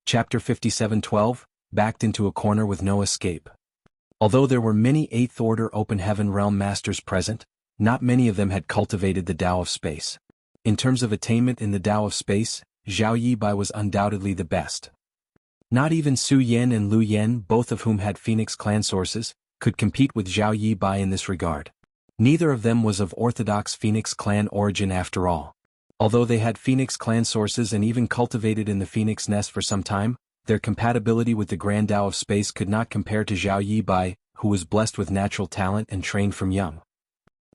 Chapter 57:12, Backed into a corner with no escape. Although there were many 8th Order Open Heaven Realm Masters present, not many of them had cultivated the Tao of Space. In terms of attainment in the Tao of Space, Zhao Yibai was undoubtedly the best. Not even Su Yan and Lu Yan, both of whom had Phoenix clan sources, could compete with Zhao Yibai in this regard. Neither of them was of orthodox Phoenix clan origin after all. Although they had Phoenix clan sources and even cultivated in the Phoenix nest for some time, their compatibility with the Grand Tao of Space could not compare to Zhao Yibai, who was blessed with natural talent and trained from young.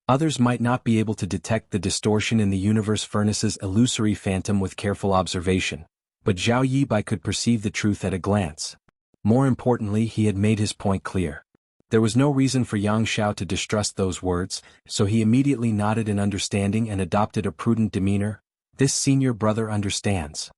Others might not be able to detect the distortion in the universe furnace's illusory phantom with careful observation, but Zhao Yibai could perceive the truth at a glance. More importantly, he had made his point clear. There was no reason for Yang Xiao to distrust those words, so he immediately nodded in understanding and adopted a prudent demeanor. This senior brother understands.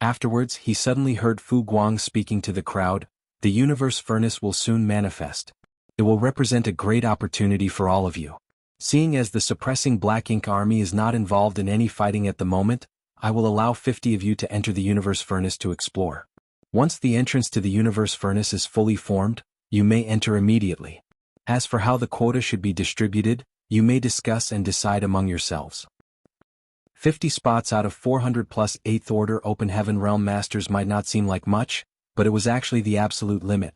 Afterwards, he suddenly heard Fu Guang speaking to the crowd. The universe furnace will soon manifest. It will represent a great opportunity for all of you. Seeing as the suppressing Black Ink army is not involved in any fighting at the moment, I will allow 50 of you to enter the universe furnace to explore. Once the entrance to the universe furnace is fully formed, you may enter immediately. As for how the quota should be distributed, you may discuss and decide among yourselves. 50 spots out of 400 plus 8th Order Open Heaven Realm Masters might not seem like much, but it was actually the absolute limit.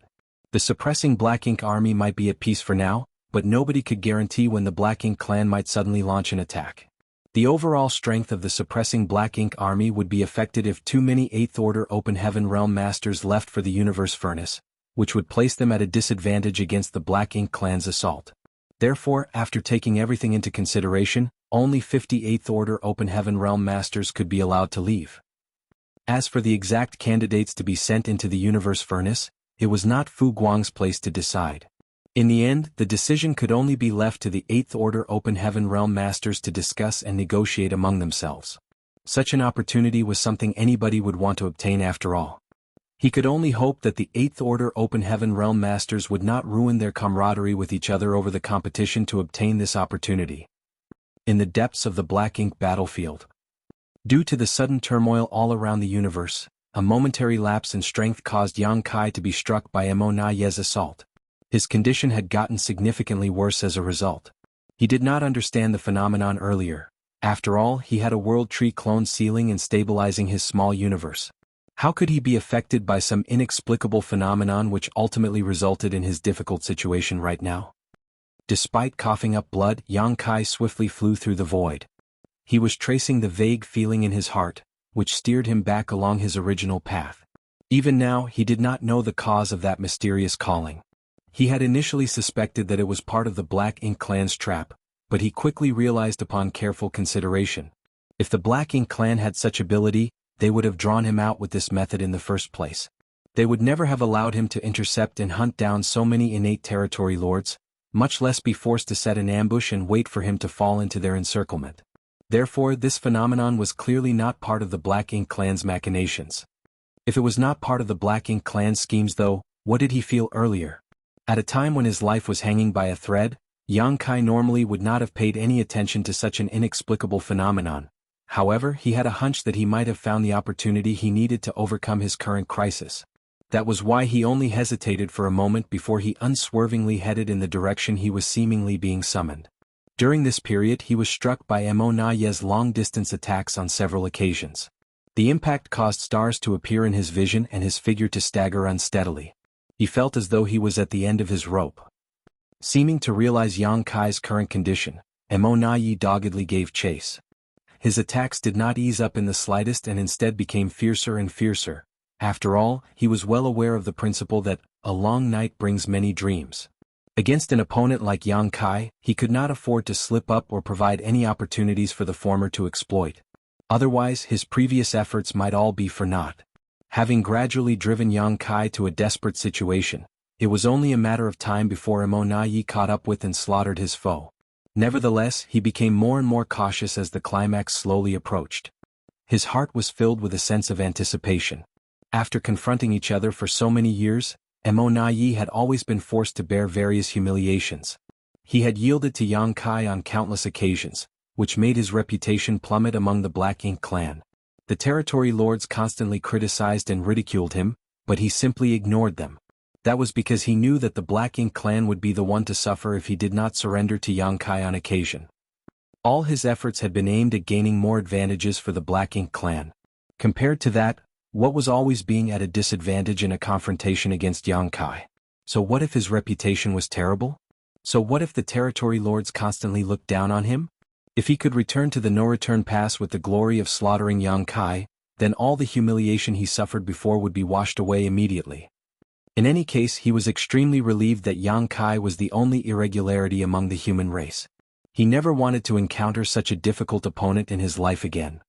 The suppressing Black Ink army might be at peace for now, but nobody could guarantee when the Black Ink clan might suddenly launch an attack. The overall strength of the suppressing Black Ink army would be affected if too many 8th Order Open Heaven Realm Masters left for the universe furnace, which would place them at a disadvantage against the Black Ink clan's assault. Therefore, after taking everything into consideration, only 50 8th Order Open Heaven Realm Masters could be allowed to leave. As for the exact candidates to be sent into the universe furnace, it was not Fu Guang's place to decide. In the end, the decision could only be left to the 8th Order Open Heaven Realm Masters to discuss and negotiate among themselves. Such an opportunity was something anybody would want to obtain after all. He could only hope that the 8th Order Open Heaven Realm Masters would not ruin their camaraderie with each other over the competition to obtain this opportunity. In the depths of the Black Ink battlefield. Due to the sudden turmoil all around the universe, a momentary lapse in strength caused Yang Kai to be struck by Mo Na Ye's assault. His condition had gotten significantly worse as a result. He did not understand the phenomenon earlier. After all, he had a world tree clone sealing and stabilizing his small universe. How could he be affected by some inexplicable phenomenon which ultimately resulted in his difficult situation right now? Despite coughing up blood, Yang Kai swiftly flew through the void. He was tracing the vague feeling in his heart, which steered him back along his original path. Even now, he did not know the cause of that mysterious calling. He had initially suspected that it was part of the Black Ink clan's trap, but he quickly realized upon careful consideration. If the Black Ink clan had such ability, they would have drawn him out with this method in the first place. They would never have allowed him to intercept and hunt down so many innate territory lords, much less be forced to set an ambush and wait for him to fall into their encirclement. Therefore, this phenomenon was clearly not part of the Black Ink clan's machinations. If it was not part of the Black Ink clan's schemes though, what did he feel earlier? At a time when his life was hanging by a thread, Yang Kai normally would not have paid any attention to such an inexplicable phenomenon. However, he had a hunch that he might have found the opportunity he needed to overcome his current crisis. That was why he only hesitated for a moment before he unswervingly headed in the direction he was seemingly being summoned. During this period he was struck by Mo Na Ye's long-distance attacks on several occasions. The impact caused stars to appear in his vision and his figure to stagger unsteadily. He felt as though he was at the end of his rope. Seeming to realize Yang Kai's current condition, Mo Na Ye doggedly gave chase. His attacks did not ease up in the slightest and instead became fiercer and fiercer. After all, he was well aware of the principle that a long night brings many dreams. Against an opponent like Yang Kai, he could not afford to slip up or provide any opportunities for the former to exploit. Otherwise, his previous efforts might all be for naught. Having gradually driven Yang Kai to a desperate situation, it was only a matter of time before Mo Na Ye caught up with and slaughtered his foe. Nevertheless, he became more and more cautious as the climax slowly approached. His heart was filled with a sense of anticipation. After confronting each other for so many years, Mo Na Ye had always been forced to bear various humiliations. He had yielded to Yang Kai on countless occasions, which made his reputation plummet among the Black Ink clan. The territory lords constantly criticized and ridiculed him, but he simply ignored them. That was because he knew that the Black Ink clan would be the one to suffer if he did not surrender to Yang Kai on occasion. All his efforts had been aimed at gaining more advantages for the Black Ink clan. Compared to that, what was always being at a disadvantage in a confrontation against Yang Kai? So what if his reputation was terrible? So what if the territory lords constantly looked down on him? If he could return to the no-return pass with the glory of slaughtering Yang Kai, then all the humiliation he suffered before would be washed away immediately. In any case, he was extremely relieved that Yang Kai was the only irregularity among the human race. He never wanted to encounter such a difficult opponent in his life again.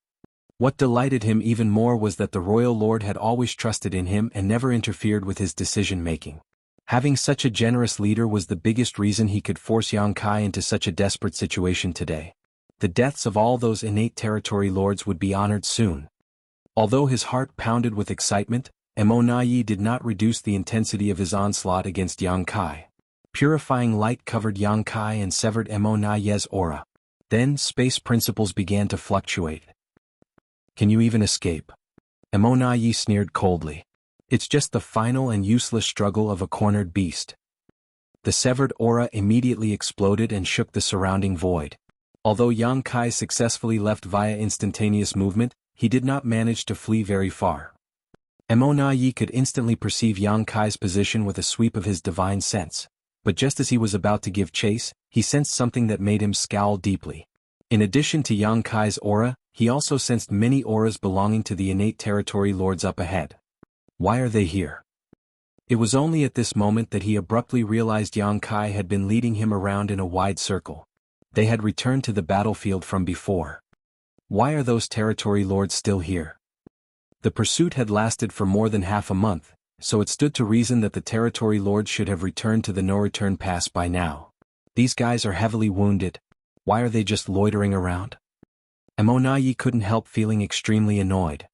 What delighted him even more was that the royal lord had always trusted in him and never interfered with his decision-making. Having such a generous leader was the biggest reason he could force Yang Kai into such a desperate situation today. The deaths of all those innate territory lords would be honored soon. Although his heart pounded with excitement, Emonayi did not reduce the intensity of his onslaught against Yang Kai. Purifying light covered Yang Kai and severed Emonayi's aura. Then space principles began to fluctuate. Can you even escape? Emonayi sneered coldly. It's just the final and useless struggle of a cornered beast. The severed aura immediately exploded and shook the surrounding void. Although Yang Kai successfully left via instantaneous movement, he did not manage to flee very far. Emonayi could instantly perceive Yang Kai's position with a sweep of his divine sense, but just as he was about to give chase, he sensed something that made him scowl deeply. In addition to Yang Kai's aura, he also sensed many auras belonging to the innate territory lords up ahead. Why are they here? It was only at this moment that he abruptly realized Yang Kai had been leading him around in a wide circle. They had returned to the battlefield from before. Why are those territory lords still here? The pursuit had lasted for more than half a month, so it stood to reason that the territory lords should have returned to the no-return pass by now. These guys are heavily wounded. Why are they just loitering around? Emonayi couldn't help feeling extremely annoyed.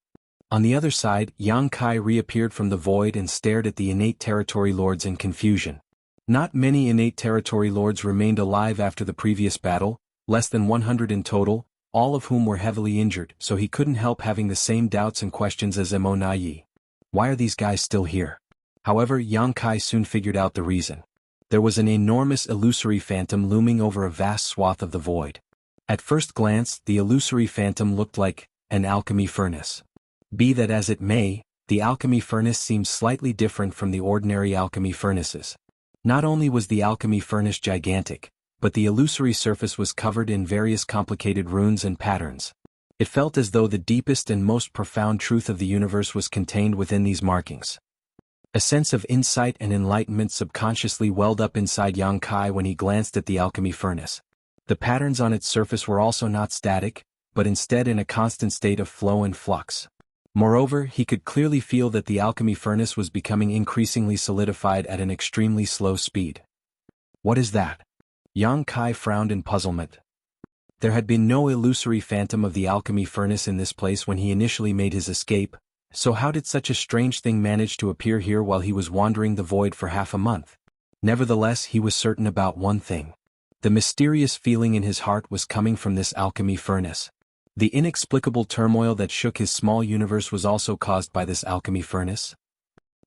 On the other side, Yang Kai reappeared from the void and stared at the innate territory lords in confusion. Not many innate territory lords remained alive after the previous battle, less than 100 in total, all of whom were heavily injured, so he couldn't help having the same doubts and questions as Emonayi. Why are these guys still here? However, Yang Kai soon figured out the reason. There was an enormous illusory phantom looming over a vast swath of the void. At first glance, the illusory phantom looked like an alchemy furnace. Be that as it may, the alchemy furnace seemed slightly different from the ordinary alchemy furnaces. Not only was the alchemy furnace gigantic, but the illusory surface was covered in various complicated runes and patterns. It felt as though the deepest and most profound truth of the universe was contained within these markings. A sense of insight and enlightenment subconsciously welled up inside Yang Kai when he glanced at the alchemy furnace. The patterns on its surface were also not static, but instead in a constant state of flow and flux. Moreover, he could clearly feel that the alchemy furnace was becoming increasingly solidified at an extremely slow speed. What is that? Yang Kai frowned in puzzlement. There had been no illusory phantom of the alchemy furnace in this place when he initially made his escape, so how did such a strange thing manage to appear here while he was wandering the void for half a month? Nevertheless, he was certain about one thing. The mysterious feeling in his heart was coming from this alchemy furnace. The inexplicable turmoil that shook his small universe was also caused by this alchemy furnace.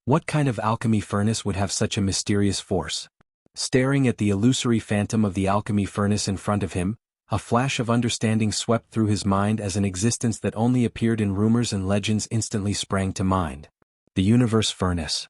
What kind of alchemy furnace would have such a mysterious force? Staring at the illusory phantom of the alchemy furnace in front of him, a flash of understanding swept through his mind as an existence that only appeared in rumors and legends instantly sprang to mind. The universe furnace.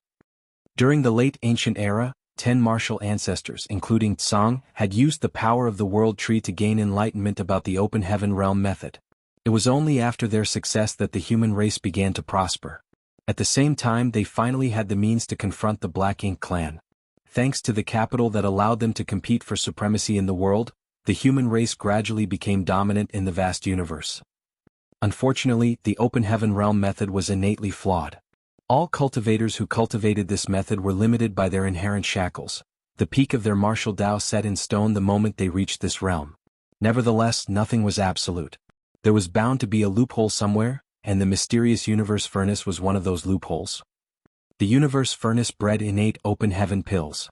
During the late ancient era, 10 martial ancestors, including Tsang, had used the power of the world tree to gain enlightenment about the open heaven realm method. It was only after their success that the human race began to prosper. At the same time, they finally had the means to confront the Black Ink clan. Thanks to the capital that allowed them to compete for supremacy in the world, the human race gradually became dominant in the vast universe. Unfortunately, the open heaven realm method was innately flawed. All cultivators who cultivated this method were limited by their inherent shackles, the peak of their martial Tao set in stone the moment they reached this realm. Nevertheless, nothing was absolute. There was bound to be a loophole somewhere, and the mysterious universe furnace was one of those loopholes. The universe furnace bred innate open heaven pills.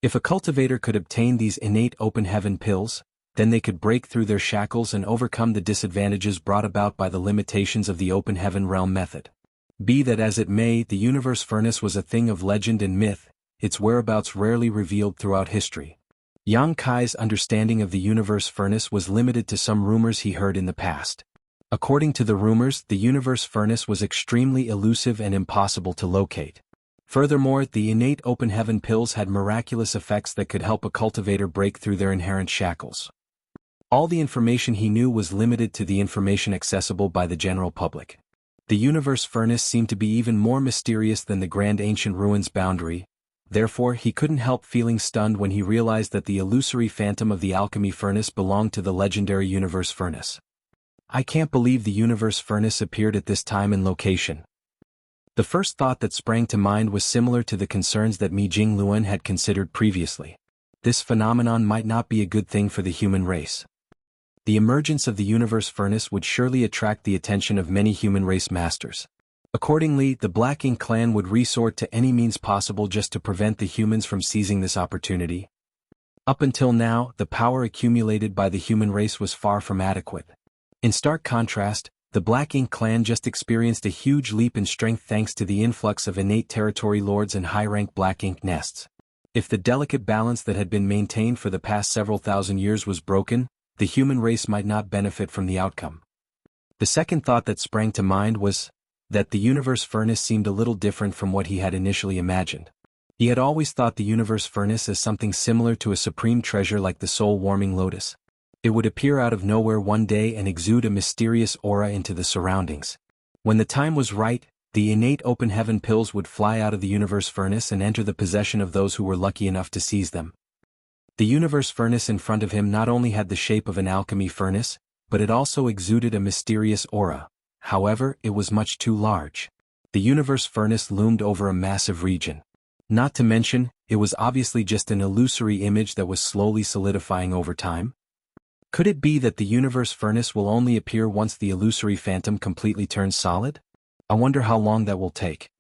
If a cultivator could obtain these innate open heaven pills, then they could break through their shackles and overcome the disadvantages brought about by the limitations of the open heaven realm method. Be that as it may, the universe furnace was a thing of legend and myth, its whereabouts rarely revealed throughout history. Yang Kai's understanding of the universe furnace was limited to some rumors he heard in the past. According to the rumors, the universe furnace was extremely elusive and impossible to locate. Furthermore, the innate open heaven pills had miraculous effects that could help a cultivator break through their inherent shackles. All the information he knew was limited to the information accessible by the general public. The universe furnace seemed to be even more mysterious than the grand ancient ruins boundary, therefore he couldn't help feeling stunned when he realized that the illusory phantom of the alchemy furnace belonged to the legendary universe furnace. I can't believe the universe furnace appeared at this time and location. The first thought that sprang to mind was similar to the concerns that Mi Jingluan had considered previously. This phenomenon might not be a good thing for the human race. The emergence of the universe furnace would surely attract the attention of many human race masters. Accordingly, the Black Ink clan would resort to any means possible just to prevent the humans from seizing this opportunity. Up until now, the power accumulated by the human race was far from adequate. In stark contrast, the Black Ink clan just experienced a huge leap in strength thanks to the influx of innate territory lords and high-rank Black Ink nests. If the delicate balance that had been maintained for the past several thousand years was broken, the human race might not benefit from the outcome. The second thought that sprang to mind was that the universe furnace seemed a little different from what he had initially imagined. He had always thought the universe furnace as something similar to a supreme treasure like the soul-warming lotus. It would appear out of nowhere one day and exude a mysterious aura into the surroundings. When the time was right, the innate open heaven pills would fly out of the universe furnace and enter the possession of those who were lucky enough to seize them. The universe furnace in front of him not only had the shape of an alchemy furnace, but it also exuded a mysterious aura. However, it was much too large. The universe furnace loomed over a massive region. Not to mention, it was obviously just an illusory image that was slowly solidifying over time. Could it be that the universe furnace will only appear once the illusory phantom completely turns solid? I wonder how long that will take.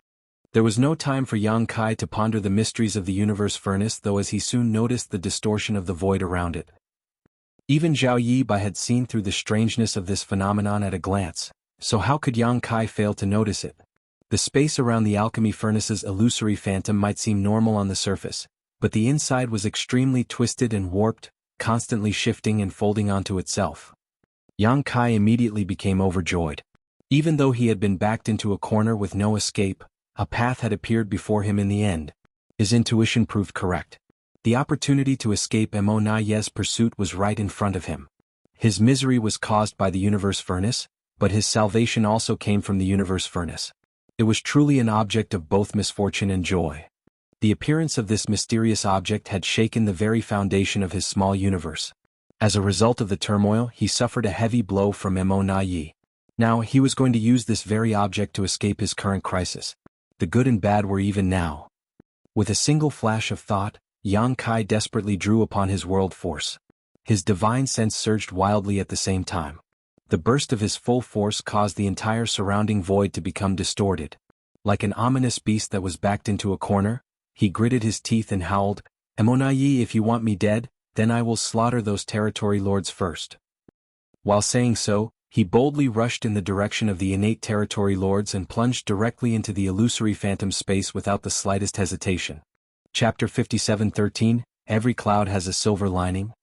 There was no time for Yang Kai to ponder the mysteries of the universe furnace, though, as he soon noticed the distortion of the void around it. Even Zhao Yibai had seen through the strangeness of this phenomenon at a glance, so how could Yang Kai fail to notice it? The space around the alchemy furnace's illusory phantom might seem normal on the surface, but the inside was extremely twisted and warped, constantly shifting and folding onto itself. Yang Kai immediately became overjoyed. Even though he had been backed into a corner with no escape, a path had appeared before him in the end. His intuition proved correct. The opportunity to escape Mo Na Ye's pursuit was right in front of him. His misery was caused by the universe furnace, but his salvation also came from the universe furnace. It was truly an object of both misfortune and joy. The appearance of this mysterious object had shaken the very foundation of his small universe. As a result of the turmoil, he suffered a heavy blow from Mo Na Ye. Now, he was going to use this very object to escape his current crisis. The good and bad were even now. With a single flash of thought, Yang Kai desperately drew upon his world force. His divine sense surged wildly at the same time. The burst of his full force caused the entire surrounding void to become distorted. Like an ominous beast that was backed into a corner, he gritted his teeth and howled, "Mo Na Ye, if you want me dead, then I will slaughter those territory lords first." While saying so, he boldly rushed in the direction of the innate territory lords and plunged directly into the illusory phantom space without the slightest hesitation. Chapter 57:13, Every Cloud Has a Silver Lining.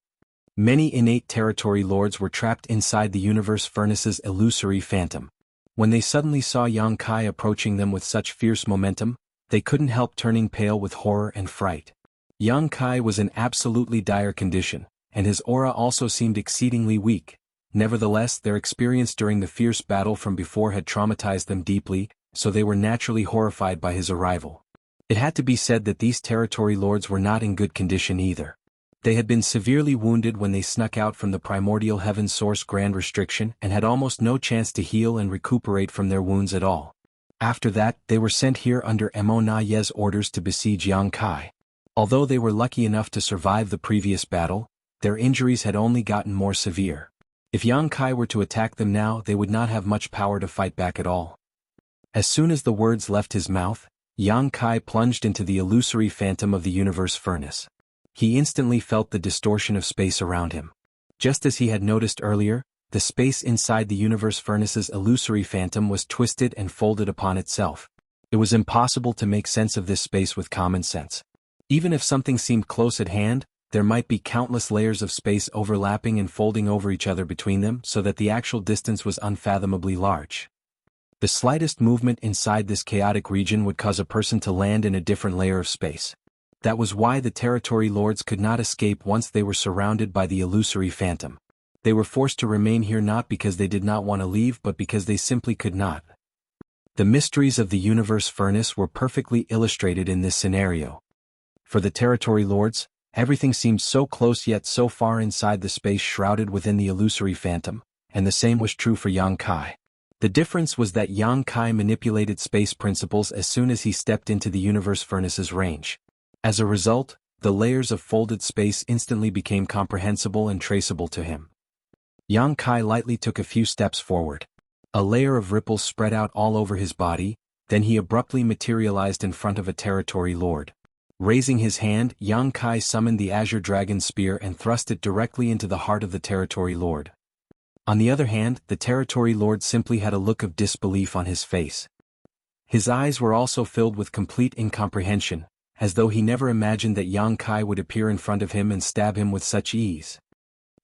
Many innate territory lords were trapped inside the universe furnace's illusory phantom. When they suddenly saw Yang Kai approaching them with such fierce momentum, they couldn't help turning pale with horror and fright. Yang Kai was in absolutely dire condition, and his aura also seemed exceedingly weak. Nevertheless, their experience during the fierce battle from before had traumatized them deeply, so they were naturally horrified by his arrival. It had to be said that these territory lords were not in good condition either. They had been severely wounded when they snuck out from the primordial heaven source grand restriction and had almost no chance to heal and recuperate from their wounds at all. After that, they were sent here under Mo Na Ye's orders to besiege Yang Kai. Although they were lucky enough to survive the previous battle, their injuries had only gotten more severe. If Yang Kai were to attack them now, they would not have much power to fight back at all. As soon as the words left his mouth, Yang Kai plunged into the illusory phantom of the universe furnace. He instantly felt the distortion of space around him. Just as he had noticed earlier, the space inside the universe furnace's illusory phantom was twisted and folded upon itself. It was impossible to make sense of this space with common sense. Even if something seemed close at hand, there might be countless layers of space overlapping and folding over each other between them so that the actual distance was unfathomably large. The slightest movement inside this chaotic region would cause a person to land in a different layer of space. That was why the territory lords could not escape once they were surrounded by the illusory phantom. They were forced to remain here not because they did not want to leave but because they simply could not. The mysteries of the universe furnace were perfectly illustrated in this scenario. For the territory lords, everything seemed so close yet so far inside the space shrouded within the illusory phantom, and the same was true for Yang Kai. The difference was that Yang Kai manipulated space principles as soon as he stepped into the universe furnace's range. As a result, the layers of folded space instantly became comprehensible and traceable to him. Yang Kai lightly took a few steps forward. A layer of ripples spread out all over his body, then he abruptly materialized in front of a territory lord. Raising his hand, Yang Kai summoned the Azure Dragon Spear and thrust it directly into the heart of the territory lord. On the other hand, the territory lord simply had a look of disbelief on his face. His eyes were also filled with complete incomprehension, as though he never imagined that Yang Kai would appear in front of him and stab him with such ease.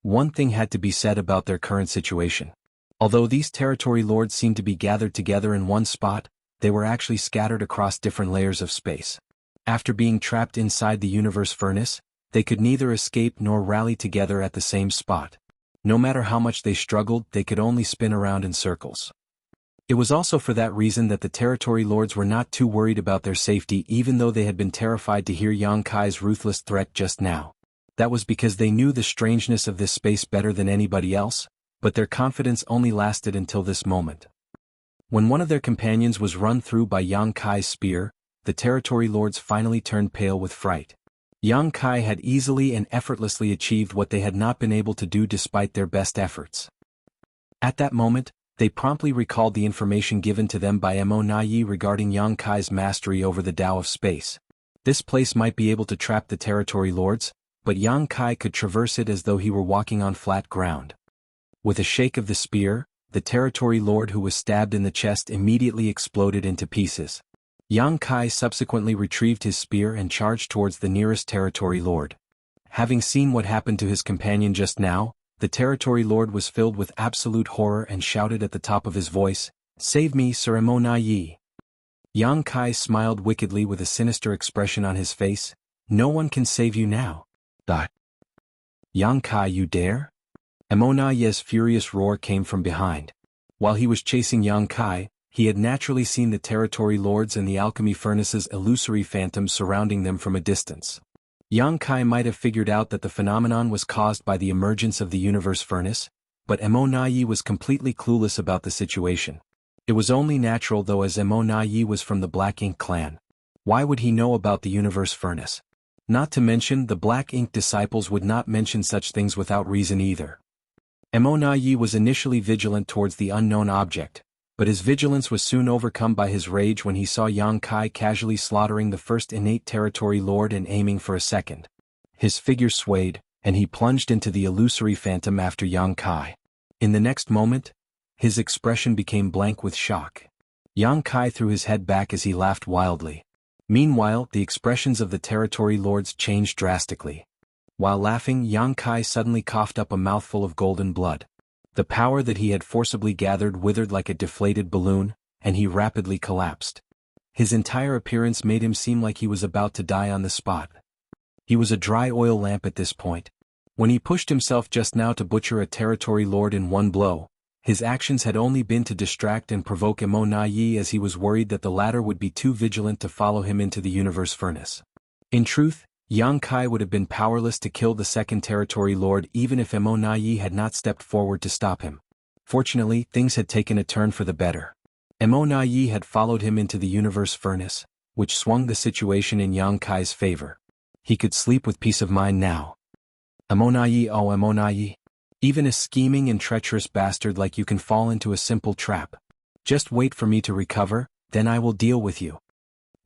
One thing had to be said about their current situation. Although these territory lords seemed to be gathered together in one spot, they were actually scattered across different layers of space. After being trapped inside the universe furnace, they could neither escape nor rally together at the same spot. No matter how much they struggled, they could only spin around in circles. It was also for that reason that the territory lords were not too worried about their safety even though they had been terrified to hear Yang Kai's ruthless threat just now. That was because they knew the strangeness of this space better than anybody else, but their confidence only lasted until this moment. When one of their companions was run through by Yang Kai's spear, the territory lords finally turned pale with fright. Yang Kai had easily and effortlessly achieved what they had not been able to do despite their best efforts. At that moment, they promptly recalled the information given to them by Mo Yi regarding Yang Kai's mastery over the Tao of space. This place might be able to trap the territory lords, but Yang Kai could traverse it as though he were walking on flat ground. With a shake of the spear, the territory lord who was stabbed in the chest immediately exploded into pieces. Yang Kai subsequently retrieved his spear and charged towards the nearest territory lord. Having seen what happened to his companion just now, the territory lord was filled with absolute horror and shouted at the top of his voice, "Save me, Sir Mo Yi." Yang Kai smiled wickedly with a sinister expression on his face. "No one can save you now." "Yang Kai, you dare?" Mo Yi's furious roar came from behind. While he was chasing Yang Kai, he had naturally seen the territory lords and the alchemy furnace's illusory phantom surrounding them from a distance. Yang Kai might have figured out that the phenomenon was caused by the emergence of the universe furnace, but Mo Yi was completely clueless about the situation. It was only natural though, as Mo Yi was from the Black Ink clan. Why would he know about the universe furnace? Not to mention, the Black Ink disciples would not mention such things without reason either. Mo Yi was initially vigilant towards the unknown object, but his vigilance was soon overcome by his rage when he saw Yang Kai casually slaughtering the first innate territory lord and aiming for a second. His figure swayed, and he plunged into the illusory phantom after Yang Kai. In the next moment, his expression became blank with shock. Yang Kai threw his head back as he laughed wildly. Meanwhile, the expressions of the territory lords changed drastically. While laughing, Yang Kai suddenly coughed up a mouthful of golden blood. The power that he had forcibly gathered withered like a deflated balloon, and he rapidly collapsed. His entire appearance made him seem like he was about to die on the spot. He was a dry oil lamp at this point. When he pushed himself just now to butcher a territory lord in one blow, his actions had only been to distract and provoke Mo Yi, as he was worried that the latter would be too vigilant to follow him into the universe furnace. In truth, Yang Kai would have been powerless to kill the second territory lord even if Mo Yi had not stepped forward to stop him. Fortunately, things had taken a turn for the better. Mo Yi had followed him into the universe furnace, which swung the situation in Yang Kai's favor. He could sleep with peace of mind now. Mo Yi, oh Mo Yi. Even a scheming and treacherous bastard like you can fall into a simple trap. Just wait for me to recover, then I will deal with you.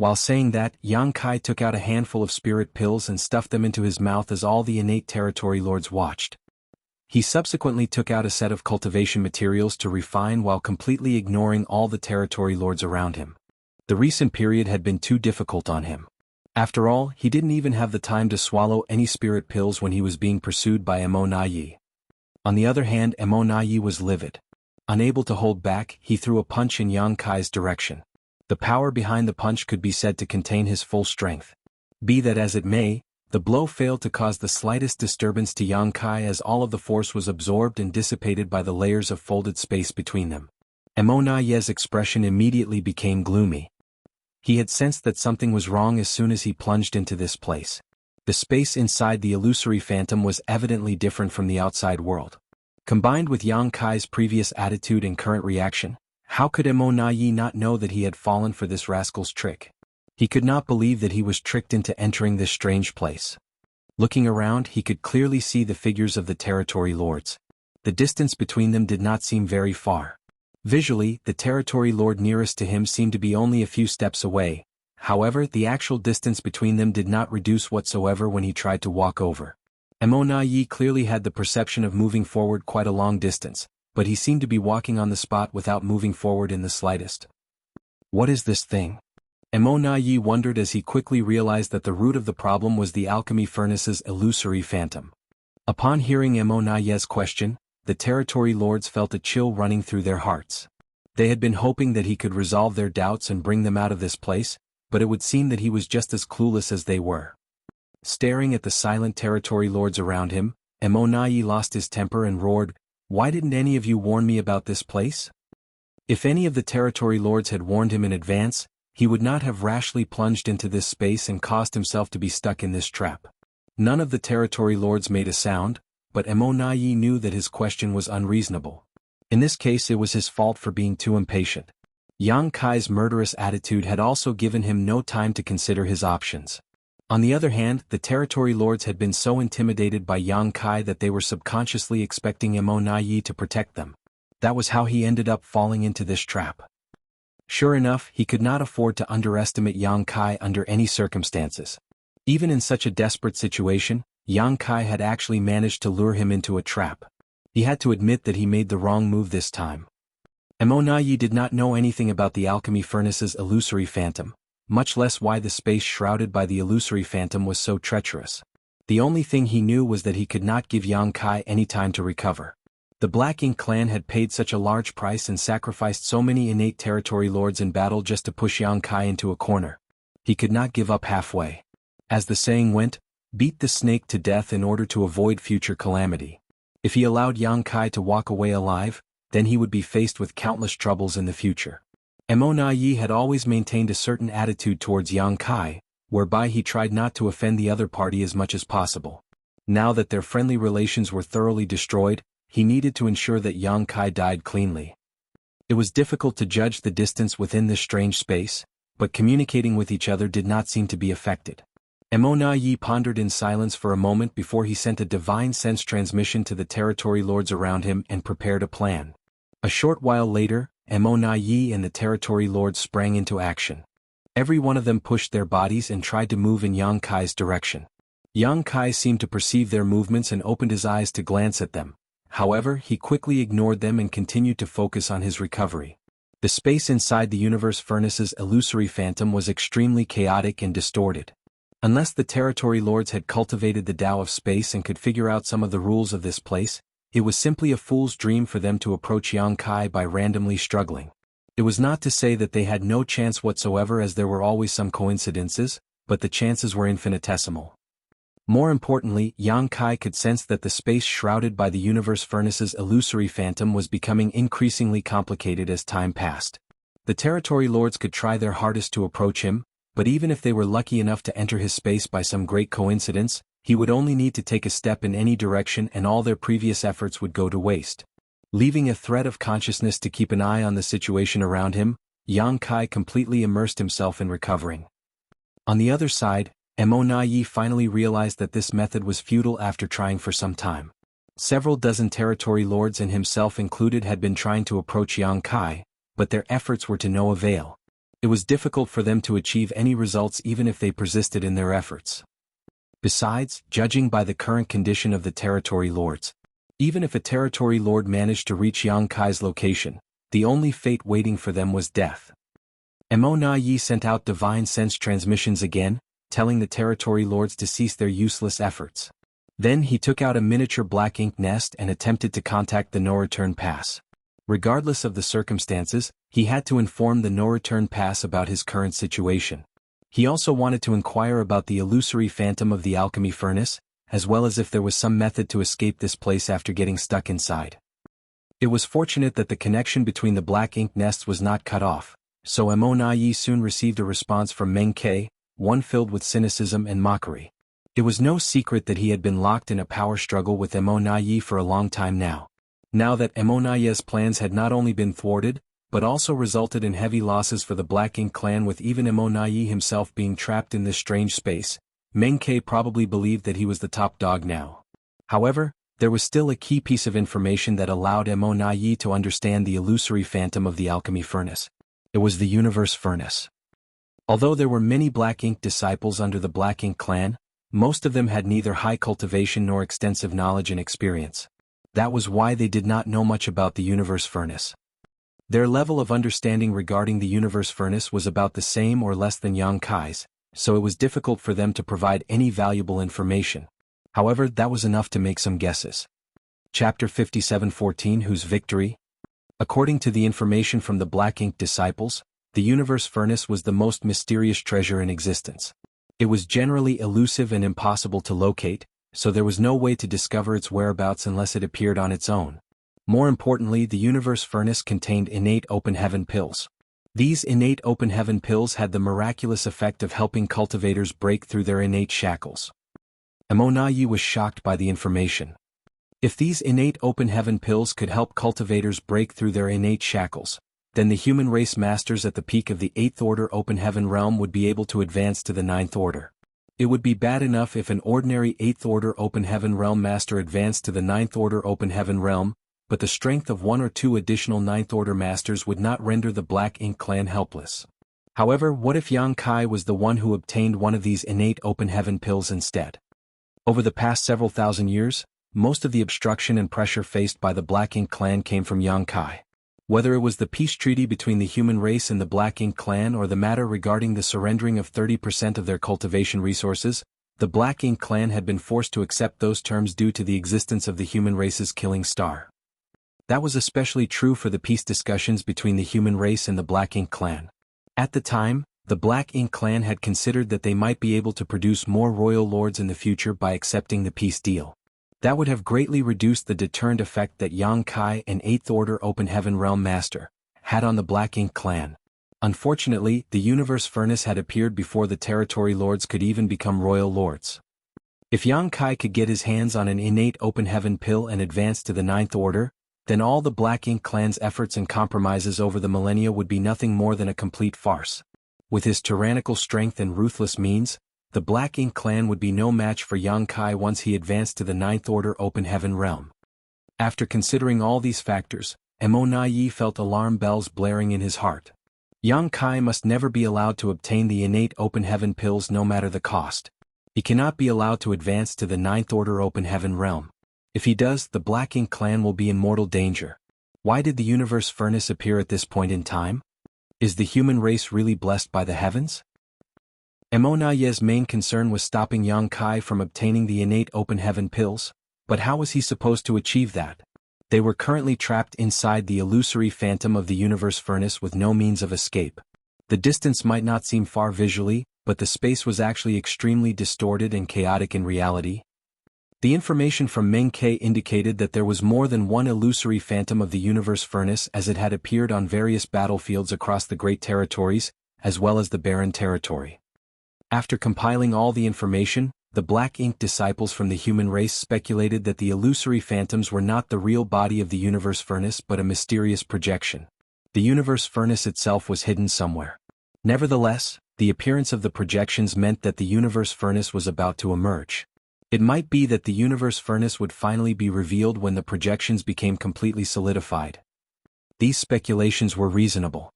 While saying that, Yang Kai took out a handful of spirit pills and stuffed them into his mouth as all the innate territory lords watched. He subsequently took out a set of cultivation materials to refine while completely ignoring all the territory lords around him. The recent period had been too difficult on him. After all, he didn't even have the time to swallow any spirit pills when he was being pursued by Emo Yi. On the other hand, Emo Yi was livid. Unable to hold back, he threw a punch in Yang Kai's direction. The power behind the punch could be said to contain his full strength. Be that as it may, the blow failed to cause the slightest disturbance to Yang Kai as all of the force was absorbed and dissipated by the layers of folded space between them. Emo Yi's expression immediately became gloomy. He had sensed that something was wrong as soon as he plunged into this place. The space inside the illusory phantom was evidently different from the outside world. Combined with Yang Kai's previous attitude and current reaction, how could Emo Yi not know that he had fallen for this rascal's trick? He could not believe that he was tricked into entering this strange place. Looking around, he could clearly see the figures of the territory lords. The distance between them did not seem very far. Visually, the territory lord nearest to him seemed to be only a few steps away. However, the actual distance between them did not reduce whatsoever when he tried to walk over. Emo Yi clearly had the perception of moving forward quite a long distance, but he seemed to be walking on the spot without moving forward in the slightest. What is this thing? Emo Yi wondered as he quickly realized that the root of the problem was the alchemy furnace's illusory phantom. Upon hearing Emo Yi's question, the territory lords felt a chill running through their hearts. They had been hoping that he could resolve their doubts and bring them out of this place, but it would seem that he was just as clueless as they were. Staring at the silent territory lords around him, Emo Yi lost his temper and roared, "Why didn't any of you warn me about this place?" If any of the territory lords had warned him in advance, he would not have rashly plunged into this space and caused himself to be stuck in this trap. None of the territory lords made a sound, but Emo Yi knew that his question was unreasonable. In this case it was his fault for being too impatient. Yang Kai's murderous attitude had also given him no time to consider his options. On the other hand, the territory lords had been so intimidated by Yang Kai that they were subconsciously expecting Emo Yi to protect them. That was how he ended up falling into this trap. Sure enough, he could not afford to underestimate Yang Kai under any circumstances. Even in such a desperate situation, Yang Kai had actually managed to lure him into a trap. He had to admit that he made the wrong move this time. Emo Yi did not know anything about the alchemy furnace's illusory phantom, much less why the space shrouded by the illusory phantom was so treacherous. The only thing he knew was that he could not give Yang Kai any time to recover. The Black Ink clan had paid such a large price and sacrificed so many innate territory lords in battle just to push Yang Kai into a corner. He could not give up halfway. As the saying went, beat the snake to death in order to avoid future calamity. If he allowed Yang Kai to walk away alive, then he would be faced with countless troubles in the future. Emo Yi had always maintained a certain attitude towards Yang Kai, whereby he tried not to offend the other party as much as possible. Now that their friendly relations were thoroughly destroyed, he needed to ensure that Yang Kai died cleanly. It was difficult to judge the distance within this strange space, but communicating with each other did not seem to be affected. Emo Yi pondered in silence for a moment before he sent a divine sense transmission to the territory lords around him and prepared a plan. A short while later, Emo Yi and the territory lords sprang into action. Every one of them pushed their bodies and tried to move in Yang Kai's direction. Yang Kai seemed to perceive their movements and opened his eyes to glance at them. However, he quickly ignored them and continued to focus on his recovery. The space inside the universe furnace's illusory phantom was extremely chaotic and distorted. Unless the territory lords had cultivated the Tao of space and could figure out some of the rules of this place, it was simply a fool's dream for them to approach Yang Kai by randomly struggling. It was not to say that they had no chance whatsoever, as there were always some coincidences, but the chances were infinitesimal. More importantly, Yang Kai could sense that the space shrouded by the universe furnace's illusory phantom was becoming increasingly complicated as time passed. The territory lords could try their hardest to approach him, but even if they were lucky enough to enter his space by some great coincidence, he would only need to take a step in any direction and all their previous efforts would go to waste. Leaving a thread of consciousness to keep an eye on the situation around him, Yang Kai completely immersed himself in recovering. On the other side, Emo Yi finally realized that this method was futile after trying for some time. Several dozen territory lords and himself included had been trying to approach Yang Kai, but their efforts were to no avail. It was difficult for them to achieve any results even if they persisted in their efforts. Besides, judging by the current condition of the territory lords, Even if a territory lord managed to reach Yang Kai's location, the only fate waiting for them was death. Mo Na Yi sent out divine sense transmissions again, telling the territory lords to cease their useless efforts. Then he took out a miniature black ink nest and attempted to contact the no-return pass. Regardless of the circumstances, he had to inform the no-return pass about his current situation. He also wanted to inquire about the illusory phantom of the alchemy furnace, as well as if there was some method to escape this place after getting stuck inside. It was fortunate that the connection between the black ink nests was not cut off, so Mo Na Yi soon received a response from Meng Ke, one filled with cynicism and mockery. It was no secret that he had been locked in a power struggle with Mo Na Yi for a long time now. Now that Mo Na Yi's plans had not only been thwarted, but also resulted in heavy losses for the Black Ink clan, with even Mo Na Yi himself being trapped in this strange space, Meng Ke probably believed that he was the top dog now. However, there was still a key piece of information that allowed Mo Na Yi to understand the illusory phantom of the alchemy furnace. It was the universe furnace. Although there were many Black Ink disciples under the Black Ink clan, most of them had neither high cultivation nor extensive knowledge and experience. That was why they did not know much about the universe furnace. Their level of understanding regarding the universe furnace was about the same or less than Yang Kai's, so it was difficult for them to provide any valuable information. However, that was enough to make some guesses. Chapter 57:14 Whose Victory? According to the information from the Black Ink disciples, the universe furnace was the most mysterious treasure in existence. It was generally elusive and impossible to locate, so there was no way to discover its whereabouts unless it appeared on its own. More importantly, the universe furnace contained innate open heaven pills. These innate open heaven pills had the miraculous effect of helping cultivators break through their innate shackles. Mo Na Yi was shocked by the information. If these innate open heaven pills could help cultivators break through their innate shackles, then the human race masters at the peak of the 8th order open heaven realm would be able to advance to the 9th order. It would be bad enough if an ordinary 8th order open heaven realm master advanced to the 9th order open heaven realm, but the strength of 1 or 2 additional 9th order masters would not render the Black Ink clan helpless. However, what if Yang Kai was the one who obtained one of these innate open heaven pills instead? Over the past several thousand years, most of the obstruction and pressure faced by the Black Ink clan came from Yang Kai. Whether it was the peace treaty between the human race and the Black Ink clan or the matter regarding the surrendering of 30% of their cultivation resources, the Black Ink clan had been forced to accept those terms due to the existence of the human race's killing star. That was especially true for the peace discussions between the human race and the Black Ink clan. At the time, the Black Ink clan had considered that they might be able to produce more royal lords in the future by accepting the peace deal. That would have greatly reduced the deterrent effect that Yang Kai, an 8th order open heaven realm master, had on the Black Ink clan. Unfortunately, the universe furnace had appeared before the territory lords could even become royal lords. If Yang Kai could get his hands on an innate open heaven pill and advance to the 9th order, then all the Black Ink clan's efforts and compromises over the millennia would be nothing more than a complete farce. With his tyrannical strength and ruthless means, the Black Ink clan would be no match for Yang Kai once he advanced to the 9th order open heaven realm. After considering all these factors, Mo Na Yi felt alarm bells blaring in his heart. Yang Kai must never be allowed to obtain the innate open heaven pills no matter the cost. He cannot be allowed to advance to the 9th order open heaven realm. If he does, the Black Ink clan will be in mortal danger. Why did the universe furnace appear at this point in time? Is the human race really blessed by the heavens? Mo Na Yi's main concern was stopping Yang Kai from obtaining the innate open heaven pills, but how was he supposed to achieve that? They were currently trapped inside the illusory phantom of the universe furnace with no means of escape. The distance might not seem far visually, but the space was actually extremely distorted and chaotic in reality. The information from Meng Ke indicated that there was more than one illusory phantom of the universe furnace, as it had appeared on various battlefields across the Great Territories, as well as the Barren Territory. After compiling all the information, the Black Ink disciples from the human race speculated that the illusory phantoms were not the real body of the universe furnace but a mysterious projection. The universe furnace itself was hidden somewhere. Nevertheless, the appearance of the projections meant that the universe furnace was about to emerge. It might be that the universe furnace would finally be revealed when the projections became completely solidified. These speculations were reasonable.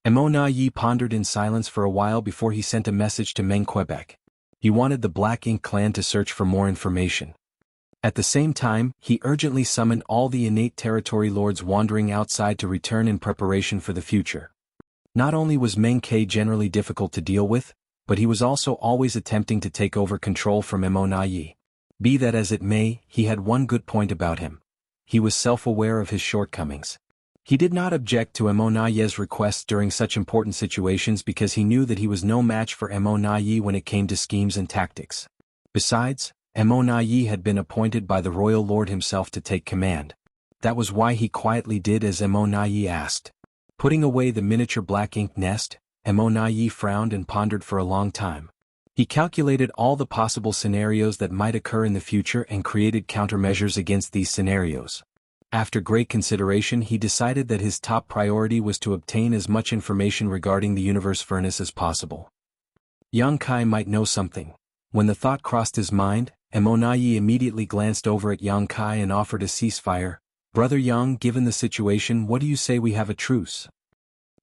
Mo Na Yi pondered in silence for a while before he sent a message to Meng Quebec. He wanted the Black Ink clan to search for more information. At the same time, he urgently summoned all the innate territory lords wandering outside to return in preparation for the future. Not only was Meng Ke generally difficult to deal with, but he was also always attempting to take over control from Mo Na Yi. Be that as it may, he had one good point about him. He was self-aware of his shortcomings. He did not object to Mo Na Yi's requests during such important situations because he knew that he was no match for Mo Na Yi when it came to schemes and tactics. Besides, Mo Na Yi had been appointed by the royal lord himself to take command. That was why he quietly did as Mo Na Yi asked. Putting away the miniature black ink nest, Mo Na Yi frowned and pondered for a long time. He calculated all the possible scenarios that might occur in the future and created countermeasures against these scenarios. After great consideration, he decided that his top priority was to obtain as much information regarding the universe furnace as possible. Yang Kai might know something. When the thought crossed his mind, Mo Na Yi immediately glanced over at Yang Kai and offered a ceasefire. "Brother Yang, given the situation, what do you say we have a truce?"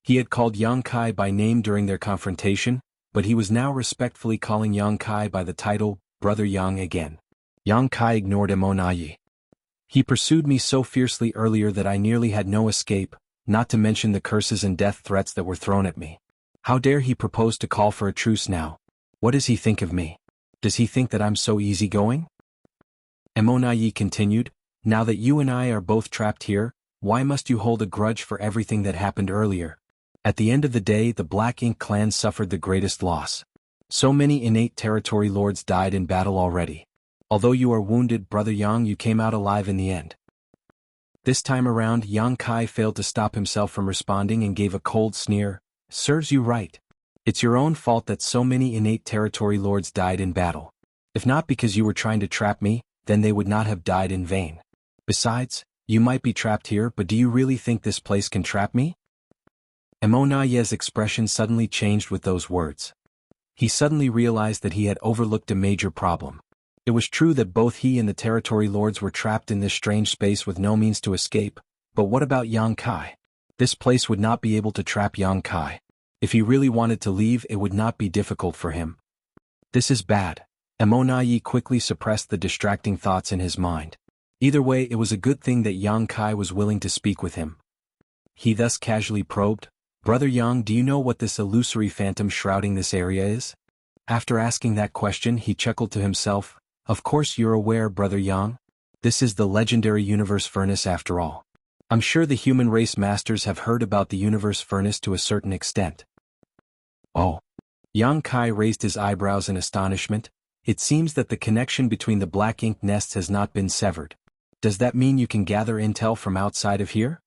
He had called Yang Kai by name during their confrontation, but he was now respectfully calling Yang Kai by the title, Brother Yang again. Yang Kai ignored Mo Na Yi. "He pursued me so fiercely earlier that I nearly had no escape, not to mention the curses and death threats that were thrown at me. How dare he propose to call for a truce now? What does he think of me? Does he think that I'm so easygoing?" Mo Na Yi continued, "Now that you and I are both trapped here, why must you hold a grudge for everything that happened earlier? At the end of the day, the Black Ink clan suffered the greatest loss. So many innate territory lords died in battle already. Although you are wounded, Brother Yang, you came out alive in the end." This time around, Yang Kai failed to stop himself from responding and gave a cold sneer. "Serves you right. It's your own fault that so many innate territory lords died in battle. If not because you were trying to trap me, then they would not have died in vain. Besides, you might be trapped here, but do you really think this place can trap me?" Mo Na Yi's expression suddenly changed with those words. He suddenly realized that he had overlooked a major problem. It was true that both he and the territory lords were trapped in this strange space with no means to escape, but what about Yang Kai? This place would not be able to trap Yang Kai. If he really wanted to leave, it would not be difficult for him. This is bad. Mo Na Yi quickly suppressed the distracting thoughts in his mind. Either way, it was a good thing that Yang Kai was willing to speak with him. He thus casually probed, "Brother Yang, do you know what this illusory phantom shrouding this area is?" After asking that question, he chuckled to himself, "Of course you're aware, Brother Yang. This is the legendary universe furnace after all. I'm sure the human race masters have heard about the universe furnace to a certain extent." "Oh." Yang Kai raised his eyebrows in astonishment. "It seems that the connection between the black ink nests has not been severed. Does that mean you can gather intel from outside of here?"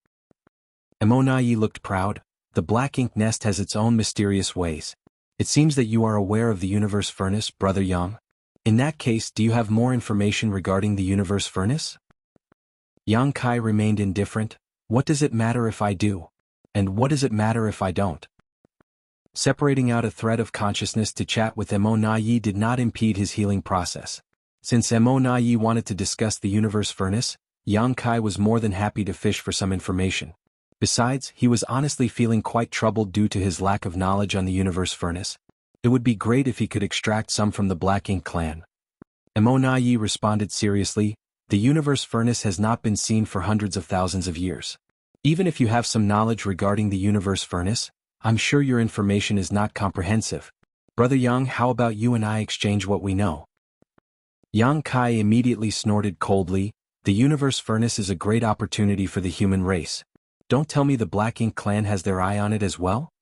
Mo Na Yi looked proud. "The black ink nest has its own mysterious ways. It seems that you are aware of the universe furnace, Brother Yang. In that case, do you have more information regarding the universe furnace?" Yang Kai remained indifferent. "What does it matter if I do? And what does it matter if I don't?" Separating out a thread of consciousness to chat with Mo Na Yi did not impede his healing process. Since Mo Na Yi wanted to discuss the universe furnace, Yang Kai was more than happy to fish for some information. Besides, he was honestly feeling quite troubled due to his lack of knowledge on the universe furnace. It would be great if he could extract some from the Black Ink clan. Mo Na Yi responded seriously, "The universe furnace has not been seen for hundreds of thousands of years. Even if you have some knowledge regarding the universe furnace, I'm sure your information is not comprehensive. Brother Yang, how about you and I exchange what we know?" Yang Kai immediately snorted coldly, "The universe furnace is a great opportunity for the human race. Don't tell me the Black Ink clan has their eye on it as well?"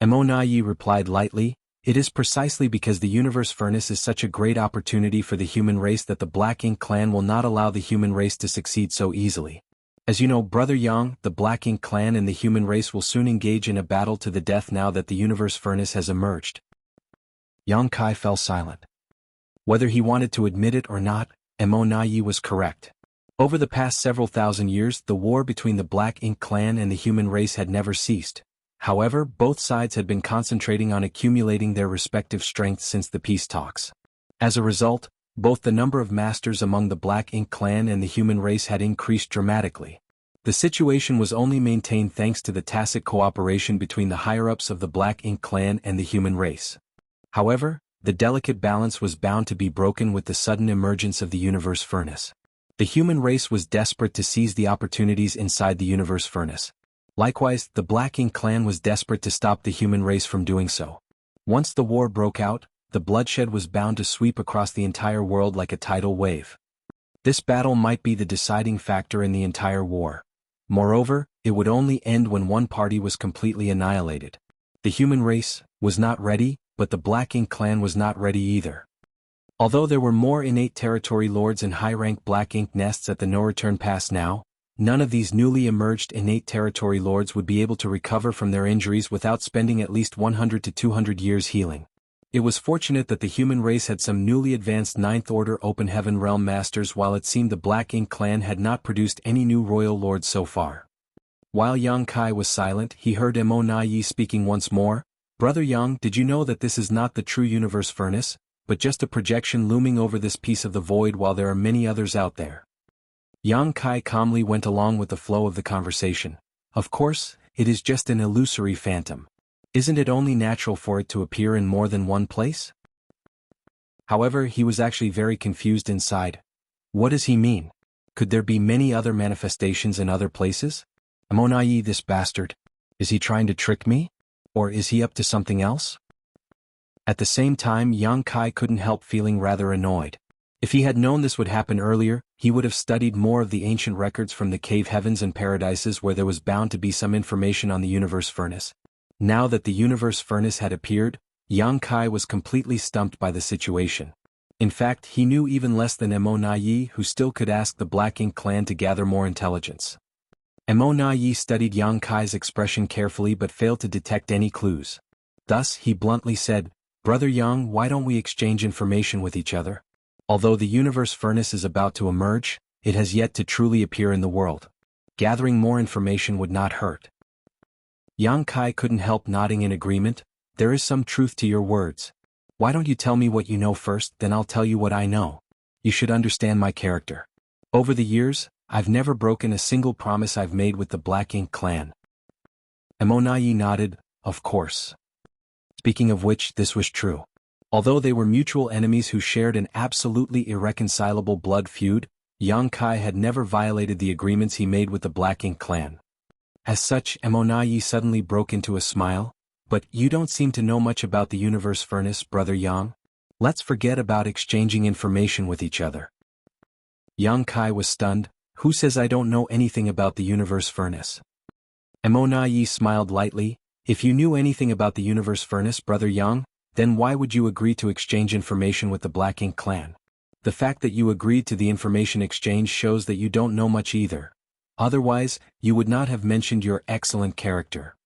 Mo Na Yi replied lightly, "It is precisely because the universe furnace is such a great opportunity for the human race that the Black Ink clan will not allow the human race to succeed so easily. As you know, Brother Yang, the Black Ink clan and the human race will soon engage in a battle to the death now that the universe furnace has emerged." Yang Kai fell silent. Whether he wanted to admit it or not, Mo Na Yi was correct. Over the past several thousand years, the war between the Black Ink clan and the human race had never ceased. However, both sides had been concentrating on accumulating their respective strengths since the peace talks. As a result, both the number of masters among the Black Ink clan and the human race had increased dramatically. The situation was only maintained thanks to the tacit cooperation between the higher-ups of the Black Ink clan and the human race. However, the delicate balance was bound to be broken with the sudden emergence of the universe furnace. The human race was desperate to seize the opportunities inside the universe furnace. Likewise, the Black Ink clan was desperate to stop the human race from doing so. Once the war broke out, the bloodshed was bound to sweep across the entire world like a tidal wave. This battle might be the deciding factor in the entire war. Moreover, it would only end when one party was completely annihilated. The human race was not ready, but the Black Ink clan was not ready either. Although there were more innate territory lords and high-rank Black Ink nests at the no-return pass now, none of these newly emerged innate territory lords would be able to recover from their injuries without spending at least 100 to 200 years healing. It was fortunate that the human race had some newly advanced Ninth Order Open Heaven Realm Masters, while it seemed the Black Ink clan had not produced any new royal lords so far. While Yang Kai was silent, he heard Mo Na Yi speaking once more. "Brother Yang, did you know that this is not the true universe furnace, but just a projection looming over this piece of the void while there are many others out there?" Yang Kai calmly went along with the flow of the conversation. "Of course, it is just an illusory phantom. Isn't it only natural for it to appear in more than one place?" However, he was actually very confused inside. What does he mean? Could there be many other manifestations in other places? Mo Na Yi, this bastard. Is he trying to trick me? Or is he up to something else? At the same time, Yang Kai couldn't help feeling rather annoyed. If he had known this would happen earlier, he would have studied more of the ancient records from the cave heavens and paradises where there was bound to be some information on the universe furnace. Now that the universe furnace had appeared, Yang Kai was completely stumped by the situation. In fact, he knew even less than Mo Na Yi, who still could ask the Black Ink clan to gather more intelligence. Mo Na Yi studied Yang Kai's expression carefully but failed to detect any clues. Thus, he bluntly said, "Brother Yang, why don't we exchange information with each other? Although the universe furnace is about to emerge, it has yet to truly appear in the world. Gathering more information would not hurt." Yang Kai couldn't help nodding in agreement. "There is some truth to your words. Why don't you tell me what you know first, then I'll tell you what I know. You should understand my character. Over the years, I've never broken a single promise I've made with the Black Ink clan." Mo Na Yi nodded, "Of course." Speaking of which, this was true. Although they were mutual enemies who shared an absolutely irreconcilable blood feud, Yang Kai had never violated the agreements he made with the Black Ink clan. As such, Mo Na Yi suddenly broke into a smile. "But you don't seem to know much about the universe furnace, Brother Yang. Let's forget about exchanging information with each other." Yang Kai was stunned. "Who says I don't know anything about the universe furnace?" Mo Na Yi smiled lightly. "If you knew anything about the universe furnace, Brother Yang, then why would you agree to exchange information with the Black Ink clan? The fact that you agreed to the information exchange shows that you don't know much either. Otherwise, you would not have mentioned your excellent character."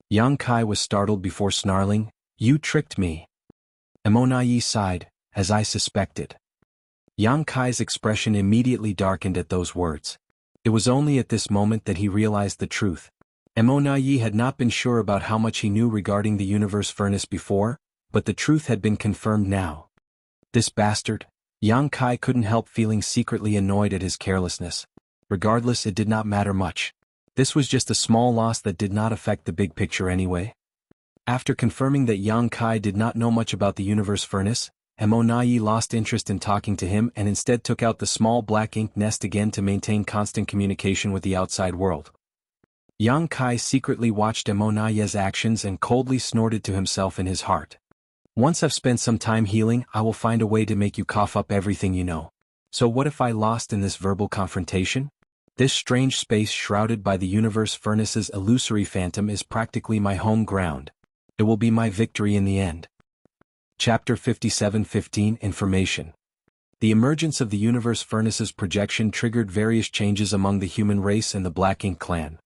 Yang Kai was startled before snarling, "You tricked me." Mo Na Yi sighed, "As I suspected." Yang Kai's expression immediately darkened at those words. It was only at this moment that he realized the truth. Mo Na Yi had not been sure about how much he knew regarding the universe furnace before, but the truth had been confirmed now. This bastard. Yang Kai couldn't help feeling secretly annoyed at his carelessness. Regardless, it did not matter much. This was just a small loss that did not affect the big picture anyway. After confirming that Yang Kai did not know much about the universe furnace, Mo Na Yi lost interest in talking to him and instead took out the small Black Ink nest again to maintain constant communication with the outside world. Yang Kai secretly watched Mo Na Yi's actions and coldly snorted to himself in his heart. "Once I've spent some time healing, I will find a way to make you cough up everything you know. So what if I lost in this verbal confrontation? This strange space shrouded by the universe furnace's illusory phantom is practically my home ground. It will be my victory in the end." Chapter 57:15 Information. The emergence of the universe furnace's projection triggered various changes among the human race and the Black Ink clan.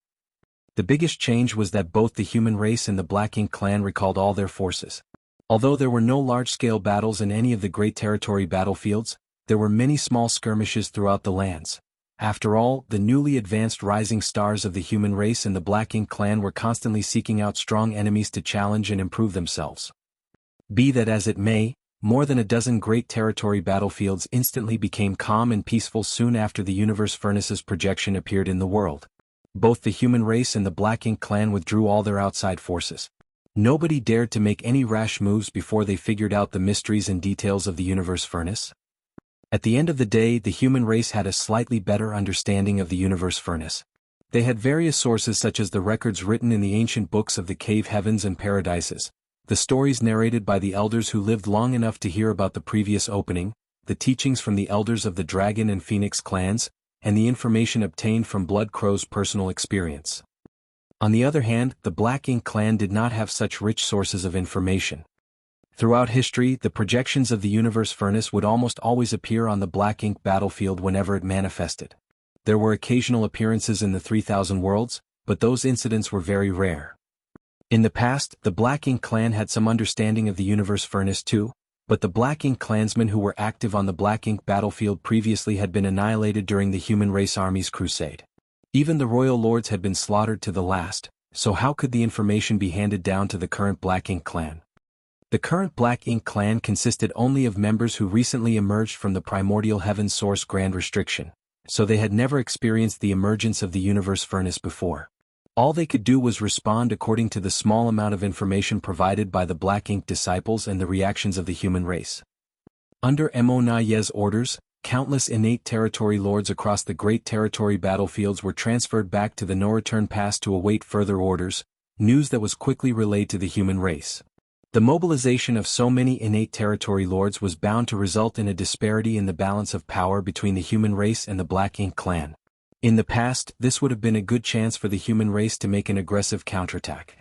The biggest change was that both the human race and the Black Ink clan recalled all their forces. Although there were no large-scale battles in any of the Great Territory battlefields, there were many small skirmishes throughout the lands. After all, the newly advanced rising stars of the human race and the Black Ink clan were constantly seeking out strong enemies to challenge and improve themselves. Be that as it may, more than a dozen Great Territory battlefields instantly became calm and peaceful soon after the universe furnace's projection appeared in the world. Both the human race and the Black Ink clan withdrew all their outside forces. Nobody dared to make any rash moves before they figured out the mysteries and details of the universe furnace. At the end of the day, the human race had a slightly better understanding of the universe furnace. They had various sources such as the records written in the ancient books of the cave heavens and paradises, the stories narrated by the elders who lived long enough to hear about the previous opening, the teachings from the elders of the Dragon and Phoenix clans, and the information obtained from Blood Crow's personal experience. On the other hand, the Black Ink clan did not have such rich sources of information. Throughout history, the projections of the universe furnace would almost always appear on the Black Ink battlefield whenever it manifested. There were occasional appearances in the 3000 worlds, but those incidents were very rare. In the past, the Black Ink clan had some understanding of the universe furnace too, but the Black Ink clansmen who were active on the Black Ink battlefield previously had been annihilated during the human race army's crusade. Even the royal lords had been slaughtered to the last, so how could the information be handed down to the current Black Ink clan? The current Black Ink clan consisted only of members who recently emerged from the primordial heaven source grand restriction, so they had never experienced the emergence of the universe furnace before. All they could do was respond according to the small amount of information provided by the Black Ink disciples and the reactions of the human race. Under Mo Naye's orders, countless innate territory lords across the great territory battlefields were transferred back to the no-return past to await further orders, news that was quickly relayed to the human race. The mobilization of so many innate territory lords was bound to result in a disparity in the balance of power between the human race and the Black Ink clan. In the past, this would have been a good chance for the human race to make an aggressive counterattack.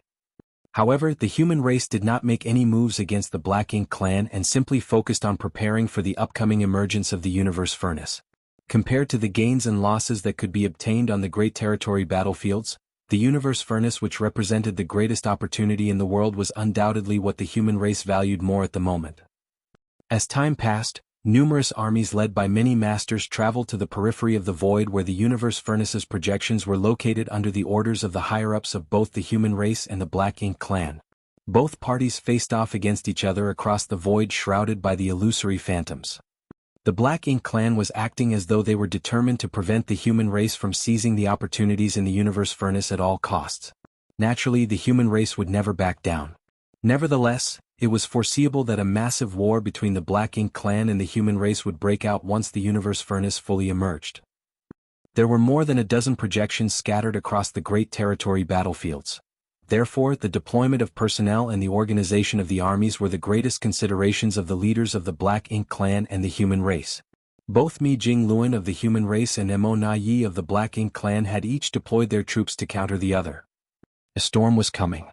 However, the human race did not make any moves against the Black Ink clan and simply focused on preparing for the upcoming emergence of the universe furnace. Compared to the gains and losses that could be obtained on the great territory battlefields, the universe furnace, which represented the greatest opportunity in the world, was undoubtedly what the human race valued more at the moment. As time passed, numerous armies led by many masters traveled to the periphery of the void where the universe furnace's projections were located under the orders of the higher-ups of both the human race and the Black Ink clan. Both parties faced off against each other across the void shrouded by the illusory phantoms. The Black Ink clan was acting as though they were determined to prevent the human race from seizing the opportunities in the universe furnace at all costs. Naturally, the human race would never back down. Nevertheless, it was foreseeable that a massive war between the Black Ink clan and the human race would break out once the universe furnace fully emerged. There were more than a dozen projections scattered across the great territory battlefields. Therefore, the deployment of personnel and the organization of the armies were the greatest considerations of the leaders of the Black Ink clan and the human race. Both Mi Jingluan of the human race and Mo Nayi of the Black Ink clan had each deployed their troops to counter the other. A storm was coming.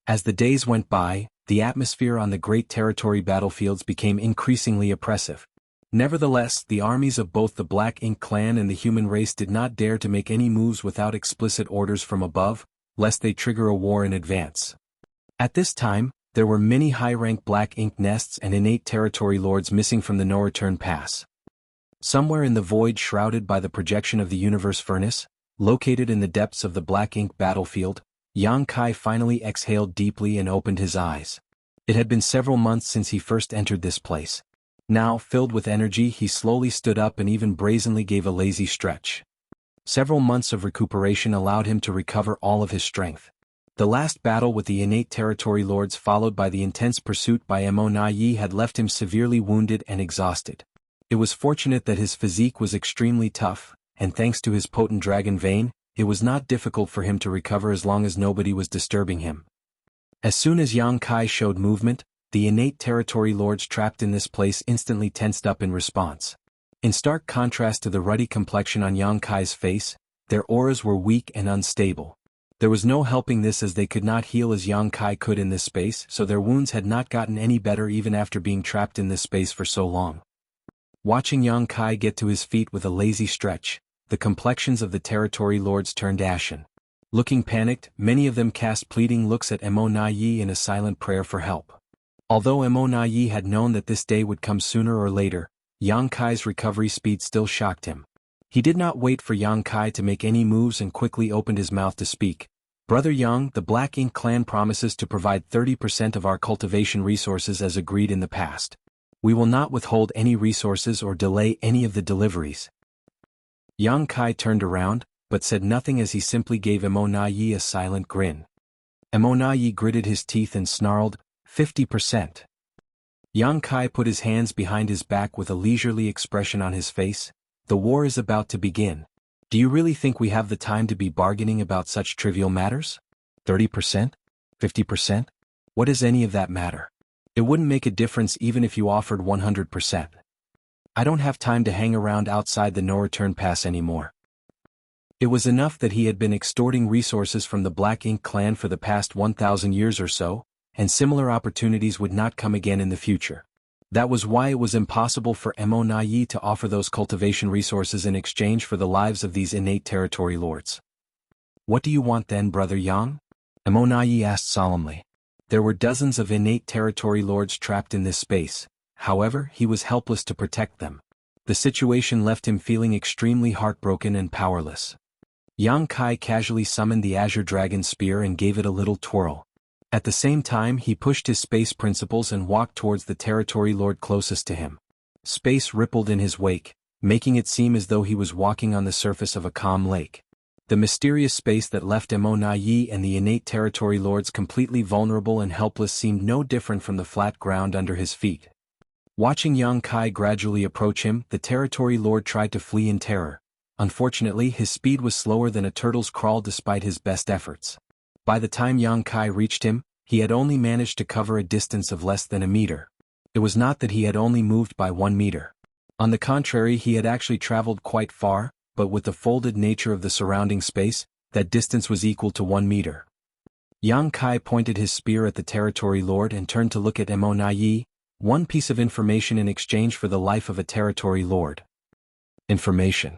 As the days went by, the atmosphere on the great territory battlefields became increasingly oppressive. Nevertheless, the armies of both the Black Ink clan and the human race did not dare to make any moves without explicit orders from above, lest they trigger a war in advance. At this time, there were many high-rank Black Ink nests and innate territory lords missing from the no-return pass. Somewhere in the void shrouded by the projection of the universe furnace, located in the depths of the Black Ink battlefield, Yang Kai finally exhaled deeply and opened his eyes. It had been several months since he first entered this place. Now, filled with energy, he slowly stood up and even brazenly gave a lazy stretch. Several months of recuperation allowed him to recover all of his strength. The last battle with the innate territory lords, followed by the intense pursuit by Mo Nayi, had left him severely wounded and exhausted. It was fortunate that his physique was extremely tough, and thanks to his potent dragon vein, it was not difficult for him to recover as long as nobody was disturbing him. As soon as Yang Kai showed movement, the innate territory lords trapped in this place instantly tensed up in response. In stark contrast to the ruddy complexion on Yang Kai's face, their auras were weak and unstable. There was no helping this, as they could not heal as Yang Kai could in this space, so their wounds had not gotten any better even after being trapped in this space for so long. Watching Yang Kai get to his feet with a lazy stretch, the complexions of the territory lords turned ashen. Looking panicked, many of them cast pleading looks at Mo Nayi in a silent prayer for help. Although Mo Nayi had known that this day would come sooner or later, Yang Kai's recovery speed still shocked him. He did not wait for Yang Kai to make any moves and quickly opened his mouth to speak. "Brother Yang, the Black Ink clan promises to provide 30% of our cultivation resources as agreed in the past. We will not withhold any resources or delay any of the deliveries." Yang Kai turned around, but said nothing as he simply gave Mo Nayi a silent grin. Emonayi gritted his teeth and snarled, 50%. Yang Kai put his hands behind his back with a leisurely expression on his face. The war is about to begin. Do you really think we have the time to be bargaining about such trivial matters? 30%? 50%? What does any of that matter? It wouldn't make a difference even if you offered 100%. I don't have time to hang around outside the no-return pass anymore. It was enough that he had been extorting resources from the Black Ink clan for the past 1,000 years or so, and similar opportunities would not come again in the future. That was why it was impossible for Emonayi to offer those cultivation resources in exchange for the lives of these innate territory lords. What do you want then, Brother Yang? Emonayi asked solemnly. There were dozens of innate territory lords trapped in this space, however, he was helpless to protect them. The situation left him feeling extremely heartbroken and powerless. Yang Kai casually summoned the Azure Dragon Spear and gave it a little twirl. At the same time he pushed his space principles and walked towards the territory lord closest to him. Space rippled in his wake, making it seem as though he was walking on the surface of a calm lake. The mysterious space that left Emonayi and the innate territory lords completely vulnerable and helpless seemed no different from the flat ground under his feet. Watching Yang Kai gradually approach him, the territory lord tried to flee in terror. Unfortunately, his speed was slower than a turtle's crawl despite his best efforts. By the time Yang Kai reached him, he had only managed to cover a distance of less than a meter. It was not that he had only moved by 1 meter. On the contrary, he had actually traveled quite far, but with the folded nature of the surrounding space, that distance was equal to 1 meter. Yang Kai pointed his spear at the territory lord and turned to look at Emonayi, one piece of information in exchange for the life of a territory lord. Information.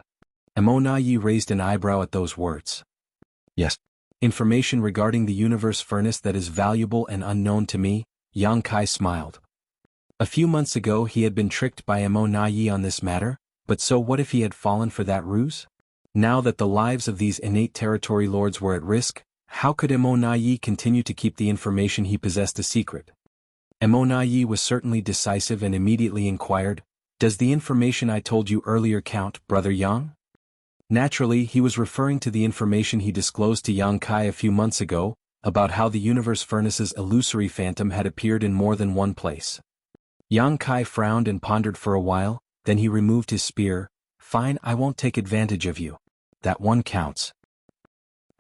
Emonayi raised an eyebrow at those words. Yes. Information regarding the universe furnace that is valuable and unknown to me, Yang Kai smiled. A few months ago he had been tricked by Emonayi on this matter, but so what if he had fallen for that ruse? Now that the lives of these innate territory lords were at risk, how could Emonayi continue to keep the information he possessed a secret? Emonayi was certainly decisive and immediately inquired, "Does the information I told you earlier count, Brother Yang?" Naturally, he was referring to the information he disclosed to Yang Kai a few months ago, about how the universe furnace's illusory phantom had appeared in more than one place. Yang Kai frowned and pondered for a while, then he removed his spear. "Fine, I won't take advantage of you. That one counts."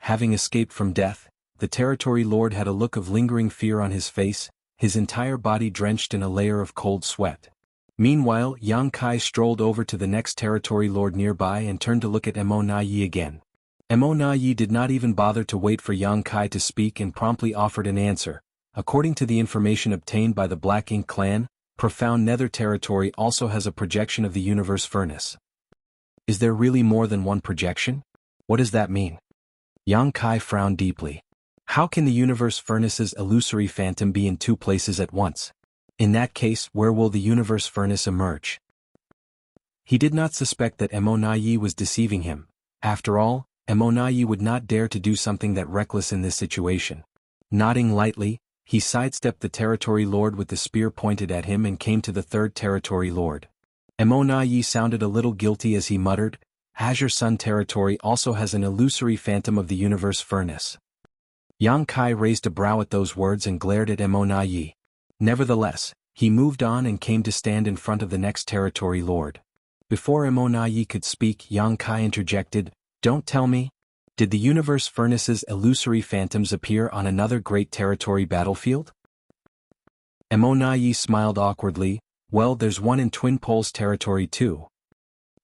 Having escaped from death, the territory lord had a look of lingering fear on his face, his entire body drenched in a layer of cold sweat. Meanwhile, Yang Kai strolled over to the next territory lord nearby and turned to look at Emonayi again. Emonayi did not even bother to wait for Yang Kai to speak and promptly offered an answer. According to the information obtained by the Black Ink clan, Profound Nether territory also has a projection of the universe furnace. Is there really more than one projection? What does that mean? Yang Kai frowned deeply. How can the universe furnace's illusory phantom be in 2 places at once? In that case, where will the universe furnace emerge? He did not suspect that Emonayi was deceiving him. After all, Emonayi would not dare to do something that reckless in this situation. Nodding lightly, he sidestepped the territory lord with the spear pointed at him and came to the 3rd territory lord. Emonayi sounded a little guilty as he muttered, "Azure Sun territory also has an illusory phantom of the universe furnace." Yang Kai raised a brow at those words and glared at Emonayi. Nevertheless, he moved on and came to stand in front of the next territory lord. Before Emonayi could speak, Yang Kai interjected, "Don't tell me? Did the universe furnace's illusory phantoms appear on another great territory battlefield?" Emonayi smiled awkwardly, "Well, there's one in Twin Poles territory too."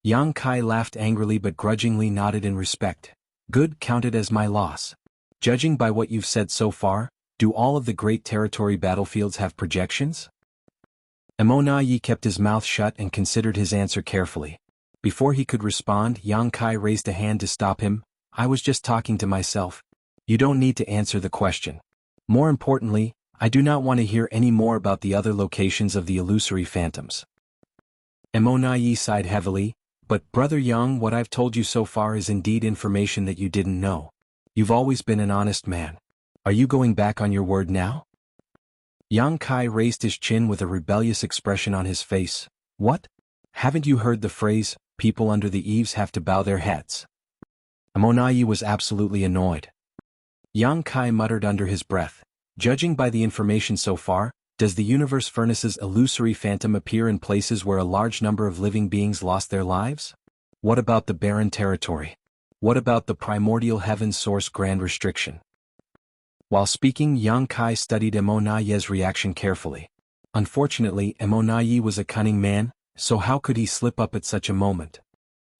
Yang Kai laughed angrily but grudgingly nodded in respect. "Good, count it as my loss. Judging by what you've said so far, do all of the great territory battlefields have projections?" Emonayi kept his mouth shut and considered his answer carefully. Before he could respond, Yang Kai raised a hand to stop him. "I was just talking to myself. You don't need to answer the question. More importantly, I do not want to hear any more about the other locations of the illusory phantoms." Emonayi sighed heavily, "But Brother Yang, what I've told you so far is indeed information that you didn't know. You've always been an honest man. Are you going back on your word now?" Yang Kai raised his chin with a rebellious expression on his face. "What? Haven't you heard the phrase, 'People under the eaves have to bow their heads'?" Emonayi was absolutely annoyed. Yang Kai muttered under his breath. Judging by the information so far, does the universe furnace's illusory phantom appear in places where a large number of living beings lost their lives? What about the barren territory? What about the primordial heaven source grand restriction? While speaking, Yang Kai studied Emonaye's reaction carefully. Unfortunately, Emonaye was a cunning man, so how could he slip up at such a moment?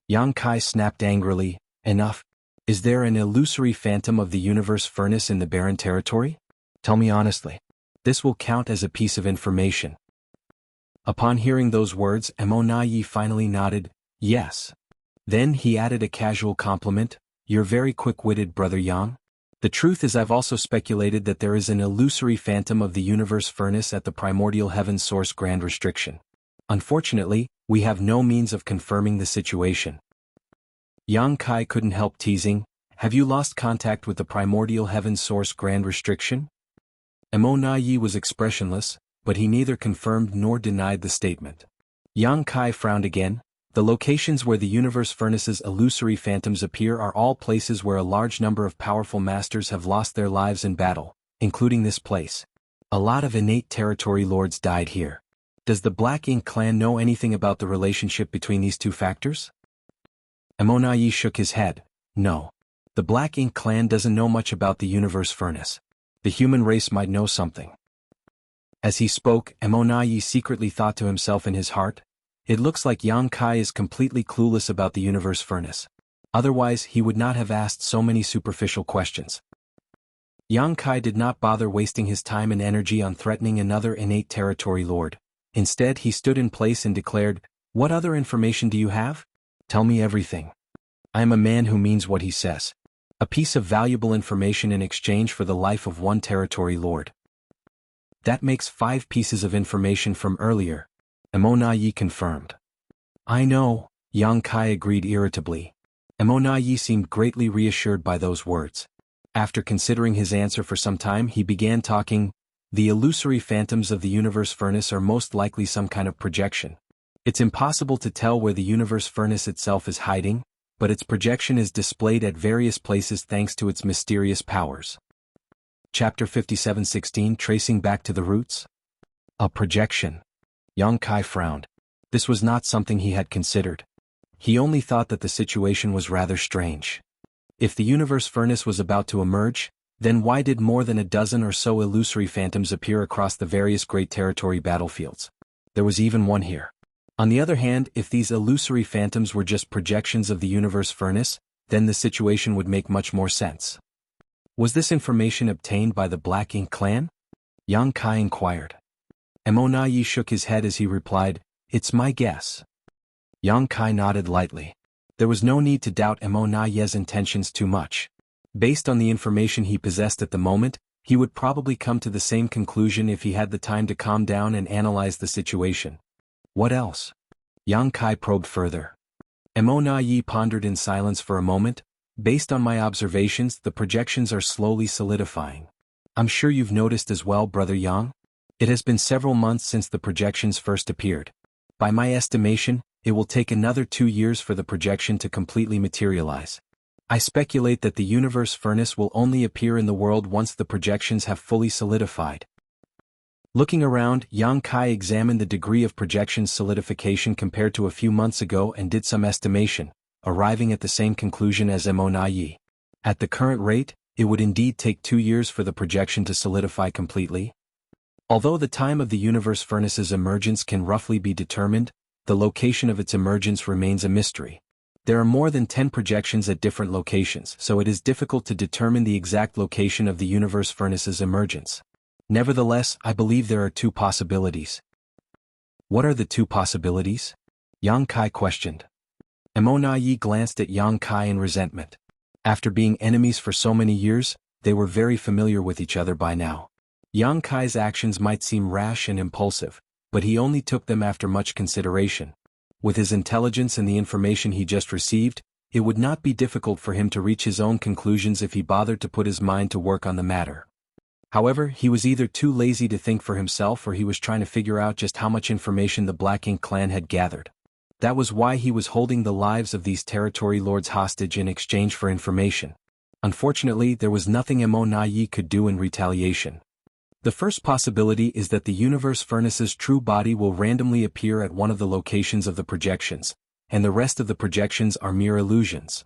Yang Kai snapped angrily, "Enough! Is there an illusory phantom of the universe furnace in the barren territory? Tell me honestly. This will count as a piece of information." Upon hearing those words, Emonaye finally nodded, "Yes." Then he added a casual compliment, "You're very quick-witted, Brother Yang. The truth is I've also speculated that there is an illusory phantom of the universe furnace at the primordial heaven source grand restriction. Unfortunately, we have no means of confirming the situation." Yang Kai couldn't help teasing, "Have you lost contact with the primordial heaven source grand restriction?" Emonaye was expressionless, but he neither confirmed nor denied the statement. Yang Kai frowned again. The locations where the universe furnace's illusory phantoms appear are all places where a large number of powerful masters have lost their lives in battle, including this place. A lot of innate territory lords died here. Does the Black Ink clan know anything about the relationship between these two factors? Emonaye shook his head. No. The Black Ink clan doesn't know much about the universe furnace. The human race might know something. As he spoke, Emonaye secretly thought to himself in his heart, "It looks like Yang Kai is completely clueless about the universe furnace. Otherwise he would not have asked so many superficial questions." Yang Kai did not bother wasting his time and energy on threatening another innate territory lord. Instead he stood in place and declared, "What other information do you have? Tell me everything. I am a man who means what he says. A piece of valuable information in exchange for the life of one territory lord." "That makes 5 pieces of information from earlier," Emonaye confirmed. "I know," Yang Kai agreed irritably. Emonaye seemed greatly reassured by those words. After considering his answer for some time he began talking, "The illusory phantoms of the universe furnace are most likely some kind of projection. It's impossible to tell where the universe furnace itself is hiding, but its projection is displayed at various places thanks to its mysterious powers." Chapter 57:16 Tracing Back to the Roots? A projection. Yang Kai frowned. This was not something he had considered. He only thought that the situation was rather strange. If the universe furnace was about to emerge, then why did more than a dozen or so illusory phantoms appear across the various great territory battlefields? There was even one here. On the other hand, if these illusory phantoms were just projections of the universe furnace, then the situation would make much more sense. Was this information obtained by the Black Ink clan? Yang Kai inquired. Emonaye shook his head as he replied, "It's my guess." Yang Kai nodded lightly. There was no need to doubt Emonaye's intentions too much. Based on the information he possessed at the moment, he would probably come to the same conclusion if he had the time to calm down and analyze the situation. What else? Yang Kai probed further. Emonaye pondered in silence for a moment. "Based on my observations, the projections are slowly solidifying. I'm sure you've noticed as well, Brother Yang. It has been several months since the projections first appeared. By my estimation, it will take another 2 years for the projection to completely materialize. I speculate that the universe furnace will only appear in the world once the projections have fully solidified." Looking around, Yang Kai examined the degree of projection solidification compared to a few months ago and did some estimation, arriving at the same conclusion as Emonaye. At the current rate, it would indeed take 2 years for the projection to solidify completely. Although the time of the universe furnace's emergence can roughly be determined, the location of its emergence remains a mystery. There are more than 10 projections at different locations, so it is difficult to determine the exact location of the universe furnace's emergence. Nevertheless, I believe there are 2 possibilities. What are the 2 possibilities? Yang Kai questioned. Emonaye glanced at Yang Kai in resentment. After being enemies for so many years, they were very familiar with each other by now. Yang Kai's actions might seem rash and impulsive, but he only took them after much consideration. With his intelligence and the information he just received, it would not be difficult for him to reach his own conclusions if he bothered to put his mind to work on the matter. However, he was either too lazy to think for himself or he was trying to figure out just how much information the Black Ink clan had gathered. That was why he was holding the lives of these territory lords hostage in exchange for information. Unfortunately, there was nothing Mo Na Yi could do in retaliation. The first possibility is that the universe furnace's true body will randomly appear at one of the locations of the projections, and the rest of the projections are mere illusions.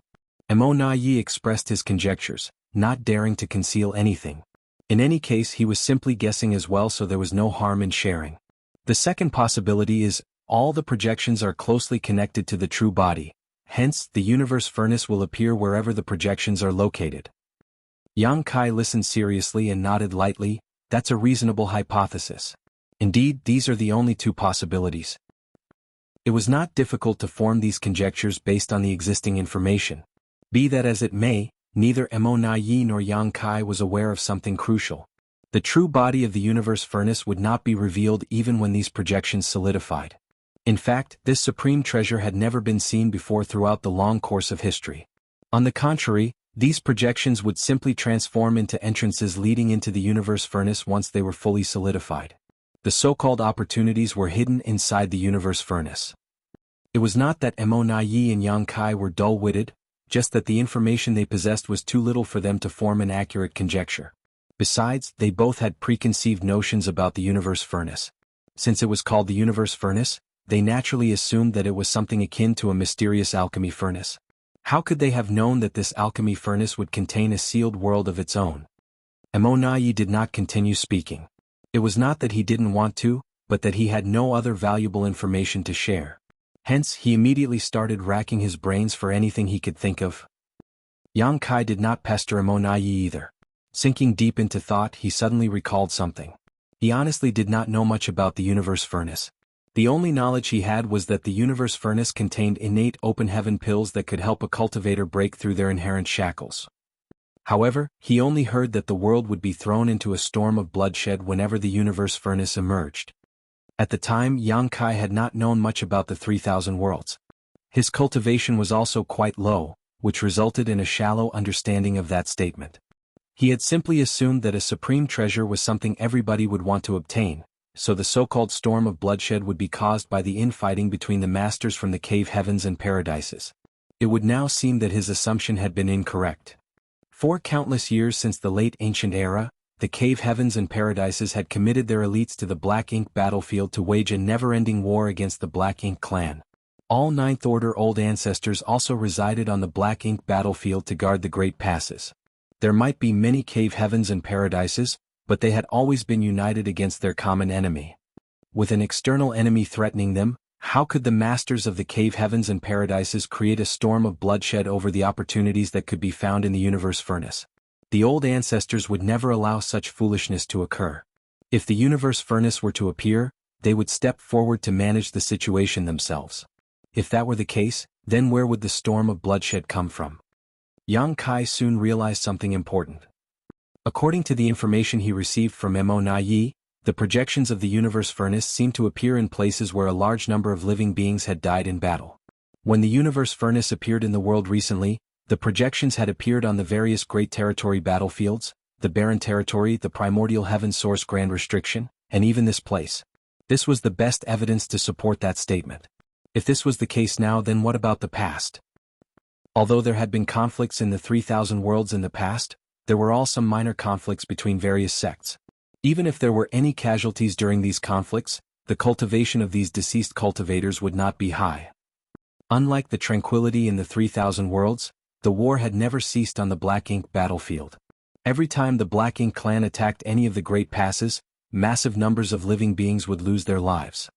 Mo Na Yi expressed his conjectures, not daring to conceal anything. In any case, he was simply guessing as well, so there was no harm in sharing. The second possibility is, all the projections are closely connected to the true body, hence, the universe furnace will appear wherever the projections are located. Yang Kai listened seriously and nodded lightly. That's a reasonable hypothesis. Indeed, these are the only two possibilities. It was not difficult to form these conjectures based on the existing information. Be that as it may, neither Mo Na Yi nor Yang Kai was aware of something crucial. The true body of the universe furnace would not be revealed even when these projections solidified. In fact, this supreme treasure had never been seen before throughout the long course of history. On the contrary, these projections would simply transform into entrances leading into the universe furnace once they were fully solidified. The so-called opportunities were hidden inside the universe furnace. It was not that Mo Na Yi and Yang Kai were dull-witted, just that the information they possessed was too little for them to form an accurate conjecture. Besides, they both had preconceived notions about the universe furnace. Since it was called the universe furnace, they naturally assumed that it was something akin to a mysterious alchemy furnace. How could they have known that this alchemy furnace would contain a sealed world of its own? Mo Na Yi did not continue speaking. It was not that he didn't want to, but that he had no other valuable information to share. Hence, he immediately started racking his brains for anything he could think of. Yang Kai did not pester Mo Na Yi either. Sinking deep into thought, he suddenly recalled something. He honestly did not know much about the universe furnace. The only knowledge he had was that the universe furnace contained innate open heaven pills that could help a cultivator break through their inherent shackles. However, he only heard that the world would be thrown into a storm of bloodshed whenever the universe furnace emerged. At the time, Yang Kai had not known much about the 3,000 worlds. His cultivation was also quite low, which resulted in a shallow understanding of that statement. He had simply assumed that a supreme treasure was something everybody would want to obtain, so the so-called storm of bloodshed would be caused by the infighting between the masters from the cave heavens and paradises. It would now seem that his assumption had been incorrect. For countless years since the late ancient era, the cave heavens and paradises had committed their elites to the Black Ink battlefield to wage a never-ending war against the Black Ink clan. All Ninth Order old ancestors also resided on the Black Ink battlefield to guard the Great Passes. There might be many cave heavens and paradises, but they had always been united against their common enemy. With an external enemy threatening them, how could the masters of the cave heavens and paradises create a storm of bloodshed over the opportunities that could be found in the universe furnace? The old ancestors would never allow such foolishness to occur. If the universe furnace were to appear, they would step forward to manage the situation themselves. If that were the case, then where would the storm of bloodshed come from? Yang Kai soon realized something important. According to the information he received from Mo Na Yi, the projections of the universe furnace seemed to appear in places where a large number of living beings had died in battle. When the universe furnace appeared in the world recently, the projections had appeared on the various Great Territory battlefields, the Barren Territory, the Primordial Heaven Source Grand Restriction, and even this place. This was the best evidence to support that statement. If this was the case now, then what about the past? Although there had been conflicts in the 3,000 worlds in the past, there were also some minor conflicts between various sects. Even if there were any casualties during these conflicts, the cultivation of these deceased cultivators would not be high. Unlike the tranquility in the 3,000 worlds, the war had never ceased on the Black Ink battlefield. Every time the Black Ink clan attacked any of the Great Passes, massive numbers of living beings would lose their lives.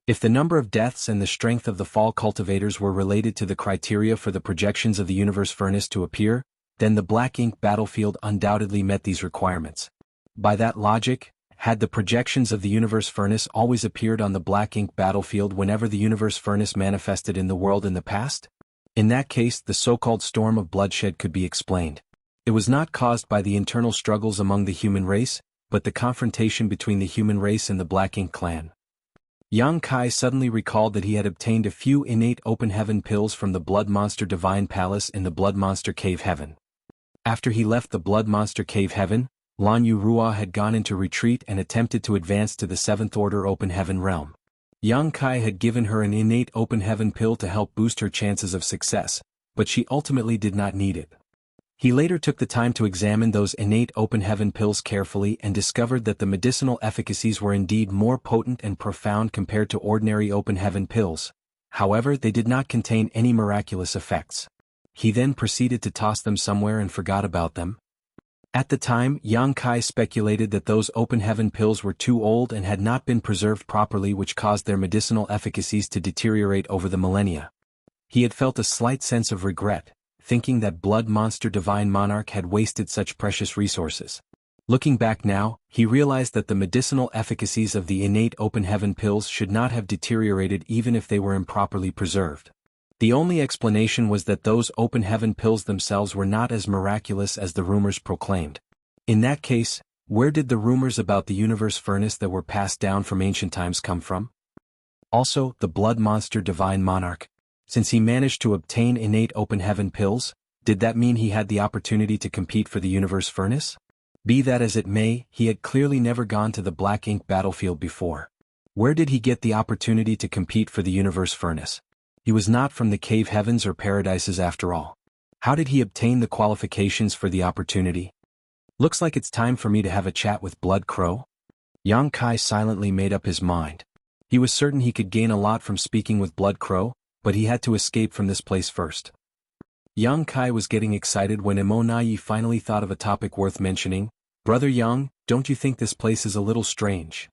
If the number of deaths and the strength of the fall cultivators were related to the criteria for the projections of the universe furnace to appear, then the Black Ink battlefield undoubtedly met these requirements. By that logic, had the projections of the universe furnace always appeared on the Black Ink battlefield whenever the universe furnace manifested in the world in the past? In that case, the so-called storm of bloodshed could be explained. It was not caused by the internal struggles among the human race, but the confrontation between the human race and the Black Ink clan. Yang Kai suddenly recalled that he had obtained a few innate open heaven pills from the Blood Monster Divine Palace in the Blood Monster Cave Heaven. After he left the Blood Monster Cave Heaven, Lan Yu Rua had gone into retreat and attempted to advance to the 7th Order Open Heaven realm. Yang Kai had given her an innate open heaven pill to help boost her chances of success, but she ultimately did not need it. He later took the time to examine those innate open heaven pills carefully and discovered that the medicinal efficacies were indeed more potent and profound compared to ordinary open heaven pills. However, they did not contain any miraculous effects. He then proceeded to toss them somewhere and forgot about them. At the time, Yang Kai speculated that those open heaven pills were too old and had not been preserved properly, which caused their medicinal efficacies to deteriorate over the millennia. He had felt a slight sense of regret, thinking that Blood Monster Divine Monarch had wasted such precious resources. Looking back now, he realized that the medicinal efficacies of the innate open heaven pills should not have deteriorated even if they were improperly preserved. The only explanation was that those open heaven pills themselves were not as miraculous as the rumors proclaimed. In that case, where did the rumors about the universe furnace that were passed down from ancient times come from? Also, the Blood Monster Divine Monarch. Since he managed to obtain innate open heaven pills, did that mean he had the opportunity to compete for the universe furnace? Be that as it may, he had clearly never gone to the Black Ink battlefield before. Where did he get the opportunity to compete for the universe furnace? He was not from the cave heavens or paradises after all. How did he obtain the qualifications for the opportunity? Looks like it's time for me to have a chat with Blood Crow. Yang Kai silently made up his mind. He was certain he could gain a lot from speaking with Blood Crow, but he had to escape from this place first. Yang Kai was getting excited when Immortality finally thought of a topic worth mentioning. Brother Yang, don't you think this place is a little strange?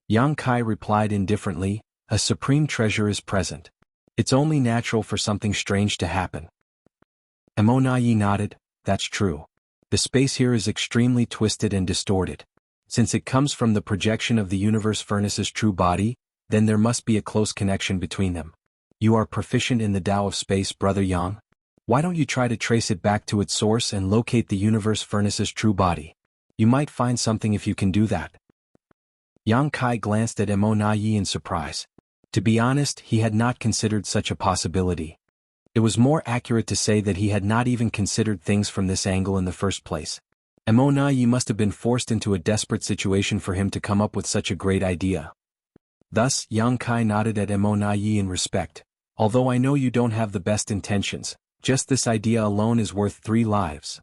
Yang Kai replied indifferently, a supreme treasure is present. It's only natural for something strange to happen. Immortality nodded, that's true. The space here is extremely twisted and distorted. Since it comes from the projection of the universe furnace's true body, then there must be a close connection between them. You are proficient in the Tao of space, Brother Yang. Why don't you try to trace it back to its source and locate the universe furnace's true body? You might find something if you can do that. Yang Kai glanced at Immortality in surprise. To be honest, he had not considered such a possibility. It was more accurate to say that he had not even considered things from this angle in the first place. Immortality must have been forced into a desperate situation for him to come up with such a great idea. Thus, Yang Kai nodded at Immortality in respect. Although I know you don't have the best intentions, just this idea alone is worth 3 lives.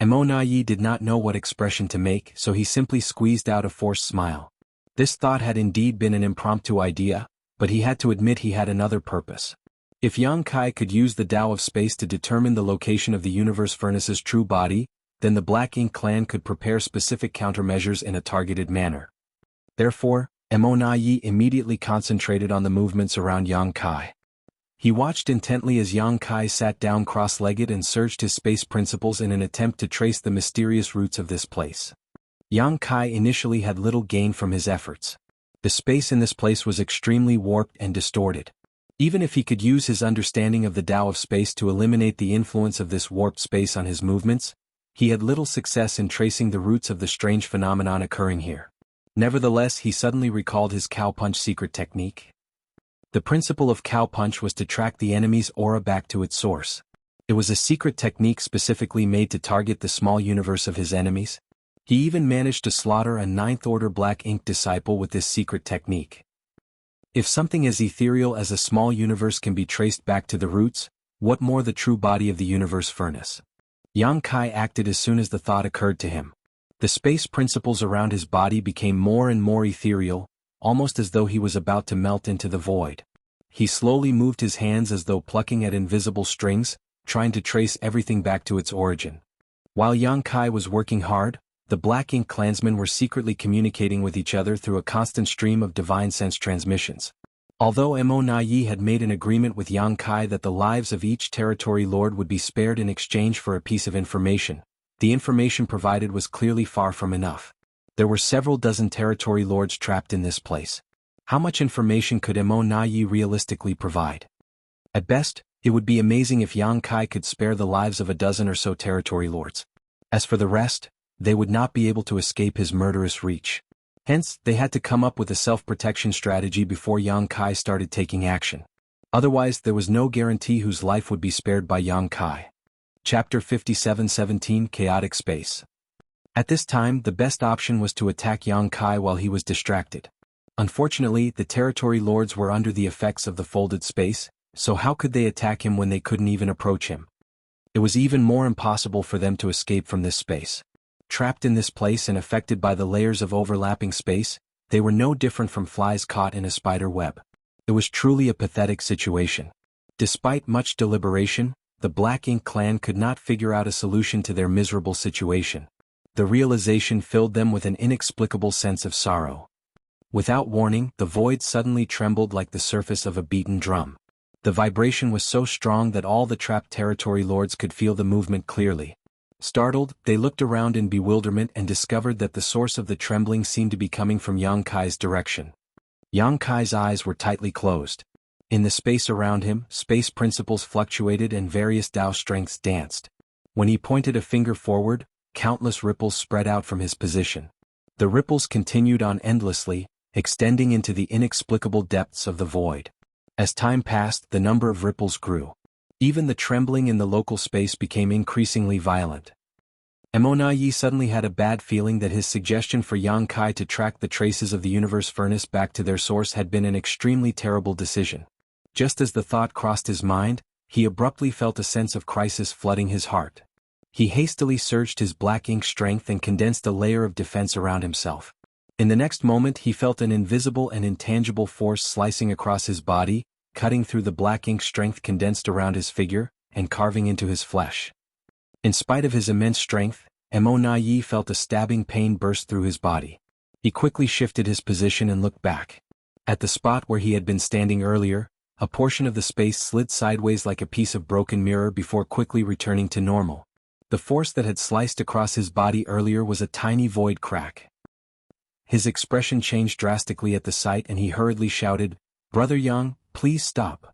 Immortality did not know what expression to make, so he simply squeezed out a forced smile. This thought had indeed been an impromptu idea, but he had to admit he had another purpose. If Yang Kai could use the Tao of space to determine the location of the universe furnace's true body, then the Black Ink clan could prepare specific countermeasures in a targeted manner. Therefore, Immortality immediately concentrated on the movements around Yang Kai. He watched intently as Yang Kai sat down cross-legged and surged his space principles in an attempt to trace the mysterious roots of this place. Yang Kai initially had little gain from his efforts. The space in this place was extremely warped and distorted. Even if he could use his understanding of the Tao of space to eliminate the influence of this warped space on his movements, he had little success in tracing the roots of the strange phenomenon occurring here. Nevertheless, he suddenly recalled his cow punch secret technique. The principle of cow punch was to track the enemy's aura back to its source. It was a secret technique specifically made to target the small universe of his enemies. He even managed to slaughter a 9th Order Black Ink disciple with this secret technique. If something as ethereal as a small universe can be traced back to the roots, what more the true body of the universe furnace? Yang Kai acted as soon as the thought occurred to him. The space principles around his body became more and more ethereal, almost as though he was about to melt into the void. He slowly moved his hands as though plucking at invisible strings, trying to trace everything back to its origin. While Yang Kai was working hard, the Black Ink clansmen were secretly communicating with each other through a constant stream of divine sense transmissions. Although Immortality had made an agreement with Yang Kai that the lives of each territory lord would be spared in exchange for a piece of information, the information provided was clearly far from enough. There were several dozen territory lords trapped in this place. How much information could Immortality realistically provide? At best, it would be amazing if Yang Kai could spare the lives of a dozen or so territory lords. As for the rest, they would not be able to escape his murderous reach. Hence, they had to come up with a self-protection strategy before Yang Kai started taking action. Otherwise, there was no guarantee whose life would be spared by Yang Kai. Chapter 57:17 Chaotic Space. At this time, the best option was to attack Yang Kai while he was distracted. Unfortunately, the territory lords were under the effects of the folded space, so how could they attack him when they couldn't even approach him? It was even more impossible for them to escape from this space. Trapped in this place and affected by the layers of overlapping space, they were no different from flies caught in a spider web. It was truly a pathetic situation. Despite much deliberation, the Black Ink clan could not figure out a solution to their miserable situation. The realization filled them with an inexplicable sense of sorrow. Without warning, the void suddenly trembled like the surface of a beaten drum. The vibration was so strong that all the trapped territory lords could feel the movement clearly. Startled, they looked around in bewilderment and discovered that the source of the trembling seemed to be coming from Yang Kai's direction. Yang Kai's eyes were tightly closed. In the space around him, space principles fluctuated and various Tao strengths danced. When he pointed a finger forward, countless ripples spread out from his position. The ripples continued on endlessly, extending into the inexplicable depths of the void. As time passed, the number of ripples grew. Even the trembling in the local space became increasingly violent. Emonayi suddenly had a bad feeling that his suggestion for Yang Kai to track the traces of the universe furnace back to their source had been an extremely terrible decision. Just as the thought crossed his mind, he abruptly felt a sense of crisis flooding his heart. He hastily surged his Black Ink strength and condensed a layer of defense around himself. In the next moment he felt an invisible and intangible force slicing across his body, cutting through the Black Ink strength condensed around his figure, and carving into his flesh. In spite of his immense strength, Emonayi felt a stabbing pain burst through his body. He quickly shifted his position and looked back. At the spot where he had been standing earlier, a portion of the space slid sideways like a piece of broken mirror before quickly returning to normal. The force that had sliced across his body earlier was a tiny void crack. His expression changed drastically at the sight and he hurriedly shouted, "Brother Yang, please stop."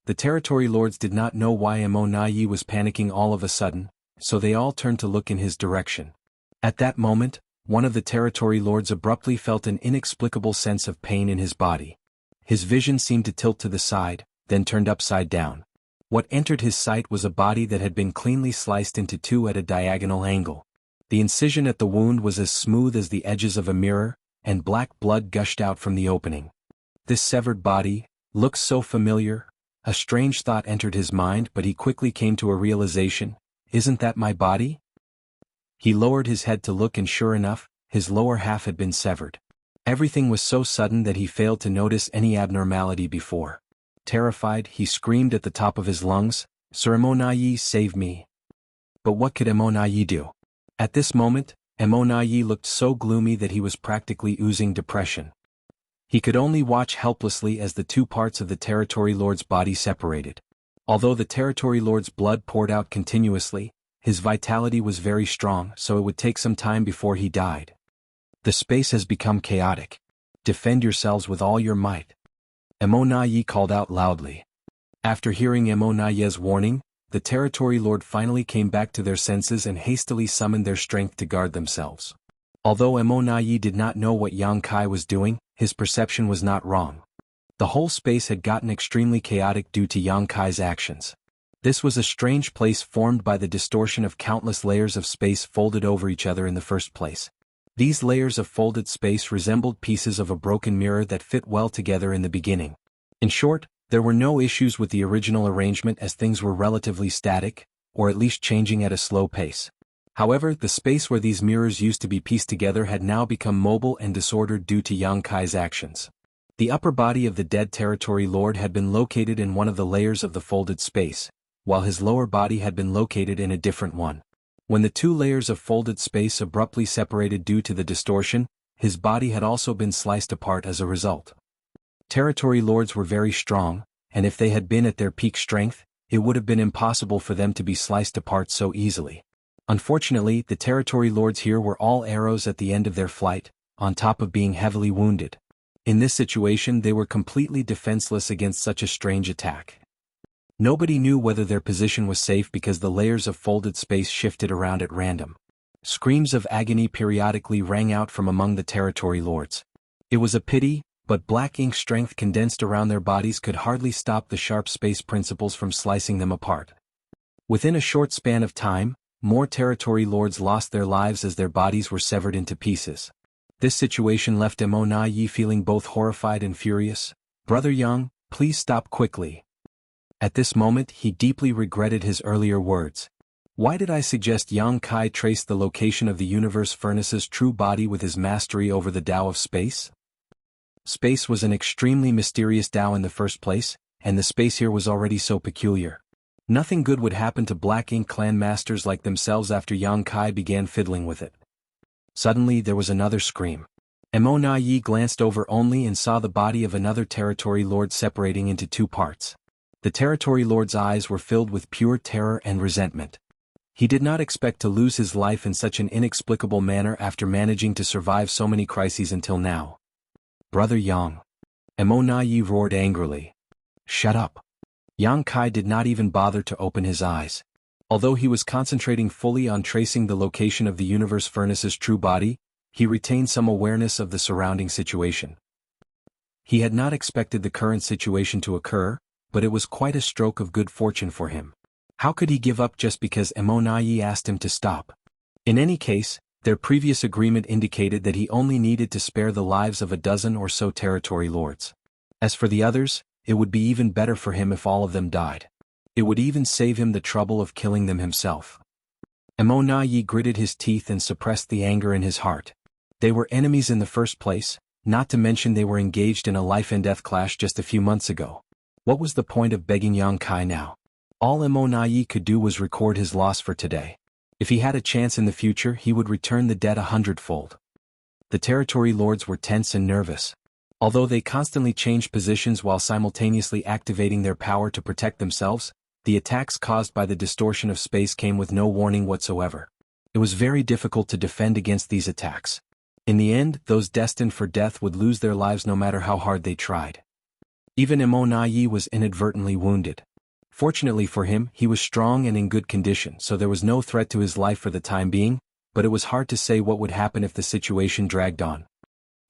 The territory lords did not know why Emonayi was panicking all of a sudden, so they all turned to look in his direction. At that moment, one of the territory lords abruptly felt an inexplicable sense of pain in his body. His vision seemed to tilt to the side, then turned upside down. What entered his sight was a body that had been cleanly sliced into two at a diagonal angle. The incision at the wound was as smooth as the edges of a mirror, and black blood gushed out from the opening. This severed body looked so familiar. A strange thought entered his mind, but he quickly came to a realization. Isn't that my body? He lowered his head to look, and sure enough, his lower half had been severed. Everything was so sudden that he failed to notice any abnormality before. Terrified, he screamed at the top of his lungs, "Sir Emonayi, save me!" But what could Emonayi do? At this moment, Emonayi looked so gloomy that he was practically oozing depression. He could only watch helplessly as the two parts of the territory lord's body separated. Although the territory lord's blood poured out continuously, his vitality was very strong, so it would take some time before he died. The space has become chaotic. Defend yourselves with all your might. Emonayi called out loudly. After hearing Emonayi's warning, the territory lord finally came back to their senses and hastily summoned their strength to guard themselves. Although Emonayi did not know what Yang Kai was doing, his perception was not wrong. The whole space had gotten extremely chaotic due to Yang Kai's actions. This was a strange place formed by the distortion of countless layers of space folded over each other in the first place. These layers of folded space resembled pieces of a broken mirror that fit well together in the beginning. In short, there were no issues with the original arrangement as things were relatively static, or at least changing at a slow pace. However, the space where these mirrors used to be pieced together had now become mobile and disordered due to Yang Kai's actions. The upper body of the dead territory lord had been located in one of the layers of the folded space, while his lower body had been located in a different one. When the two layers of folded space abruptly separated due to the distortion, his body had also been sliced apart as a result. Territory lords were very strong, and if they had been at their peak strength, it would have been impossible for them to be sliced apart so easily. Unfortunately, the territory lords here were all arrows at the end of their flight, on top of being heavily wounded. In this situation they were completely defenseless against such a strange attack. Nobody knew whether their position was safe because the layers of folded space shifted around at random. Screams of agony periodically rang out from among the territory lords. It was a pity, but black ink strength condensed around their bodies could hardly stop the sharp space principles from slicing them apart. Within a short span of time, more territory lords lost their lives as their bodies were severed into pieces. This situation left Emonayi feeling both horrified and furious. "Brother Yang, please stop quickly." At this moment he deeply regretted his earlier words. Why did I suggest Yang Kai trace the location of the universe furnace's true body with his mastery over the Tao of space? Space was an extremely mysterious Tao in the first place, and the space here was already so peculiar. Nothing good would happen to Black Ink clan masters like themselves after Yang Kai began fiddling with it. Suddenly there was another scream. Mo Na Yi glanced over only and saw the body of another territory lord separating into two parts. The territory lord's eyes were filled with pure terror and resentment. He did not expect to lose his life in such an inexplicable manner after managing to survive so many crises until now. Brother Yang. Mo Na Yi roared angrily. Shut up. Yang Kai did not even bother to open his eyes. Although he was concentrating fully on tracing the location of the universe furnace's true body, he retained some awareness of the surrounding situation. He had not expected the current situation to occur, but it was quite a stroke of good fortune for him. How could he give up just because Mo Na Yi asked him to stop? In any case, their previous agreement indicated that he only needed to spare the lives of a dozen or so territory lords. As for the others, it would be even better for him if all of them died. It would even save him the trouble of killing them himself. Mo Na Yi gritted his teeth and suppressed the anger in his heart. They were enemies in the first place, not to mention they were engaged in a life-and-death clash just a few months ago. What was the point of begging Yang Kai now? All Mo Na Yi could do was record his loss for today. If he had a chance in the future he would return the debt 100-fold. The territory lords were tense and nervous. Although they constantly changed positions while simultaneously activating their power to protect themselves, the attacks caused by the distortion of space came with no warning whatsoever. It was very difficult to defend against these attacks. In the end, those destined for death would lose their lives no matter how hard they tried. Even Mo Na Yi was inadvertently wounded. Fortunately for him, he was strong and in good condition, so there was no threat to his life for the time being, but it was hard to say what would happen if the situation dragged on.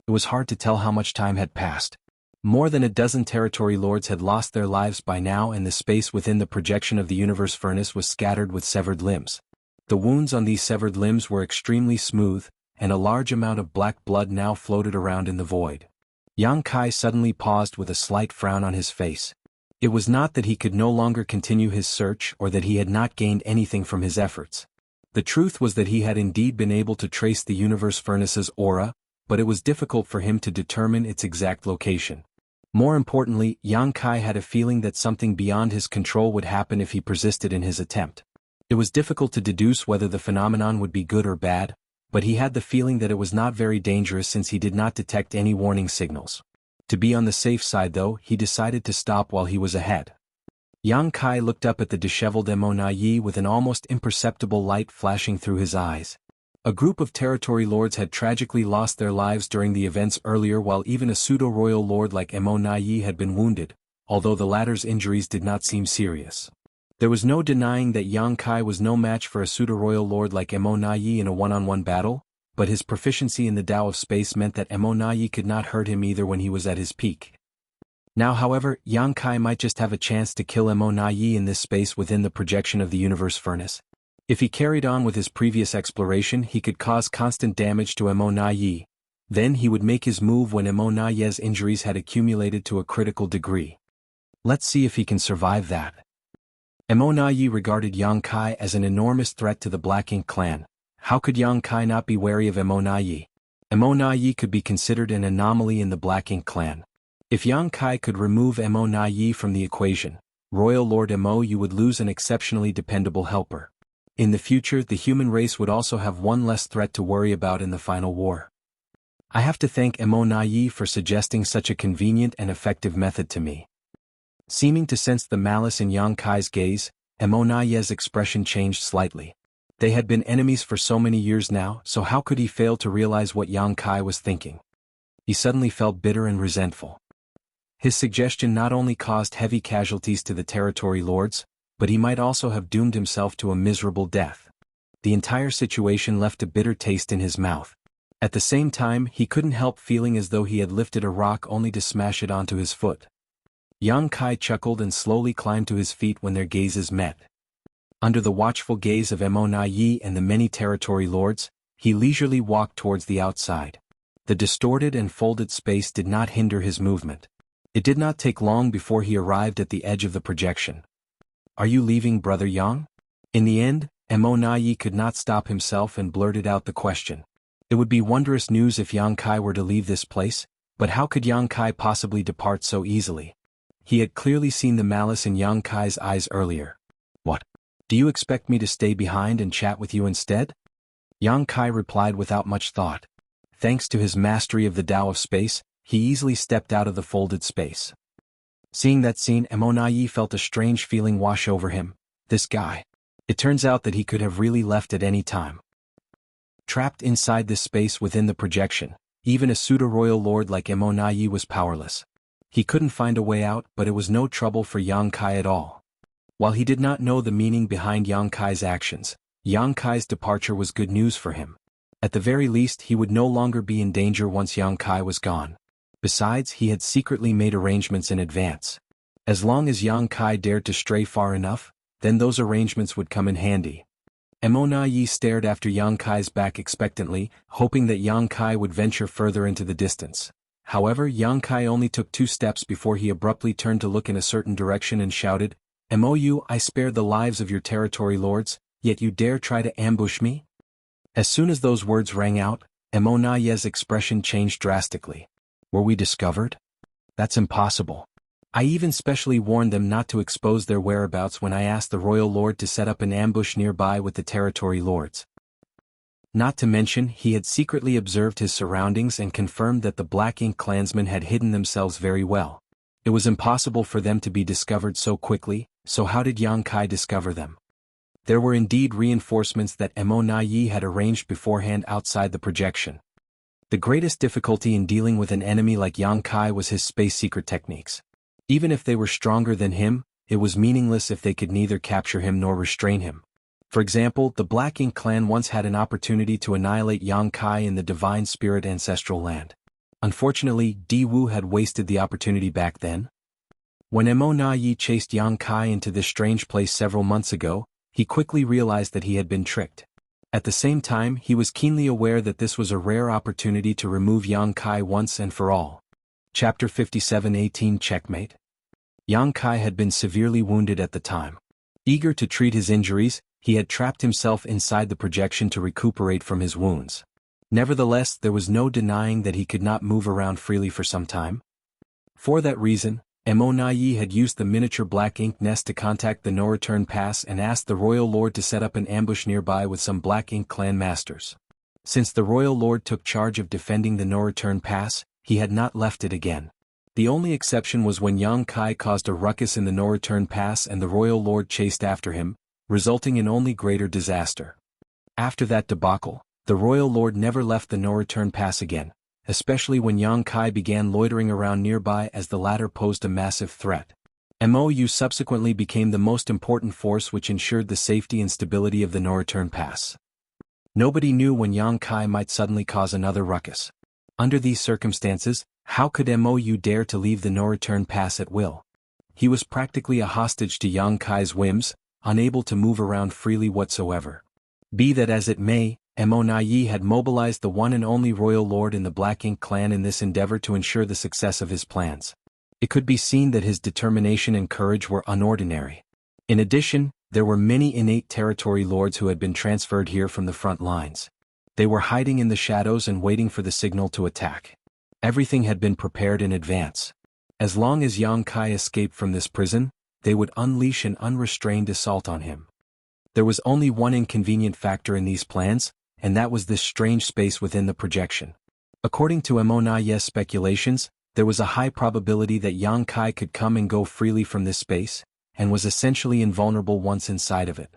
It was hard to tell how much time had passed. More than a dozen territory lords had lost their lives by now, and the space within the projection of the universe furnace was scattered with severed limbs. The wounds on these severed limbs were extremely smooth, and a large amount of black blood now floated around in the void. Yang Kai suddenly paused with a slight frown on his face. It was not that he could no longer continue his search or that he had not gained anything from his efforts. The truth was that he had indeed been able to trace the universe furnace's aura, but it was difficult for him to determine its exact location. More importantly, Yang Kai had a feeling that something beyond his control would happen if he persisted in his attempt. It was difficult to deduce whether the phenomenon would be good or bad, but he had the feeling that it was not very dangerous since he did not detect any warning signals. To be on the safe side though, he decided to stop while he was ahead. Yang Kai looked up at the disheveled Mo Na Yi with an almost imperceptible light flashing through his eyes. A group of territory lords had tragically lost their lives during the events earlier, while even a pseudo-royal lord like Mo Na Yi had been wounded, although the latter's injuries did not seem serious. There was no denying that Yang Kai was no match for a pseudo-royal lord like Mo Na Yi in a one-on-one battle, but his proficiency in the Tao of space meant that Mo Na Yi could not hurt him either when he was at his peak. Now however, Yang Kai might just have a chance to kill Mo Na Yi in this space within the projection of the universe furnace. If he carried on with his previous exploration he could cause constant damage to Mo Na Yi. Then he would make his move when Mo Na Yi's injuries had accumulated to a critical degree. Let's see if he can survive that. Mo Na Yi regarded Yang Kai as an enormous threat to the Black Ink clan. How could Yang Kai not be wary of Mo Na Yi? Mo Na Yi could be considered an anomaly in the Black Ink clan. If Yang Kai could remove Mo Na Yi from the equation, Royal Lord Mo, you would lose an exceptionally dependable helper. In the future the human race would also have one less threat to worry about in the final war. I have to thank Mo Na Yi for suggesting such a convenient and effective method to me. Seeming to sense the malice in Yang Kai's gaze, Mo Na Yi's expression changed slightly. They had been enemies for so many years now, so how could he fail to realize what Yang Kai was thinking? He suddenly felt bitter and resentful. His suggestion not only caused heavy casualties to the territory lords, but he might also have doomed himself to a miserable death. The entire situation left a bitter taste in his mouth. At the same time, he couldn't help feeling as though he had lifted a rock only to smash it onto his foot. Yang Kai chuckled and slowly climbed to his feet when their gazes met. Under the watchful gaze of Mo Na Yi and the many territory lords, he leisurely walked towards the outside. The distorted and folded space did not hinder his movement. It did not take long before he arrived at the edge of the projection. "Are you leaving, Brother Yang?" In the end, Mo could not stop himself and blurted out the question. It would be wondrous news if Yang Kai were to leave this place, but how could Yang Kai possibly depart so easily? He had clearly seen the malice in Yang Kai's eyes earlier. "What? Do you expect me to stay behind and chat with you instead?" Yang Kai replied without much thought. Thanks to his mastery of the Tao of space, he easily stepped out of the folded space. Seeing that scene, Mo felt a strange feeling wash over him. This guy. It turns out that he could have really left at any time. Trapped inside this space within the projection, even a pseudo-royal lord like Mo was powerless. He couldn't find a way out, but it was no trouble for Yang Kai at all. While he did not know the meaning behind Yang Kai's actions, Yang Kai's departure was good news for him. At the very least, he would no longer be in danger once Yang Kai was gone. Besides, he had secretly made arrangements in advance. As long as Yang Kai dared to stray far enough, then those arrangements would come in handy. Mo stared after Yang Kai's back expectantly, hoping that Yang Kai would venture further into the distance. However, Yang Kai only took 2 steps before he abruptly turned to look in a certain direction and shouted, "Mou, I spared the lives of your territory lords, yet you dare try to ambush me?" As soon as those words rang out, Mo's expression changed drastically. "Were we discovered? That's impossible. I even specially warned them not to expose their whereabouts when I asked the royal lord to set up an ambush nearby with the territory lords." Not to mention, he had secretly observed his surroundings and confirmed that the Black Ink clansmen had hidden themselves very well. It was impossible for them to be discovered so quickly, so how did Yang Kai discover them? There were indeed reinforcements that Mo had arranged beforehand outside the projection. The greatest difficulty in dealing with an enemy like Yang Kai was his space secret techniques. Even if they were stronger than him, it was meaningless if they could neither capture him nor restrain him. For example, the Black Ink clan once had an opportunity to annihilate Yang Kai in the Divine Spirit ancestral land. Unfortunately, Di Wu had wasted the opportunity back then. When Mo chased Yang Kai into this strange place several months ago, he quickly realized that he had been tricked. At the same time, he was keenly aware that this was a rare opportunity to remove Yang Kai once and for all. Chapter 57-18 Checkmate. Yang Kai had been severely wounded at the time. Eager to treat his injuries, he had trapped himself inside the projection to recuperate from his wounds. Nevertheless, there was no denying that he could not move around freely for some time. For that reason, Mo had used the miniature Black Ink nest to contact the no-return pass and asked the royal lord to set up an ambush nearby with some Black Ink clan masters. Since the royal lord took charge of defending the no-return pass, he had not left it again. The only exception was when Yang Kai caused a ruckus in the no-return pass and the royal lord chased after him, resulting in only greater disaster. After that debacle, the royal lord never left the no-return pass again, especially when Yang Kai began loitering around nearby as the latter posed a massive threat. Mou subsequently became the most important force which ensured the safety and stability of the no-return pass. Nobody knew when Yang Kai might suddenly cause another ruckus. Under these circumstances, how could Mou dare to leave the no-return pass at will? He was practically a hostage to Yang Kai's whims, unable to move around freely whatsoever. Be that as it may, Mo had mobilized the one and only royal lord in the Black Ink clan in this endeavor to ensure the success of his plans. It could be seen that his determination and courage were unordinary. In addition, there were many innate territory lords who had been transferred here from the front lines. They were hiding in the shadows and waiting for the signal to attack. Everything had been prepared in advance. As long as Yang Kai escaped from this prison, they would unleash an unrestrained assault on him. There was only one inconvenient factor in these plans, and that was this strange space within the projection. According to Mo's speculations, there was a high probability that Yang Kai could come and go freely from this space, and was essentially invulnerable once inside of it.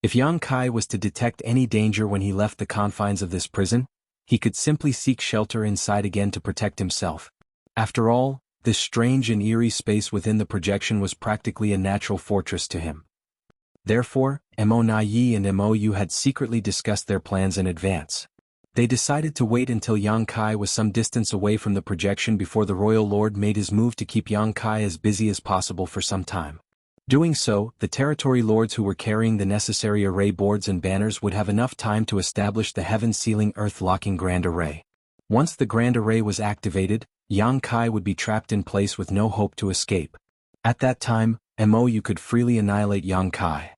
If Yang Kai was to detect any danger when he left the confines of this prison, he could simply seek shelter inside again to protect himself. After all, this strange and eerie space within the projection was practically a natural fortress to him. Therefore, Mo and Mou had secretly discussed their plans in advance. They decided to wait until Yang Kai was some distance away from the projection before the royal lord made his move to keep Yang Kai as busy as possible for some time. Doing so, the territory lords who were carrying the necessary array boards and banners would have enough time to establish the heaven-sealing earth-locking grand array. Once the grand array was activated, Yang Kai would be trapped in place with no hope to escape. At that time, MOU could freely annihilate Yang Kai.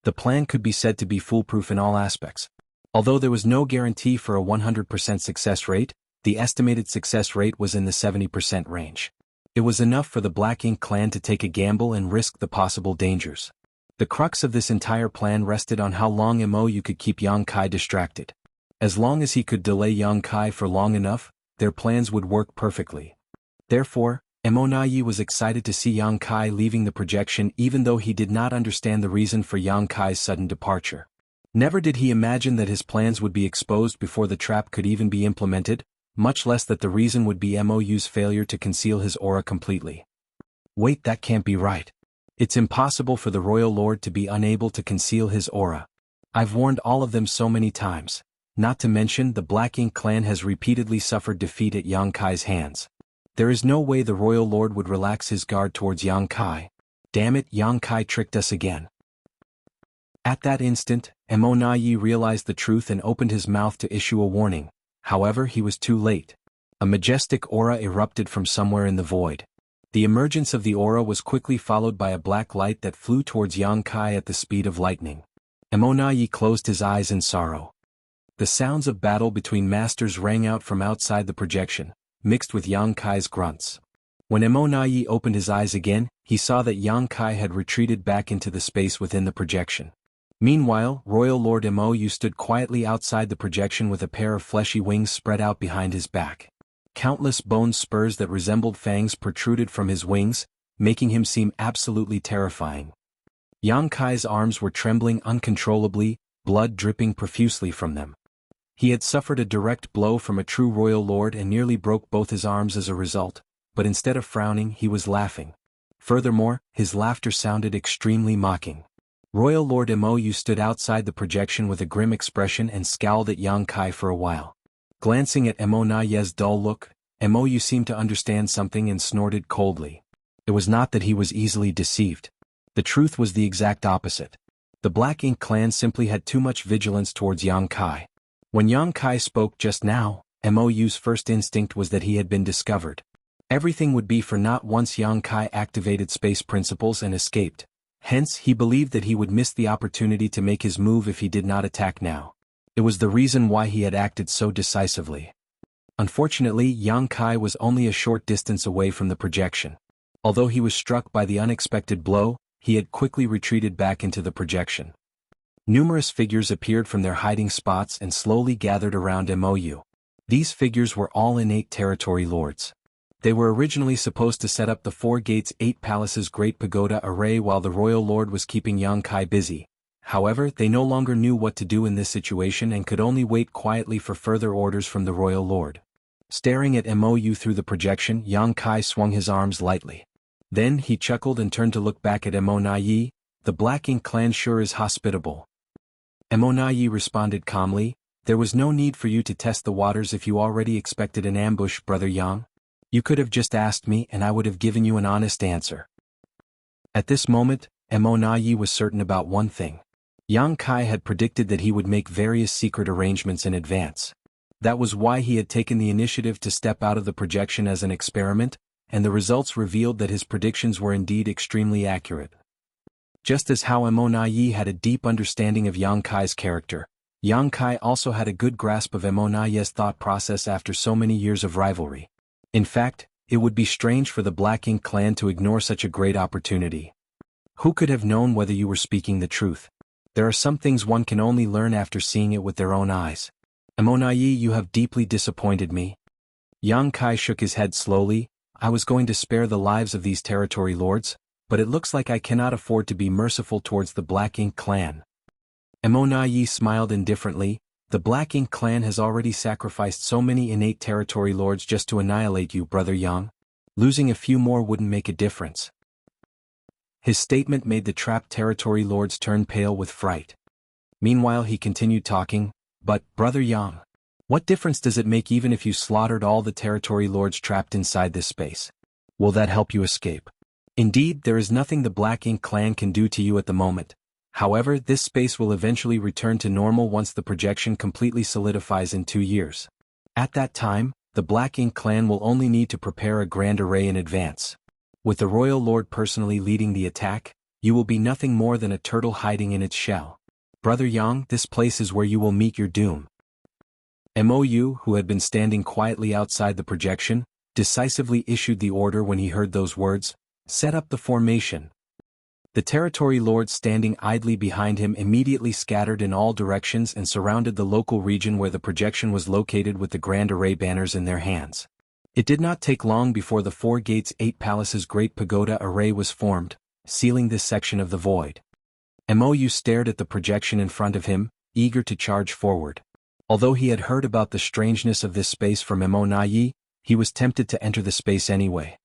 The plan could be said to be foolproof in all aspects. Although there was no guarantee for a 100% success rate, the estimated success rate was in the 70% range. It was enough for the Black Ink clan to take a gamble and risk the possible dangers. The crux of this entire plan rested on how long MOU could keep Yang Kai distracted. As long as he could delay Yang Kai for long enough, their plans would work perfectly. Therefore, MOU was excited to see Yang Kai leaving the projection even though he did not understand the reason for Yang Kai's sudden departure. Never did he imagine that his plans would be exposed before the trap could even be implemented, much less that the reason would be MOU's failure to conceal his aura completely. Wait, that can't be right. It's impossible for the Royal Lord to be unable to conceal his aura. I've warned all of them so many times. Not to mention the Black Ink clan has repeatedly suffered defeat at Yang Kai's hands. There is no way the Royal Lord would relax his guard towards Yang Kai. Damn it, Yang Kai tricked us again. At that instant, MOU realized the truth and opened his mouth to issue a warning. However, he was too late. A majestic aura erupted from somewhere in the void. The emergence of the aura was quickly followed by a black light that flew towards Yang Kai at the speed of lightning. MOU closed his eyes in sorrow. The sounds of battle between masters rang out from outside the projection, mixed with Yang Kai's grunts. When MOU opened his eyes again, he saw that Yang Kai had retreated back into the space within the projection. Meanwhile, Royal Lord MOU stood quietly outside the projection with a pair of fleshy wings spread out behind his back. Countless bone spurs that resembled fangs protruded from his wings, making him seem absolutely terrifying. Yang Kai's arms were trembling uncontrollably, blood dripping profusely from them. He had suffered a direct blow from a true Royal Lord and nearly broke both his arms as a result, but instead of frowning, he was laughing. Furthermore, his laughter sounded extremely mocking. Royal Lord MOU stood outside the projection with a grim expression and scowled at Yang Kai for a while. Glancing at MOU's dull look, MOU seemed to understand something and snorted coldly. It was not that he was easily deceived. The truth was the exact opposite. The Black Ink clan simply had too much vigilance towards Yang Kai. When Yang Kai spoke just now, MOU's first instinct was that he had been discovered. Everything would be for naught once Yang Kai activated space principles and escaped. Hence, he believed that he would miss the opportunity to make his move if he did not attack now. It was the reason why he had acted so decisively. Unfortunately, Yang Kai was only a short distance away from the projection. Although he was struck by the unexpected blow, he had quickly retreated back into the projection. Numerous figures appeared from their hiding spots and slowly gathered around MOU. These figures were all innate territory lords. They were originally supposed to set up the Four Gates 8 Palaces Great Pagoda array while the Royal Lord was keeping Yang Kai busy. However, they no longer knew what to do in this situation and could only wait quietly for further orders from the Royal Lord. Staring at MOU through the projection, Yang Kai swung his arms lightly. Then he chuckled and turned to look back at MOU. The Black Ink clan sure is hospitable. MOU responded calmly, there was no need for you to test the waters if you already expected an ambush, Brother Yang. You could have just asked me and I would have given you an honest answer. At this moment, MOU was certain about one thing. Yang Kai had predicted that he would make various secret arrangements in advance. That was why he had taken the initiative to step out of the projection as an experiment, and the results revealed that his predictions were indeed extremely accurate. Just as how MOU had a deep understanding of Yang Kai's character, Yang Kai also had a good grasp of MOU's thought process after so many years of rivalry. In fact, it would be strange for the Black Ink clan to ignore such a great opportunity. Who could have known whether you were speaking the truth? There are some things one can only learn after seeing it with their own eyes. MOU, you have deeply disappointed me. Yang Kai shook his head slowly. I was going to spare the lives of these territory lords, but it looks like I cannot afford to be merciful towards the Black Ink clan. MOU smiled indifferently. The Black Ink clan has already sacrificed so many innate territory lords just to annihilate you, Brother Yang. Losing a few more wouldn't make a difference. His statement made the trapped territory lords turn pale with fright. Meanwhile he continued talking, but, Brother Yang, what difference does it make even if you slaughtered all the territory lords trapped inside this space? Will that help you escape? Indeed, there is nothing the Black Ink clan can do to you at the moment. However, this space will eventually return to normal once the projection completely solidifies in 2 years. At that time, the Black Ink clan will only need to prepare a grand array in advance. With the Royal Lord personally leading the attack, you will be nothing more than a turtle hiding in its shell. Brother Yang, this place is where you will meet your doom. Mou, who had been standing quietly outside the projection, decisively issued the order when he heard those words, "Set up the formation." The territory lords standing idly behind him immediately scattered in all directions and surrounded the local region where the projection was located with the grand array banners in their hands. It did not take long before the 4 gates 8 palaces great pagoda array was formed, sealing this section of the void. Mou stared at the projection in front of him, eager to charge forward. Although he had heard about the strangeness of this space from Mou, he was tempted to enter the space anyway.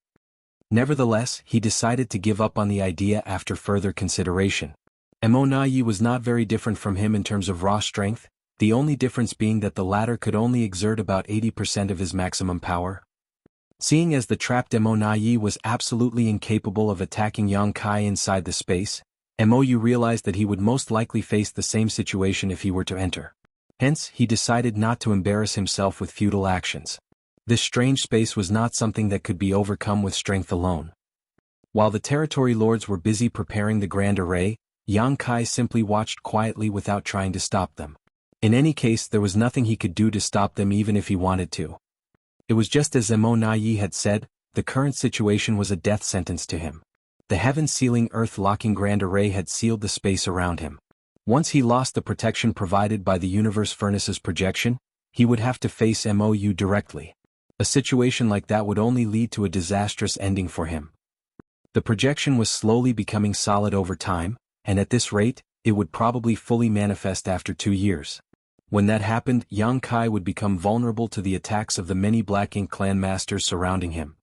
Nevertheless, he decided to give up on the idea after further consideration. Mou was not very different from him in terms of raw strength, the only difference being that the latter could only exert about 80% of his maximum power. Seeing as the trapped Mou was absolutely incapable of attacking Yang Kai inside the space, Mou realized that he would most likely face the same situation if he were to enter. Hence, he decided not to embarrass himself with futile actions. This strange space was not something that could be overcome with strength alone. While the territory lords were busy preparing the grand array, Yang Kai simply watched quietly without trying to stop them. In any case, there was nothing he could do to stop them even if he wanted to. It was just as Mou had said, the current situation was a death sentence to him. The heaven-sealing earth-locking grand array had sealed the space around him. Once he lost the protection provided by the universe furnace's projection, he would have to face Mou directly. A situation like that would only lead to a disastrous ending for him. The projection was slowly becoming solid over time, and at this rate, it would probably fully manifest after 2 years. When that happened, Yang Kai would become vulnerable to the attacks of the many Black Ink clan masters surrounding him.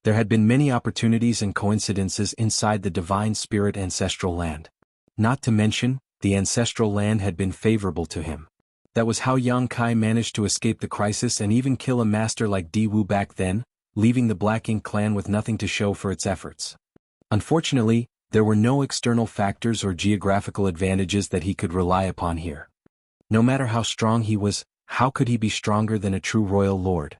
There had been many opportunities and coincidences inside the Divine Spirit ancestral land. Not to mention, the ancestral land had been favorable to him. That was how Yang Kai managed to escape the crisis and even kill a master like Di Wu back then, leaving the Black Ink clan with nothing to show for its efforts. Unfortunately, there were no external factors or geographical advantages that he could rely upon here. No matter how strong he was, how could he be stronger than a true royal lord?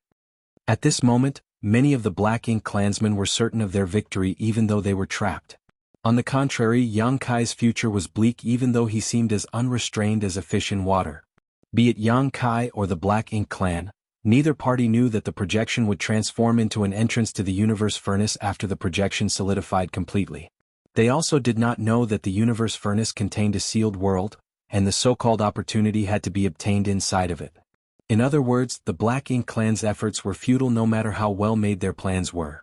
At this moment, many of the Black Ink clansmen were certain of their victory even though they were trapped. On the contrary, Yang Kai's future was bleak even though he seemed as unrestrained as a fish in water. Be it Yang Kai or the Black Ink clan, neither party knew that the projection would transform into an entrance to the universe furnace after the projection solidified completely. They also did not know that the universe furnace contained a sealed world, and the so-called opportunity had to be obtained inside of it. In other words, the Black Ink clan's efforts were futile no matter how well made their plans were.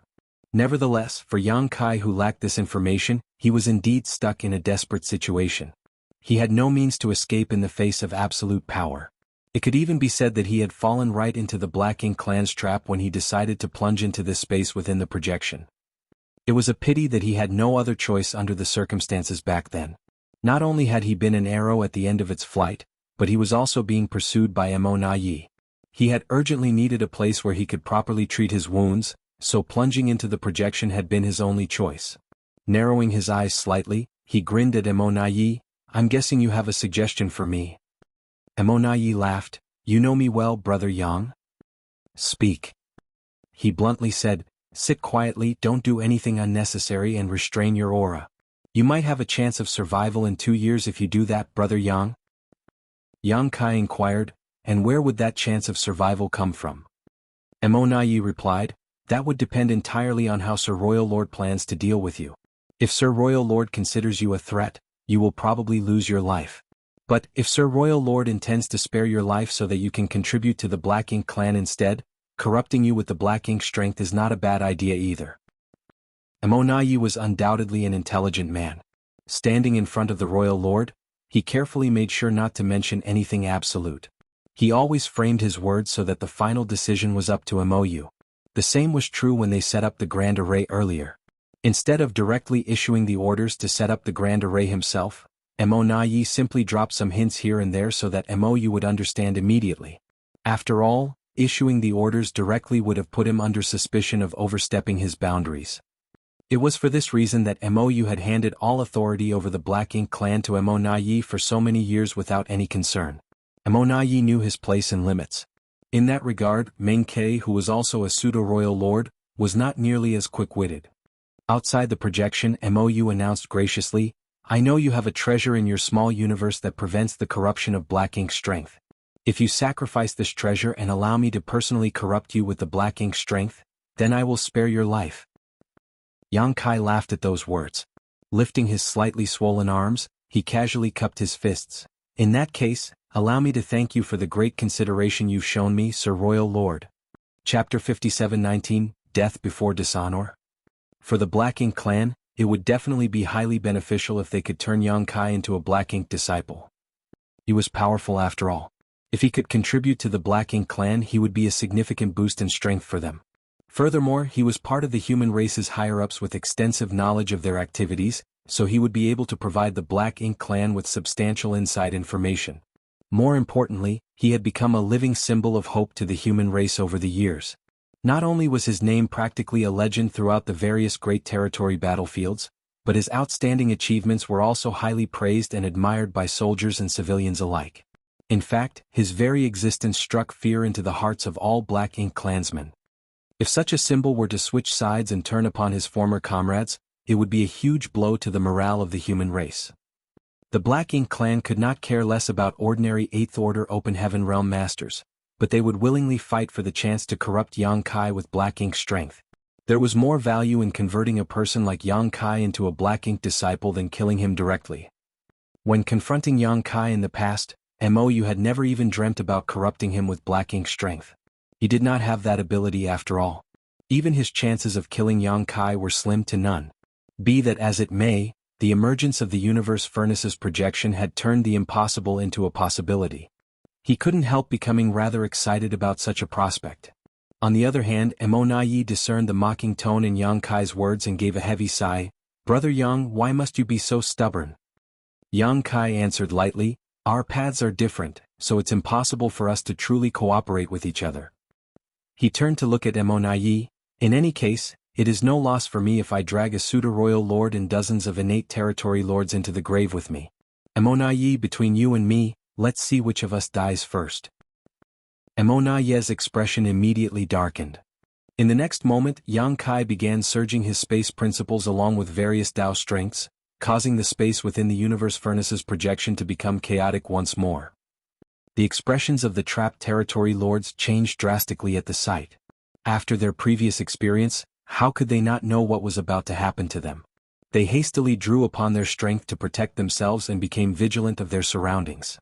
Nevertheless, for Yang Kai who lacked this information, he was indeed stuck in a desperate situation. He had no means to escape in the face of absolute power. It could even be said that he had fallen right into the Black Ink clan's trap when he decided to plunge into this space within the projection. It was a pity that he had no other choice under the circumstances back then. Not only had he been an arrow at the end of its flight, but he was also being pursued by Mou. He had urgently needed a place where he could properly treat his wounds, so plunging into the projection had been his only choice. Narrowing his eyes slightly, he grinned at Mou. "I'm guessing you have a suggestion for me." Mou laughed. "You know me well, Brother Yang." "Speak." He bluntly said, "Sit quietly, don't do anything unnecessary and restrain your aura. You might have a chance of survival in 2 years if you do that, Brother Yang." Yang Kai inquired, "And where would that chance of survival come from?" Mou replied, "That would depend entirely on how Sir Royal Lord plans to deal with you. If Sir Royal Lord considers you a threat, you will probably lose your life. But if Sir Royal Lord intends to spare your life so that you can contribute to the Black Ink clan instead, corrupting you with the Black Ink strength is not a bad idea either." Mou was undoubtedly an intelligent man. Standing in front of the Royal Lord, he carefully made sure not to mention anything absolute. He always framed his words so that the final decision was up to Mou. The same was true when they set up the grand array earlier. Instead of directly issuing the orders to set up the grand array himself, Mou simply dropped some hints here and there so that Mou would understand immediately. After all, issuing the orders directly would have put him under suspicion of overstepping his boundaries. It was for this reason that Mou had handed all authority over the Black Ink clan to Mou for so many years without any concern. Mou knew his place and limits. In that regard, Meng Ke, who was also a pseudo-royal lord, was not nearly as quick-witted. Outside the projection, Mou announced graciously, "I know you have a treasure in your small universe that prevents the corruption of black ink strength. If you sacrifice this treasure and allow me to personally corrupt you with the black ink strength, then I will spare your life." Yang Kai laughed at those words. Lifting his slightly swollen arms, he casually cupped his fists. "In that case, allow me to thank you for the great consideration you've shown me, Sir Royal Lord." Chapter 57:19, Death Before Dishonor. For the Black Ink clan, it would definitely be highly beneficial if they could turn Yang Kai into a Black Ink disciple. He was powerful after all. If he could contribute to the Black Ink clan, he would be a significant boost in strength for them. Furthermore, he was part of the human race's higher-ups with extensive knowledge of their activities, so he would be able to provide the Black Ink clan with substantial inside information. More importantly, he had become a living symbol of hope to the human race over the years. Not only was his name practically a legend throughout the various Great Territory battlefields, but his outstanding achievements were also highly praised and admired by soldiers and civilians alike. In fact, his very existence struck fear into the hearts of all Black Ink clansmen. If such a symbol were to switch sides and turn upon his former comrades, it would be a huge blow to the morale of the human race. The Black Ink clan could not care less about ordinary 8th Order Open Heaven Realm Masters, but they would willingly fight for the chance to corrupt Yang Kai with Black Ink strength. There was more value in converting a person like Yang Kai into a Black Ink disciple than killing him directly. When confronting Yang Kai in the past, Mou had never even dreamt about corrupting him with Black Ink strength. He did not have that ability after all. Even his chances of killing Yang Kai were slim to none. Be that as it may, the emergence of the universe furnace's projection had turned the impossible into a possibility. He couldn't help becoming rather excited about such a prospect. On the other hand, Mou discerned the mocking tone in Yang Kai's words and gave a heavy sigh. "Brother Yang, why must you be so stubborn?" Yang Kai answered lightly, "Our paths are different, so it's impossible for us to truly cooperate with each other." He turned to look at Mou. "In any case, it is no loss for me if I drag a pseudo-royal lord and dozens of innate territory lords into the grave with me. Mou, between you and me, let's see which of us dies first." Mou's expression immediately darkened. In the next moment, Yang Kai began surging his space principles along with various Tao strengths, causing the space within the universe furnace's projection to become chaotic once more. The expressions of the trapped territory lords changed drastically at the sight. After their previous experience, how could they not know what was about to happen to them? They hastily drew upon their strength to protect themselves and became vigilant of their surroundings.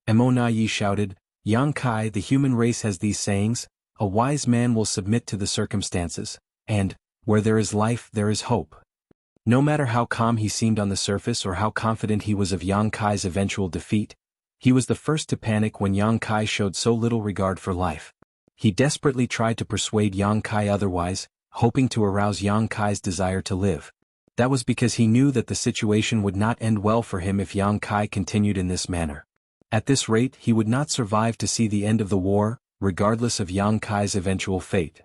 Mou shouted, "Yang Kai, the human race has these sayings, a wise man will submit to the circumstances, and, where there is life there is hope." No matter how calm he seemed on the surface or how confident he was of Yang Kai's eventual defeat, he was the first to panic when Yang Kai showed so little regard for life. He desperately tried to persuade Yang Kai otherwise, hoping to arouse Yang Kai's desire to live. That was because he knew that the situation would not end well for him if Yang Kai continued in this manner. At this rate he would not survive to see the end of the war, regardless of Yang Kai's eventual fate.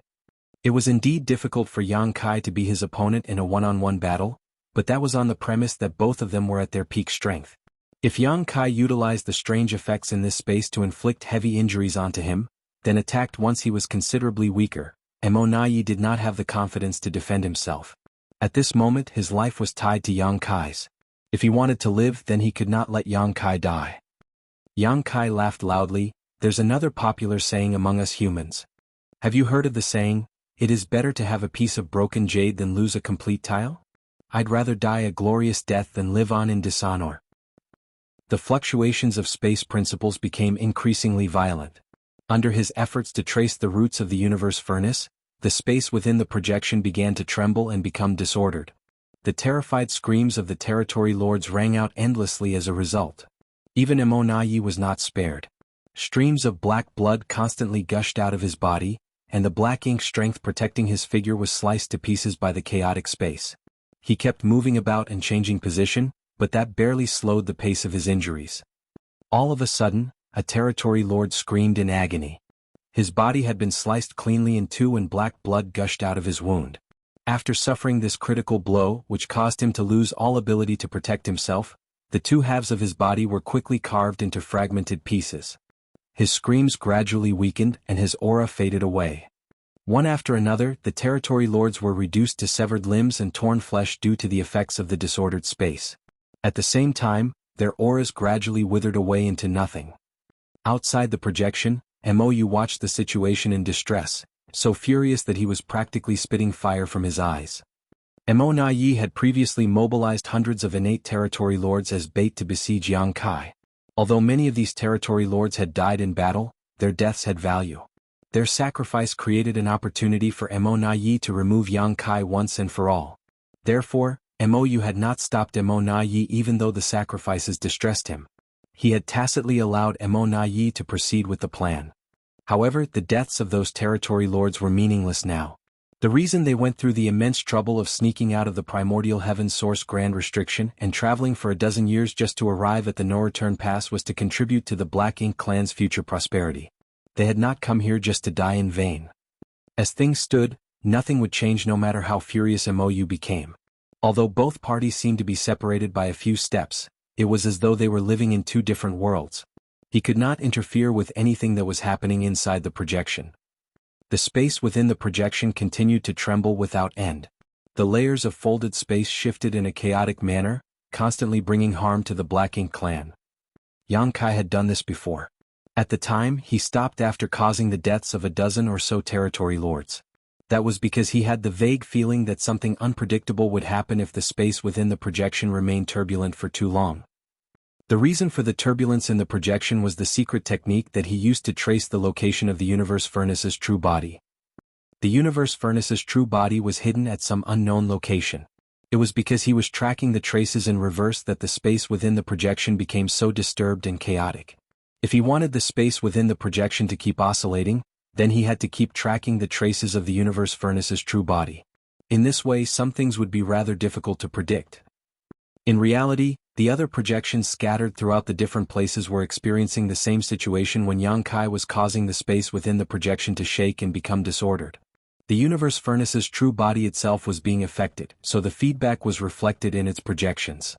It was indeed difficult for Yang Kai to be his opponent in a one-on-one battle, but that was on the premise that both of them were at their peak strength. If Yang Kai utilized the strange effects in this space to inflict heavy injuries onto him, then attacked once he was considerably weaker, Mou did not have the confidence to defend himself. At this moment his life was tied to Yang Kai's. If he wanted to live, then he could not let Yang Kai die. Yang Kai laughed loudly. "There's another popular saying among us humans. Have you heard of the saying, 'It is better to have a piece of broken jade than lose a complete tile'? I'd rather die a glorious death than live on in dishonor." The fluctuations of space principles became increasingly violent. Under his efforts to trace the roots of the universe furnace, the space within the projection began to tremble and become disordered. The terrified screams of the territory lords rang out endlessly as a result. Even Mou was not spared. Streams of black blood constantly gushed out of his body, and the black ink strength protecting his figure was sliced to pieces by the chaotic space. He kept moving about and changing position, but that barely slowed the pace of his injuries. All of a sudden, a territory lord screamed in agony. His body had been sliced cleanly in two and black blood gushed out of his wound. After suffering this critical blow, which caused him to lose all ability to protect himself, the two halves of his body were quickly carved into fragmented pieces. His screams gradually weakened and his aura faded away. One after another, the territory lords were reduced to severed limbs and torn flesh due to the effects of the disordered space. At the same time, their auras gradually withered away into nothing. Outside the projection, Mou watched the situation in distress, so furious that he was practically spitting fire from his eyes. Mo Na Yi had previously mobilized hundreds of innate territory lords as bait to besiege Jianghu. Although many of these territory lords had died in battle, their deaths had value. Their sacrifice created an opportunity for Mo Na Yi to remove Jianghu once and for all. Therefore, Mou had not stopped Mo Na Yi even though the sacrifices distressed him. He had tacitly allowed Mo Na Yi to proceed with the plan. However, the deaths of those territory lords were meaningless now. The reason they went through the immense trouble of sneaking out of the primordial heaven source grand restriction and traveling for a dozen years just to arrive at the no-return pass was to contribute to the Black Ink clan's future prosperity. They had not come here just to die in vain. As things stood, nothing would change no matter how furious Mou became. Although both parties seemed to be separated by a few steps, it was as though they were living in two different worlds. He could not interfere with anything that was happening inside the projection. The space within the projection continued to tremble without end. The layers of folded space shifted in a chaotic manner, constantly bringing harm to the Black Ink clan. Jianghu had done this before. At the time, he stopped after causing the deaths of a dozen or so territory lords. That was because he had the vague feeling that something unpredictable would happen if the space within the projection remained turbulent for too long. The reason for the turbulence in the projection was the secret technique that he used to trace the location of the universe furnace's true body. The universe furnace's true body was hidden at some unknown location. It was because he was tracking the traces in reverse that the space within the projection became so disturbed and chaotic. If he wanted the space within the projection to keep oscillating, then he had to keep tracking the traces of the universe furnace's true body. In this way, some things would be rather difficult to predict. In reality, the other projections scattered throughout the different places were experiencing the same situation when Jianghu was causing the space within the projection to shake and become disordered. The universe furnace's true body itself was being affected, so the feedback was reflected in its projections.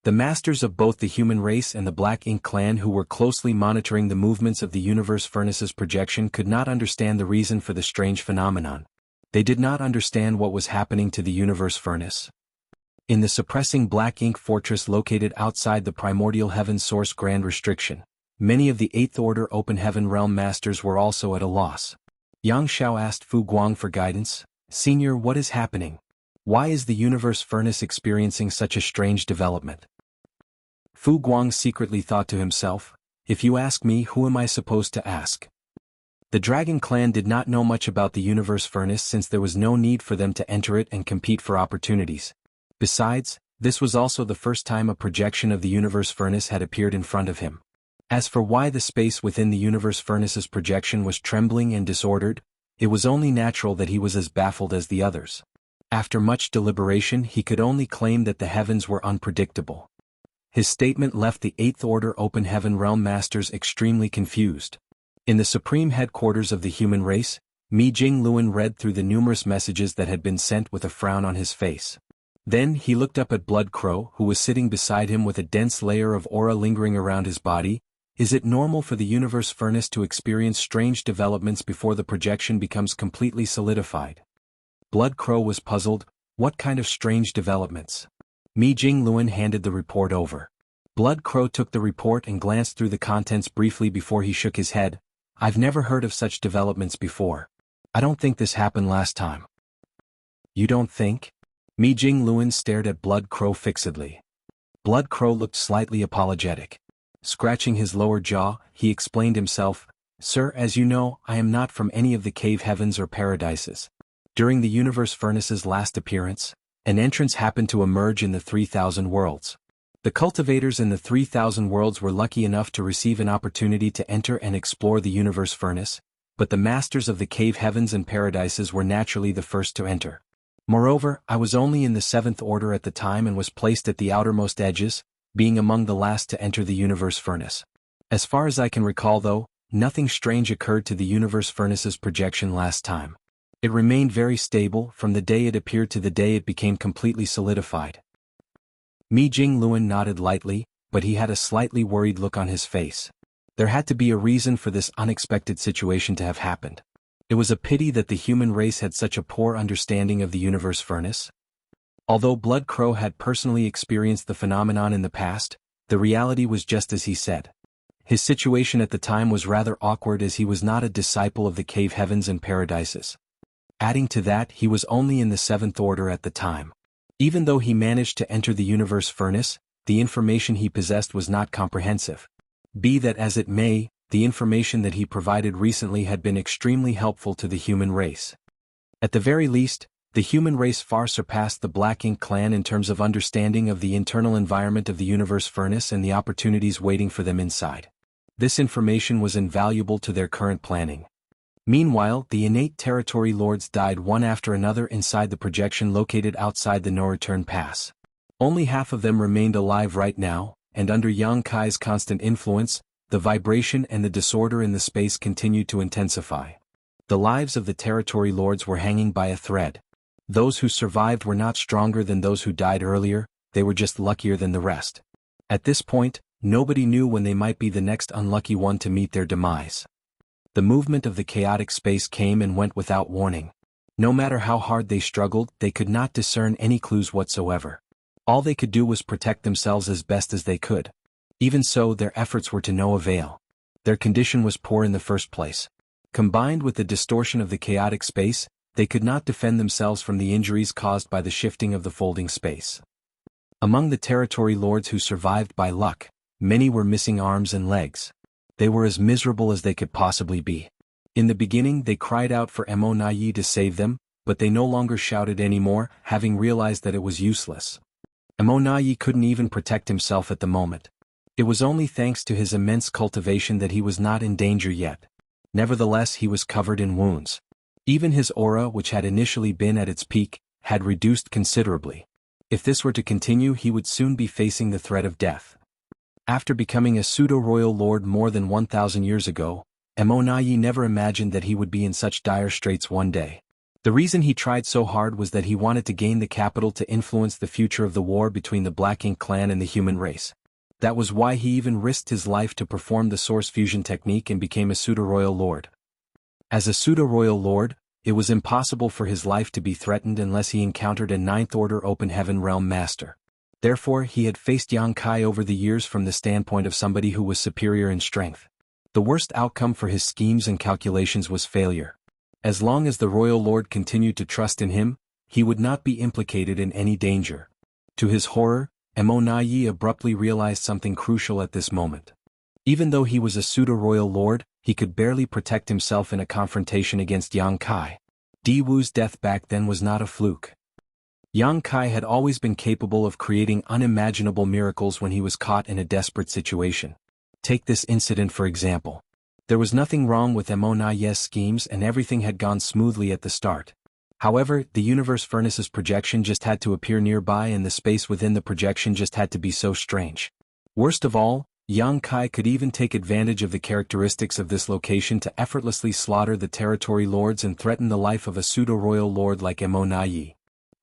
The masters of both the human race and the Black Ink clan who were closely monitoring the movements of the universe furnace's projection could not understand the reason for the strange phenomenon. They did not understand what was happening to the universe furnace. In the suppressing Black Ink fortress located outside the primordial heaven source grand restriction, many of the 8th Order Open Heaven Realm Masters were also at a loss. Yang Xiao asked Fu Guang for guidance. "Senior, what is happening? Why is the universe furnace experiencing such a strange development?" Fu Guang secretly thought to himself, "If you ask me, who am I supposed to ask?" The Dragon Clan did not know much about the universe furnace since there was no need for them to enter it and compete for opportunities. Besides, this was also the first time a projection of the universe furnace had appeared in front of him. As for why the space within the universe furnace's projection was trembling and disordered, it was only natural that he was as baffled as the others. After much deliberation, he could only claim that the heavens were unpredictable. His statement left the 8th Order Open Heaven Realm Masters extremely confused. In the supreme headquarters of the human race, Mi Jingluan read through the numerous messages that had been sent with a frown on his face. Then he looked up at Blood Crow, who was sitting beside him with a dense layer of aura lingering around his body. Is it normal for the universe furnace to experience strange developments before the projection becomes completely solidified? Blood Crow was puzzled. What kind of strange developments? Mi Jingluan handed the report over. Blood Crow took the report and glanced through the contents briefly before he shook his head. "I've never heard of such developments before. I don't think this happened last time." "You don't think?" Mi Jingluan stared at Blood Crow fixedly. Blood Crow looked slightly apologetic. Scratching his lower jaw, he explained himself, "Sir, as you know, I am not from any of the cave heavens or paradises. During the universe furnace's last appearance, an entrance happened to emerge in the 3,000 worlds. The cultivators in the 3,000 worlds were lucky enough to receive an opportunity to enter and explore the universe furnace, but the masters of the cave heavens and paradises were naturally the first to enter. Moreover, I was only in the 7th Order at the time and was placed at the outermost edges, being among the last to enter the universe furnace. As far as I can recall though, nothing strange occurred to the universe furnace's projection last time. It remained very stable from the day it appeared to the day it became completely solidified." Mi Jingluan nodded lightly, but he had a slightly worried look on his face. There had to be a reason for this unexpected situation to have happened. It was a pity that the human race had such a poor understanding of the universe furnace. Although Blood Crow had personally experienced the phenomenon in the past, the reality was just as he said. His situation at the time was rather awkward as he was not a disciple of the cave heavens and paradises. Adding to that, he was only in the seventh order at the time. Even though he managed to enter the universe furnace, the information he possessed was not comprehensive. Be that as it may, the information that he provided recently had been extremely helpful to the human race. At the very least, the human race far surpassed the Black Ink clan in terms of understanding of the internal environment of the universe furnace and the opportunities waiting for them inside. This information was invaluable to their current planning. Meanwhile, the innate territory lords died one after another inside the projection located outside the no-return pass. Only half of them remained alive right now, and under Yang Kai's constant influence, the vibration and the disorder in the space continued to intensify. The lives of the territory lords were hanging by a thread. Those who survived were not stronger than those who died earlier, they were just luckier than the rest. At this point, nobody knew when they might be the next unlucky one to meet their demise. The movement of the chaotic space came and went without warning. No matter how hard they struggled, they could not discern any clues whatsoever. All they could do was protect themselves as best as they could. Even so, their efforts were to no avail. Their condition was poor in the first place. Combined with the distortion of the chaotic space, they could not defend themselves from the injuries caused by the shifting of the folding space. Among the territory lords who survived by luck, many were missing arms and legs. They were as miserable as they could possibly be. In the beginning they cried out for Mo to save them, but they no longer shouted anymore, having realized that it was useless. Mo couldn't even protect himself at the moment. It was only thanks to his immense cultivation that he was not in danger yet. Nevertheless, he was covered in wounds. Even his aura, which had initially been at its peak, had reduced considerably. If this were to continue, he would soon be facing the threat of death. After becoming a pseudo-royal lord more than 1,000 years ago, Mo never imagined that he would be in such dire straits one day. The reason he tried so hard was that he wanted to gain the capital to influence the future of the war between the Black Ink clan and the human race. That was why he even risked his life to perform the Source fusion technique and became a pseudo-royal lord. As a pseudo-royal lord, it was impossible for his life to be threatened unless he encountered a ninth-order open heaven realm master. Therefore, he had faced Yang Kai over the years from the standpoint of somebody who was superior in strength. The worst outcome for his schemes and calculations was failure. As long as the royal lord continued to trust in him, he would not be implicated in any danger. To his horror, Mo abruptly realized something crucial at this moment. Even though he was a pseudo-royal lord, he could barely protect himself in a confrontation against Yang Kai. Di Wu's death back then was not a fluke. Yang Kai had always been capable of creating unimaginable miracles when he was caught in a desperate situation. Take this incident for example. There was nothing wrong with Mo's schemes and everything had gone smoothly at the start. However, the universe furnace's projection just had to appear nearby and the space within the projection just had to be so strange. Worst of all, Yang Kai could even take advantage of the characteristics of this location to effortlessly slaughter the territory lords and threaten the life of a pseudo-royal lord like Mo.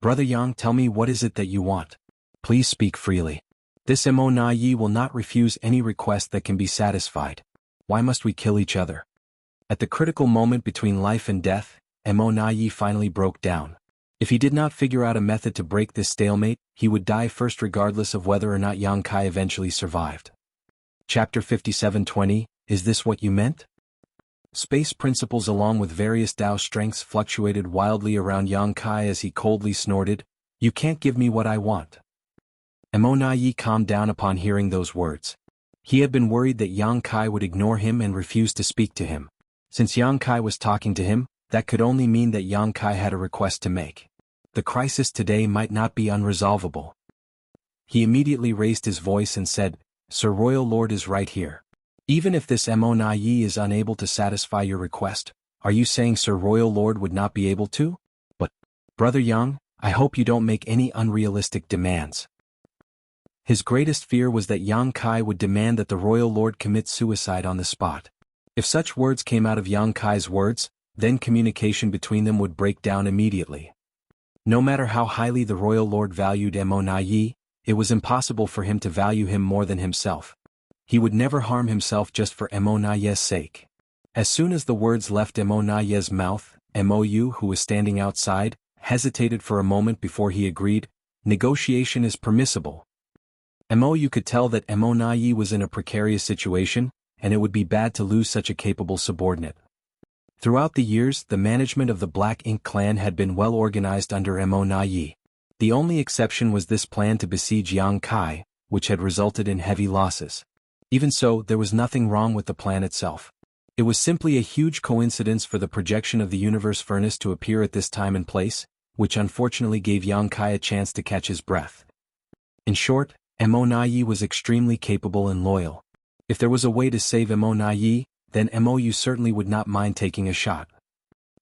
Brother Yang, tell me, what is it that you want? Please speak freely. This Mo will not refuse any request that can be satisfied. Why must we kill each other? At the critical moment between life and death, Mo finally broke down. If he did not figure out a method to break this stalemate, he would die first regardless of whether or not Yang Kai eventually survived. Chapter 57:20, Is this what you meant? Space principles along with various Tao strengths fluctuated wildly around Yang Kai as he coldly snorted, "You can't give me what I want." Mo calmed down upon hearing those words. He had been worried that Yang Kai would ignore him and refuse to speak to him. Since Yang Kai was talking to him, that could only mean that Yang Kai had a request to make. The crisis today might not be unresolvable. He immediately raised his voice and said, "Sir Royal Lord is right here. Even if this Mo is unable to satisfy your request, are you saying Sir Royal Lord would not be able to? But, Brother Yang, I hope you don't make any unrealistic demands." His greatest fear was that Yang Kai would demand that the Royal Lord commit suicide on the spot. If such words came out of Yang Kai's words, then communication between them would break down immediately. No matter how highly the Royal Lord valued Mo, it was impossible for him to value him more than himself. he would never harm himself just for Mo Naye's sake. As soon as the words left Mo Naye's mouth, Mou, who was standing outside, hesitated for a moment before he agreed, "Negotiation is permissible." Mou could tell that Mo Naye was in a precarious situation, and it would be bad to lose such a capable subordinate. Throughout the years, the management of the Black Ink clan had been well organized under Mo Naye. The only exception was this plan to besiege Jianghu, which had resulted in heavy losses. Even so, there was nothing wrong with the plan itself. It was simply a huge coincidence for the projection of the universe furnace to appear at this time and place, which unfortunately gave Jianghu a chance to catch his breath. In short, Mo Naye was extremely capable and loyal. If there was a way to save Mo Naye, then Mou certainly would not mind taking a shot.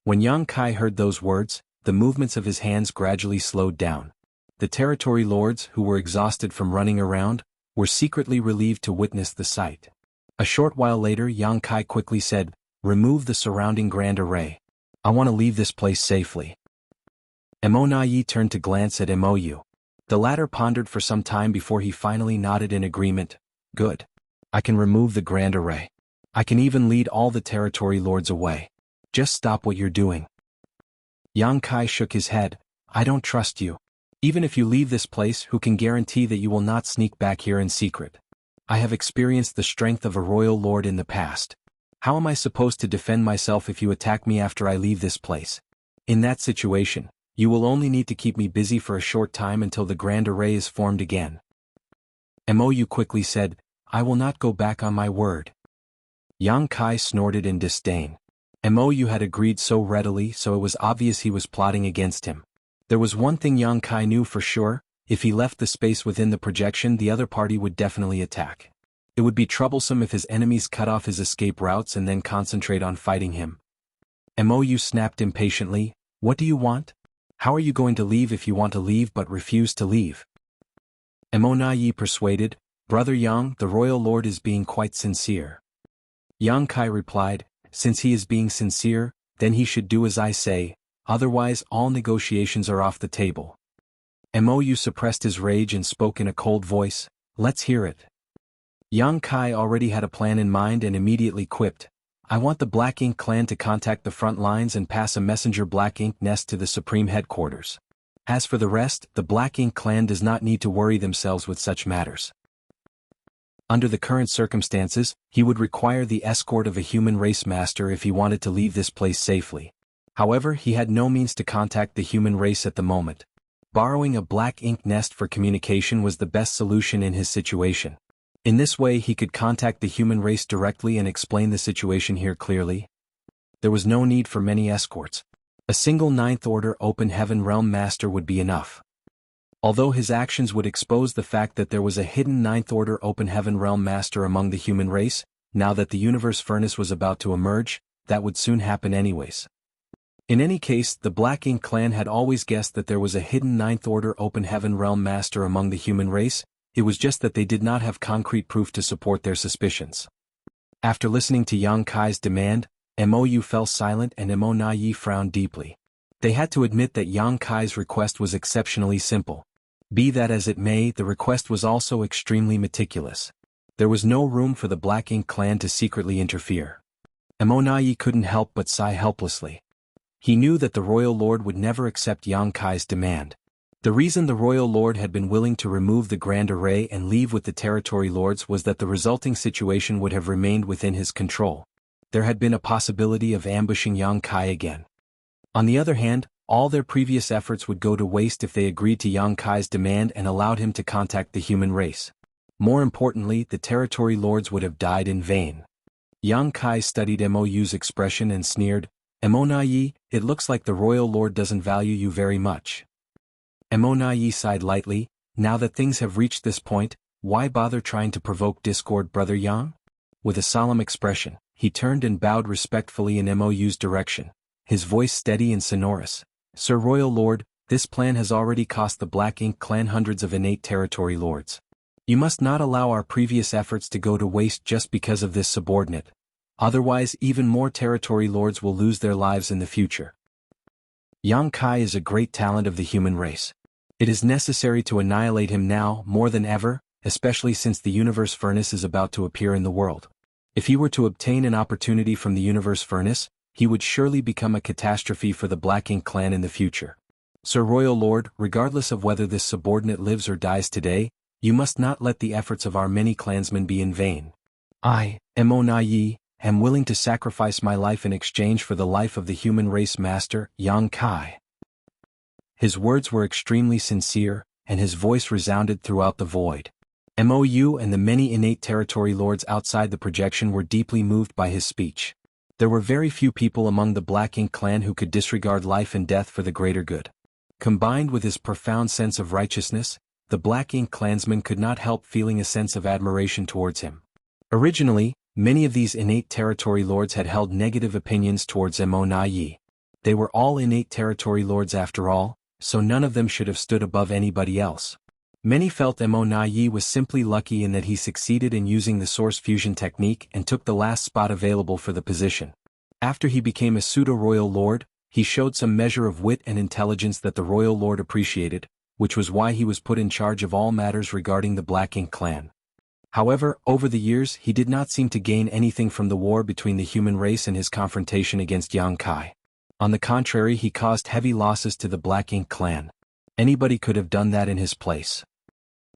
When Jianghu heard those words, the movements of his hands gradually slowed down. The territory lords, who were exhausted from running around, were secretly relieved to witness the sight. A short while later, Jianghu quickly said, "Remove the surrounding grand array. I want to leave this place safely." Mo Naye turned to glance at Mou. The latter pondered for some time before he finally nodded in agreement. "Good. I can remove the grand array. I can even lead all the territory lords away. Just stop what you're doing." Jianghu shook his head. "I don't trust you. Even if you leave this place, who can guarantee that you will not sneak back here in secret? I have experienced the strength of a royal lord in the past. How am I supposed to defend myself if you attack me after I leave this place? In that situation, you will only need to keep me busy for a short time until the grand array is formed again." Mou quickly said, "I will not go back on my word." Jianghu snorted in disdain. Mou had agreed so readily, so it was obvious he was plotting against him. There was one thing Jianghu knew for sure: if he left the space within the projection, the other party would definitely attack. It would be troublesome if his enemies cut off his escape routes and then concentrate on fighting him. Mou snapped impatiently, "What do you want? How are you going to leave if you want to leave but refuse to leave?" Mo Naye persuaded, "Brother Yang, the royal lord is being quite sincere." Jianghu replied, "Since he is being sincere, then he should do as I say, otherwise all negotiations are off the table." Mou suppressed his rage and spoke in a cold voice, "Let's hear it." Jianghu already had a plan in mind and immediately quipped, "I want the Black Ink clan to contact the front lines and pass a messenger Black Ink nest to the supreme headquarters. As for the rest, the Black Ink clan does not need to worry themselves with such matters." Under the current circumstances, he would require the escort of a human race master if he wanted to leave this place safely. However, he had no means to contact the human race at the moment. Borrowing a Black Ink nest for communication was the best solution in his situation. In this way he could contact the human race directly and explain the situation here clearly. There was no need for many escorts. A single Ninth Order Open Heaven Realm Master would be enough. Although his actions would expose the fact that there was a hidden Ninth Order Open Heaven Realm Master among the human race, now that the universe furnace was about to emerge, that would soon happen anyways. In any case, the Black Ink clan had always guessed that there was a hidden Ninth Order Open Heaven Realm Master among the human race. It was just that they did not have concrete proof to support their suspicions. After listening to Jianghu's demand, Mou fell silent and Mo Naye frowned deeply. They had to admit that Jianghu's request was exceptionally simple. Be that as it may, the request was also extremely meticulous. There was no room for the Black Ink clan to secretly interfere. Mo Naye couldn't help but sigh helplessly. He knew that the Royal Lord would never accept Jianghu's demand. The reason the Royal Lord had been willing to remove the Grand Array and leave with the Territory Lords was that the resulting situation would have remained within his control. There had been a possibility of ambushing Jianghu again. On the other hand, all their previous efforts would go to waste if they agreed to Jianghu's demand and allowed him to contact the human race. More importantly, the Territory Lords would have died in vain. Jianghu studied Mou's expression and sneered, "Mo Naye, it looks like the Royal Lord doesn't value you very much." Mo Naye sighed lightly, "Now that things have reached this point, why bother trying to provoke discord, Brother Yang?" With a solemn expression, he turned and bowed respectfully in Mou's direction, his voice steady and sonorous. "Sir Royal Lord, this plan has already cost the Black Ink clan hundreds of innate territory lords. You must not allow our previous efforts to go to waste just because of this subordinate. Otherwise, even more territory lords will lose their lives in the future. Jianghu is a great talent of the human race. It is necessary to annihilate him now, more than ever, especially since the universe furnace is about to appear in the world. If he were to obtain an opportunity from the universe furnace, he would surely become a catastrophe for the Black Ink clan in the future. Sir Royal Lord, regardless of whether this subordinate lives or dies today, you must not let the efforts of our many clansmen be in vain. I, Mo am willing to sacrifice my life in exchange for the life of the human race master, Yang Kai. His words were extremely sincere, and his voice resounded throughout the void. Mou and the many innate territory lords outside the projection were deeply moved by his speech. There were very few people among the Black Ink clan who could disregard life and death for the greater good. Combined with his profound sense of righteousness, the Black Ink clansmen could not help feeling a sense of admiration towards him. Originally, many of these innate territory lords had held negative opinions towards Mo. They were all innate territory lords after all, so none of them should have stood above anybody else. Many felt Mo. was simply lucky in that he succeeded in using the source fusion technique and took the last spot available for the position. After he became a pseudo-royal lord, he showed some measure of wit and intelligence that the royal lord appreciated, which was why he was put in charge of all matters regarding the Black Ink clan. However, over the years he did not seem to gain anything from the war between the human race and his confrontation against Yang Kai. On the contrary, he caused heavy losses to the Black Ink clan. Anybody could have done that in his place.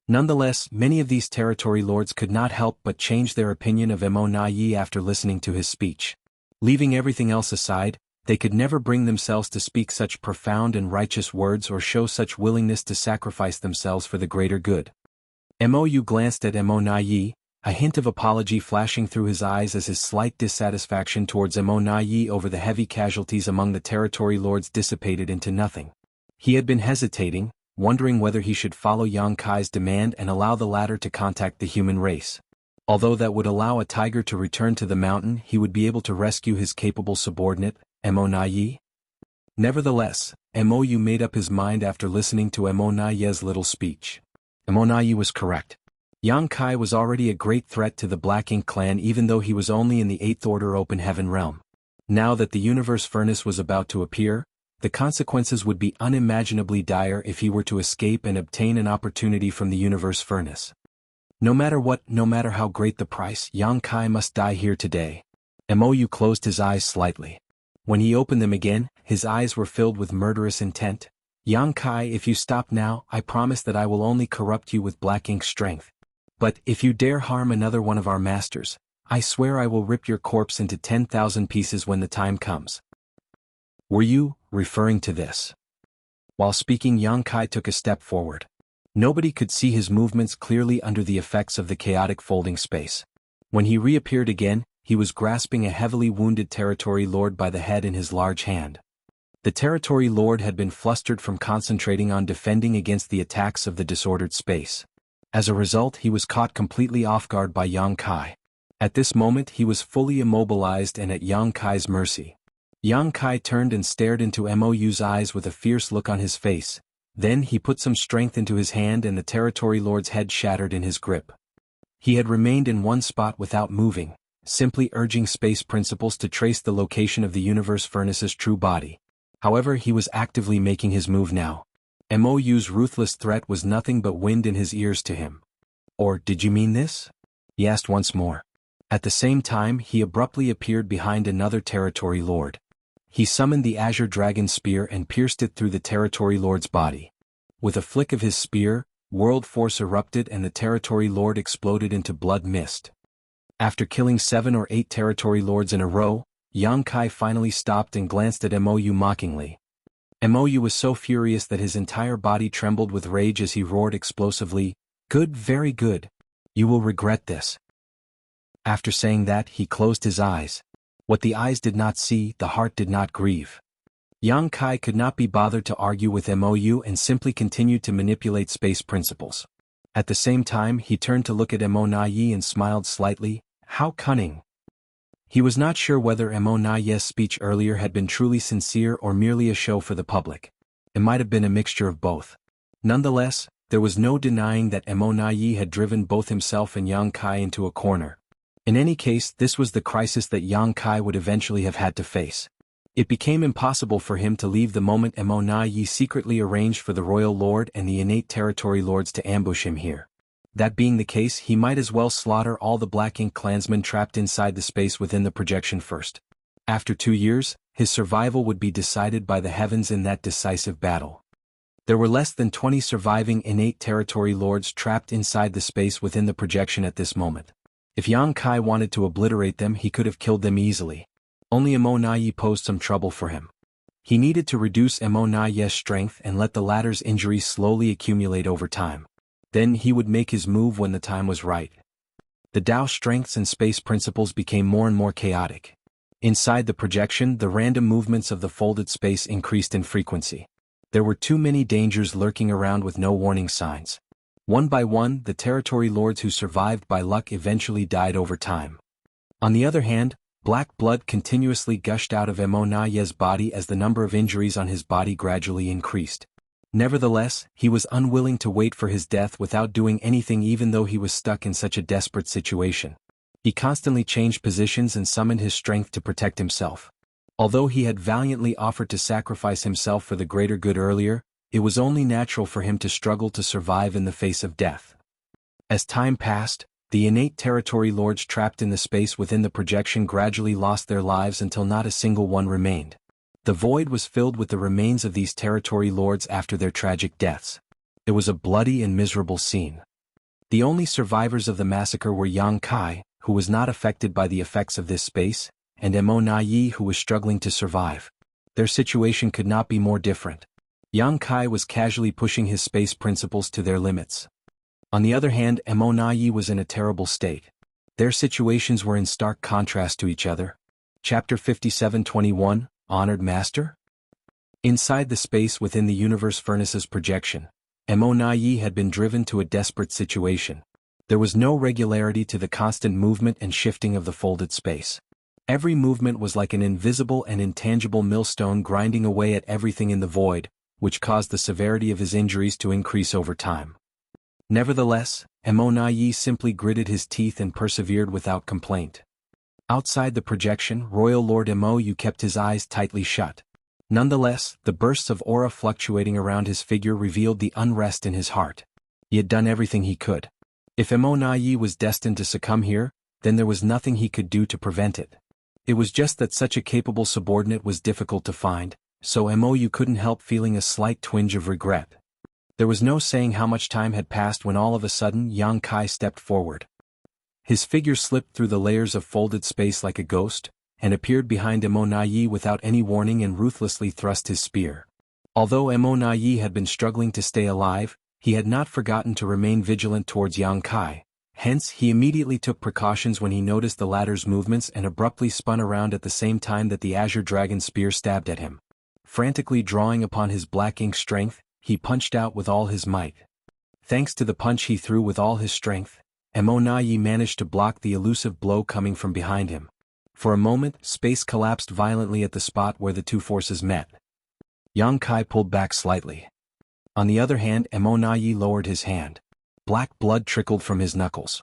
Nonetheless, many of these territory lords could not help but change their opinion of Mo. after listening to his speech. Leaving everything else aside, they could never bring themselves to speak such profound and righteous words or show such willingness to sacrifice themselves for the greater good. Mou glanced at Mo. A hint of apology flashing through his eyes as his slight dissatisfaction towards Mo. over the heavy casualties among the territory lords dissipated into nothing. He had been hesitating, wondering whether he should follow Yang Kai's demand and allow the latter to contact the human race. Although that would allow a tiger to return to the mountain, he would be able to rescue his capable subordinate, Mo. Nevertheless, Mou made up his mind after listening to Mo. little speech. Mo. was correct. Yang Kai was already a great threat to the Black Ink clan even though he was only in the 8th Order Open Heaven realm. Now that the universe furnace was about to appear, the consequences would be unimaginably dire if he were to escape and obtain an opportunity from the universe furnace. No matter what, no matter how great the price, Yang Kai must die here today. Mou closed his eyes slightly. When he opened them again, his eyes were filled with murderous intent. Yang Kai, if you stop now, I promise that I will only corrupt you with Black Ink strength. But if you dare harm another one of our masters, I swear I will rip your corpse into 10,000 pieces when the time comes. Were you referring to this? While speaking, Yang Kai took a step forward. Nobody could see his movements clearly under the effects of the chaotic folding space. When he reappeared again, he was grasping a heavily wounded territory lord by the head in his large hand. The territory lord had been flustered from concentrating on defending against the attacks of the disordered space. As a result, he was caught completely off guard by Yang Kai. At this moment he was fully immobilized and at Yang Kai's mercy. Yang Kai turned and stared into Mou's eyes with a fierce look on his face. Then he put some strength into his hand and the territory lord's head shattered in his grip. He had remained in one spot without moving, simply urging space principles to trace the location of the universe furnace's true body. However, he was actively making his move now. Mou's ruthless threat was nothing but wind in his ears to him. Or did you mean this? He asked once more. At the same time, he abruptly appeared behind another territory lord. He summoned the Azure Dragon Spear and pierced it through the territory lord's body. With a flick of his spear, world force erupted and the territory lord exploded into blood mist. After killing 7 or 8 territory lords in a row, Yang Kai finally stopped and glanced at Mou mockingly. Mou was so furious that his entire body trembled with rage as he roared explosively, "Good, very good. You will regret this." After saying that, he closed his eyes. What the eyes did not see, the heart did not grieve. Yang Kai could not be bothered to argue with Mou and simply continued to manipulate space principles. At the same time, he turned to look at Mo. and smiled slightly. How cunning! He was not sure whether Mo's speech earlier had been truly sincere or merely a show for the public. It might have been a mixture of both. Nonetheless, there was no denying that Mo. had driven both himself and Yang Kai into a corner. In any case, this was the crisis that Yang Kai would eventually have had to face. It became impossible for him to leave the moment Mo. secretly arranged for the royal lord and the innate territory lords to ambush him here. That being the case, he might as well slaughter all the Black Ink clansmen trapped inside the space within the projection first. After 2 years, his survival would be decided by the heavens in that decisive battle. There were less than 20 surviving innate territory lords trapped inside the space within the projection at this moment. If Yang Kai wanted to obliterate them, he could have killed them easily. Only Emo posed some trouble for him. He needed to reduce Emo strength and let the latter's injuries slowly accumulate over time. Then he would make his move when the time was right. The Tao strengths and space principles became more and more chaotic. Inside the projection, the random movements of the folded space increased in frequency. There were too many dangers lurking around with no warning signs. One by one, the territory lords who survived by luck eventually died over time. On the other hand, black blood continuously gushed out of Emo body as the number of injuries on his body gradually increased. Nevertheless, he was unwilling to wait for his death without doing anything, even though he was stuck in such a desperate situation. He constantly changed positions and summoned his strength to protect himself. Although he had valiantly offered to sacrifice himself for the greater good earlier, it was only natural for him to struggle to survive in the face of death. As time passed, the innate territory lords trapped in the space within the projection gradually lost their lives until not a single one remained. The void was filled with the remains of these territory lords after their tragic deaths. It was a bloody and miserable scene. The only survivors of the massacre were Yang Kai, who was not affected by the effects of this space, and Emo who was struggling to survive. Their situation could not be more different. Yang Kai was casually pushing his space principles to their limits. On the other hand, Emo was in a terrible state. Their situations were in stark contrast to each other. Chapter 57:21, Honored Master? Inside the space within the universe furnace's projection, Emo had been driven to a desperate situation. There was no regularity to the constant movement and shifting of the folded space. Every movement was like an invisible and intangible millstone grinding away at everything in the void, which caused the severity of his injuries to increase over time. Nevertheless, Emo simply gritted his teeth and persevered without complaint. Outside the projection, Royal Lord Emo kept his eyes tightly shut. Nonetheless, the bursts of aura fluctuating around his figure revealed the unrest in his heart. He had done everything he could. If Emo was destined to succumb here, then there was nothing he could do to prevent it. It was just that such a capable subordinate was difficult to find, so Emo couldn't help feeling a slight twinge of regret. There was no saying how much time had passed when all of a sudden Yang Kai stepped forward. His figure slipped through the layers of folded space like a ghost, and appeared behind Emo without any warning and ruthlessly thrust his spear. Although Emo had been struggling to stay alive, he had not forgotten to remain vigilant towards Yang Kai. Hence, he immediately took precautions when he noticed the latter's movements and abruptly spun around at the same time that the Azure Dragon spear stabbed at him. Frantically drawing upon his black ink strength, he punched out with all his might. Thanks to the punch he threw with all his strength, Emo managed to block the elusive blow coming from behind him. For a moment, space collapsed violently at the spot where the two forces met. Yang Kai pulled back slightly. On the other hand, Emo lowered his hand. Black blood trickled from his knuckles.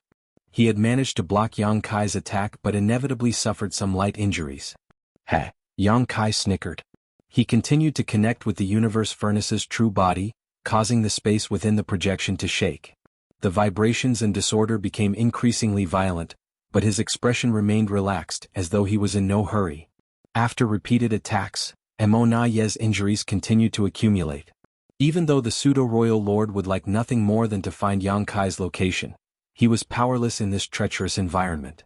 He had managed to block Yang Kai's attack but inevitably suffered some light injuries. Heh, Yang Kai snickered. He continued to connect with the universe furnace's true body, causing the space within the projection to shake. The vibrations and disorder became increasingly violent, but his expression remained relaxed as though he was in no hurry. After repeated attacks, Emo injuries continued to accumulate. Even though the pseudo-royal lord would like nothing more than to find Yang Kai's location, he was powerless in this treacherous environment.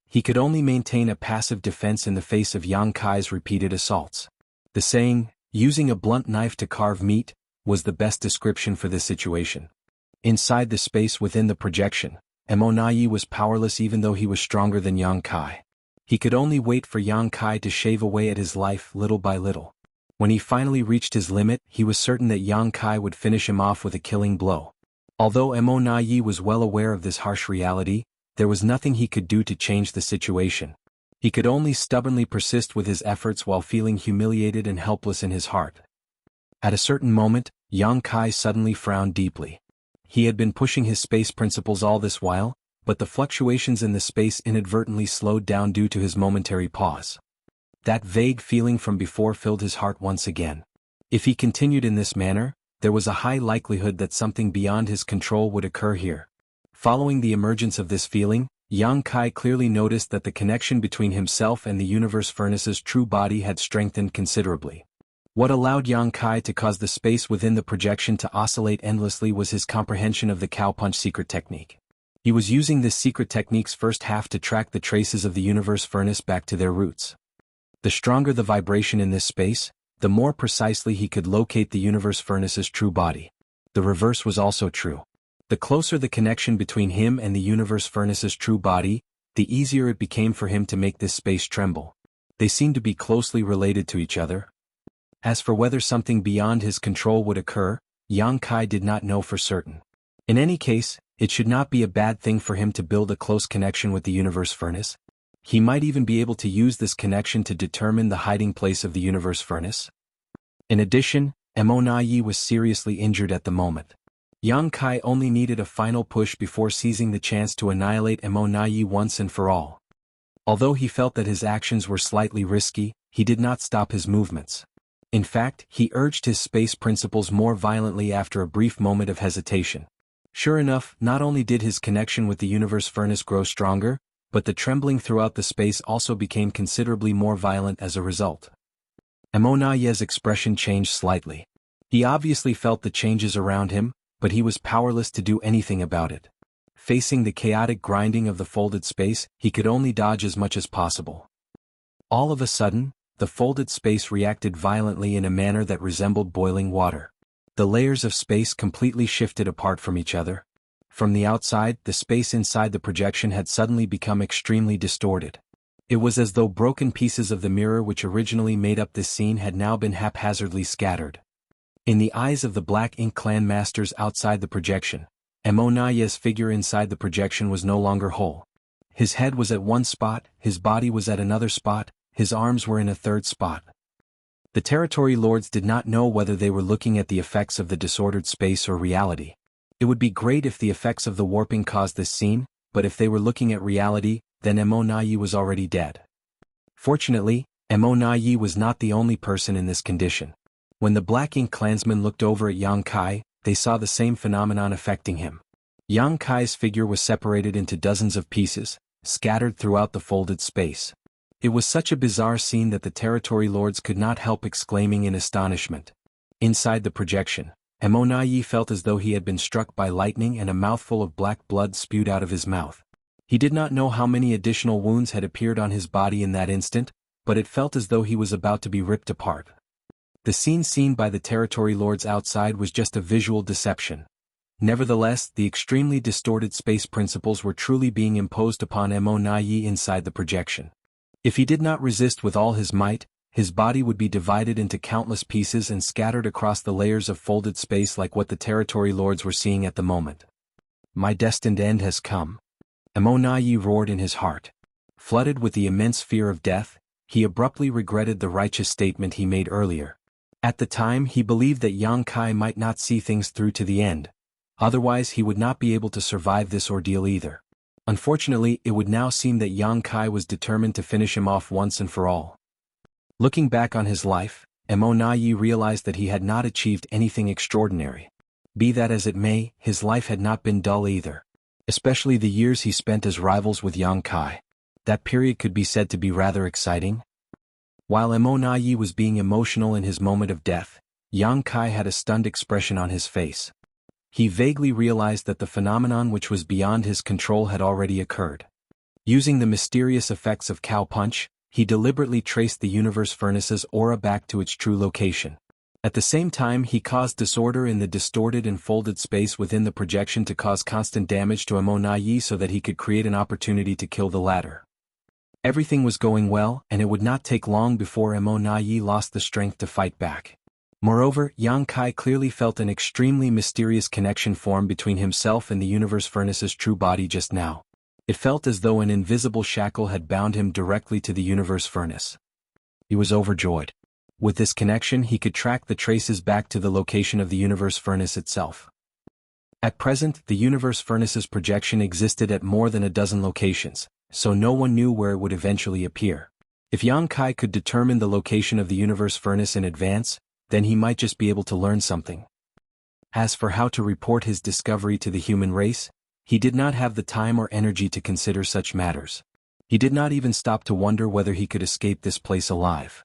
He could only maintain a passive defense in the face of Yang Kai's repeated assaults. The saying, "using a blunt knife to carve meat," was the best description for this situation. Inside the space within the projection, Emo was powerless even though he was stronger than Yang Kai. He could only wait for Yang Kai to shave away at his life little by little. When he finally reached his limit, he was certain that Yang Kai would finish him off with a killing blow. Although Emo was well aware of this harsh reality, there was nothing he could do to change the situation. He could only stubbornly persist with his efforts while feeling humiliated and helpless in his heart. At a certain moment, Yang Kai suddenly frowned deeply. He had been pushing his space principles all this while, but the fluctuations in the space inadvertently slowed down due to his momentary pause. That vague feeling from before filled his heart once again. If he continued in this manner, there was a high likelihood that something beyond his control would occur here. Following the emergence of this feeling, Yang Kai clearly noticed that the connection between himself and the universe furnace's true body had strengthened considerably. What allowed Yang Kai to cause the space within the projection to oscillate endlessly was his comprehension of the cowpunch secret technique. He was using this secret technique's first half to track the traces of the universe furnace back to their roots. The stronger the vibration in this space, the more precisely he could locate the universe furnace's true body. The reverse was also true. The closer the connection between him and the universe furnace's true body, the easier it became for him to make this space tremble. They seemed to be closely related to each other. As for whether something beyond his control would occur, Yang Kai did not know for certain. In any case, it should not be a bad thing for him to build a close connection with the universe furnace. He might even be able to use this connection to determine the hiding place of the universe furnace. In addition, Yi was seriously injured at the moment. Yang Kai only needed a final push before seizing the chance to annihilate Yi once and for all. Although he felt that his actions were slightly risky, he did not stop his movements. In fact, he urged his space principles more violently after a brief moment of hesitation. Sure enough, not only did his connection with the universe furnace grow stronger, but the trembling throughout the space also became considerably more violent as a result. Yi's expression changed slightly. He obviously felt the changes around him, but he was powerless to do anything about it. Facing the chaotic grinding of the folded space, he could only dodge as much as possible. All of a sudden, the folded space reacted violently in a manner that resembled boiling water. The layers of space completely shifted apart from each other. From the outside, the space inside the projection had suddenly become extremely distorted. It was as though broken pieces of the mirror which originally made up this scene had now been haphazardly scattered. In the eyes of the Black Ink clan masters outside the projection, Yi's figure inside the projection was no longer whole. His head was at one spot, his body was at another spot, his arms were in a third spot. The territory lords did not know whether they were looking at the effects of the disordered space or reality. It would be great if the effects of the warping caused this scene, but if they were looking at reality, then Yi was already dead. Fortunately, Yi was not the only person in this condition. When the Black Ink clansmen looked over at Yang Kai, they saw the same phenomenon affecting him. Yang Kai's figure was separated into dozens of pieces, scattered throughout the folded space. It was such a bizarre scene that the territory lords could not help exclaiming in astonishment. Inside the projection, Yi felt as though he had been struck by lightning and a mouthful of black blood spewed out of his mouth. He did not know how many additional wounds had appeared on his body in that instant, but it felt as though he was about to be ripped apart. The scene seen by the territory lords outside was just a visual deception. Nevertheless, the extremely distorted space principles were truly being imposed upon Yi inside the projection. If he did not resist with all his might, his body would be divided into countless pieces and scattered across the layers of folded space like what the territory lords were seeing at the moment. My destined end has come. Yi roared in his heart. Flooded with the immense fear of death, he abruptly regretted the righteous statement he made earlier. At the time he believed that Yang Kai might not see things through to the end. Otherwise he would not be able to survive this ordeal either. Unfortunately, it would now seem that Yang Kai was determined to finish him off once and for all. Looking back on his life, Yi realized that he had not achieved anything extraordinary. Be that as it may, his life had not been dull either. Especially the years he spent as rivals with Yang Kai. That period could be said to be rather exciting. While Yi was being emotional in his moment of death, Yang Kai had a stunned expression on his face. He vaguely realized that the phenomenon which was beyond his control had already occurred. Using the mysterious effects of cow punch, he deliberately traced the universe furnace's aura back to its true location. At the same time he caused disorder in the distorted and folded space within the projection to cause constant damage to Yi so that he could create an opportunity to kill the latter. Everything was going well, and it would not take long before Yi lost the strength to fight back. Moreover, Yang Kai clearly felt an extremely mysterious connection form between himself and the universe furnace's true body just now. It felt as though an invisible shackle had bound him directly to the universe furnace. He was overjoyed. With this connection he could track the traces back to the location of the universe furnace itself. At present, the universe furnace's projection existed at more than a dozen locations, so no one knew where it would eventually appear. If Yang Kai could determine the location of the universe furnace in advance, then he might just be able to learn something. As for how to report his discovery to the human race, He did not have the time or energy to consider such matters. He did not even stop to wonder whether he could escape this place alive.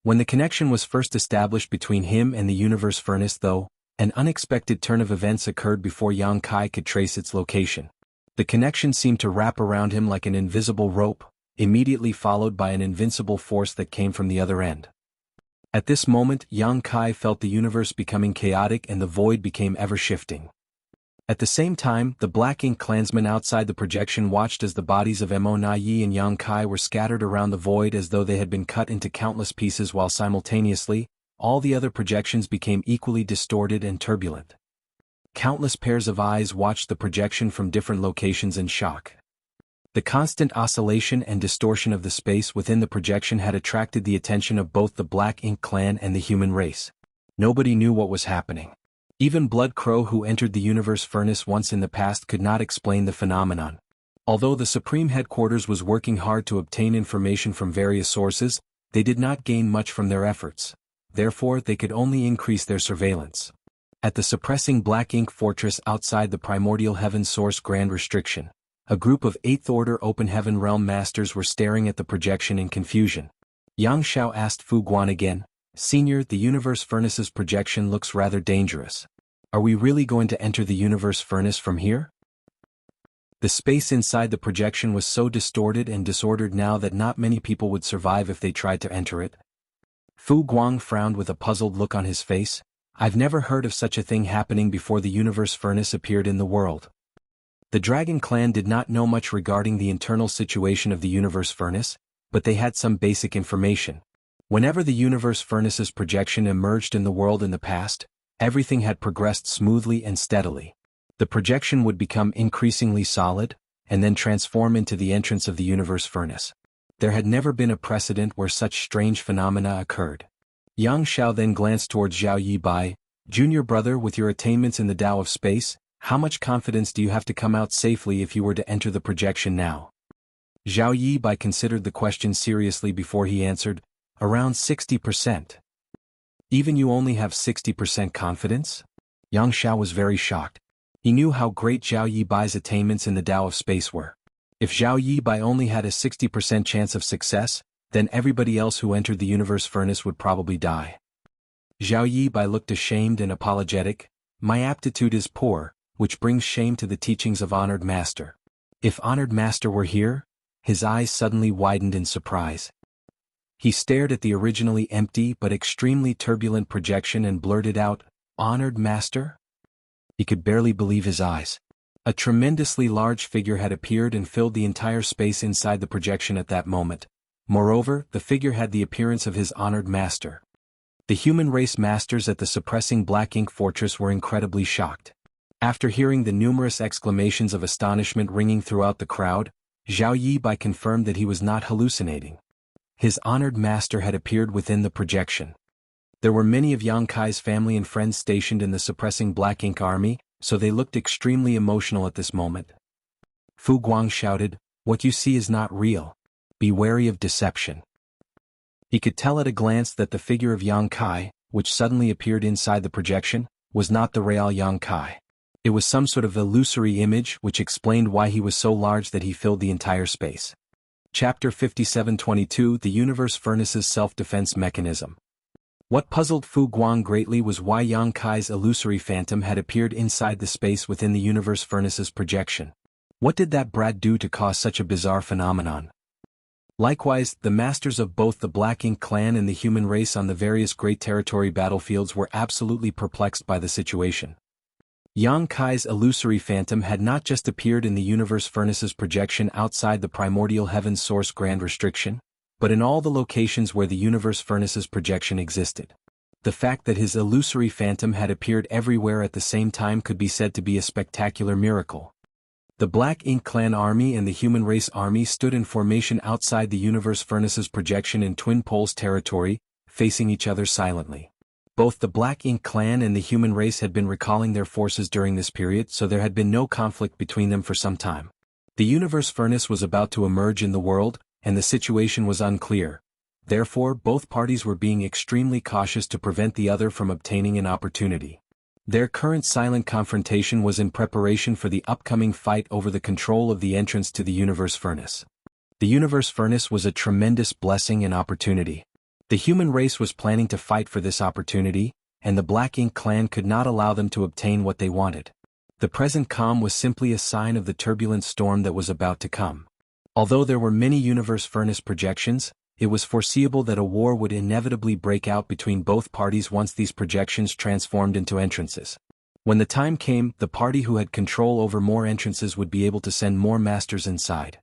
When the connection was first established between him and the universe furnace though, an unexpected turn of events occurred before Yang Kai could trace its location. The connection seemed to wrap around him like an invisible rope, immediately followed by an invincible force that came from the other end. At this moment Yang Kai felt the universe becoming chaotic and the void became ever-shifting. At the same time, the Black Ink clansmen outside the projection watched as the bodies of Mo Na Yi and Yang Kai were scattered around the void as though they had been cut into countless pieces while simultaneously, all the other projections became equally distorted and turbulent. Countless pairs of eyes watched the projection from different locations in shock. The constant oscillation and distortion of the space within the projection had attracted the attention of both the Black Ink clan and the human race. Nobody knew what was happening. Even Blood Crow, who entered the universe furnace once in the past, could not explain the phenomenon. Although the Supreme Headquarters was working hard to obtain information from various sources, they did not gain much from their efforts. Therefore, they could only increase their surveillance. At the suppressing Black Ink fortress outside the Primordial Heaven Source Grand Restriction, a group of 8th Order Open Heaven Realm Masters were staring at the projection in confusion. Yang Xiao asked Fu Guan again, "Senior, the universe furnace's projection looks rather dangerous. Are we really going to enter the universe furnace from here?" The space inside the projection was so distorted and disordered now that not many people would survive if they tried to enter it. Fu Guang frowned with a puzzled look on his face. "I've never heard of such a thing happening before the universe furnace appeared in the world." The Dragon Clan did not know much regarding the internal situation of the universe furnace, but they had some basic information. Whenever the universe furnace's projection emerged in the world in the past, everything had progressed smoothly and steadily. The projection would become increasingly solid, and then transform into the entrance of the universe furnace. There had never been a precedent where such strange phenomena occurred. Yang Xiao then glanced towards Zhao Yi Bai. "Junior brother, with your attainments in the Tao of space, how much confidence do you have to come out safely if you were to enter the projection now?" Zhao Yi Bai considered the question seriously before he answered, "Around 60%. "Even you only have 60% confidence?" Yang Xiao was very shocked. He knew how great Zhao Yi Bai's attainments in the Tao of space were. If Zhao Yi Bai only had a 60% chance of success, then everybody else who entered the universe furnace would probably die. Zhao Yi Bai looked ashamed and apologetic. "My aptitude is poor, which brings shame to the teachings of Honored Master." If Honored Master were here? His eyes suddenly widened in surprise. He stared at the originally empty but extremely turbulent projection and blurted out, "Honored Master?" He could barely believe his eyes. A tremendously large figure had appeared and filled the entire space inside the projection at that moment. Moreover, the figure had the appearance of his Honored Master. The human race masters at the suppressing Black Ink fortress were incredibly shocked. After hearing the numerous exclamations of astonishment ringing throughout the crowd, Zhao Yi Bai confirmed that he was not hallucinating. His Honored Master had appeared within the projection. There were many of Yang Kai's family and friends stationed in the suppressing Black Ink army, so they looked extremely emotional at this moment. Fu Guang shouted, "What you see is not real. Be wary of deception." He could tell at a glance that the figure of Yang Kai, which suddenly appeared inside the projection, was not the real Yang Kai. It was some sort of illusory image which explained why he was so large that he filled the entire space. Chapter 57:22 The Universe Furnace's Self-Defense Mechanism. What puzzled Fu Guang greatly was why Yang Kai's illusory phantom had appeared inside the space within the universe furnace's projection. What did that brat do to cause such a bizarre phenomenon? Likewise, the masters of both the Black Ink clan and the human race on the various Great Territory battlefields were absolutely perplexed by the situation. Yang Kai's illusory phantom had not just appeared in the universe furnace's projection outside the Primordial Heaven Source Grand Restriction, but in all the locations where the universe furnace's projection existed. The fact that his illusory phantom had appeared everywhere at the same time could be said to be a spectacular miracle. The Black Ink clan army and the human race army stood in formation outside the universe furnace's projection in Twin Poles territory, facing each other silently. Both the Black Ink clan and the human race had been recalling their forces during this period, so there had been no conflict between them for some time. The universe furnace was about to emerge in the world, and the situation was unclear. Therefore, both parties were being extremely cautious to prevent the other from obtaining an opportunity. Their current silent confrontation was in preparation for the upcoming fight over the control of the entrance to the Universe Furnace. The Universe Furnace was a tremendous blessing and opportunity. The human race was planning to fight for this opportunity, and the Black Ink clan could not allow them to obtain what they wanted. The present calm was simply a sign of the turbulent storm that was about to come. Although there were many Universe Furnace projections, it was foreseeable that a war would inevitably break out between both parties once these projections transformed into entrances. When the time came, the party who had control over more entrances would be able to send more masters inside.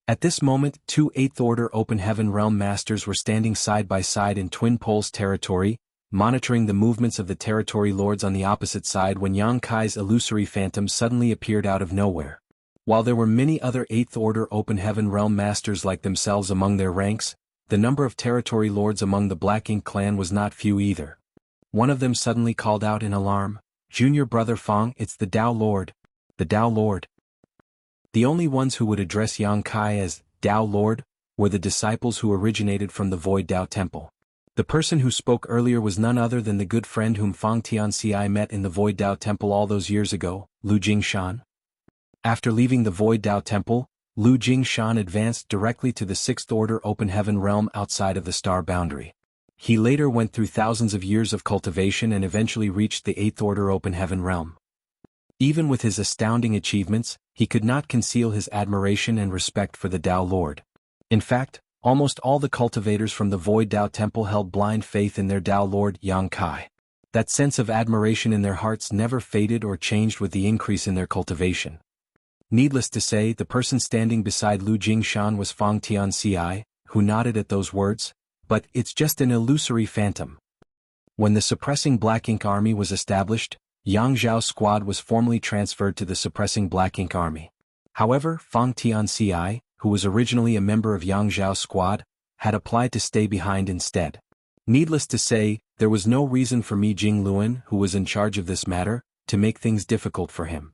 At this moment, two 8th Order Open Heaven Realm Masters were standing side by side in Twin Poles territory, monitoring the movements of the territory lords on the opposite side when Yang Kai's illusory phantom suddenly appeared out of nowhere. While there were many other 8th Order Open Heaven Realm Masters like themselves among their ranks, the number of territory lords among the Black Ink clan was not few either. One of them suddenly called out in alarm, "Junior brother Fong, it's the Dao Lord. The Dao Lord." The only ones who would address Yang Kai as Dao Lord were the disciples who originated from the Void Dao Temple. The person who spoke earlier was none other than the good friend whom Fang Tianxi met in the Void Dao Temple all those years ago, Lu Jingshan. After leaving the Void Dao Temple, Lu Jingshan advanced directly to the 6th Order Open Heaven Realm outside of the star boundary. He later went through thousands of years of cultivation and eventually reached the 8th Order Open Heaven Realm. Even with his astounding achievements, he could not conceal his admiration and respect for the Dao Lord. In fact, almost all the cultivators from the Void Dao Temple held blind faith in their Dao Lord Yang Kai. That sense of admiration in their hearts never faded or changed with the increase in their cultivation. Needless to say, the person standing beside Lu Jingshan was Fang Tianxi, who nodded at those words, but it's just an illusory phantom. When the suppressing Black Ink army was established, Yang Zhao's squad was formally transferred to the suppressing Black Ink army. However, Fang Tianxi, who was originally a member of Yang Zhao's squad, had applied to stay behind instead. Needless to say, there was no reason for Mi Jingluan, who was in charge of this matter, to make things difficult for him.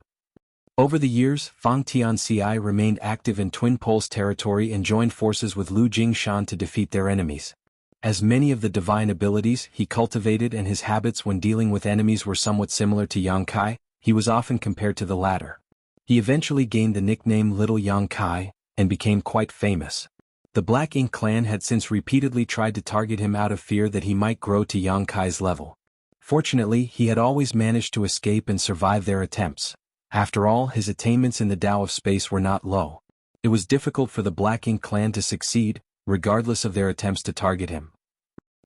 Over the years, Fang Tianxi remained active in Twin Poles territory and joined forces with Lu Jingshan to defeat their enemies. As many of the divine abilities he cultivated and his habits when dealing with enemies were somewhat similar to Yang Kai, he was often compared to the latter. He eventually gained the nickname Little Yang Kai, and became quite famous. The Black Ink clan had since repeatedly tried to target him out of fear that he might grow to Yang Kai's level. Fortunately, he had always managed to escape and survive their attempts. After all, his attainments in the Tao of Space were not low. It was difficult for the Black Ink clan to succeed, regardless of their attempts to target him.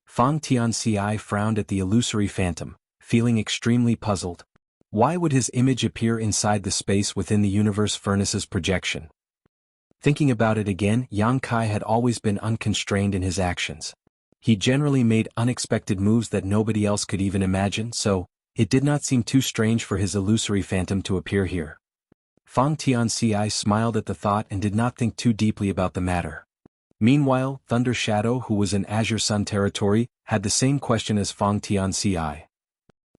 Fang Tianxi frowned at the illusory phantom, feeling extremely puzzled. Why would his image appear inside the space within the Universe Furnace's projection? Thinking about it again, Yang Kai had always been unconstrained in his actions. He generally made unexpected moves that nobody else could even imagine, so it did not seem too strange for his illusory phantom to appear here. Fang Tianxi smiled at the thought and did not think too deeply about the matter. Meanwhile, Thunder Shadow, who was in Azure Sun territory, had the same question as Fang Tianxi.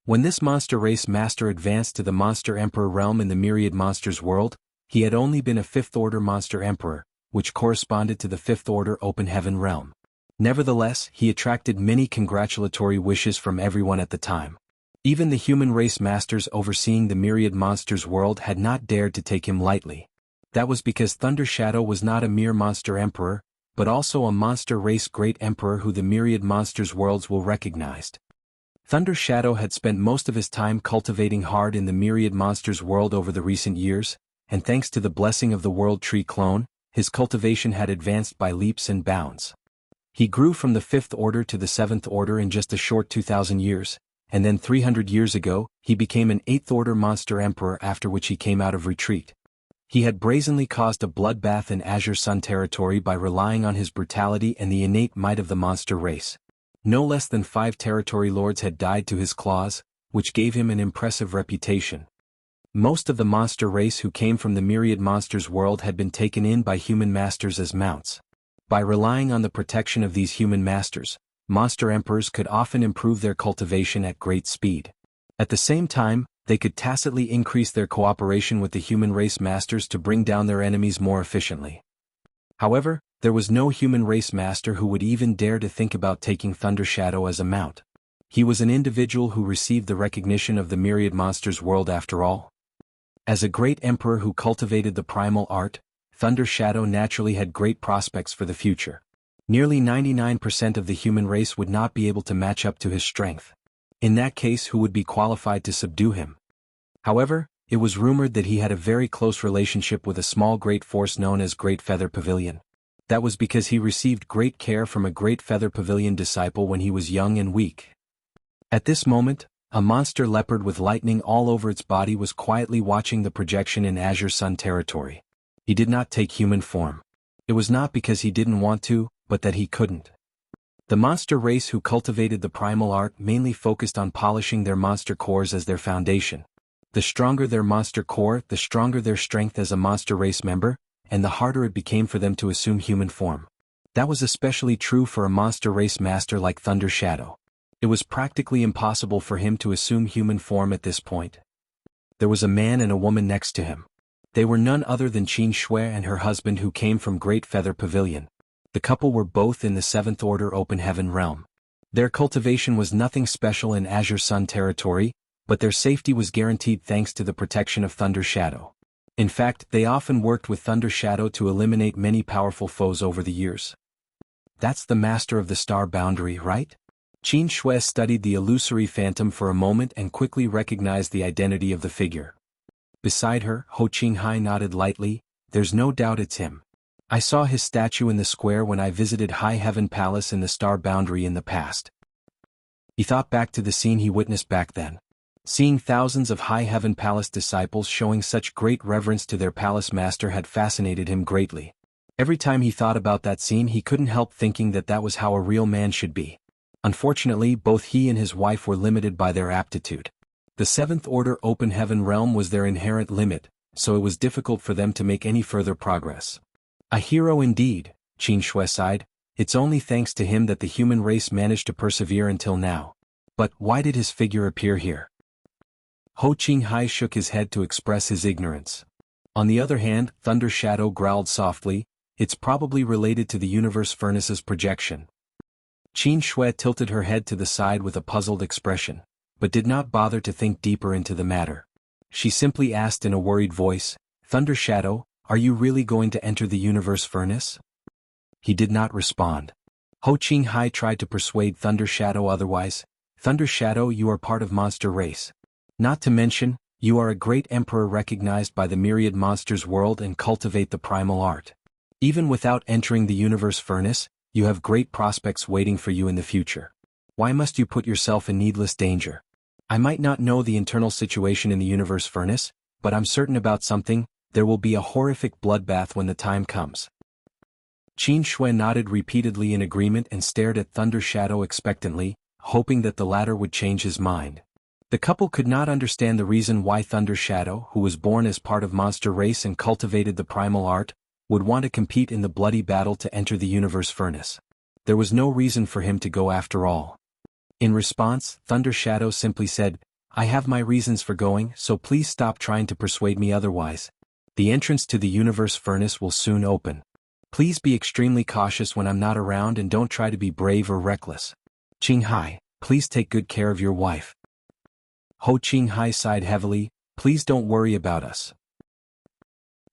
When this monster race master advanced to the Monster Emperor realm in the Myriad Monsters world, he had only been a 5th Order Monster Emperor, which corresponded to the 5th Order Open Heaven realm. Nevertheless, he attracted many congratulatory wishes from everyone at the time. Even the human race masters overseeing the Myriad Monsters world had not dared to take him lightly. That was because Thunder Shadow was not a mere monster emperor, but also a monster race great emperor who the Myriad Monsters worlds will recognized. Thunder Shadow had spent most of his time cultivating hard in the Myriad Monsters world over the recent years, and thanks to the blessing of the World Tree clone, his cultivation had advanced by leaps and bounds. He grew from the 5th Order to the 7th Order in just a short 2,000 years, and then 300 years ago, he became an 8th Order Monster Emperor, after which he came out of retreat. He had brazenly caused a bloodbath in Azure Sun territory by relying on his brutality and the innate might of the monster race. No less than 5 territory lords had died to his claws, which gave him an impressive reputation. Most of the monster race who came from the Myriad Monsters world had been taken in by human masters as mounts. By relying on the protection of these human masters, monster emperors could often improve their cultivation at great speed. At the same time, they could tacitly increase their cooperation with the human race masters to bring down their enemies more efficiently. However, there was no human race master who would even dare to think about taking Thunder Shadow as a mount. He was an individual who received the recognition of the myriad monsters world after all. As a great emperor who cultivated the primal art, Thunder Shadow naturally had great prospects for the future. Nearly 99% of the human race would not be able to match up to his strength. In that case, who would be qualified to subdue him? However, it was rumored that he had a very close relationship with a small great force known as Great Feather Pavilion. That was because he received great care from a Great Feather Pavilion disciple when he was young and weak. At this moment, a monster leopard with lightning all over its body was quietly watching the projection in Azure Sun territory. He did not take human form. It was not because he didn't want to, but that he couldn't. The monster race who cultivated the primal art mainly focused on polishing their monster cores as their foundation. The stronger their monster core, the stronger their strength as a monster race member, and the harder it became for them to assume human form. That was especially true for a monster race master like Thunder Shadow. It was practically impossible for him to assume human form at this point. There was a man and a woman next to him. They were none other than Qin Shui and her husband who came from Great Feather Pavilion. The couple were both in the 7th Order Open Heaven realm. Their cultivation was nothing special in Azure Sun territory, but their safety was guaranteed thanks to the protection of Thunder Shadow. In fact, they often worked with Thunder Shadow to eliminate many powerful foes over the years. That's the master of the star boundary, right? Qin Shui studied the illusory phantom for a moment and quickly recognized the identity of the figure. Beside her, Ho Qinghai nodded lightly. There's no doubt it's him. I saw his statue in the square when I visited High Heaven Palace in the star boundary in the past. He thought back to the scene he witnessed back then. Seeing thousands of High Heaven Palace disciples showing such great reverence to their palace master had fascinated him greatly. Every time he thought about that scene, he couldn't help thinking that that was how a real man should be. Unfortunately, both he and his wife were limited by their aptitude. The 7th Order Open Heaven realm was their inherent limit, so it was difficult for them to make any further progress. A hero indeed, Qin Shui sighed. It's only thanks to him that the human race managed to persevere until now. But why did his figure appear here? Ho Qinghai shook his head to express his ignorance. On the other hand, Thunder Shadow growled softly, it's probably related to the universe furnace's projection. Qin Shui tilted her head to the side with a puzzled expression, but did not bother to think deeper into the matter. She simply asked in a worried voice, Thunder Shadow, are you really going to enter the universe furnace? He did not respond. Ho Qinghai tried to persuade Thunder Shadow otherwise. Thunder Shadow, you are part of monster race. Not to mention, you are a great emperor recognized by the myriad monsters world and cultivate the primal art. Even without entering the universe furnace, you have great prospects waiting for you in the future. Why must you put yourself in needless danger? I might not know the internal situation in the universe furnace, but I'm certain about something, there will be a horrific bloodbath when the time comes. Qin Shui nodded repeatedly in agreement and stared at Thunder Shadow expectantly, hoping that the latter would change his mind. The couple could not understand the reason why Thunder Shadow, who was born as part of monster race and cultivated the primal art, would want to compete in the bloody battle to enter the universe furnace. There was no reason for him to go after all. In response, Thunder Shadow simply said, I have my reasons for going, so please stop trying to persuade me otherwise. The entrance to the universe furnace will soon open. Please be extremely cautious when I'm not around and don't try to be brave or reckless. Qinghai, please take good care of your wife. Ho Qinghai sighed heavily, please don't worry about us.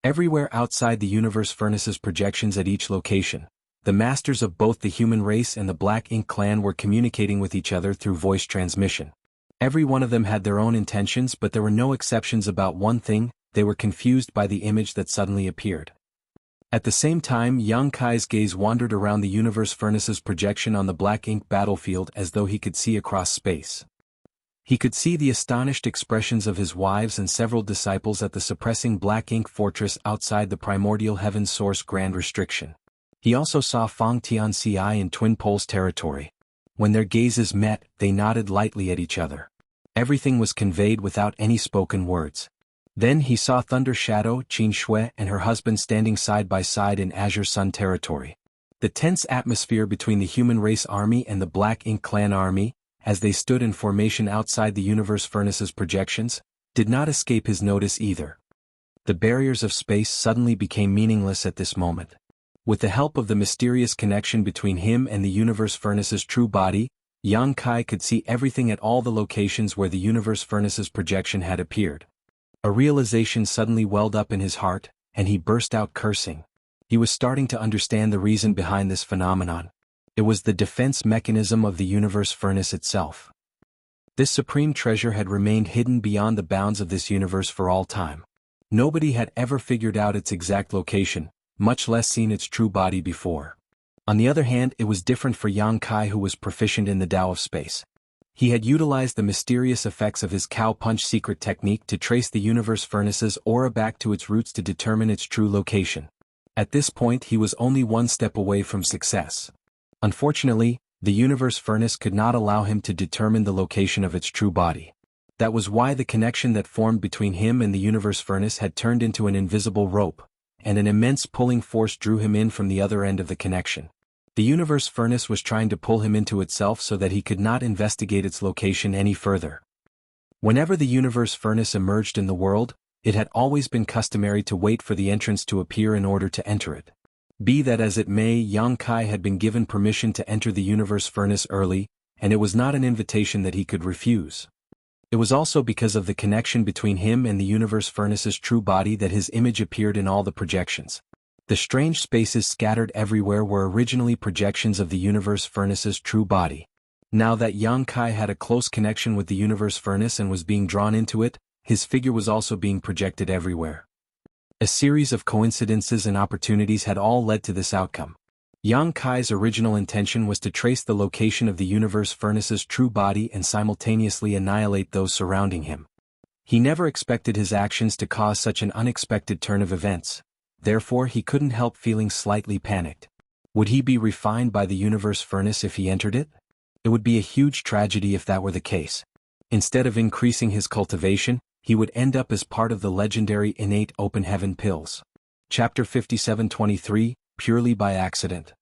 Everywhere outside the universe furnace's projections at each location, the masters of both the human race and the Black Ink clan were communicating with each other through voice transmission. Every one of them had their own intentions, but there were no exceptions about one thing, they were confused by the image that suddenly appeared. At the same time, Yang Kai's gaze wandered around the universe furnace's projection on the Black Ink battlefield as though he could see across space. He could see the astonished expressions of his wives and several disciples at the suppressing Black Ink fortress outside the primordial heaven source grand restriction. He also saw Fang Tianxi in Twin Poles territory. When their gazes met, they nodded lightly at each other. Everything was conveyed without any spoken words. Then he saw Thunder Shadow, Qin Shui and her husband standing side by side in Azure Sun territory. The tense atmosphere between the human race army and the Black Ink clan army, as they stood in formation outside the universe furnace's projections, did not escape his notice either. The barriers of space suddenly became meaningless at this moment. With the help of the mysterious connection between him and the universe furnace's true body, Yang Kai could see everything at all the locations where the universe furnace's projection had appeared. A realization suddenly welled up in his heart, and he burst out cursing. He was starting to understand the reason behind this phenomenon. It was the defense mechanism of the universe furnace itself. This supreme treasure had remained hidden beyond the bounds of this universe for all time. Nobody had ever figured out its exact location, much less seen its true body before. On the other hand, it was different for Yang Kai, who was proficient in the Tao of space. He had utilized the mysterious effects of his cow punch secret technique to trace the universe furnace's aura back to its roots to determine its true location. At this point, he was only one step away from success. Unfortunately, the universe furnace could not allow him to determine the location of its true body. That was why the connection that formed between him and the universe furnace had turned into an invisible rope, and an immense pulling force drew him in from the other end of the connection. The universe furnace was trying to pull him into itself so that he could not investigate its location any further. Whenever the universe furnace emerged in the world, it had always been customary to wait for the entrance to appear in order to enter it. Be that as it may, Yang Kai had been given permission to enter the universe furnace early, and it was not an invitation that he could refuse. It was also because of the connection between him and the universe furnace's true body that his image appeared in all the projections. The strange spaces scattered everywhere were originally projections of the universe furnace's true body. Now that Yang Kai had a close connection with the universe furnace and was being drawn into it, his figure was also being projected everywhere. A series of coincidences and opportunities had all led to this outcome. Yang Kai's original intention was to trace the location of the universe furnace's true body and simultaneously annihilate those surrounding him. He never expected his actions to cause such an unexpected turn of events, therefore he couldn't help feeling slightly panicked. Would he be refined by the universe furnace if he entered it? It would be a huge tragedy if that were the case. Instead of increasing his cultivation, he would end up as part of the legendary innate open heaven pills. Chapter 57:23, Purely by Accident.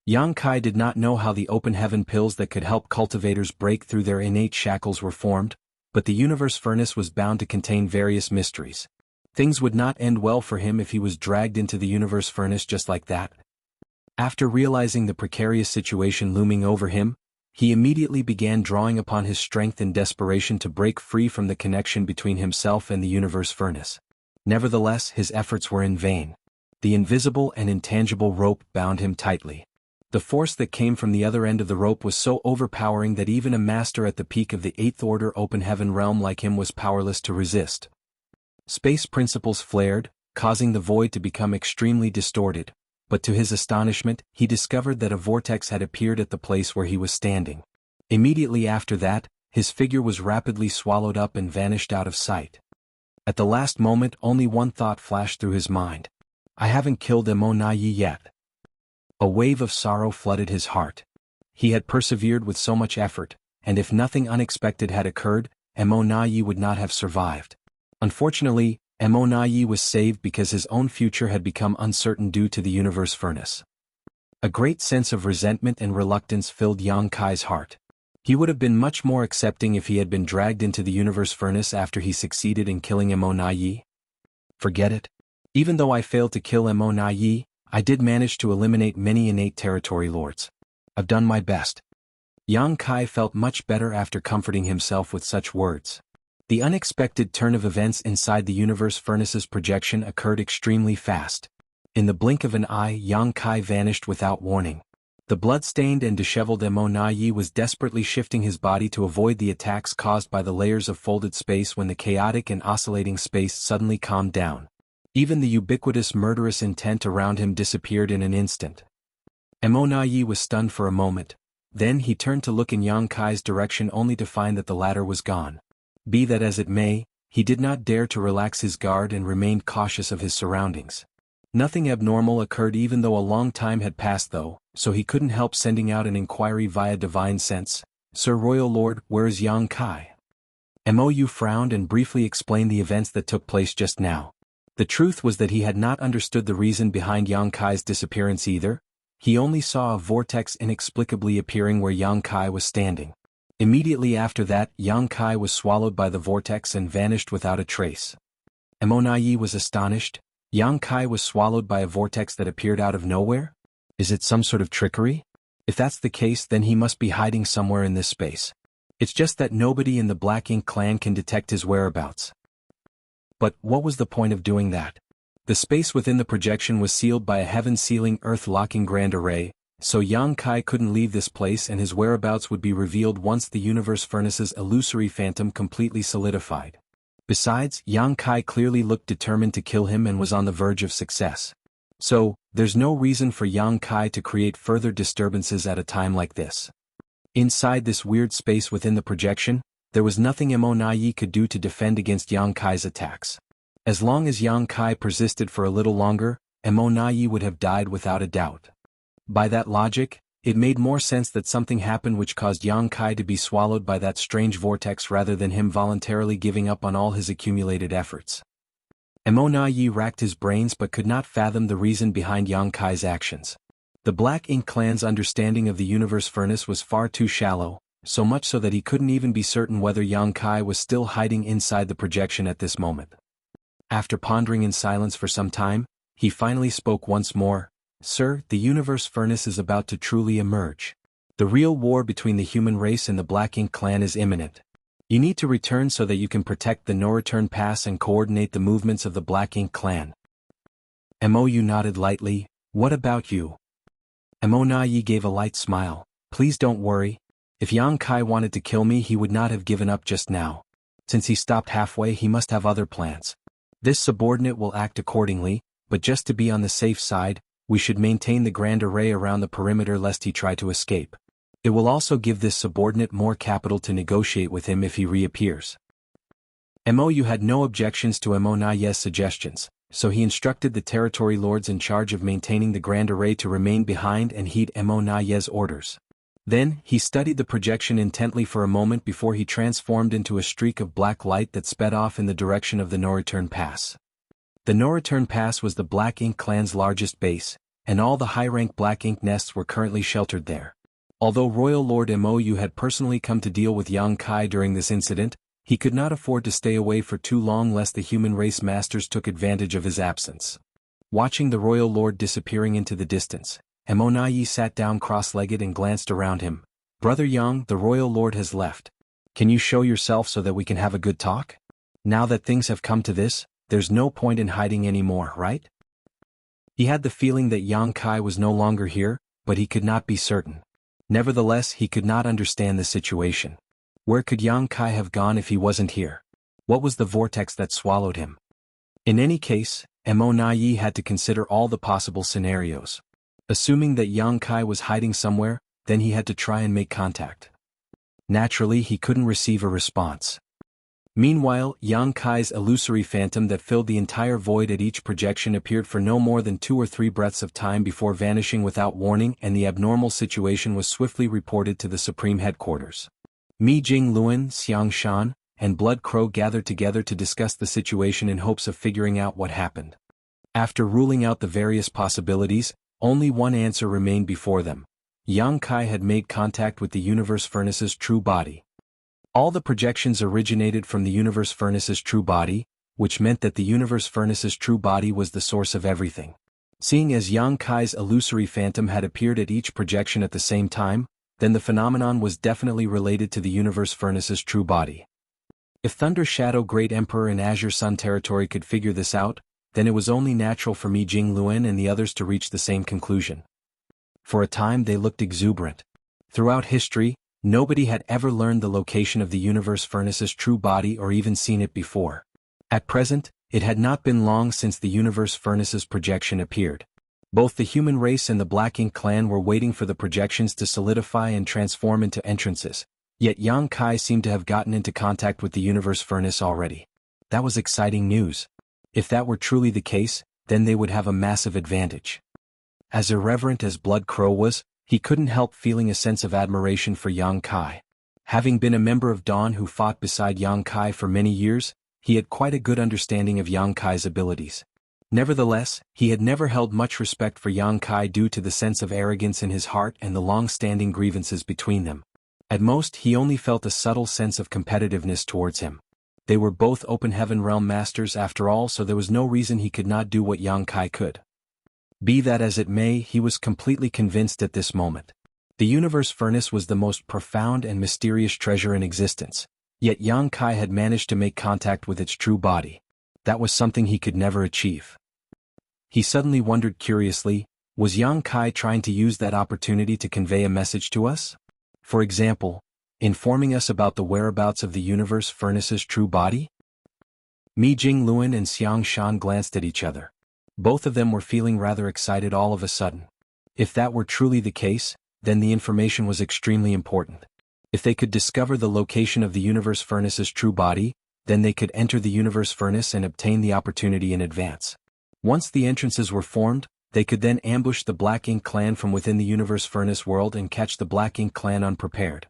Yang Kai did not know how the open heaven pills that could help cultivators break through their innate shackles were formed, but the universe furnace was bound to contain various mysteries. Things would not end well for him if he was dragged into the universe furnace just like that. After realizing the precarious situation looming over him, he immediately began drawing upon his strength in desperation to break free from the connection between himself and the universe furnace. Nevertheless, his efforts were in vain. The invisible and intangible rope bound him tightly. The force that came from the other end of the rope was so overpowering that even a master at the peak of the Eighth Order open heaven realm like him was powerless to resist. Space principles flared, causing the void to become extremely distorted, but to his astonishment, he discovered that a vortex had appeared at the place where he was standing. Immediately after that, his figure was rapidly swallowed up and vanished out of sight. At the last moment, only one thought flashed through his mind. I haven't killed Immortality yet. A wave of sorrow flooded his heart. He had persevered with so much effort, and if nothing unexpected had occurred, Immortality would not have survived. Unfortunately, Immortality was saved because his own future had become uncertain due to the universe furnace. A great sense of resentment and reluctance filled Yang Kai's heart. He would have been much more accepting if he had been dragged into the universe furnace after he succeeded in killing Immortality. Forget it. Even though I failed to kill Immortality, I did manage to eliminate many innate territory lords. I've done my best. Yang Kai felt much better after comforting himself with such words. The unexpected turn of events inside the universe furnace's projection occurred extremely fast. In the blink of an eye, Yang Kai vanished without warning. The blood-stained and disheveled Immortality was desperately shifting his body to avoid the attacks caused by the layers of folded space when the chaotic and oscillating space suddenly calmed down. Even the ubiquitous murderous intent around him disappeared in an instant. Immortality was stunned for a moment. Then he turned to look in Yang Kai's direction only to find that the latter was gone. Be that as it may, he did not dare to relax his guard and remained cautious of his surroundings. Nothing abnormal occurred even though a long time had passed though, so he couldn't help sending out an inquiry via divine sense. Sir Royal Lord, where is Yang Kai? Mou frowned and briefly explained the events that took place just now. The truth was that he had not understood the reason behind Yang Kai's disappearance either. He only saw a vortex inexplicably appearing where Yang Kai was standing. Immediately after that, Yang Kai was swallowed by the vortex and vanished without a trace. Immortality was astonished. Yang Kai was swallowed by a vortex that appeared out of nowhere? Is it some sort of trickery? If that's the case, then he must be hiding somewhere in this space. It's just that nobody in the Black Ink clan can detect his whereabouts. But what was the point of doing that? The space within the projection was sealed by a heaven-sealing earth-locking grand array, so Yang Kai couldn't leave this place and his whereabouts would be revealed once the universe furnace's illusory phantom completely solidified. Besides, Yang Kai clearly looked determined to kill him and was on the verge of success. So, there's no reason for Yang Kai to create further disturbances at a time like this. Inside this weird space within the projection, there was nothing Immortality could do to defend against Yang Kai's attacks. As long as Yang Kai persisted for a little longer, Immortality would have died without a doubt. By that logic, it made more sense that something happened which caused Yang Kai to be swallowed by that strange vortex rather than him voluntarily giving up on all his accumulated efforts. Immortality racked his brains but could not fathom the reason behind Yang Kai's actions. The Black Ink clan's understanding of the universe furnace was far too shallow, so much so that he couldn't even be certain whether Yang Kai was still hiding inside the projection at this moment. After pondering in silence for some time, he finally spoke once more. Sir, the universe furnace is about to truly emerge. The real war between the human race and the Black Ink clan is imminent. You need to return so that you can protect the no-return pass and coordinate the movements of the Black Ink clan. Mou nodded lightly. What about you? Immortality gave a light smile. Please don't worry. If Yang Kai wanted to kill me, he would not have given up just now. Since he stopped halfway, he must have other plans. This subordinate will act accordingly, but just to be on the safe side, we should maintain the grand array around the perimeter lest he try to escape. It will also give this subordinate more capital to negotiate with him if he reappears. Mou had no objections to Immortality's suggestions, so he instructed the territory lords in charge of maintaining the grand array to remain behind and heed Immortality's orders. Then, he studied the projection intently for a moment before he transformed into a streak of black light that sped off in the direction of the no-return pass. The no-return pass was the Black Ink clan's largest base, and all the high-rank Black Ink nests were currently sheltered there. Although Royal Lord Mou had personally come to deal with Yang Kai during this incident, he could not afford to stay away for too long lest the human race masters took advantage of his absence. Watching the Royal Lord disappearing into the distance, Immortality sat down cross-legged and glanced around him. Brother Yang, the Royal Lord has left. Can you show yourself so that we can have a good talk? Now that things have come to this, there's no point in hiding anymore, right? He had the feeling that Yang Kai was no longer here, but he could not be certain. Nevertheless, he could not understand the situation. Where could Yang Kai have gone if he wasn't here? What was the vortex that swallowed him? In any case, Immortality had to consider all the possible scenarios. Assuming that Yang Kai was hiding somewhere, then he had to try and make contact. Naturally, he couldn't receive a response. Meanwhile, Yang Kai's illusory phantom that filled the entire void at each projection appeared for no more than 2 or 3 breaths of time before vanishing without warning, and the abnormal situation was swiftly reported to the Supreme Headquarters. Mi Jing Luan, Xiang Shan, and Blood Crow gathered together to discuss the situation in hopes of figuring out what happened. After ruling out the various possibilities, only one answer remained before them. Yang Kai had made contact with the universe furnace's true body. All the projections originated from the universe furnace's true body, which meant that the universe furnace's true body was the source of everything. Seeing as Yang Kai's illusory phantom had appeared at each projection at the same time, then the phenomenon was definitely related to the universe furnace's true body. If Thunder Shadow Great Emperor and Azure Sun Territory could figure this out, then it was only natural for Mi Jing Luan and the others to reach the same conclusion. For a time they looked exuberant. Throughout history, nobody had ever learned the location of the universe furnace's true body or even seen it before. At present, it had not been long since the universe furnace's projection appeared. Both the human race and the Black Ink clan were waiting for the projections to solidify and transform into entrances, yet Yang Kai seemed to have gotten into contact with the universe furnace already. That was exciting news. If that were truly the case, then they would have a massive advantage. As irreverent as Blood Crow was, he couldn't help feeling a sense of admiration for Yang Kai. Having been a member of Dawn who fought beside Yang Kai for many years, he had quite a good understanding of Yang Kai's abilities. Nevertheless, he had never held much respect for Yang Kai due to the sense of arrogance in his heart and the long-standing grievances between them. At most, he only felt a subtle sense of competitiveness towards him. They were both Open Heaven Realm Masters after all, so there was no reason he could not do what Yang Kai could. Be that as it may, he was completely convinced at this moment. The universe furnace was the most profound and mysterious treasure in existence, yet Yang Kai had managed to make contact with its true body. That was something he could never achieve. He suddenly wondered curiously, was Yang Kai trying to use that opportunity to convey a message to us? For example, informing us about the whereabouts of the universe furnace's true body? Mi Jingluan and Xiang Shan glanced at each other. Both of them were feeling rather excited all of a sudden. If that were truly the case, then the information was extremely important. If they could discover the location of the universe furnace's true body, then they could enter the universe furnace and obtain the opportunity in advance. Once the entrances were formed, they could then ambush the Black Ink clan from within the universe furnace world and catch the Black Ink clan unprepared.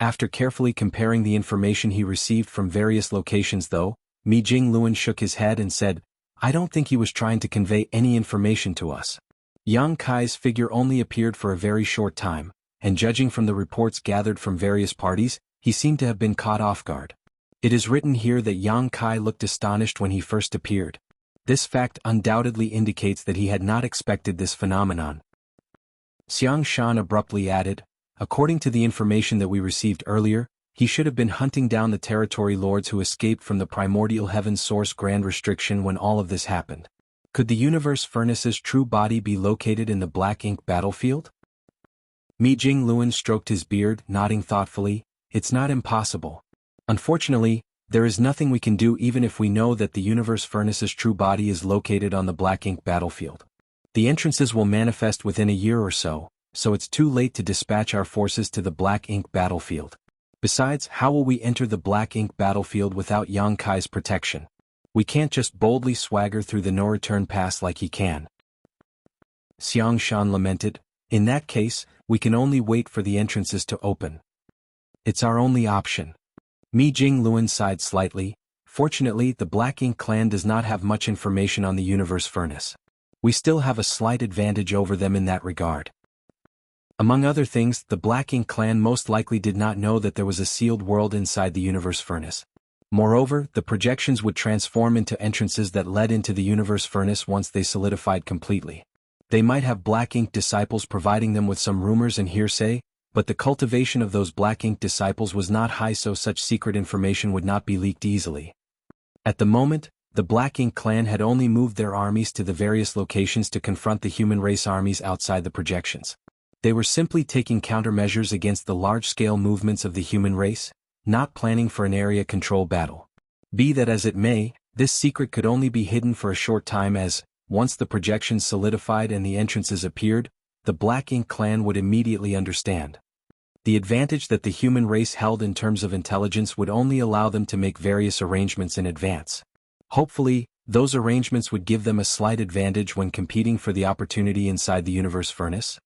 After carefully comparing the information he received from various locations though, Mi Jingluan shook his head and said, I don't think he was trying to convey any information to us. Yang Kai's figure only appeared for a very short time, and judging from the reports gathered from various parties, he seemed to have been caught off guard. It is written here that Yang Kai looked astonished when he first appeared. This fact undoubtedly indicates that he had not expected this phenomenon. Xiang Shan abruptly added, according to the information that we received earlier, he should have been hunting down the territory lords who escaped from the primordial heaven source grand restriction when all of this happened. Could the universe furnace's true body be located in the Black Ink battlefield? Mi Jingluan stroked his beard, nodding thoughtfully, it's not impossible. Unfortunately, there is nothing we can do even if we know that the universe furnace's true body is located on the Black Ink battlefield. The entrances will manifest within a year or so, so it's too late to dispatch our forces to the Black Ink battlefield. Besides, how will we enter the Black Ink battlefield without Yang Kai's protection? We can't just boldly swagger through the no-return pass like he can. Xiang Shan lamented, in that case, we can only wait for the entrances to open. It's our only option. Mi Jingluan sighed slightly. Fortunately, the Black Ink clan does not have much information on the universe furnace. We still have a slight advantage over them in that regard. Among other things, the Black Ink clan most likely did not know that there was a sealed world inside the universe furnace. Moreover, the projections would transform into entrances that led into the universe furnace once they solidified completely. They might have Black Ink disciples providing them with some rumors and hearsay, but the cultivation of those Black Ink disciples was not high, so such secret information would not be leaked easily. At the moment, the Black Ink clan had only moved their armies to the various locations to confront the human race armies outside the projections. They were simply taking countermeasures against the large-scale movements of the human race, not planning for an area control battle. Be that as it may, this secret could only be hidden for a short time as, once the projections solidified and the entrances appeared, the Black Ink clan would immediately understand. The advantage that the human race held in terms of intelligence would only allow them to make various arrangements in advance. Hopefully, those arrangements would give them a slight advantage when competing for the opportunity inside the universe furnace.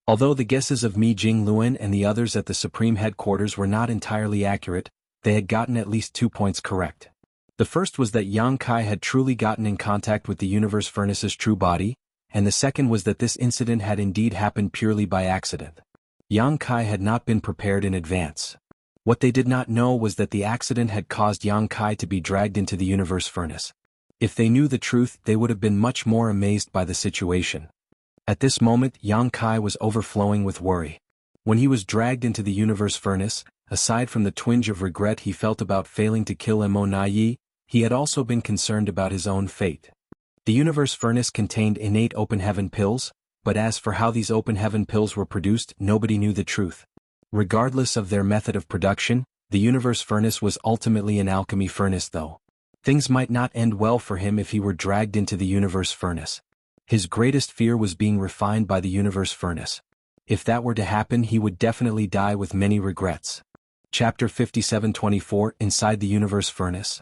Although the guesses of Mi Jingluan and the others at the Supreme Headquarters were not entirely accurate, they had gotten at least 2 points correct. The first was that Yang Kai had truly gotten in contact with the universe furnace's true body, and the second was that this incident had indeed happened purely by accident. Yang Kai had not been prepared in advance. What they did not know was that the accident had caused Yang Kai to be dragged into the universe furnace. If they knew the truth, they would have been much more amazed by the situation. At this moment, Yang Kai was overflowing with worry. When he was dragged into the universe furnace, aside from the twinge of regret he felt about failing to kill Mo Naiyi, he had also been concerned about his own fate. The universe furnace contained innate open heaven pills, but as for how these open heaven pills were produced, nobody knew the truth. Regardless of their method of production, the universe furnace was ultimately an alchemy furnace though. Things might not end well for him if he were dragged into the universe furnace. His greatest fear was being refined by the universe furnace. If that were to happen, he would definitely die with many regrets. Chapter 57-24 Inside the Universe Furnace.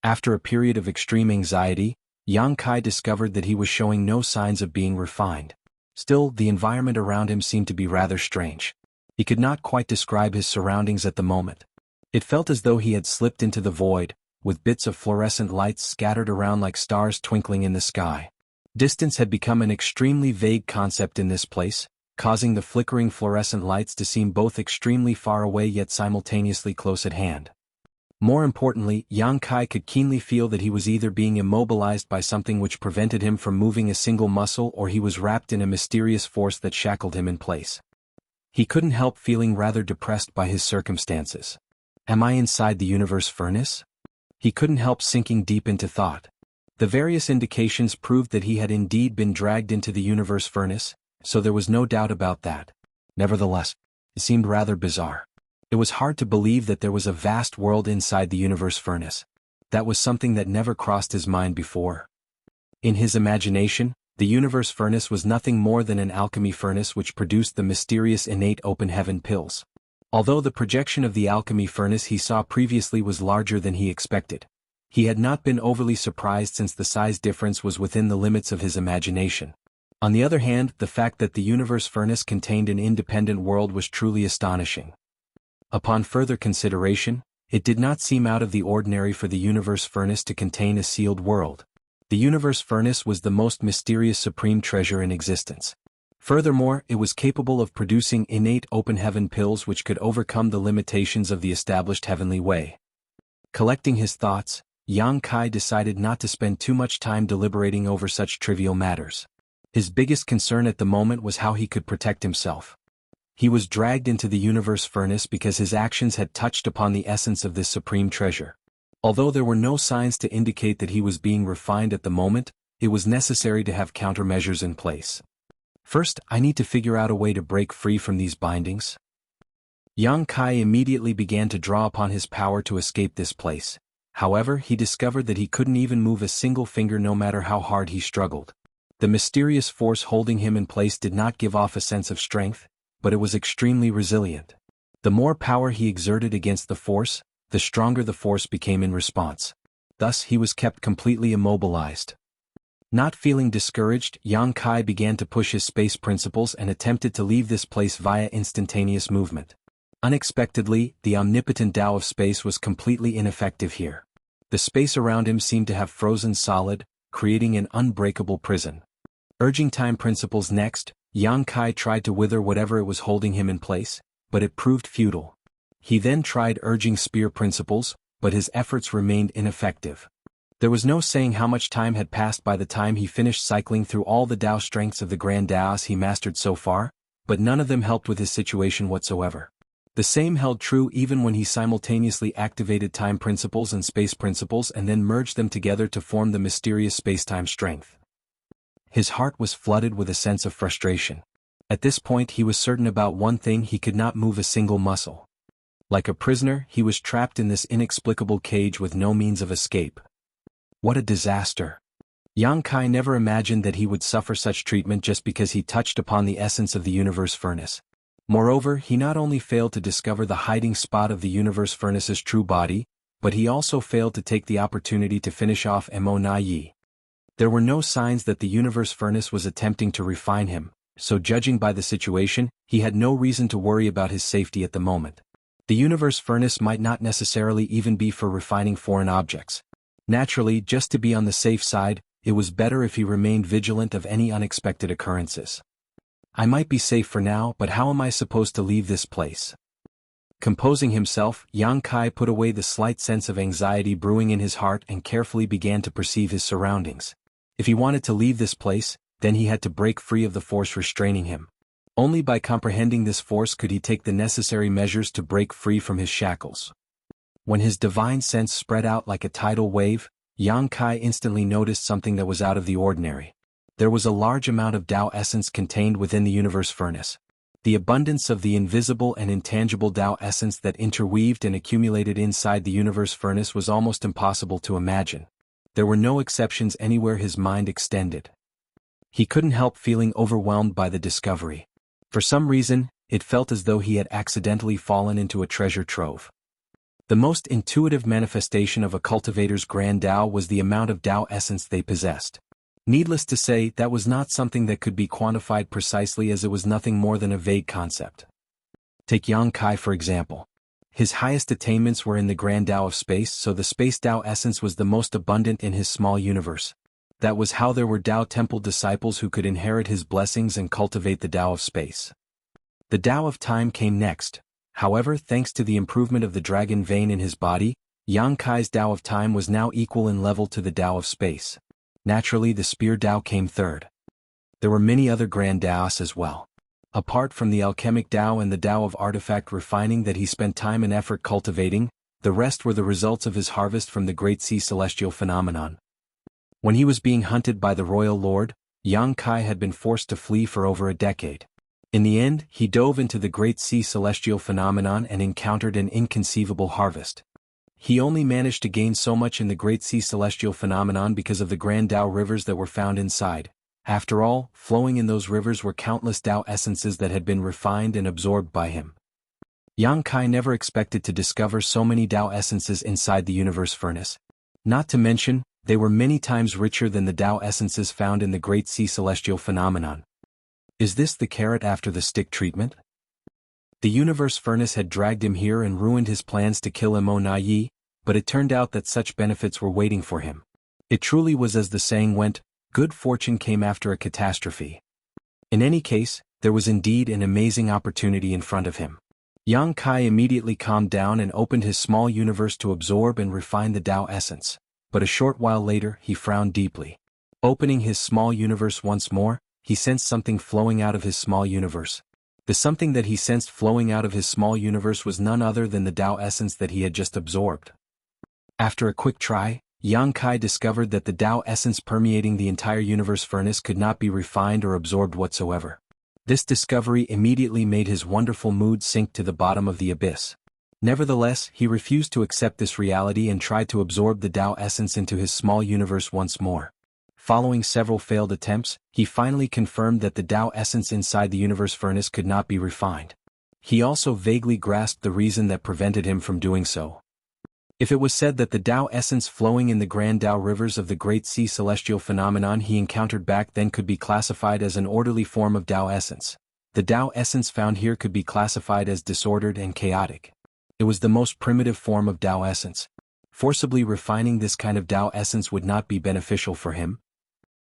After a period of extreme anxiety, Yang Kai discovered that he was showing no signs of being refined. Still, the environment around him seemed to be rather strange. He could not quite describe his surroundings at the moment. It felt as though he had slipped into the void, with bits of fluorescent lights scattered around like stars twinkling in the sky. Distance had become an extremely vague concept in this place, causing the flickering fluorescent lights to seem both extremely far away yet simultaneously close at hand. More importantly, Yang Kai could keenly feel that he was either being immobilized by something which prevented him from moving a single muscle, or he was wrapped in a mysterious force that shackled him in place. He couldn't help feeling rather depressed by his circumstances. Am I inside the universe furnace? He couldn't help sinking deep into thought. The various indications proved that he had indeed been dragged into the universe furnace, so there was no doubt about that. Nevertheless, it seemed rather bizarre. It was hard to believe that there was a vast world inside the universe furnace. That was something that never crossed his mind before. In his imagination, the universe furnace was nothing more than an alchemy furnace which produced the mysterious innate open heaven pills. Although the projection of the alchemy furnace he saw previously was larger than he expected, he had not been overly surprised since the size difference was within the limits of his imagination. On the other hand, the fact that the universe furnace contained an independent world was truly astonishing. Upon further consideration, it did not seem out of the ordinary for the universe furnace to contain a sealed world. The universe furnace was the most mysterious supreme treasure in existence. Furthermore, it was capable of producing innate open heaven pills which could overcome the limitations of the established heavenly way. Collecting his thoughts, Yang Kai decided not to spend too much time deliberating over such trivial matters. His biggest concern at the moment was how he could protect himself. He was dragged into the universe furnace because his actions had touched upon the essence of this supreme treasure. Although there were no signs to indicate that he was being refined at the moment, it was necessary to have countermeasures in place. First, I need to figure out a way to break free from these bindings. Yang Kai immediately began to draw upon his power to escape this place. However, he discovered that he couldn't even move a single finger no matter how hard he struggled. The mysterious force holding him in place did not give off a sense of strength, but it was extremely resilient. The more power he exerted against the force, the stronger the force became in response. Thus he was kept completely immobilized. Not feeling discouraged, Yang Kai began to push his space principles and attempted to leave this place via instantaneous movement. Unexpectedly, the omnipotent Tao of space was completely ineffective here. The space around him seemed to have frozen solid, creating an unbreakable prison. Urging time principles next, Yang Kai tried to wither whatever it was holding him in place, but it proved futile. He then tried urging spear principles, but his efforts remained ineffective. There was no saying how much time had passed by the time he finished cycling through all the Tao strengths of the Grand Taos he mastered so far, but none of them helped with his situation whatsoever. The same held true even when he simultaneously activated time principles and space principles and then merged them together to form the mysterious space-time strength. His heart was flooded with a sense of frustration. At this point he was certain about one thing: he could not move a single muscle. Like a prisoner, he was trapped in this inexplicable cage with no means of escape. What a disaster! Yang Kai never imagined that he would suffer such treatment just because he touched upon the essence of the universe furnace. Moreover, he not only failed to discover the hiding spot of the universe furnace's true body, but he also failed to take the opportunity to finish off Mo Na Yi. There were no signs that the universe furnace was attempting to refine him, so judging by the situation, he had no reason to worry about his safety at the moment. The universe furnace might not necessarily even be for refining foreign objects. Naturally, just to be on the safe side, it was better if he remained vigilant of any unexpected occurrences. I might be safe for now, but how am I supposed to leave this place? Composing himself, Yang Kai put away the slight sense of anxiety brewing in his heart and carefully began to perceive his surroundings. If he wanted to leave this place, then he had to break free of the force restraining him. Only by comprehending this force could he take the necessary measures to break free from his shackles. When his divine sense spread out like a tidal wave, Yang Kai instantly noticed something that was out of the ordinary. There was a large amount of Tao essence contained within the universe furnace. The abundance of the invisible and intangible Tao essence that interweaved and accumulated inside the universe furnace was almost impossible to imagine. There were no exceptions anywhere his mind extended. He couldn't help feeling overwhelmed by the discovery. For some reason, it felt as though he had accidentally fallen into a treasure trove. The most intuitive manifestation of a cultivator's grand Tao was the amount of Tao essence they possessed. Needless to say, that was not something that could be quantified precisely, as it was nothing more than a vague concept. Take Yang Kai for example. His highest attainments were in the grand Tao of space, so the space Tao essence was the most abundant in his small universe. That was how there were Tao temple disciples who could inherit his blessings and cultivate the Tao of space. The Tao of time came next. However, thanks to the improvement of the dragon vein in his body, Yang Kai's Tao of time was now equal in level to the Tao of space. Naturally, the spear Tao came third. There were many other grand Taos as well. Apart from the alchemic Tao and the Tao of artifact refining that he spent time and effort cultivating, the rest were the results of his harvest from the Great Sea Celestial phenomenon. When he was being hunted by the royal lord, Yang Kai had been forced to flee for over a decade. In the end, he dove into the Great Sea Celestial phenomenon and encountered an inconceivable harvest. He only managed to gain so much in the Great Sea Celestial phenomenon because of the grand Tao rivers that were found inside. After all, flowing in those rivers were countless Tao essences that had been refined and absorbed by him. Yang Kai never expected to discover so many Tao essences inside the universe furnace. Not to mention, they were many times richer than the Tao essences found in the Great Sea Celestial phenomenon. Is this the carrot after the stick treatment? The universe furnace had dragged him here and ruined his plans to kill Mo Na Yi, but it turned out that such benefits were waiting for him. It truly was as the saying went, good fortune came after a catastrophe. In any case, there was indeed an amazing opportunity in front of him. Yang Kai immediately calmed down and opened his small universe to absorb and refine the Tao essence, but a short while later he frowned deeply. Opening his small universe once more, he sensed something flowing out of his small universe. The something that he sensed flowing out of his small universe was none other than the Tao essence that he had just absorbed. After a quick try, Yang Kai discovered that the Tao essence permeating the entire universe furnace could not be refined or absorbed whatsoever. This discovery immediately made his wonderful mood sink to the bottom of the abyss. Nevertheless, he refused to accept this reality and tried to absorb the Tao essence into his small universe once more. Following several failed attempts, he finally confirmed that the Tao essence inside the universe furnace could not be refined. He also vaguely grasped the reason that prevented him from doing so. If it was said that the Tao essence flowing in the grand Tao rivers of the Great Sea Celestial phenomenon he encountered back then could be classified as an orderly form of Tao essence, the Tao essence found here could be classified as disordered and chaotic. It was the most primitive form of Tao essence. Forcibly refining this kind of Tao essence would not be beneficial for him.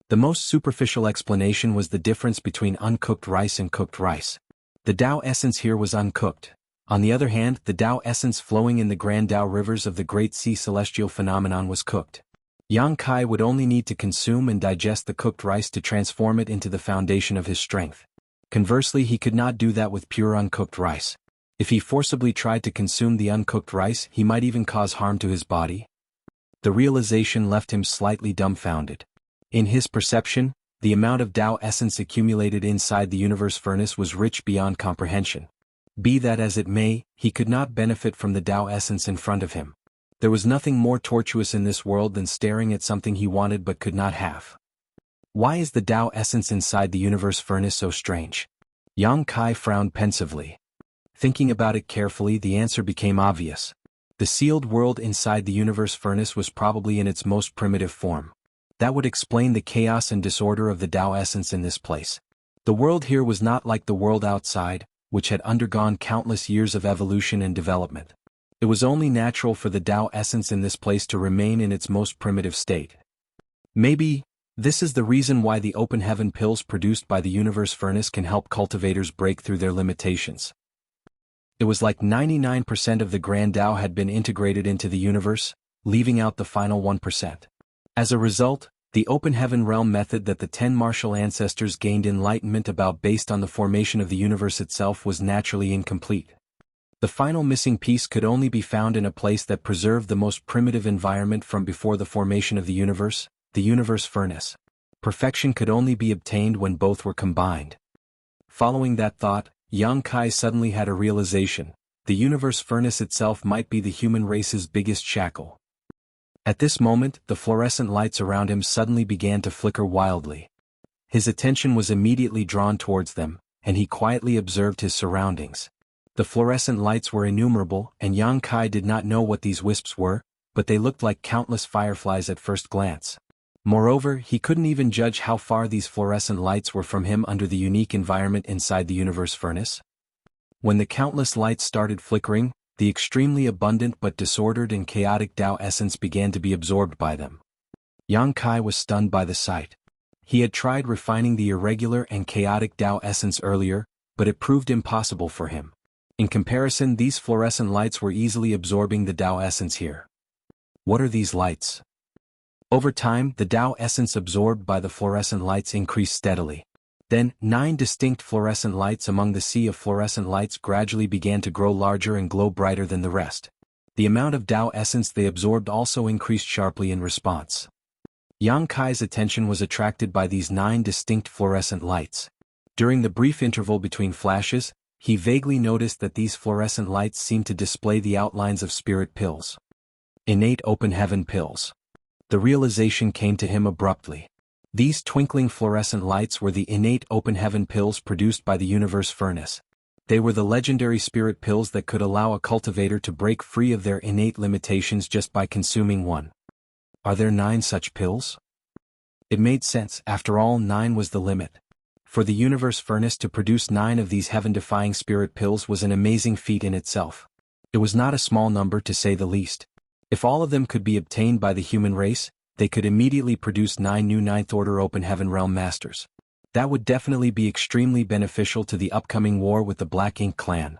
The most superficial explanation was the difference between uncooked rice and cooked rice. The Tao essence here was uncooked. On the other hand, the Tao essence flowing in the grand Tao rivers of the Great Sea Celestial phenomenon was cooked. Yang Kai would only need to consume and digest the cooked rice to transform it into the foundation of his strength. Conversely, he could not do that with pure uncooked rice. If he forcibly tried to consume the uncooked rice, he might even cause harm to his body. The realization left him slightly dumbfounded. In his perception, the amount of Tao essence accumulated inside the universe furnace was rich beyond comprehension. Be that as it may, he could not benefit from the Tao essence in front of him. There was nothing more tortuous in this world than staring at something he wanted but could not have. Why is the Tao essence inside the universe furnace so strange? Yang Kai frowned pensively. Thinking about it carefully, the answer became obvious. The sealed world inside the universe furnace was probably in its most primitive form. That would explain the chaos and disorder of the Tao essence in this place. The world here was not like the world outside, which had undergone countless years of evolution and development. It was only natural for the Tao essence in this place to remain in its most primitive state. Maybe, this is the reason why the open heaven pills produced by the universe furnace can help cultivators break through their limitations. It was like 99% of the grand Tao had been integrated into the universe, leaving out the final 1%. As a result, the open heaven realm method that the 10 martial ancestors gained enlightenment about based on the formation of the universe itself was naturally incomplete. The final missing piece could only be found in a place that preserved the most primitive environment from before the formation of the universe furnace. Perfection could only be obtained when both were combined. Following that thought, Yang Kai suddenly had a realization: the universe furnace itself might be the human race's biggest shackle. At this moment, the fluorescent lights around him suddenly began to flicker wildly. His attention was immediately drawn towards them, and he quietly observed his surroundings. The fluorescent lights were innumerable, and Yang Kai did not know what these wisps were, but they looked like countless fireflies at first glance. Moreover, he couldn't even judge how far these fluorescent lights were from him under the unique environment inside the universe furnace. When the countless lights started flickering, the extremely abundant but disordered and chaotic Tao essence began to be absorbed by them. Yang Kai was stunned by the sight. He had tried refining the irregular and chaotic Tao essence earlier, but it proved impossible for him. In comparison, these fluorescent lights were easily absorbing the Tao essence here. What are these lights? Over time, the Tao essence absorbed by the fluorescent lights increased steadily. Then, 9 distinct fluorescent lights among the sea of fluorescent lights gradually began to grow larger and glow brighter than the rest. The amount of Tao essence they absorbed also increased sharply in response. Yang Kai's attention was attracted by these 9 distinct fluorescent lights. During the brief interval between flashes, he vaguely noticed that these fluorescent lights seemed to display the outlines of spirit pills. Innate open heaven pills. The realization came to him abruptly. These twinkling fluorescent lights were the innate open heaven pills produced by the universe furnace. They were the legendary spirit pills that could allow a cultivator to break free of their innate limitations just by consuming one. Are there 9 such pills? It made sense. After all, 9 was the limit. For the universe furnace to produce 9 of these heaven-defying spirit pills was an amazing feat in itself. It was not a small number, to say the least. If all of them could be obtained by the human race, they could immediately produce 9 new Ninth-Order Open Heaven Realm Masters. That would definitely be extremely beneficial to the upcoming war with the Black Ink clan.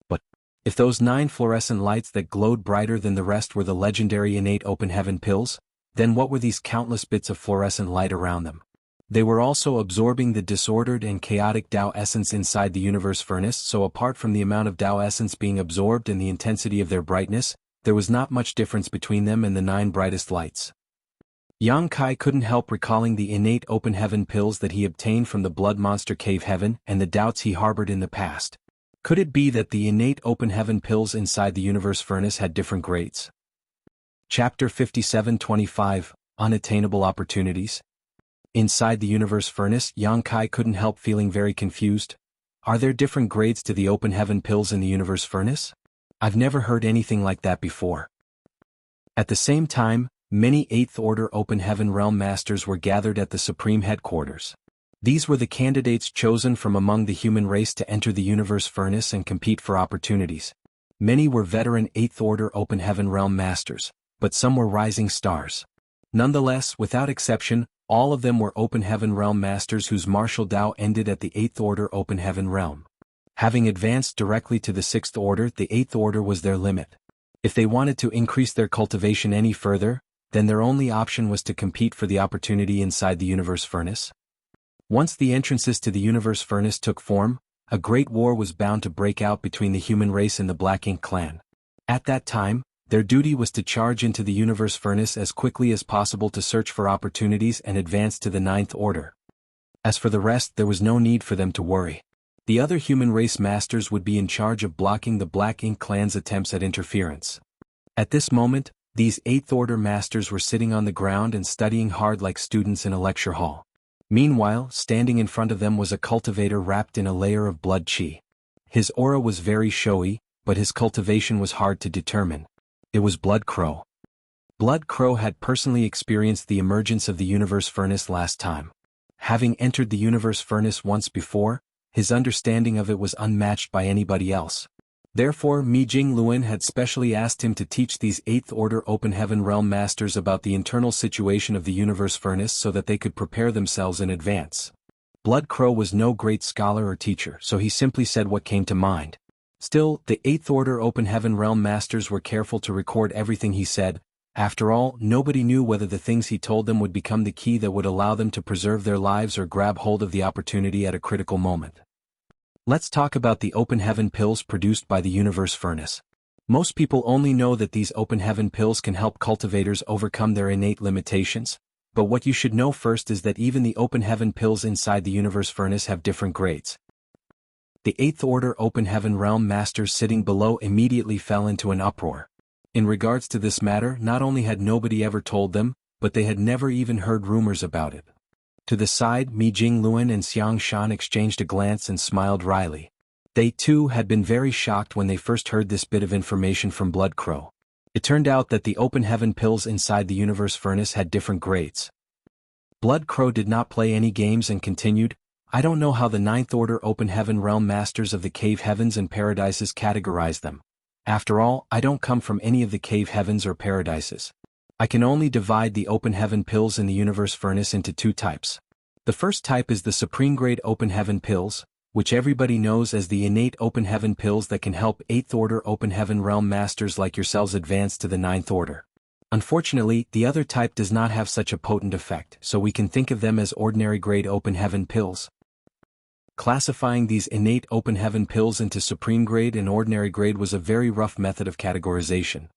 But if those 9 fluorescent lights that glowed brighter than the rest were the legendary innate open heaven pills, then what were these countless bits of fluorescent light around them? They were also absorbing the disordered and chaotic Tao essence inside the universe furnace, so apart from the amount of Tao essence being absorbed and the intensity of their brightness, there was not much difference between them and the 9 brightest lights. Yang Kai couldn't help recalling the innate open heaven pills that he obtained from the Blood Monster Cave Heaven and the doubts he harbored in the past. Could it be that the innate open heaven pills inside the universe furnace had different grades? Chapter 57-25, Unattainable Opportunities. Inside the universe furnace, Yang Kai couldn't help feeling very confused. Are there different grades to the open heaven pills in the universe furnace? I've never heard anything like that before. At the same time, many 8th Order Open Heaven Realm Masters were gathered at the Supreme Headquarters. These were the candidates chosen from among the human race to enter the universe furnace and compete for opportunities. Many were veteran 8th Order Open Heaven Realm Masters, but some were rising stars. Nonetheless, without exception, all of them were Open Heaven Realm Masters whose martial Tao ended at the 8th Order Open Heaven Realm. Having advanced directly to the 6th Order, the 8th Order was their limit. If they wanted to increase their cultivation any further, then their only option was to compete for the opportunity inside the universe furnace. Once the entrances to the universe furnace took form, a great war was bound to break out between the human race and the Black Ink clan. At that time, their duty was to charge into the universe furnace as quickly as possible to search for opportunities and advance to the 9th Order. As for the rest, there was no need for them to worry. The other human race masters would be in charge of blocking the Black Ink clan's attempts at interference. At this moment, these 8th Order masters were sitting on the ground and studying hard like students in a lecture hall. Meanwhile, standing in front of them was a cultivator wrapped in a layer of blood chi. His aura was very showy, but his cultivation was hard to determine. It was Blood Crow. Blood Crow had personally experienced the emergence of the universe furnace last time. Having entered the universe furnace once before, his understanding of it was unmatched by anybody else. Therefore, Mi Jing Luan had specially asked him to teach these 8th Order Open Heaven Realm Masters about the internal situation of the universe furnace so that they could prepare themselves in advance. Blood Crow was no great scholar or teacher, so he simply said what came to mind. Still, the 8th Order Open Heaven Realm Masters were careful to record everything he said. After all, nobody knew whether the things he told them would become the key that would allow them to preserve their lives or grab hold of the opportunity at a critical moment. Let's talk about the open heaven pills produced by the universe furnace. Most people only know that these open heaven pills can help cultivators overcome their innate limitations, but what you should know first is that even the open heaven pills inside the universe furnace have different grades. The 8th Order Open Heaven Realm Masters sitting below immediately fell into an uproar. In regards to this matter, not only had nobody ever told them, but they had never even heard rumors about it. To the side, Mi Jing Luan and Xiang Shan exchanged a glance and smiled wryly. They too had been very shocked when they first heard this bit of information from Blood Crow. It turned out that the open heaven pills inside the universe furnace had different grades. Blood Crow did not play any games and continued, I don't know how the 9th Order Open Heaven Realm Masters of the Cave Heavens and Paradises categorize them. After all, I don't come from any of the Cave Heavens or Paradises. I can only divide the open heaven pills in the universe furnace into 2 types. The first type is the supreme grade open heaven pills, which everybody knows as the innate open heaven pills that can help 8th Order Open Heaven Realm Masters like yourselves advance to the 9th Order. Unfortunately, the other type does not have such a potent effect, so we can think of them as ordinary grade open heaven pills. Classifying these innate open heaven pills into supreme grade and ordinary grade was a very rough method of categorization.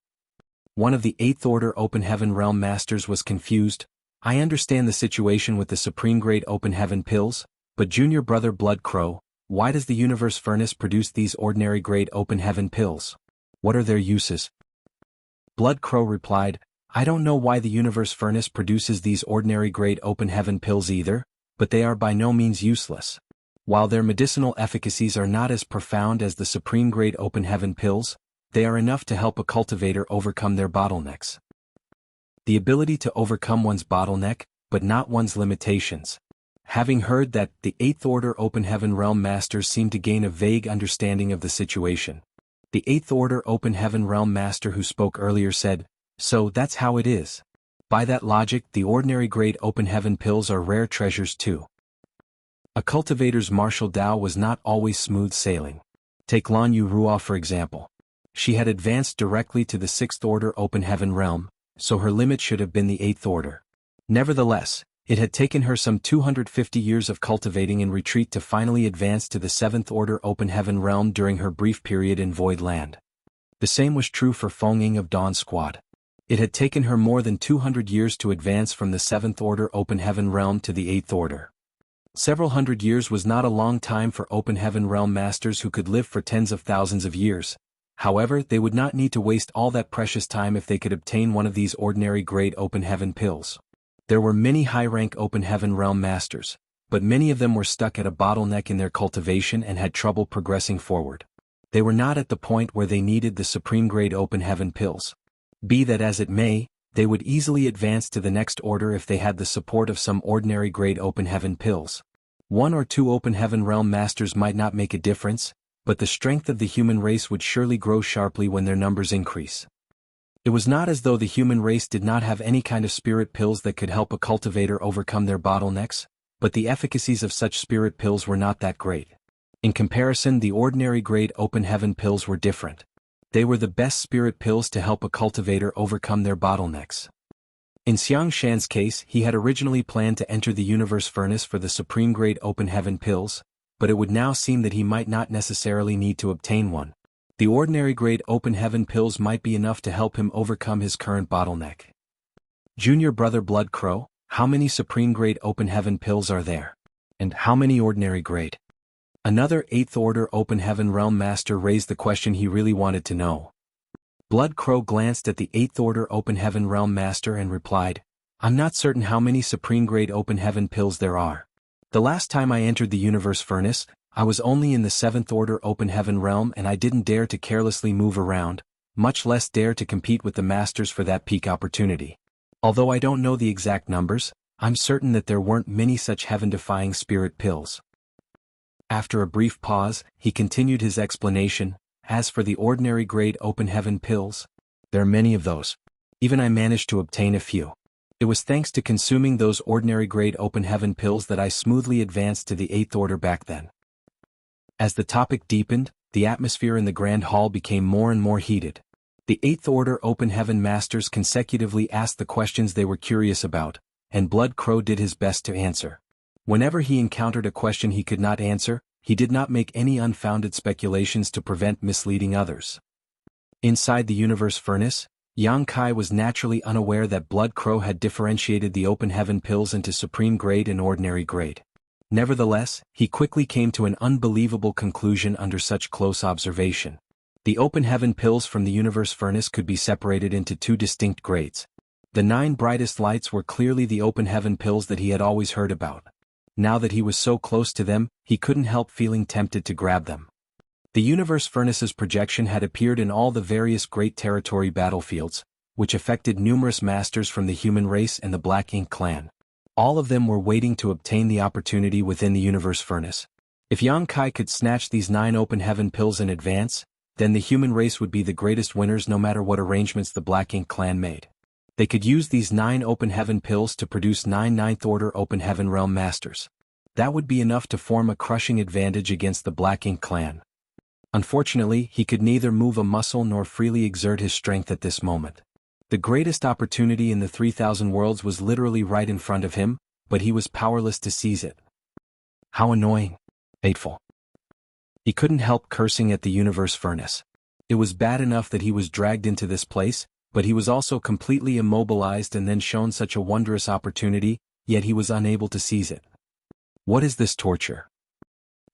One of the 8th Order Open Heaven Realm Masters was confused. "I understand the situation with the supreme grade open heaven pills, but junior brother Blood Crow, why does the Universe Furnace produce these ordinary grade open heaven pills? What are their uses?" Blood Crow replied, "I don't know why the Universe Furnace produces these ordinary grade open heaven pills either, but they are by no means useless. While their medicinal efficacies are not as profound as the supreme grade open heaven pills, they are enough to help a cultivator overcome their bottlenecks. The ability to overcome one's bottleneck, but not one's limitations." Having heard that, the 8th Order Open Heaven Realm Masters seemed to gain a vague understanding of the situation. The 8th Order Open Heaven Realm Master who spoke earlier said, "So that's how it is. By that logic, the ordinary grade open heaven pills are rare treasures too." A cultivator's martial Tao was not always smooth sailing. Take Lan Yu Ruo for example. She had advanced directly to the 6th Order Open Heaven Realm, so her limit should have been the 8th Order. Nevertheless, it had taken her some 250 years of cultivating in retreat to finally advance to the 7th Order Open Heaven Realm during her brief period in Void Land. The same was true for Feng Ying of Dawn Squad. It had taken her more than 200 years to advance from the 7th Order Open Heaven Realm to the 8th Order. Several hundred years was not a long time for Open Heaven Realm Masters who could live for tens of thousands of years. However, they would not need to waste all that precious time if they could obtain one of these ordinary grade open heaven pills. There were many high-rank Open Heaven Realm Masters, but many of them were stuck at a bottleneck in their cultivation and had trouble progressing forward. They were not at the point where they needed the supreme grade open heaven pills. Be that as it may, they would easily advance to the next order if they had the support of some ordinary grade open heaven pills. 1 or 2 Open Heaven Realm Masters might not make a difference, but the strength of the human race would surely grow sharply when their numbers increase. It was not as though the human race did not have any kind of spirit pills that could help a cultivator overcome their bottlenecks, but the efficacies of such spirit pills were not that great. In comparison, the ordinary grade open heaven pills were different. They were the best spirit pills to help a cultivator overcome their bottlenecks. In Xiang Shan's case, he had originally planned to enter the Universe Furnace for the supreme grade open heaven pills, but it would now seem that he might not necessarily need to obtain one. The ordinary grade open heaven pills might be enough to help him overcome his current bottleneck. Junior brother Blood Crow, how many supreme grade open heaven pills are there? And how many ordinary grade? Another 8th Order Open Heaven Realm Master raised the question he really wanted to know. Blood Crow glanced at the 8th Order Open Heaven Realm Master and replied, "I'm not certain how many supreme grade open heaven pills there are. The last time I entered the Universe Furnace, I was only in the 7th Order Open Heaven Realm and I didn't dare to carelessly move around, much less dare to compete with the Masters for that peak opportunity. Although I don't know the exact numbers, I'm certain that there weren't many such heaven-defying spirit pills." After a brief pause, he continued his explanation, "As for the ordinary grade open heaven pills, there are many of those. Even I managed to obtain a few. It was thanks to consuming those ordinary grade open heaven pills that I smoothly advanced to the 8th Order back then." As the topic deepened, the atmosphere in the Grand Hall became more and more heated. The 8th Order Open Heaven Masters consecutively asked the questions they were curious about, and Blood Crow did his best to answer. Whenever he encountered a question he could not answer, he did not make any unfounded speculations to prevent misleading others. Inside the Universe Furnace, Yang Kai was naturally unaware that Blood Crow had differentiated the open heaven pills into supreme grade and ordinary grade. Nevertheless, he quickly came to an unbelievable conclusion under such close observation. The open heaven pills from the Universe Furnace could be separated into 2 distinct grades. The 9 brightest lights were clearly the open heaven pills that he had always heard about. Now that he was so close to them, he couldn't help feeling tempted to grab them. The Universe Furnace's projection had appeared in all the various Great Territory battlefields, which affected numerous masters from the human race and the Black Ink clan. All of them were waiting to obtain the opportunity within the Universe Furnace. If Yang Kai could snatch these 9 open heaven pills in advance, then the human race would be the greatest winners no matter what arrangements the Black Ink clan made. They could use these 9 open heaven pills to produce 9 Ninth Order Open Heaven Realm Masters. That would be enough to form a crushing advantage against the Black Ink clan. Unfortunately, he could neither move a muscle nor freely exert his strength at this moment. The greatest opportunity in the 3,000 worlds was literally right in front of him, but he was powerless to seize it. How annoying. Hateful. He couldn't help cursing at the universe furnace. It was bad enough that he was dragged into this place, but he was also completely immobilized and then shown such a wondrous opportunity, yet he was unable to seize it. What is this torture?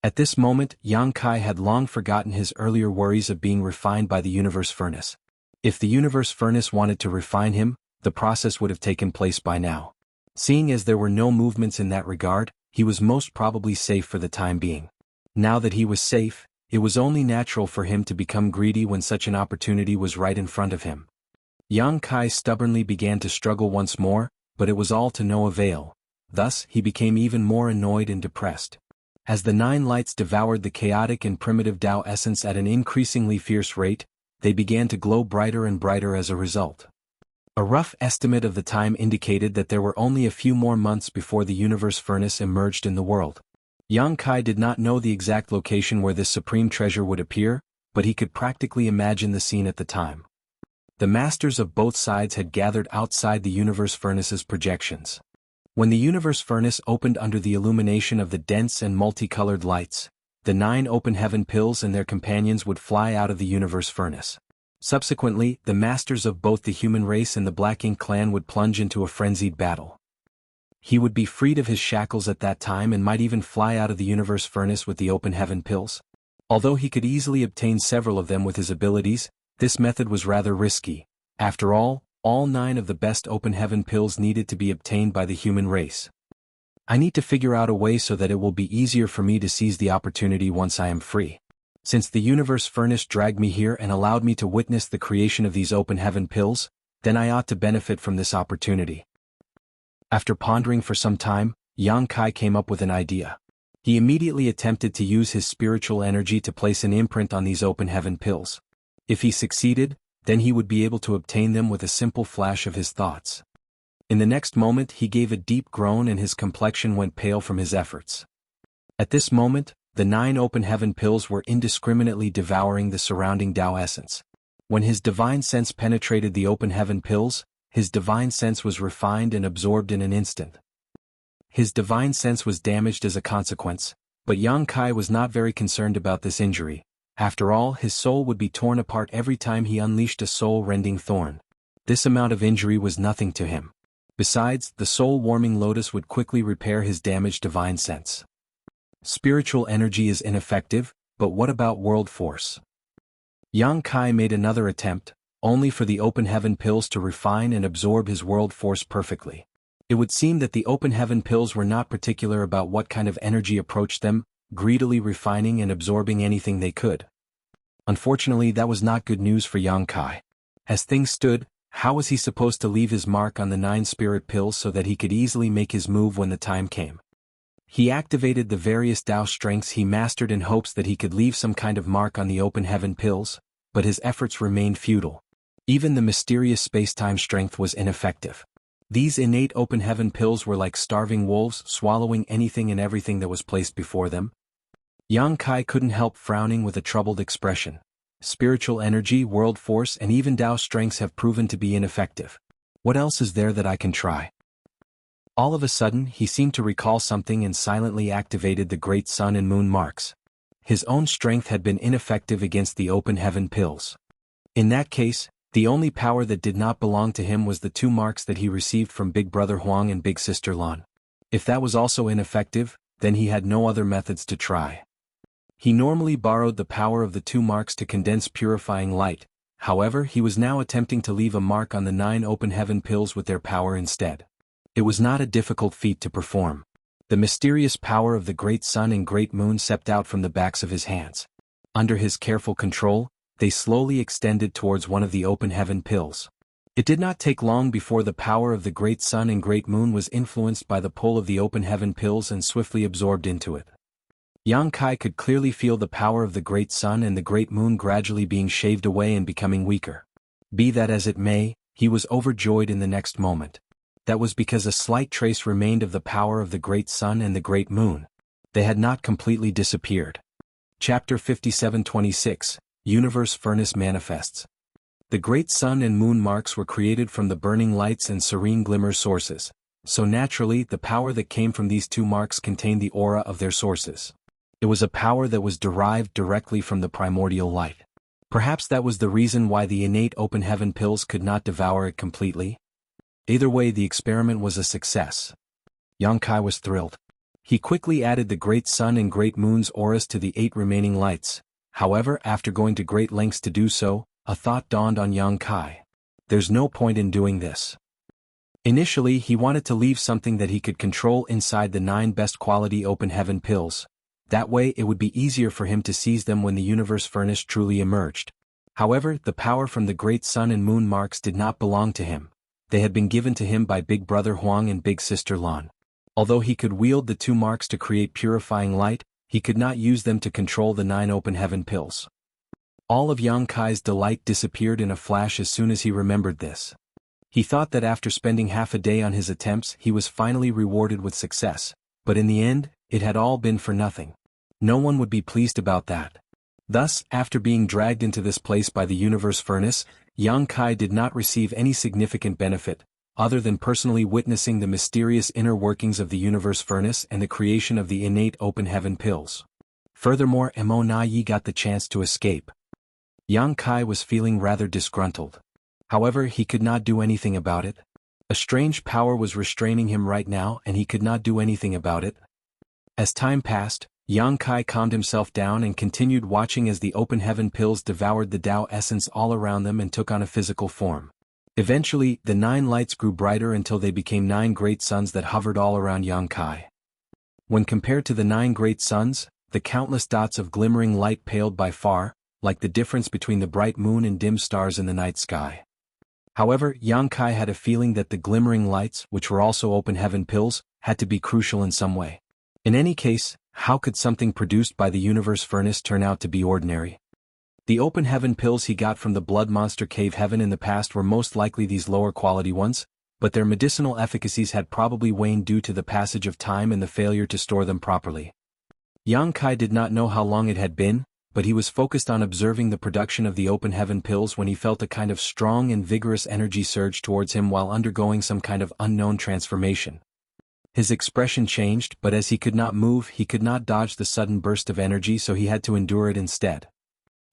At this moment, Yang Kai had long forgotten his earlier worries of being refined by the universe furnace. If the universe furnace wanted to refine him, the process would have taken place by now. Seeing as there were no movements in that regard, he was most probably safe for the time being. Now that he was safe, it was only natural for him to become greedy when such an opportunity was right in front of him. Yang Kai stubbornly began to struggle once more, but it was all to no avail. Thus, he became even more annoyed and depressed. As the 9 lights devoured the chaotic and primitive Tao essence at an increasingly fierce rate, they began to glow brighter and brighter as a result. A rough estimate of the time indicated that there were only a few more months before the universe furnace emerged in the world. Yang Kai did not know the exact location where this supreme treasure would appear, but he could practically imagine the scene at the time. The masters of both sides had gathered outside the universe furnace's projections. When the universe furnace opened under the illumination of the dense and multicolored lights, the 9 open heaven pills and their companions would fly out of the universe furnace. Subsequently, the masters of both the human race and the Black Ink clan would plunge into a frenzied battle. He would be freed of his shackles at that time and might even fly out of the universe furnace with the open heaven pills. Although he could easily obtain several of them with his abilities, this method was rather risky. After all 9 of the best open heaven pills needed to be obtained by the human race. I need to figure out a way so that it will be easier for me to seize the opportunity once I am free. Since the universe furnace dragged me here and allowed me to witness the creation of these open heaven pills, then I ought to benefit from this opportunity. After pondering for some time, Yang Kai came up with an idea. He immediately attempted to use his spiritual energy to place an imprint on these open heaven pills. If he succeeded, then he would be able to obtain them with a simple flash of his thoughts. In the next moment he gave a deep groan and his complexion went pale from his efforts. At this moment, the 9 open heaven pills were indiscriminately devouring the surrounding Tao essence. When his divine sense penetrated the open heaven pills, his divine sense was refined and absorbed in an instant. His divine sense was damaged as a consequence, but Yang Kai was not very concerned about this injury. After all, his soul would be torn apart every time he unleashed a soul-rending thorn. This amount of injury was nothing to him. Besides, the soul-warming lotus would quickly repair his damaged divine sense. Spiritual energy is ineffective, but what about world force? Yang Kai made another attempt, only for the open heaven pills to refine and absorb his world force perfectly. It would seem that the open heaven pills were not particular about what kind of energy approached them, greedily refining and absorbing anything they could. Unfortunately, that was not good news for Yang Kai. As things stood, how was he supposed to leave his mark on the 9 spirit pills so that he could easily make his move when the time came? He activated the various Tao strengths he mastered in hopes that he could leave some kind of mark on the open heaven pills, but his efforts remained futile. Even the mysterious space-time strength was ineffective. These innate open heaven pills were like starving wolves swallowing anything and everything that was placed before them. Yang Kai couldn't help frowning with a troubled expression. Spiritual energy, world force, and even Tao strengths have proven to be ineffective. What else is there that I can try? All of a sudden, he seemed to recall something and silently activated the great sun and moon marks. His own strength had been ineffective against the open heaven pills. In that case, the only power that did not belong to him was the 2 marks that he received from Big Brother Huang and Big Sister Lan. If that was also ineffective, then he had no other methods to try. He normally borrowed the power of the 2 marks to condense purifying light, however he was now attempting to leave a mark on the 9 open heaven pills with their power instead. It was not a difficult feat to perform. The mysterious power of the great sun and great moon seeped out from the backs of his hands. Under his careful control, they slowly extended towards one of the open heaven pills. It did not take long before the power of the great sun and great moon was influenced by the pull of the open heaven pills and swiftly absorbed into it. Yang Kai could clearly feel the power of the great sun and the great moon gradually being shaved away and becoming weaker. Be that as it may, he was overjoyed in the next moment. That was because a slight trace remained of the power of the great sun and the great moon. They had not completely disappeared. Chapter 57:26, Universe Furnace Manifests. The great sun and moon marks were created from the burning lights and serene glimmer sources, so naturally the power that came from these 2 marks contained the aura of their sources. It was a power that was derived directly from the primordial light. Perhaps that was the reason why the innate open heaven pills could not devour it completely. Either way, the experiment was a success. Yang Kai was thrilled. He quickly added the Great Sun and Great Moon's auras to the 8 remaining lights. However, after going to great lengths to do so, a thought dawned on Yang Kai. There's no point in doing this. Initially, he wanted to leave something that he could control inside the 9 best quality open heaven pills. That way it would be easier for him to seize them when the universe furnace truly emerged. However, the power from the Great Sun and Moon marks did not belong to him. They had been given to him by Big Brother Huang and Big Sister Lan. Although he could wield the 2 marks to create purifying light, he could not use them to control the 9 open heaven pills. All of Yang Kai's delight disappeared in a flash as soon as he remembered this. He thought that after spending half a day on his attempts he was finally rewarded with success, but in the end, it had all been for nothing. No one would be pleased about that. Thus, after being dragged into this place by the universe furnace, Yang Kai did not receive any significant benefit, other than personally witnessing the mysterious inner workings of the universe furnace and the creation of the innate open heaven pills. Furthermore, Mo Na Yi got the chance to escape. Yang Kai was feeling rather disgruntled. However, he could not do anything about it. A strange power was restraining him right now and he could not do anything about it. As time passed, Yang Kai calmed himself down and continued watching as the open heaven pills devoured the Tao essence all around them and took on a physical form. Eventually, the 9 lights grew brighter until they became 9 great suns that hovered all around Yang Kai. When compared to the 9 great suns, the countless dots of glimmering light paled by far, like the difference between the bright moon and dim stars in the night sky. However, Yang Kai had a feeling that the glimmering lights, which were also open heaven pills, had to be crucial in some way. In any case, how could something produced by the universe furnace turn out to be ordinary? The open heaven pills he got from the blood monster cave heaven in the past were most likely these lower quality ones, but their medicinal efficacies had probably waned due to the passage of time and the failure to store them properly. Yang Kai did not know how long it had been, but he was focused on observing the production of the open heaven pills when he felt a kind of strong and vigorous energy surge towards him while undergoing some kind of unknown transformation. His expression changed, but as he could not move, he could not dodge the sudden burst of energy, so he had to endure it instead.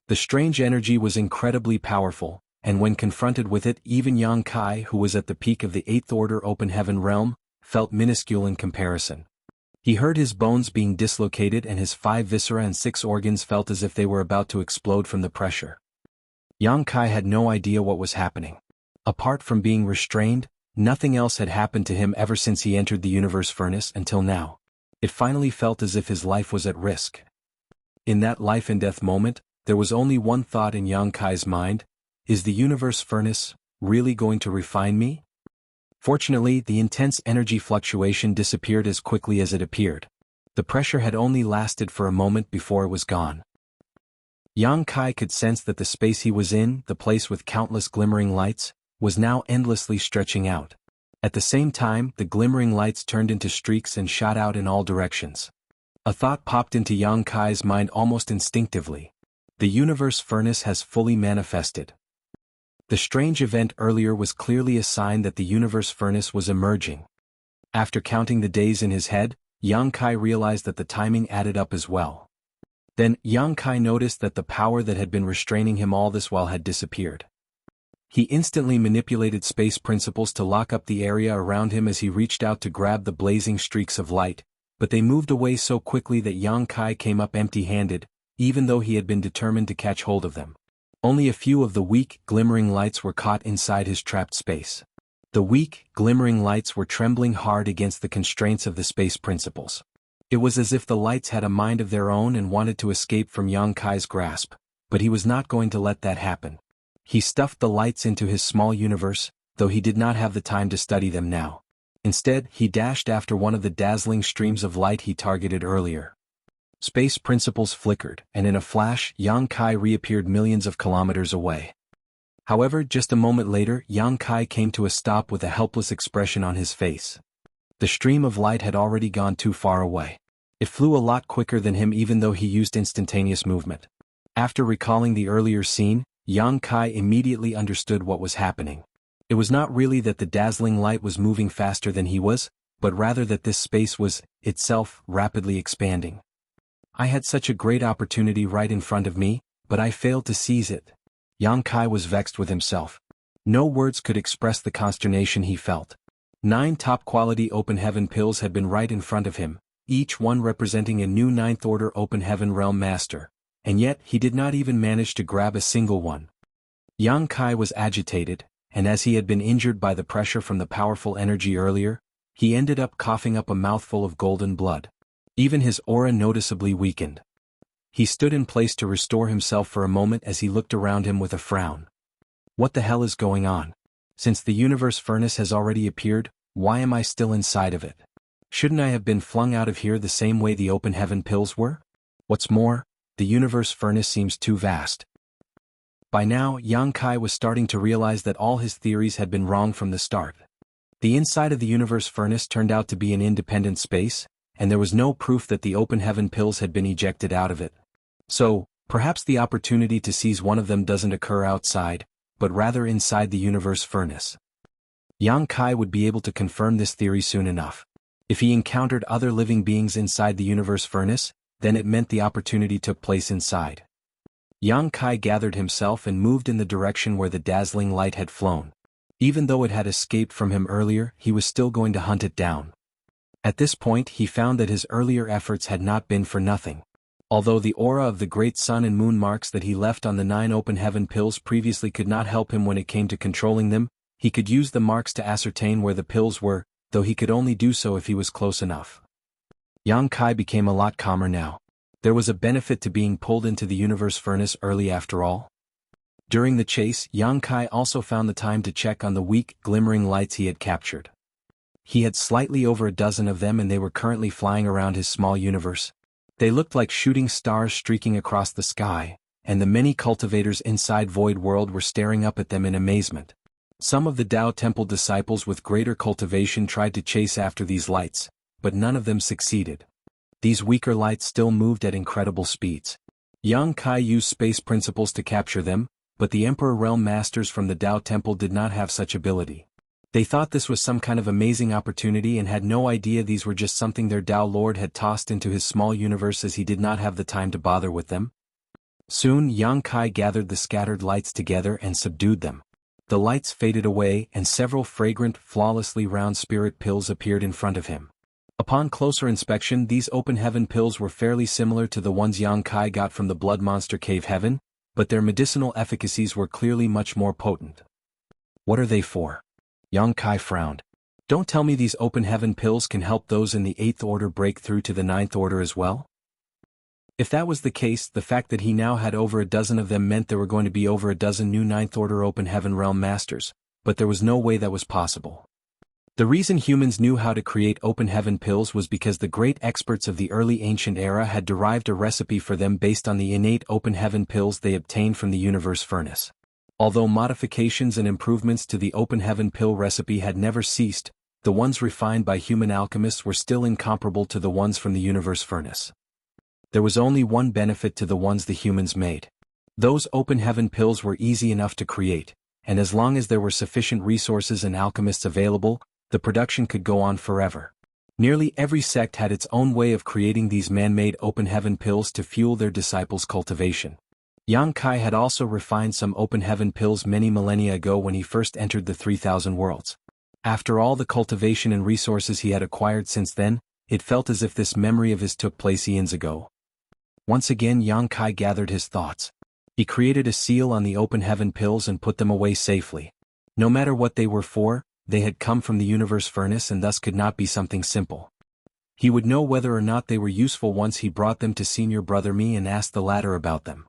The strange energy was incredibly powerful, and when confronted with it, even Yang Kai, who was at the peak of the 8th order open heaven realm, felt minuscule in comparison. He heard his bones being dislocated and his 5 viscera and 6 organs felt as if they were about to explode from the pressure. Yang Kai had no idea what was happening. Apart from being restrained, nothing else had happened to him ever since he entered the universe furnace until now. It finally felt as if his life was at risk. In that life and death moment, there was only one thought in Yang Kai's mind: is the universe furnace really going to refine me? Fortunately, the intense energy fluctuation disappeared as quickly as it appeared. The pressure had only lasted for a moment before it was gone. Yang Kai could sense that the space he was in, the place with countless glimmering lights, was now endlessly stretching out. At the same time, the glimmering lights turned into streaks and shot out in all directions. A thought popped into Yang Kai's mind almost instinctively. The universe furnace has fully manifested. The strange event earlier was clearly a sign that the universe furnace was emerging. After counting the days in his head, Yang Kai realized that the timing added up as well. Then, Yang Kai noticed that the power that had been restraining him all this while had disappeared. He instantly manipulated space principles to lock up the area around him as he reached out to grab the blazing streaks of light, but they moved away so quickly that Yang Kai came up empty-handed, even though he had been determined to catch hold of them. Only a few of the weak, glimmering lights were caught inside his trapped space. The weak, glimmering lights were trembling hard against the constraints of the space principles. It was as if the lights had a mind of their own and wanted to escape from Yang Kai's grasp, but he was not going to let that happen. He stuffed the lights into his small universe, though he did not have the time to study them now. Instead, he dashed after one of the dazzling streams of light he targeted earlier. Space principles flickered, and in a flash, Yang Kai reappeared millions of kilometers away. However, just a moment later, Yang Kai came to a stop with a helpless expression on his face. The stream of light had already gone too far away. It flew a lot quicker than him even though he used instantaneous movement. After recalling the earlier scene, Yang Kai immediately understood what was happening. It was not really that the dazzling light was moving faster than he was, but rather that this space was, itself, rapidly expanding. I had such a great opportunity right in front of me, but I failed to seize it. Yang Kai was vexed with himself. No words could express the consternation he felt. 9 top-quality open heaven pills had been right in front of him, each one representing a new 9th order open heaven realm master, and yet he did not even manage to grab a single one. Yang Kai was agitated, and as he had been injured by the pressure from the powerful energy earlier, he ended up coughing up a mouthful of golden blood. Even his aura noticeably weakened. He stood in place to restore himself for a moment as he looked around him with a frown. What the hell is going on? Since the universe furnace has already appeared, why am I still inside of it? Shouldn't I have been flung out of here the same way the open heaven pills were? What's more, the universe furnace seems too vast. By now, Yang Kai was starting to realize that all his theories had been wrong from the start. The inside of the universe furnace turned out to be an independent space, and there was no proof that the open heaven pills had been ejected out of it. So, perhaps the opportunity to seize one of them doesn't occur outside, but rather inside the universe furnace. Yang Kai would be able to confirm this theory soon enough. If he encountered other living beings inside the universe furnace, then it meant the opportunity took place inside. Yang Kai gathered himself and moved in the direction where the dazzling light had flown. Even though it had escaped from him earlier, he was still going to hunt it down. At this point he found that his earlier efforts had not been for nothing. Although the aura of the great sun and moon marks that he left on the 9 open heaven pills previously could not help him when it came to controlling them, he could use the marks to ascertain where the pills were, though he could only do so if he was close enough. Yang Kai became a lot calmer now. There was a benefit to being pulled into the universe furnace early after all. During the chase, Yang Kai also found the time to check on the weak, glimmering lights he had captured. He had slightly over a dozen of them and they were currently flying around his small universe. They looked like shooting stars streaking across the sky, and the many cultivators inside Void World were staring up at them in amazement. Some of the Tao Temple disciples with greater cultivation tried to chase after these lights, but none of them succeeded. These weaker lights still moved at incredible speeds. Yang Kai used space principles to capture them, but the Emperor Realm Masters from the Tao Temple did not have such ability. They thought this was some kind of amazing opportunity and had no idea these were just something their Tao Lord had tossed into his small universe as he did not have the time to bother with them. Soon Yang Kai gathered the scattered lights together and subdued them. The lights faded away and several fragrant, flawlessly round spirit pills appeared in front of him. Upon closer inspection, these open heaven pills were fairly similar to the ones Yang Kai got from the Blood Monster Cave Heaven, but their medicinal efficacies were clearly much more potent. What are they for? Yang Kai frowned. Don't tell me these open heaven pills can help those in the 8th order break through to the 9th order as well? If that was the case, the fact that he now had over a dozen of them meant there were going to be over a dozen new 9th order open heaven realm masters, but there was no way that was possible. The reason humans knew how to create open heaven pills was because the great experts of the early ancient era had derived a recipe for them based on the innate open heaven pills they obtained from the universe furnace. Although modifications and improvements to the open heaven pill recipe had never ceased, the ones refined by human alchemists were still incomparable to the ones from the universe furnace. There was only one benefit to the ones the humans made. Those open heaven pills were easy enough to create, and as long as there were sufficient resources and alchemists available, the production could go on forever. Nearly every sect had its own way of creating these man-made open heaven pills to fuel their disciples' cultivation. Yang Kai had also refined some open heaven pills many millennia ago when he first entered the 3000 worlds. After all the cultivation and resources he had acquired since then, it felt as if this memory of his took place eons ago. Once again Yang Kai gathered his thoughts. He created a seal on the open heaven pills and put them away safely. No matter what they were for, they had come from the universe furnace and thus could not be something simple. He would know whether or not they were useful once he brought them to senior brother Me and asked the latter about them.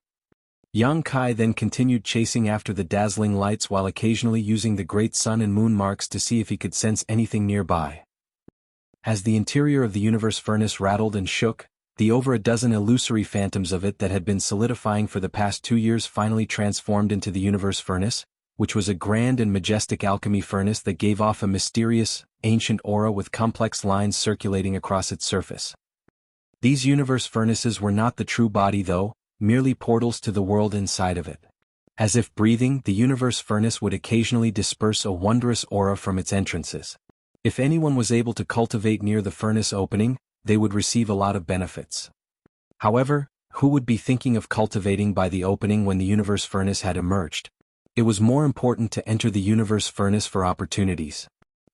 Yang Kai then continued chasing after the dazzling lights while occasionally using the great sun and moon marks to see if he could sense anything nearby. As the interior of the universe furnace rattled and shook, the over a dozen illusory phantoms of it that had been solidifying for the past 2 years finally transformed into the universe furnace, which was a grand and majestic alchemy furnace that gave off a mysterious, ancient aura with complex lines circulating across its surface. These universe furnaces were not the true body though, merely portals to the world inside of it. As if breathing, the universe furnace would occasionally disperse a wondrous aura from its entrances. If anyone was able to cultivate near the furnace opening, they would receive a lot of benefits. However, who would be thinking of cultivating by the opening when the universe furnace had emerged? It was more important to enter the universe furnace for opportunities.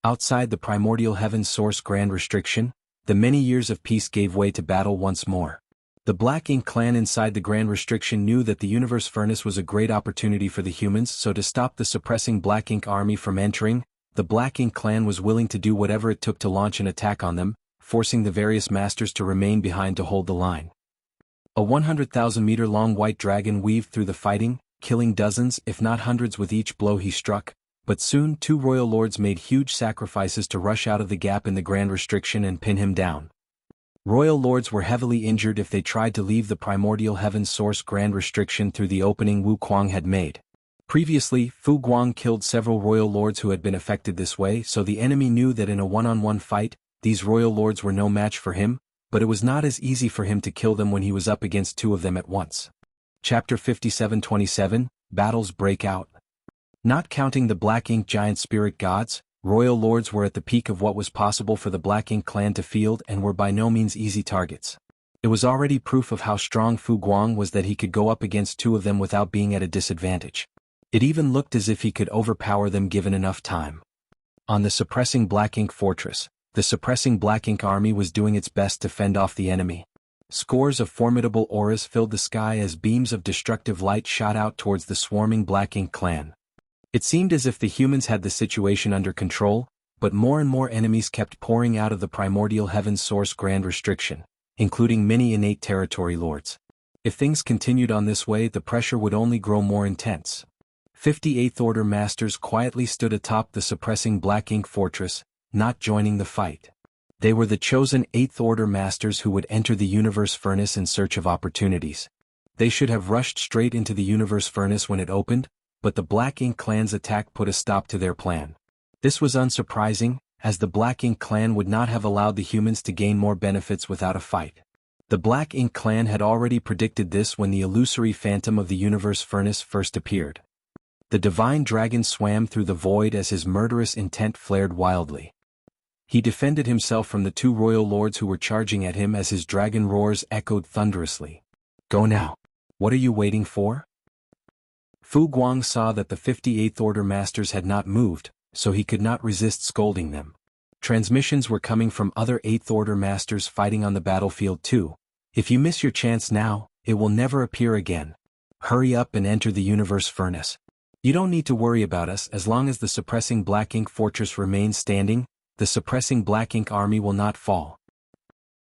Outside the primordial heaven's source grand restriction, the many years of peace gave way to battle once more. The Black Ink clan inside the grand restriction knew that the universe furnace was a great opportunity for the humans, so to stop the suppressing Black Ink army from entering, the Black Ink clan was willing to do whatever it took to launch an attack on them, forcing the various masters to remain behind to hold the line. A 100,000-meter-long white dragon weaved through the fighting, killing dozens if not hundreds with each blow he struck, but soon 2 royal lords made huge sacrifices to rush out of the gap in the grand restriction and pin him down. Royal lords were heavily injured if they tried to leave the primordial heaven's source grand restriction through the opening Wu Kuang had made. Previously, Fu Guang killed several royal lords who had been affected this way, so the enemy knew that in a one-on-one fight, these royal lords were no match for him, but it was not as easy for him to kill them when he was up against 2 of them at once. Chapter 57:27, Battles Break Out. Not counting the Black Ink giant spirit gods, royal lords were at the peak of what was possible for the Black Ink clan to field and were by no means easy targets. It was already proof of how strong Fu Guang was that he could go up against 2 of them without being at a disadvantage. It even looked as if he could overpower them given enough time. On the suppressing Black Ink fortress, the suppressing Black Ink army was doing its best to fend off the enemy. Scores of formidable auras filled the sky as beams of destructive light shot out towards the swarming Black Ink clan. It seemed as if the humans had the situation under control, but more and more enemies kept pouring out of the primordial heaven's source grand restriction, including many innate territory lords. If things continued on this way, the pressure would only grow more intense. 58th Order masters quietly stood atop the suppressing Black Ink fortress, not joining the fight. They were the chosen 8th Order masters who would enter the universe furnace in search of opportunities. They should have rushed straight into the universe furnace when it opened, but the Black Ink clan's attack put a stop to their plan. This was unsurprising, as the Black Ink clan would not have allowed the humans to gain more benefits without a fight. The Black Ink clan had already predicted this when the illusory phantom of the universe furnace first appeared. The divine dragon swam through the void as his murderous intent flared wildly. He defended himself from the 2 royal lords who were charging at him as his dragon roars echoed thunderously. Go now. What are you waiting for? Fu Guang saw that the 58th Order masters had not moved, so he could not resist scolding them. Transmissions were coming from other 8th Order masters fighting on the battlefield too. If you miss your chance now, it will never appear again. Hurry up and enter the universe furnace. You don't need to worry about us as long as the suppressing Black Ink fortress remains standing, the suppressing Black Ink army will not fall.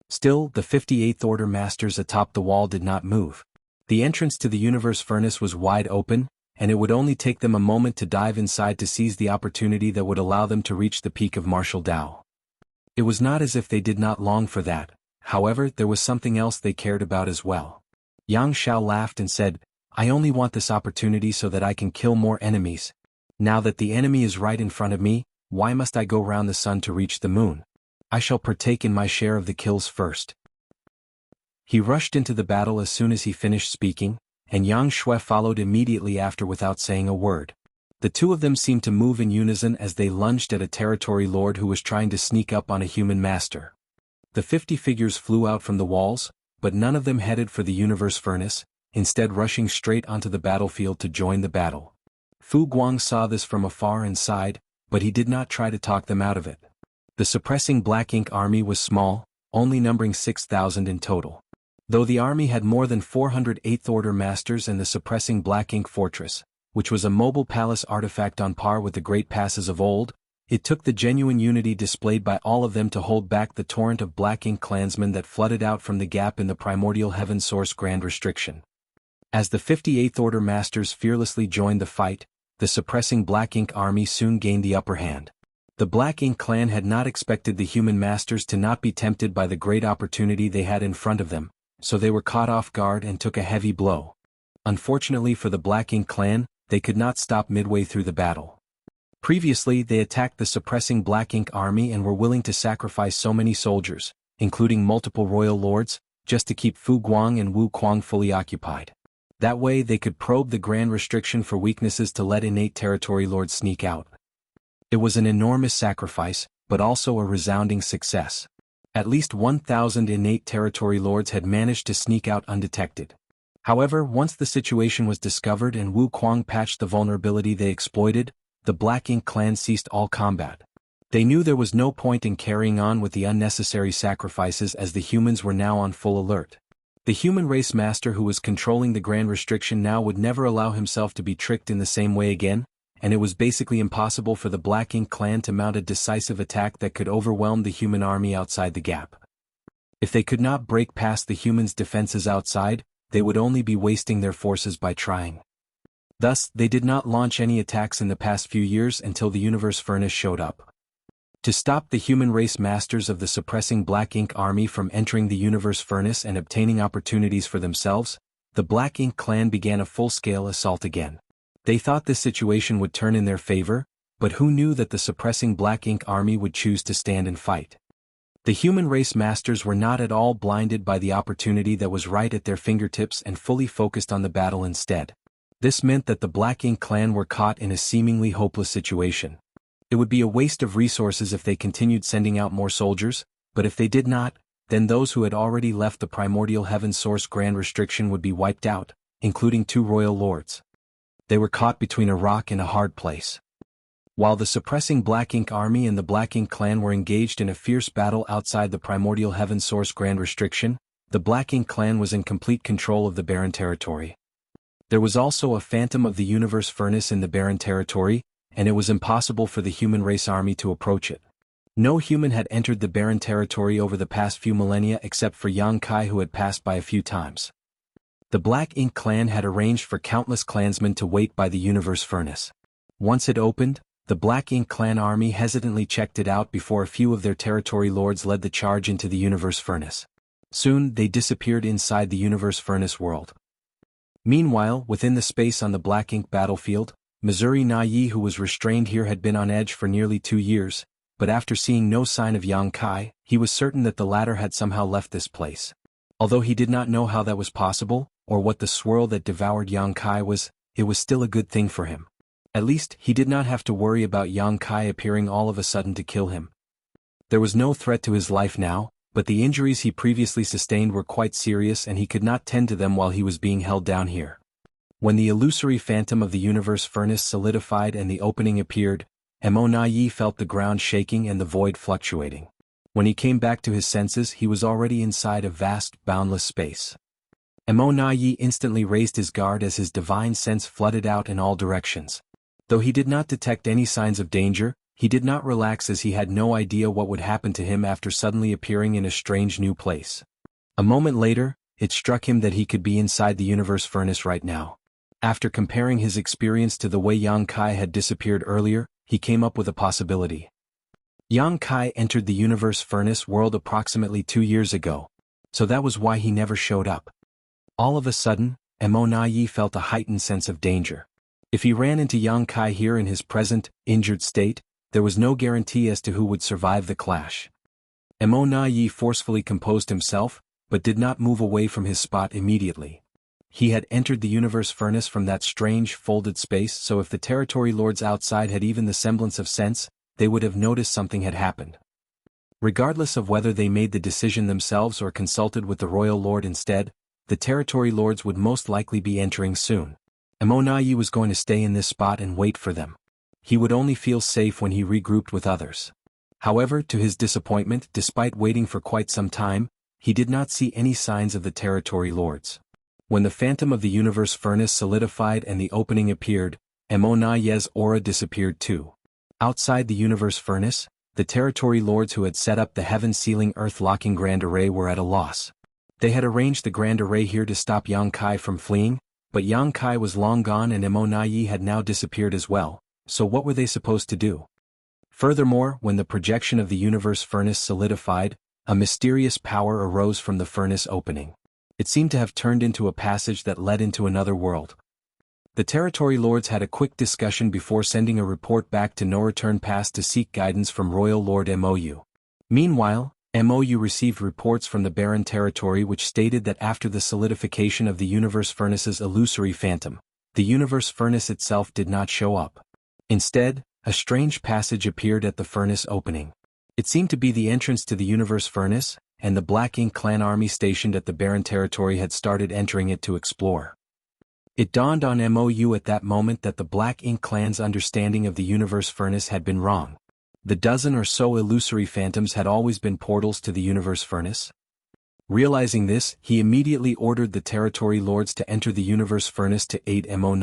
Still, the 58th Order masters atop the wall did not move. The entrance to the universe furnace was wide open, and it would only take them a moment to dive inside to seize the opportunity that would allow them to reach the peak of martial Dao. It was not as if they did not long for that, however there was something else they cared about as well. Yang Xiao laughed and said, I only want this opportunity so that I can kill more enemies. Now that the enemy is right in front of me, why must I go round the sun to reach the moon? I shall partake in my share of the kills first. He rushed into the battle as soon as he finished speaking, and Yang Shui followed immediately after without saying a word. The 2 of them seemed to move in unison as they lunged at a territory lord who was trying to sneak up on a human master. The 50 figures flew out from the walls, but none of them headed for the universe furnace, instead rushing straight onto the battlefield to join the battle. Fu Guang saw this from afar and sighed, but he did not try to talk them out of it. The suppressing Black Ink army was small, only numbering 6,000 in total. Though the army had more than 400 8th Order masters and the suppressing Black Ink fortress, which was a mobile palace artifact on par with the great passes of old, it took the genuine unity displayed by all of them to hold back the torrent of Black Ink clansmen that flooded out from the gap in the primordial heaven source grand restriction. As the 58th Order masters fearlessly joined the fight, the suppressing Black Ink army soon gained the upper hand. The Black Ink clan had not expected the human masters to not be tempted by the great opportunity they had in front of them, so they were caught off guard and took a heavy blow. Unfortunately for the Black Ink clan, they could not stop midway through the battle. Previously they attacked the suppressing Black Ink army and were willing to sacrifice so many soldiers, including multiple royal lords, just to keep Fu Guang and Wu Kuang fully occupied. That way they could probe the grand restriction for weaknesses to let innate territory lords sneak out. It was an enormous sacrifice, but also a resounding success. At least 1,000 innate territory lords had managed to sneak out undetected. However, once the situation was discovered and Wu Kuang patched the vulnerability they exploited, the Black Ink clan ceased all combat. They knew there was no point in carrying on with the unnecessary sacrifices as the humans were now on full alert. The human race master who was controlling the Grand Restriction now would never allow himself to be tricked in the same way again, and it was basically impossible for the Black Ink clan to mount a decisive attack that could overwhelm the human army outside the gap. If they could not break past the humans' defenses outside, they would only be wasting their forces by trying. Thus, they did not launch any attacks in the past few years until the Universe Furnace showed up. To stop the human race masters of the suppressing Black Ink army from entering the Universe Furnace and obtaining opportunities for themselves, the Black Ink clan began a full-scale assault again. They thought this situation would turn in their favor, but who knew that the suppressing Black Ink army would choose to stand and fight? The human race masters were not at all blinded by the opportunity that was right at their fingertips and fully focused on the battle instead. This meant that the Black Ink clan were caught in a seemingly hopeless situation. It would be a waste of resources if they continued sending out more soldiers, but if they did not, then those who had already left the primordial heaven source Grand Restriction would be wiped out, including 2 royal lords. They were caught between a rock and a hard place. While the suppressing Black Ink army and the Black Ink clan were engaged in a fierce battle outside the primordial heaven source Grand Restriction, the Black Ink clan was in complete control of the barren territory. There was also a phantom of the Universe Furnace in the barren territory, and it was impossible for the human race army to approach it. No human had entered the barren territory over the past few millennia except for Yang Kai, who had passed by a few times. The Black Ink clan had arranged for countless clansmen to wait by the Universe Furnace. Once it opened, the Black Ink clan army hesitantly checked it out before a few of their territory lords led the charge into the Universe Furnace. Soon, they disappeared inside the Universe Furnace world. Meanwhile, within the space on the Black Ink battlefield, Missouri Na Yi, who was restrained here, had been on edge for nearly 2 years, but after seeing no sign of Yang Kai, he was certain that the latter had somehow left this place. Although he did not know how that was possible, or what the swirl that devoured Yang Kai was, it was still a good thing for him. At least, he did not have to worry about Yang Kai appearing all of a sudden to kill him. There was no threat to his life now, but the injuries he previously sustained were quite serious and he could not tend to them while he was being held down here. When the illusory phantom of the Universe Furnace solidified and the opening appeared, Mo Na Yi felt the ground shaking and the void fluctuating. When he came back to his senses, he was already inside a vast, boundless space. Mo Na Yi instantly raised his guard as his divine sense flooded out in all directions. Though he did not detect any signs of danger, he did not relax as he had no idea what would happen to him after suddenly appearing in a strange new place. A moment later, it struck him that he could be inside the Universe Furnace right now. After comparing his experience to the way Yang Kai had disappeared earlier, he came up with a possibility. Yang Kai entered the Universe Furnace world approximately 2 years ago, so that was why he never showed up. All of a sudden, Mo Na Yi felt a heightened sense of danger. If he ran into Yang Kai here in his present, injured state, there was no guarantee as to who would survive the clash. Mo Na Yi forcefully composed himself, but did not move away from his spot immediately. He had entered the Universe Furnace from that strange, folded space, so if the territory lords outside had even the semblance of sense, they would have noticed something had happened. Regardless of whether they made the decision themselves or consulted with the royal lord instead, the territory lords would most likely be entering soon. Mo Na Yi was going to stay in this spot and wait for them. He would only feel safe when he regrouped with others. However, to his disappointment, despite waiting for quite some time, he did not see any signs of the territory lords. When the phantom of the Universe Furnace solidified and the opening appeared, Mo Na Yi's aura disappeared too. Outside the Universe Furnace, the territory lords who had set up the heaven-sealing earth-locking Grand Array were at a loss. They had arranged the Grand Array here to stop Yang Kai from fleeing, but Yang Kai was long gone and Mo Na Yi had now disappeared as well, so what were they supposed to do? Furthermore, when the projection of the Universe Furnace solidified, a mysterious power arose from the furnace opening. It seemed to have turned into a passage that led into another world. The territory lords had a quick discussion before sending a report back to No Return Pass to seek guidance from Royal Lord Mou. Meanwhile, Mou received reports from the barren territory which stated that after the solidification of the Universe Furnace's illusory phantom, the Universe Furnace itself did not show up. Instead, a strange passage appeared at the furnace opening. It seemed to be the entrance to the Universe Furnace, and the Black Ink clan army stationed at the barren territory had started entering it to explore. It dawned on Mou at that moment that the Black Ink clan's understanding of the Universe Furnace had been wrong. The dozen or so illusory phantoms had always been portals to the Universe Furnace. Realizing this, he immediately ordered the territory lords to enter the Universe Furnace to aid Mou.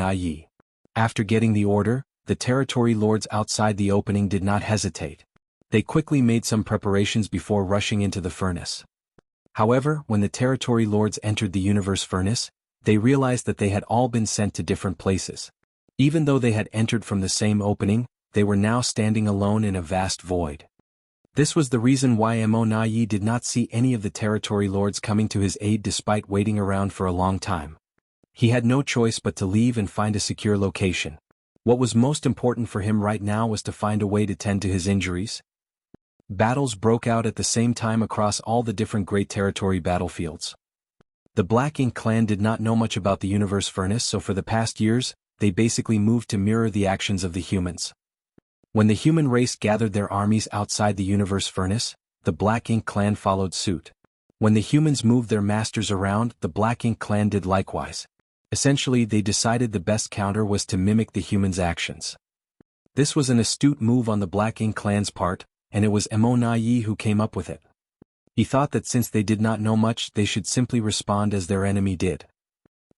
After getting the order, the territory lords outside the opening did not hesitate. They quickly made some preparations before rushing into the furnace. However, when the territory lords entered the Universe Furnace, they realized that they had all been sent to different places. Even though they had entered from the same opening, they were now standing alone in a vast void. This was the reason why Mou did not see any of the territory lords coming to his aid despite waiting around for a long time. He had no choice but to leave and find a secure location. What was most important for him right now was to find a way to tend to his injuries. Battles broke out at the same time across all the different Great Territory battlefields. The Black Ink clan did not know much about the Universe Furnace, so for the past years, they basically moved to mirror the actions of the humans. When the human race gathered their armies outside the Universe Furnace, the Black Ink clan followed suit. When the humans moved their masters around, the Black Ink clan did likewise. Essentially, they decided the best counter was to mimic the humans' actions. This was an astute move on the Black Ink clan's part, and it was Mou who came up with it. He thought that since they did not know much, they should simply respond as their enemy did.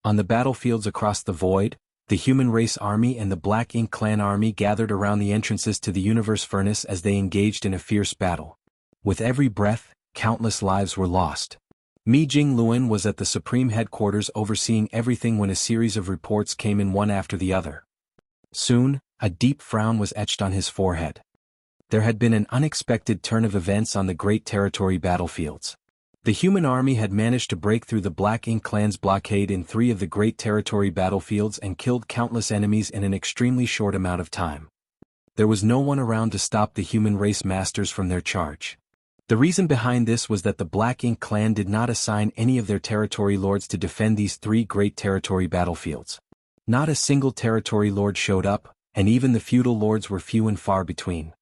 On the battlefields across the void, the human race army and the Black Ink clan army gathered around the entrances to the Universe Furnace as they engaged in a fierce battle. With every breath, countless lives were lost. Mi Jingluan was at the Supreme Headquarters overseeing everything when a series of reports came in one after the other. Soon, a deep frown was etched on his forehead. There had been an unexpected turn of events on the Great Territory battlefields. The human army had managed to break through the Black Ink clan's blockade in 3 of the Great Territory battlefields and killed countless enemies in an extremely short amount of time. There was no one around to stop the human race masters from their charge. The reason behind this was that the Black Ink clan did not assign any of their territory lords to defend these 3 Great Territory battlefields. Not a single territory lord showed up, and even the feudal lords were few and far between.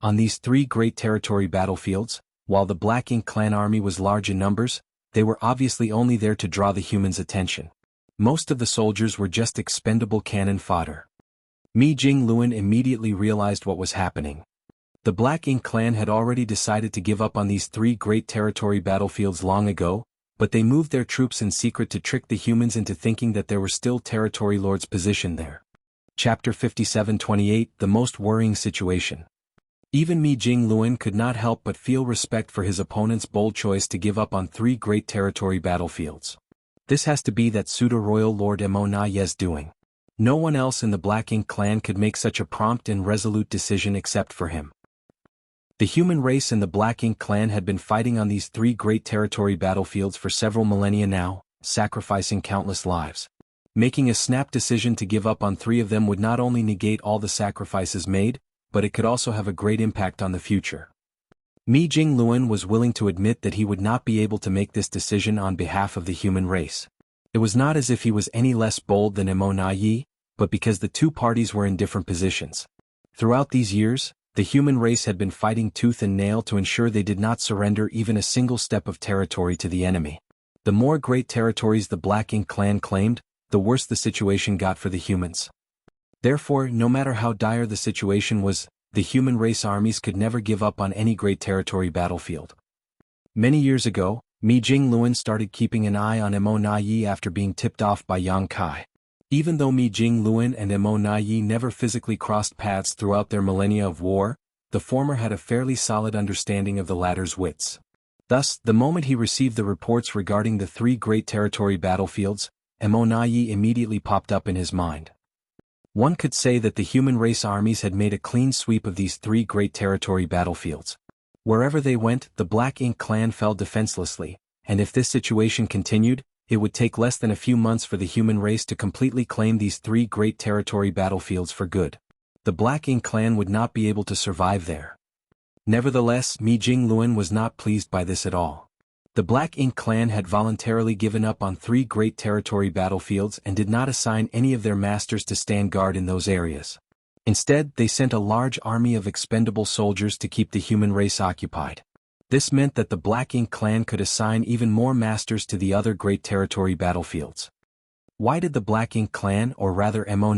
On these 3 Great Territory battlefields, while the Black Ink clan army was large in numbers, they were obviously only there to draw the humans' attention. Most of the soldiers were just expendable cannon fodder. Mi Jingluan immediately realized what was happening. The Black Ink clan had already decided to give up on these 3 Great Territory battlefields long ago, but they moved their troops in secret to trick the humans into thinking that there were still territory lords positioned there. Chapter 57-28 The Most Worrying Situation. Even Mi Jingluan could not help but feel respect for his opponent's bold choice to give up on 3 Great Territory battlefields. This has to be that pseudo-royal Lord Mou's doing. No one else in the Black Ink clan could make such a prompt and resolute decision except for him. The human race and the Black Ink clan had been fighting on these 3 Great Territory battlefields for several millennia now, sacrificing countless lives. Making a snap decision to give up on 3 of them would not only negate all the sacrifices made, but it could also have a great impact on the future. Mi Jingluan was willing to admit that he would not be able to make this decision on behalf of the human race. It was not as if he was any less bold than Mou, but because the 2 parties were in different positions. Throughout these years, the human race had been fighting tooth and nail to ensure they did not surrender even a single step of territory to the enemy. The more great territories the Black Ink clan claimed, the worse the situation got for the humans. Therefore, no matter how dire the situation was, the human race armies could never give up on any Great Territory battlefield. Many years ago, Mi Jingluan started keeping an eye on Mou after being tipped off by Yang Kai. Even though Mi Jingluan and Mou never physically crossed paths throughout their millennia of war, the former had a fairly solid understanding of the latter's wits. Thus, the moment he received the reports regarding the 3 Great Territory battlefields, Mou immediately popped up in his mind. One could say that the human race armies had made a clean sweep of these 3 Great Territory battlefields. Wherever they went, the Black Ink clan fell defenselessly, and if this situation continued, it would take less than a few months for the human race to completely claim these 3 Great Territory battlefields for good. The Black Ink clan would not be able to survive there. Nevertheless, Mi Jingluan was not pleased by this at all. The Black Ink clan had voluntarily given up on 3 Great Territory battlefields and did not assign any of their masters to stand guard in those areas. Instead, they sent a large army of expendable soldiers to keep the human race occupied. This meant that the Black Ink clan could assign even more masters to the other Great Territory battlefields. Why did the Black Ink clan, or rather Mo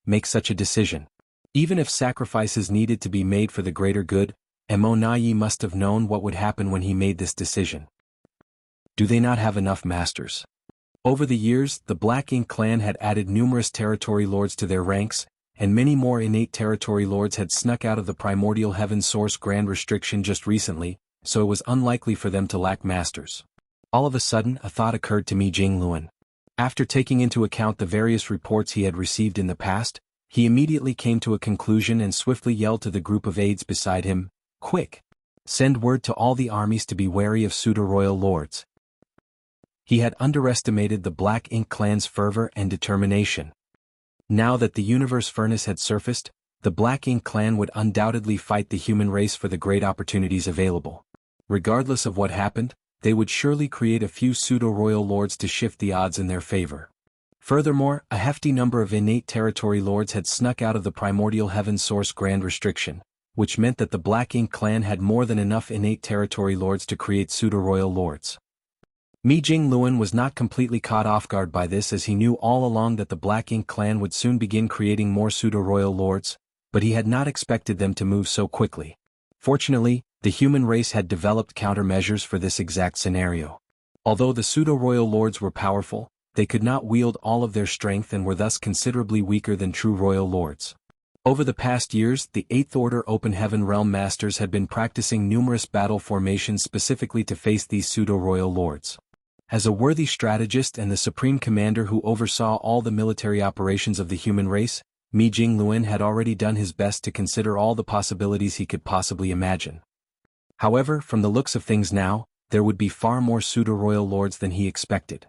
make such a decision? Even if sacrifices needed to be made for the greater good, Mo must have known what would happen when he made this decision. Do they not have enough masters? Over the years, the Black Ink clan had added numerous territory lords to their ranks, and many more innate territory lords had snuck out of the primordial heaven source grand restriction just recently, so it was unlikely for them to lack masters. All of a sudden, a thought occurred to Mi Jingluan. After taking into account the various reports he had received in the past, he immediately came to a conclusion and swiftly yelled to the group of aides beside him, "Quick! Send word to all the armies to be wary of pseudo-royal lords." He had underestimated the Black Ink clan's fervor and determination. Now that the universe furnace had surfaced, the Black Ink clan would undoubtedly fight the human race for the great opportunities available. Regardless of what happened, they would surely create a few pseudo-royal lords to shift the odds in their favor. Furthermore, a hefty number of innate territory lords had snuck out of the primordial heaven source grand restriction, which meant that the Black Ink clan had more than enough innate territory lords to create pseudo-royal lords. Mi Jingluan was not completely caught off guard by this, as he knew all along that the Black Ink clan would soon begin creating more pseudo-royal lords, but he had not expected them to move so quickly. Fortunately, the human race had developed countermeasures for this exact scenario. Although the pseudo-royal lords were powerful, they could not wield all of their strength and were thus considerably weaker than true royal lords. Over the past years, the 8th Order Open Heaven Realm Masters had been practicing numerous battle formations specifically to face these pseudo-royal lords. As a worthy strategist and the supreme commander who oversaw all the military operations of the human race, Mi Jingluan had already done his best to consider all the possibilities he could possibly imagine. However, from the looks of things now, there would be far more pseudo-royal lords than he expected.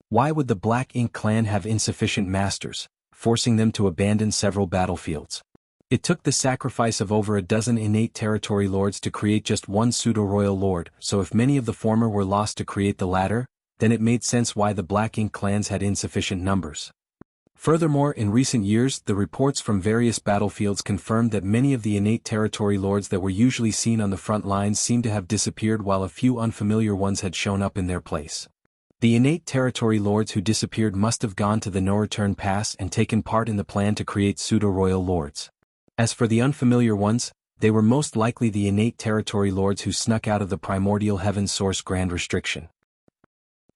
Why would the Black Ink clan have insufficient masters, forcing them to abandon several battlefields? It took the sacrifice of over a dozen innate territory lords to create just one pseudo-royal lord, so if many of the former were lost to create the latter, then it made sense why the Black Ink clans had insufficient numbers. Furthermore, in recent years, the reports from various battlefields confirmed that many of the innate territory lords that were usually seen on the front lines seemed to have disappeared, while a few unfamiliar ones had shown up in their place. The innate territory lords who disappeared must have gone to the no-return pass and taken part in the plan to create pseudo-royal lords. As for the unfamiliar ones, they were most likely the innate territory lords who snuck out of the primordial heaven source grand restriction.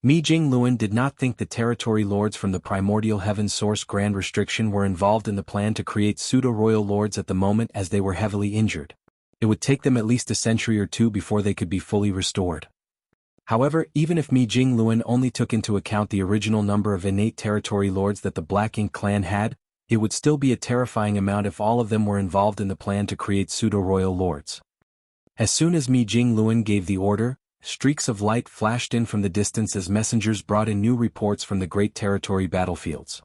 Mi Jingluan did not think the territory lords from the primordial heaven source grand restriction were involved in the plan to create pseudo-royal lords at the moment, as they were heavily injured. It would take them at least a century or two before they could be fully restored. However, even if Mi Jingluan only took into account the original number of innate territory lords that the Black Ink clan had, it would still be a terrifying amount if all of them were involved in the plan to create pseudo-royal lords. As soon as Mi Jingluan gave the order, streaks of light flashed in from the distance as messengers brought in new reports from the Great Territory battlefields.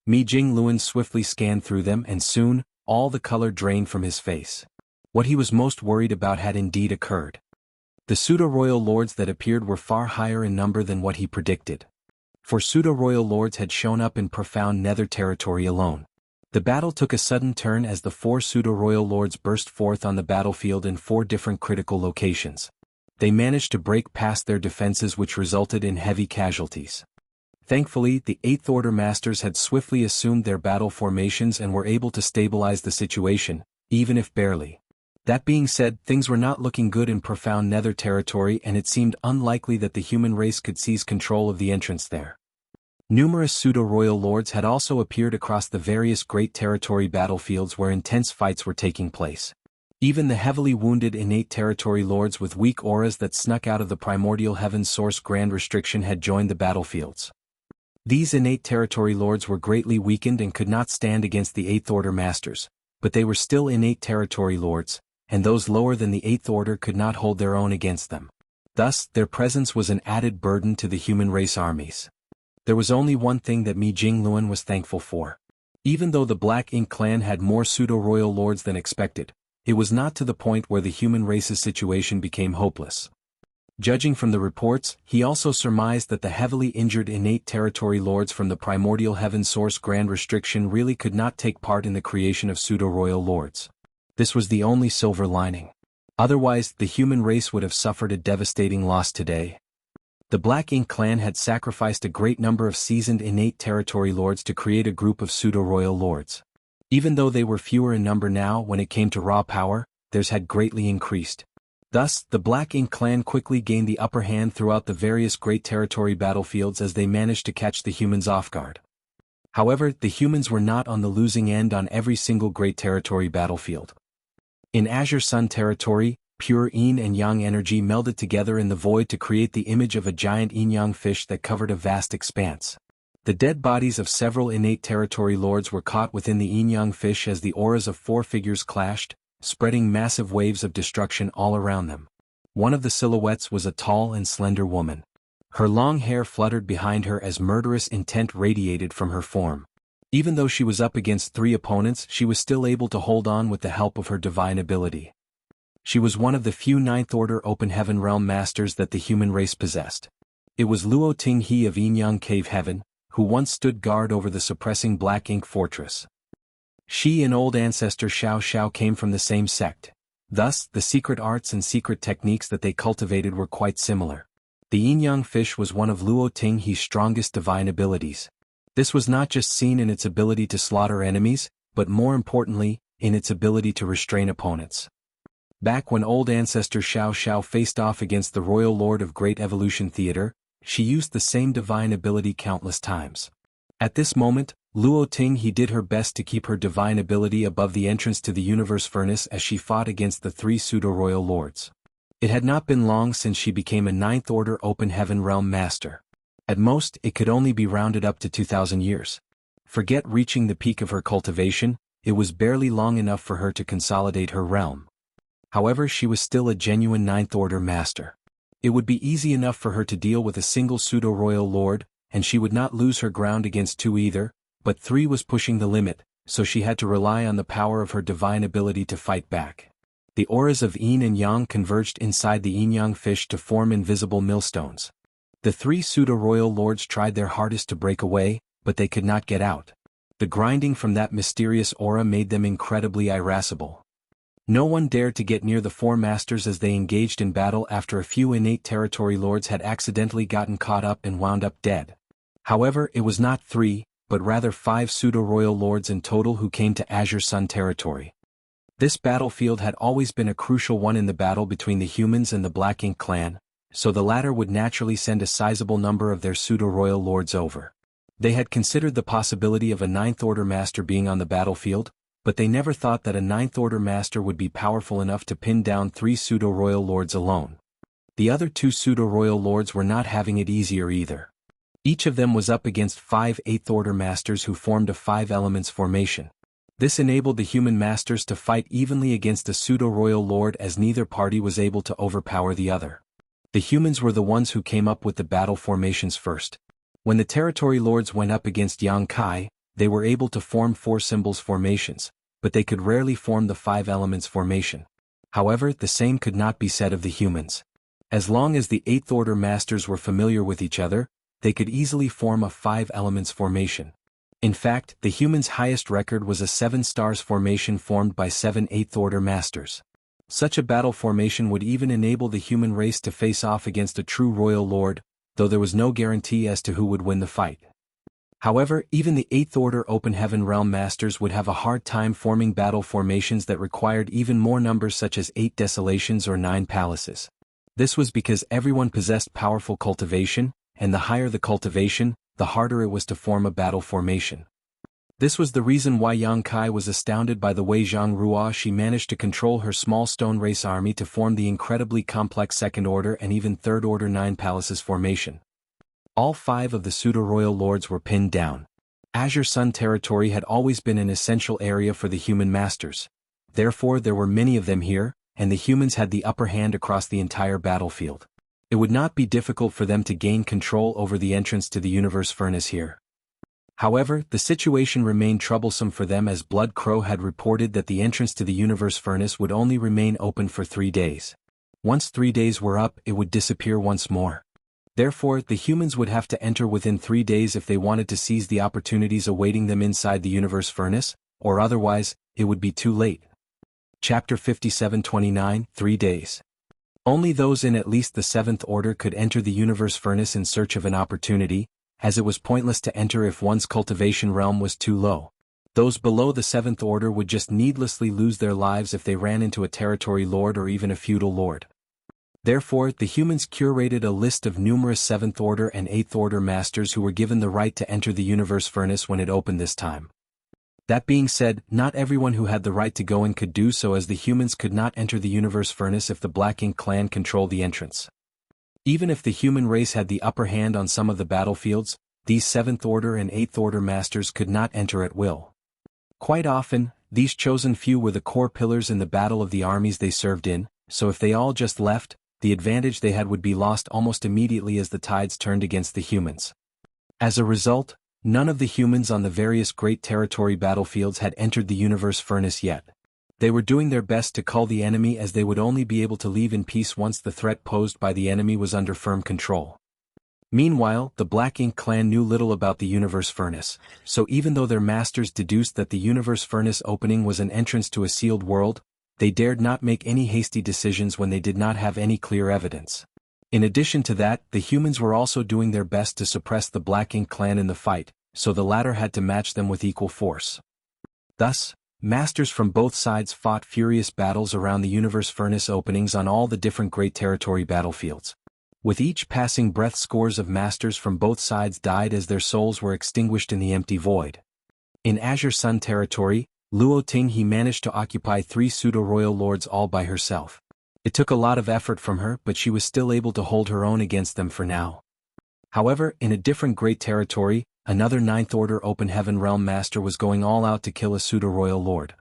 Mi Jingluan swiftly scanned through them, and soon, all the color drained from his face. What he was most worried about had indeed occurred. The pseudo-royal lords that appeared were far higher in number than what he predicted. For pseudo-royal lords had shown up in profound nether territory alone. The battle took a sudden turn as the 4 pseudo-royal lords burst forth on the battlefield in 4 different critical locations. They managed to break past their defenses, which resulted in heavy casualties. Thankfully, the 8th Order Masters had swiftly assumed their battle formations and were able to stabilize the situation, even if barely. That being said, things were not looking good in profound nether territory, and it seemed unlikely that the human race could seize control of the entrance there. Numerous pseudo-royal lords had also appeared across the various Great Territory battlefields where intense fights were taking place. Even the heavily wounded innate territory lords with weak auras that snuck out of the primordial heaven source grand restriction had joined the battlefields. These innate territory lords were greatly weakened and could not stand against the 8th Order Masters, but they were still innate territory lords, and those lower than the 8th Order could not hold their own against them. Thus, their presence was an added burden to the human race armies. There was only one thing that Mi Jingluan was thankful for. Even though the Black Ink clan had more pseudo-royal lords than expected, it was not to the point where the human race's situation became hopeless. Judging from the reports, he also surmised that the heavily injured innate territory lords from the primordial heaven source grand restriction really could not take part in the creation of pseudo-royal lords. This was the only silver lining. Otherwise, the human race would have suffered a devastating loss today. The Black Ink clan had sacrificed a great number of seasoned innate territory lords to create a group of pseudo-royal lords. Even though they were fewer in number now when it came to raw power, theirs had greatly increased. Thus, the Black Ink clan quickly gained the upper hand throughout the various great territory battlefields as they managed to catch the humans off guard. However, the humans were not on the losing end on every single great territory battlefield. In Azure Sun territory, pure yin and yang energy melded together in the void to create the image of a giant yin-yang fish that covered a vast expanse. The dead bodies of several innate territory lords were caught within the yin-yang fish as the auras of four figures clashed, spreading massive waves of destruction all around them. One of the silhouettes was a tall and slender woman. Her long hair fluttered behind her as murderous intent radiated from her form. Even though she was up against 3 opponents, she was still able to hold on with the help of her divine ability. She was one of the few Ninth Order Open Heaven Realm Masters that the human race possessed. It was Luo Ting-He of Yin-Yang Cave Heaven, who once stood guard over the suppressing Black Ink Fortress. She and old ancestor Xiao Xiao came from the same sect. Thus, the secret arts and secret techniques that they cultivated were quite similar. The yin-yang fish was one of Luo Ting-He's strongest divine abilities. This was not just seen in its ability to slaughter enemies, but more importantly, in its ability to restrain opponents. Back when old ancestor Xiao Xiao faced off against the Royal Lord of Great Evolution Theater, she used the same divine ability countless times. At this moment, Luo Ting-He did her best to keep her divine ability above the entrance to the universe furnace as she fought against the 3 pseudo-royal lords. It had not been long since she became a Ninth Order Open Heaven Realm Master. At most, it could only be rounded up to 2,000 years. Forget reaching the peak of her cultivation, it was barely long enough for her to consolidate her realm. However, she was still a genuine Ninth Order Master. It would be easy enough for her to deal with a single pseudo-royal lord, and she would not lose her ground against 2 either, but 3 was pushing the limit, so she had to rely on the power of her divine ability to fight back. The auras of yin and yang converged inside the yin-yang fish to form invisible millstones. The 3 pseudo-royal lords tried their hardest to break away, but they could not get out. The grinding from that mysterious aura made them incredibly irascible. No one dared to get near the 4 masters as they engaged in battle after a few innate territory lords had accidentally gotten caught up and wound up dead. However, it was not 3, but rather 5 pseudo-royal lords in total who came to Azure Sun territory. This battlefield had always been a crucial one in the battle between the humans and the Black Ink clan, so the latter would naturally send a sizable number of their pseudo-royal lords over. They had considered the possibility of a Ninth Order Master being on the battlefield, but they never thought that a Ninth Order Master would be powerful enough to pin down 3 pseudo-royal lords alone. The other 2 pseudo-royal lords were not having it easier either. Each of them was up against 5 Eighth Order Masters who formed a 5 elements formation. This enabled the human masters to fight evenly against a pseudo-royal lord as neither party was able to overpower the other. The humans were the ones who came up with the battle formations first. When the territory lords went up against Yang Kai, they were able to form 4 symbols formations, but they could rarely form the 5 elements formation. However, the same could not be said of the humans. As long as the Eighth Order Masters were familiar with each other, they could easily form a 5 elements formation. In fact, the humans' highest record was a 7 stars formation formed by 7 Eighth Order Masters. Such a battle formation would even enable the human race to face off against a true royal lord, though there was no guarantee as to who would win the fight. However, even the Eighth Order Open Heaven Realm Masters would have a hard time forming battle formations that required even more numbers such as 8 desolations or 9 palaces. This was because everyone possessed powerful cultivation, and the higher the cultivation, the harder it was to form a battle formation. This was the reason why Yang Kai was astounded by the way Zhang Ruo she managed to control her small stone race army to form the incredibly complex Second Order and even Third Order 9 Palaces formation. All 5 of the pseudo-royal lords were pinned down. Azure Sun territory had always been an essential area for the human masters. Therefore there were many of them here, and the humans had the upper hand across the entire battlefield. It would not be difficult for them to gain control over the entrance to the universe furnace here. However, the situation remained troublesome for them as Blood Crow had reported that the entrance to the universe furnace would only remain open for 3 days. Once 3 days were up, it would disappear once more. Therefore, the humans would have to enter within 3 days if they wanted to seize the opportunities awaiting them inside the universe furnace, or otherwise, it would be too late. Chapter 57:29, 3 days. Only those in at least the 7th order could enter the universe furnace in search of an opportunity, as it was pointless to enter if one's cultivation realm was too low. Those below the 7th order would just needlessly lose their lives if they ran into a territory lord or even a feudal lord. Therefore, the humans curated a list of numerous 7th order and 8th order masters who were given the right to enter the universe furnace when it opened this time. That being said, not everyone who had the right to go in could do so, as the humans could not enter the universe furnace if the Black Ink clan controlled the entrance. Even if the human race had the upper hand on some of the battlefields, these 7th order and 8th order masters could not enter at will. Quite often, these chosen few were the core pillars in the battle of the armies they served in, so if they all just left, the advantage they had would be lost almost immediately as the tides turned against the humans. As a result, none of the humans on the various great territory battlefields had entered the universe furnace yet. They were doing their best to cull the enemy, as they would only be able to leave in peace once the threat posed by the enemy was under firm control. Meanwhile, the Black Ink clan knew little about the universe furnace, so even though their masters deduced that the universe furnace opening was an entrance to a sealed world, they dared not make any hasty decisions when they did not have any clear evidence. In addition to that, the humans were also doing their best to suppress the Black Ink clan in the fight, so the latter had to match them with equal force. Thus, masters from both sides fought furious battles around the universe furnace openings on all the different great territory battlefields. With each passing breath, scores of masters from both sides died as their souls were extinguished in the empty void. In Azure Sun territory, Luo Tinghe managed to occupy 3 pseudo-royal lords all by herself. It took a lot of effort from her, but she was still able to hold her own against them for now. However, in a different great territory, another 9th order open heaven realm master was going all out to kill a pseudo-royal lord.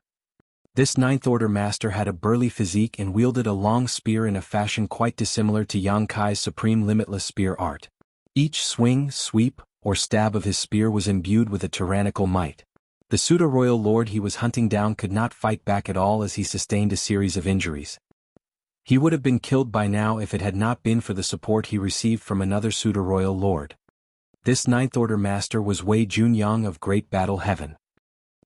This 9th order master had a burly physique and wielded a long spear in a fashion quite dissimilar to Yang Kai's supreme limitless spear art. Each swing, sweep, or stab of his spear was imbued with a tyrannical might. The pseudo-royal lord he was hunting down could not fight back at all, as he sustained a series of injuries. He would have been killed by now if it had not been for the support he received from another pseudo-royal lord. This 9th order master was Wei Junyang of Great Battle Heaven.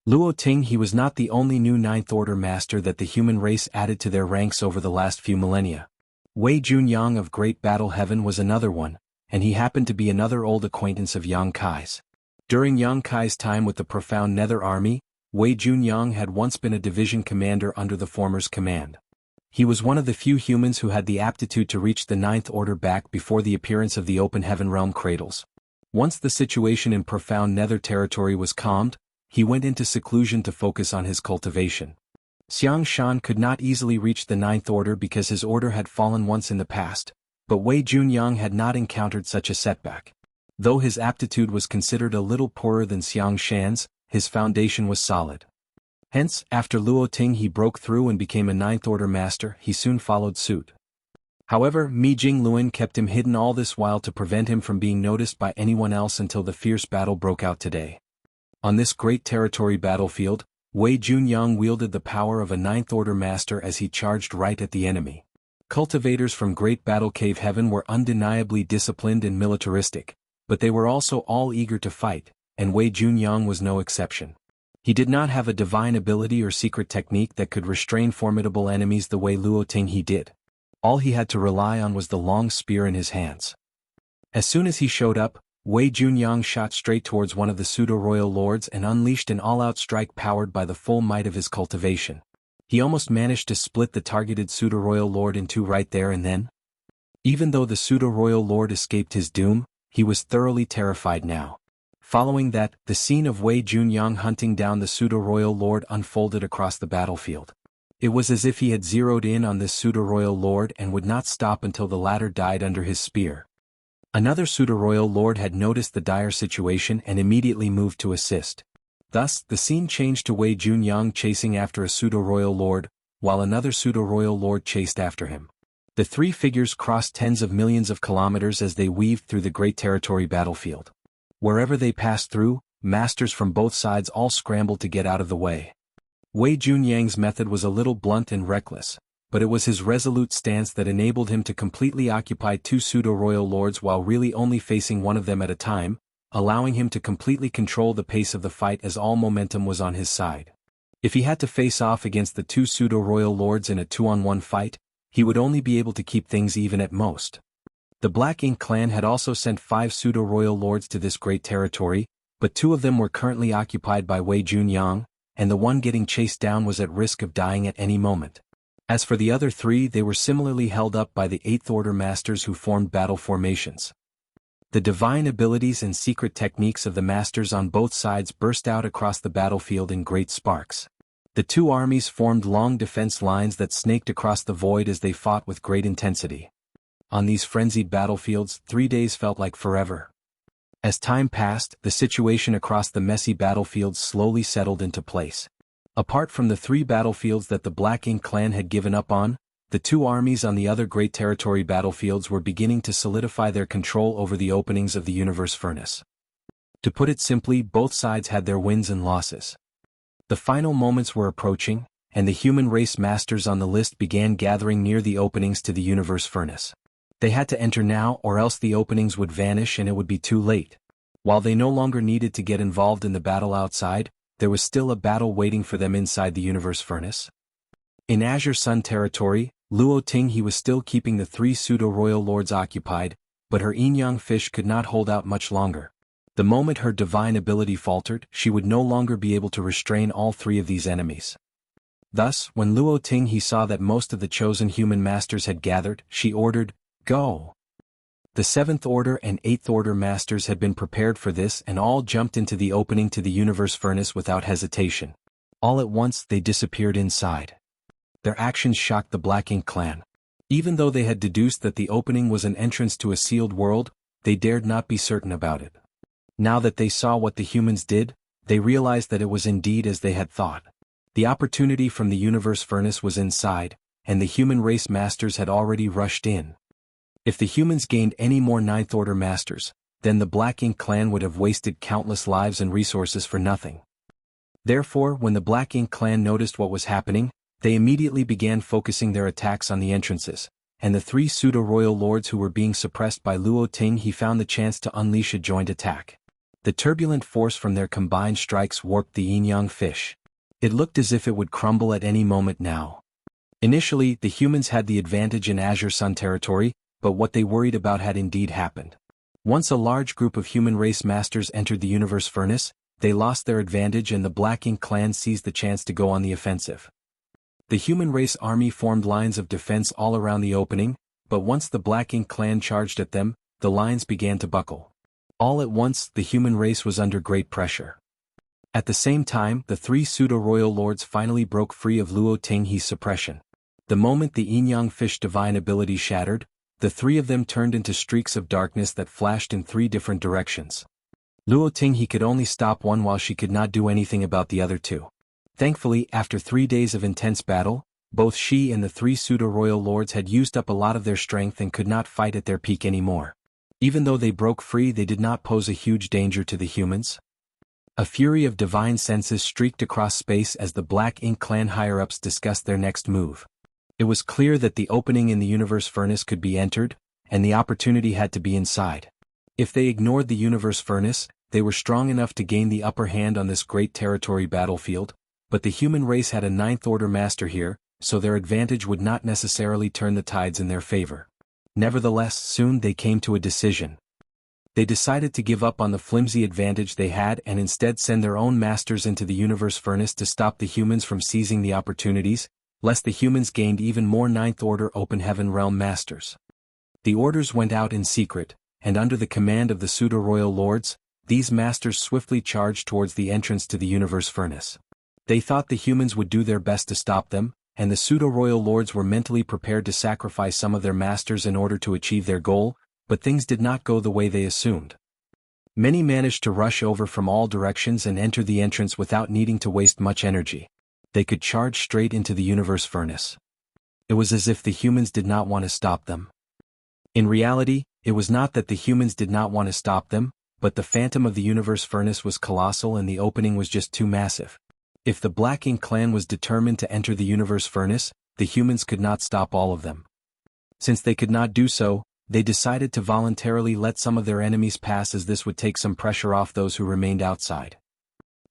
Luo Tinghe was not the only new 9th order master that the human race added to their ranks over the last few millennia. Wei Junyang of Great Battle Heaven was another one, and he happened to be another old acquaintance of Yang Kai's. During Yang Kai's time with the Profound Nether Army, Wei Junyang had once been a division commander under the former's command. He was one of the few humans who had the aptitude to reach the 9th order back before the appearance of the Open Heaven Realm cradles. Once the situation in Profound Nether territory was calmed, he went into seclusion to focus on his cultivation. Xiang Shan could not easily reach the 9th order because his order had fallen once in the past, but Wei Junyang had not encountered such a setback. Though his aptitude was considered a little poorer than Xiang Shan's, his foundation was solid. Hence, after Luo Tinghe broke through and became a 9th order master, he soon followed suit. However, Mi Jingluan kept him hidden all this while to prevent him from being noticed by anyone else until the fierce battle broke out today. On this great territory battlefield, Wei Junyang wielded the power of a 9th order master as he charged right at the enemy. Cultivators from Great Battle Cave Heaven were undeniably disciplined and militaristic, but they were also all eager to fight, and Wei Junyang was no exception. He did not have a divine ability or secret technique that could restrain formidable enemies the way Luo Tinghe did. All he had to rely on was the long spear in his hands. As soon as he showed up, Wei Junyang shot straight towards one of the pseudo-royal lords and unleashed an all-out strike powered by the full might of his cultivation. He almost managed to split the targeted pseudo-royal lord in two right there and then. Even though the pseudo-royal lord escaped his doom, he was thoroughly terrified now. Following that, the scene of Wei Junyang hunting down the pseudo-royal lord unfolded across the battlefield. It was as if he had zeroed in on this pseudo-royal lord and would not stop until the latter died under his spear. Another pseudo-royal lord had noticed the dire situation and immediately moved to assist. Thus, the scene changed to Wei Junyang chasing after a pseudo-royal lord, while another pseudo-royal lord chased after him. The three figures crossed tens of millions of kilometers as they weaved through the great territory battlefield. Wherever they passed through, masters from both sides all scrambled to get out of the way. Wei Junyang's method was a little blunt and reckless, but it was his resolute stance that enabled him to completely occupy two pseudo-royal lords while really only facing one of them at a time, allowing him to completely control the pace of the fight as all momentum was on his side. If he had to face off against the two pseudo-royal lords in a 2-on-1 fight, he would only be able to keep things even at most. The Black Ink clan had also sent 5 pseudo-royal lords to this great territory, but 2 of them were currently occupied by Wei Junyang, and the one getting chased down was at risk of dying at any moment. As for the other 3, they were similarly held up by the 8th Order Masters who formed battle formations. The divine abilities and secret techniques of the Masters on both sides burst out across the battlefield in great sparks. The 2 armies formed long defense lines that snaked across the void as they fought with great intensity. On these frenzied battlefields, 3 days felt like forever. As time passed, the situation across the messy battlefields slowly settled into place. Apart from the 3 battlefields that the Black Ink clan had given up on, the 2 armies on the other Great Territory battlefields were beginning to solidify their control over the openings of the universe furnace. To put it simply, both sides had their wins and losses. The final moments were approaching, and the human race masters on the list began gathering near the openings to the universe furnace. They had to enter now or else the openings would vanish and it would be too late. While they no longer needed to get involved in the battle outside, there was still a battle waiting for them inside the universe furnace. In Azure Sun territory, Luo Ting was still keeping the 3 pseudo-royal lords occupied, but her yin-yang fish could not hold out much longer. The moment her divine ability faltered, she would no longer be able to restrain all 3 of these enemies. Thus, when Luo Ting saw that most of the chosen human masters had gathered, she ordered, "Go!" The 7th Order and 8th Order Masters had been prepared for this and all jumped into the opening to the universe furnace without hesitation. All at once they disappeared inside. Their actions shocked the Black Ink clan. Even though they had deduced that the opening was an entrance to a sealed world, they dared not be certain about it. Now that they saw what the humans did, they realized that it was indeed as they had thought. The opportunity from the universe furnace was inside, and the human race masters had already rushed in. If the humans gained any more 9th Order Masters, then the Black Ink clan would have wasted countless lives and resources for nothing. Therefore, when the Black Ink clan noticed what was happening, they immediately began focusing their attacks on the entrances, and the 3 pseudo-royal lords who were being suppressed by Luo Ting found the chance to unleash a joint attack. The turbulent force from their combined strikes warped the yin-yang fish. It looked as if it would crumble at any moment now. Initially, the humans had the advantage in Azure Sun territory, but what they worried about had indeed happened. Once a large group of human race masters entered the universe furnace, they lost their advantage and the Black Ink clan seized the chance to go on the offensive. The human race army formed lines of defense all around the opening, but once the Black Ink clan charged at them, the lines began to buckle. All at once, the human race was under great pressure. At the same time, the 3 pseudo-royal lords finally broke free of Luo Ting's suppression. The moment the yin-yang fish divine ability shattered, the 3 of them turned into streaks of darkness that flashed in 3 different directions. Luo Ting could only stop one while she could not do anything about the other 2. Thankfully, after 3 days of intense battle, both she and the 3 pseudo-royal lords had used up a lot of their strength and could not fight at their peak anymore. Even though they broke free, they did not pose a huge danger to the humans. A fury of divine senses streaked across space as the Black Ink clan higher-ups discussed their next move. It was clear that the opening in the universe furnace could be entered, and the opportunity had to be inside. If they ignored the universe furnace, they were strong enough to gain the upper hand on this great territory battlefield, but the human race had a 9th Order Master here, so their advantage would not necessarily turn the tides in their favor. Nevertheless, soon they came to a decision. They decided to give up on the flimsy advantage they had and instead send their own masters into the universe furnace to stop the humans from seizing the opportunities, lest the humans gained even more 9th Order Open Heaven Realm Masters. The orders went out in secret, and under the command of the pseudo-royal lords, these masters swiftly charged towards the entrance to the universe furnace. They thought the humans would do their best to stop them, and the pseudo-royal lords were mentally prepared to sacrifice some of their masters in order to achieve their goal, but things did not go the way they assumed. Many managed to rush over from all directions and enter the entrance without needing to waste much energy. They could charge straight into the universe furnace. It was as if the humans did not want to stop them. In reality, it was not that the humans did not want to stop them, but the phantom of the universe furnace was colossal and the opening was just too massive. If the Black Ink clan was determined to enter the universe furnace, the humans could not stop all of them. Since they could not do so, they decided to voluntarily let some of their enemies pass, as this would take some pressure off those who remained outside.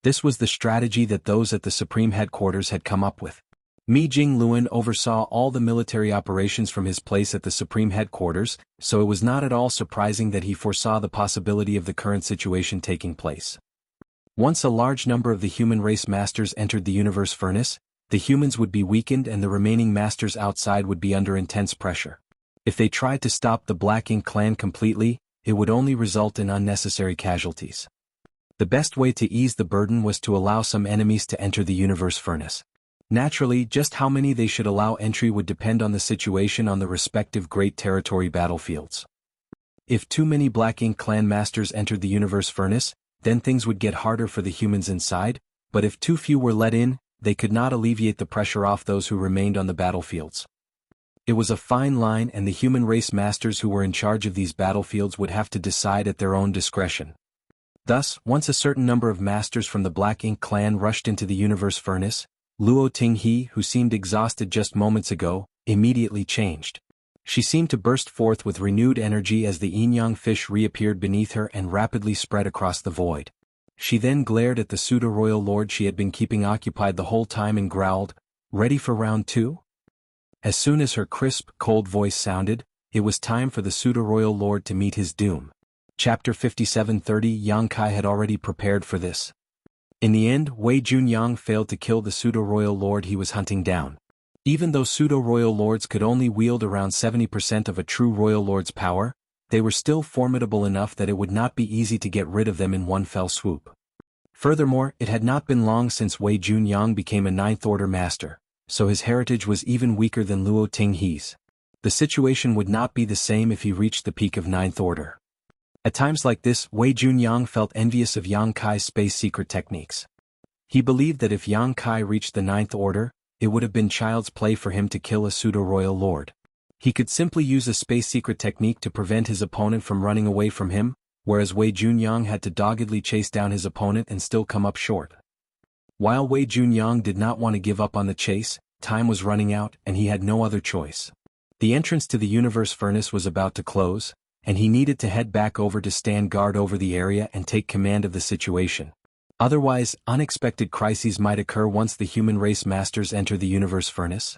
This was the strategy that those at the Supreme Headquarters had come up with. Mi Jingluan oversaw all the military operations from his place at the Supreme Headquarters, so it was not at all surprising that he foresaw the possibility of the current situation taking place. Once a large number of the human race masters entered the universe furnace, the humans would be weakened and the remaining masters outside would be under intense pressure. If they tried to stop the Black Ink clan completely, it would only result in unnecessary casualties. The best way to ease the burden was to allow some enemies to enter the universe furnace. Naturally, just how many they should allow entry would depend on the situation on the respective Great Territory battlefields. If too many Black Ink clan masters entered the universe furnace, then things would get harder for the humans inside, but if too few were let in, they could not alleviate the pressure off those who remained on the battlefields. It was a fine line, and the human race masters who were in charge of these battlefields would have to decide at their own discretion. Thus, once a certain number of masters from the Black Ink clan rushed into the universe furnace, Luo Tinghe, who seemed exhausted just moments ago, immediately changed. She seemed to burst forth with renewed energy as the yin-yang fish reappeared beneath her and rapidly spread across the void. She then glared at the pseudo-royal lord she had been keeping occupied the whole time and growled, "Ready for round 2? As soon as her crisp, cold voice sounded, it was time for the pseudo-royal lord to meet his doom. Chapter 57:30 Yang Kai had already prepared for this. In the end, Wei Junyang failed to kill the pseudo-royal lord he was hunting down. Even though pseudo-royal lords could only wield around 70% of a true royal lord's power, they were still formidable enough that it would not be easy to get rid of them in one fell swoop. Furthermore, it had not been long since Wei Junyang became a Ninth Order master, so his heritage was even weaker than Luo Tinghe's. The situation would not be the same if he reached the peak of Ninth Order. At times like this, Wei Junyang felt envious of Yang Kai's space secret techniques. He believed that if Yang Kai reached the Ninth Order, it would have been child's play for him to kill a pseudo-royal lord. He could simply use a space secret technique to prevent his opponent from running away from him, whereas Wei Junyang had to doggedly chase down his opponent and still come up short. While Wei Junyang did not want to give up on the chase, time was running out and he had no other choice. The entrance to the universe furnace was about to close, and he needed to head back over to stand guard over the area and take command of the situation. Otherwise, unexpected crises might occur once the human race masters enter the universe furnace.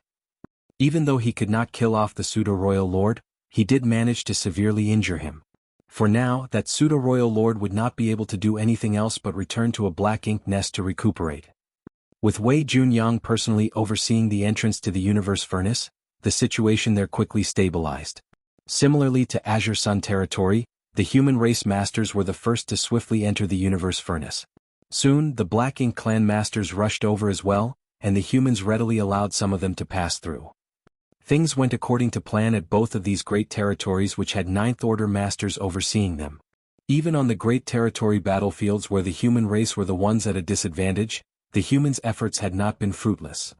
Even though he could not kill off the pseudo-royal lord, he did manage to severely injure him. For now, that pseudo-royal lord would not be able to do anything else but return to a Black Ink nest to recuperate. With Wei Junyang personally overseeing the entrance to the universe furnace, the situation there quickly stabilized. Similarly to Azure Sun territory, the human race masters were the first to swiftly enter the universe furnace. Soon, the Black Ink clan masters rushed over as well, and the humans readily allowed some of them to pass through. Things went according to plan at both of these great territories, which had Ninth Order masters overseeing them. Even on the great territory battlefields where the human race were the ones at a disadvantage, the humans' efforts had not been fruitless.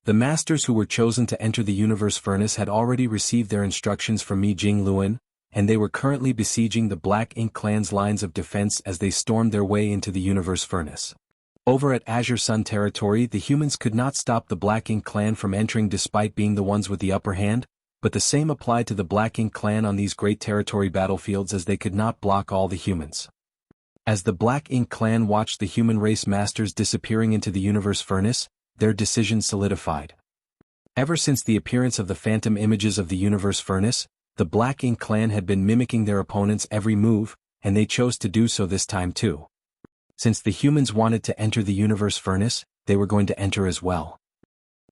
The masters who were chosen to enter the universe furnace had already received their instructions from Mi Jingluan, and they were currently besieging the Black Ink clan's lines of defense as they stormed their way into the universe furnace. Over at Azure Sun territory, the humans could not stop the Black Ink clan from entering despite being the ones with the upper hand, but the same applied to the Black Ink clan on these great territory battlefields, as they could not block all the humans. As the Black Ink clan watched the human race masters disappearing into the universe furnace, their decision solidified. Ever since the appearance of the phantom images of the universe furnace, the Black Ink clan had been mimicking their opponents' every move, and they chose to do so this time too. Since the humans wanted to enter the universe furnace, they were going to enter as well.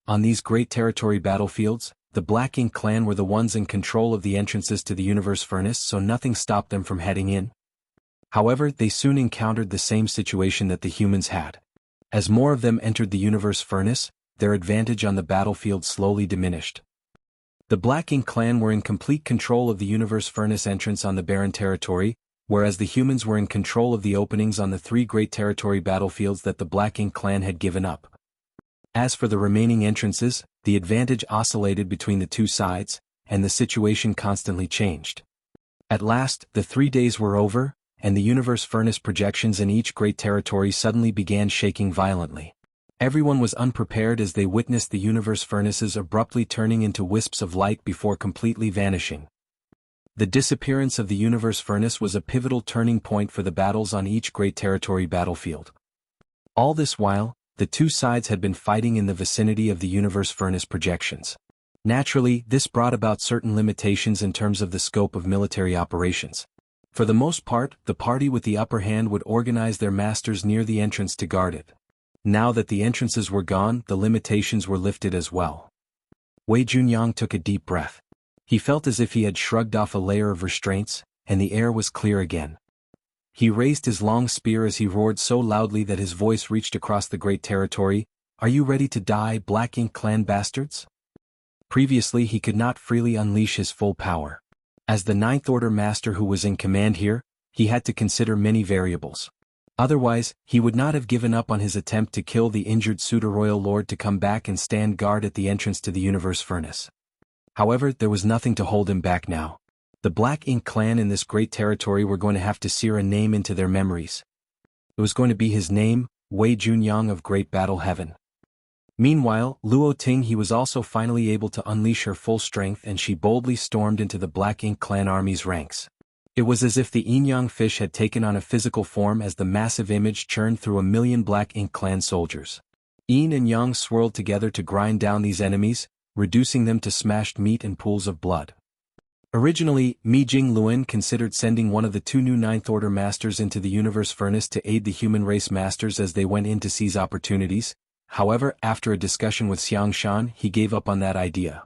On these great territory battlefields, the Black Ink clan were the ones in control of the entrances to the universe furnace, so nothing stopped them from heading in. However, they soon encountered the same situation that the humans had. As more of them entered the universe furnace, their advantage on the battlefield slowly diminished. The Black Ink clan were in complete control of the universe furnace entrance on the barren territory, whereas the humans were in control of the openings on the three great territory battlefields that the Black Ink clan had given up. As for the remaining entrances, the advantage oscillated between the two sides, and the situation constantly changed. At last, the 3 days were over, and the universe furnace projections in each great territory suddenly began shaking violently. Everyone was unprepared as they witnessed the universe furnaces abruptly turning into wisps of light before completely vanishing. The disappearance of the universe furnace was a pivotal turning point for the battles on each great territory battlefield. All this while, the two sides had been fighting in the vicinity of the universe furnace projections. Naturally, this brought about certain limitations in terms of the scope of military operations. For the most part, the party with the upper hand would organize their masters near the entrance to guard it. Now that the entrances were gone, the limitations were lifted as well. Wei Junyang took a deep breath. He felt as if he had shrugged off a layer of restraints, and the air was clear again. He raised his long spear as he roared so loudly that his voice reached across the great territory. "Are you ready to die, Black Ink Clan bastards?" Previously he could not freely unleash his full power. As the Ninth Order Master who was in command here, he had to consider many variables. Otherwise, he would not have given up on his attempt to kill the injured Pseudo-Royal Lord to come back and stand guard at the entrance to the Universe Furnace. However, there was nothing to hold him back now. The Black Ink Clan in this great territory were going to have to sear a name into their memories. It was going to be his name, Wei Junyang of Great Battle Heaven. Meanwhile, Luo Ting he was also finally able to unleash her full strength and she boldly stormed into the Black Ink Clan army's ranks. It was as if the Yin-Yang fish had taken on a physical form as the massive image churned through 1,000,000 Black Ink Clan soldiers. Yin and Yang swirled together to grind down these enemies, reducing them to smashed meat and pools of blood. Originally, Mi Jing Luan considered sending one of the two new Ninth Order Masters into the Universe Furnace to aid the human race masters as they went in to seize opportunities. However, after a discussion with Xiang Shan, he gave up on that idea.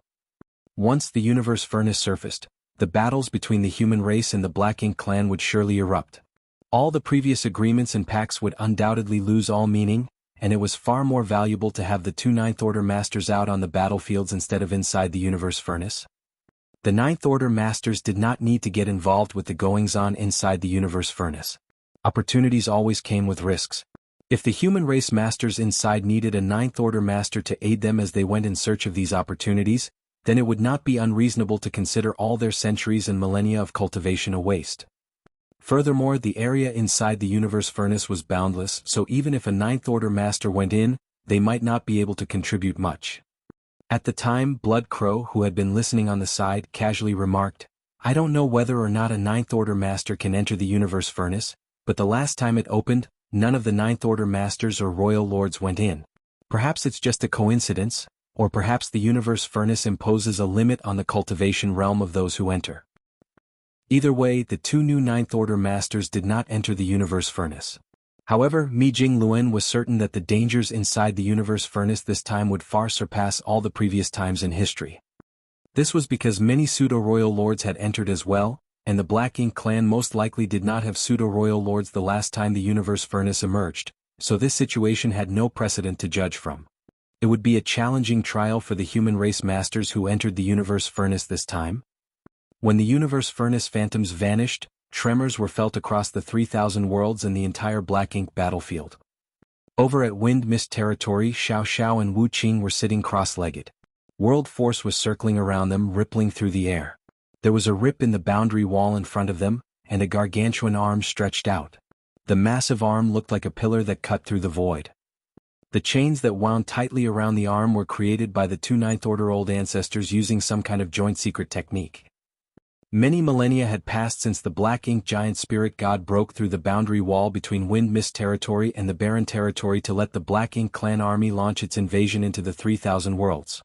Once the Universe Furnace surfaced, the battles between the human race and the Black Ink Clan would surely erupt. All the previous agreements and pacts would undoubtedly lose all meaning, and it was far more valuable to have the two Ninth Order Masters out on the battlefields instead of inside the Universe Furnace. The Ninth Order Masters did not need to get involved with the goings-on inside the Universe Furnace. Opportunities always came with risks. If the human race masters inside needed a Ninth Order Master to aid them as they went in search of these opportunities, then it would not be unreasonable to consider all their centuries and millennia of cultivation a waste. Furthermore, the area inside the Universe Furnace was boundless, so even if a Ninth Order Master went in, they might not be able to contribute much. At the time, Blood Crow, who had been listening on the side, casually remarked, "I don't know whether or not a Ninth Order Master can enter the Universe Furnace, but the last time it opened, none of the Ninth Order Masters or Royal Lords went in. Perhaps it's just a coincidence, or perhaps the Universe Furnace imposes a limit on the cultivation realm of those who enter." Either way, the two new Ninth Order Masters did not enter the Universe Furnace. However, Mi Jing Luan was certain that the dangers inside the Universe Furnace this time would far surpass all the previous times in history. This was because many Pseudo-Royal Lords had entered as well, and the Black Ink Clan most likely did not have Pseudo-Royal Lords the last time the Universe Furnace emerged, so this situation had no precedent to judge from. It would be a challenging trial for the human race masters who entered the Universe Furnace this time. When the Universe Furnace phantoms vanished, tremors were felt across the 3,000 worlds and the entire Black Ink battlefield. Over at Wind Mist territory, Xiao Xiao and Wu Qing were sitting cross-legged. World force was circling around them, rippling through the air. There was a rip in the boundary wall in front of them, and a gargantuan arm stretched out. The massive arm looked like a pillar that cut through the void. The chains that wound tightly around the arm were created by the two Ninth Order old ancestors using some kind of joint secret technique. Many millennia had passed since the Black Ink Giant Spirit God broke through the boundary wall between Wind Mist territory and the Barren territory to let the Black Ink Clan army launch its invasion into the 3,000 worlds.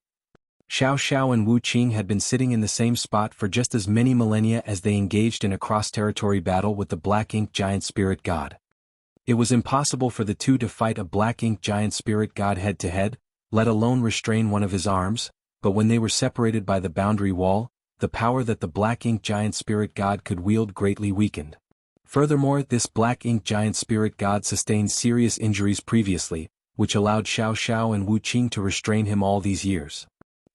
Xiao Xiao and Wu Qing had been sitting in the same spot for just as many millennia as they engaged in a cross-territory battle with the Black Ink Giant Spirit God. It was impossible for the two to fight a Black Ink Giant Spirit God head-to-head, let alone restrain one of his arms, but when they were separated by the boundary wall, the power that the Black Ink Giant Spirit God could wield greatly weakened. Furthermore, this Black Ink Giant Spirit God sustained serious injuries previously, which allowed Xiao Xiao and Wu Qing to restrain him all these years.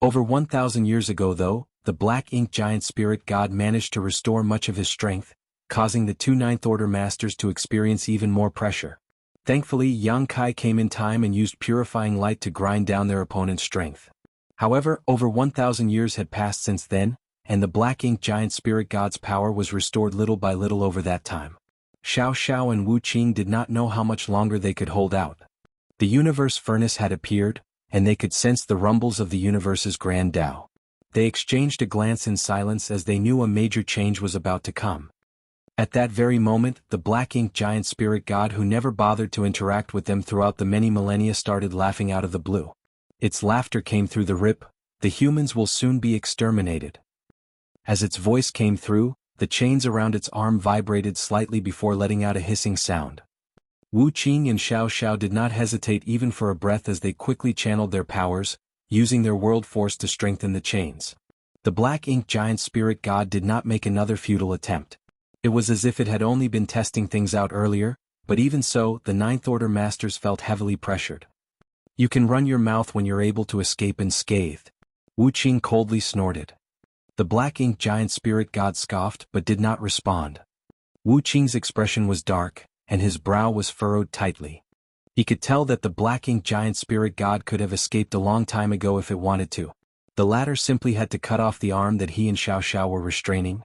Over 1,000 years ago though, the Black Ink Giant Spirit God managed to restore much of his strength, causing the two Ninth Order Masters to experience even more pressure. Thankfully, Yang Kai came in time and used purifying light to grind down their opponent's strength. However, over 1,000 years had passed since then, and the Black Ink Giant Spirit God's power was restored little by little over that time. Xiao Xiao and Wu Qing did not know how much longer they could hold out. The universe furnace had appeared, and they could sense the rumbles of the universe's grand Tao. They exchanged a glance in silence as they knew a major change was about to come. At that very moment, the black-ink giant spirit god who never bothered to interact with them throughout the many millennia started laughing out of the blue. Its laughter came through the rip, "The humans will soon be exterminated." As its voice came through, the chains around its arm vibrated slightly before letting out a hissing sound. Wu Qing and Xiao Xiao did not hesitate even for a breath as they quickly channeled their powers, using their world force to strengthen the chains. The black ink giant spirit god did not make another futile attempt. It was as if it had only been testing things out earlier, but even so, the Ninth Order masters felt heavily pressured. "You can run your mouth when you're able to escape unscathed," Wu Qing coldly snorted. The black ink giant spirit god scoffed but did not respond. Wu Qing's expression was dark, and his brow was furrowed tightly. He could tell that the black ink giant spirit god could have escaped a long time ago if it wanted to. The latter simply had to cut off the arm that he and Xiao Xiao were restraining.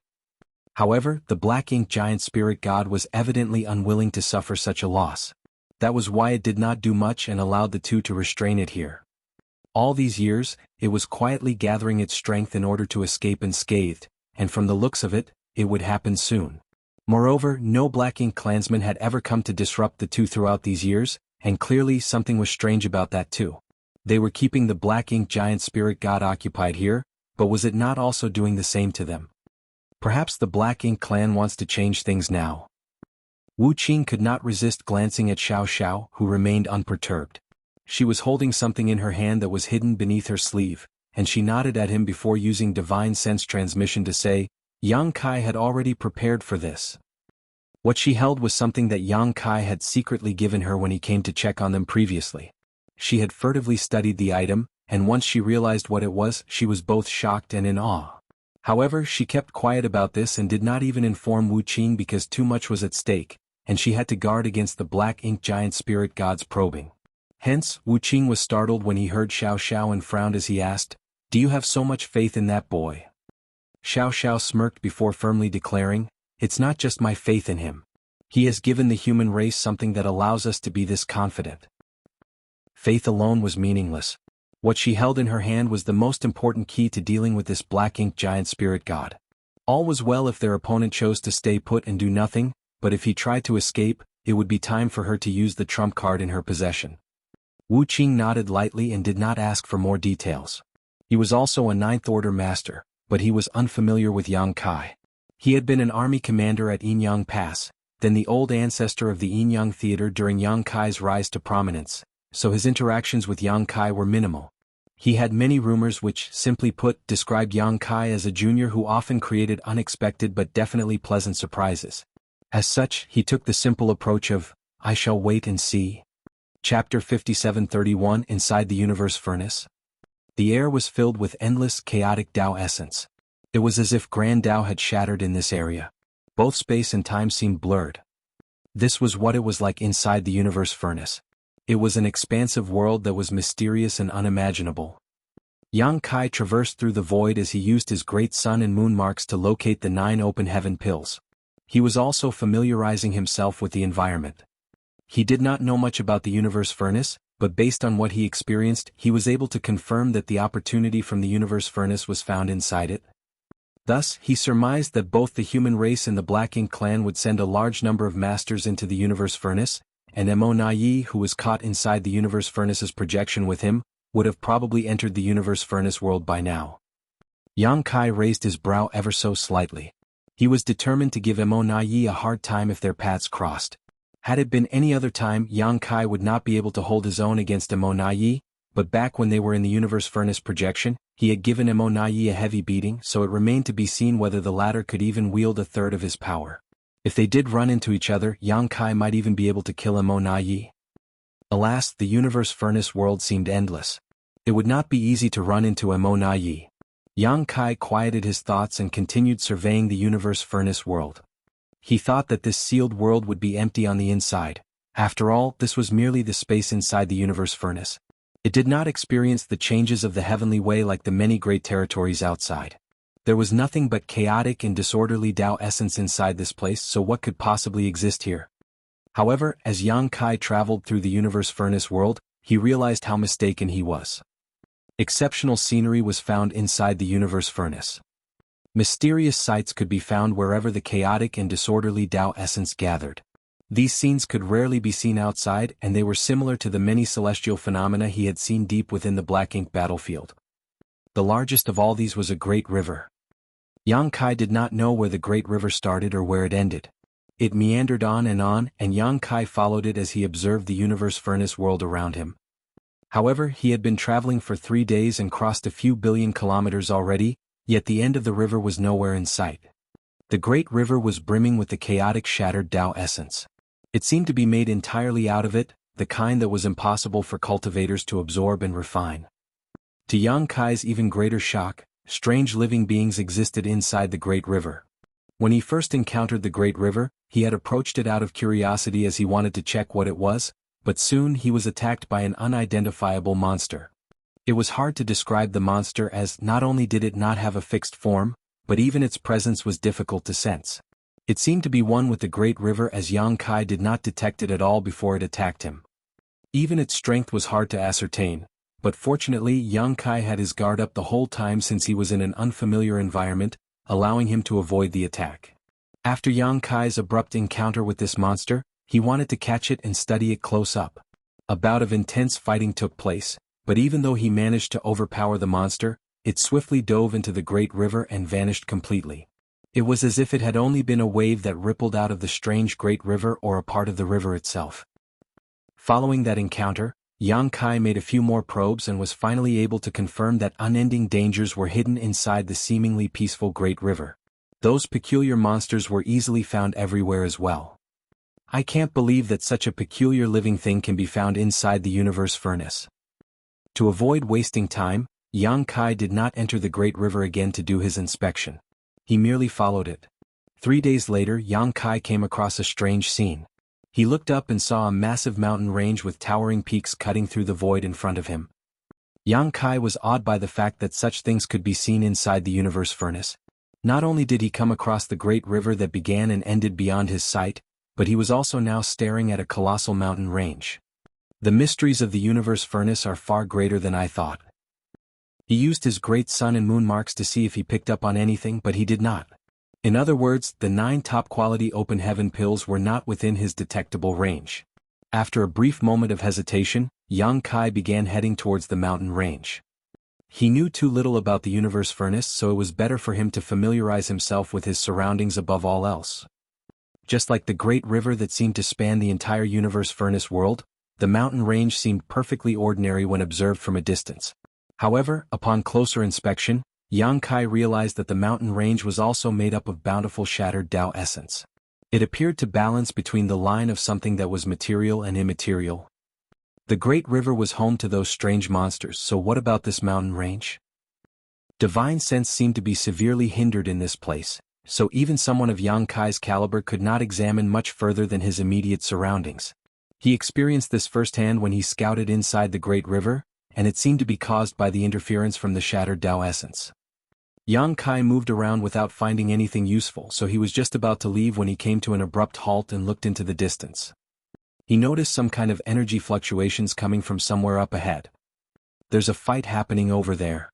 However, the black ink giant spirit god was evidently unwilling to suffer such a loss. That was why it did not do much and allowed the two to restrain it here. All these years, it was quietly gathering its strength in order to escape unscathed, and from the looks of it, it would happen soon. Moreover, no black ink clansman had ever come to disrupt the two throughout these years, and clearly something was strange about that too. They were keeping the black ink giant spirit god occupied here, but was it not also doing the same to them? Perhaps the black ink clan wants to change things now. Wu Qing could not resist glancing at Xiao Xiao, who remained unperturbed. She was holding something in her hand that was hidden beneath her sleeve, and she nodded at him before using divine sense transmission to say, Yang Kai had already prepared for this. What she held was something that Yang Kai had secretly given her when he came to check on them previously. She had furtively studied the item, and once she realized what it was, she was both shocked and in awe. However, she kept quiet about this and did not even inform Wu Qing because too much was at stake, and she had to guard against the black ink giant spirit god's probing. Hence, Wu Qing was startled when he heard Xiao Xiao and frowned as he asked, "Do you have so much faith in that boy?" Xiao Xiao smirked before firmly declaring, "It's not just my faith in him. He has given the human race something that allows us to be this confident." Faith alone was meaningless. What she held in her hand was the most important key to dealing with this black ink giant spirit god. All was well if their opponent chose to stay put and do nothing, but if he tried to escape, it would be time for her to use the trump card in her possession. Wu Qing nodded lightly and did not ask for more details. He was also a Ninth Order master, but he was unfamiliar with Yang Kai. He had been an army commander at Yinyang Pass, then the old ancestor of the Yinyang Theater during Yang Kai's rise to prominence, so his interactions with Yang Kai were minimal. He had many rumors which, simply put, described Yang Kai as a junior who often created unexpected but definitely pleasant surprises. As such, he took the simple approach of, "I shall wait and see." Chapter 57:31 Inside the Universe Furnace. The air was filled with endless, chaotic Tao essence. It was as if Grand Tao had shattered in this area. Both space and time seemed blurred. This was what it was like inside the Universe Furnace. It was an expansive world that was mysterious and unimaginable. Yang Kai traversed through the void as he used his great sun and moon marks to locate the 9 open heaven pills. He was also familiarizing himself with the environment. He did not know much about the Universe Furnace, but based on what he experienced, he was able to confirm that the opportunity from the Universe Furnace was found inside it. Thus, he surmised that both the human race and the Black Ink clan would send a large number of masters into the Universe Furnace, and Mo Nai, who was caught inside the Universe Furnace's projection with him, would have probably entered the Universe Furnace world by now. Yang Kai raised his brow ever so slightly. He was determined to give Mo Nai a hard time if their paths crossed. Had it been any other time, Yang Kai would not be able to hold his own against Mo Nai, but back when they were in the Universe Furnace projection, he had given Mo Nai a heavy beating, so it remained to be seen whether the latter could even wield a third of his power. If they did run into each other, Yang Kai might even be able to kill Mo Nai. Alas, the Universe Furnace world seemed endless. It would not be easy to run into Mo Nai. Yang Kai quieted his thoughts and continued surveying the Universe Furnace world. He thought that this sealed world would be empty on the inside. After all, this was merely the space inside the Universe Furnace. It did not experience the changes of the heavenly way like the many great territories outside. There was nothing but chaotic and disorderly Tao essence inside this place, so what could possibly exist here? However, as Yang Kai traveled through the Universe Furnace world, he realized how mistaken he was. Exceptional scenery was found inside the universe furnace. Mysterious sights could be found wherever the chaotic and disorderly Tao essence gathered. These scenes could rarely be seen outside, and they were similar to the many celestial phenomena he had seen deep within the black ink battlefield. The largest of all these was a great river. Yang Kai did not know where the great river started or where it ended. It meandered on, and Yang Kai followed it as he observed the universe furnace world around him. However, he had been traveling for 3 days and crossed a few billion kilometers already, yet the end of the river was nowhere in sight. The great river was brimming with the chaotic shattered Tao essence. It seemed to be made entirely out of it, the kind that was impossible for cultivators to absorb and refine. To Yang Kai's even greater shock, strange living beings existed inside the great river. When he first encountered the great river, he had approached it out of curiosity as he wanted to check what it was, but soon he was attacked by an unidentifiable monster. It was hard to describe the monster, as not only did it not have a fixed form, but even its presence was difficult to sense. It seemed to be one with the great river, as Yang Kai did not detect it at all before it attacked him. Even its strength was hard to ascertain, but fortunately Yang Kai had his guard up the whole time since he was in an unfamiliar environment, allowing him to avoid the attack. After Yang Kai's abrupt encounter with this monster, he wanted to catch it and study it close up. A bout of intense fighting took place, but even though he managed to overpower the monster, it swiftly dove into the great river and vanished completely. It was as if it had only been a wave that rippled out of the strange great river or a part of the river itself. Following that encounter, Yang Kai made a few more probes and was finally able to confirm that unending dangers were hidden inside the seemingly peaceful great river. Those peculiar monsters were easily found everywhere as well. I can't believe that such a peculiar living thing can be found inside the universe furnace. To avoid wasting time, Yang Kai did not enter the great river again to do his inspection. He merely followed it. 3 days later, Yang Kai came across a strange scene. He looked up and saw a massive mountain range with towering peaks cutting through the void in front of him. Yang Kai was awed by the fact that such things could be seen inside the universe furnace. Not only did he come across the great river that began and ended beyond his sight, but he was also now staring at a colossal mountain range. The mysteries of the universe furnace are far greater than I thought. He used his great sun and moon marks to see if he picked up on anything, but he did not. In other words, the 9 top-quality open heaven pills were not within his detectable range. After a brief moment of hesitation, Yang Kai began heading towards the mountain range. He knew too little about the universe furnace, so it was better for him to familiarize himself with his surroundings above all else. Just like the great river that seemed to span the entire universe furnace world, the mountain range seemed perfectly ordinary when observed from a distance. However, upon closer inspection, Yang Kai realized that the mountain range was also made up of bountiful shattered Tao essence. It appeared to balance between the line of something that was material and immaterial. The great river was home to those strange monsters, so what about this mountain range? Divine sense seemed to be severely hindered in this place, so even someone of Yang Kai's caliber could not examine much further than his immediate surroundings. He experienced this firsthand when he scouted inside the great river, and it seemed to be caused by the interference from the shattered Tao essence. Yang Kai moved around without finding anything useful, so he was just about to leave when he came to an abrupt halt and looked into the distance. He noticed some kind of energy fluctuations coming from somewhere up ahead. There's a fight happening over there.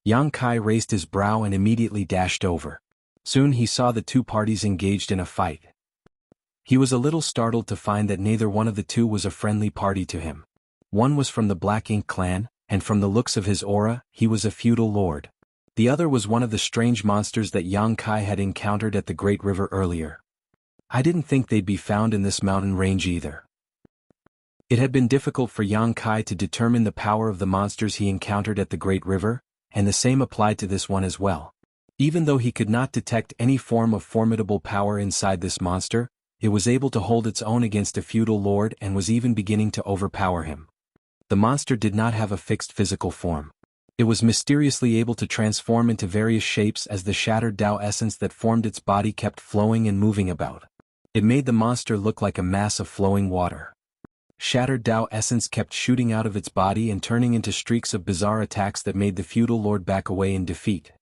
Yang Kai raised his brow and immediately dashed over. Soon he saw the 2 parties engaged in a fight. He was a little startled to find that neither one of the 2 was a friendly party to him. One was from the Black Ink clan, and from the looks of his aura, he was a feudal lord. The other was one of the strange monsters that Yang Kai had encountered at the Great River earlier. I didn't think they'd be found in this mountain range either. It had been difficult for Yang Kai to determine the power of the monsters he encountered at the Great River, and the same applied to this one as well. Even though he could not detect any form of formidable power inside this monster, it was able to hold its own against a feudal lord and was even beginning to overpower him. The monster did not have a fixed physical form. It was mysteriously able to transform into various shapes as the shattered Tao essence that formed its body kept flowing and moving about. It made the monster look like a mass of flowing water. Shattered Tao essence kept shooting out of its body and turning into streaks of bizarre attacks that made the feudal lord back away in defeat.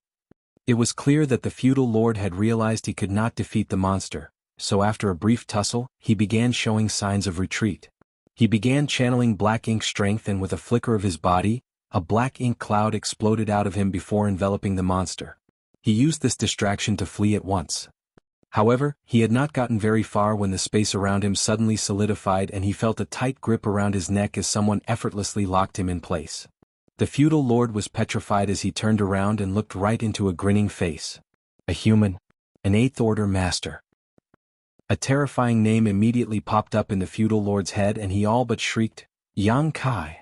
It was clear that the feudal lord had realized he could not defeat the monster, so after a brief tussle, he began showing signs of retreat. He began channeling black ink strength, and with a flicker of his body, a black ink cloud exploded out of him before enveloping the monster. He used this distraction to flee at once. However, he had not gotten very far when the space around him suddenly solidified and he felt a tight grip around his neck as someone effortlessly locked him in place. The feudal lord was petrified as he turned around and looked right into a grinning face. A human. An 8th Order master. A terrifying name immediately popped up in the feudal lord's head and he all but shrieked, Yang Kai.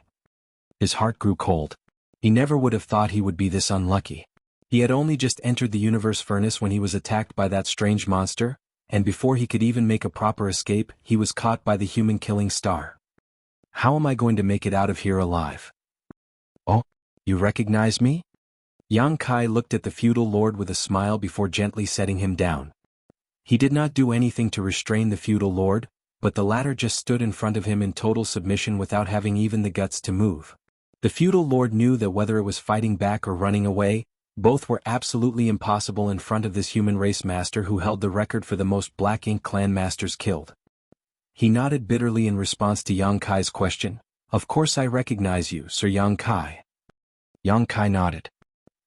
His heart grew cold. He never would have thought he would be this unlucky. He had only just entered the universe furnace when he was attacked by that strange monster, and before he could even make a proper escape, he was caught by the human-killing star. How am I going to make it out of here alive? Oh, you recognize me? Yang Kai looked at the feudal lord with a smile before gently setting him down. He did not do anything to restrain the feudal lord, but the latter just stood in front of him in total submission without having even the guts to move. The feudal lord knew that whether it was fighting back or running away, both were absolutely impossible in front of this human race master who held the record for the most Black Ink clan masters killed. He nodded bitterly in response to Yang Kai's question. Of course I recognize you, Sir Yang Kai. Yang Kai nodded.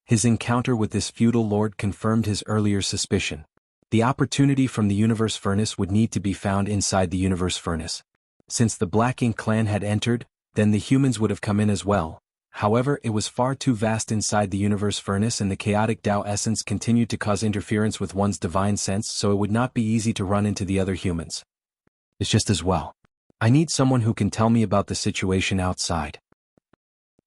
His encounter with this feudal lord confirmed his earlier suspicion. The opportunity from the universe furnace would need to be found inside the universe furnace. Since the Black Ink clan had entered, then the humans would have come in as well. However, it was far too vast inside the universe furnace and the chaotic Tao essence continued to cause interference with one's divine sense, so it would not be easy to run into the other humans. It's just as well. I need someone who can tell me about the situation outside.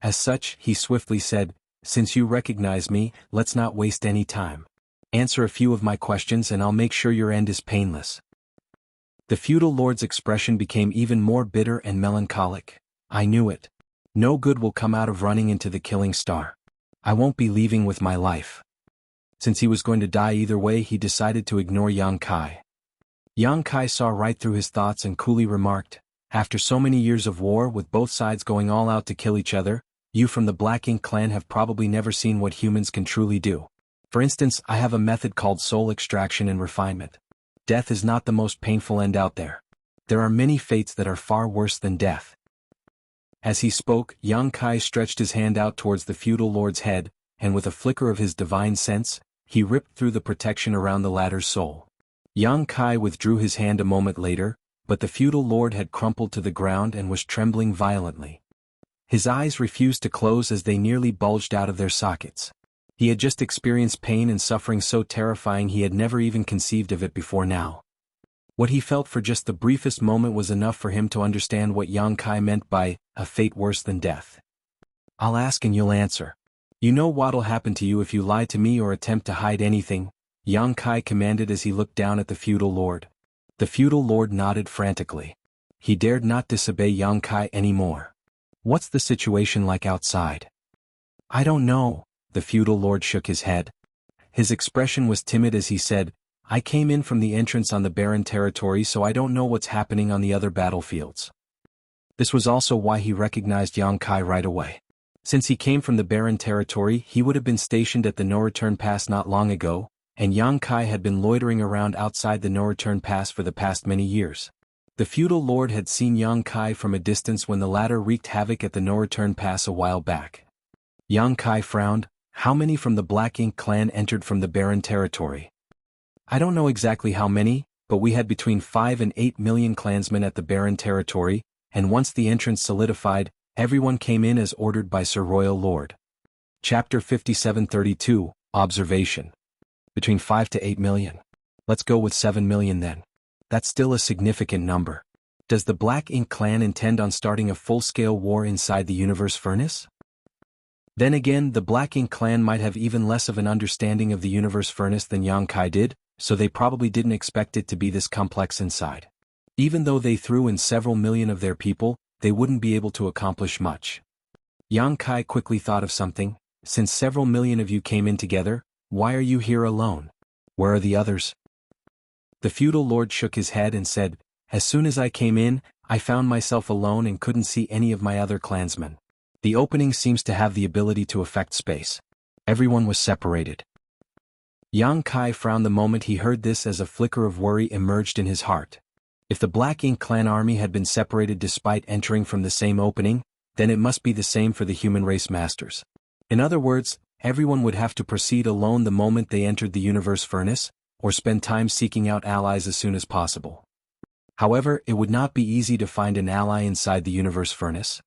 As such, he swiftly said, since you recognize me, let's not waste any time. Answer a few of my questions and I'll make sure your end is painless. The feudal lord's expression became even more bitter and melancholic. I knew it. No good will come out of running into the killing star. I won't be leaving with my life. Since he was going to die either way, he decided to ignore Yang Kai. Yang Kai saw right through his thoughts and coolly remarked, after so many years of war with both sides going all out to kill each other, you from the Black Ink clan have probably never seen what humans can truly do. For instance, I have a method called soul extraction and refinement. Death is not the most painful end out there. There are many fates that are far worse than death. As he spoke, Yang Kai stretched his hand out towards the feudal lord's head, and with a flicker of his divine sense, he ripped through the protection around the latter's soul. Yang Kai withdrew his hand a moment later, but the feudal lord had crumpled to the ground and was trembling violently. His eyes refused to close as they nearly bulged out of their sockets. He had just experienced pain and suffering so terrifying he had never even conceived of it before now. What he felt for just the briefest moment was enough for him to understand what Yang Kai meant by a fate worse than death. I'll ask and you'll answer. You know what'll happen to you if you lie to me or attempt to hide anything, Yang Kai commanded as he looked down at the feudal lord. The feudal lord nodded frantically. He dared not disobey Yang Kai anymore. What's the situation like outside? I don't know, the feudal lord shook his head. His expression was timid as he said, I came in from the entrance on the barren territory, so I don't know what's happening on the other battlefields. This was also why he recognized Yang Kai right away. Since he came from the barren territory, he would have been stationed at the no-return pass not long ago, and Yang Kai had been loitering around outside the no-return pass for the past many years. The feudal lord had seen Yang Kai from a distance when the latter wreaked havoc at the no-return pass a while back. Yang Kai frowned. How many from the Black Ink clan entered from the barren territory? I don't know exactly how many, but we had between 5 and 8 million clansmen at the barren territory, and once the entrance solidified, everyone came in as ordered by Sir Royal Lord. Chapter 5732, Observation. Between 5 to 8 million. Let's go with 7 million then. That's still a significant number. Does the Black Ink clan intend on starting a full-scale war inside the universe furnace? Then again, the Black Ink clan might have even less of an understanding of the universe furnace than Yang Kai did, so they probably didn't expect it to be this complex inside. Even though they threw in several million of their people, they wouldn't be able to accomplish much. Yang Kai quickly thought of something. Since several million of you came in together, why are you here alone? Where are the others? The feudal lord shook his head and said, as soon as I came in, I found myself alone and couldn't see any of my other clansmen. The opening seems to have the ability to affect space. Everyone was separated. Yang Kai frowned the moment he heard this as a flicker of worry emerged in his heart. If the Black Ink clan army had been separated despite entering from the same opening, then it must be the same for the human race masters. In other words, everyone would have to proceed alone the moment they entered the universe furnace, or spend time seeking out allies as soon as possible. However, it would not be easy to find an ally inside the universe furnace.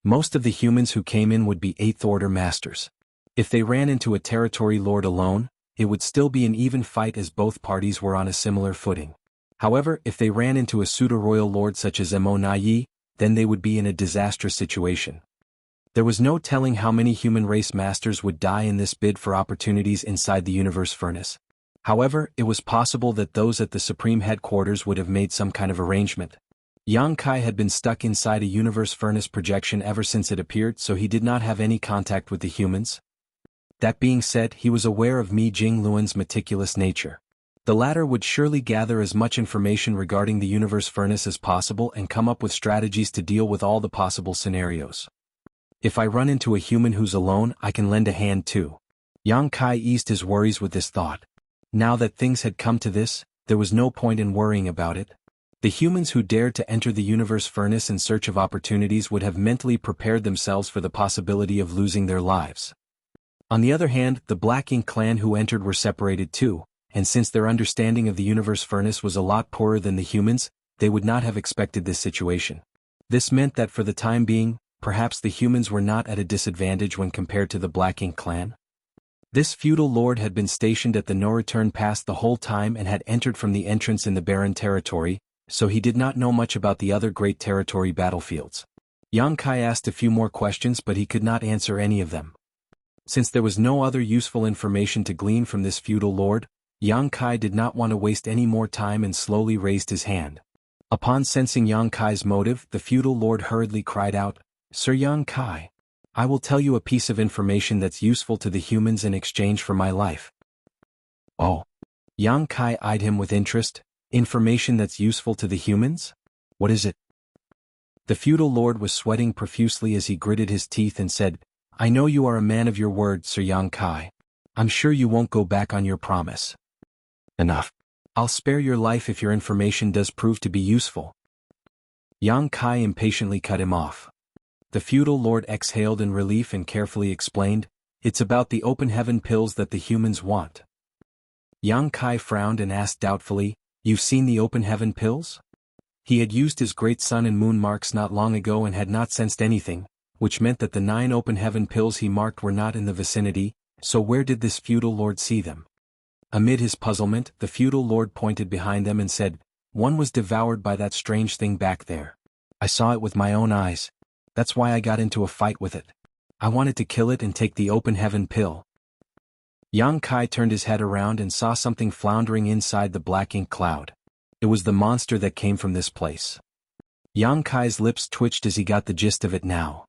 Most of the humans who came in would be 8th Order masters. If they ran into a territory lord alone, it would still be an even fight as both parties were on a similar footing. However, if they ran into a pseudo-royal lord such as Mo Nai, then they would be in a disastrous situation. There was no telling how many human race masters would die in this bid for opportunities inside the universe furnace. However, it was possible that those at the Supreme Headquarters would have made some kind of arrangement. Yang Kai had been stuck inside a universe furnace projection ever since it appeared, so he did not have any contact with the humans. That being said, he was aware of Mi Jingluan's meticulous nature. The latter would surely gather as much information regarding the universe furnace as possible and come up with strategies to deal with all the possible scenarios. If I run into a human who's alone, I can lend a hand too. Yang Kai eased his worries with this thought. Now that things had come to this, there was no point in worrying about it. The humans who dared to enter the universe furnace in search of opportunities would have mentally prepared themselves for the possibility of losing their lives. On the other hand, the Black Ink clan who entered were separated too, and since their understanding of the universe furnace was a lot poorer than the humans, they would not have expected this situation. This meant that for the time being, perhaps the humans were not at a disadvantage when compared to the Black Ink clan. This feudal lord had been stationed at the no-return pass the whole time and had entered from the entrance in the barren territory, so he did not know much about the other great territory battlefields. Yang Kai asked a few more questions, but he could not answer any of them. Since there was no other useful information to glean from this feudal lord, Yang Kai did not want to waste any more time and slowly raised his hand. Upon sensing Yang Kai's motive, the feudal lord hurriedly cried out, "Sir Yang Kai, I will tell you a piece of information that's useful to the humans in exchange for my life." Oh. Yang Kai eyed him with interest. Information that's useful to the humans? What is it? The feudal lord was sweating profusely as he gritted his teeth and said, "I know you are a man of your word, Sir Yang Kai. I'm sure you won't go back on your promise." Enough. I'll spare your life if your information does prove to be useful. Yang Kai impatiently cut him off. The feudal lord exhaled in relief and carefully explained, "It's about the open heaven pills that the humans want." Yang Kai frowned and asked doubtfully, "You've seen the open heaven pills?" He had used his great sun and moon marks not long ago and had not sensed anything, which meant that the 9 open heaven pills he marked were not in the vicinity, so where did this feudal lord see them? Amid his puzzlement, the feudal lord pointed behind them and said, "One was devoured by that strange thing back there. I saw it with my own eyes. That's why I got into a fight with it. I wanted to kill it and take the open heaven pill." Yang Kai turned his head around and saw something floundering inside the Black Ink cloud. It was the monster that came from this place. Yang Kai's lips twitched as he got the gist of it now.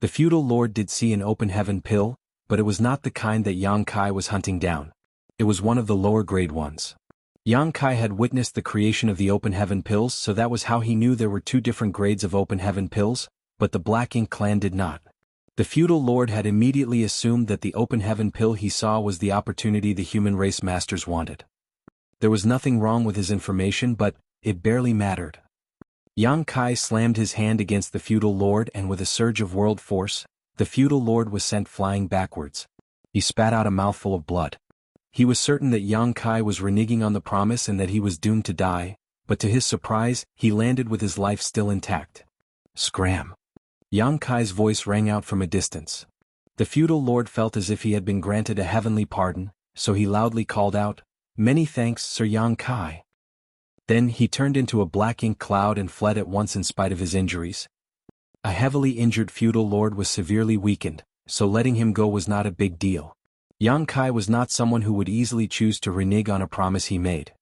The feudal lord did see an open heaven pill, but it was not the kind that Yang Kai was hunting down. It was one of the lower grade ones. Yang Kai had witnessed the creation of the open heaven pills, so that was how he knew there were 2 different grades of open heaven pills, but the Black Ink clan did not. The feudal lord had immediately assumed that the open heaven pill he saw was the opportunity the human race masters wanted. There was nothing wrong with his information, but it barely mattered. Yang Kai slammed his hand against the feudal lord and with a surge of world force, the feudal lord was sent flying backwards. He spat out a mouthful of blood. He was certain that Yang Kai was reneging on the promise and that he was doomed to die, but to his surprise, he landed with his life still intact. Scram! Yang Kai's voice rang out from a distance. The feudal lord felt as if he had been granted a heavenly pardon, so he loudly called out, "Many thanks, Sir Yang Kai." Then he turned into a Black Ink cloud and fled at once in spite of his injuries. A heavily injured feudal lord was severely weakened, so letting him go was not a big deal. Yang Kai was not someone who would easily choose to renege on a promise he made.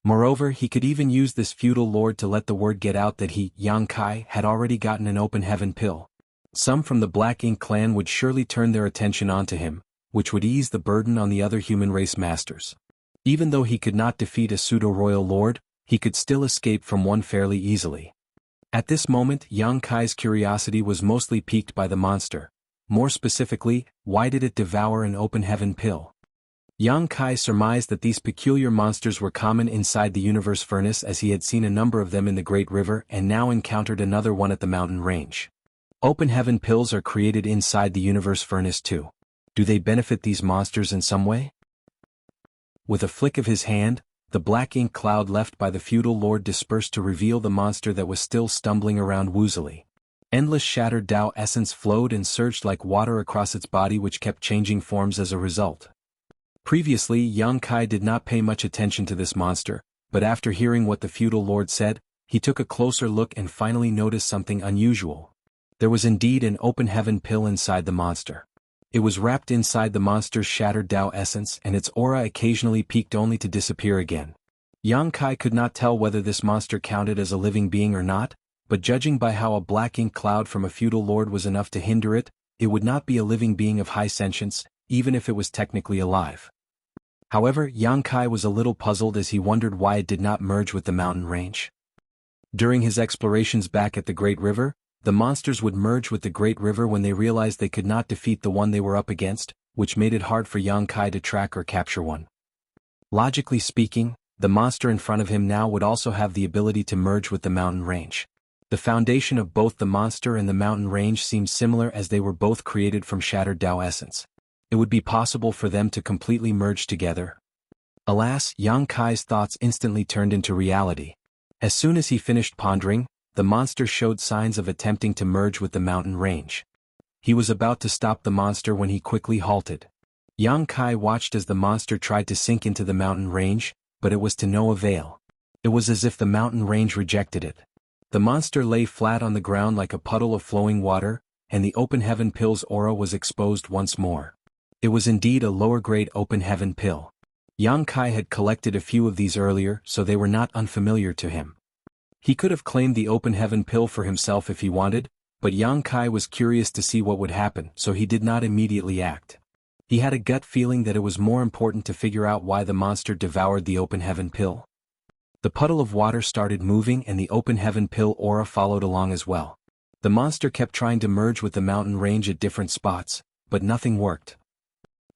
Moreover, he could even use this feudal lord to let the word get out that he, Yang Kai, had already gotten an open heaven pill. Some from the Black Ink clan would surely turn their attention onto him, which would ease the burden on the other human race masters. Even though he could not defeat a pseudo-royal lord, he could still escape from one fairly easily. At this moment, Yang Kai's curiosity was mostly piqued by the monster. More specifically, why did it devour an open heaven pill? Yang Kai surmised that these peculiar monsters were common inside the universe furnace, as he had seen a number of them in the Great River and now encountered another one at the mountain range. Open heaven pills are created inside the universe furnace too. Do they benefit these monsters in some way? With a flick of his hand, the black ink cloud left by the feudal lord dispersed to reveal the monster that was still stumbling around woozily. Endless shattered Tao essence flowed and surged like water across its body, which kept changing forms as a result. Previously, Yang Kai did not pay much attention to this monster, but after hearing what the feudal lord said, he took a closer look and finally noticed something unusual. There was indeed an open heaven pill inside the monster. It was wrapped inside the monster's shattered Tao essence, and its aura occasionally peaked only to disappear again. Yang Kai could not tell whether this monster counted as a living being or not, but judging by how a black ink cloud from a feudal lord was enough to hinder it, it would not be a living being of high sentience, even if it was technically alive. However, Yang Kai was a little puzzled as he wondered why it did not merge with the mountain range. During his explorations back at the Great River, the monsters would merge with the Great River when they realized they could not defeat the one they were up against, which made it hard for Yang Kai to track or capture one. Logically speaking, the monster in front of him now would also have the ability to merge with the mountain range. The foundation of both the monster and the mountain range seemed similar, as they were both created from shattered Tao essence. It would be possible for them to completely merge together. Alas, Yang Kai's thoughts instantly turned into reality. As soon as he finished pondering, the monster showed signs of attempting to merge with the mountain range. He was about to stop the monster when he quickly halted. Yang Kai watched as the monster tried to sink into the mountain range, but it was to no avail. It was as if the mountain range rejected it. The monster lay flat on the ground like a puddle of flowing water, and the open heaven pill's aura was exposed once more. It was indeed a lower-grade open heaven pill. Yang Kai had collected a few of these earlier, so they were not unfamiliar to him. He could have claimed the open heaven pill for himself if he wanted, but Yang Kai was curious to see what would happen, so he did not immediately act. He had a gut feeling that it was more important to figure out why the monster devoured the open heaven pill. The puddle of water started moving and the open heaven pill aura followed along as well. The monster kept trying to merge with the mountain range at different spots, but nothing worked.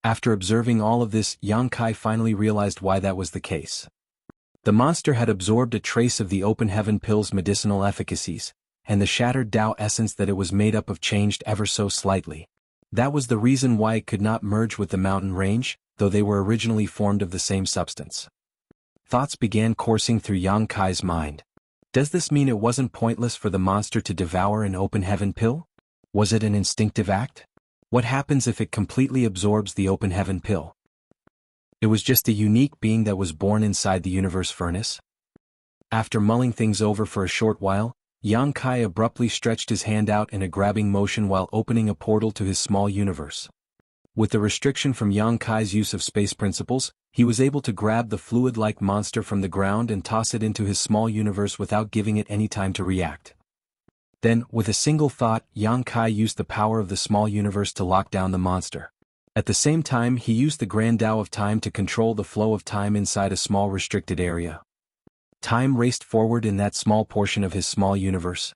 After observing all of this, Yang Kai finally realized why that was the case. The monster had absorbed a trace of the open heaven pill's medicinal efficacies, and the shattered Tao essence that it was made up of changed ever so slightly. That was the reason why it could not merge with the mountain range, though they were originally formed of the same substance. Thoughts began coursing through Yang Kai's mind. Does this mean it wasn't pointless for the monster to devour an open heaven pill? Was it an instinctive act? What happens if it completely absorbs the open heaven pill? It was just a unique being that was born inside the universe furnace? After mulling things over for a short while, Yang Kai abruptly stretched his hand out in a grabbing motion while opening a portal to his small universe. With the restriction from Yang Kai's use of space principles, he was able to grab the fluid-like monster from the ground and toss it into his small universe without giving it any time to react. Then, with a single thought, Yang Kai used the power of the small universe to lock down the monster. At the same time, he used the Grand Tao of Time to control the flow of time inside a small restricted area. Time raced forward in that small portion of his small universe.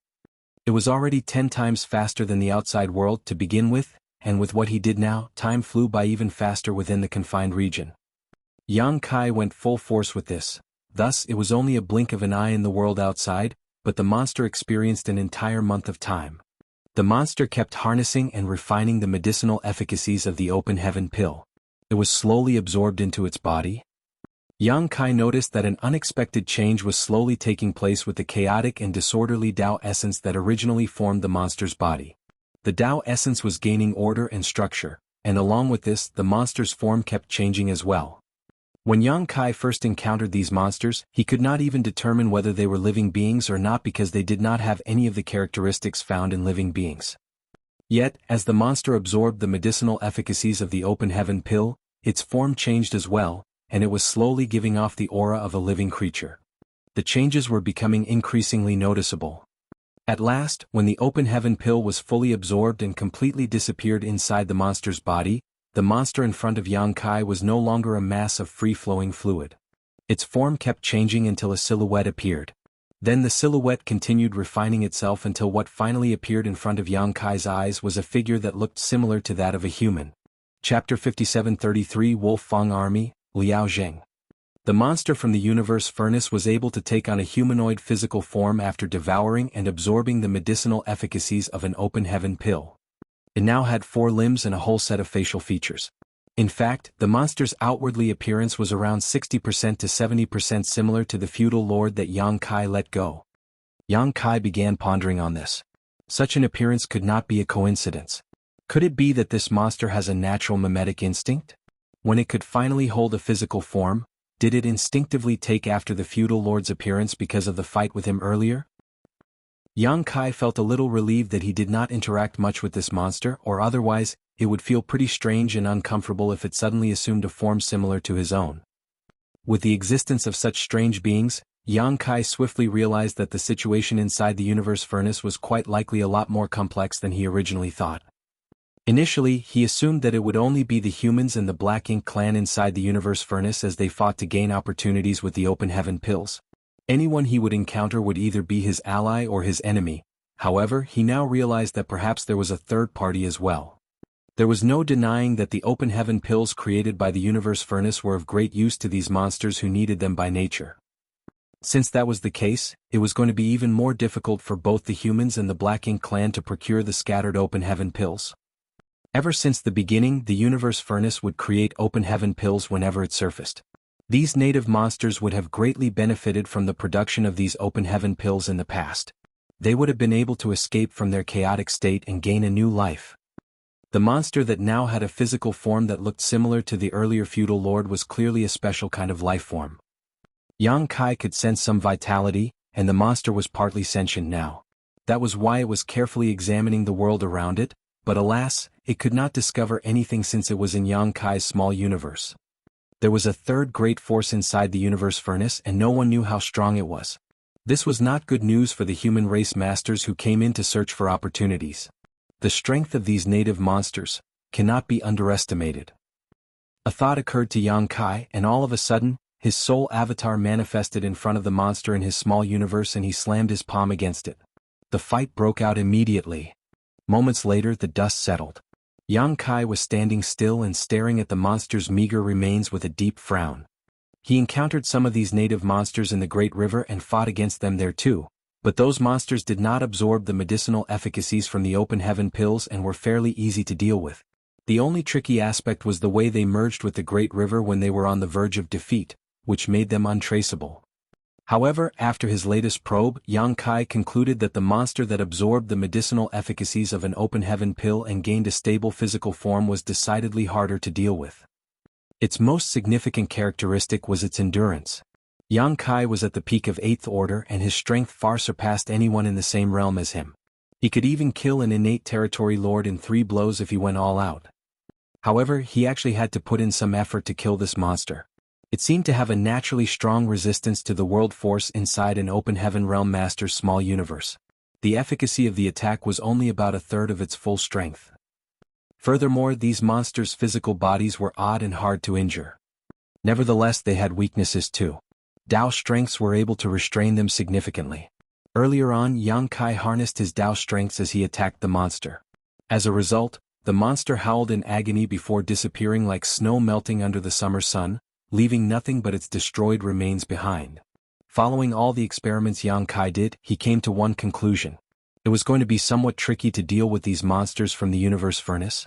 It was already 10 times faster than the outside world to begin with, and with what he did now, time flew by even faster within the confined region. Yang Kai went full force with this. Thus, it was only a blink of an eye in the world outside, but the monster experienced an entire month of time. The monster kept harnessing and refining the medicinal efficacies of the open heaven pill. It was slowly absorbed into its body. Yang Kai noticed that an unexpected change was slowly taking place with the chaotic and disorderly Tao essence that originally formed the monster's body. The Tao essence was gaining order and structure, and along with this, the monster's form kept changing as well. When Yang Kai first encountered these monsters, he could not even determine whether they were living beings or not because they did not have any of the characteristics found in living beings. Yet, as the monster absorbed the medicinal efficacies of the open heaven pill, its form changed as well, and it was slowly giving off the aura of a living creature. The changes were becoming increasingly noticeable. At last, when the open heaven pill was fully absorbed and completely disappeared inside the monster's body, the monster in front of Yang Kai was no longer a mass of free-flowing fluid. Its form kept changing until a silhouette appeared. Then the silhouette continued refining itself until what finally appeared in front of Yang Kai's eyes was a figure that looked similar to that of a human. Chapter 5733 Wolf Fang Army, Liao Zheng. The monster from the universe furnace was able to take on a humanoid physical form after devouring and absorbing the medicinal efficacies of an open heaven pill. It now had 4 limbs and a whole set of facial features. In fact, the monster's outwardly appearance was around 60% to 70% similar to the feudal lord that Yang Kai let go. Yang Kai began pondering on this. Such an appearance could not be a coincidence. Could it be that this monster has a natural mimetic instinct? When it could finally hold a physical form, did it instinctively take after the feudal lord's appearance because of the fight with him earlier? Yang Kai felt a little relieved that he did not interact much with this monster, or otherwise, it would feel pretty strange and uncomfortable if it suddenly assumed a form similar to his own. With the existence of such strange beings, Yang Kai swiftly realized that the situation inside the universe furnace was quite likely a lot more complex than he originally thought. Initially, he assumed that it would only be the humans and the Black Ink clan inside the universe furnace as they fought to gain opportunities with the open heaven pills. Anyone he would encounter would either be his ally or his enemy. However, he now realized that perhaps there was a third party as well. There was no denying that the open heaven pills created by the universe furnace were of great use to these monsters who needed them by nature. Since that was the case, it was going to be even more difficult for both the humans and the Black Ink clan to procure the scattered open heaven pills. Ever since the beginning, the universe furnace would create open heaven pills whenever it surfaced. These native monsters would have greatly benefited from the production of these open heaven pills in the past. They would have been able to escape from their chaotic state and gain a new life. The monster that now had a physical form that looked similar to the earlier feudal lord was clearly a special kind of life form. Yang Kai could sense some vitality, and the monster was partly sentient now. That was why it was carefully examining the world around it, but alas, it could not discover anything since it was in Yang Kai's small universe. There was a third great force inside the universe furnace and no one knew how strong it was. This was not good news for the human race masters who came in to search for opportunities. The strength of these native monsters cannot be underestimated. A thought occurred to Yang Kai, and all of a sudden, his soul avatar manifested in front of the monster in his small universe and he slammed his palm against it. The fight broke out immediately. Moments later, the dust settled. Yang Kai was standing still and staring at the monster's meager remains with a deep frown. He encountered some of these native monsters in the Great River and fought against them there too, but those monsters did not absorb the medicinal efficacies from the open heaven pills and were fairly easy to deal with. The only tricky aspect was the way they merged with the Great River when they were on the verge of defeat, which made them untraceable. However, after his latest probe, Yang Kai concluded that the monster that absorbed the medicinal efficacies of an open heaven pill and gained a stable physical form was decidedly harder to deal with. Its most significant characteristic was its endurance. Yang Kai was at the peak of 8th order and his strength far surpassed anyone in the same realm as him. He could even kill an innate territory lord in 3 blows if he went all out. However, he actually had to put in some effort to kill this monster. It seemed to have a naturally strong resistance to the world force inside an open heaven realm master's small universe. The efficacy of the attack was only about a third of its full strength. Furthermore, these monsters' physical bodies were odd and hard to injure. Nevertheless, they had weaknesses too. Dao strengths were able to restrain them significantly. Earlier on, Yang Kai harnessed his Dao strengths as he attacked the monster. As a result, the monster howled in agony before disappearing like snow melting under the summer sun, leaving nothing but its destroyed remains behind. Following all the experiments Yang Kai did, he came to one conclusion. It was going to be somewhat tricky to deal with these monsters from the universe furnace.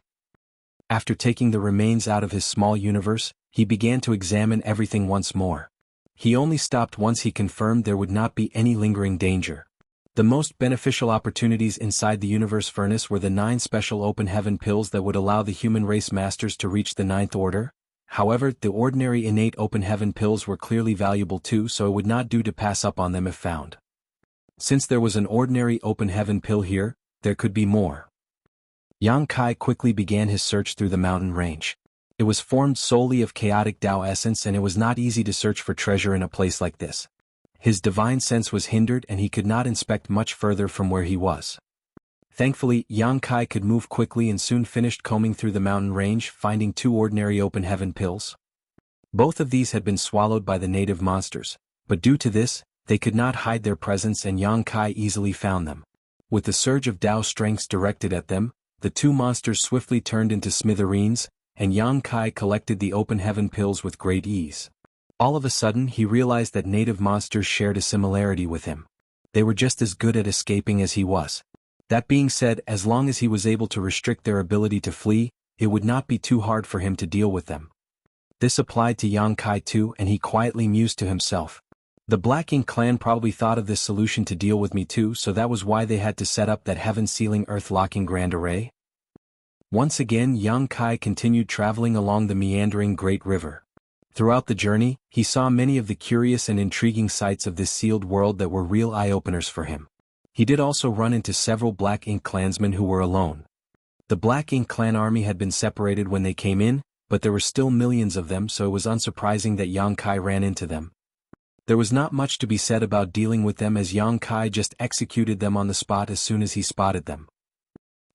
After taking the remains out of his small universe, he began to examine everything once more. He only stopped once he confirmed there would not be any lingering danger. The most beneficial opportunities inside the universe furnace were the 9 special open heaven pills that would allow the human race masters to reach the 9th order. However, the ordinary innate open heaven pills were clearly valuable too, so it would not do to pass up on them if found. Since there was an ordinary open heaven pill here, there could be more. Yang Kai quickly began his search through the mountain range. It was formed solely of chaotic Dao essence and it was not easy to search for treasure in a place like this. His divine sense was hindered and he could not inspect much further from where he was. Thankfully, Yang Kai could move quickly and soon finished combing through the mountain range, finding 2 ordinary open heaven pills. Both of these had been swallowed by the native monsters, but due to this, they could not hide their presence and Yang Kai easily found them. With the surge of Dao strengths directed at them, the 2 monsters swiftly turned into smithereens, and Yang Kai collected the open heaven pills with great ease. All of a sudden he realized that native monsters shared a similarity with him. They were just as good at escaping as he was. That being said, as long as he was able to restrict their ability to flee, it would not be too hard for him to deal with them. This applied to Yang Kai too, and he quietly mused to himself. The Black Ink clan probably thought of this solution to deal with me too, so that was why they had to set up that heaven-sealing earth-locking grand array. Once again Yang Kai continued traveling along the meandering Great River. Throughout the journey, he saw many of the curious and intriguing sights of this sealed world that were real eye-openers for him. He did also run into several Black Ink clansmen who were alone. The Black Ink clan army had been separated when they came in, but there were still millions of them, so it was unsurprising that Yang Kai ran into them. There was not much to be said about dealing with them, as Yang Kai just executed them on the spot as soon as he spotted them.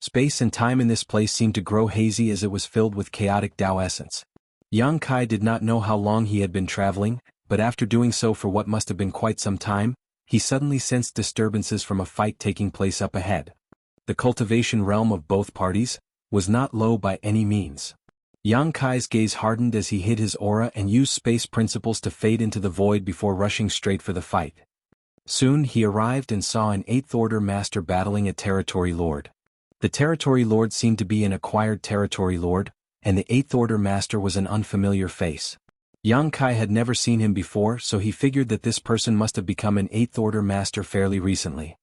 Space and time in this place seemed to grow hazy as it was filled with chaotic Tao essence. Yang Kai did not know how long he had been traveling, but after doing so for what must have been quite some time, he suddenly sensed disturbances from a fight taking place up ahead. The cultivation realm of both parties was not low by any means. Yang Kai's gaze hardened as he hid his aura and used space principles to fade into the void before rushing straight for the fight. Soon he arrived and saw an 8th Order master battling a territory lord. The territory lord seemed to be an acquired territory lord, and the 8th Order master was an unfamiliar face. Yang Kai had never seen him before, so he figured that this person must have become an 8th Order master fairly recently.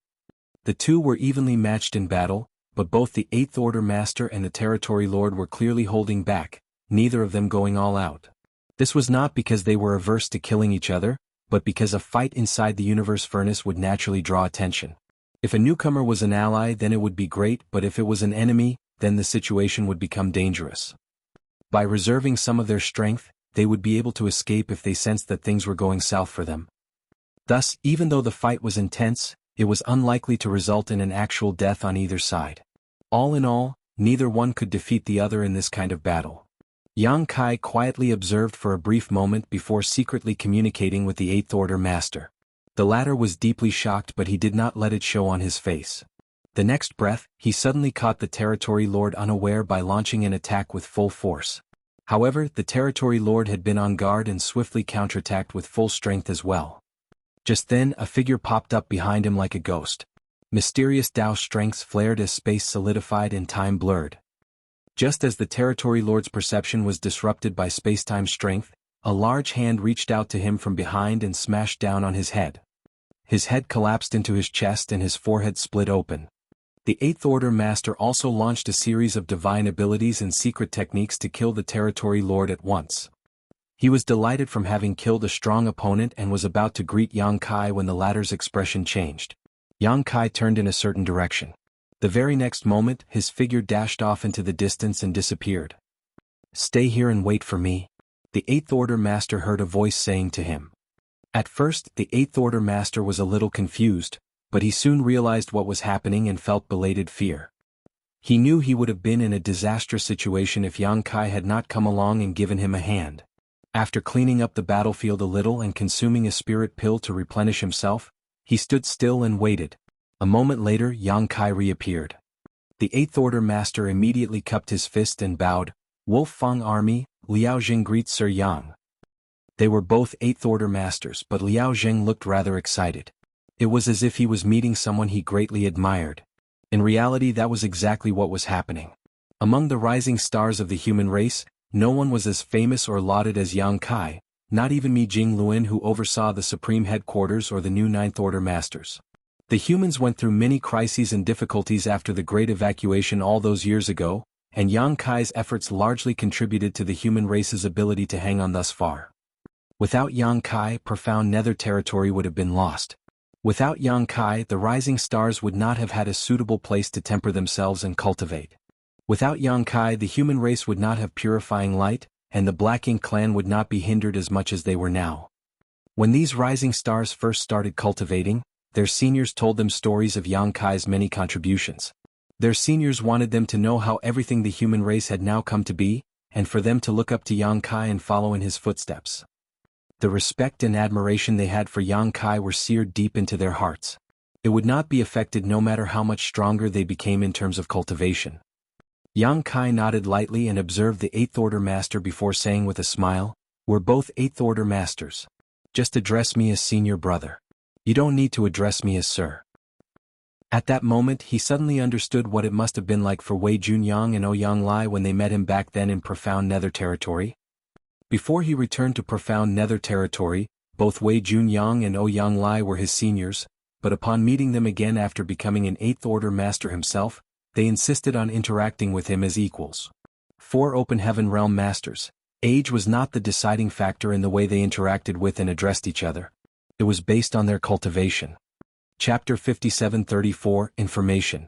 The two were evenly matched in battle, but both the 8th Order master and the territory lord were clearly holding back, neither of them going all out. This was not because they were averse to killing each other, but because a fight inside the universe furnace would naturally draw attention. If a newcomer was an ally, then it would be great, but if it was an enemy, then the situation would become dangerous. By reserving some of their strength, they would be able to escape if they sensed that things were going south for them. Thus, even though the fight was intense, it was unlikely to result in an actual death on either side. All in all, neither one could defeat the other in this kind of battle. Yang Kai quietly observed for a brief moment before secretly communicating with the 8th Order master. The latter was deeply shocked, but he did not let it show on his face. The next breath, he suddenly caught the territory lord unaware by launching an attack with full force. However, the territory lord had been on guard and swiftly counterattacked with full strength as well. Just then, a figure popped up behind him like a ghost. Mysterious Tao strengths flared as space solidified and time blurred. Just as the territory lord's perception was disrupted by space-time strength, a large hand reached out to him from behind and smashed down on his head. His head collapsed into his chest and his forehead split open. The 8th Order master also launched a series of divine abilities and secret techniques to kill the territory lord at once. He was delighted from having killed a strong opponent and was about to greet Yang Kai when the latter's expression changed. Yang Kai turned in a certain direction. The very next moment, his figure dashed off into the distance and disappeared. "Stay here and wait for me," the 8th Order master heard a voice saying to him. At first, the 8th Order master was a little confused, but he soon realized what was happening and felt belated fear. He knew he would have been in a disastrous situation if Yang Kai had not come along and given him a hand. After cleaning up the battlefield a little and consuming a spirit pill to replenish himself, he stood still and waited. A moment later, Yang Kai reappeared. The 8th Order master immediately cupped his fist and bowed. "Wolf Fang Army, Liao Jing greets Sir Yang." They were both 8th Order masters, but Liao Jing looked rather excited. It was as if he was meeting someone he greatly admired. In reality, that was exactly what was happening. Among the rising stars of the human race, no one was as famous or lauded as Yang Kai, not even Mi Jing Luin, who oversaw the Supreme Headquarters, or the new 9th Order masters. The humans went through many crises and difficulties after the Great Evacuation all those years ago, and Yang Kai's efforts largely contributed to the human race's ability to hang on thus far. Without Yang Kai, profound nether territory would have been lost. Without Yang Kai, the rising stars would not have had a suitable place to temper themselves and cultivate. Without Yang Kai, the human race would not have purifying light, and the Black Ink clan would not be hindered as much as they were now. When these rising stars first started cultivating, their seniors told them stories of Yang Kai's many contributions. Their seniors wanted them to know how everything the human race had now come to be, and for them to look up to Yang Kai and follow in his footsteps. The respect and admiration they had for Yang Kai were seared deep into their hearts. It would not be affected no matter how much stronger they became in terms of cultivation. Yang Kai nodded lightly and observed the 8th Order Master before saying with a smile, "We're both 8th Order Masters. Just address me as senior brother. You don't need to address me as sir." At that moment he suddenly understood what it must have been like for Wei Junyang and Ouyang Lai when they met him back then in Profound Nether Territory. Before he returned to Profound Nether Territory, both Wei Junyang and Ouyang Lai were his seniors, but upon meeting them again after becoming an 8th Order Master himself, they insisted on interacting with him as equals. 4 Open Heaven Realm Masters. Age was not the deciding factor in the way they interacted with and addressed each other. It was based on their cultivation. Chapter 57-34 Information.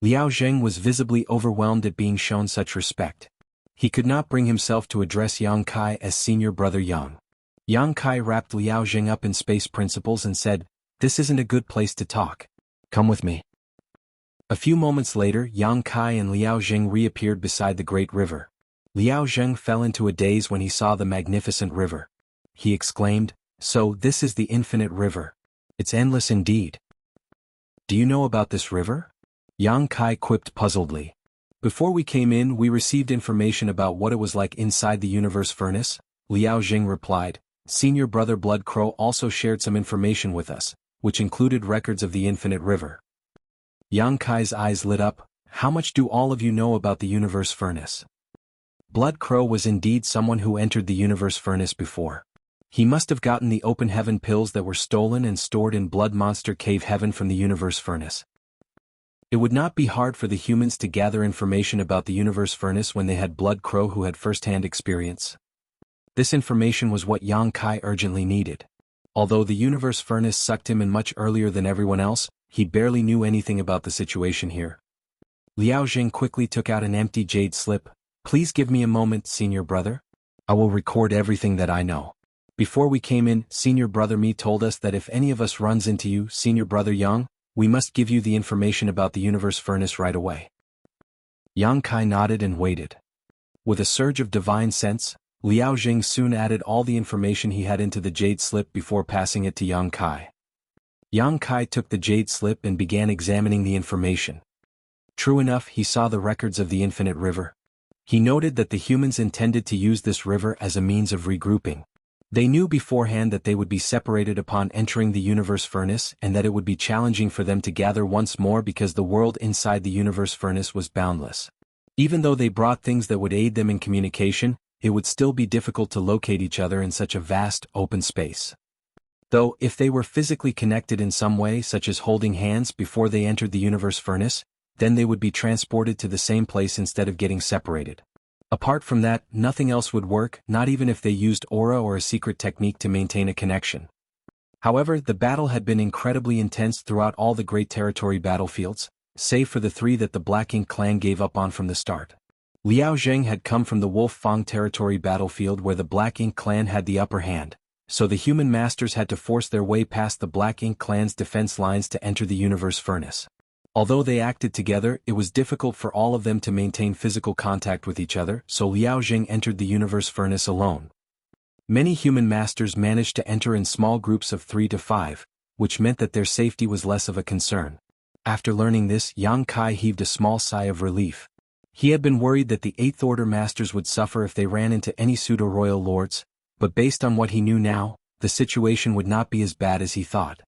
Liao Zheng was visibly overwhelmed at being shown such respect. He could not bring himself to address Yang Kai as senior brother Yang. Yang Kai wrapped Liao Zheng up in space principles and said, "This isn't a good place to talk. Come with me." A few moments later, Yang Kai and Liao Zheng reappeared beside the great river. Liao Zheng fell into a daze when he saw the magnificent river. He exclaimed, "So this is the infinite river. It's endless indeed. Do you know about this river?" Yang Kai quipped puzzledly. "Before we came in we received information about what it was like inside the universe furnace," Liao Zheng replied. "Senior brother Blood Crow also shared some information with us, which included records of the infinite river." Yang Kai's eyes lit up. "How much do all of you know about the universe furnace?" Blood Crow was indeed someone who entered the universe furnace before. He must have gotten the open heaven pills that were stolen and stored in Blood Monster Cave Heaven from the universe furnace. It would not be hard for the humans to gather information about the universe furnace when they had Blood Crow who had first-hand experience. This information was what Yang Kai urgently needed. Although the universe furnace sucked him in much earlier than everyone else, he barely knew anything about the situation here. Liao Zheng quickly took out an empty jade slip. "Please give me a moment, senior brother. I will record everything that I know. Before we came in, senior brother Mi told us that if any of us runs into you, senior brother Yang, we must give you the information about the universe furnace right away." Yang Kai nodded and waited. With a surge of divine sense, Liao Zheng soon added all the information he had into the jade slip before passing it to Yang Kai. Yang Kai took the jade slip and began examining the information. True enough, he saw the records of the infinite river. He noted that the humans intended to use this river as a means of regrouping. They knew beforehand that they would be separated upon entering the universe furnace and that it would be challenging for them to gather once more because the world inside the universe furnace was boundless. Even though they brought things that would aid them in communication, it would still be difficult to locate each other in such a vast, open space. Though, if they were physically connected in some way such as holding hands before they entered the universe furnace, then they would be transported to the same place instead of getting separated. Apart from that, nothing else would work, not even if they used aura or a secret technique to maintain a connection. However, the battle had been incredibly intense throughout all the Great Territory battlefields, save for the 3 that the Black Ink clan gave up on from the start. Liao Zheng had come from the Wolf Fang Territory battlefield where the Black Ink clan had the upper hand, so the human masters had to force their way past the Black Ink clan's defense lines to enter the universe furnace. Although they acted together, it was difficult for all of them to maintain physical contact with each other, so Liao Zheng entered the universe furnace alone. Many human masters managed to enter in small groups of 3 to 5, which meant that their safety was less of a concern. After learning this, Yang Kai heaved a small sigh of relief. He had been worried that the 8th Order Masters would suffer if they ran into any pseudo-royal lords, but based on what he knew now, the situation would not be as bad as he thought.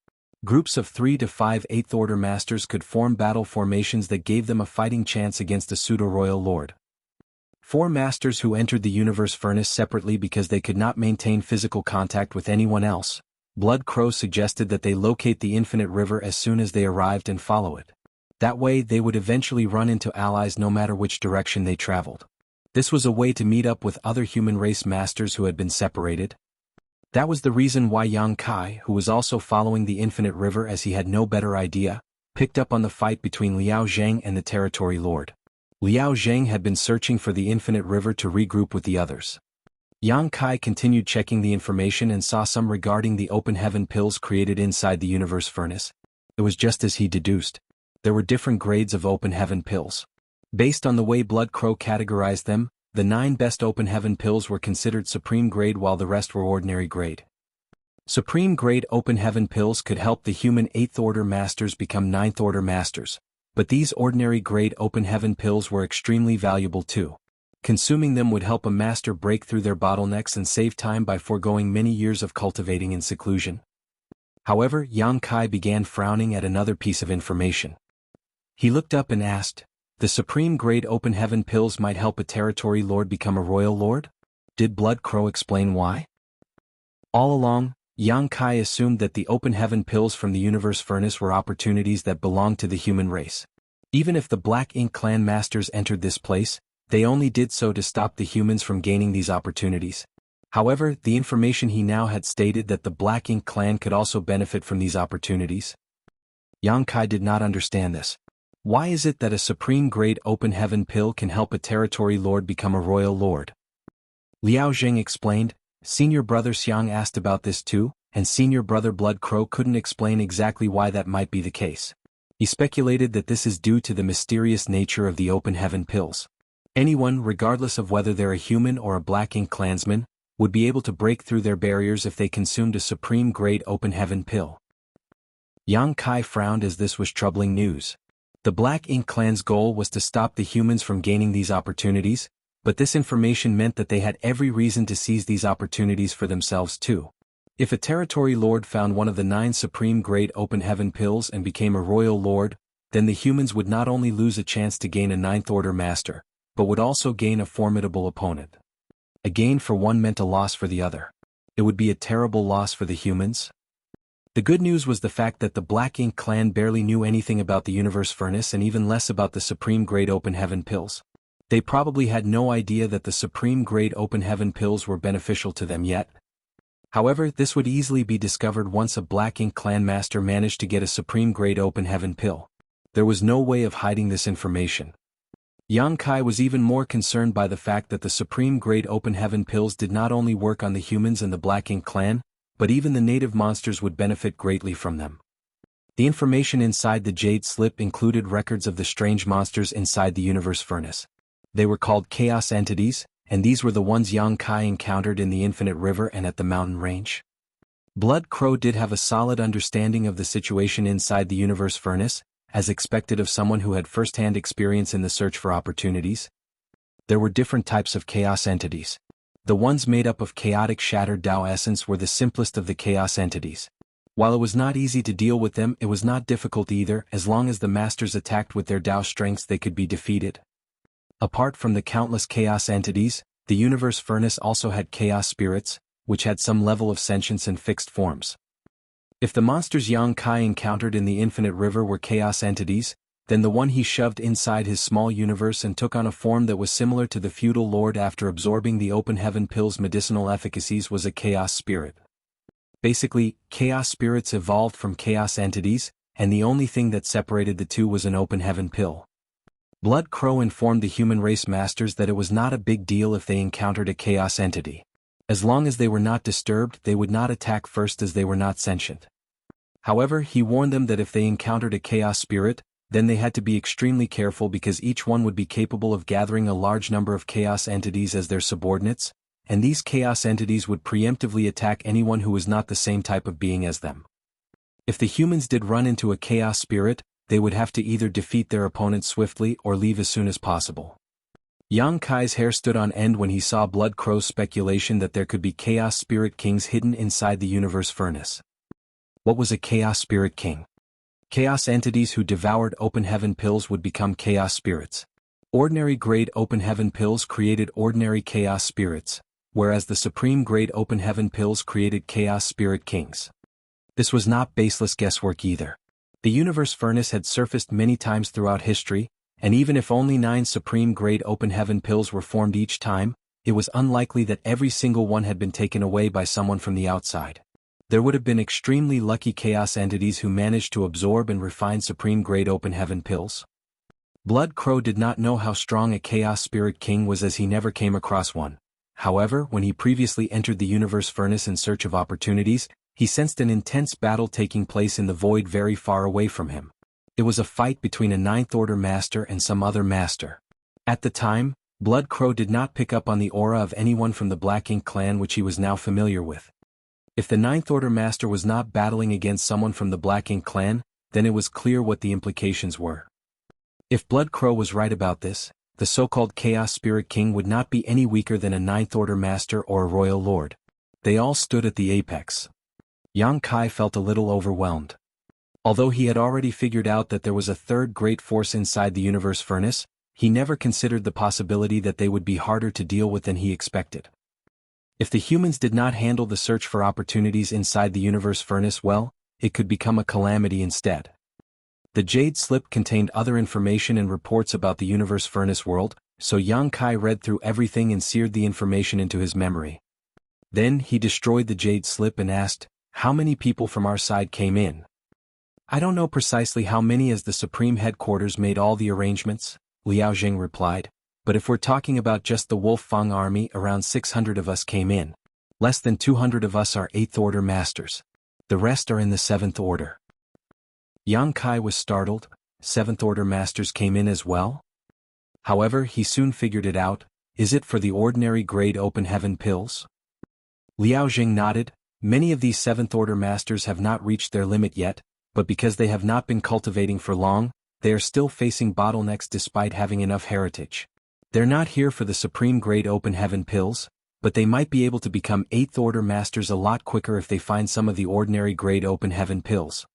Groups of 3 to 5 8th Order Masters could form battle formations that gave them a fighting chance against a pseudo-royal lord. 4 masters who entered the universe furnace separately because they could not maintain physical contact with anyone else. Blood Crow suggested that they locate the infinite river as soon as they arrived and follow it. That way they would eventually run into allies no matter which direction they traveled. This was a way to meet up with other human race masters who had been separated. That was the reason why Yang Kai, who was also following the infinite river as he had no better idea, picked up on the fight between Liao Zheng and the territory lord. Liao Zheng had been searching for the infinite river to regroup with the others. Yang Kai continued checking the information and saw some regarding the open heaven pills created inside the universe furnace. It was just as he deduced. There were different grades of open heaven pills. Based on the way Blood Crow categorized them, the 9 best open heaven pills were considered supreme grade while the rest were ordinary grade. Supreme grade open heaven pills could help the human 8th Order Masters become 9th Order Masters, But these ordinary grade open heaven pills were extremely valuable too. Consuming them would help a master break through their bottlenecks and save time by foregoing many years of cultivating in seclusion. However, Yang Kai began frowning at another piece of information. He looked up and asked, "The supreme grade open heaven pills might help a territory lord become a royal lord? Did Blood Crow explain why?" All along, Yang Kai assumed that the open heaven pills from the universe furnace were opportunities that belonged to the human race. Even if the Black Ink clan masters entered this place, they only did so to stop the humans from gaining these opportunities. However, the information he now had stated that the Black Ink clan could also benefit from these opportunities. Yang Kai did not understand this. Why is it that a supreme grade open heaven pill can help a territory lord become a royal lord? Liao Zheng explained. Senior brother Xiang asked about this too, and senior brother Blood Crow couldn't explain exactly why that might be the case. He speculated that this is due to the mysterious nature of the open heaven pills. Anyone, regardless of whether they're a human or a Black Ink clansman, would be able to break through their barriers if they consumed a supreme grade open heaven pill. Yang Kai frowned as this was troubling news. The Black Ink clan's goal was to stop the humans from gaining these opportunities, but this information meant that they had every reason to seize these opportunities for themselves too. If a territory lord found one of the 9 supreme grade open heaven pills and became a royal lord, then the humans would not only lose a chance to gain a 9th order master, but would also gain a formidable opponent. A gain for one meant a loss for the other. It would be a terrible loss for the humans. The good news was the fact that the Black Ink clan barely knew anything about the universe furnace and even less about the supreme grade open heaven pills. They probably had no idea that the supreme grade open heaven pills were beneficial to them yet. However, this would easily be discovered once a Black Ink clan master managed to get a supreme grade open heaven pill. There was no way of hiding this information. Yang Kai was even more concerned by the fact that the supreme grade open heaven pills did not only work on the humans and the Black Ink clan, but even the native monsters would benefit greatly from them. The information inside the Jade Slip included records of the strange monsters inside the universe furnace. They were called chaos entities, and these were the ones Yang Kai encountered in the Infinite River and at the mountain range. Blood Crow did have a solid understanding of the situation inside the universe furnace, as expected of someone who had first-hand experience in the search for opportunities. There were different types of chaos entities. The ones made up of chaotic shattered Tao essence were the simplest of the chaos entities. While it was not easy to deal with them, it was not difficult either. As long as the masters attacked with their Tao strengths, they could be defeated. Apart from the countless chaos entities, the universe furnace also had chaos spirits, which had some level of sentience and fixed forms. If the monsters Yang Kai encountered in the Infinite River were chaos entities, then the one he shoved inside his small universe and took on a form that was similar to the feudal lord after absorbing the open heaven pill's medicinal efficacies was a chaos spirit. Basically, chaos spirits evolved from chaos entities, and the only thing that separated the two was an open heaven pill. Blood Crow informed the human race masters that it was not a big deal if they encountered a chaos entity. As long as they were not disturbed, they would not attack first as they were not sentient. However, he warned them that if they encountered a chaos spirit, then they had to be extremely careful because each one would be capable of gathering a large number of chaos entities as their subordinates, and these chaos entities would preemptively attack anyone who was not the same type of being as them. If the humans did run into a chaos spirit, they would have to either defeat their opponent swiftly or leave as soon as possible. Yang Kai's hair stood on end when he saw Blood Crow's speculation that there could be chaos spirit kings hidden inside the universe furnace. What was a chaos spirit king? Chaos entities who devoured open heaven pills would become chaos spirits. Ordinary grade open heaven pills created ordinary chaos spirits, whereas the supreme grade open heaven pills created chaos spirit kings. This was not baseless guesswork either. The universe furnace had surfaced many times throughout history, and even if only 9 supreme grade open heaven pills were formed each time, it was unlikely that every single one had been taken away by someone from the outside. There would have been extremely lucky chaos entities who managed to absorb and refine supreme grade open heaven pills. Blood Crow did not know how strong a chaos spirit king was as he never came across one. However, when he previously entered the universe furnace in search of opportunities, he sensed an intense battle taking place in the void very far away from him. It was a fight between a 9th order master and some other master. At the time, Blood Crow did not pick up on the aura of anyone from the Black Ink clan which he was now familiar with. If the 9th order master was not battling against someone from the Black Ink clan, then it was clear what the implications were. If Blood Crow was right about this, the so-called Chaos Spirit King would not be any weaker than a Ninth Order Master or a Royal Lord. They all stood at the apex. Yang Kai felt a little overwhelmed. Although he had already figured out that there was a third great force inside the universe furnace, he never considered the possibility that they would be harder to deal with than he expected. If the humans did not handle the search for opportunities inside the universe furnace well, it could become a calamity instead. The Jade Slip contained other information and reports about the universe furnace world, so Yang Kai read through everything and seared the information into his memory. Then he destroyed the Jade Slip and asked, "How many people from our side came in?" "I don't know precisely how many, as the Supreme Headquarters made all the arrangements," Liao Jing replied, "but if we're talking about just the Wolf Fang army, around 600 of us came in. Less than 200 of us are 8th Order Masters. The rest are in the 7th Order." Yang Kai was startled. 7th Order Masters came in as well? However, he soon figured it out. Is it for the ordinary grade open heaven pills? Liao Jing nodded. Many of these 7th Order Masters have not reached their limit yet, but because they have not been cultivating for long, they are still facing bottlenecks despite having enough heritage. They're not here for the supreme grade open heaven pills, but they might be able to become 8th Order Masters a lot quicker if they find some of the ordinary grade open heaven pills.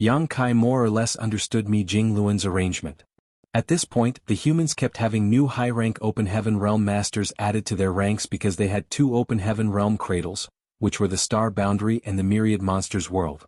Yang Kai more or less understood Mi Jingluan's arrangement. At this point, the humans kept having new high-rank Open Heaven Realm Masters added to their ranks because they had 2 Open Heaven Realm Cradles, which were the Star Boundary and the Myriad Monsters World.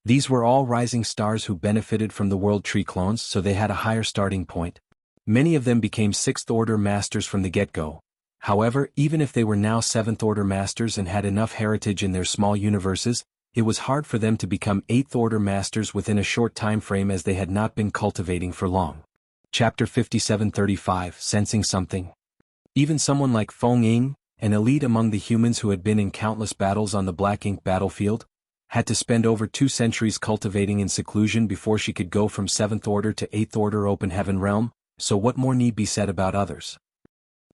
These were all rising stars who benefited from the World Tree clones, so they had a higher starting point. Many of them became 6th Order Masters from the get-go. However, even if they were now 7th Order Masters and had enough heritage in their small universes, it was hard for them to become 8th Order Masters within a short time frame as they had not been cultivating for long. Chapter 5735 Sensing Something. Even someone like Feng Ying, an elite among the humans who had been in countless battles on the Black Ink battlefield, had to spend over 2 centuries cultivating in seclusion before she could go from 7th Order to 8th Order Open Heaven Realm, so what more need be said about others?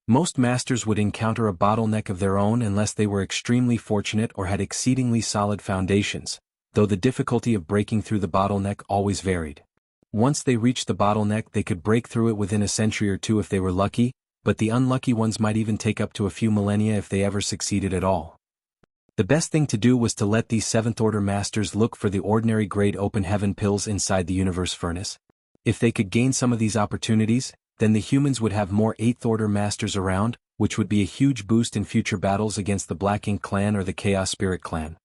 Most masters would encounter a bottleneck of their own unless they were extremely fortunate or had exceedingly solid foundations, though the difficulty of breaking through the bottleneck always varied. Once they reached the bottleneck, they could break through it within a century or two if they were lucky, but the unlucky ones might even take up to a few millennia if they ever succeeded at all. The best thing to do was to let these 7th Order Masters look for the ordinary grade open heaven pills inside the universe furnace. If they could gain some of these opportunities, then the humans would have more 8th Order Masters around, which would be a huge boost in future battles against the Black Ink clan or the Chaos Spirit clan.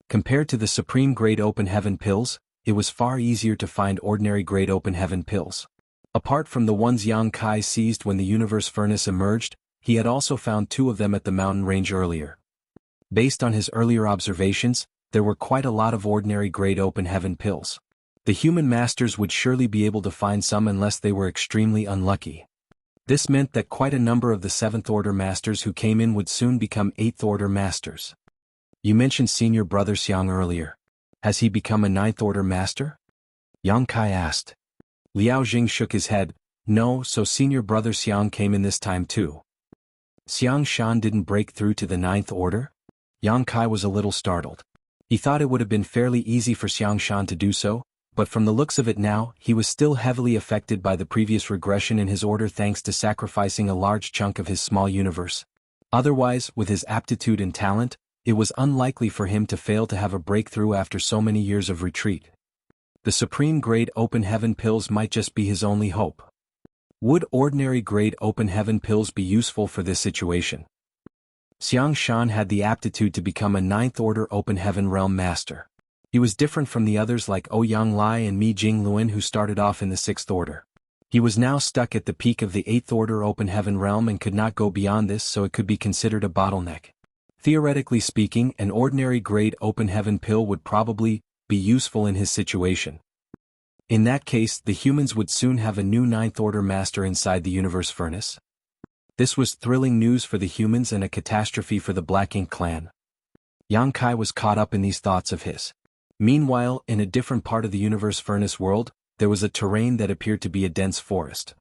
Compared to the supreme grade open heaven pills, it was far easier to find ordinary grade open heaven pills. Apart from the ones Yang Kai seized when the universe furnace emerged, he had also found 2 of them at the mountain range earlier. Based on his earlier observations, there were quite a lot of ordinary grade open heaven pills. The human masters would surely be able to find some unless they were extremely unlucky. This meant that quite a number of the 7th Order Masters who came in would soon become 8th Order Masters. You mentioned senior brother Xiang earlier. Has he become a 9th Order Master? Yang Kai asked. Liao Jing shook his head. No, so senior brother Xiang came in this time too. Xiang Shan didn't break through to the 9th Order? Yang Kai was a little startled. He thought it would have been fairly easy for Xiang Shan to do so, but from the looks of it now, he was still heavily affected by the previous regression in his order thanks to sacrificing a large chunk of his small universe. Otherwise, with his aptitude and talent, it was unlikely for him to fail to have a breakthrough after so many years of retreat. The supreme grade open heaven pills might just be his only hope. Would ordinary grade open heaven pills be useful for this situation? Xiang Shan had the aptitude to become a 9th Order Open Heaven Realm Master. He was different from the others like Ouyang Lai and Mi Jingluan who started off in the 6th Order. He was now stuck at the peak of the 8th Order Open Heaven Realm and could not go beyond this, so it could be considered a bottleneck. Theoretically speaking, an ordinary grade open heaven pill would probably be useful in his situation. In that case, the humans would soon have a new 9th Order Master inside the universe furnace. This was thrilling news for the humans and a catastrophe for the Black Ink clan. Yang Kai was caught up in these thoughts of his. Meanwhile, in a different part of the universe furnace world, there was a terrain that appeared to be a dense forest.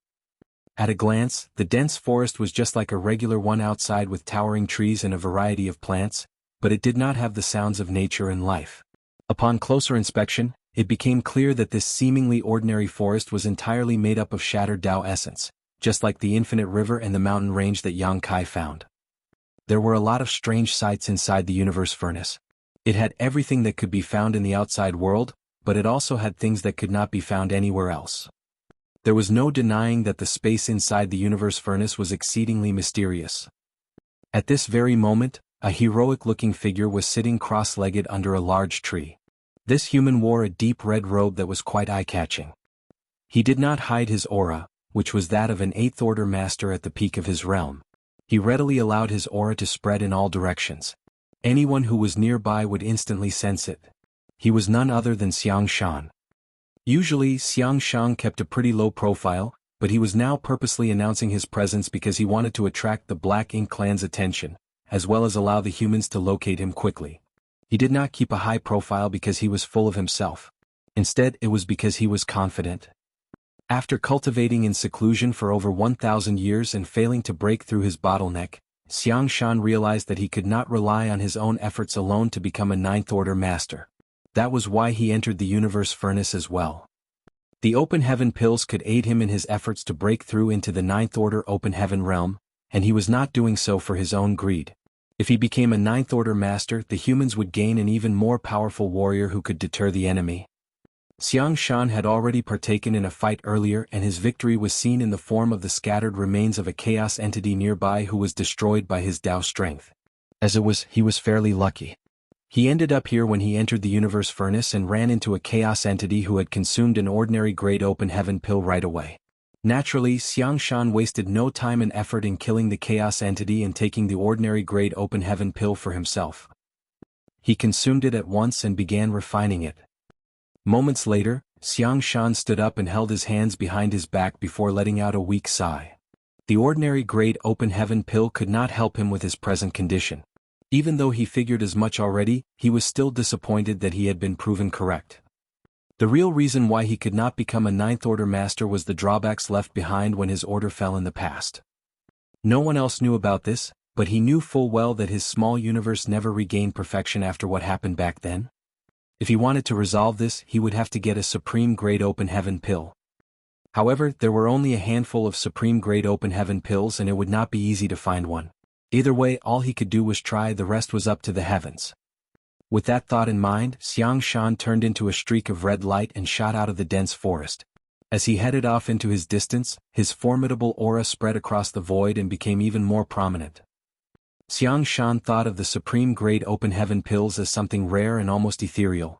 At a glance, the dense forest was just like a regular one outside with towering trees and a variety of plants, but it did not have the sounds of nature and life. Upon closer inspection, It became clear that this seemingly ordinary forest was entirely made up of shattered Tao essence, just like the infinite river and the mountain range that Yang Kai found. There were a lot of strange sights inside the universe furnace. It had everything that could be found in the outside world, but it also had things that could not be found anywhere else. There was no denying that the space inside the universe furnace was exceedingly mysterious. At this very moment, a heroic-looking figure was sitting cross-legged under a large tree. This human wore a deep red robe that was quite eye-catching. He did not hide his aura, which was that of an eighth-order master at the peak of his realm. He readily allowed his aura to spread in all directions. Anyone who was nearby would instantly sense it. He was none other than Xiang Shan. Usually, Xiang Shan kept a pretty low profile, but he was now purposely announcing his presence because he wanted to attract the Black Ink clan's attention, as well as allow the humans to locate him quickly. He did not keep a high profile because he was full of himself. Instead, it was because he was confident. After cultivating in seclusion for over 1,000 years and failing to break through his bottleneck, Xiang Shan realized that he could not rely on his own efforts alone to become a ninth-order master. That was why he entered the universe furnace as well. The open heaven pills could aid him in his efforts to break through into the ninth-order open heaven realm, and he was not doing so for his own greed. If he became a ninth-order master, the humans would gain an even more powerful warrior who could deter the enemy. Xiang Shan had already partaken in a fight earlier, and his victory was seen in the form of the scattered remains of a chaos entity nearby who was destroyed by his Tao strength. As it was, he was fairly lucky. He ended up here when he entered the universe furnace and ran into a chaos entity who had consumed an ordinary grade open heaven pill right away. Naturally, Xiang Shan wasted no time and effort in killing the chaos entity and taking the ordinary grade open heaven pill for himself. He consumed it at once and began refining it. Moments later, Xiang Shan stood up and held his hands behind his back before letting out a weak sigh. The ordinary grade open heaven pill could not help him with his present condition. Even though he figured as much already, he was still disappointed that he had been proven correct. The real reason why he could not become a ninth-order master was the drawbacks left behind when his order fell in the past. No one else knew about this, but he knew full well that his small universe never regained perfection after what happened back then. If he wanted to resolve this, he would have to get a supreme-grade open heaven pill. However, there were only a handful of supreme-grade open heaven pills and it would not be easy to find one. Either way, all he could do was try, the rest was up to the heavens. With that thought in mind, Xiang Shan turned into a streak of red light and shot out of the dense forest. As he headed off into his distance, his formidable aura spread across the void and became even more prominent. Xiang Shan thought of the supreme-grade open heaven pills as something rare and almost ethereal.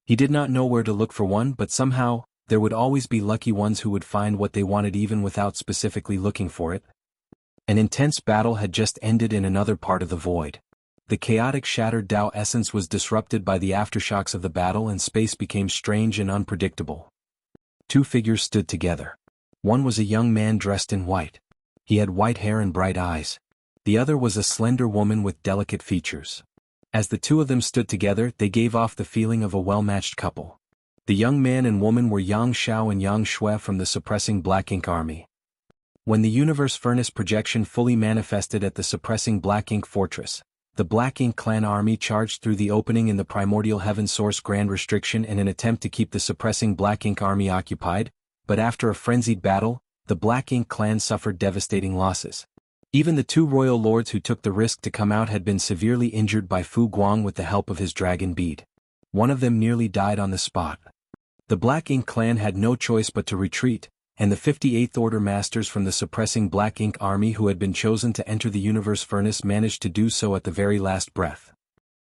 He did not know where to look for one, but somehow, there would always be lucky ones who would find what they wanted even without specifically looking for it. An intense battle had just ended in another part of the void. The chaotic shattered Tao essence was disrupted by the aftershocks of the battle and space became strange and unpredictable. Two figures stood together. One was a young man dressed in white. He had white hair and bright eyes. The other was a slender woman with delicate features. As the two of them stood together, they gave off the feeling of a well-matched couple. The young man and woman were Yang Xiao and Yang Shui from the suppressing Black Ink army. When the universe furnace projection fully manifested at the suppressing Black Ink fortress, the Black Ink clan army charged through the opening in the primordial heaven source grand restriction in an attempt to keep the suppressing Black Ink army occupied, but after a frenzied battle, the Black Ink clan suffered devastating losses. Even the two royal lords who took the risk to come out had been severely injured by Fu Guang with the help of his dragon bead. One of them nearly died on the spot. The Black Ink clan had no choice but to retreat, and the 58th Order Masters from the suppressing Black Ink army who had been chosen to enter the universe furnace managed to do so at the very last breath.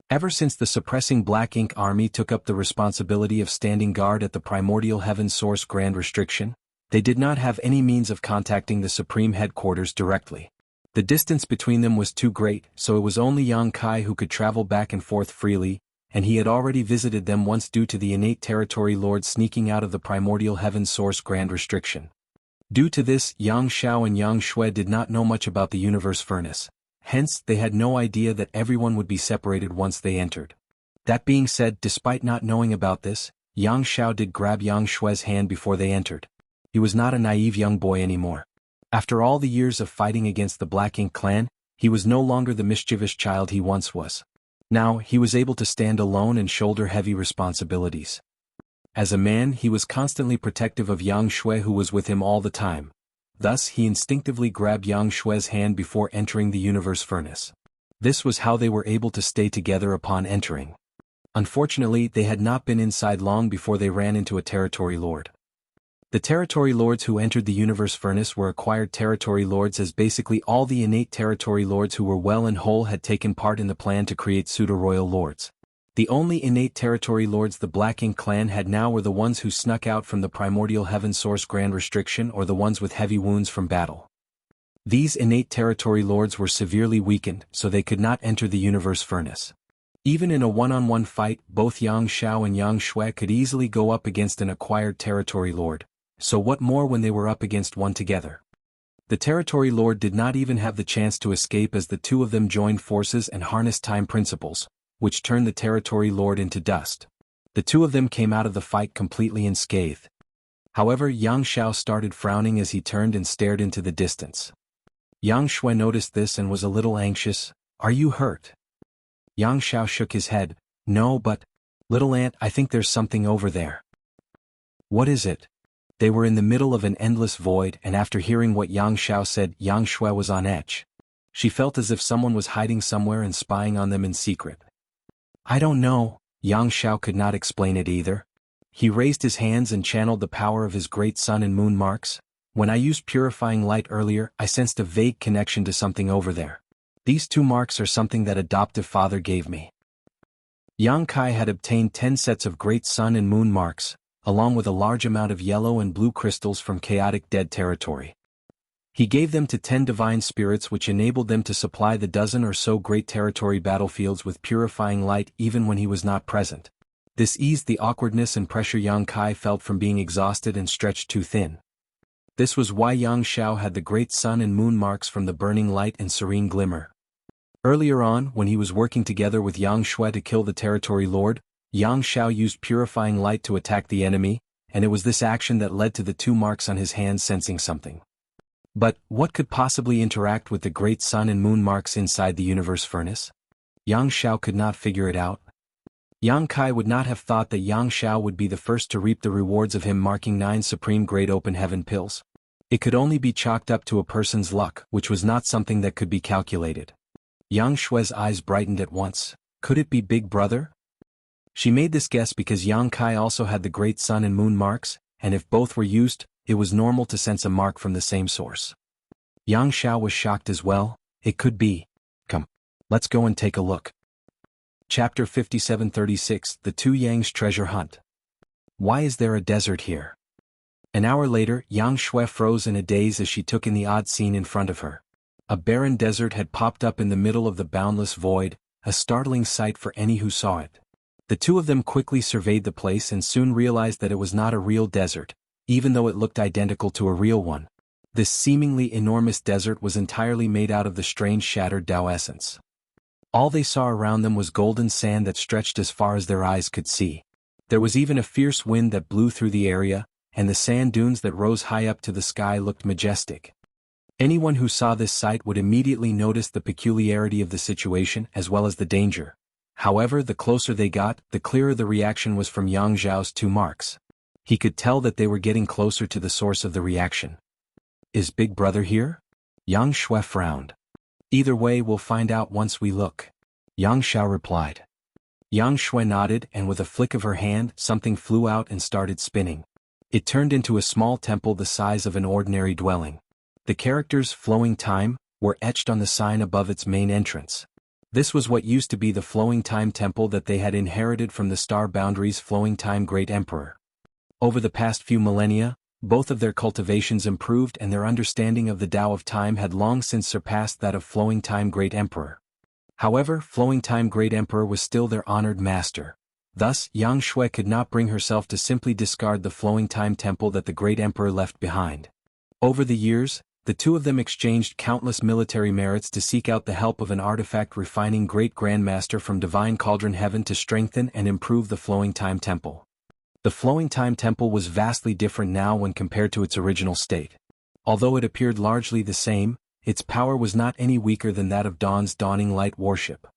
Ever since the suppressing Black Ink army took up the responsibility of standing guard at the primordial heaven source grand restriction, they did not have any means of contacting the supreme headquarters directly. The distance between them was too great, so it was only Yang Kai who could travel back and forth freely, and he had already visited them once due to the innate territory lord sneaking out of the primordial heaven source grand restriction. Due to this, Yang Xiao and Yang Shui did not know much about the universe furnace. Hence, they had no idea that everyone would be separated once they entered. That being said, despite not knowing about this, Yang Xiao did grab Yang Shui's hand before they entered. He was not a naive young boy anymore. After all the years of fighting against the Black Ink clan, he was no longer the mischievous child he once was. Now, he was able to stand alone and shoulder heavy responsibilities. As a man, he was constantly protective of Yang Shui, who was with him all the time. Thus, he instinctively grabbed Yang Shui's hand before entering the universe furnace. This was how they were able to stay together upon entering. Unfortunately, they had not been inside long before they ran into a territory lord. The territory lords who entered the universe furnace were acquired territory lords, as basically all the innate territory lords who were well and whole had taken part in the plan to create pseudo-royal lords. The only innate territory lords the Black Ink clan had now were the ones who snuck out from the primordial heaven source grand restriction, or the ones with heavy wounds from battle. These innate territory lords were severely weakened, so they could not enter the universe furnace. Even in a one-on-one fight, both Yang Xiao and Yang Shui could easily go up against an acquired territory lord, so what more when they were up against one together? The territory lord did not even have the chance to escape, as the two of them joined forces and harnessed time principles, which turned the territory lord into dust. The two of them came out of the fight completely unscathed. However, Yang Xiao started frowning as he turned and stared into the distance. Yang Shui noticed this and was a little anxious. "Are you hurt?" Yang Xiao shook his head. "No, but, little ant, I think there's something over there." "What is it?" They were in the middle of an endless void, and after hearing what Yang Xiao said, Yang Shui was on edge. She felt as if someone was hiding somewhere and spying on them in secret. "I don't know." Yang Xiao could not explain it either. He raised his hands and channeled the power of his great sun and moon marks. "When I used purifying light earlier, I sensed a vague connection to something over there. These two marks are something that adoptive father gave me." Yang Kai had obtained 10 sets of great sun and moon marks, along with a large amount of yellow and blue crystals from chaotic dead territory. He gave them to 10 divine spirits, which enabled them to supply the dozen or so great territory battlefields with purifying light even when he was not present. This eased the awkwardness and pressure Yang Kai felt from being exhausted and stretched too thin. This was why Yang Xiao had the great sun and moon marks from the burning light and serene glimmer. Earlier on, when he was working together with Yang Shui to kill the territory lord, Yang Xiao used purifying light to attack the enemy, and it was this action that led to the 2 marks on his hands sensing something. But, what could possibly interact with the great sun and moon marks inside the universe furnace? Yang Xiao could not figure it out. Yang Kai would not have thought that Yang Xiao would be the first to reap the rewards of him marking 9 supreme great open heaven pills. It could only be chalked up to a person's luck, which was not something that could be calculated. Yang Shui's eyes brightened at once. Could it be Big Brother? She made this guess because Yang Kai also had the great sun and moon marks, and if both were used, it was normal to sense a mark from the same source. Yang Xiao was shocked as well. It could be. Come. Let's go and take a look. Chapter 5736, The Two Yang's Treasure Hunt. Why is there a desert here? An hour later, Yang Shui froze in a daze as she took in the odd scene in front of her. A barren desert had popped up in the middle of the boundless void, a startling sight for any who saw it. The two of them quickly surveyed the place and soon realized that it was not a real desert, even though it looked identical to a real one. This seemingly enormous desert was entirely made out of the strange shattered Tao essence. All they saw around them was golden sand that stretched as far as their eyes could see. There was even a fierce wind that blew through the area, and the sand dunes that rose high up to the sky looked majestic. Anyone who saw this sight would immediately notice the peculiarity of the situation as well as the danger. However, the closer they got, the clearer the reaction was from Yang Zhao's 2 marks. He could tell that they were getting closer to the source of the reaction. Is Big Brother here? Yang Shui frowned. Either way, we'll find out once we look. Yang Xiao replied. Yang Shui nodded, and with a flick of her hand, something flew out and started spinning. It turned into a small temple the size of an ordinary dwelling. The characters "Flowing Time" were etched on the sign above its main entrance. This was what used to be the Flowing Time Temple that they had inherited from the Star Boundaries Flowing Time Great Emperor. Over the past few millennia, both of their cultivations improved and their understanding of the Tao of Time had long since surpassed that of Flowing Time Great Emperor. However, Flowing Time Great Emperor was still their honored master. Thus, Yang Shui could not bring herself to simply discard the Flowing Time Temple that the Great Emperor left behind. Over the years, the two of them exchanged countless military merits to seek out the help of an artifact refining Great Grandmaster from Divine Cauldron Heaven to strengthen and improve the Flowing Time Temple. The Flowing Time Temple was vastly different now when compared to its original state. Although it appeared largely the same, its power was not any weaker than that of Dawn's Dawning Light worship.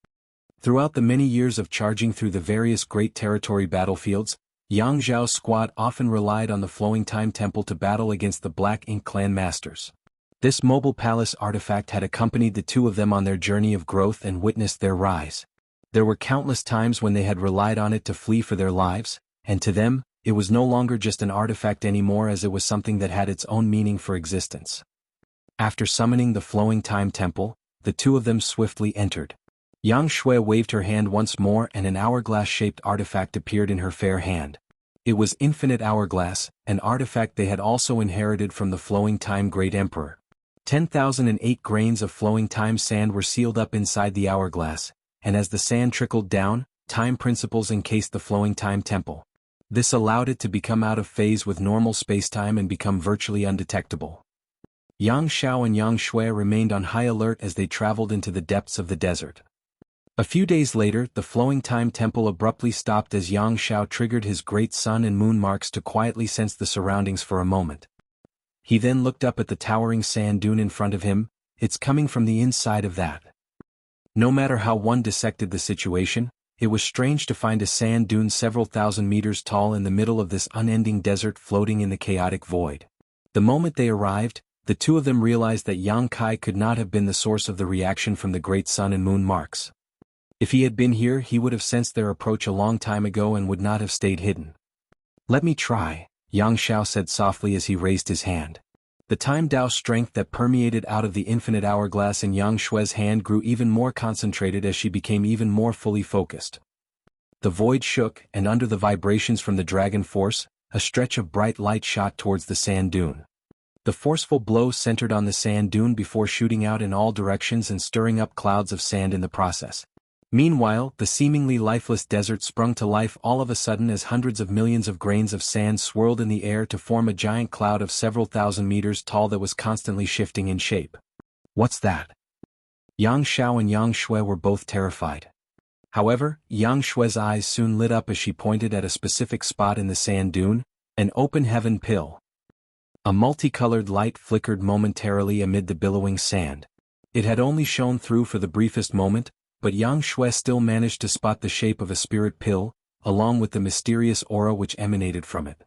Throughout the many years of charging through the various great territory battlefields, Yang Zhao's squad often relied on the Flowing Time Temple to battle against the Black Ink clan masters. This mobile palace artifact had accompanied the two of them on their journey of growth and witnessed their rise. There were countless times when they had relied on it to flee for their lives, and to them, it was no longer just an artifact anymore, as it was something that had its own meaning for existence. After summoning the Flowing Time Temple, the two of them swiftly entered. Yang Shui waved her hand once more and an hourglass-shaped artifact appeared in her fair hand. It was Infinite Hourglass, an artifact they had also inherited from the Flowing Time Great Emperor. 10,008 grains of flowing time sand were sealed up inside the hourglass, and as the sand trickled down, time principles encased the Flowing Time Temple. This allowed it to become out of phase with normal spacetime and become virtually undetectable. Yang Xiao and Yang Shui remained on high alert as they traveled into the depths of the desert. A few days later, the Flowing Time Temple abruptly stopped as Yang Xiao triggered his great sun and moon marks to quietly sense the surroundings for a moment. He then looked up at the towering sand dune in front of him. It's coming from the inside of that. No matter how one dissected the situation, it was strange to find a sand dune several thousand meters tall in the middle of this unending desert floating in the chaotic void. The moment they arrived, the two of them realized that Yang Kai could not have been the source of the reaction from the great sun and moon marks. If he had been here, he would have sensed their approach a long time ago and would not have stayed hidden. "Let me try," Yang Xiao said softly as he raised his hand. The time Dao strength that permeated out of the infinite hourglass in Yang Shui's hand grew even more concentrated as she became even more fully focused. The void shook, and under the vibrations from the dragon force, a stretch of bright light shot towards the sand dune. The forceful blow centered on the sand dune before shooting out in all directions and stirring up clouds of sand in the process. Meanwhile, the seemingly lifeless desert sprung to life all of a sudden as hundreds of millions of grains of sand swirled in the air to form a giant cloud of several thousand meters tall that was constantly shifting in shape. "What's that?" Yang Xiao and Yang Shui were both terrified. However, Yang Shui's eyes soon lit up as she pointed at a specific spot in the sand dune, an open heaven pill. A multicolored light flickered momentarily amid the billowing sand. It had only shone through for the briefest moment, but Yang Shui still managed to spot the shape of a spirit pill, along with the mysterious aura which emanated from it.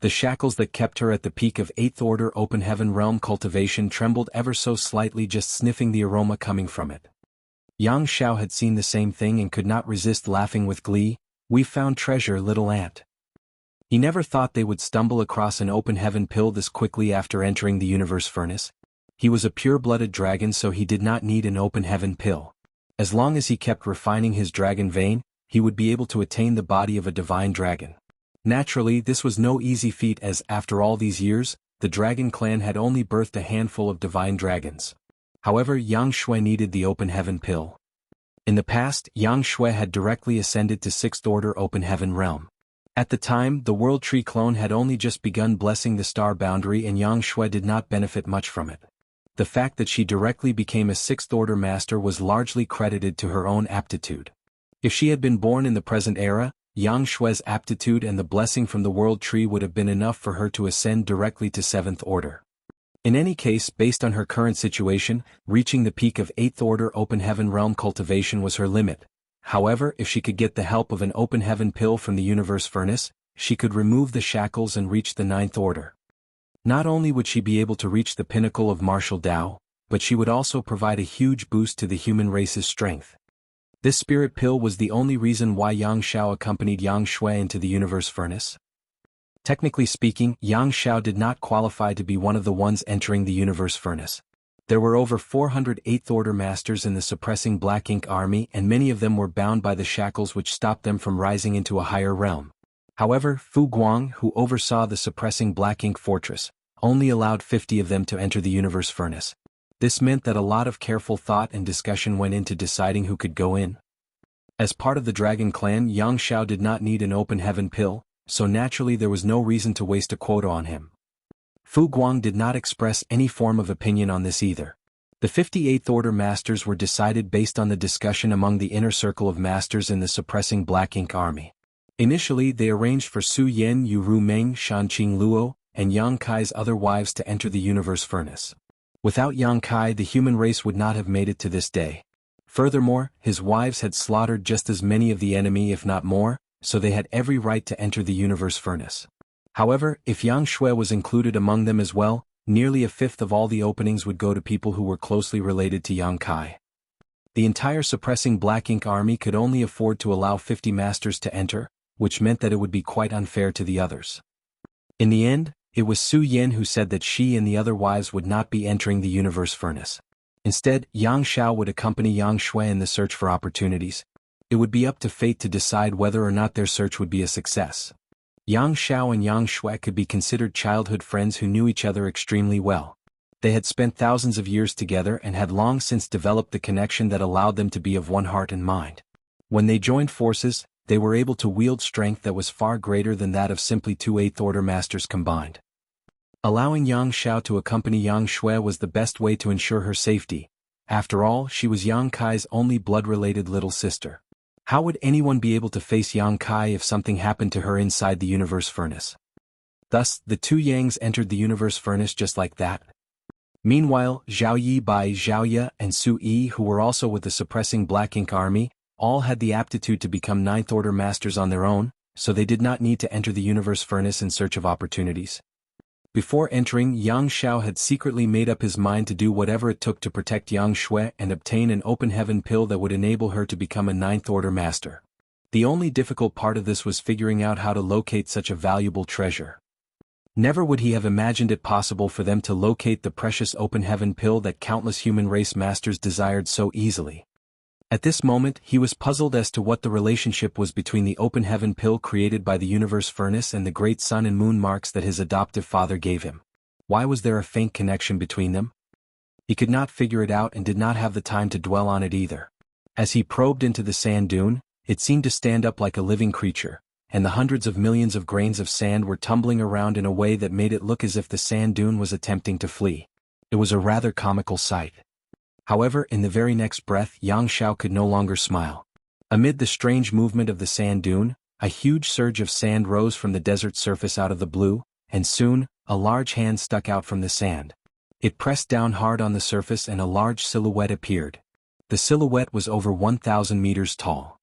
The shackles that kept her at the peak of 8th Order Open Heaven Realm Cultivation trembled ever so slightly just sniffing the aroma coming from it. Yang Xiao had seen the same thing and could not resist laughing with glee. "We've found treasure, little ant." He never thought they would stumble across an open heaven pill this quickly after entering the universe furnace. He was a pure-blooded dragon, so he did not need an open heaven pill. As long as he kept refining his dragon vein, he would be able to attain the body of a divine dragon. Naturally, this was no easy feat as, after all these years, the dragon clan had only birthed a handful of divine dragons. However, Yang Shui needed the open heaven pill. In the past, Yang Shui had directly ascended to 6th Order Open Heaven Realm. At the time, the World Tree clone had only just begun blessing the star boundary and Yang Shui did not benefit much from it. The fact that she directly became a 6th Order Master was largely credited to her own aptitude. If she had been born in the present era, Yang Shui's aptitude and the blessing from the World Tree would have been enough for her to ascend directly to 7th Order. In any case, based on her current situation, reaching the peak of 8th Order Open Heaven Realm Cultivation was her limit. However, if she could get the help of an Open Heaven pill from the Universe Furnace, she could remove the shackles and reach the 9th Order. Not only would she be able to reach the pinnacle of martial Dao, but she would also provide a huge boost to the human race's strength. This spirit pill was the only reason why Yang Xiao accompanied Yang Shui into the universe furnace. Technically speaking, Yang Xiao did not qualify to be one of the ones entering the universe furnace. There were over 400 8th Order Masters in the suppressing Black Ink army and many of them were bound by the shackles which stopped them from rising into a higher realm. However, Fu Guang, who oversaw the suppressing Black Ink fortress, only allowed 50 of them to enter the universe furnace. This meant that a lot of careful thought and discussion went into deciding who could go in. As part of the Dragon Clan, Yang Xiao did not need an open heaven pill, so naturally there was no reason to waste a quota on him. Fu Guang did not express any form of opinion on this either. The 58th Order Masters were decided based on the discussion among the inner circle of Masters in the suppressing Black Ink army. Initially, they arranged for Su Yen, Yu Ru Meng, Shanqing Luo, and Yang Kai's other wives to enter the universe furnace. Without Yang Kai, the human race would not have made it to this day. Furthermore, his wives had slaughtered just as many of the enemy if not more, so they had every right to enter the universe furnace. However, if Yang Shui was included among them as well, nearly a fifth of all the openings would go to people who were closely related to Yang Kai. The entire suppressing Black Ink army could only afford to allow 50 masters to enter, which meant that it would be quite unfair to the others. In the end, it was Su Yin who said that she and the other wives would not be entering the universe furnace. Instead, Yang Xiao would accompany Yang Shui in the search for opportunities. It would be up to fate to decide whether or not their search would be a success. Yang Xiao and Yang Shui could be considered childhood friends who knew each other extremely well. They had spent thousands of years together and had long since developed the connection that allowed them to be of one heart and mind. When they joined forces, they were able to wield strength that was far greater than that of simply two Eighth-order masters combined. Allowing Yang Xiao to accompany Yang Shui was the best way to ensure her safety. After all, she was Yang Kai's only blood-related little sister. How would anyone be able to face Yang Kai if something happened to her inside the universe furnace? Thus, the two Yangs entered the universe furnace just like that. Meanwhile, Zhao Yi Bai, Zhao Ye, and Su Yi, who were also with the suppressing Black Ink army, all had the aptitude to become Ninth-order masters on their own, so they did not need to enter the universe furnace in search of opportunities. Before entering, Yang Xiao had secretly made up his mind to do whatever it took to protect Yang Shui and obtain an open heaven pill that would enable her to become a Ninth-order master. The only difficult part of this was figuring out how to locate such a valuable treasure. Never would he have imagined it possible for them to locate the precious open heaven pill that countless human race masters desired so easily. At this moment, he was puzzled as to what the relationship was between the open heaven pill created by the universe furnace and the great sun and moon marks that his adoptive father gave him. Why was there a faint connection between them? He could not figure it out and did not have the time to dwell on it either. As he probed into the sand dune, it seemed to stand up like a living creature, and the hundreds of millions of grains of sand were tumbling around in a way that made it look as if the sand dune was attempting to flee. It was a rather comical sight. However, in the very next breath, Yang Xiao could no longer smile. Amid the strange movement of the sand dune, a huge surge of sand rose from the desert surface out of the blue, and soon, a large hand stuck out from the sand. It pressed down hard on the surface and a large silhouette appeared. The silhouette was over 1,000 meters tall.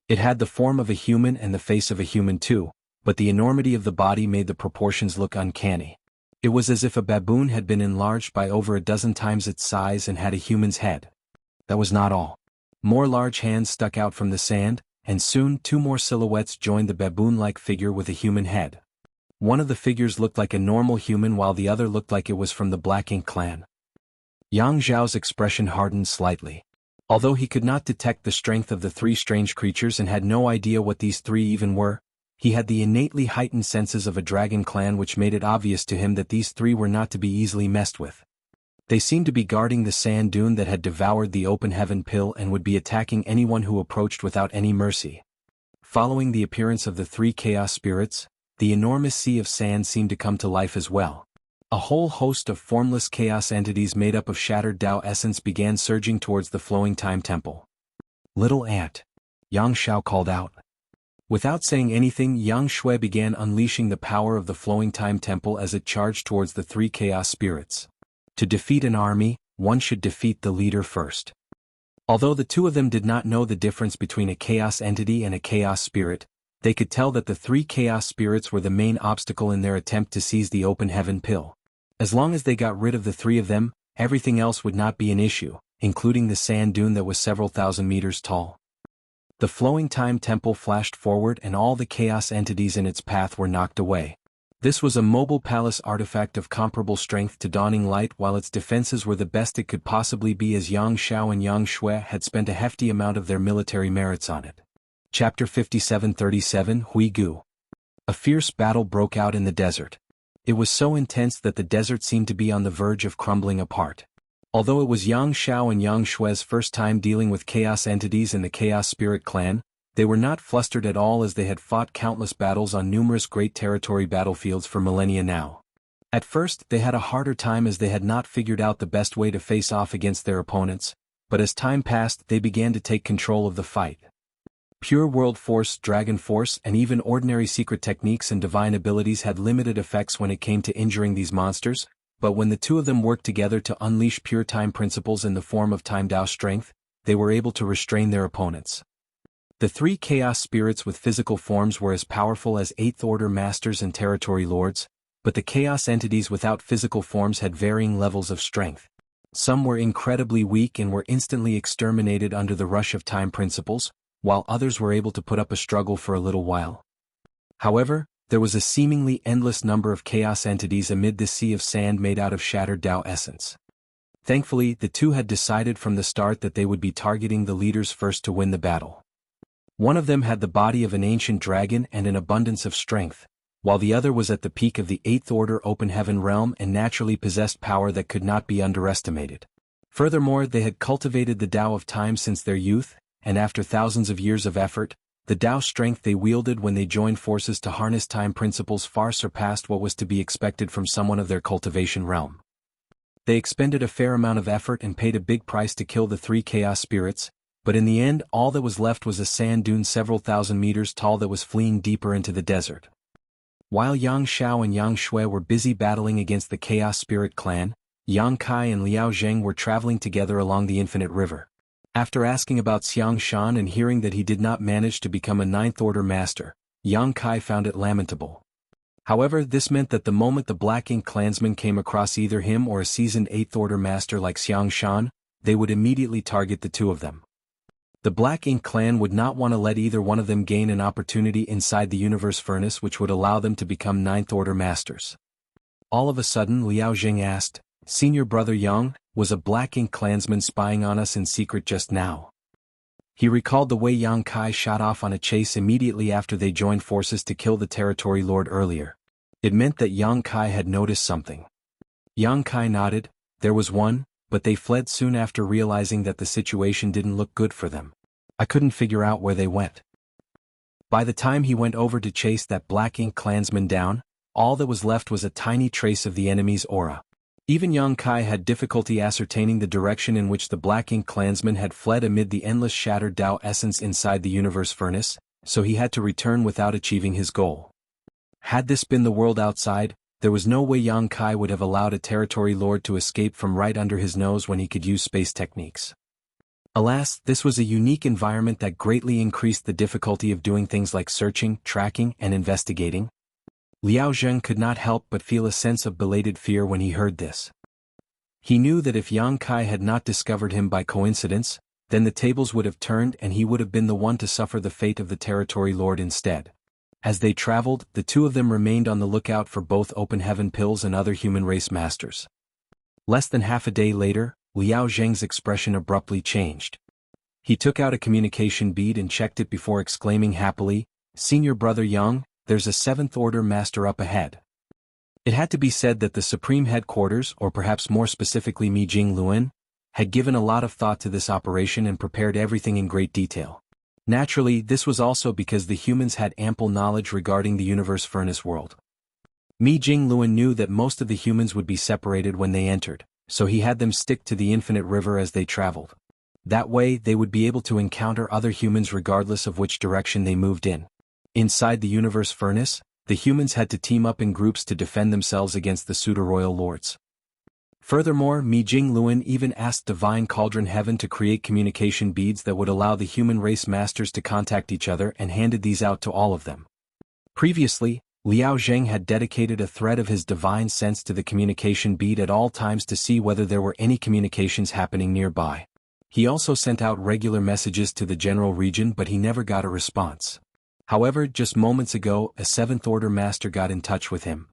It had the form of a human and the face of a human too, but the enormity of the body made the proportions look uncanny. It was as if a baboon had been enlarged by over a dozen times its size and had a human's head. That was not all. More large hands stuck out from the sand, and soon two more silhouettes joined the baboon-like figure with a human head. One of the figures looked like a normal human while the other looked like it was from the Black Ink clan. Yang Zhao's expression hardened slightly. Although he could not detect the strength of the three strange creatures and had no idea what these three even were, he had the innately heightened senses of a dragon clan which made it obvious to him that these three were not to be easily messed with. They seemed to be guarding the sand dune that had devoured the open heaven pill and would be attacking anyone who approached without any mercy. Following the appearance of the three chaos spirits, the enormous sea of sand seemed to come to life as well. A whole host of formless chaos entities made up of shattered Tao essence began surging towards the flowing time temple. "Little ant," Yang Xiao called out. Without saying anything, Yang Shui began unleashing the power of the flowing time temple as it charged towards the three chaos spirits. To defeat an army, one should defeat the leader first. Although the two of them did not know the difference between a chaos entity and a chaos spirit, they could tell that the three chaos spirits were the main obstacle in their attempt to seize the open heaven pill. As long as they got rid of the three of them, everything else would not be an issue, including the sand dune that was several thousand meters tall. The flowing time temple flashed forward and all the chaos entities in its path were knocked away. This was a mobile palace artifact of comparable strength to Dawning Light, while its defenses were the best it could possibly be, as Yang Xiao and Yang Shui had spent a hefty amount of their military merits on it. Chapter 5737 Hui Gu. A fierce battle broke out in the desert. It was so intense that the desert seemed to be on the verge of crumbling apart. Although it was Yang Xiao and Yang Shui's first time dealing with chaos entities in the Chaos Spirit clan, they were not flustered at all, as they had fought countless battles on numerous great territory battlefields for millennia now. At first, they had a harder time as they had not figured out the best way to face off against their opponents, but as time passed they began to take control of the fight. Pure World Force, Dragon Force, and even ordinary secret techniques and divine abilities had limited effects when it came to injuring these monsters, but when the two of them worked together to unleash pure time principles in the form of Time Dao strength, they were able to restrain their opponents. The three chaos spirits with physical forms were as powerful as Eighth Order Masters and Territory Lords, but the chaos entities without physical forms had varying levels of strength. Some were incredibly weak and were instantly exterminated under the rush of time principles, while others were able to put up a struggle for a little while. However, there was a seemingly endless number of chaos entities amid this sea of sand made out of shattered Tao essence. Thankfully, the two had decided from the start that they would be targeting the leaders first to win the battle. One of them had the body of an ancient dragon and an abundance of strength, while the other was at the peak of the Eighth Order Open Heaven realm and naturally possessed power that could not be underestimated. Furthermore, they had cultivated the Tao of time since their youth, and after thousands of years of effort, the Tao strength they wielded when they joined forces to harness time principles far surpassed what was to be expected from someone of their cultivation realm. They expended a fair amount of effort and paid a big price to kill the three chaos spirits, but in the end all that was left was a sand dune several thousand meters tall that was fleeing deeper into the desert. While Yang Xiao and Yang Shui were busy battling against the Chaos Spirit clan, Yang Kai and Liao Zheng were traveling together along the Infinite River. After asking about Xiang Shan and hearing that he did not manage to become a Ninth Order Master, Yang Kai found it lamentable. However, this meant that the moment the Black Ink clansmen came across either him or a seasoned Eighth Order Master like Xiang Shan, they would immediately target the two of them. The Black Ink clan would not want to let either one of them gain an opportunity inside the Universe Furnace which would allow them to become Ninth Order Masters. All of a sudden Liao Zheng asked, "Senior Brother Yang, was a Black Ink clansman spying on us in secret just now?" He recalled the way Yang Kai shot off on a chase immediately after they joined forces to kill the Territory Lord earlier. It meant that Yang Kai had noticed something. Yang Kai nodded. There was one, but they fled soon after realizing that the situation didn't look good for them. I couldn't figure out where they went. By the time he went over to chase that Black Ink clansman down, all that was left was a tiny trace of the enemy's aura. Even Yang Kai had difficulty ascertaining the direction in which the Black Ink clansman had fled amid the endless shattered Tao essence inside the Universe Furnace, so he had to return without achieving his goal. Had this been the world outside, there was no way Yang Kai would have allowed a Territory Lord to escape from right under his nose when he could use space techniques. Alas, this was a unique environment that greatly increased the difficulty of doing things like searching, tracking, and investigating. Liao Zheng could not help but feel a sense of belated fear when he heard this. He knew that if Yang Kai had not discovered him by coincidence, then the tables would have turned and he would have been the one to suffer the fate of the Territory Lord instead. As they traveled, the two of them remained on the lookout for both Open Heaven Pills and other human race masters. Less than half a day later, Liao Zheng's expression abruptly changed. He took out a communication bead and checked it before exclaiming happily, "Senior Brother Yang, there's a Seventh Order Master up ahead." It had to be said that the Supreme Headquarters, or perhaps more specifically Mi Jing Luan, had given a lot of thought to this operation and prepared everything in great detail. Naturally, this was also because the humans had ample knowledge regarding the Universe Furnace world. Mi Jing Luan knew that most of the humans would be separated when they entered, so he had them stick to the Infinite River as they traveled. That way, they would be able to encounter other humans regardless of which direction they moved in. Inside the Universe Furnace, the humans had to team up in groups to defend themselves against the Pseudo-Royal Lords. Furthermore, Mi Jing Luan even asked Divine Cauldron Heaven to create communication beads that would allow the human race masters to contact each other and handed these out to all of them. Previously, Liao Zheng had dedicated a thread of his divine sense to the communication bead at all times to see whether there were any communications happening nearby. He also sent out regular messages to the general region but he never got a response. However, just moments ago, a Seventh Order Master got in touch with him.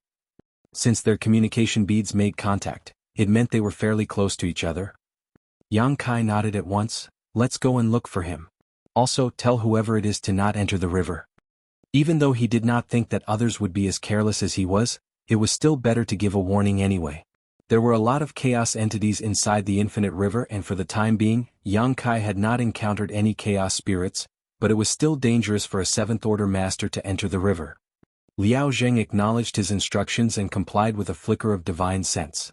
Since their communication beads made contact, it meant they were fairly close to each other. Yang Kai nodded at once. "Let's go and look for him. Also, tell whoever it is to not enter the river." Even though he did not think that others would be as careless as he was, it was still better to give a warning anyway. There were a lot of chaos entities inside the Infinite River and for the time being, Yang Kai had not encountered any chaos spirits, but it was still dangerous for a Seventh Order Master to enter the river. Liao Zheng acknowledged his instructions and complied with a flicker of divine sense.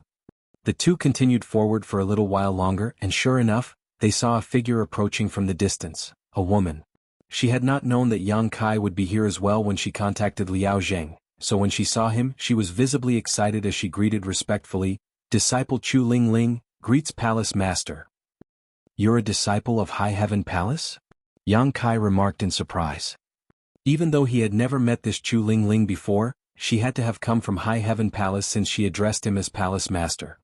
The two continued forward for a little while longer and sure enough, they saw a figure approaching from the distance, a woman. She had not known that Yang Kai would be here as well when she contacted Liao Zheng, so when she saw him she was visibly excited as she greeted respectfully, "Disciple Chu Ling Ling, greets Palace Master." "You're a disciple of High Heaven Palace?" Yang Kai remarked in surprise. Even though he had never met this Chu Ling before, she had to have come from High Heaven Palace since she addressed him as Palace Master.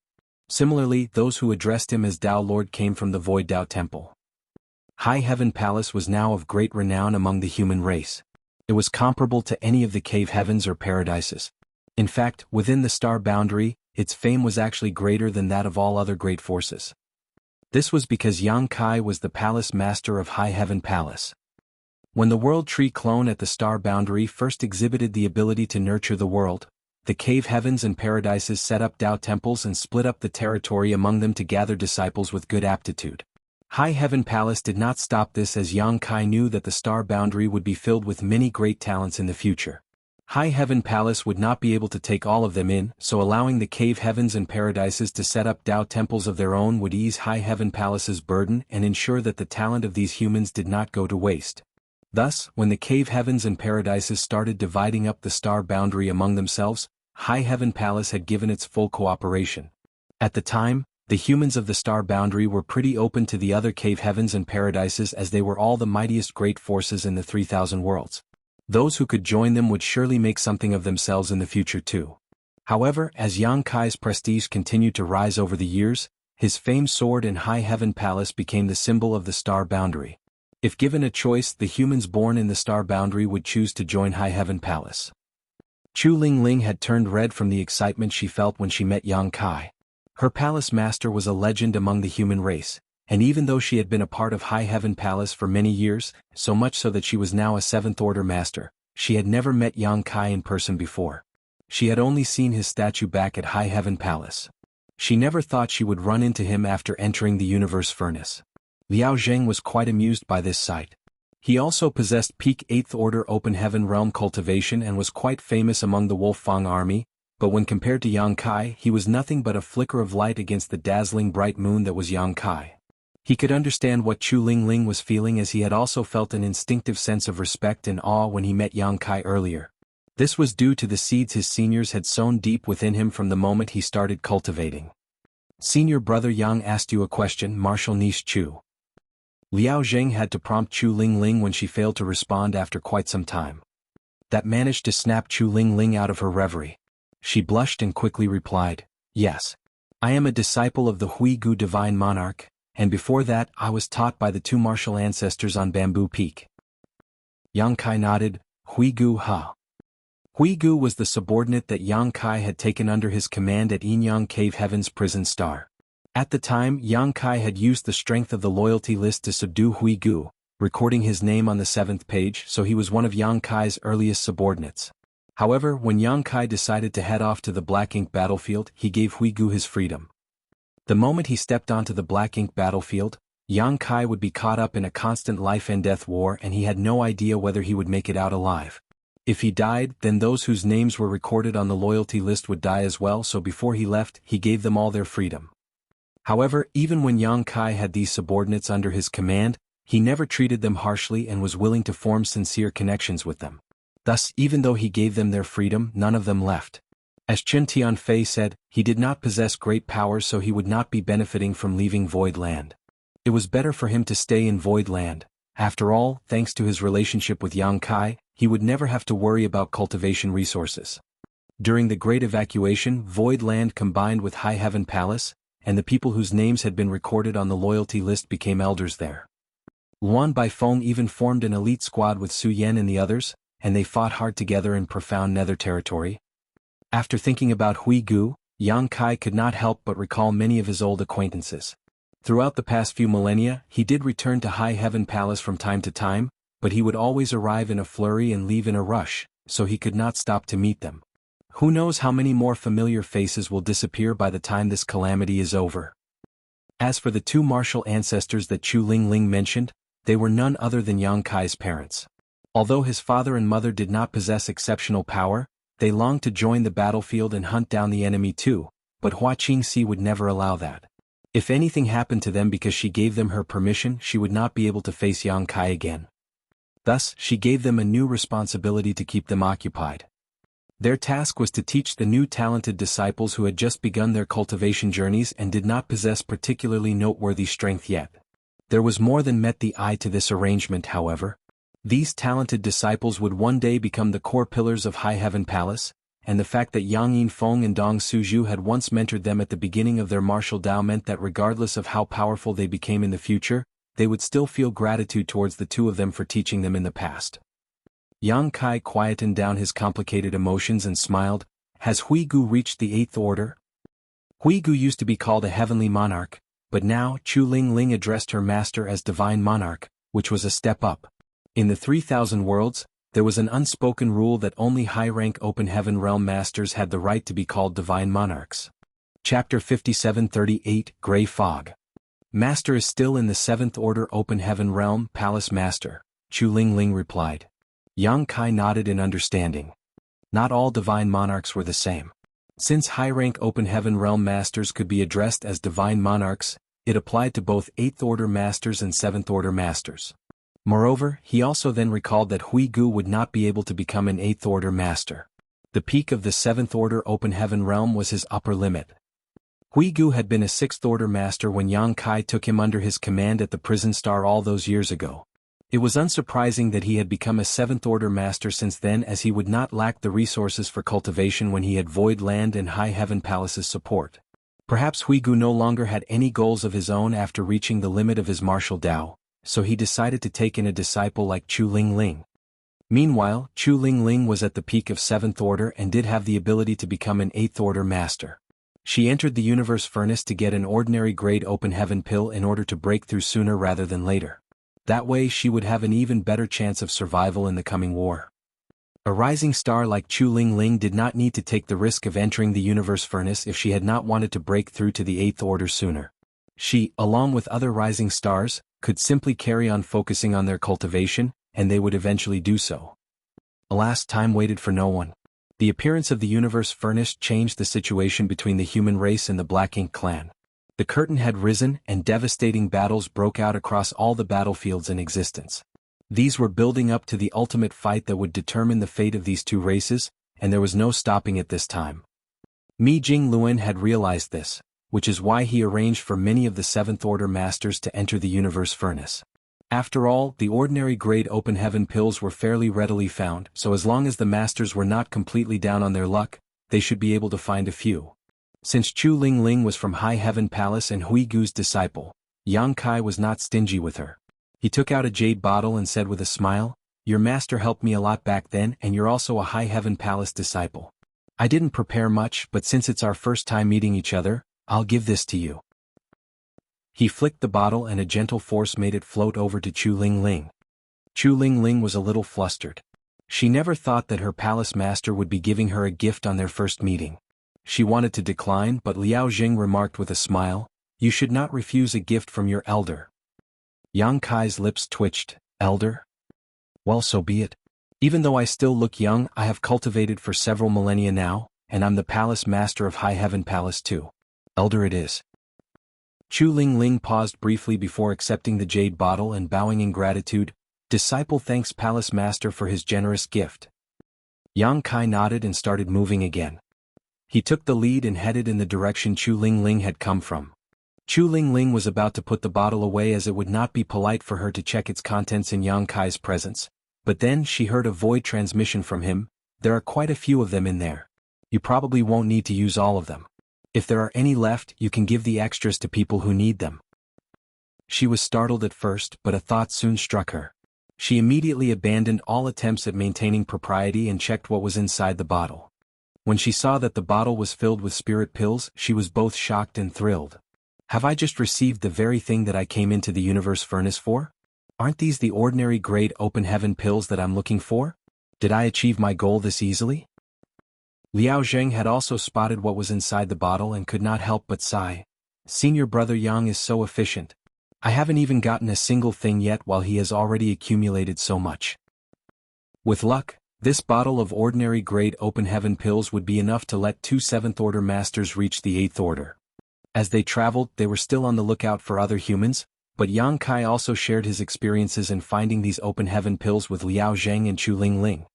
Similarly, those who addressed him as Tao Lord came from the Void Tao Temple. High Heaven Palace was now of great renown among the human race. It was comparable to any of the cave heavens or paradises. In fact, within the star boundary, its fame was actually greater than that of all other great forces. This was because Yang Kai was the Palace Master of High Heaven Palace. When the World Tree clone at the star boundary first exhibited the ability to nurture the world, the cave heavens and paradises set up Tao temples and split up the territory among them to gather disciples with good aptitude. High Heaven Palace did not stop this, as Yang Kai knew that the star boundary would be filled with many great talents in the future. High Heaven Palace would not be able to take all of them in, so allowing the cave heavens and paradises to set up Tao temples of their own would ease High Heaven Palace's burden and ensure that the talent of these humans did not go to waste. Thus, when the cave heavens and paradises started dividing up the star boundary among themselves, High Heaven Palace had given its full cooperation. At the time, the humans of the star boundary were pretty open to the other cave heavens and paradises, as they were all the mightiest great forces in the 3,000 worlds. Those who could join them would surely make something of themselves in the future too. However, as Yang Kai's prestige continued to rise over the years, his famed sword in High Heaven Palace became the symbol of the star boundary. If given a choice, the humans born in the star boundary would choose to join High Heaven Palace. Chu Ling had turned red from the excitement she felt when she met Yang Kai. Her palace master was a legend among the human race, and even though she had been a part of High Heaven Palace for many years, so much so that she was now a 7th Order master, she had never met Yang Kai in person before. She had only seen his statue back at High Heaven Palace. She never thought she would run into him after entering the universe furnace. Liao Zheng was quite amused by this sight. He also possessed peak 8th Order Open Heaven Realm cultivation and was quite famous among the Wolfang army, but when compared to Yang Kai, he was nothing but a flicker of light against the dazzling bright moon that was Yang Kai. He could understand what Chu Ling was feeling, as he had also felt an instinctive sense of respect and awe when he met Yang Kai earlier. This was due to the seeds his seniors had sown deep within him from the moment he started cultivating. Senior brother Yang asked you a question, Marshal Niche Chu. Liao Zheng had to prompt Chu Ling when she failed to respond after quite some time. That managed to snap Chu Ling out of her reverie. She blushed and quickly replied, yes. I am a disciple of the Huigu Divine Monarch, and before that I was taught by the 2 martial ancestors on Bamboo Peak. Yang Kai nodded. Huigu ha. Huigu was the subordinate that Yang Kai had taken under his command at Yinyang Cave Heaven's prison star. At the time, Yang Kai had used the strength of the loyalty list to subdue Huigu, recording his name on the 7th page, so he was one of Yang Kai's earliest subordinates. However, when Yang Kai decided to head off to the Black Ink battlefield, he gave Huigu his freedom. The moment he stepped onto the Black Ink battlefield, Yang Kai would be caught up in a constant life and death war, and he had no idea whether he would make it out alive. If he died, then those whose names were recorded on the loyalty list would die as well, so before he left, he gave them all their freedom. However, even when Yang Kai had these subordinates under his command, he never treated them harshly and was willing to form sincere connections with them. Thus, even though he gave them their freedom, none of them left. As Chen Tianfei said, he did not possess great powers, so he would not be benefiting from leaving Void Land. It was better for him to stay in Void Land. After all, thanks to his relationship with Yang Kai, he would never have to worry about cultivation resources. During the Great Evacuation, Void Land combined with High Heaven Palace, and the people whose names had been recorded on the loyalty list became elders there. Luan Baifeng even formed an elite squad with Su Yan and the others, and they fought hard together in profound nether territory. After thinking about Huigu, Yang Kai could not help but recall many of his old acquaintances. Throughout the past few millennia, he did return to High Heaven Palace from time to time, but he would always arrive in a flurry and leave in a rush, so he could not stop to meet them. Who knows how many more familiar faces will disappear by the time this calamity is over. As for the 2 martial ancestors that Chu Ling mentioned, they were none other than Yang Kai's parents. Although his father and mother did not possess exceptional power, they longed to join the battlefield and hunt down the enemy too, but Hua Qingxi would never allow that. If anything happened to them because she gave them her permission, she would not be able to face Yang Kai again. Thus, she gave them a new responsibility to keep them occupied. Their task was to teach the new talented disciples who had just begun their cultivation journeys and did not possess particularly noteworthy strength yet. There was more than met the eye to this arrangement, however. These talented disciples would one day become the core pillars of High Heaven Palace, and the fact that Yang Yinfeng and Dong Suzhu had once mentored them at the beginning of their martial Dao meant that regardless of how powerful they became in the future, they would still feel gratitude towards the two of them for teaching them in the past. Yang Kai quietened down his complicated emotions and smiled. Has Huigu reached the 8th order? Huigu used to be called a heavenly monarch, but now Chu Ling addressed her master as divine monarch, which was a step up. In the 3,000 worlds, there was an unspoken rule that only high-rank open heaven realm masters had the right to be called divine monarchs. Chapter 5738, Grey Fog. Master is still in the 7th order open heaven realm palace master, Chu Ling replied. Yang Kai nodded in understanding. Not all divine monarchs were the same. Since high-rank open heaven realm masters could be addressed as divine monarchs, it applied to both 8th order masters and 7th order masters. Moreover, he also then recalled that Huigu would not be able to become an 8th order master. The peak of the 7th order open heaven realm was his upper limit. Huigu had been a 6th order master when Yang Kai took him under his command at the prison star all those years ago. It was unsurprising that he had become a 7th order master since then, as he would not lack the resources for cultivation when he had Void Land and High Heaven Palace's support. Perhaps Huigu no longer had any goals of his own after reaching the limit of his martial Dao, so he decided to take in a disciple like Chu Ling. Meanwhile, Chu Ling was at the peak of 7th order and did have the ability to become an 8th order master. She entered the universe furnace to get an ordinary grade open heaven pill in order to break through sooner rather than later. That way she would have an even better chance of survival in the coming war. A rising star like Chu Ling did not need to take the risk of entering the universe furnace if she had not wanted to break through to the 8th order sooner. She, along with other rising stars, could simply carry on focusing on their cultivation, and they would eventually do so. Alas, time waited for no one. The appearance of the universe furnace changed the situation between the human race and the Black Ink clan. The curtain had risen, and devastating battles broke out across all the battlefields in existence. These were building up to the ultimate fight that would determine the fate of these two races, and there was no stopping it this time. Mi Jingluen had realized this, which is why he arranged for many of the 7th order masters to enter the universe furnace. After all, the ordinary grade open heaven pills were fairly readily found, so as long as the masters were not completely down on their luck, they should be able to find a few. Since Chu Ling was from High Heaven Palace and Huigu's disciple, Yang Kai was not stingy with her. He took out a jade bottle and said with a smile, "Your master helped me a lot back then, and you're also a High Heaven Palace disciple. I didn't prepare much, but since it's our first time meeting each other, I'll give this to you." He flicked the bottle and a gentle force made it float over to Chu Ling. Chu Ling was a little flustered. She never thought that her palace master would be giving her a gift on their first meeting. She wanted to decline, but Liao Jing remarked with a smile, "You should not refuse a gift from your elder." Yang Kai's lips twitched. "Elder? Well, so be it. Even though I still look young, I have cultivated for several millennia now, and I'm the palace master of High Heaven Palace too. Elder it is." Chu Ling paused briefly before accepting the jade bottle and bowing in gratitude. "Disciple thanks Palace Master for his generous gift." Yang Kai nodded and started moving again. He took the lead and headed in the direction Chu Ling had come from. Chu Ling was about to put the bottle away as it would not be polite for her to check its contents in Yang Kai's presence, but then she heard a void transmission from him. "There are quite a few of them in there. You probably won't need to use all of them. If there are any left, you can give the extras to people who need them." She was startled at first, but a thought soon struck her. She immediately abandoned all attempts at maintaining propriety and checked what was inside the bottle. When she saw that the bottle was filled with spirit pills, she was both shocked and thrilled. "Have I just received the very thing that I came into the universe furnace for? Aren't these the ordinary grade open heaven pills that I'm looking for? Did I achieve my goal this easily?" Liao Zheng had also spotted what was inside the bottle and could not help but sigh. "Senior brother Yang is so efficient. I haven't even gotten a single thing yet while he has already accumulated so much." With luck, this bottle of ordinary grade open heaven pills would be enough to let two 7th order masters reach the 8th order. As they traveled, they were still on the lookout for other humans, but Yang Kai also shared his experiences in finding these open heaven pills with Liao Zheng and Chu Ling.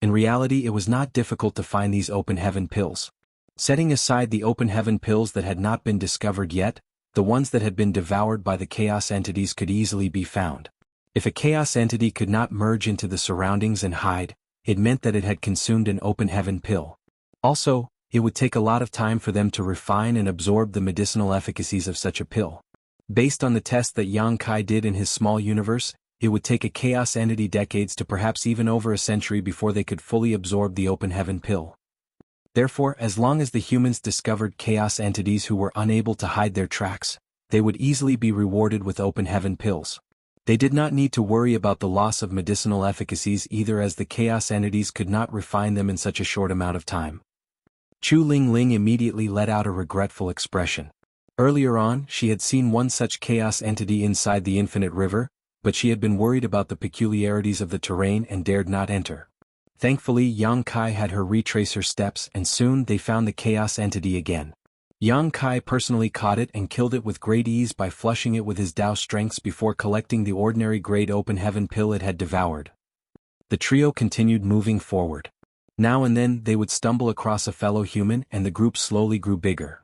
In reality, it was not difficult to find these open heaven pills. Setting aside the open heaven pills that had not been discovered yet, the ones that had been devoured by the chaos entities could easily be found. If a chaos entity could not merge into the surroundings and hide, it meant that it had consumed an open heaven pill. Also, it would take a lot of time for them to refine and absorb the medicinal efficacies of such a pill. Based on the test that Yang Kai did in his small universe, it would take a chaos entity decades to perhaps even over a century before they could fully absorb the open heaven pill. Therefore, as long as the humans discovered chaos entities who were unable to hide their tracks, they would easily be rewarded with open heaven pills. They did not need to worry about the loss of medicinal efficacies either, as the chaos entities could not refine them in such a short amount of time. Chu Ling Ling immediately let out a regretful expression. Earlier on, she had seen one such chaos entity inside the infinite river, but she had been worried about the peculiarities of the terrain and dared not enter. Thankfully, Yang Kai had her retrace her steps, and soon they found the chaos entity again. Yang Kai personally caught it and killed it with great ease by flushing it with his Dao strengths before collecting the ordinary grade open heaven pill it had devoured. The trio continued moving forward. Now and then they would stumble across a fellow human, and the group slowly grew bigger.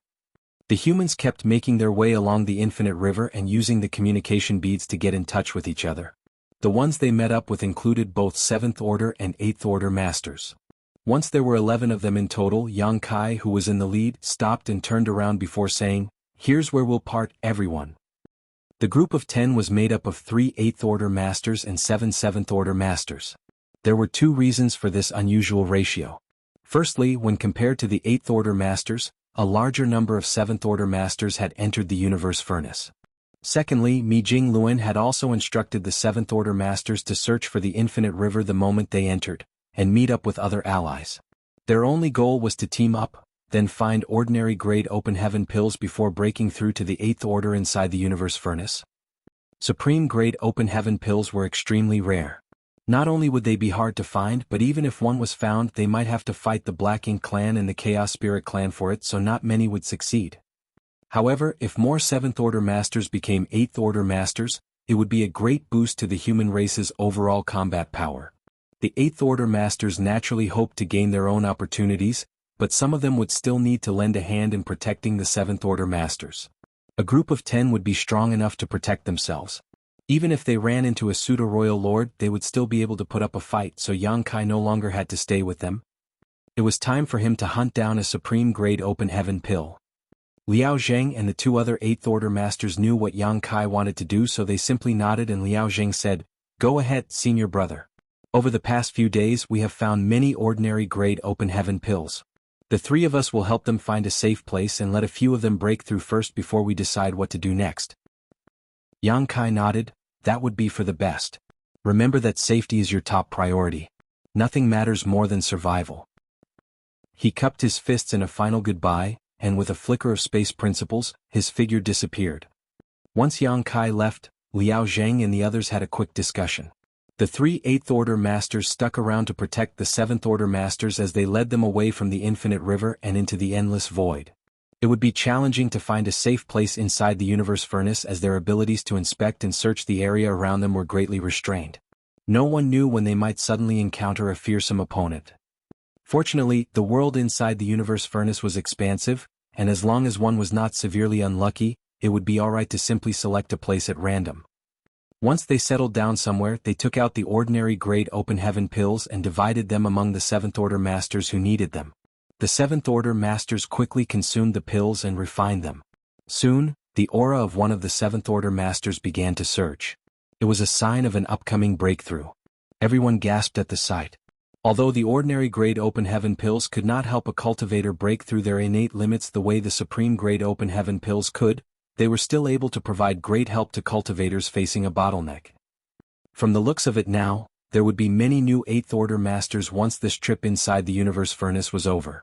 The humans kept making their way along the infinite river and using the communication beads to get in touch with each other. The ones they met up with included both 7th Order and 8th Order Masters. Once there were 11 of them in total, Yang Kai, who was in the lead, stopped and turned around before saying, "Here's where we'll part, everyone." The group of 10 was made up of 3 8th Order Masters and 7 7th Order Masters. There were 2 reasons for this unusual ratio. Firstly, when compared to the 8th Order Masters, a larger number of 7th Order Masters had entered the Universe Furnace. Secondly, Mi Jing Luan had also instructed the 7th Order Masters to search for the Infinite River the moment they entered, and meet up with other allies. Their only goal was to team up, then find ordinary grade open heaven pills before breaking through to the 8th Order inside the Universe Furnace. Supreme grade open heaven pills were extremely rare. Not only would they be hard to find, but even if one was found, they might have to fight the Black Ink clan and the Chaos Spirit clan for it, so not many would succeed. However, if more 7th Order Masters became 8th Order Masters, it would be a great boost to the human race's overall combat power. The 8th Order Masters naturally hoped to gain their own opportunities, but some of them would still need to lend a hand in protecting the 7th Order Masters. A group of 10 would be strong enough to protect themselves. Even if they ran into a pseudo-royal lord, they would still be able to put up a fight, so Yang Kai no longer had to stay with them. It was time for him to hunt down a supreme grade open heaven pill. Liao Zheng and the 2 other 8th Order Masters knew what Yang Kai wanted to do, so they simply nodded, and Liao Zheng said, "Go ahead, senior brother. Over the past few days we have found many ordinary grade open heaven pills. The 3 of us will help them find a safe place and let a few of them break through first before we decide what to do next." Yang Kai nodded. "That would be for the best. Remember that safety is your top priority. Nothing matters more than survival." He cupped his fists in a final goodbye, and with a flicker of space principles, his figure disappeared. Once Yang Kai left, Liao Zheng and the others had a quick discussion. The 3 8th Order Masters stuck around to protect the 7th Order Masters as they led them away from the Infinite River and into the endless void. It would be challenging to find a safe place inside the Universe Furnace, as their abilities to inspect and search the area around them were greatly restrained. No one knew when they might suddenly encounter a fearsome opponent. Fortunately, the world inside the Universe Furnace was expansive, and as long as one was not severely unlucky, it would be alright to simply select a place at random. Once they settled down somewhere, they took out the ordinary grade open heaven pills and divided them among the 7th Order Masters who needed them. The 7th Order Masters quickly consumed the pills and refined them. Soon, the aura of one of the 7th Order Masters began to surge. It was a sign of an upcoming breakthrough. Everyone gasped at the sight. Although the ordinary grade open heaven pills could not help a cultivator break through their innate limits the way the supreme grade open heaven pills could, they were still able to provide great help to cultivators facing a bottleneck. From the looks of it now, there would be many new 8th Order Masters once this trip inside the Universe Furnace was over.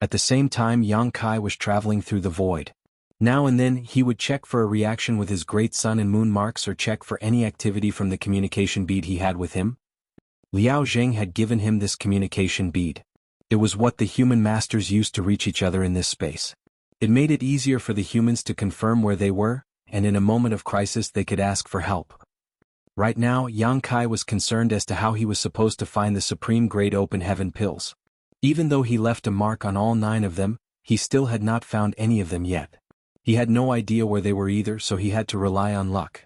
At the same time, Yang Kai was traveling through the void. Now and then he would check for a reaction with his great sun and moon marks, or check for any activity from the communication bead he had with him. Liao Zheng had given him this communication bead. It was what the human masters used to reach each other in this space. It made it easier for the humans to confirm where they were, and in a moment of crisis they could ask for help. Right now, Yang Kai was concerned as to how he was supposed to find the supreme grade open heaven pills. Even though he left a mark on all 9 of them, he still had not found any of them yet. He had no idea where they were either, so he had to rely on luck.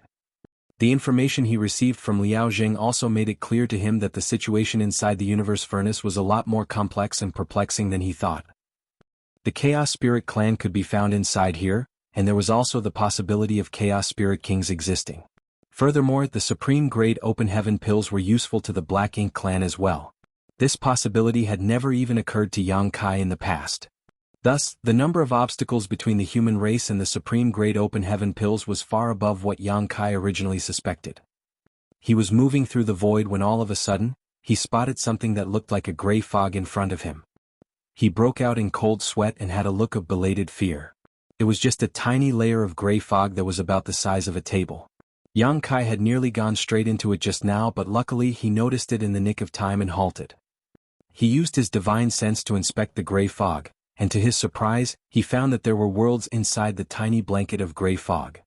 The information he received from Liao Jing also made it clear to him that the situation inside the universe furnace was a lot more complex and perplexing than he thought. The Chaos Spirit clan could be found inside here, and there was also the possibility of Chaos Spirit Kings existing. Furthermore, the Supreme Grade Open Heaven pills were useful to the Black Ink clan as well. This possibility had never even occurred to Yang Kai in the past. Thus, the number of obstacles between the human race and the Supreme Grade Open Heaven pills was far above what Yang Kai originally suspected. He was moving through the void when all of a sudden, he spotted something that looked like a gray fog in front of him. He broke out in cold sweat and had a look of belated fear. It was just a tiny layer of gray fog that was about the size of a table. Yang Kai had nearly gone straight into it just now, but luckily he noticed it in the nick of time and halted. He used his divine sense to inspect the gray fog, and to his surprise, he found that there were worlds inside the tiny blanket of gray fog.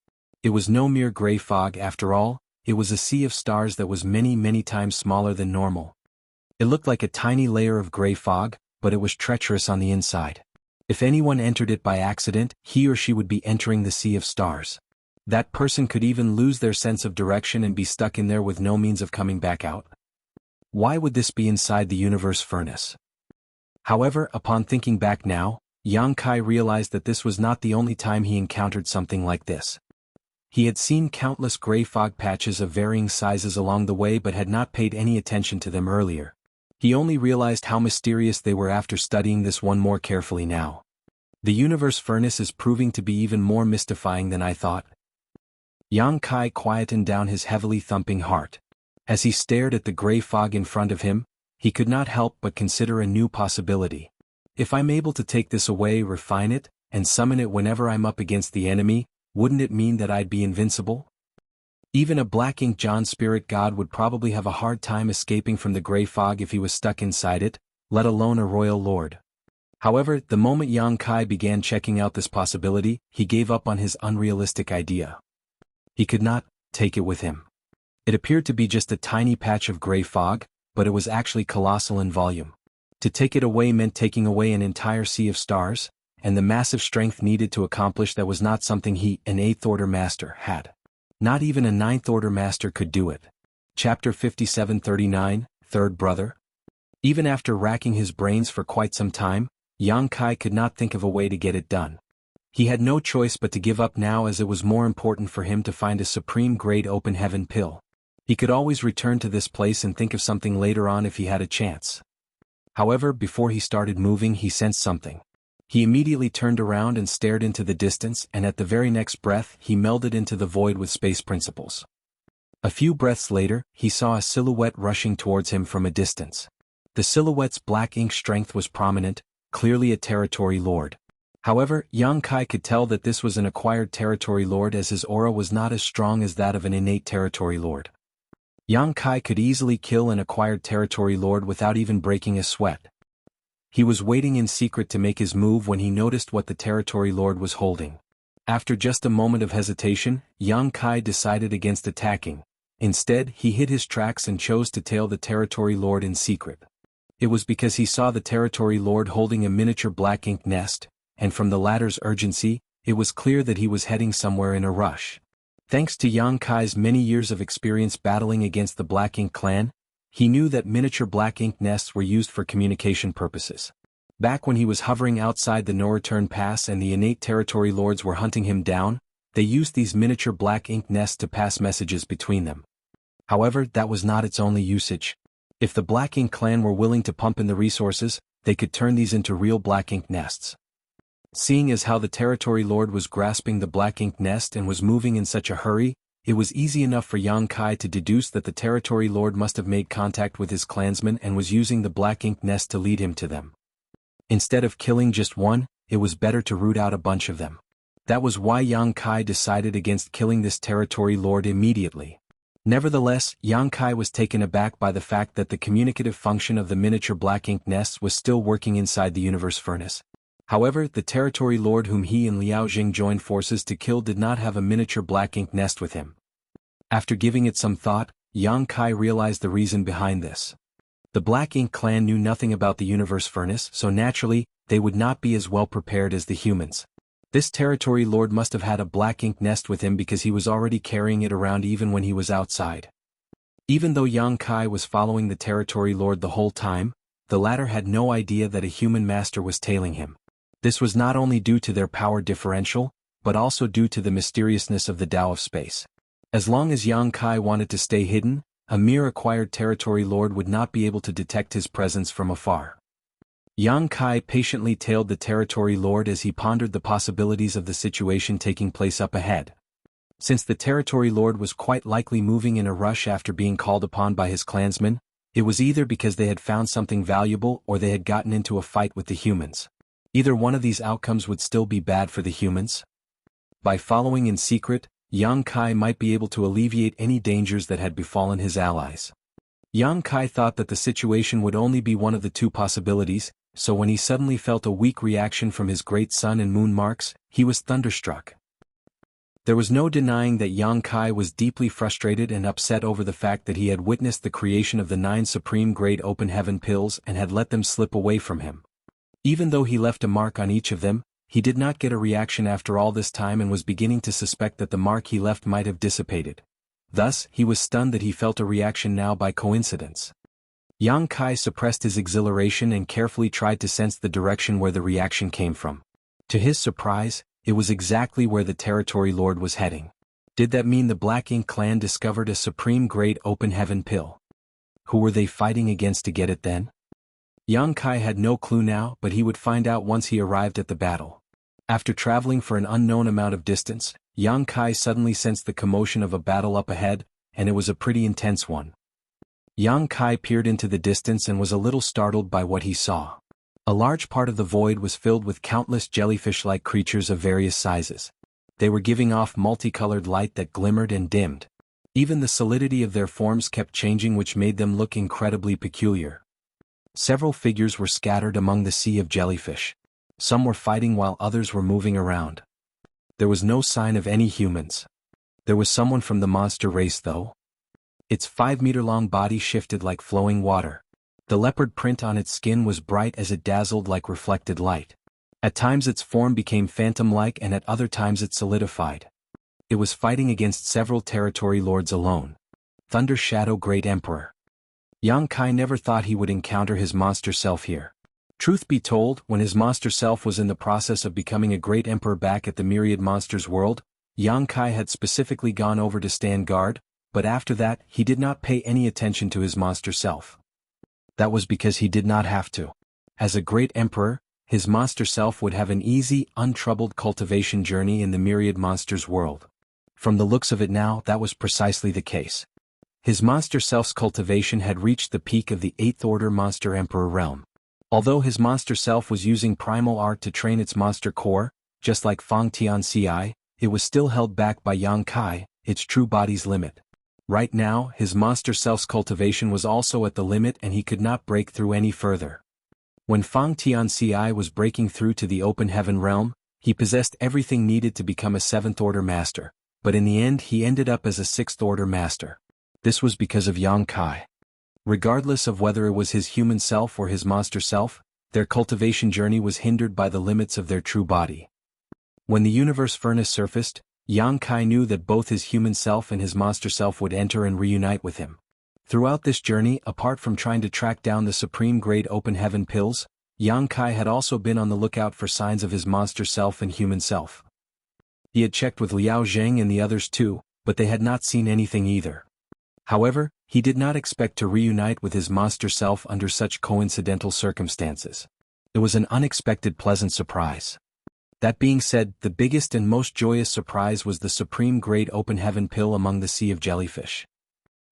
It was no mere gray fog after all, it was a sea of stars that was many times smaller than normal. It looked like a tiny layer of gray fog, but it was treacherous on the inside. If anyone entered it by accident, he or she would be entering the sea of stars. That person could even lose their sense of direction and be stuck in there with no means of coming back out. Why would this be inside the universe furnace? However, upon thinking back now, Yang Kai realized that this was not the only time he encountered something like this. He had seen countless gray fog patches of varying sizes along the way but had not paid any attention to them earlier. He only realized how mysterious they were after studying this one more carefully now. The universe furnace is proving to be even more mystifying than I thought. Yang Kai quietened down his heavily thumping heart. As he stared at the gray fog in front of him, he could not help but consider a new possibility. If I'm able to take this away, refine it, and summon it whenever I'm up against the enemy, wouldn't it mean that I'd be invincible? Even a Black Ink John Spirit God would probably have a hard time escaping from the gray fog if he was stuck inside it, let alone a royal lord. However, the moment Yang Kai began checking out this possibility, he gave up on his unrealistic idea. He could not take it with him. It appeared to be just a tiny patch of gray fog, but it was actually colossal in volume. To take it away meant taking away an entire sea of stars, and the massive strength needed to accomplish that was not something he, an 8th Order Master, had. Not even a 9th Order Master could do it. Chapter 5739, Third Brother. Even after racking his brains for quite some time, Yang Kai could not think of a way to get it done. He had no choice but to give up now, as it was more important for him to find a Supreme Grade Open Heaven pill. He could always return to this place and think of something later on if he had a chance. However, before he started moving, he sensed something. He immediately turned around and stared into the distance, and at the very next breath he melded into the void with space principles. A few breaths later, he saw a silhouette rushing towards him from a distance. The silhouette's black ink strength was prominent, clearly a territory lord. However, Yang Kai could tell that this was an acquired territory lord, as his aura was not as strong as that of an innate territory lord. Yang Kai could easily kill an acquired territory lord without even breaking a sweat. He was waiting in secret to make his move when he noticed what the territory lord was holding. After just a moment of hesitation, Yang Kai decided against attacking. Instead, he hid his tracks and chose to tail the territory lord in secret. It was because he saw the territory lord holding a miniature black ink nest, and from the latter's urgency, it was clear that he was heading somewhere in a rush. Thanks to Yang Kai's many years of experience battling against the Black Ink clan, he knew that miniature black ink nests were used for communication purposes. Back when he was hovering outside the no-return pass and the innate territory lords were hunting him down, they used these miniature black ink nests to pass messages between them. However, that was not its only usage. If the Black Ink clan were willing to pump in the resources, they could turn these into real black ink nests. Seeing as how the territory lord was grasping the black ink nest and was moving in such a hurry, it was easy enough for Yang Kai to deduce that the territory lord must have made contact with his clansmen and was using the black ink nest to lead him to them. Instead of killing just one, it was better to root out a bunch of them. That was why Yang Kai decided against killing this territory lord immediately. Nevertheless, Yang Kai was taken aback by the fact that the communicative function of the miniature black ink nests was still working inside the universe furnace. However, the territory lord whom he and Liao Jing joined forces to kill did not have a miniature black ink nest with him. After giving it some thought, Yang Kai realized the reason behind this. The Black Ink clan knew nothing about the universe furnace, so naturally, they would not be as well prepared as the humans. This territory lord must have had a black ink nest with him because he was already carrying it around even when he was outside. Even though Yang Kai was following the territory lord the whole time, the latter had no idea that a human master was tailing him. This was not only due to their power differential, but also due to the mysteriousness of the Tao of space. As long as Yang Kai wanted to stay hidden, a mere acquired territory lord would not be able to detect his presence from afar. Yang Kai patiently tailed the territory lord as he pondered the possibilities of the situation taking place up ahead. Since the territory lord was quite likely moving in a rush after being called upon by his clansmen, it was either because they had found something valuable or they had gotten into a fight with the humans. Either one of these outcomes would still be bad for the humans. By following in secret, Yang Kai might be able to alleviate any dangers that had befallen his allies. Yang Kai thought that the situation would only be one of the two possibilities, so when he suddenly felt a weak reaction from his great sun and moon marks, he was thunderstruck. There was no denying that Yang Kai was deeply frustrated and upset over the fact that he had witnessed the creation of the 9 supreme-grade open heaven pills and had let them slip away from him. Even though he left a mark on each of them, he did not get a reaction after all this time and was beginning to suspect that the mark he left might have dissipated. Thus, he was stunned that he felt a reaction now by coincidence. Yang Kai suppressed his exhilaration and carefully tried to sense the direction where the reaction came from. To his surprise, it was exactly where the territory lord was heading. Did that mean the Black Ink clan discovered a supreme-grade open heaven pill? Who were they fighting against to get it then? Yang Kai had no clue now, but he would find out once he arrived at the battle. After traveling for an unknown amount of distance, Yang Kai suddenly sensed the commotion of a battle up ahead, and it was a pretty intense one. Yang Kai peered into the distance and was a little startled by what he saw. A large part of the void was filled with countless jellyfish-like creatures of various sizes. They were giving off multicolored light that glimmered and dimmed. Even the solidity of their forms kept changing, which made them look incredibly peculiar. Several figures were scattered among the sea of jellyfish. Some were fighting while others were moving around. There was no sign of any humans. There was someone from the monster race though. Its 5-meter-long body shifted like flowing water. The leopard print on its skin was bright as it dazzled like reflected light. At times its form became phantom-like and at other times it solidified. It was fighting against several territory lords alone. Thunder Shadow Great Emperor. Yang Kai never thought he would encounter his monster self here. Truth be told, when his monster self was in the process of becoming a great emperor back at the Myriad Monsters world, Yang Kai had specifically gone over to stand guard, but after that he did not pay any attention to his monster self. That was because he did not have to. As a great emperor, his monster self would have an easy, untroubled cultivation journey in the Myriad Monsters world. From the looks of it now, that was precisely the case. His monster self's cultivation had reached the peak of the 8th Order Monster Emperor realm. Although his monster self was using primal art to train its monster core, just like Fang Tianci, it was still held back by Yang Kai, its true body's limit. Right now, his monster self's cultivation was also at the limit and he could not break through any further. When Fang Tianci was breaking through to the open heaven realm, he possessed everything needed to become a 7th Order Master, but in the end he ended up as a 6th Order Master. This was because of Yang Kai. Regardless of whether it was his human self or his monster self, their cultivation journey was hindered by the limits of their true body. When the universe furnace surfaced, Yang Kai knew that both his human self and his monster self would enter and reunite with him. Throughout this journey, apart from trying to track down the supreme-grade open heaven pills, Yang Kai had also been on the lookout for signs of his monster self and human self. He had checked with Liao Zheng and the others too, but they had not seen anything either. However, he did not expect to reunite with his monster self under such coincidental circumstances. It was an unexpected pleasant surprise. That being said, the biggest and most joyous surprise was the supreme-grade open heaven pill among the sea of jellyfish.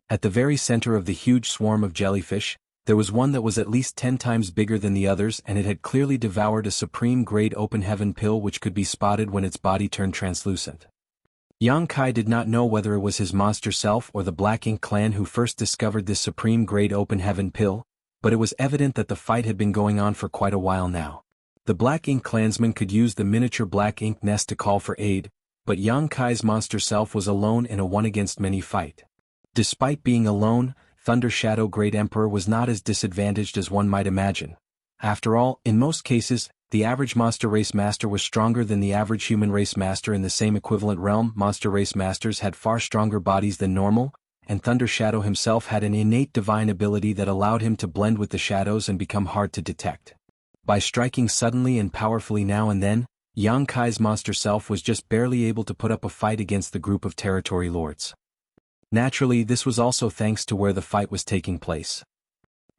At the very center of the huge swarm of jellyfish, there was one that was at least 10 times bigger than the others, and it had clearly devoured a supreme-grade open heaven pill which could be spotted when its body turned translucent. Yang Kai did not know whether it was his monster self or the Black Ink clan who first discovered this supreme-grade open heaven pill, but it was evident that the fight had been going on for quite a while now. The Black Ink clansmen could use the miniature Black Ink nest to call for aid, but Yang Kai's monster self was alone in a one-against-many fight. Despite being alone, Thunder Shadow Great Emperor was not as disadvantaged as one might imagine. After all, in most cases, The average monster race master was stronger than the average human race master in the same equivalent realm. Monster race masters had far stronger bodies than normal, and Thunder Shadow himself had an innate divine ability that allowed him to blend with the shadows and become hard to detect. By striking suddenly and powerfully now and then, Yang Kai's monster self was just barely able to put up a fight against the group of territory lords. Naturally, this was also thanks to where the fight was taking place.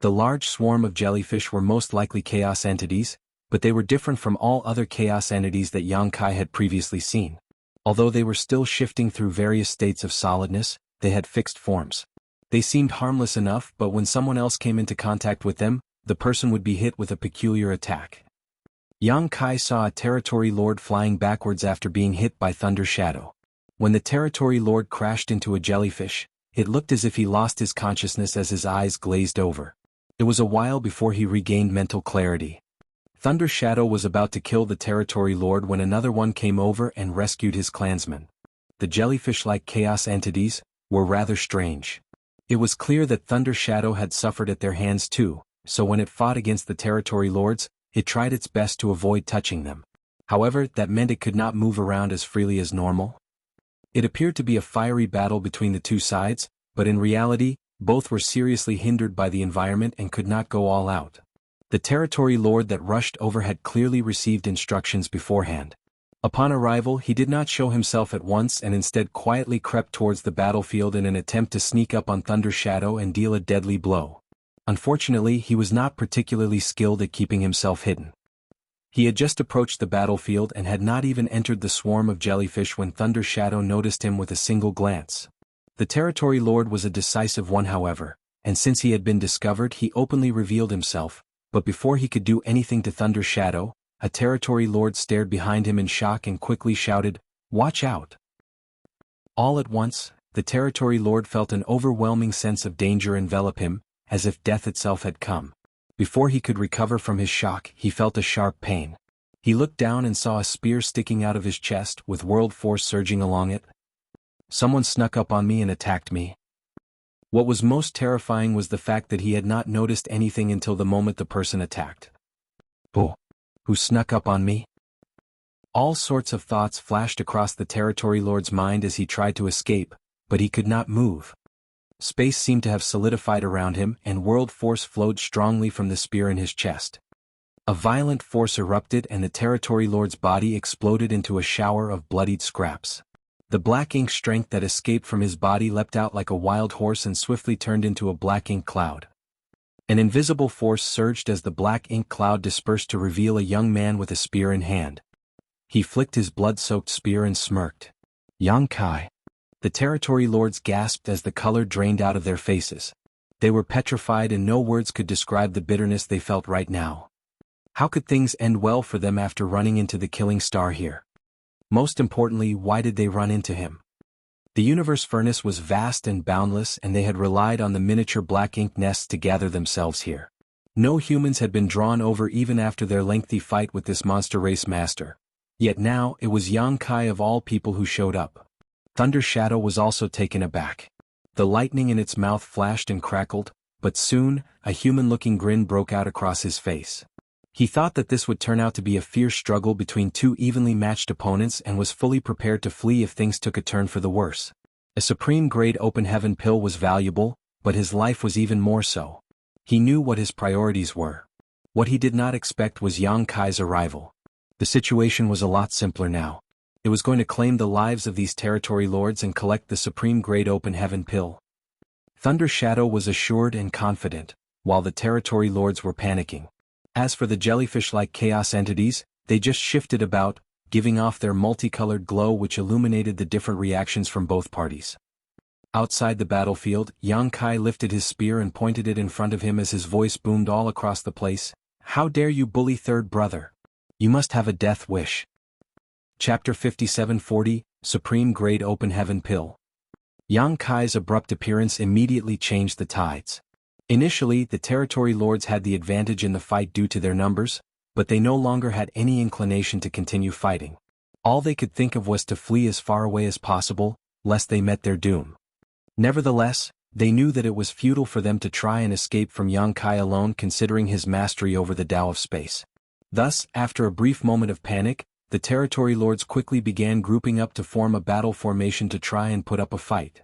The large swarm of jellyfish were most likely chaos entities, but they were different from all other chaos entities that Yang Kai had previously seen. Although they were still shifting through various states of solidness, they had fixed forms. They seemed harmless enough, but when someone else came into contact with them, the person would be hit with a peculiar attack. Yang Kai saw a territory lord flying backwards after being hit by Thunder Shadow. When the territory lord crashed into a jellyfish, it looked as if he lost his consciousness as his eyes glazed over. It was a while before he regained mental clarity. Thunder Shadow was about to kill the territory lord when another one came over and rescued his clansmen. The jellyfish-like chaos entities were rather strange. It was clear that Thunder Shadow had suffered at their hands too, so when it fought against the territory lords, it tried its best to avoid touching them. However, that meant it could not move around as freely as normal. It appeared to be a fiery battle between the two sides, but in reality, both were seriously hindered by the environment and could not go all out. The territory lord that rushed over had clearly received instructions beforehand. Upon arrival, he did not show himself at once and instead quietly crept towards the battlefield in an attempt to sneak up on Thunder Shadow and deal a deadly blow. Unfortunately, he was not particularly skilled at keeping himself hidden. He had just approached the battlefield and had not even entered the swarm of jellyfish when Thunder Shadow noticed him with a single glance. The territory lord was a decisive one, however, and since he had been discovered, he openly revealed himself, but before he could do anything to Thunder Shadow, a territory lord stared behind him in shock and quickly shouted, "Watch out!" All at once, the territory lord felt an overwhelming sense of danger envelop him, as if death itself had come. Before he could recover from his shock, he felt a sharp pain. He looked down and saw a spear sticking out of his chest with world force surging along it. Someone snuck up on me and attacked me. What was most terrifying was the fact that he had not noticed anything until the moment the person attacked. Oh, who snuck up on me? All sorts of thoughts flashed across the territory lord's mind as he tried to escape, but he could not move. Space seemed to have solidified around him and world force flowed strongly from the spear in his chest. A violent force erupted and the territory lord's body exploded into a shower of bloodied scraps. The black ink strength that escaped from his body leapt out like a wild horse and swiftly turned into a black ink cloud. An invisible force surged as the black ink cloud dispersed to reveal a young man with a spear in hand. He flicked his blood-soaked spear and smirked. "Yang Kai." The territory lords gasped as the color drained out of their faces. They were petrified and no words could describe the bitterness they felt right now. How could things end well for them after running into the killing star here? Most importantly, why did they run into him? The universe furnace was vast and boundless and they had relied on the miniature black ink nests to gather themselves here. No humans had been drawn over even after their lengthy fight with this monster race master. Yet now, it was Yang Kai of all people who showed up. Thunder Shadow was also taken aback. The lightning in its mouth flashed and crackled, but soon, a human-looking grin broke out across his face. He thought that this would turn out to be a fierce struggle between two evenly matched opponents and was fully prepared to flee if things took a turn for the worse. A supreme-grade open heaven pill was valuable, but his life was even more so. He knew what his priorities were. What he did not expect was Yang Kai's arrival. The situation was a lot simpler now. It was going to claim the lives of these territory lords and collect the supreme-grade open heaven pill. Thunder Shadow was assured and confident, while the territory lords were panicking. As for the jellyfish-like chaos entities, they just shifted about, giving off their multicolored glow which illuminated the different reactions from both parties. Outside the battlefield, Yang Kai lifted his spear and pointed it in front of him as his voice boomed all across the place. "How dare you bully third brother? You must have a death wish." Chapter 5740, Supreme Grade Open Heaven Pill. Yang Kai's abrupt appearance immediately changed the tides. Initially, the territory lords had the advantage in the fight due to their numbers, but they no longer had any inclination to continue fighting. All they could think of was to flee as far away as possible, lest they met their doom. Nevertheless, they knew that it was futile for them to try and escape from Yang Kai alone considering his mastery over the Tao of space. Thus, after a brief moment of panic, the territory lords quickly began grouping up to form a battle formation to try and put up a fight.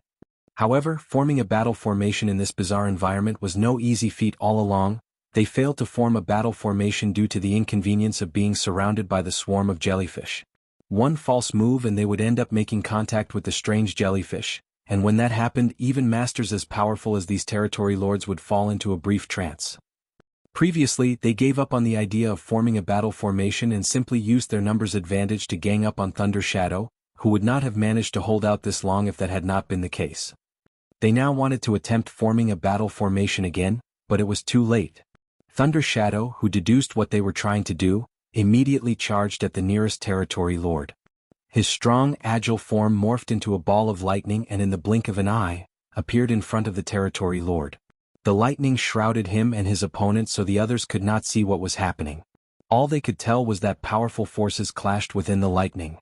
However, forming a battle formation in this bizarre environment was no easy feat all along. They failed to form a battle formation due to the inconvenience of being surrounded by the swarm of jellyfish. One false move and they would end up making contact with the strange jellyfish, and when that happened, even masters as powerful as these territory lords would fall into a brief trance. Previously, they gave up on the idea of forming a battle formation and simply used their numbers advantage to gang up on Thunder Shadow, who would not have managed to hold out this long if that had not been the case. They now wanted to attempt forming a battle formation again, but it was too late. Thunder Shadow, who deduced what they were trying to do, immediately charged at the nearest territory lord. His strong, agile form morphed into a ball of lightning and in the blink of an eye, appeared in front of the territory lord. The lightning shrouded him and his opponent so the others could not see what was happening. All they could tell was that powerful forces clashed within the lightning.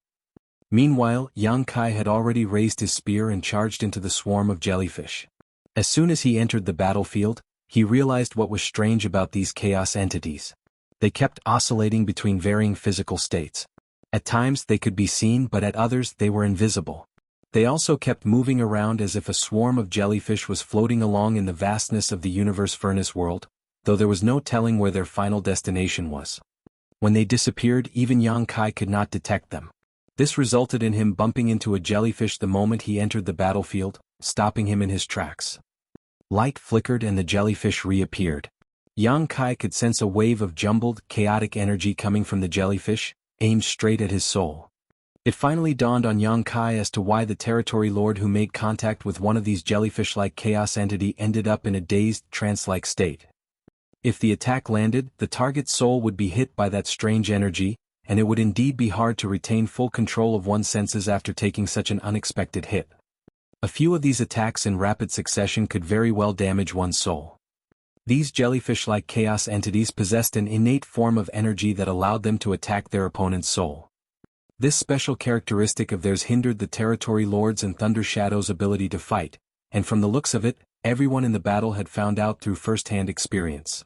Meanwhile, Yang Kai had already raised his spear and charged into the swarm of jellyfish. As soon as he entered the battlefield, he realized what was strange about these chaos entities. They kept oscillating between varying physical states. At times they could be seen, but at others they were invisible. They also kept moving around as if a swarm of jellyfish was floating along in the vastness of the universe furnace world, though there was no telling where their final destination was. When they disappeared, even Yang Kai could not detect them. This resulted in him bumping into a jellyfish the moment he entered the battlefield, stopping him in his tracks. Light flickered and the jellyfish reappeared. Yang Kai could sense a wave of jumbled, chaotic energy coming from the jellyfish, aimed straight at his soul. It finally dawned on Yang Kai as to why the territory lord who made contact with one of these jellyfish-like chaos entity ended up in a dazed, trance-like state. If the attack landed, the target's soul would be hit by that strange energy, and it would indeed be hard to retain full control of one's senses after taking such an unexpected hit. A few of these attacks in rapid succession could very well damage one's soul. These jellyfish-like chaos entities possessed an innate form of energy that allowed them to attack their opponent's soul. This special characteristic of theirs hindered the territory lords and Thunder Shadow's ability to fight, and from the looks of it, everyone in the battle had found out through first-hand experience.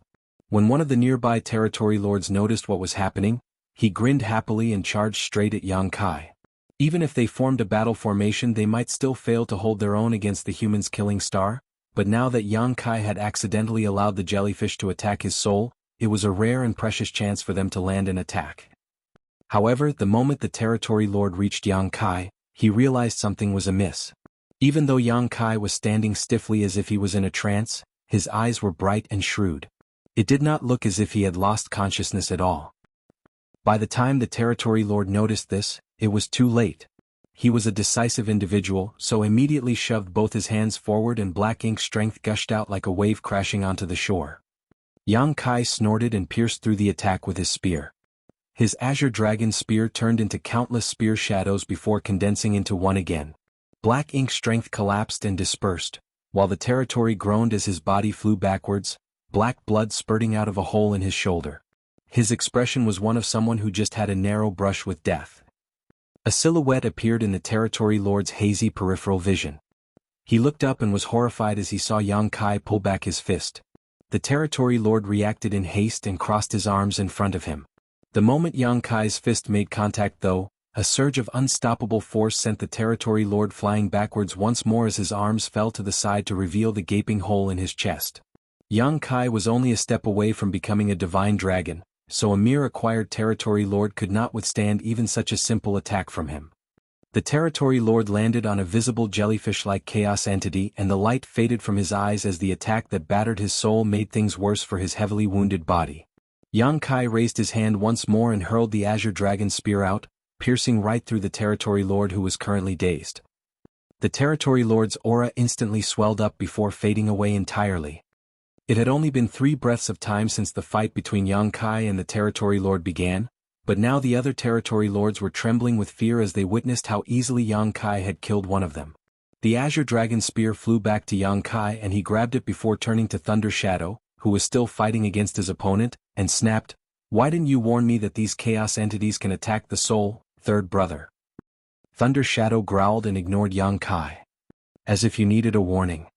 When one of the nearby territory lords noticed what was happening, he grinned happily and charged straight at Yang Kai. Even if they formed a battle formation, they might still fail to hold their own against the human's killing star, but now that Yang Kai had accidentally allowed the jellyfish to attack his soul, it was a rare and precious chance for them to land an attack. However, the moment the territory lord reached Yang Kai, he realized something was amiss. Even though Yang Kai was standing stiffly as if he was in a trance, his eyes were bright and shrewd. It did not look as if he had lost consciousness at all. By the time the territory lord noticed this, it was too late. He was a decisive individual, so immediately shoved both his hands forward and black ink strength gushed out like a wave crashing onto the shore. Yang Kai snorted and pierced through the attack with his spear. His azure dragon spear turned into countless spear shadows before condensing into one again. Black ink strength collapsed and dispersed, while the territory groaned as his body flew backwards, black blood spurting out of a hole in his shoulder. His expression was one of someone who just had a narrow brush with death. A silhouette appeared in the territory lord's hazy peripheral vision. He looked up and was horrified as he saw Yang Kai pull back his fist. The territory lord reacted in haste and crossed his arms in front of him. The moment Yang Kai's fist made contact though, a surge of unstoppable force sent the territory lord flying backwards once more as his arms fell to the side to reveal the gaping hole in his chest. Yang Kai was only a step away from becoming a divine dragon, so a mere acquired territory lord could not withstand even such a simple attack from him. The territory lord landed on a visible jellyfish-like chaos entity and the light faded from his eyes as the attack that battered his soul made things worse for his heavily wounded body. Yang Kai raised his hand once more and hurled the azure dragon spear out, piercing right through the territory lord who was currently dazed. The territory lord's aura instantly swelled up before fading away entirely. It had only been 3 breaths of time since the fight between Yang Kai and the territory lord began, but now the other territory lords were trembling with fear as they witnessed how easily Yang Kai had killed one of them. The azure dragon spear flew back to Yang Kai and he grabbed it before turning to Thunder Shadow, who was still fighting against his opponent, and snapped, "Why didn't you warn me that these chaos entities can attack the soul, third brother?" Thunder Shadow growled and ignored Yang Kai. As if you needed a warning.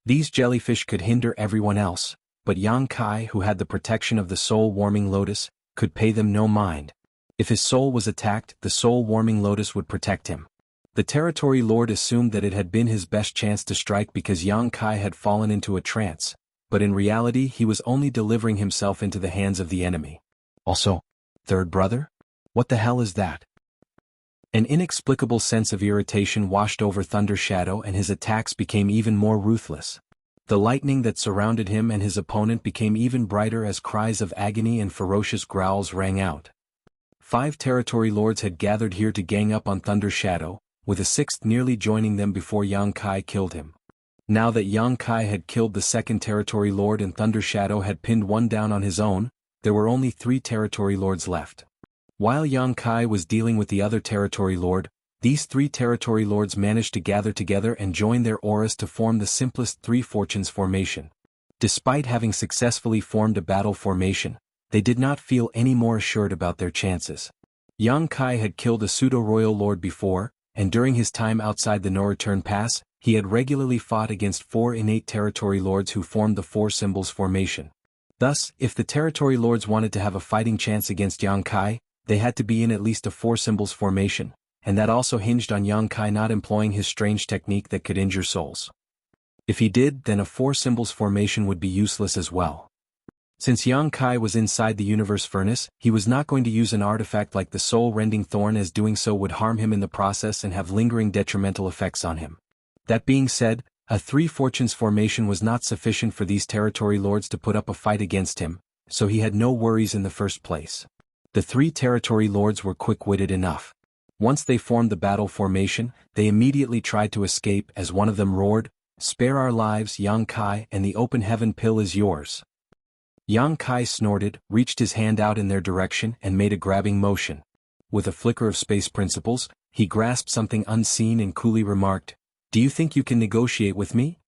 These jellyfish could hinder everyone else, but Yang Kai, who had the protection of the soul-warming lotus, could pay them no mind. If his soul was attacked, the soul-warming lotus would protect him. The territory lord assumed that it had been his best chance to strike because Yang Kai had fallen into a trance, but in reality he was only delivering himself into the hands of the enemy. Also, third brother? What the hell is that? An inexplicable sense of irritation washed over Thunder Shadow and his attacks became even more ruthless. The lightning that surrounded him and his opponent became even brighter as cries of agony and ferocious growls rang out. 5 territory lords had gathered here to gang up on Thunder Shadow, with a 6th nearly joining them before Yang Kai killed him. Now that Yang Kai had killed the 2nd territory lord and Thunder Shadow had pinned one down on his own, there were only 3 territory lords left. While Yang Kai was dealing with the other territory lord, these 3 territory lords managed to gather together and join their auras to form the simplest 3 fortunes formation. Despite having successfully formed a battle formation, they did not feel any more assured about their chances. Yang Kai had killed a pseudo-royal lord before, and during his time outside the no-return pass, he had regularly fought against 4 innate territory lords who formed the 4 symbols formation. Thus, if the territory lords wanted to have a fighting chance against Yang Kai, they had to be in at least a 4 symbols formation, and that also hinged on Yang Kai not employing his strange technique that could injure souls. If he did, then a 4 symbols formation would be useless as well. Since Yang Kai was inside the universe furnace, he was not going to use an artifact like the soul-rending thorn, as doing so would harm him in the process and have lingering detrimental effects on him. That being said, a 3 fortunes formation was not sufficient for these territory lords to put up a fight against him, so he had no worries in the first place. The 3 territory lords were quick-witted enough. Once they formed the battle formation, they immediately tried to escape as one of them roared, "Spare our lives, Yang Kai, and the open heaven pill is yours." Yang Kai snorted, reached his hand out in their direction and made a grabbing motion. With a flicker of space principles, he grasped something unseen and coolly remarked, "Do you think you can negotiate with me?"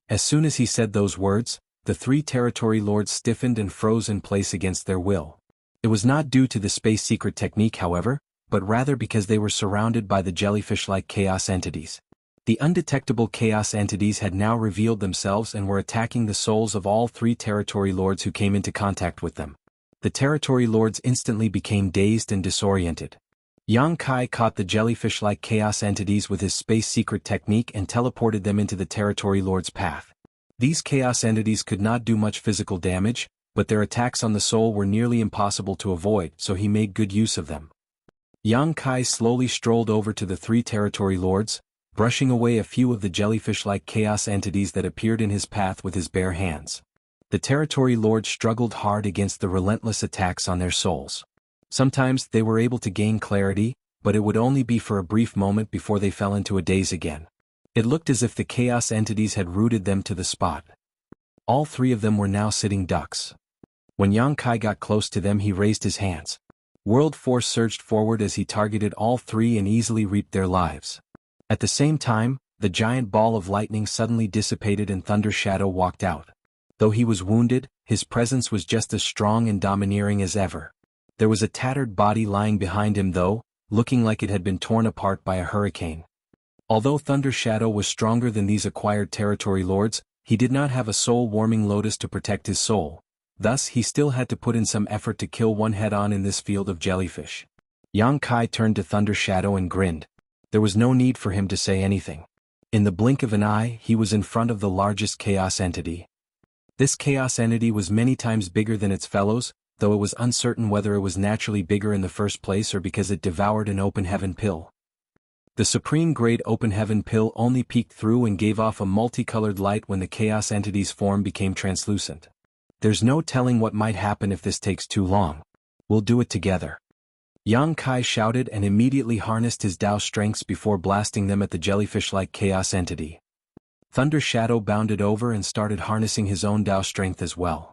As soon as he said those words, the 3 territory lords stiffened and froze in place against their will. It was not due to the space secret technique, however, but rather because they were surrounded by the jellyfish-like chaos entities. The undetectable chaos entities had now revealed themselves and were attacking the souls of all 3 territory lords who came into contact with them. The territory lords instantly became dazed and disoriented. Yang Kai caught the jellyfish-like chaos entities with his space secret technique and teleported them into the territory lord's path. These chaos entities could not do much physical damage, but their attacks on the soul were nearly impossible to avoid, so he made good use of them. Yang Kai slowly strolled over to the 3 territory lords, brushing away a few of the jellyfish-like chaos entities that appeared in his path with his bare hands. The territory lords struggled hard against the relentless attacks on their souls. Sometimes they were able to gain clarity, but it would only be for a brief moment before they fell into a daze again. It looked as if the chaos entities had rooted them to the spot. All 3 of them were now sitting ducks. When Yang Kai got close to them, he raised his hands. World force surged forward as he targeted all 3 and easily reaped their lives. At the same time, the giant ball of lightning suddenly dissipated and Thunder Shadow walked out. Though he was wounded, his presence was just as strong and domineering as ever. There was a tattered body lying behind him though, looking like it had been torn apart by a hurricane. Although Thunder Shadow was stronger than these acquired territory lords, he did not have a soul-warming lotus to protect his soul. Thus he still had to put in some effort to kill one head-on in this field of jellyfish. Yang Kai turned to Thunder Shadow and grinned. There was no need for him to say anything. In the blink of an eye, he was in front of the largest chaos entity. This chaos entity was many times bigger than its fellows, though it was uncertain whether it was naturally bigger in the first place or because it devoured an open heaven pill. The supreme-grade open heaven pill only peeked through and gave off a multicolored light when the chaos entity's form became translucent. There's no telling what might happen if this takes too long. We'll do it together. Yang Kai shouted and immediately harnessed his Dao strengths before blasting them at the jellyfish-like chaos entity. Thunder Shadow bounded over and started harnessing his own Dao strength as well.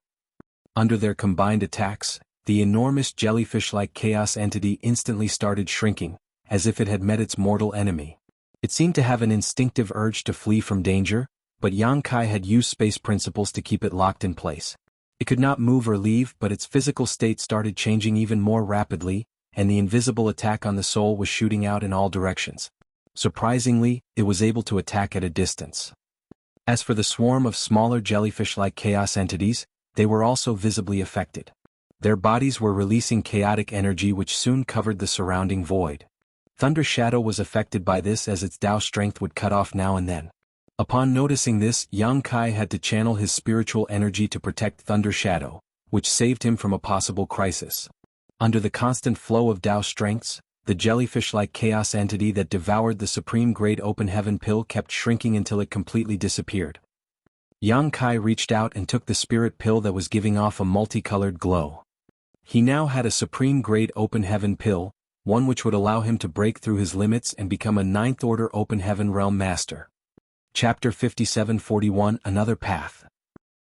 Under their combined attacks, the enormous jellyfish-like chaos entity instantly started shrinking, as if it had met its mortal enemy. It seemed to have an instinctive urge to flee from danger, but Yang Kai had used space principles to keep it locked in place. It could not move or leave, but its physical state started changing even more rapidly, and the invisible attack on the soul was shooting out in all directions. Surprisingly, it was able to attack at a distance. As for the swarm of smaller jellyfish-like chaos entities, they were also visibly affected. Their bodies were releasing chaotic energy which soon covered the surrounding void. Thunder Shadow was affected by this as its Tao strength would cut off now and then. Upon noticing this, Yang Kai had to channel his spiritual energy to protect Thunder Shadow, which saved him from a possible crisis. Under the constant flow of Tao strengths, the jellyfish-like chaos entity that devoured the supreme-grade open heaven pill kept shrinking until it completely disappeared. Yang Kai reached out and took the spirit pill that was giving off a multicolored glow. He now had a supreme-grade open heaven pill, one which would allow him to break through his limits and become a ninth-order open heaven realm master. Chapter 5741 Another Path.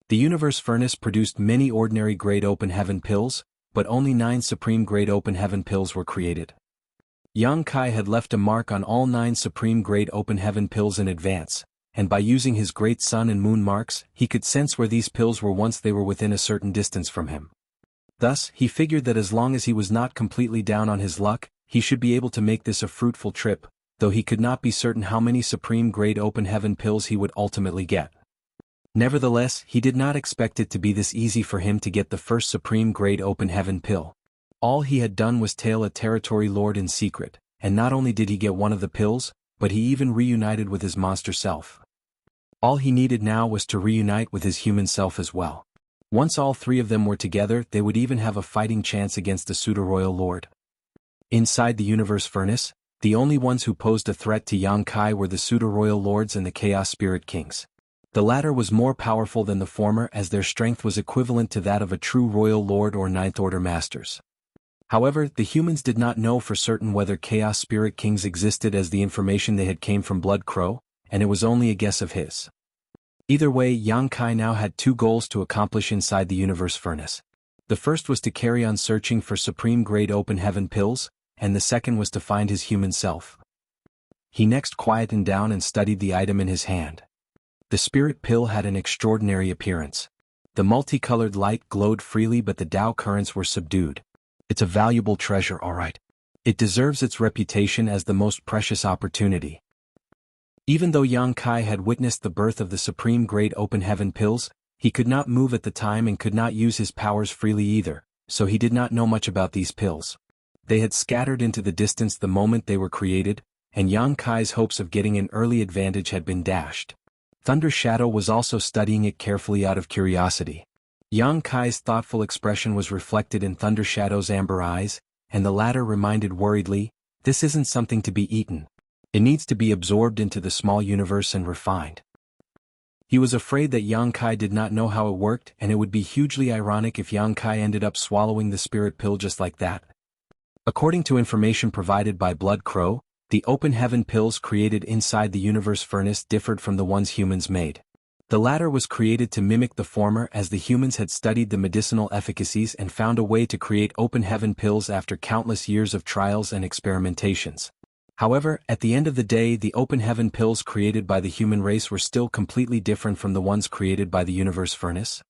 The universe furnace produced many ordinary-grade open heaven pills, but only 9 supreme-grade open heaven pills were created. Yang Kai had left a mark on all 9 supreme-grade open heaven pills in advance, and by using his great sun and moon marks, he could sense where these pills were once they were within a certain distance from him. Thus, he figured that as long as he was not completely down on his luck, he should be able to make this a fruitful trip, though he could not be certain how many supreme-grade open heaven pills he would ultimately get. Nevertheless, he did not expect it to be this easy for him to get the first supreme-grade open heaven pill. All he had done was tail a territory lord in secret, and not only did he get one of the pills, but he even reunited with his monster self. All he needed now was to reunite with his human self as well. Once all 3 of them were together, they would even have a fighting chance against the pseudo-royal lord. Inside the universe furnace, the only ones who posed a threat to Yang Kai were the pseudo-royal lords and the chaos spirit kings. The latter was more powerful than the former as their strength was equivalent to that of a true royal lord or ninth-order masters. However, the humans did not know for certain whether chaos spirit kings existed as the information they had came from Blood Crow, and it was only a guess of his. Either way, Yang Kai now had 2 goals to accomplish inside the universe furnace. The first was to carry on searching for supreme-grade open heaven pills, and the second was to find his human self. He next quietened down and studied the item in his hand. The spirit pill had an extraordinary appearance. The multicolored light glowed freely but the Tao currents were subdued. It's a valuable treasure, all right. It deserves its reputation as the most precious opportunity. Even though Yang Kai had witnessed the birth of the supreme-grade open heaven pills, he could not move at the time and could not use his powers freely either, so he did not know much about these pills. They had scattered into the distance the moment they were created, and Yang Kai's hopes of getting an early advantage had been dashed. Thunder Shadow was also studying it carefully out of curiosity. Yang Kai's thoughtful expression was reflected in Thunder Shadow's amber eyes, and the latter reminded worriedly, "This isn't something to be eaten. It needs to be absorbed into the small universe and refined." He was afraid that Yang Kai did not know how it worked, and it would be hugely ironic if Yang Kai ended up swallowing the spirit pill just like that. According to information provided by Blood Crow, the open heaven pills created inside the universe furnace differed from the ones humans made. The latter was created to mimic the former as the humans had studied the medicinal efficacies and found a way to create open heaven pills after countless years of trials and experimentations. However, at the end of the day, the open heaven pills created by the human race were still completely different from the ones created by the universe furnace.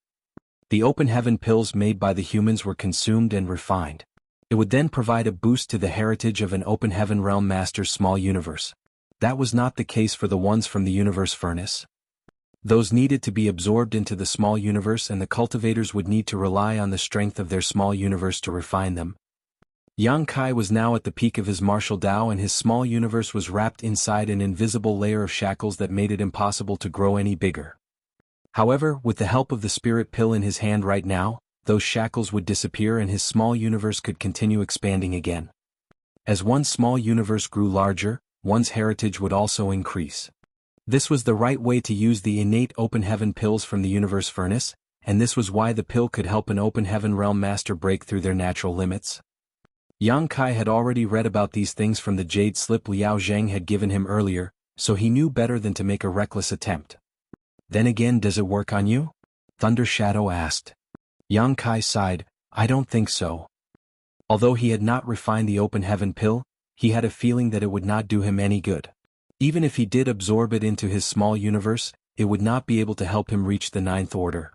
The open heaven pills made by the humans were consumed and refined. It would then provide a boost to the heritage of an open heaven realm master's small universe. That was not the case for the ones from the universe furnace. Those needed to be absorbed into the small universe and the cultivators would need to rely on the strength of their small universe to refine them. Yang Kai was now at the peak of his martial Tao and his small universe was wrapped inside an invisible layer of shackles that made it impossible to grow any bigger. However, with the help of the spirit pill in his hand right now, those shackles would disappear and his small universe could continue expanding again. As one's small universe grew larger, one's heritage would also increase. This was the right way to use the innate open heaven pills from the universe furnace, and this was why the pill could help an open heaven realm master break through their natural limits. Yang Kai had already read about these things from the jade slip Liao Zheng had given him earlier, so he knew better than to make a reckless attempt. Then again, does it work on you? Thunder Shadow asked. Yang Kai sighed, I don't think so. Although he had not refined the open heaven pill, he had a feeling that it would not do him any good. Even if he did absorb it into his small universe, it would not be able to help him reach the ninth order.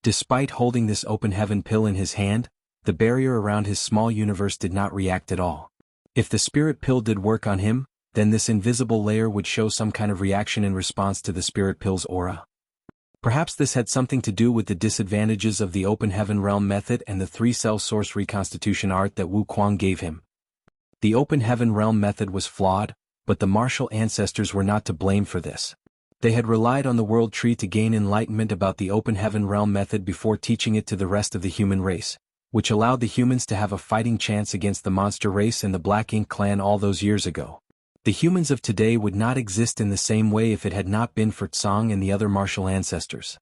Despite holding this open heaven pill in his hand, the barrier around his small universe did not react at all. If the spirit pill did work on him, then this invisible layer would show some kind of reaction in response to the spirit pill's aura. Perhaps this had something to do with the disadvantages of the open heaven realm method and the three-cell source reconstitution art that Wu Kuang gave him. The open heaven realm method was flawed, but the martial ancestors were not to blame for this. They had relied on the world tree to gain enlightenment about the open heaven realm method before teaching it to the rest of the human race, which allowed the humans to have a fighting chance against the monster race and the Black Ink clan all those years ago. The humans of today would not exist in the same way if it had not been for Tsang and the other martial ancestors.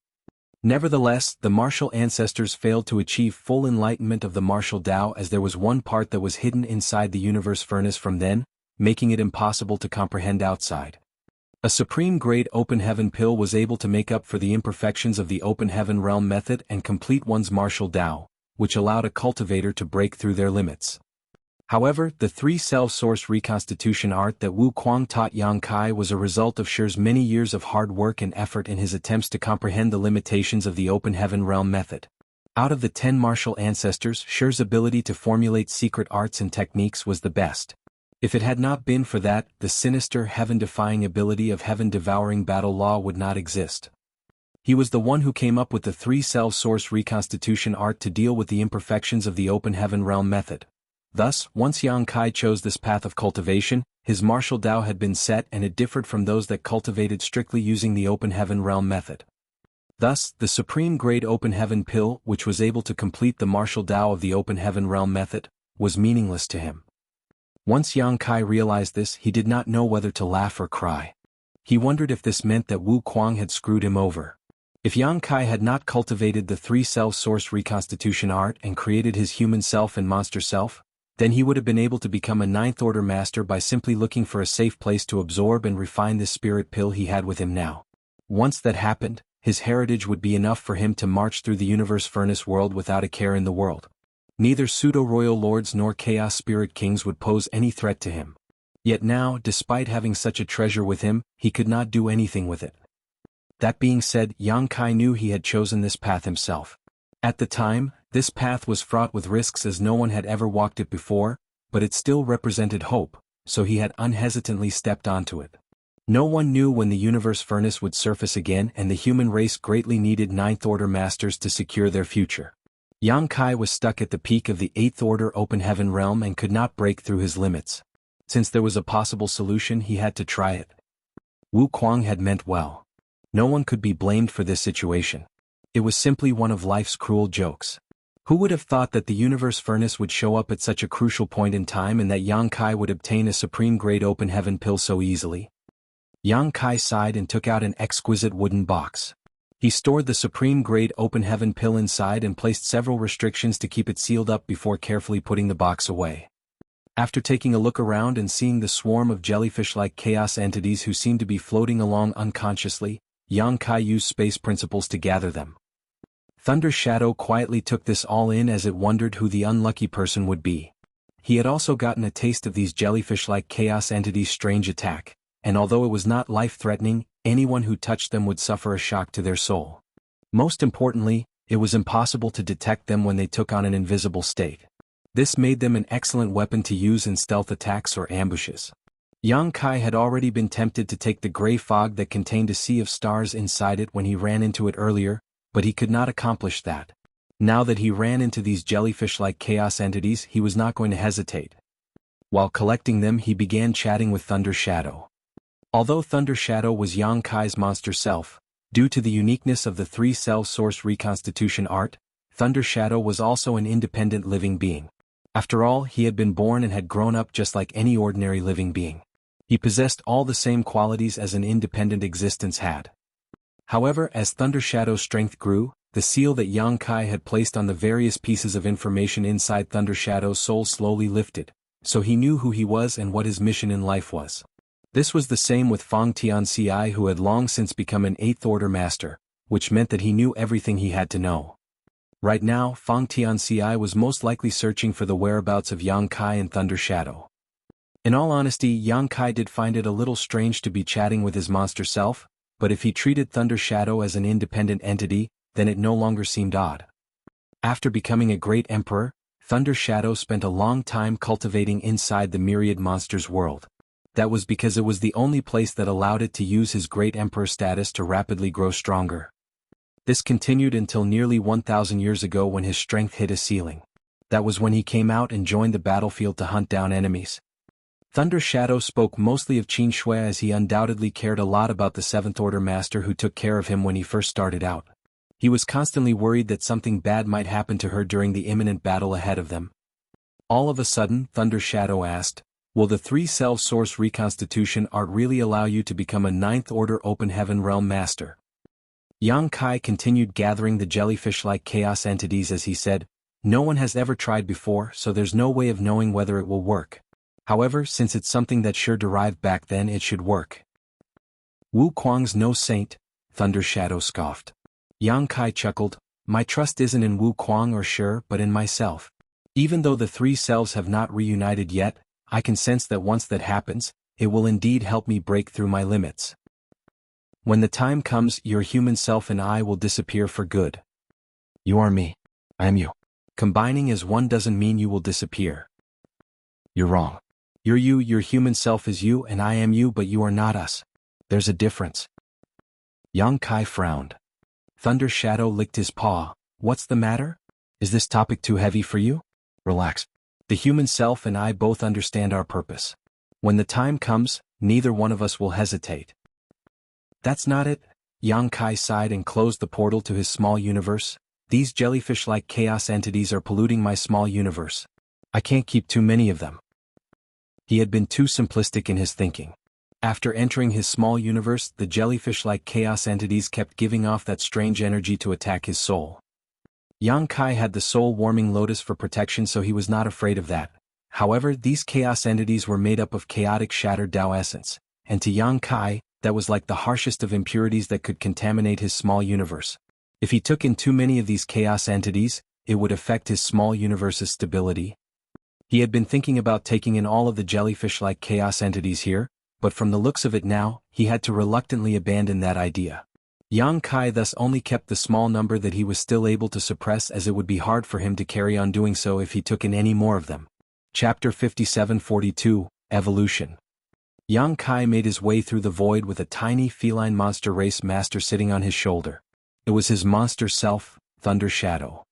Nevertheless, the martial ancestors failed to achieve full enlightenment of the martial Tao, as there was one part that was hidden inside the universe furnace from then, making it impossible to comprehend outside. A supreme-grade open heaven pill was able to make up for the imperfections of the open heaven realm method and complete one's martial Tao, which allowed a cultivator to break through their limits. However, the three-cell source reconstitution art that Wu Kuang taught Yang Kai was a result of Shi's many years of hard work and effort in his attempts to comprehend the limitations of the open heaven realm method. Out of the 10 martial ancestors, Shi's ability to formulate secret arts and techniques was the best. If it had not been for that, the sinister, heaven-defying ability of heaven-devouring battle law would not exist. He was the one who came up with the three-cell source reconstitution art to deal with the imperfections of the open heaven realm method. Thus, once Yang Kai chose this path of cultivation, his martial Tao had been set and it differed from those that cultivated strictly using the open heaven realm method. Thus, the supreme-grade open heaven pill, which was able to complete the martial Tao of the open heaven realm method, was meaningless to him. Once Yang Kai realized this, he did not know whether to laugh or cry. He wondered if this meant that Wu Kuang had screwed him over. If Yang Kai had not cultivated the three-cell source reconstitution art and created his human self and monster self, then he would have been able to become a ninth-order master by simply looking for a safe place to absorb and refine this spirit pill he had with him now. Once that happened, his heritage would be enough for him to march through the universe furnace world without a care in the world. Neither pseudo-royal lords nor chaos spirit kings would pose any threat to him. Yet now, despite having such a treasure with him, he could not do anything with it. That being said, Yang Kai knew he had chosen this path himself. At the time, this path was fraught with risks as no one had ever walked it before, but it still represented hope, so he had unhesitantly stepped onto it. No one knew when the universe furnace would surface again, and the human race greatly needed ninth-order masters to secure their future. Yang Kai was stuck at the peak of the eighth-order open heaven realm and could not break through his limits. Since there was a possible solution, he had to try it. Wu Kuang had meant well. No one could be blamed for this situation. It was simply one of life's cruel jokes. Who would have thought that the universe furnace would show up at such a crucial point in time and that Yang Kai would obtain a supreme-grade open heaven pill so easily? Yang Kai sighed and took out an exquisite wooden box. He stored the supreme-grade open heaven pill inside and placed several restrictions to keep it sealed up before carefully putting the box away. After taking a look around and seeing the swarm of jellyfish-like chaos entities who seemed to be floating along unconsciously, Yang Kai used space principles to gather them. Thunder Shadow quietly took this all in as it wondered who the unlucky person would be. He had also gotten a taste of these jellyfish-like chaos entities' strange attack, and although it was not life-threatening, anyone who touched them would suffer a shock to their soul. Most importantly, it was impossible to detect them when they took on an invisible state. This made them an excellent weapon to use in stealth attacks or ambushes. Yang Kai had already been tempted to take the gray fog that contained a sea of stars inside it when he ran into it earlier, but he could not accomplish that. Now that he ran into these jellyfish-like chaos entities, he was not going to hesitate. While collecting them, he began chatting with Thunder Shadow. Although Thunder Shadow was Yang Kai's monster self, due to the uniqueness of the three-cell source reconstitution art, Thunder Shadow was also an independent living being. After all, he had been born and had grown up just like any ordinary living being. He possessed all the same qualities as an independent existence had. However, as Thunder Shadow's strength grew, the seal that Yang Kai had placed on the various pieces of information inside Thunder Shadow's soul slowly lifted, so he knew who he was and what his mission in life was. This was the same with Fang Tianci, who had long since become an eighth-order master, which meant that he knew everything he had to know. Right now, Fang Tianci was most likely searching for the whereabouts of Yang Kai and Thunder Shadow. In all honesty, Yang Kai did find it a little strange to be chatting with his monster self, but if he treated Thunder Shadow as an independent entity, then it no longer seemed odd. After becoming a great emperor, Thunder Shadow spent a long time cultivating inside the myriad monsters world. That was because it was the only place that allowed it to use his great emperor status to rapidly grow stronger. This continued until nearly 1,000 years ago when his strength hit a ceiling. That was when he came out and joined the battlefield to hunt down enemies. Thunder Shadow spoke mostly of Qin Shui as he undoubtedly cared a lot about the 7th Order Master who took care of him when he first started out. He was constantly worried that something bad might happen to her during the imminent battle ahead of them. All of a sudden, Thunder Shadow asked, "Will the 3-cell source reconstitution art really allow you to become a 9th Order Open Heaven Realm Master?" Yang Kai continued gathering the jellyfish-like chaos entities as he said, "No one has ever tried before, so there's no way of knowing whether it will work. However, since it's something that sure derived back then, it should work." "Wu Kuang's no saint," Thunder Shadow scoffed. Yang Kai chuckled, "My trust isn't in Wu Kuang or Shi, but in myself. Even though the 3 selves have not reunited yet, I can sense that once that happens, it will indeed help me break through my limits. When the time comes, your human self and I will disappear for good. You are me. I am you. Combining as one doesn't mean you will disappear. You're wrong. You're you, your human self is you, and I am you, but you are not us. There's a difference." Yang Kai frowned. Thunder Shadow licked his paw. "What's the matter? Is this topic too heavy for you? Relax. The human self and I both understand our purpose. When the time comes, neither one of us will hesitate." "That's not it." Yang Kai sighed and closed the portal to his small universe. "These jellyfish-like chaos entities are polluting my small universe. I can't keep too many of them." He had been too simplistic in his thinking. After entering his small universe, the jellyfish-like chaos entities kept giving off that strange energy to attack his soul. Yang Kai had the soul-warming lotus for protection, so he was not afraid of that. However, these chaos entities were made up of chaotic shattered Tao essence, and to Yang Kai, that was like the harshest of impurities that could contaminate his small universe. If he took in too many of these chaos entities, it would affect his small universe's stability. He had been thinking about taking in all of the jellyfish-like chaos entities here, but from the looks of it now, he had to reluctantly abandon that idea. Yang Kai thus only kept the small number that he was still able to suppress, as it would be hard for him to carry on doing so if he took in any more of them. Chapter 5742, Evolution. Yang Kai made his way through the void with a tiny feline monster race master sitting on his shoulder. It was his monster self, Thunder Shadow.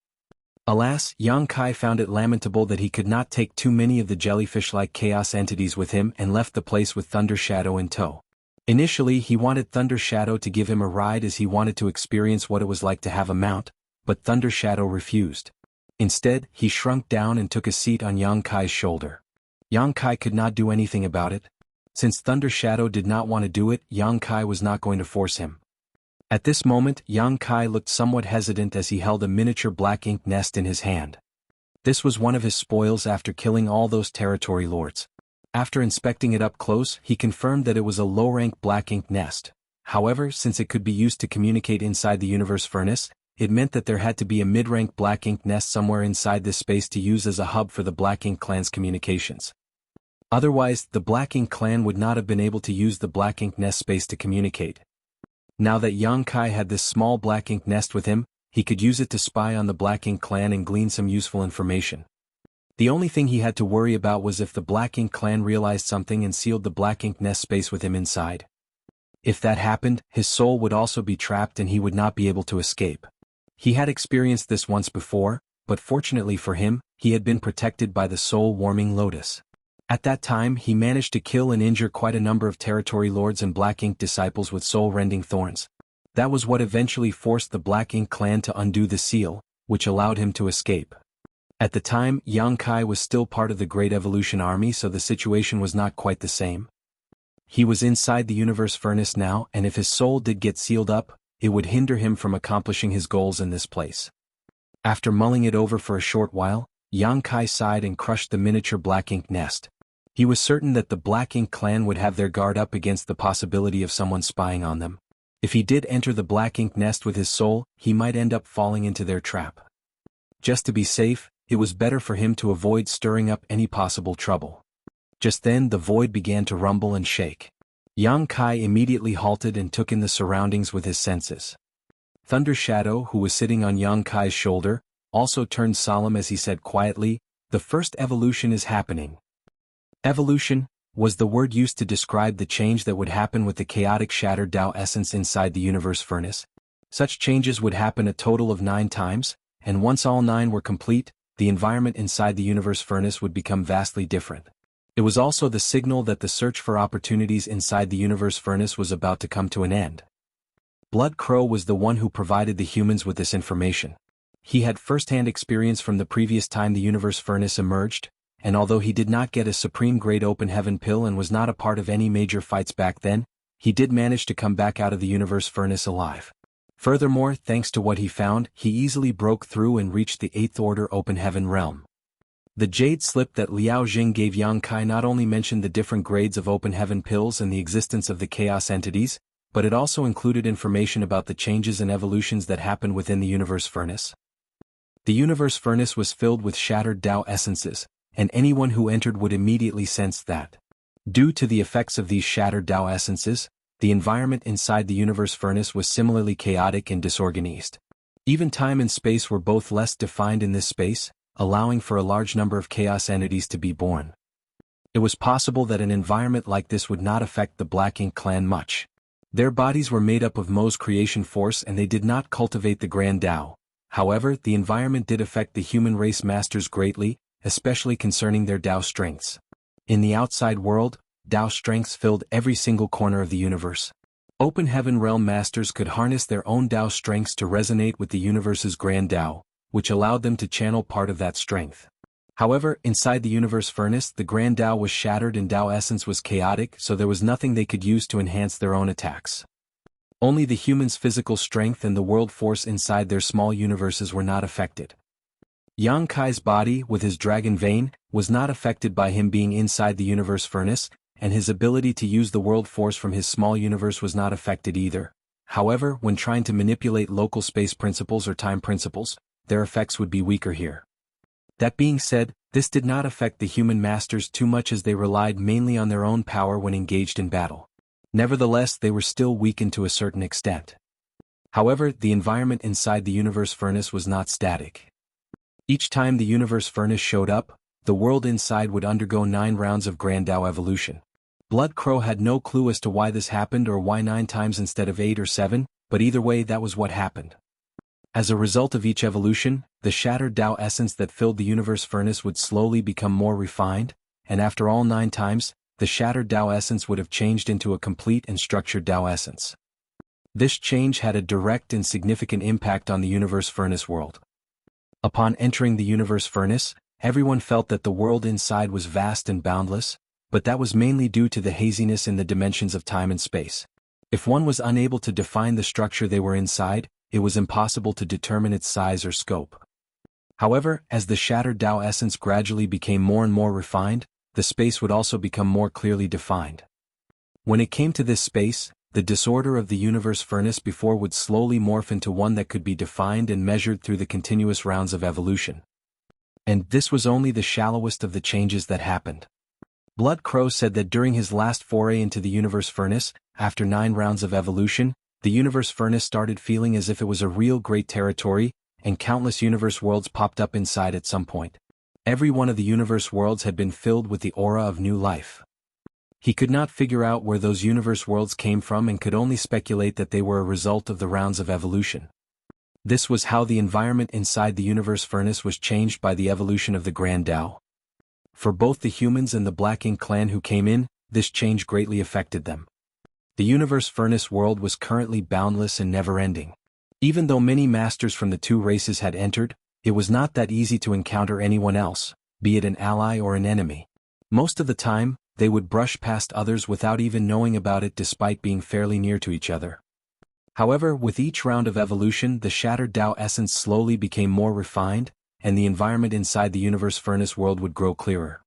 Alas, Yang Kai found it lamentable that he could not take too many of the jellyfish-like chaos entities with him and left the place with Thunder Shadow in tow. Initially, he wanted Thunder Shadow to give him a ride as he wanted to experience what it was like to have a mount, but Thunder Shadow refused. Instead, he shrunk down and took a seat on Yang Kai's shoulder. Yang Kai could not do anything about it. Since Thunder Shadow did not want to do it, Yang Kai was not going to force him. At this moment, Yang Kai looked somewhat hesitant as he held a miniature black ink nest in his hand. This was one of his spoils after killing all those territory lords. After inspecting it up close, he confirmed that it was a low-rank black ink nest. However, since it could be used to communicate inside the universe furnace, it meant that there had to be a mid-rank black ink nest somewhere inside this space to use as a hub for the Black Ink clan's communications. Otherwise, the Black Ink clan would not have been able to use the Black Ink nest space to communicate. Now that Yang Kai had this small Black Ink nest with him, he could use it to spy on the Black Ink clan and glean some useful information. The only thing he had to worry about was if the Black Ink clan realized something and sealed the Black Ink nest space with him inside. If that happened, his soul would also be trapped and he would not be able to escape. He had experienced this once before, but fortunately for him, he had been protected by the soul-warming lotus. At that time, he managed to kill and injure quite a number of territory lords and Black Ink disciples with soul-rending thorns. That was what eventually forced the Black Ink clan to undo the seal, which allowed him to escape. At the time, Yang Kai was still part of the Great Evolution Army, so the situation was not quite the same. He was inside the universe furnace now, and if his soul did get sealed up, it would hinder him from accomplishing his goals in this place. After mulling it over for a short while, Yang Kai sighed and crushed the miniature Black Ink nest. He was certain that the Black Ink clan would have their guard up against the possibility of someone spying on them. If he did enter the Black Ink nest with his soul, he might end up falling into their trap. Just to be safe, it was better for him to avoid stirring up any possible trouble. Just then the void began to rumble and shake. Yang Kai immediately halted and took in the surroundings with his senses. Thunder Shadow, who was sitting on Yang Kai's shoulder, also turned solemn as he said quietly, "The first evolution is happening." Evolution was the word used to describe the change that would happen with the chaotic shattered Tao essence inside the universe furnace. Such changes would happen a total of 9 times, and once all 9 were complete, the environment inside the universe furnace would become vastly different. It was also the signal that the search for opportunities inside the universe furnace was about to come to an end. Blood Crow was the one who provided the humans with this information. He had first-hand experience from the previous time the universe furnace emerged, and although he did not get a supreme-grade open heaven pill and was not a part of any major fights back then, he did manage to come back out of the universe furnace alive. Furthermore, thanks to what he found, he easily broke through and reached the 8th Order Open Heaven realm. The Jade Slip that Liao Jing gave Yang Kai not only mentioned the different grades of Open Heaven pills and the existence of the chaos entities, but it also included information about the changes and evolutions that happened within the universe furnace. The universe furnace was filled with shattered Tao essences, and anyone who entered would immediately sense that. Due to the effects of these shattered Tao essences, the environment inside the universe furnace was similarly chaotic and disorganized. Even time and space were both less defined in this space, allowing for a large number of chaos entities to be born. It was possible that an environment like this would not affect the Black Ink clan much. Their bodies were made up of Mo's creation force and they did not cultivate the Grand Tao. However, the environment did affect the human race masters greatly, especially concerning their Tao strengths. In the outside world, Tao strengths filled every single corner of the universe. Open Heaven Realm masters could harness their own Tao strengths to resonate with the universe's Grand Tao, which allowed them to channel part of that strength. However, inside the universe furnace, the Grand Tao was shattered and Tao essence was chaotic, so there was nothing they could use to enhance their own attacks. Only the humans' physical strength and the world force inside their small universes were not affected. Yang Kai's body, with his dragon vein, was not affected by him being inside the universe furnace, and his ability to use the world force from his small universe was not affected either. However, when trying to manipulate local space principles or time principles, their effects would be weaker here. That being said, this did not affect the human masters too much as they relied mainly on their own power when engaged in battle. Nevertheless, they were still weakened to a certain extent. However, the environment inside the universe furnace was not static. Each time the universe furnace showed up, the world inside would undergo 9 rounds of Grand Tao evolution. Blood Crow had no clue as to why this happened or why 9 times instead of 8 or 7, but either way that was what happened. As a result of each evolution, the shattered Tao essence that filled the universe furnace would slowly become more refined, and after all 9 times, the shattered Tao essence would have changed into a complete and structured Tao essence. This change had a direct and significant impact on the universe furnace world. Upon entering the universe furnace, everyone felt that the world inside was vast and boundless, but that was mainly due to the haziness in the dimensions of time and space. If one was unable to define the structure they were inside, it was impossible to determine its size or scope. However, as the shattered Tao essence gradually became more and more refined, the space would also become more clearly defined. When it came to this space, the disorder of the universe furnace before would slowly morph into one that could be defined and measured through the continuous rounds of evolution. And this was only the shallowest of the changes that happened. Blood Crow said that during his last foray into the universe furnace, after 9 rounds of evolution, the universe furnace started feeling as if it was a real great territory, and countless universe worlds popped up inside at some point. Every one of the universe worlds had been filled with the aura of new life. He could not figure out where those universe worlds came from and could only speculate that they were a result of the rounds of evolution. This was how the environment inside the universe furnace was changed by the evolution of the Grand Tao. For both the humans and the Black Ink clan who came in, this change greatly affected them. The universe furnace world was currently boundless and never-ending. Even though many masters from the 2 races had entered, it was not that easy to encounter anyone else, be it an ally or an enemy. Most of the time, they would brush past others without even knowing about it despite being fairly near to each other. However, with each round of evolution, the shattered Tao essence slowly became more refined, and the environment inside the universe furnace world would grow clearer.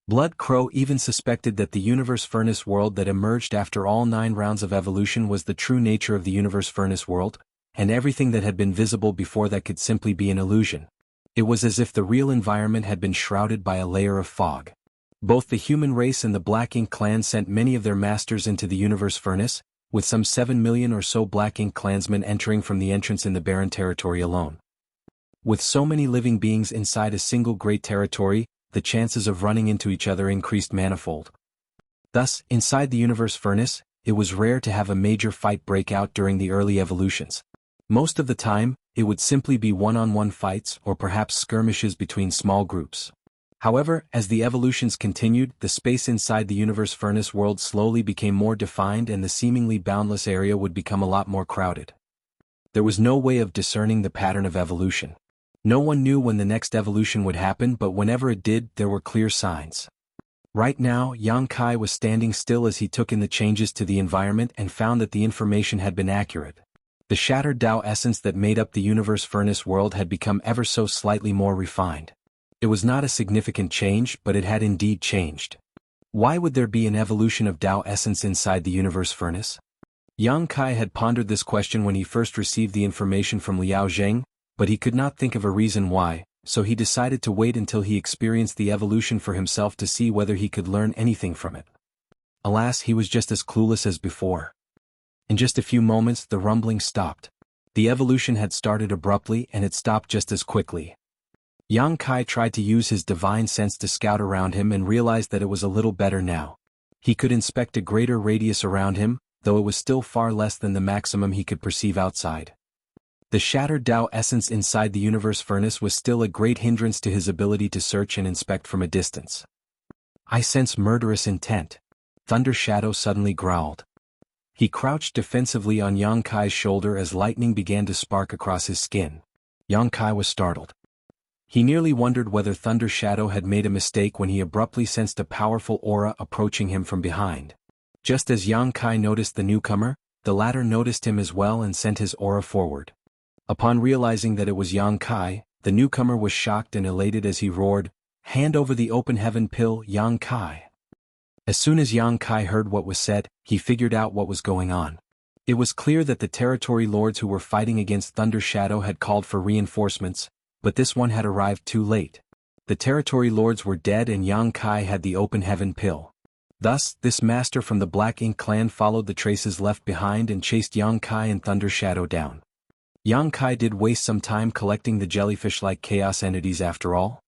Blood Crow even suspected that the universe furnace world that emerged after all 9 rounds of evolution was the true nature of the universe furnace world, and everything that had been visible before that could simply be an illusion. It was as if the real environment had been shrouded by a layer of fog. Both the human race and the Black Ink clan sent many of their masters into the universe furnace, with some 7 million or so Black Ink clansmen entering from the entrance in the barren territory alone. With so many living beings inside a single great territory, the chances of running into each other increased manifold. Thus, inside the universe furnace, it was rare to have a major fight break out during the early evolutions. Most of the time, it would simply be one-on-one fights or perhaps skirmishes between small groups. However, as the evolutions continued, the space inside the universe furnace world slowly became more defined and the seemingly boundless area would become a lot more crowded. There was no way of discerning the pattern of evolution. No one knew when the next evolution would happen, but whenever it did, there were clear signs. Right now, Yang Kai was standing still as he took in the changes to the environment and found that the information had been accurate. The shattered Tao essence that made up the universe furnace world had become ever so slightly more refined. It was not a significant change, but it had indeed changed. Why would there be an evolution of Tao essence inside the universe furnace? Yang Kai had pondered this question when he first received the information from Liao Zheng, but he could not think of a reason why, so he decided to wait until he experienced the evolution for himself to see whether he could learn anything from it. Alas, he was just as clueless as before. In just a few moments the rumbling stopped. The evolution had started abruptly and it stopped just as quickly. Yang Kai tried to use his divine sense to scout around him and realized that it was a little better now. He could inspect a greater radius around him, though it was still far less than the maximum he could perceive outside. The shattered Tao essence inside the universe furnace was still a great hindrance to his ability to search and inspect from a distance. I sense murderous intent. Thunder Shadow suddenly growled. He crouched defensively on Yang Kai's shoulder as lightning began to spark across his skin. Yang Kai was startled. He nearly wondered whether Thunder Shadow had made a mistake when he abruptly sensed a powerful aura approaching him from behind. Just as Yang Kai noticed the newcomer, the latter noticed him as well and sent his aura forward. Upon realizing that it was Yang Kai, the newcomer was shocked and elated as he roared, "Hand over the open heaven pill, Yang Kai." As soon as Yang Kai heard what was said, he figured out what was going on. It was clear that the territory lords who were fighting against Thunder Shadow had called for reinforcements, but this one had arrived too late. The territory lords were dead and Yang Kai had the open heaven pill. Thus, this master from the Black Ink clan followed the traces left behind and chased Yang Kai and Thunder Shadow down. Yang Kai did waste some time collecting the jellyfish-like chaos entities after all.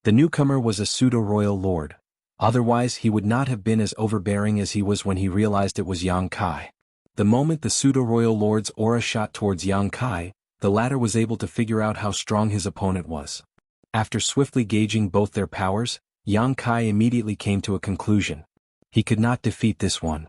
The newcomer was a pseudo-royal lord. Otherwise he would not have been as overbearing as he was when he realized it was Yang Kai. The moment the pseudo-royal lord's aura shot towards Yang Kai, the latter was able to figure out how strong his opponent was. After swiftly gauging both their powers, Yang Kai immediately came to a conclusion. He could not defeat this one.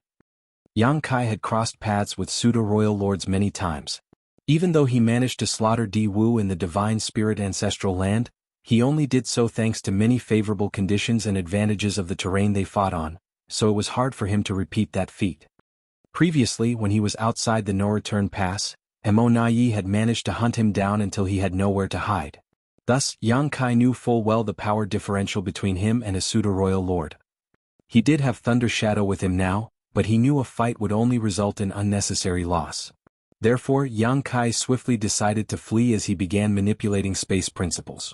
Yang Kai had crossed paths with pseudo-royal lords many times. Even though he managed to slaughter Di Wu in the Divine Spirit ancestral land, he only did so thanks to many favorable conditions and advantages of the terrain they fought on, so it was hard for him to repeat that feat. Previously, when he was outside the no-return pass, Mo Nai had managed to hunt him down until he had nowhere to hide. Thus, Yang Kai knew full well the power differential between him and a pseudo-royal lord. He did have Thunder Shadow with him now, but he knew a fight would only result in unnecessary loss. Therefore, Yang Kai swiftly decided to flee as he began manipulating space principles.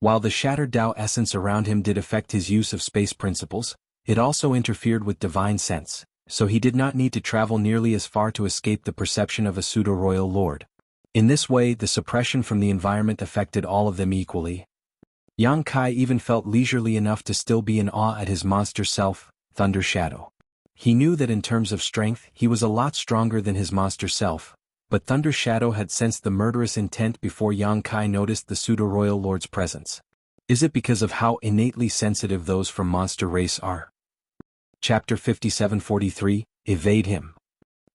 While the shattered Tao essence around him did affect his use of space principles, it also interfered with divine sense, so he did not need to travel nearly as far to escape the perception of a pseudo-royal lord. In this way, the suppression from the environment affected all of them equally. Yang Kai even felt leisurely enough to still be in awe at his monster self, Thunder Shadow. He knew that in terms of strength, he was a lot stronger than his monster self, but Thunder Shadow had sensed the murderous intent before Yang Kai noticed the pseudo-royal lord's presence. Is it because of how innately sensitive those from monster race are? Chapter 5743, Evade Him.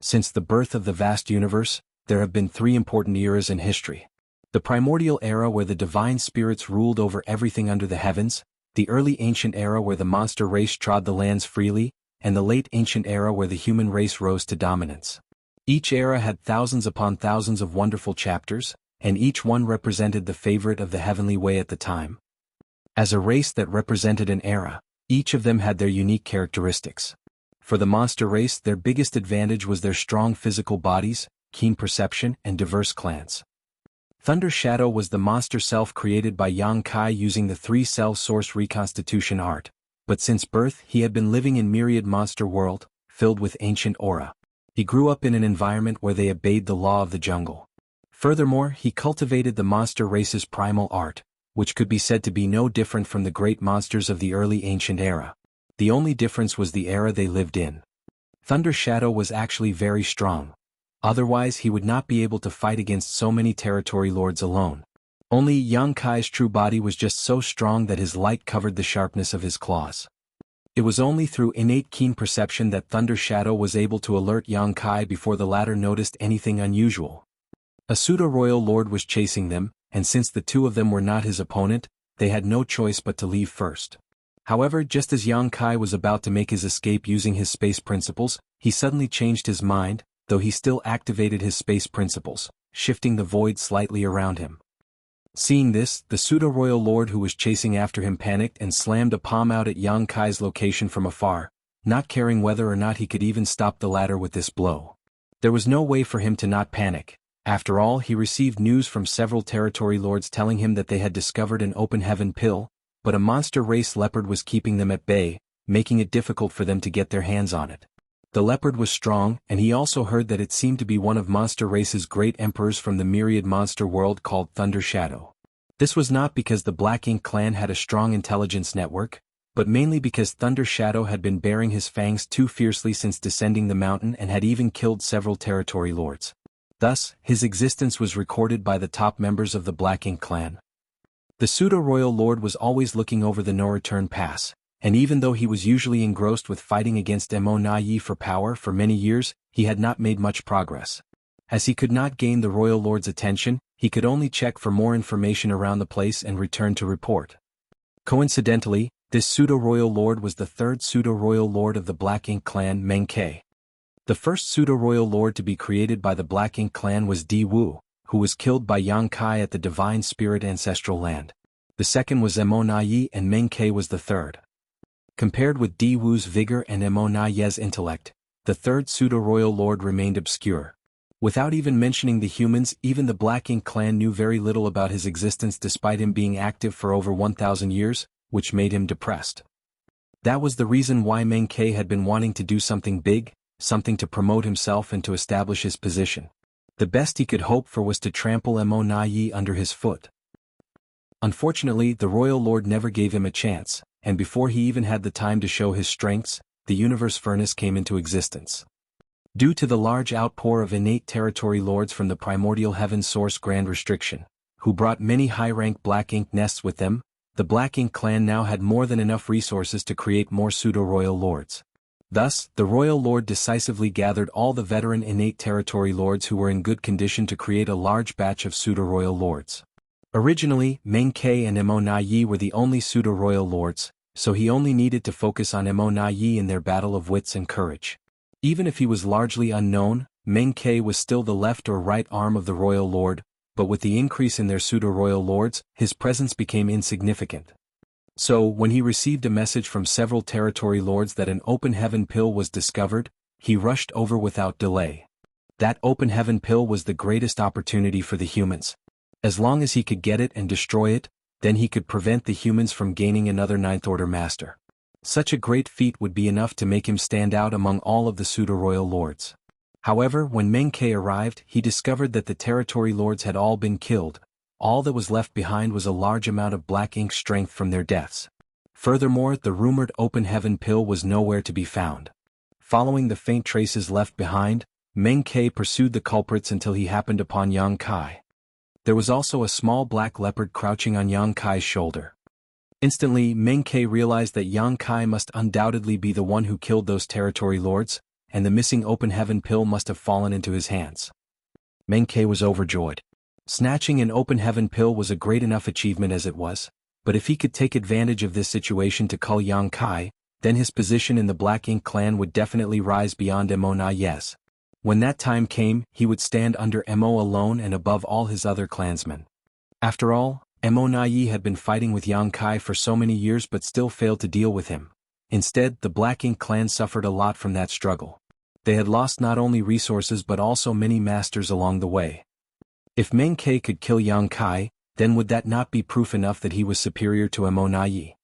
Since the birth of the vast universe, there have been three important eras in history. The primordial era where the divine spirits ruled over everything under the heavens, the early ancient era where the monster race trod the lands freely, and the late ancient era where the human race rose to dominance. Each era had thousands upon thousands of wonderful chapters, and each one represented the favorite of the heavenly way at the time. As a race that represented an era, each of them had their unique characteristics. For the monster race, their biggest advantage was their strong physical bodies, keen perception, and diverse clans. Thunder Shadow was the monster self created by Yang Kai using the three-cell source reconstitution art, but since birth he had been living in myriad monster world, filled with ancient aura. He grew up in an environment where they obeyed the law of the jungle. Furthermore, he cultivated the monster race's primal art, which could be said to be no different from the great monsters of the early ancient era. The only difference was the era they lived in. Thunder Shadow was actually very strong. Otherwise he would not be able to fight against so many territory lords alone. Only Yang Kai's true body was just so strong that his light covered the sharpness of his claws. It was only through innate keen perception that Thunder Shadow was able to alert Yang Kai before the latter noticed anything unusual. A pseudo-royal lord was chasing them, and since the two of them were not his opponent, they had no choice but to leave first. However, just as Yang Kai was about to make his escape using his space principles, he suddenly changed his mind, though he still activated his space principles, shifting the void slightly around him. Seeing this, the pseudo-royal lord who was chasing after him panicked and slammed a palm out at Yang Kai's location from afar, not caring whether or not he could even stop the latter with this blow. There was no way for him to not panic. After all, he received news from several territory lords telling him that they had discovered an open heaven pill, but a monster race leopard was keeping them at bay, making it difficult for them to get their hands on it. The leopard was strong, and he also heard that it seemed to be one of monster race's great emperors from the myriad monster world called Thunder Shadow. This was not because the Black Ink clan had a strong intelligence network, but mainly because Thunder Shadow had been baring his fangs too fiercely since descending the mountain and had even killed several territory lords. Thus, his existence was recorded by the top members of the Black Ink clan. The pseudo-royal lord was always looking over the no-return pass, and even though he was usually engrossed with fighting against Mo Na Yi for power for many years, he had not made much progress. As he could not gain the royal lord's attention, he could only check for more information around the place and return to report. Coincidentally, this pseudo-royal lord was the third pseudo-royal lord of the Black Ink clan, Meng Ke. The first pseudo-royal lord to be created by the Black Ink clan was Di Wu, who was killed by Yang Kai at the Divine Spirit Ancestral Land. The second was Mo Na Yi, and Meng Ke was the third. Compared with Di Wu's vigor and Mo Na Yi's intellect, the third pseudo-royal lord remained obscure. Without even mentioning the humans, even the Black Ink clan knew very little about his existence despite him being active for over 1,000 years, which made him depressed. That was the reason why Meng Ke had been wanting to do something big, something to promote himself and to establish his position. The best he could hope for was to trample Mo Na Yi under his foot. Unfortunately, the royal lord never gave him a chance, and before he even had the time to show his strengths, the universe furnace came into existence. Due to the large outpour of innate territory lords from the primordial heaven source Grand Restriction, who brought many high-rank Black Ink nests with them, the Black Ink clan now had more than enough resources to create more pseudo-royal lords. Thus, the royal lord decisively gathered all the veteran innate territory lords who were in good condition to create a large batch of pseudo-royal lords. Originally, Meng Ke and Mo Na Yi were the only pseudo-royal lords, so he only needed to focus on Mo Na Yi in their battle of wits and courage. Even if he was largely unknown, Meng Ke was still the left or right arm of the royal lord, but with the increase in their pseudo-royal lords, his presence became insignificant. So, when he received a message from several territory lords that an open heaven pill was discovered, he rushed over without delay. That open heaven pill was the greatest opportunity for the humans. As long as he could get it and destroy it, then he could prevent the humans from gaining another Ninth Order Master. Such a great feat would be enough to make him stand out among all of the pseudo-royal lords. However, when Meng Ke arrived, he discovered that the territory lords had all been killed. All that was left behind was a large amount of Black Ink strength from their deaths. Furthermore, the rumored open heaven pill was nowhere to be found. Following the faint traces left behind, Meng Ke pursued the culprits until he happened upon Yang Kai. There was also a small black leopard crouching on Yang Kai's shoulder. Instantly, Meng Ke realized that Yang Kai must undoubtedly be the one who killed those territory lords, and the missing open heaven pill must have fallen into his hands. Meng Ke was overjoyed. Snatching an open heaven pill was a great enough achievement as it was, but if he could take advantage of this situation to cull Yang Kai, then his position in the Black Ink clan would definitely rise beyond Mo Na Yi's. When that time came, he would stand under Mo alone and above all his other clansmen. After all, Mo Na Yi had been fighting with Yang Kai for so many years but still failed to deal with him. Instead, the Black Ink clan suffered a lot from that struggle. They had lost not only resources but also many masters along the way. If Meng Ke could kill Yang Kai, then would that not be proof enough that he was superior to Mo Na Yi?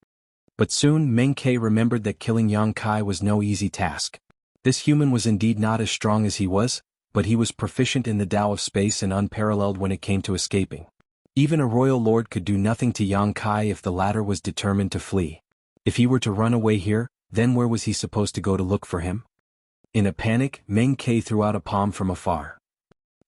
But soon Meng Ke remembered that killing Yang Kai was no easy task. This human was indeed not as strong as he was, but he was proficient in the Tao of space and unparalleled when it came to escaping. Even a royal lord could do nothing to Yang Kai if the latter was determined to flee. If he were to run away here, then where was he supposed to go to look for him? In a panic, Meng Ke threw out a palm from afar.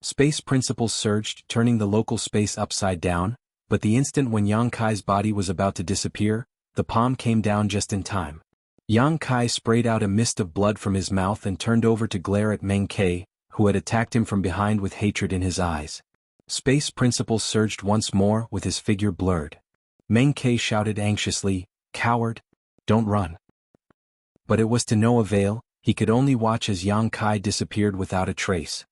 Space principles surged, turning the local space upside down, but the instant when Yang Kai's body was about to disappear, the palm came down just in time. Yang Kai sprayed out a mist of blood from his mouth and turned over to glare at Meng Kai, who had attacked him from behind with hatred in his eyes. Space principles surged once more with his figure blurred. Meng Kai shouted anxiously, "Coward! Don't run!" But it was to no avail. He could only watch as Yang Kai disappeared without a trace.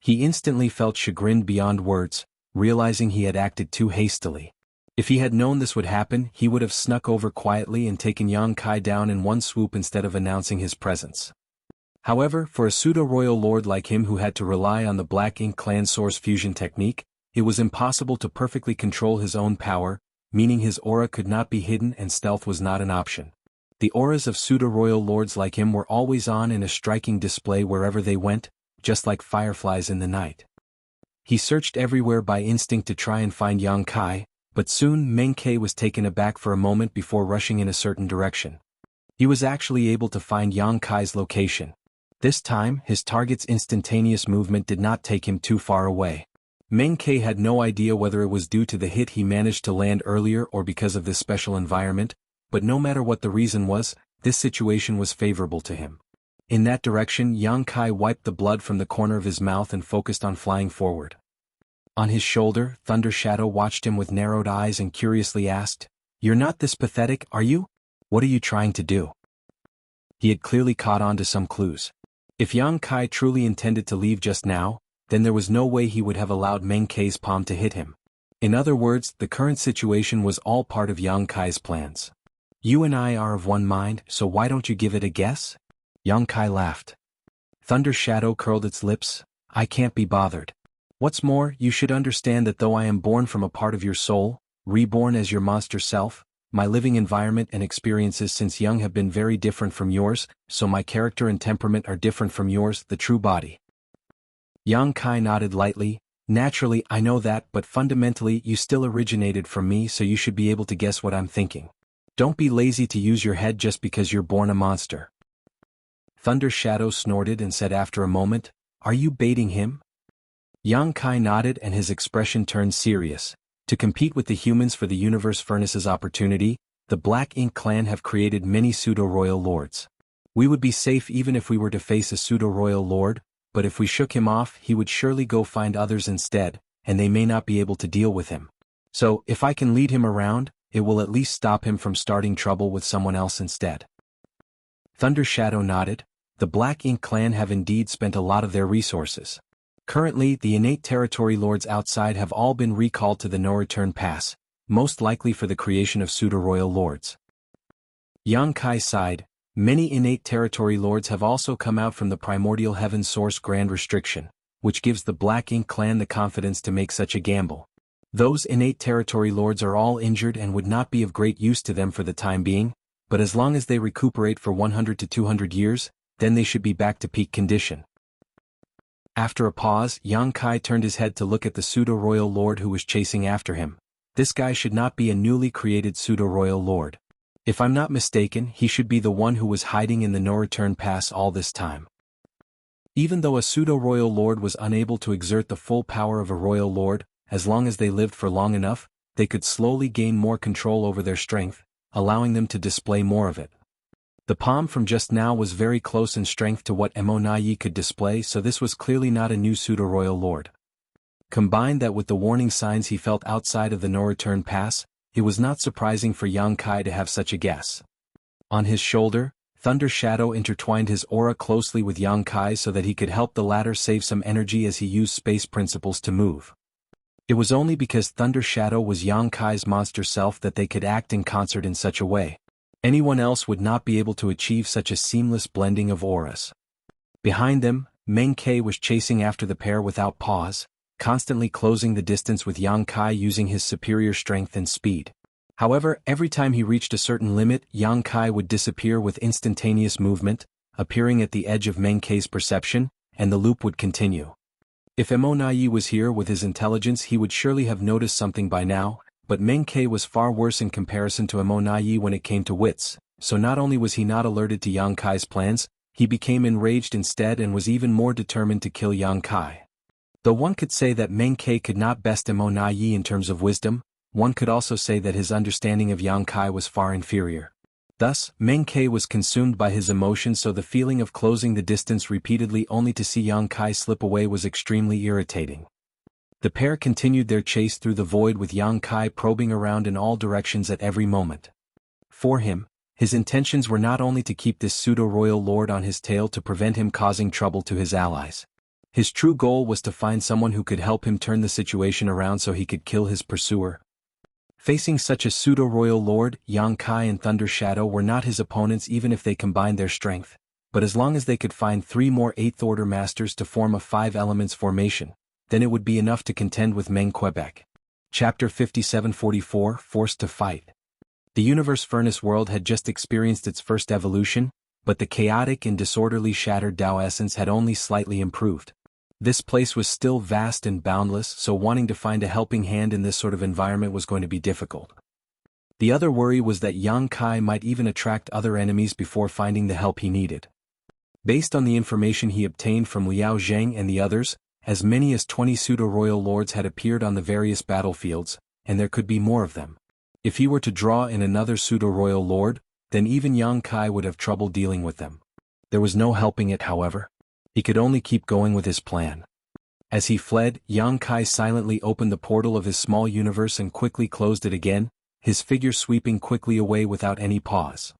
He instantly felt chagrined beyond words, realizing he had acted too hastily. If he had known this would happen, he would have snuck over quietly and taken Yang Kai down in one swoop instead of announcing his presence. However, for a pseudo-royal lord like him who had to rely on the Black Ink clan Soars fusion technique, it was impossible to perfectly control his own power, meaning his aura could not be hidden and stealth was not an option. The auras of pseudo-royal lords like him were always on in a striking display wherever they went, just like fireflies in the night. He searched everywhere by instinct to try and find Yang Kai, but soon Meng Kai was taken aback for a moment before rushing in a certain direction. He was actually able to find Yang Kai's location. This time, his target's instantaneous movement did not take him too far away. Meng Kai had no idea whether it was due to the hit he managed to land earlier or because of this special environment, but no matter what the reason was, this situation was favorable to him. In that direction, Yang Kai wiped the blood from the corner of his mouth and focused on flying forward. On his shoulder, Thunder Shadow watched him with narrowed eyes and curiously asked, "You're not this pathetic, are you? What are you trying to do?" He had clearly caught on to some clues. If Yang Kai truly intended to leave just now, then there was no way he would have allowed Meng Kai's palm to hit him. In other words, the current situation was all part of Yang Kai's plans. "You and I are of one mind, so why don't you give it a guess?" Yang Kai laughed. Thunder Shadow curled its lips, "I can't be bothered. What's more, you should understand that though I am born from a part of your soul, reborn as your monster self, my living environment and experiences since young have been very different from yours, so my character and temperament are different from yours, the true body." Yang Kai nodded lightly, "Naturally I know that, but fundamentally you still originated from me, so you should be able to guess what I'm thinking. Don't be lazy to use your head just because you're born a monster." Thunder Shadow snorted and said after a moment, "Are you baiting him?" Yang Kai nodded and his expression turned serious. To compete with the humans for the Universe Furnace's opportunity, the Black Ink clan have created many pseudo-royal lords. We would be safe even if we were to face a pseudo-royal lord, but if we shook him off he would surely go find others instead, and they may not be able to deal with him. So, if I can lead him around, it will at least stop him from starting trouble with someone else instead. Thunder Shadow nodded. The Black Ink clan have indeed spent a lot of their resources. Currently, the innate territory lords outside have all been recalled to the no-return pass, most likely for the creation of pseudo-royal lords. Yang Kai sighed. Many innate territory lords have also come out from the primordial heaven source grand restriction, which gives the Black Ink clan the confidence to make such a gamble. Those innate territory lords are all injured and would not be of great use to them for the time being, but as long as they recuperate for 100 to 200 years, then they should be back to peak condition. After a pause, Yang Kai turned his head to look at the pseudo-royal lord who was chasing after him. This guy should not be a newly created pseudo-royal lord. If I'm not mistaken, he should be the one who was hiding in the no-return pass all this time. Even though a pseudo-royal lord was unable to exert the full power of a royal lord, as long as they lived for long enough, they could slowly gain more control over their strength, allowing them to display more of it. The palm from just now was very close in strength to what Mo could display, so this was clearly not a new pseudo-royal lord. Combine that with the warning signs he felt outside of the no-return pass, it was not surprising for Yang Kai to have such a guess. On his shoulder, Thunder Shadow intertwined his aura closely with Yang Kai so that he could help the latter save some energy as he used space principles to move. It was only because Thunder Shadow was Yang Kai's monster self that they could act in concert in such a way. Anyone else would not be able to achieve such a seamless blending of auras. Behind them, Meng Kai was chasing after the pair without pause, constantly closing the distance with Yang Kai using his superior strength and speed. However, every time he reached a certain limit, Yang Kai would disappear with instantaneous movement, appearing at the edge of Meng Kai's perception, and the loop would continue. If Mo was here with his intelligence, he would surely have noticed something by now, but Meng Kai was far worse in comparison to Mo when it came to wits, so not only was he not alerted to Yang Kai's plans, he became enraged instead and was even more determined to kill Yang Kai. Though one could say that Meng Ke could not best Mo Na Yi in terms of wisdom, one could also say that his understanding of Yang Kai was far inferior. Thus, Meng Ke was consumed by his emotions, so the feeling of closing the distance repeatedly only to see Yang Kai slip away was extremely irritating. The pair continued their chase through the void with Yang Kai probing around in all directions at every moment. For him, his intentions were not only to keep this pseudo-royal lord on his tail to prevent him causing trouble to his allies. His true goal was to find someone who could help him turn the situation around so he could kill his pursuer. Facing such a pseudo-royal lord, Yang Kai and Thunder Shadow were not his opponents even if they combined their strength, but as long as they could find 3 more 8th Order Masters to form a 5 elements formation, then it would be enough to contend with Meng Quebec. Chapter 5744 Forced to Fight. The Universe Furnace world had just experienced its first evolution, but the chaotic and disorderly shattered Tao essence had only slightly improved. This place was still vast and boundless, so wanting to find a helping hand in this sort of environment was going to be difficult. The other worry was that Yang Kai might even attract other enemies before finding the help he needed. Based on the information he obtained from Liao Zheng and the others, as many as 20 pseudo-royal lords had appeared on the various battlefields, and there could be more of them. If he were to draw in another pseudo-royal lord, then even Yang Kai would have trouble dealing with them. There was no helping it, however. He could only keep going with his plan. As he fled, Yang Kai silently opened the portal of his small universe and quickly closed it again, his figure sweeping quickly away without any pause.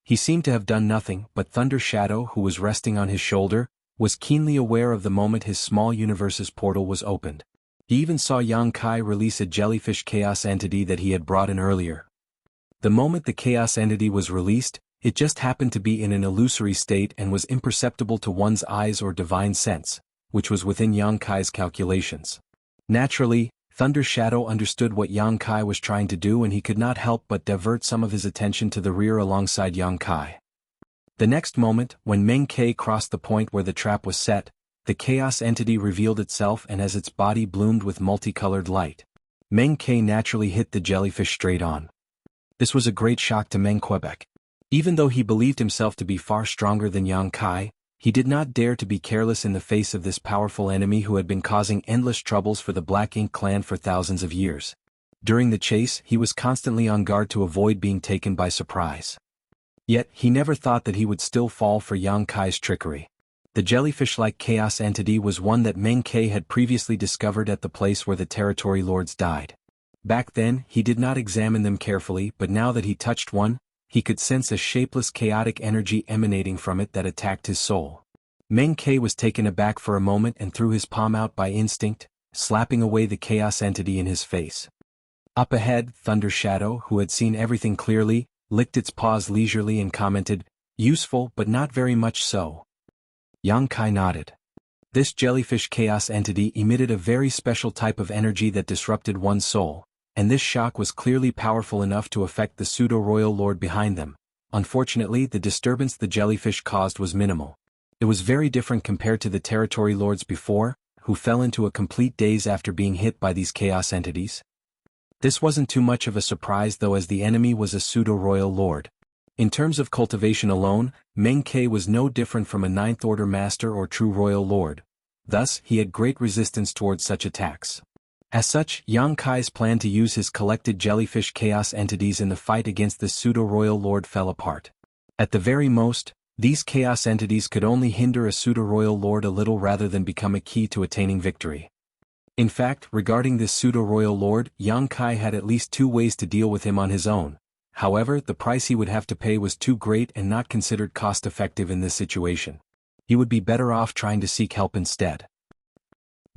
He seemed to have done nothing, but Thunder Shadow, who was resting on his shoulder, was keenly aware of the moment his small universe's portal was opened. He even saw Yang Kai release a jellyfish chaos entity that he had brought in earlier. The moment the chaos entity was released, it just happened to be in an illusory state and was imperceptible to one's eyes or divine sense, which was within Yang Kai's calculations. Naturally, Thunder Shadow understood what Yang Kai was trying to do, and he could not help but divert some of his attention to the rear alongside Yang Kai. The next moment, when Meng Ke crossed the point where the trap was set, the chaos entity revealed itself, and as its body bloomed with multicolored light, Meng Ke naturally hit the jellyfish straight on. This was a great shock to Meng Quebec. Even though he believed himself to be far stronger than Yang Kai, he did not dare to be careless in the face of this powerful enemy who had been causing endless troubles for the Black Ink clan for thousands of years. During the chase, he was constantly on guard to avoid being taken by surprise. Yet, he never thought that he would still fall for Yang Kai's trickery. The jellyfish-like chaos entity was one that Meng Ke had previously discovered at the place where the territory lords died. Back then, he did not examine them carefully, but now that he touched one, he could sense a shapeless chaotic energy emanating from it that attacked his soul. Meng Ke was taken aback for a moment and threw his palm out by instinct, slapping away the chaos entity in his face. Up ahead, Thunder Shadow, who had seen everything clearly, licked its paws leisurely and commented, "Useful but not very much so." Yang Kai nodded. This jellyfish chaos entity emitted a very special type of energy that disrupted one's soul, and this shock was clearly powerful enough to affect the pseudo-royal lord behind them. Unfortunately, the disturbance the jellyfish caused was minimal. It was very different compared to the territory lords before, who fell into a complete daze after being hit by these chaos entities. This wasn't too much of a surprise though, as the enemy was a pseudo-royal lord. In terms of cultivation alone, Meng Ke was no different from a 9th Order Master or true royal lord. Thus, he had great resistance towards such attacks. As such, Yang Kai's plan to use his collected jellyfish chaos entities in the fight against the pseudo-royal lord fell apart. At the very most, these chaos entities could only hinder a pseudo-royal lord a little rather than become a key to attaining victory. In fact, regarding this pseudo-royal lord, Yang Kai had at least 2 ways to deal with him on his own. However, the price he would have to pay was too great and not considered cost-effective in this situation. He would be better off trying to seek help instead.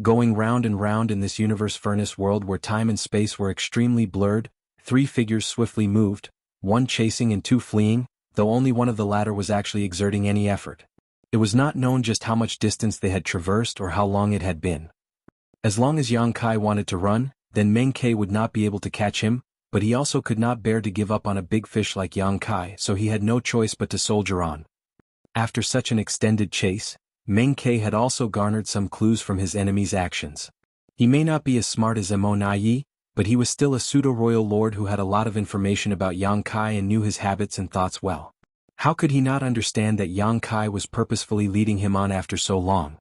Going round and round in this universe furnace world where time and space were extremely blurred, 3 figures swiftly moved, 1 chasing and 2 fleeing, though only one of the latter was actually exerting any effort. It was not known just how much distance they had traversed or how long it had been. As long as Yang Kai wanted to run, then Meng Ke would not be able to catch him, but he also could not bear to give up on a big fish like Yang Kai, so he had no choice but to soldier on. After such an extended chase, Meng Ke had also garnered some clues from his enemy's actions. He may not be as smart as Mo Na Yi, but he was still a pseudo-royal lord who had a lot of information about Yang Kai and knew his habits and thoughts well. How could he not understand that Yang Kai was purposefully leading him on after so long?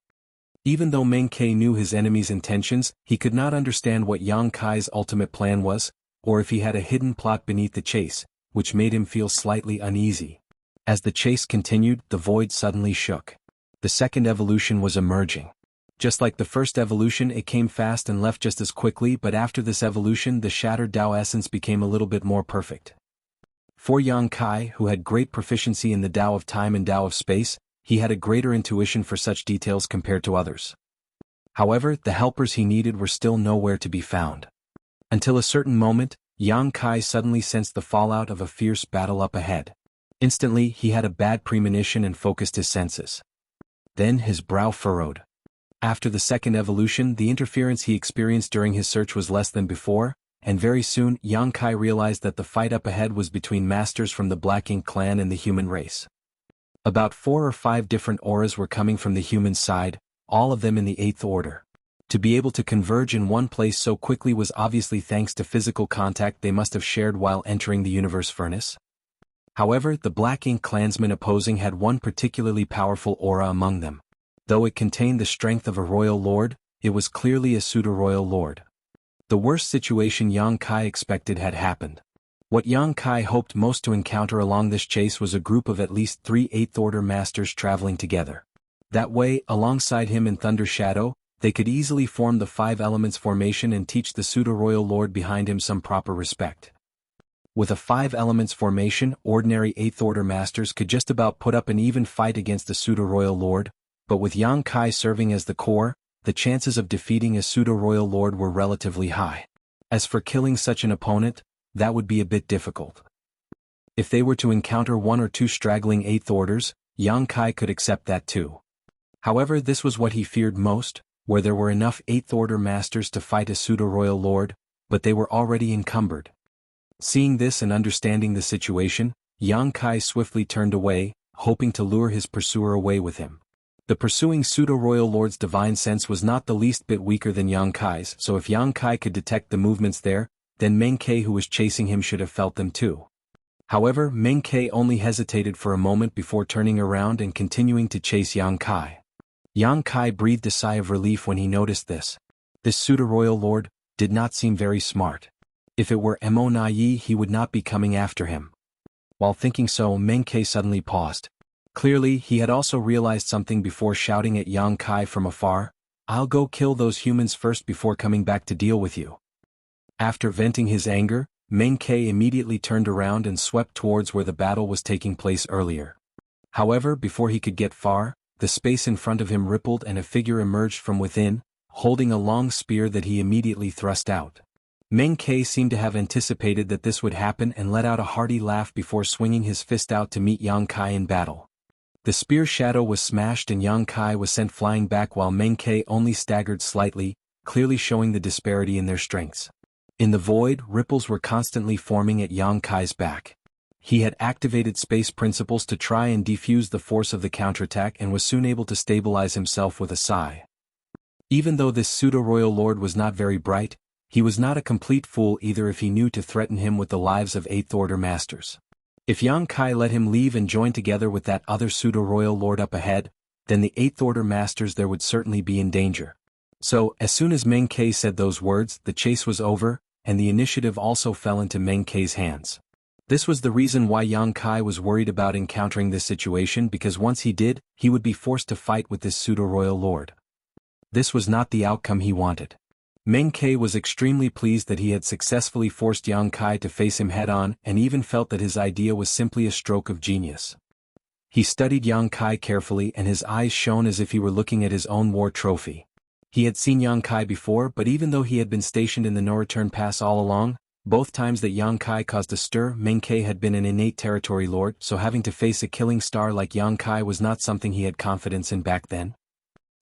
Even though Meng Ke knew his enemy's intentions, he could not understand what Yang Kai's ultimate plan was, or if he had a hidden plot beneath the chase, which made him feel slightly uneasy. As the chase continued, the void suddenly shook. The second evolution was emerging. Just like the first evolution, it came fast and left just as quickly, but after this evolution the shattered Tao essence became a little bit more perfect. For Yang Kai, who had great proficiency in the Tao of time and Tao of space, he had a greater intuition for such details compared to others. However, the helpers he needed were still nowhere to be found. Until a certain moment, Yang Kai suddenly sensed the fallout of a fierce battle up ahead. Instantly, he had a bad premonition and focused his senses. Then his brow furrowed. After the second evolution, the interference he experienced during his search was less than before, and very soon Yang Kai realized that the fight up ahead was between masters from the Black Ink clan and the human race. About 4 or 5 different auras were coming from the human side, all of them in the 8th order. To be able to converge in one place so quickly was obviously thanks to physical contact they must have shared while entering the universe furnace. However, the Black Ink clansmen opposing had one particularly powerful aura among them. Though it contained the strength of a royal lord, it was clearly a pseudo-royal lord. The worst situation Yang Kai expected had happened. What Yang Kai hoped most to encounter along this chase was a group of at least 3 8th order masters traveling together. That way, alongside him in Thunder Shadow, they could easily form the 5 elements formation and teach the pseudo-royal lord behind him some proper respect. With a 5 elements formation, ordinary 8th order masters could just about put up an even fight against the pseudo-royal lord, but with Yang Kai serving as the core, the chances of defeating a pseudo-royal lord were relatively high. As for killing such an opponent, that would be a bit difficult. If they were to encounter 1 or 2 straggling 8th orders, Yang Kai could accept that too. However, this was what he feared most, where there were enough 8th order masters to fight a pseudo-royal lord, but they were already encumbered. Seeing this and understanding the situation, Yang Kai swiftly turned away, hoping to lure his pursuer away with him. The pursuing pseudo-royal lord's divine sense was not the least bit weaker than Yang Kai's, so if Yang Kai could detect the movements there, then Meng Ke who was chasing him should have felt them too. However, Meng Ke only hesitated for a moment before turning around and continuing to chase Yang Kai. Yang Kai breathed a sigh of relief when he noticed this. This pseudo-royal lord did not seem very smart. If it were Mo Nai, he would not be coming after him. While thinking so, Meng Ke suddenly paused. Clearly, he had also realized something before shouting at Yang Kai from afar, "I'll go kill those humans first before coming back to deal with you." After venting his anger, Meng Ke immediately turned around and swept towards where the battle was taking place earlier. However, before he could get far, the space in front of him rippled and a figure emerged from within, holding a long spear that he immediately thrust out. Meng Ke seemed to have anticipated that this would happen and let out a hearty laugh before swinging his fist out to meet Yang Kai in battle. The spear shadow was smashed and Yang Kai was sent flying back while Meng Ke only staggered slightly, clearly showing the disparity in their strengths. In the void, ripples were constantly forming at Yang Kai's back. He had activated space principles to try and defuse the force of the counterattack and was soon able to stabilize himself with a sigh. Even though this pseudo-royal lord was not very bright, he was not a complete fool either if he knew to threaten him with the lives of 8th order masters. If Yang Kai let him leave and join together with that other pseudo-royal lord up ahead, then the 8th order masters there would certainly be in danger. So, as soon as Meng Ke said those words, the chase was over, and the initiative also fell into Meng Ke's hands. This was the reason why Yang Kai was worried about encountering this situation, because once he did, he would be forced to fight with this pseudo-royal lord. This was not the outcome he wanted. Meng Ke was extremely pleased that he had successfully forced Yang Kai to face him head-on and even felt that his idea was simply a stroke of genius. He studied Yang Kai carefully and his eyes shone as if he were looking at his own war trophy. He had seen Yang Kai before, but even though he had been stationed in the no-return pass all along, both times that Yang Kai caused a stir, Meng Ke had been an innate territory lord, so having to face a killing star like Yang Kai was not something he had confidence in back then.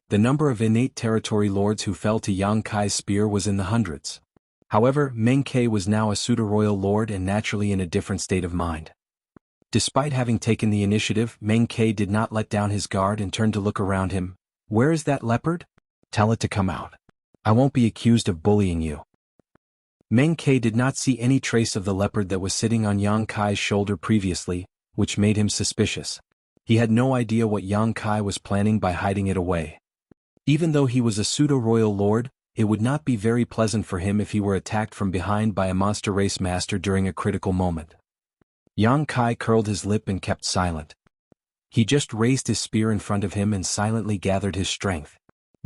The number of innate territory lords who fell to Yang Kai's spear was in the hundreds. However, Meng Ke was now a pseudo-royal lord and naturally in a different state of mind. Despite having taken the initiative, Meng Ke did not let down his guard and turned to look around him. "Where is that leopard? Tell it to come out. I won't be accused of bullying you." Meng Ke did not see any trace of the leopard that was sitting on Yang Kai's shoulder previously, which made him suspicious. He had no idea what Yang Kai was planning by hiding it away. Even though he was a pseudo-royal lord, it would not be very pleasant for him if he were attacked from behind by a monster race master during a critical moment. Yang Kai curled his lip and kept silent. He just raised his spear in front of him and silently gathered his strength.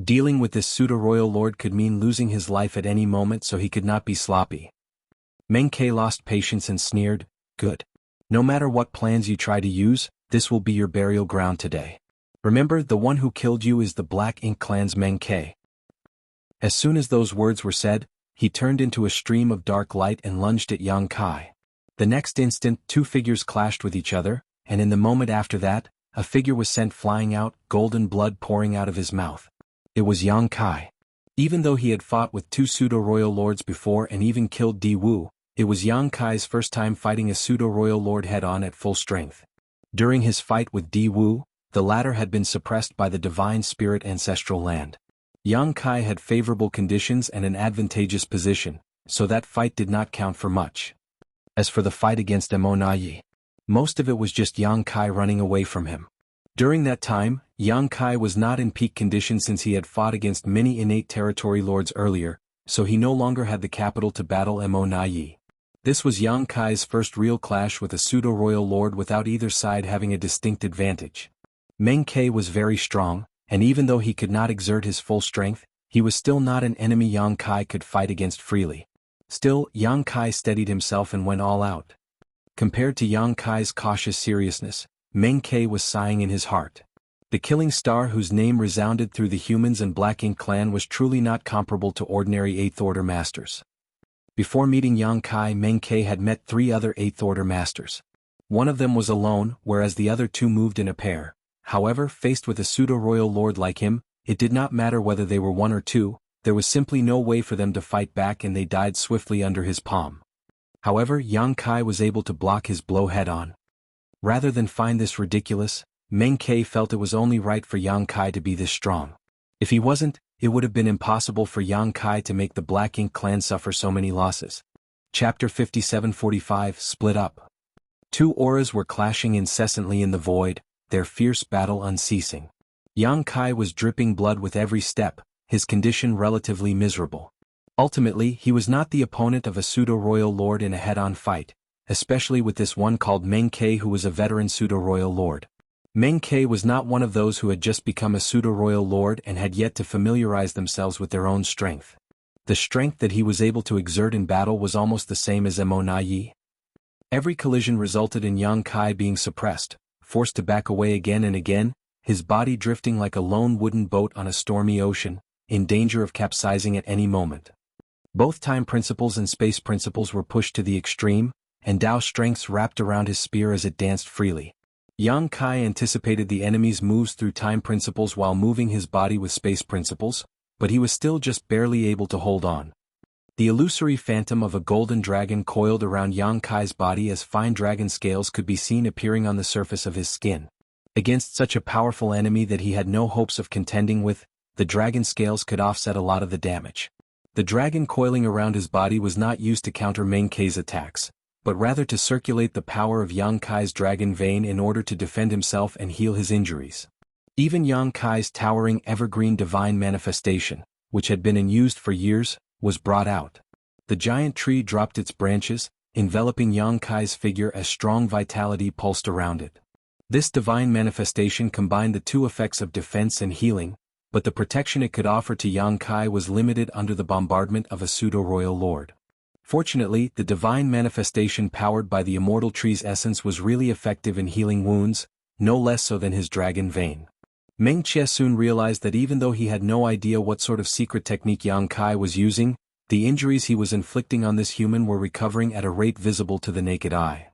Dealing with this pseudo-royal lord could mean losing his life at any moment, so he could not be sloppy. Meng Ke lost patience and sneered, "Good. No matter what plans you try to use, this will be your burial ground today. Remember, the one who killed you is the Black Ink Clan's Meng Ke." As soon as those words were said, he turned into a stream of dark light and lunged at Yang Kai. The next instant, two figures clashed with each other, and in the moment after that, a figure was sent flying out, golden blood pouring out of his mouth. It was Yang Kai. Even though he had fought with two pseudo-royal lords before and even killed Di Wu, it was Yang Kai's first time fighting a pseudo-royal lord head-on at full strength. During his fight with Di Wu, the latter had been suppressed by the divine spirit ancestral land. Yang Kai had favorable conditions and an advantageous position, so that fight did not count for much. As for the fight against Immortality, most of it was just Yang Kai running away from him. During that time, Yang Kai was not in peak condition since he had fought against many innate territory lords earlier, so he no longer had the capital to battle Immortality. This was Yang Kai's first real clash with a pseudo-royal lord without either side having a distinct advantage. Meng Ke was very strong, and even though he could not exert his full strength, he was still not an enemy Yang Kai could fight against freely. Still, Yang Kai steadied himself and went all out. Compared to Yang Kai's cautious seriousness, Meng Ke was sighing in his heart. The killing star whose name resounded through the humans and Black Ink Clan was truly not comparable to ordinary 8th Order masters. Before meeting Yang Kai, Meng Ke had met 3 other 8th Order masters. One of them was alone, whereas the other 2 moved in a pair. However, faced with a pseudo-royal lord like him, it did not matter whether they were 1 or 2, there was simply no way for them to fight back and they died swiftly under his palm. However, Yang Kai was able to block his blow head-on. Rather than find this ridiculous, Meng Ke felt it was only right for Yang Kai to be this strong. If he wasn't, it would have been impossible for Yang Kai to make the Black Ink Clan suffer so many losses. Chapter 57-45 Split Up. 2 auras were clashing incessantly in the void, their fierce battle unceasing. Yang Kai was dripping blood with every step, his condition relatively miserable. Ultimately, he was not the opponent of a pseudo-royal lord in a head-on fight, especially with this one called Meng Ke who was a veteran pseudo-royal lord. Meng Ke was not one of those who had just become a pseudo-royal lord and had yet to familiarize themselves with their own strength. The strength that he was able to exert in battle was almost the same as Immortality. Every collision resulted in Yang Kai being suppressed, forced to back away again and again, his body drifting like a lone wooden boat on a stormy ocean, in danger of capsizing at any moment. Both time principles and space principles were pushed to the extreme, and Dao strengths wrapped around his spear as it danced freely. Yang Kai anticipated the enemy's moves through time principles while moving his body with space principles, but he was still just barely able to hold on. The illusory phantom of a golden dragon coiled around Yang Kai's body as fine dragon scales could be seen appearing on the surface of his skin. Against such a powerful enemy that he had no hopes of contending with, the dragon scales could offset a lot of the damage. The dragon coiling around his body was not used to counter Meng Ke's attacks, but rather to circulate the power of Yang Kai's dragon vein in order to defend himself and heal his injuries. Even Yang Kai's towering evergreen divine manifestation, which had been unused for years, was brought out. The giant tree dropped its branches, enveloping Yang Kai's figure as strong vitality pulsed around it. This divine manifestation combined the 2 effects of defense and healing, but the protection it could offer to Yang Kai was limited under the bombardment of a pseudo-royal lord. Fortunately, the divine manifestation powered by the immortal tree's essence was really effective in healing wounds, no less so than his dragon vein. Meng Che soon realized that even though he had no idea what sort of secret technique Yang Kai was using, the injuries he was inflicting on this human were recovering at a rate visible to the naked eye.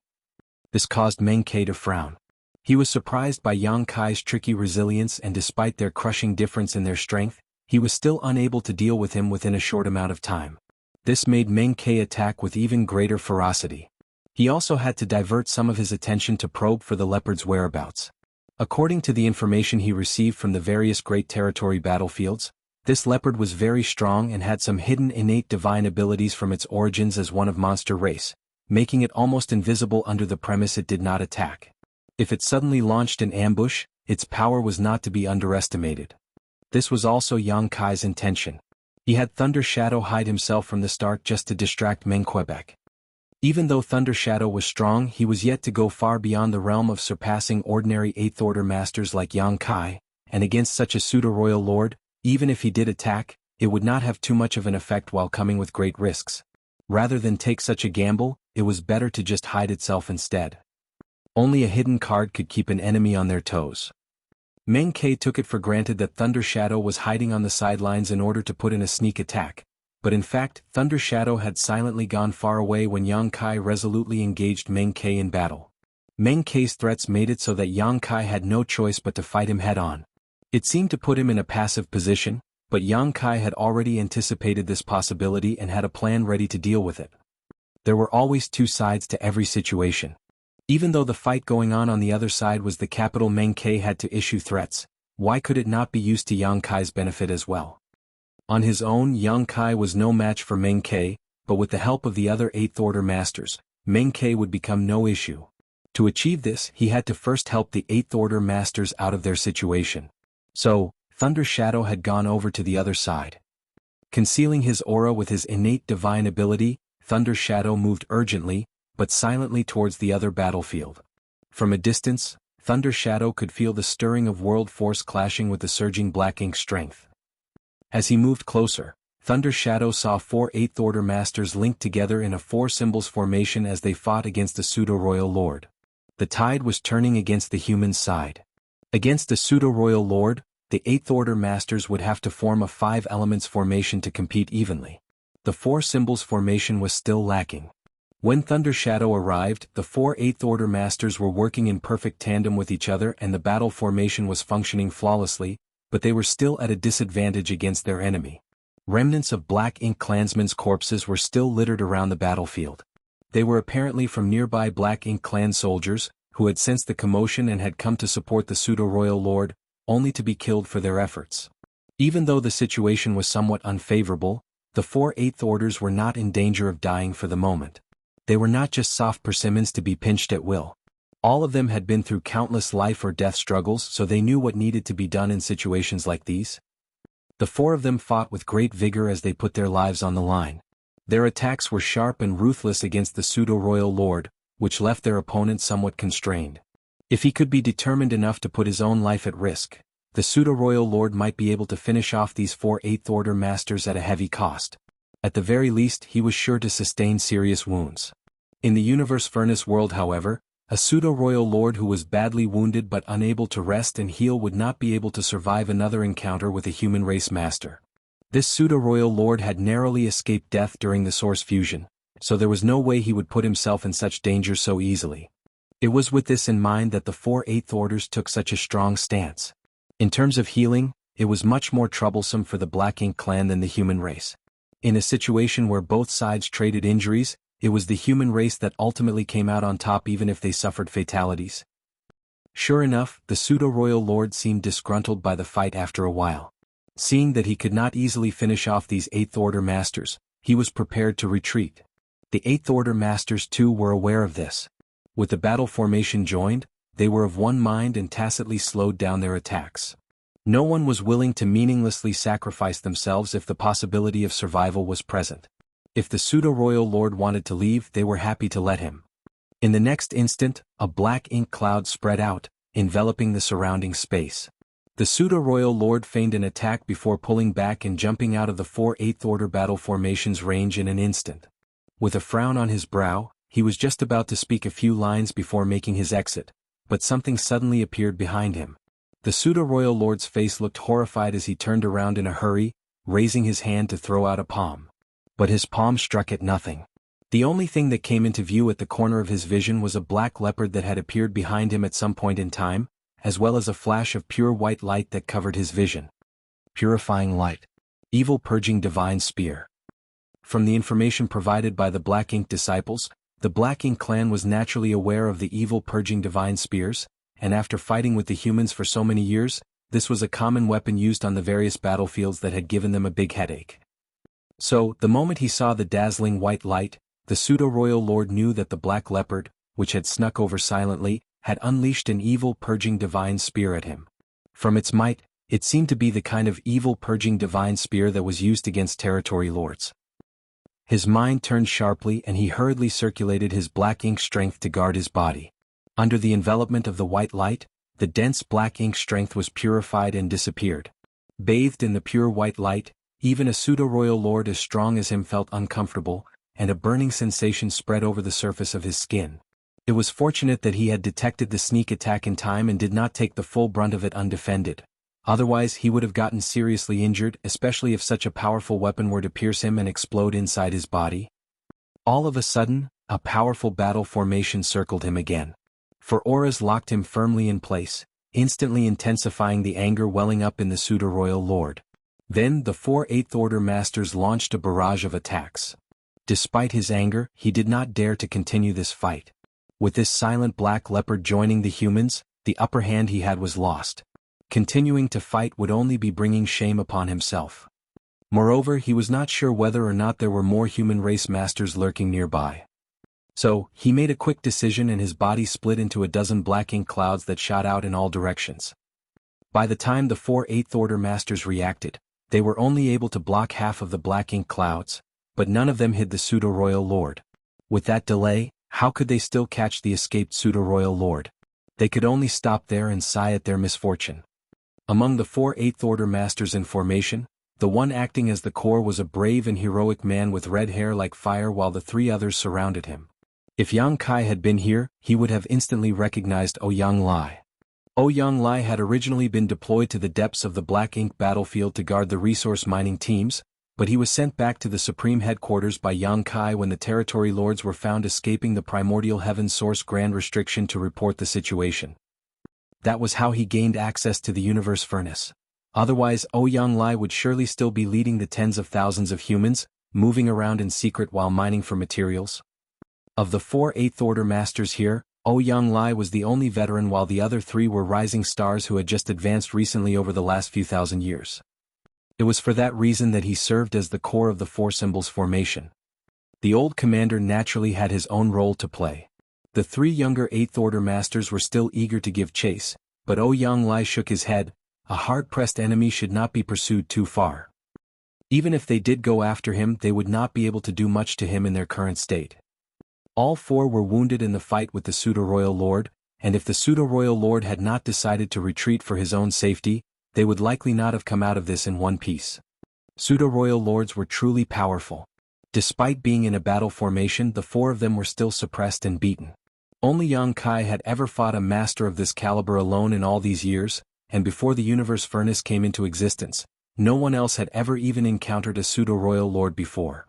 This caused Meng Ke to frown. He was surprised by Yang Kai's tricky resilience, and despite their crushing difference in their strength, he was still unable to deal with him within a short amount of time. This made Meng Ke attack with even greater ferocity. He also had to divert some of his attention to probe for the leopard's whereabouts. According to the information he received from the various Great Territory battlefields, this leopard was very strong and had some hidden innate divine abilities from its origins as one of monster race, making it almost invisible under the premise it did not attack. If it suddenly launched an ambush, its power was not to be underestimated. This was also Yang Kai's intention. He had Thunder Shadow hide himself from the start just to distract Meng Quebec. Even though Thunder Shadow was strong, he was yet to go far beyond the realm of surpassing ordinary 8th Order masters like Yang Kai, and against such a pseudo-royal lord, even if he did attack, it would not have too much of an effect while coming with great risks. Rather than take such a gamble, it was better to just hide itself instead. Only a hidden card could keep an enemy on their toes. Meng Ke took it for granted that Thunder Shadow was hiding on the sidelines in order to put in a sneak attack, but in fact, Thunder Shadow had silently gone far away when Yang Kai resolutely engaged Meng Ke in battle. Meng Ke's threats made it so that Yang Kai had no choice but to fight him head-on. It seemed to put him in a passive position, but Yang Kai had already anticipated this possibility and had a plan ready to deal with it. There were always two sides to every situation. Even though the fight going on the other side was the capital, Meng Ke had to issue threats. Why could it not be used to Yang Kai's benefit as well? On his own, Yang Kai was no match for Meng Ke, but with the help of the other 8th Order masters, Meng Ke would become no issue. To achieve this, he had to first help the 8th Order masters out of their situation. So, Thunder Shadow had gone over to the other side. Concealing his aura with his innate divine ability, Thunder Shadow moved urgently, but silently towards the other battlefield. From a distance, Thunder Shadow could feel the stirring of world force clashing with the surging black ink strength. As he moved closer, Thunder Shadow saw 4 8th Order masters linked together in a 4 symbols formation as they fought against the pseudo-royal lord. The tide was turning against the human side. Against the pseudo-royal lord, the 8th Order masters would have to form a 5 elements formation to compete evenly. The 4 symbols formation was still lacking. When Thunder Shadow arrived, the 4 8th Order masters were working in perfect tandem with each other and the battle formation was functioning flawlessly, but they were still at a disadvantage against their enemy. Remnants of Black Ink clansmen's corpses were still littered around the battlefield. They were apparently from nearby Black Ink clan soldiers, who had sensed the commotion and had come to support the pseudo-royal lord, only to be killed for their efforts. Even though the situation was somewhat unfavorable, the 4 8th Orders were not in danger of dying for the moment. They were not just soft persimmons to be pinched at will. All of them had been through countless life or death struggles, so they knew what needed to be done in situations like these. The 4 of them fought with great vigor as they put their lives on the line. Their attacks were sharp and ruthless against the pseudo-royal lord, which left their opponent somewhat constrained. If he could be determined enough to put his own life at risk, the pseudo-royal lord might be able to finish off these 4 8th Order masters at a heavy cost. At the very least, he was sure to sustain serious wounds. In the Universe Furnace world, however, a pseudo-royal lord who was badly wounded but unable to rest and heal would not be able to survive another encounter with a human race master. This pseudo-royal lord had narrowly escaped death during the Source fusion, so there was no way he would put himself in such danger so easily. It was with this in mind that the 4 8th Orders took such a strong stance. In terms of healing, it was much more troublesome for the Black Ink clan than the human race. In a situation where both sides traded injuries, it was the human race that ultimately came out on top even if they suffered fatalities. Sure enough, the pseudo-royal lord seemed disgruntled by the fight after a while. Seeing that he could not easily finish off these 8th Order masters, he was prepared to retreat. The 8th Order masters too were aware of this. With the battle formation joined, they were of one mind and tacitly slowed down their attacks. No one was willing to meaninglessly sacrifice themselves if the possibility of survival was present. If the pseudo-royal lord wanted to leave, they were happy to let him. In the next instant, a black ink cloud spread out, enveloping the surrounding space. The pseudo-royal lord feigned an attack before pulling back and jumping out of the 4 8th Order battle formation's range in an instant. With a frown on his brow, he was just about to speak a few lines before making his exit, but something suddenly appeared behind him. The pseudo-royal lord's face looked horrified as he turned around in a hurry, raising his hand to throw out a palm. But his palm struck at nothing. The only thing that came into view at the corner of his vision was a black leopard that had appeared behind him at some point in time, as well as a flash of pure white light that covered his vision. Purifying light. Evil purging divine spear. From the information provided by the Black Ink disciples, the Black Ink clan was naturally aware of the evil purging divine spears, and after fighting with the humans for so many years, this was a common weapon used on the various battlefields that had given them a big headache. So, the moment he saw the dazzling white light, the pseudo-royal lord knew that the black leopard, which had snuck over silently, had unleashed an evil purging divine spear at him. From its might, It seemed to be the kind of evil-purging divine spear that was used against territory lords. His mind turned sharply and he hurriedly circulated his black ink strength to guard his body. Under the envelopment of the white light, the dense black ink strength was purified and disappeared. Bathed in the pure white light, even a pseudo-royal lord as strong as him felt uncomfortable, and a burning sensation spread over the surface of his skin. It was fortunate that he had detected the sneak attack in time and did not take the full brunt of it undefended. Otherwise he would have gotten seriously injured, especially if such a powerful weapon were to pierce him and explode inside his body. All of a sudden, a powerful battle formation circled him again. Four auras locked him firmly in place, instantly intensifying the anger welling up in the pseudo-royal lord. Then the 4 8th Order Masters launched a barrage of attacks. Despite his anger, he did not dare to continue this fight. With this silent black leopard joining the humans, the upper hand he had was lost. Continuing to fight would only be bringing shame upon himself. Moreover, he was not sure whether or not there were more human race masters lurking nearby. So, he made a quick decision and his body split into a dozen black ink clouds that shot out in all directions. By the time the 4 8th Order Masters reacted, they were only able to block half of the black ink clouds, but none of them hid the pseudo-royal lord. With that delay, how could they still catch the escaped pseudo-royal lord? They could only stop there and sigh at their misfortune. Among the 4 8th Order Masters in formation, the one acting as the core was a brave and heroic man with red hair like fire while the 3 others surrounded him. If Yang Kai had been here, he would have instantly recognized Ouyang Lai. Ouyang Lai had originally been deployed to the depths of the Black Ink battlefield to guard the resource mining teams, but he was sent back to the Supreme Headquarters by Yang Kai when the territory lords were found escaping the Primordial Heaven Source Grand Restriction to report the situation. That was how he gained access to the Universe Furnace. Otherwise, Ouyang Lai would surely still be leading the tens of thousands of humans, moving around in secret while mining for materials. Of the 4 8th Order Masters here, Ouyang Lai was the only veteran while the other 3 were rising stars who had just advanced recently over the last few thousand years. It was for that reason that he served as the core of the 4 Symbols formation. The old commander naturally had his own role to play. The 3 younger 8th Order Masters were still eager to give chase, but Ouyang Lai shook his head. A hard-pressed enemy should not be pursued too far. Even if they did go after him, they would not be able to do much to him in their current state. All 4 were wounded in the fight with the Pseudo-Royal Lord, and if the Pseudo-Royal Lord had not decided to retreat for his own safety, they would likely not have come out of this in one piece. Pseudo-Royal Lords were truly powerful. Despite being in a battle formation, the 4 of them were still suppressed and beaten. Only Yang Kai had ever fought a master of this caliber alone in all these years, and before the Universe Furnace came into existence, no one else had ever even encountered a Pseudo-Royal Lord before.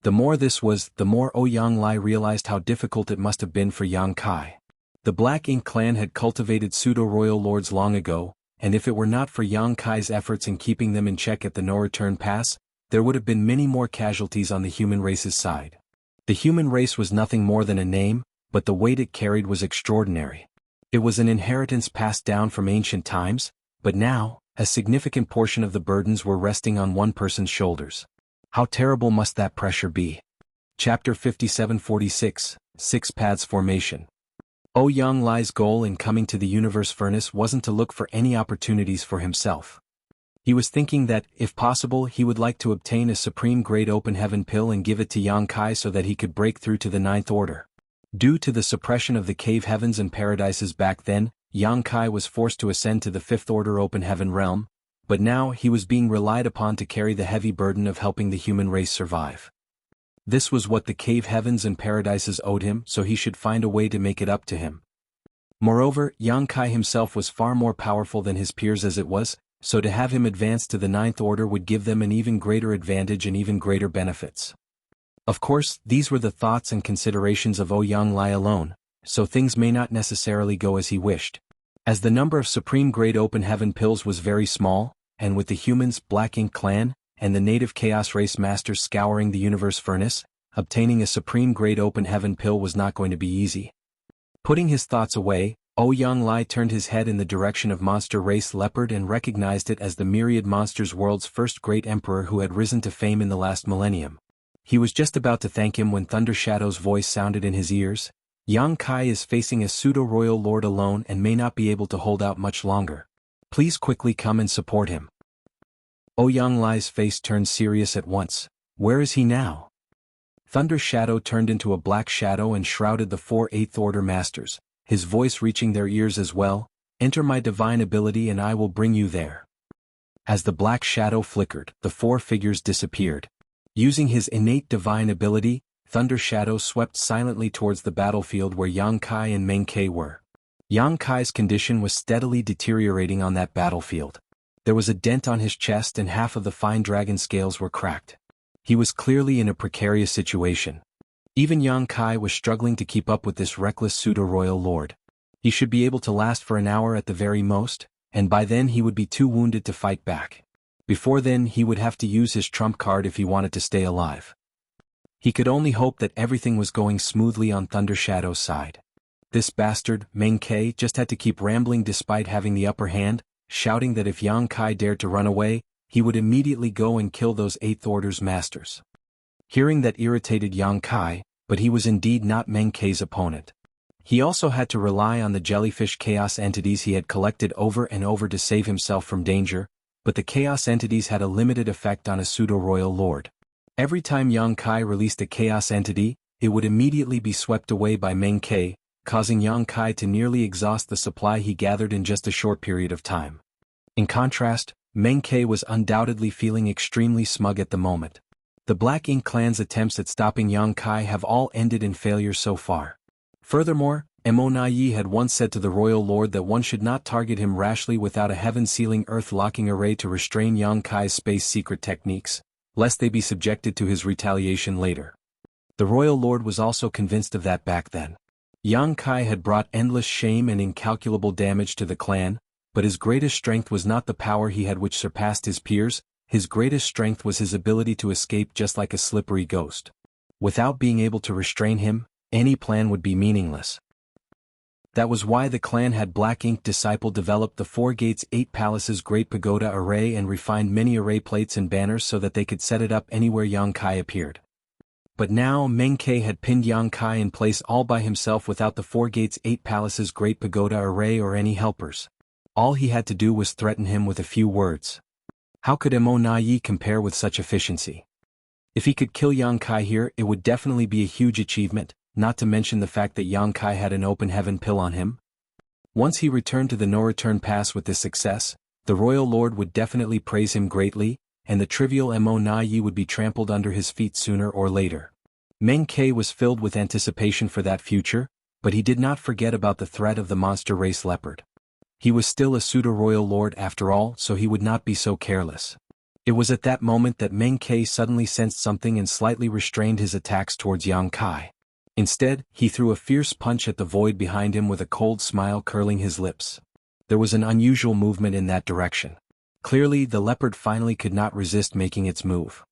The more this was, the more Ouyang Lai realized how difficult it must have been for Yang Kai. The Black Ink clan had cultivated Pseudo-Royal Lords long ago, and if it were not for Yang Kai's efforts in keeping them in check at the no-return pass, there would have been many more casualties on the human race's side. The human race was nothing more than a name, but the weight it carried was extraordinary. It was an inheritance passed down from ancient times, but now, a significant portion of the burdens were resting on one person's shoulders. How terrible must that pressure be? Chapter 5746, 6 Paths Formation. Ouyang Lai's goal in coming to the Universe Furnace wasn't to look for any opportunities for himself. He was thinking that, if possible, he would like to obtain a supreme-grade open heaven pill and give it to Yang Kai so that he could break through to the 9th Order. Due to the suppression of the cave heavens and paradises back then, Yang Kai was forced to ascend to the 5th Order open heaven realm, but now he was being relied upon to carry the heavy burden of helping the human race survive. This was what the cave heavens and paradises owed him, so he should find a way to make it up to him. Moreover, Yang Kai himself was far more powerful than his peers as it was, so to have him advance to the 9th Order would give them an even greater advantage and even greater benefits. Of course, these were the thoughts and considerations of Ouyang Lai alone, so things may not necessarily go as he wished. As the number of supreme-grade open heaven pills was very small, and with the humans, Black Ink clan, and the native Chaos Race Masters scouring the Universe Furnace, obtaining a supreme-grade open heaven pill was not going to be easy. Putting his thoughts away, Ouyang Lai turned his head in the direction of Monster Race Leopard and recognized it as the Myriad Monsters world's first great emperor who had risen to fame in the last millennium. He was just about to thank him when Thunder Shadow's voice sounded in his ears. Yang Kai is facing a pseudo-royal lord alone and may not be able to hold out much longer. Please quickly come and support him. Ouyang Lai's face turned serious at once. Where is he now? Thunder Shadow turned into a black shadow and shrouded the 4 8th Order Masters, his voice reaching their ears as well. Enter my divine ability and I will bring you there. As the black shadow flickered, the 4 figures disappeared. Using his innate divine ability, Thunder Shadow swept silently towards the battlefield where Yang Kai and Meng Ke were. Yang Kai's condition was steadily deteriorating on that battlefield. There was a dent on his chest and half of the fine dragon scales were cracked. He was clearly in a precarious situation. Even Yang Kai was struggling to keep up with this reckless pseudo-royal lord. He should be able to last for an hour at the very most, and by then he would be too wounded to fight back. Before then he would have to use his trump card if he wanted to stay alive. He could only hope that everything was going smoothly on Thunder Shadow's side. This bastard, Meng Ke, just had to keep rambling despite having the upper hand, shouting that if Yang Kai dared to run away, he would immediately go and kill those 8th Order's masters. Hearing that irritated Yang Kai, but he was indeed not Meng Ke's opponent. He also had to rely on the jellyfish chaos entities he had collected over and over to save himself from danger, but the chaos entities had a limited effect on a pseudo-royal lord. Every time Yang Kai released a chaos entity, it would immediately be swept away by Meng Ke, causing Yang Kai to nearly exhaust the supply he gathered in just a short period of time. In contrast, Meng Ke was undoubtedly feeling extremely smug at the moment. The Black Ink clan's attempts at stopping Yang Kai have all ended in failure so far. Furthermore, Mo Na Yi had once said to the royal lord that one should not target him rashly without a heaven-sealing earth-locking array to restrain Yang Kai's space secret techniques, lest they be subjected to his retaliation later. The royal lord was also convinced of that back then. Yang Kai had brought endless shame and incalculable damage to the clan, but his greatest strength was not the power he had which surpassed his peers. His greatest strength was his ability to escape just like a slippery ghost. Without being able to restrain him, any plan would be meaningless. That was why the clan had Black Ink Disciple develop the 4 Gates 8 Palaces Great Pagoda Array and refined many array plates and banners so that they could set it up anywhere Yang Kai appeared. But now Meng Ke had pinned Yang Kai in place all by himself without the 4 Gates 8 Palaces Great Pagoda Array or any helpers. All he had to do was threaten him with a few words. How could Mo Na Yi compare with such efficiency? If he could kill Yang Kai here, it would definitely be a huge achievement, not to mention the fact that Yang Kai had an open heaven pill on him. Once he returned to the no-return pass with this success, the royal lord would definitely praise him greatly, and the trivial Mo Na Yi would be trampled under his feet sooner or later. Meng Ke was filled with anticipation for that future, but he did not forget about the threat of the monster race leopard. He was still a pseudo-royal lord after all, so he would not be so careless. It was at that moment that Meng Ke suddenly sensed something and slightly restrained his attacks towards Yang Kai. Instead, he threw a fierce punch at the void behind him with a cold smile curling his lips. There was an unusual movement in that direction. Clearly, the leopard finally could not resist making its move.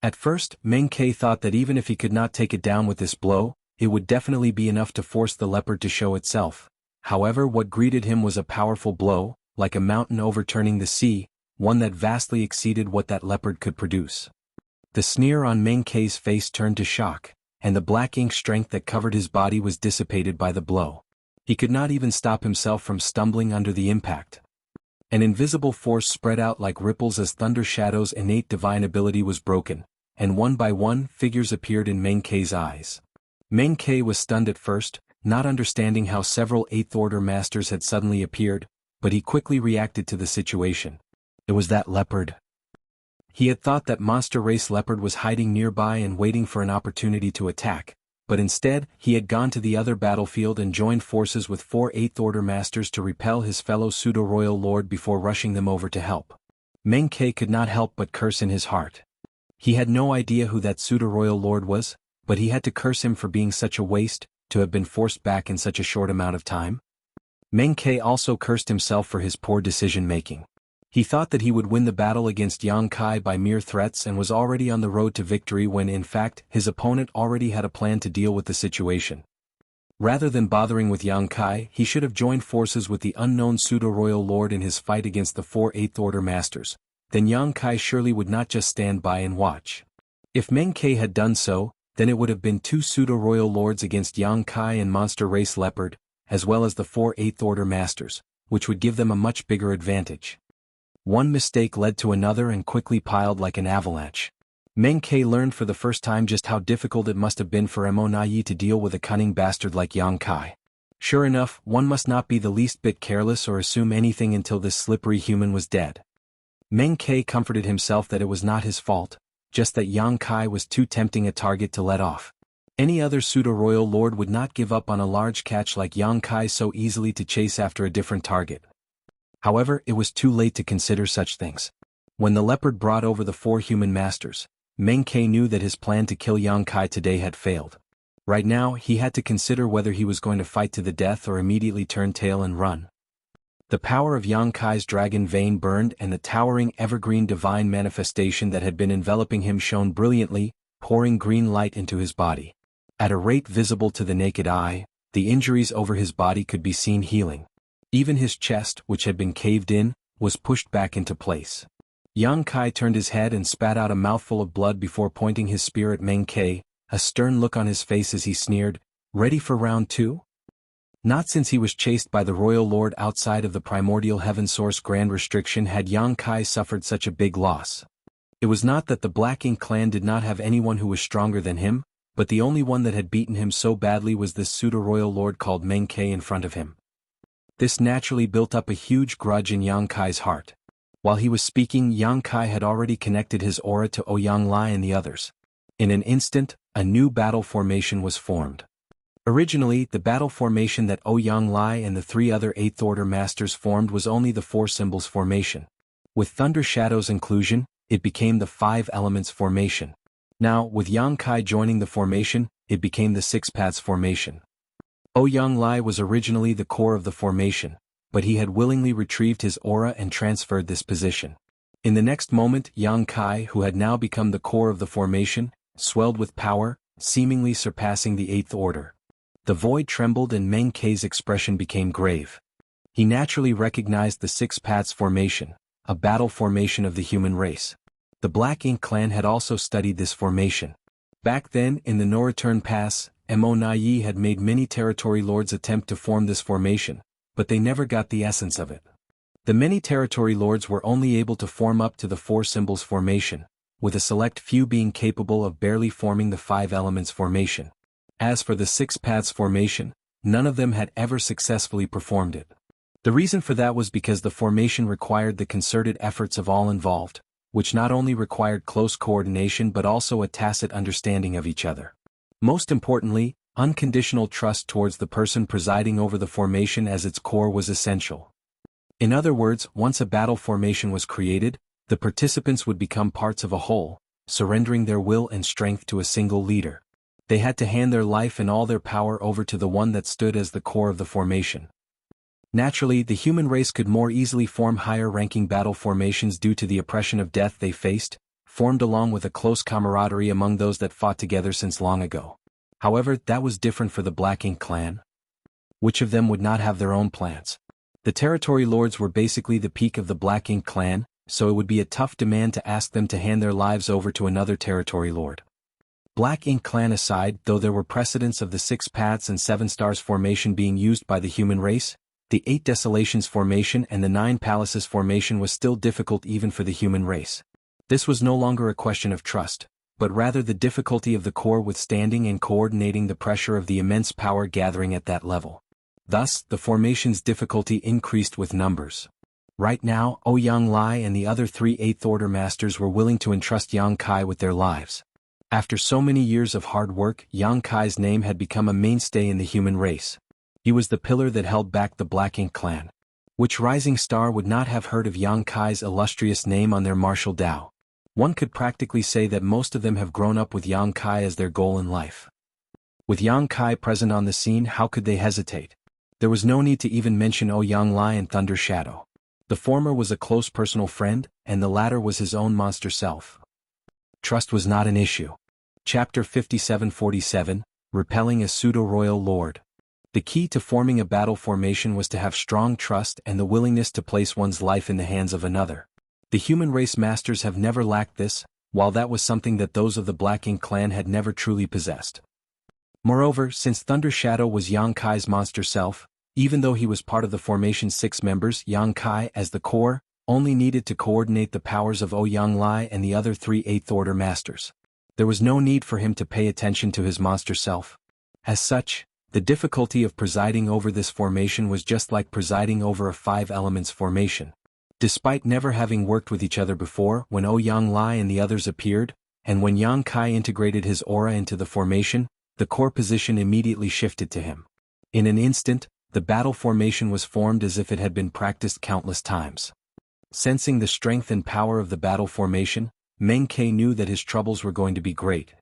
At first, Meng Ke thought that even if he could not take it down with this blow, it would definitely be enough to force the leopard to show itself. However, what greeted him was a powerful blow, like a mountain overturning the sea, one that vastly exceeded what that leopard could produce. The sneer on Meng Ke's face turned to shock, and the black ink strength that covered his body was dissipated by the blow. He could not even stop himself from stumbling under the impact. An invisible force spread out like ripples as Thunder Shadow's innate divine ability was broken, and one by one figures appeared in Meng Ke's eyes. Meng Ke was stunned at first, not understanding how several 8th Order Masters had suddenly appeared, but he quickly reacted to the situation. It was that leopard. He had thought that monster race leopard was hiding nearby and waiting for an opportunity to attack, but instead, he had gone to the other battlefield and joined forces with 4 8th Order Masters to repel his fellow pseudo-royal lord before rushing them over to help. Meng Ke could not help but curse in his heart. He had no idea who that pseudo-royal lord was, but he had to curse him for being such a waste, to have been forced back in such a short amount of time. Meng Ke also cursed himself for his poor decision-making. He thought that he would win the battle against Yang Kai by mere threats and was already on the road to victory when in fact his opponent already had a plan to deal with the situation. Rather than bothering with Yang Kai, he should have joined forces with the unknown pseudo-royal lord in his fight against the 4 8th Order Masters. Then Yang Kai surely would not just stand by and watch. If Meng Ke had done so, then it would have been 2 pseudo-royal lords against Yang Kai and Monster Race Leopard, as well as the 4 8th Order Masters, which would give them a much bigger advantage. One mistake led to another and quickly piled like an avalanche. Meng Ke learned for the first time just how difficult it must have been for Immortality to deal with a cunning bastard like Yang Kai. Sure enough, one must not be the least bit careless or assume anything until this slippery human was dead. Meng Ke comforted himself that it was not his fault, just that Yang Kai was too tempting a target to let off. Any other pseudo-royal lord would not give up on a large catch like Yang Kai so easily to chase after a different target. However, it was too late to consider such things. When the leopard brought over the 4 human masters, Meng Ke knew that his plan to kill Yang Kai today had failed. Right now, he had to consider whether he was going to fight to the death or immediately turn tail and run. The power of Yang Kai's dragon vein burned and the towering evergreen divine manifestation that had been enveloping him shone brilliantly, pouring green light into his body. At a rate visible to the naked eye, the injuries over his body could be seen healing. Even his chest, which had been caved in, was pushed back into place. Yang Kai turned his head and spat out a mouthful of blood before pointing his spear at Meng Ke, a stern look on his face as he sneered, "Ready for round 2? Not since he was chased by the royal lord outside of the primordial heaven source grand restriction had Yang Kai suffered such a big loss. It was not that the Black Ink clan did not have anyone who was stronger than him, but the only one that had beaten him so badly was this pseudo-royal lord called Meng Ke in front of him. This naturally built up a huge grudge in Yang Kai's heart. While he was speaking, Yang Kai had already connected his aura to Ouyang Lai and the others. In an instant, a new battle formation was formed. Originally, the battle formation that Ouyang Lai and the 3 other 8th Order Masters formed was only the 4 Symbols formation. With Thunder Shadow's inclusion, it became the 5 Elements formation. Now, with Yang Kai joining the formation, it became the 6 Paths formation. Ouyang Lai was originally the core of the formation, but he had willingly retrieved his aura and transferred this position. In the next moment, Yang Kai, who had now become the core of the formation, swelled with power, seemingly surpassing the 8th Order. The void trembled and Meng Ke's expression became grave. He naturally recognized the 6 Paths formation, a battle formation of the human race. The Black Ink clan had also studied this formation. Back then, in the No Return Pass, Mo Nai had made many territory lords attempt to form this formation, but they never got the essence of it. The many territory lords were only able to form up to the 4 Symbols formation, with a select few being capable of barely forming the 5 Elements formation. As for the 6 Paths formation, none of them had ever successfully performed it. The reason for that was because the formation required the concerted efforts of all involved, which not only required close coordination but also a tacit understanding of each other. Most importantly, unconditional trust towards the person presiding over the formation as its core was essential. In other words, once a battle formation was created, the participants would become parts of a whole, surrendering their will and strength to a single leader. They had to hand their life and all their power over to the one that stood as the core of the formation. Naturally, the human race could more easily form higher-ranking battle formations due to the oppression of death they faced, formed along with a close camaraderie among those that fought together since long ago. However, that was different for the Black Ink clan. Which of them would not have their own plans? The territory lords were basically the peak of the Black Ink clan, so it would be a tough demand to ask them to hand their lives over to another territory lord. Black Ink clan aside, though there were precedents of the 6 Paths and 7 Stars formation being used by the human race, the 8 Desolations formation and the 9 Palaces formation was still difficult even for the human race. This was no longer a question of trust, but rather the difficulty of the core withstanding and coordinating the pressure of the immense power gathering at that level. Thus, the formation's difficulty increased with numbers. Right now, Ouyang Lai and the other 3 8th Order Masters were willing to entrust Yang Kai with their lives. After so many years of hard work, Yang Kai's name had become a mainstay in the human race. He was the pillar that held back the Black Ink clan. Which rising star would not have heard of Yang Kai's illustrious name on their martial Dao? One could practically say that most of them have grown up with Yang Kai as their goal in life. With Yang Kai present on the scene, how could they hesitate? There was no need to even mention Ouyang Lai and Thunder Shadow. The former was a close personal friend, and the latter was his own monster self. Trust was not an issue. Chapter 5747, Repelling a Pseudo-Royal Lord. The key to forming a battle formation was to have strong trust and the willingness to place one's life in the hands of another. The human race masters have never lacked this, while that was something that those of the Black Ink clan had never truly possessed. Moreover, since Thunder Shadow was Yang Kai's monster self, Even though he was part of the formation's 6 members, Yang Kai, as the core, only needed to coordinate the powers of Ouyang Lai and the other 3 8th Order Masters. There was no need for him to pay attention to his monster self. As such, the difficulty of presiding over this formation was just like presiding over a 5 elements formation. Despite never having worked with each other before, when Ouyang Lai and the others appeared, and when Yang Kai integrated his aura into the formation, the core position immediately shifted to him. In an instant, the battle formation was formed as if it had been practiced countless times. Sensing the strength and power of the battle formation, Meng Ke knew that his troubles were going to be great.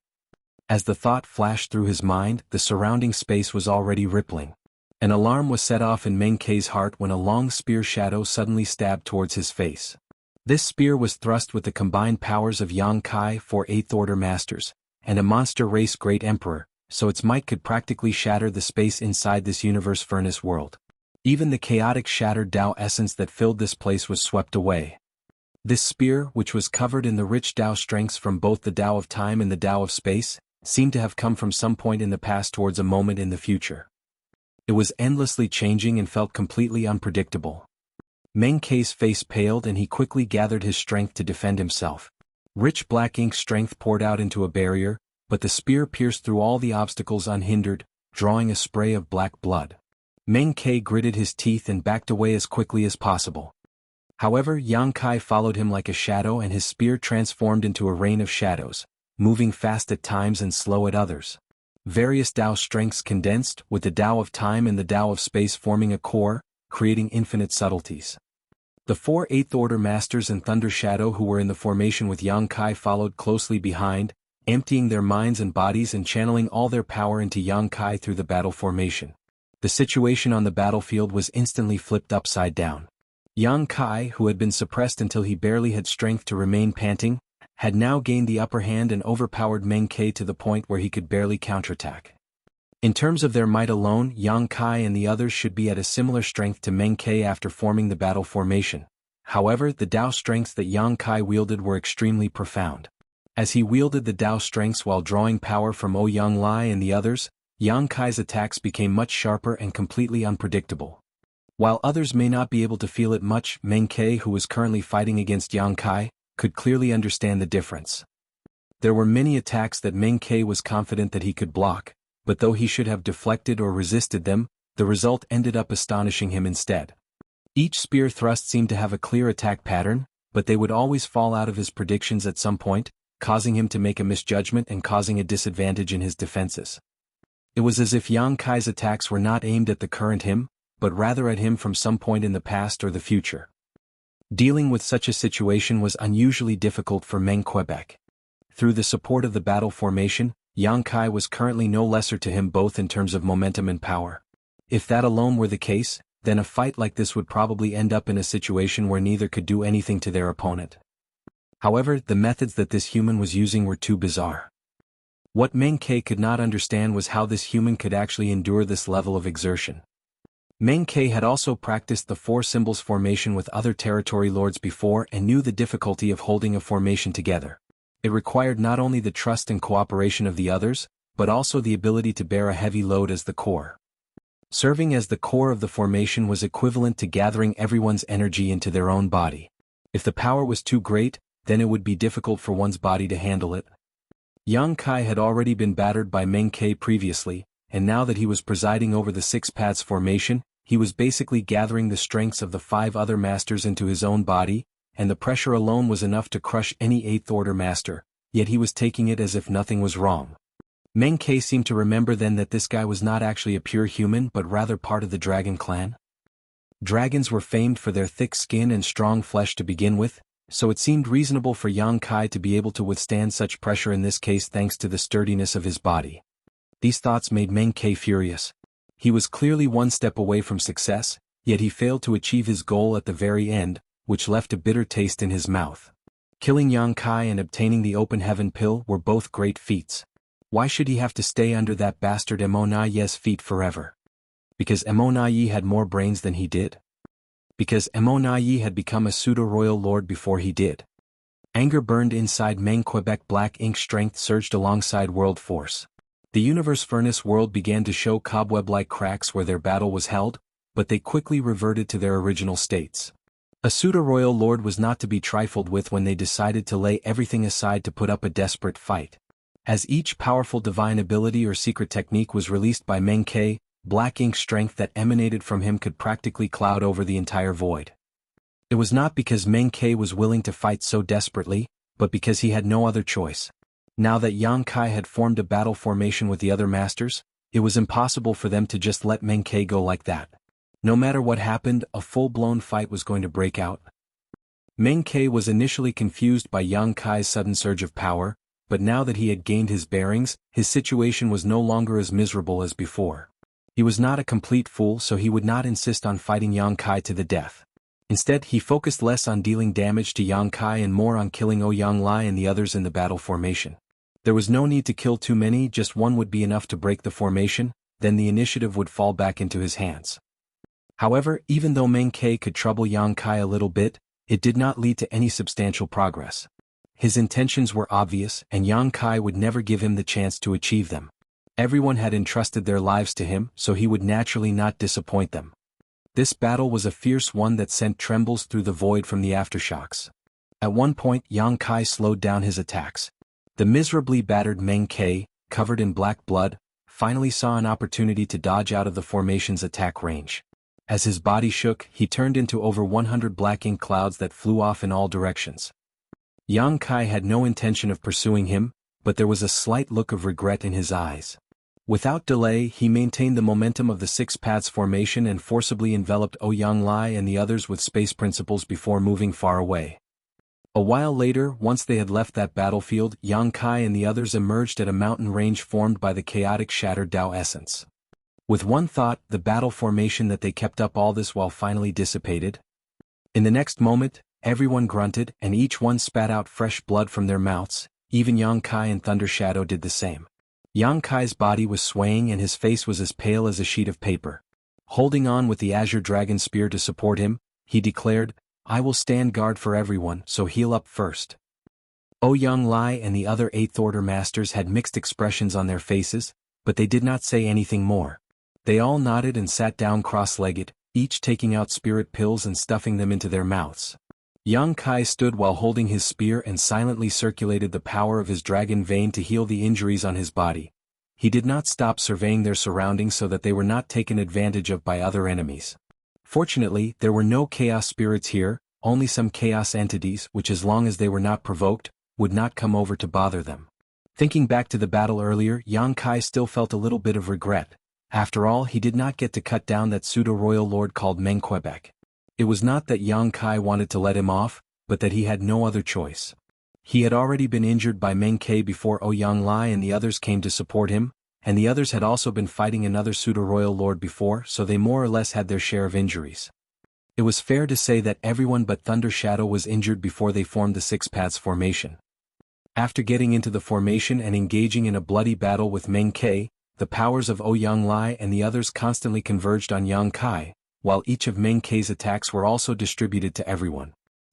As the thought flashed through his mind, the surrounding space was already rippling. An alarm was set off in Meng Ke's heart when a long spear shadow suddenly stabbed towards his face. This spear was thrust with the combined powers of Yang Kai, 4 8th Order Masters, and a monster race Great Emperor, so its might could practically shatter the space inside this universe furnace world. Even the chaotic shattered Tao essence that filled this place was swept away. This spear, which was covered in the rich Tao strengths from both the Tao of time and the Tao of space, seemed to have come from some point in the past towards a moment in the future. It was endlessly changing and felt completely unpredictable. Meng Ke's face paled and he quickly gathered his strength to defend himself. Rich black ink strength poured out into a barrier, but the spear pierced through all the obstacles unhindered, drawing a spray of black blood. Meng Ke gritted his teeth and backed away as quickly as possible. However, Yang Kai followed him like a shadow and his spear transformed into a rain of shadows, moving fast at times and slow at others. Various Tao strengths condensed, with the Tao of time and the Tao of space forming a core, creating infinite subtleties. The 4 8th Order Masters and Thunder Shadow who were in the formation with Yang Kai followed closely behind, emptying their minds and bodies and channeling all their power into Yang Kai through the battle formation. The situation on the battlefield was instantly flipped upside down. Yang Kai, who had been suppressed until he barely had strength to remain panting, had now gained the upper hand and overpowered Meng Ke to the point where he could barely counterattack. In terms of their might alone, Yang Kai and the others should be at a similar strength to Meng Ke after forming the battle formation. However, the Tao strengths that Yang Kai wielded were extremely profound. As he wielded the Tao strengths while drawing power from Ouyang Lai and the others, Yang Kai's attacks became much sharper and completely unpredictable. While others may not be able to feel it much, Meng Ke, who was currently fighting against Yang Kai, could clearly understand the difference. There were many attacks that Meng Ke was confident that he could block, but though he should have deflected or resisted them, the result ended up astonishing him instead. Each spear thrust seemed to have a clear attack pattern, but they would always fall out of his predictions at some point, causing him to make a misjudgment and causing a disadvantage in his defenses. It was as if Yang Kai's attacks were not aimed at the current him, but rather at him from some point in the past or the future. Dealing with such a situation was unusually difficult for Meng Quebec. Through the support of the battle formation, Yang Kai was currently no lesser to him both in terms of momentum and power. If that alone were the case, then a fight like this would probably end up in a situation where neither could do anything to their opponent. However, the methods that this human was using were too bizarre. What Meng Ke could not understand was how this human could actually endure this level of exertion. Meng Ke had also practiced the 4 symbols formation with other territory lords before and knew the difficulty of holding a formation together. It required not only the trust and cooperation of the others, but also the ability to bear a heavy load as the core. Serving as the core of the formation was equivalent to gathering everyone's energy into their own body. If the power was too great, then it would be difficult for one's body to handle it. Yang Kai had already been battered by Meng Ke previously, and now that he was presiding over the 6 paths formation, he was basically gathering the strengths of the 5 other masters into his own body, and the pressure alone was enough to crush any 8th Order master, yet he was taking it as if nothing was wrong. Meng Ke seemed to remember then that this guy was not actually a pure human but rather part of the dragon clan. Dragons were famed for their thick skin and strong flesh to begin with, so it seemed reasonable for Yang Kai to be able to withstand such pressure in this case thanks to the sturdiness of his body. These thoughts made Meng Ke furious. He was clearly one step away from success, yet he failed to achieve his goal at the very end, which left a bitter taste in his mouth. Killing Yang Kai and obtaining the open heaven pill were both great feats. Why should he have to stay under that bastard Emonaye's feet forever? Because Emonaye had more brains than he did? Because Emonaye had become a pseudo-royal lord before he did? Anger burned inside Meng Quebec. Black ink strength surged alongside world force. The universe furnace world began to show cobweb-like cracks where their battle was held, but they quickly reverted to their original states. A pseudo-royal lord was not to be trifled with when they decided to lay everything aside to put up a desperate fight. As each powerful divine ability or secret technique was released by Meng Ke, black ink strength that emanated from him could practically cloud over the entire void. It was not because Meng Ke was willing to fight so desperately, but because he had no other choice. Now that Yang Kai had formed a battle formation with the other masters, it was impossible for them to just let Meng Ke go like that. No matter what happened, a full-blown fight was going to break out. Meng Ke was initially confused by Yang Kai's sudden surge of power, but now that he had gained his bearings, his situation was no longer as miserable as before. He was not a complete fool, so he would not insist on fighting Yang Kai to the death. Instead, he focused less on dealing damage to Yang Kai and more on killing Ouyang Lai and the others in the battle formation. There was no need to kill too many, just one would be enough to break the formation, then the initiative would fall back into his hands. However, even though Meng Ke could trouble Yang Kai a little bit, it did not lead to any substantial progress. His intentions were obvious, and Yang Kai would never give him the chance to achieve them. Everyone had entrusted their lives to him, so he would naturally not disappoint them. This battle was a fierce one that sent trembles through the void from the aftershocks. At one point, Yang Kai slowed down his attacks. The miserably battered Meng Ke, covered in black blood, finally saw an opportunity to dodge out of the formation's attack range. As his body shook, he turned into over 100 black ink clouds that flew off in all directions. Yang Kai had no intention of pursuing him, but there was a slight look of regret in his eyes. Without delay, he maintained the momentum of the Six Paths formation and forcibly enveloped Ouyang Lai and the others with space principles before moving far away. A while later, once they had left that battlefield, Yang Kai and the others emerged at a mountain range formed by the chaotic shattered Tao essence. With one thought, the battle formation that they kept up all this while finally dissipated. In the next moment, everyone grunted and each one spat out fresh blood from their mouths, even Yang Kai and Thunder Shadow did the same. Yang Kai's body was swaying and his face was as pale as a sheet of paper. Holding on with the Azure Dragon Spear to support him, he declared, "I will stand guard for everyone, so heal up first." Ouyang Lai and the other 8th Order Masters had mixed expressions on their faces, but they did not say anything more. They all nodded and sat down cross-legged, each taking out spirit pills and stuffing them into their mouths. Yang Kai stood while holding his spear and silently circulated the power of his dragon vein to heal the injuries on his body. He did not stop surveying their surroundings so that they were not taken advantage of by other enemies. Fortunately, there were no chaos spirits here, only some chaos entities which, as long as they were not provoked, would not come over to bother them. Thinking back to the battle earlier, Yang Kai still felt a little bit of regret. After all, he did not get to cut down that pseudo-royal lord called Meng Quebec. It was not that Yang Kai wanted to let him off, but that he had no other choice. He had already been injured by Meng Ke before Ouyang Lai and the others came to support him, and the others had also been fighting another pseudo-royal lord before, so they more or less had their share of injuries. It was fair to say that everyone but Thunder Shadow was injured before they formed the Six Paths formation. After getting into the formation and engaging in a bloody battle with Meng Ke, the powers of Ouyang Lai and the others constantly converged on Yang Kai, while each of Meng Ke's attacks were also distributed to everyone.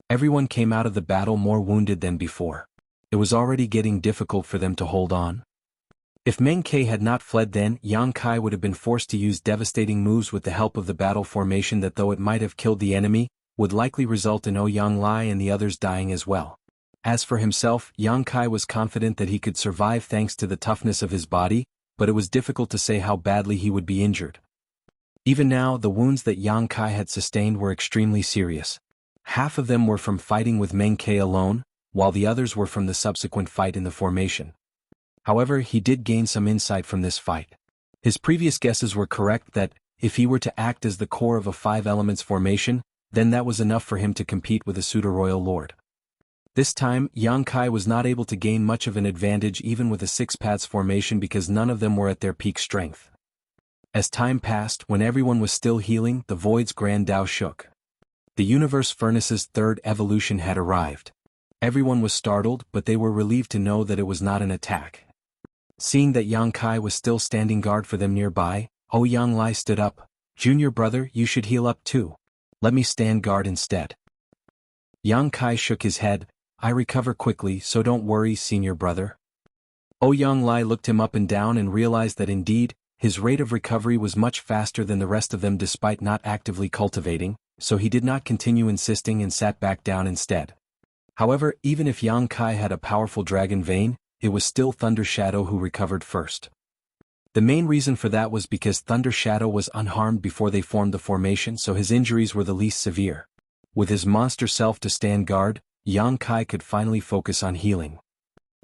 Everyone came out of the battle more wounded than before. It was already getting difficult for them to hold on. If Meng Ke had not fled then, Yang Kai would have been forced to use devastating moves with the help of the battle formation that, though it might have killed the enemy, would likely result in Ouyang Lai and the others dying as well. As for himself, Yang Kai was confident that he could survive thanks to the toughness of his body, but it was difficult to say how badly he would be injured. Even now, the wounds that Yang Kai had sustained were extremely serious. Half of them were from fighting with Meng Ke alone, while the others were from the subsequent fight in the formation. However, he did gain some insight from this fight. His previous guesses were correct that, if he were to act as the core of a 5 elements formation, then that was enough for him to compete with a pseudo-royal lord. This time, Yang Kai was not able to gain much of an advantage even with a 6 Paths formation because none of them were at their peak strength. As time passed, when everyone was still healing, the Void's Grand Tao shook. The Universe Furnace's 3rd evolution had arrived. Everyone was startled, but they were relieved to know that it was not an attack. Seeing that Yang Kai was still standing guard for them nearby, Ouyang Lai stood up. "Junior brother, you should heal up too. Let me stand guard instead." Yang Kai shook his head. "I recover quickly, so don't worry, senior brother." Ouyang Lai looked him up and down and realized that indeed, his rate of recovery was much faster than the rest of them despite not actively cultivating, so he did not continue insisting and sat back down instead. However, even if Yang Kai had a powerful dragon vein, it was still Thunder Shadow who recovered first. The main reason for that was because Thunder Shadow was unharmed before they formed the formation, so his injuries were the least severe. With his monster self to stand guard, Yang Kai could finally focus on healing.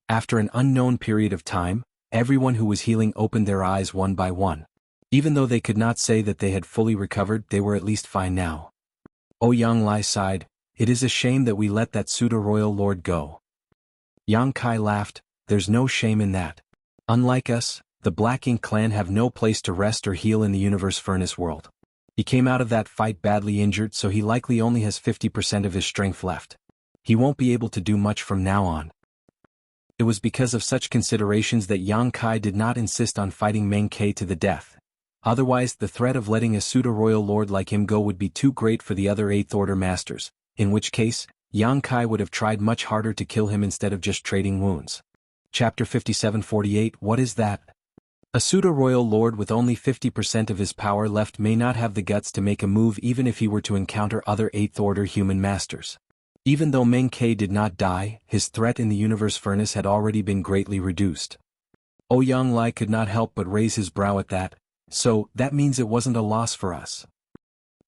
After an unknown period of time, everyone who was healing opened their eyes one by one. Even though they could not say that they had fully recovered, they were at least fine now. Yang Lai sighed, "It is a shame that we let that pseudo-royal lord go." Yang Kai laughed, "There's no shame in that. Unlike us, the Black Ink clan have no place to rest or heal in the universe furnace world. He came out of that fight badly injured, so he likely only has 50% of his strength left. He won't be able to do much from now on." It was because of such considerations that Yang Kai did not insist on fighting Meng Ke to the death. Otherwise, the threat of letting a pseudo-royal lord like him go would be too great for the other 8th Order masters, in which case, Yang Kai would have tried much harder to kill him instead of just trading wounds. Chapter 5748 What is that? A pseudo-royal lord with only 50% of his power left may not have the guts to make a move even if he were to encounter other 8th Order human masters. Even though Meng Ke did not die, his threat in the universe furnace had already been greatly reduced. Yang Lai could not help but raise his brow at that. "So, that means it wasn't a loss for us?"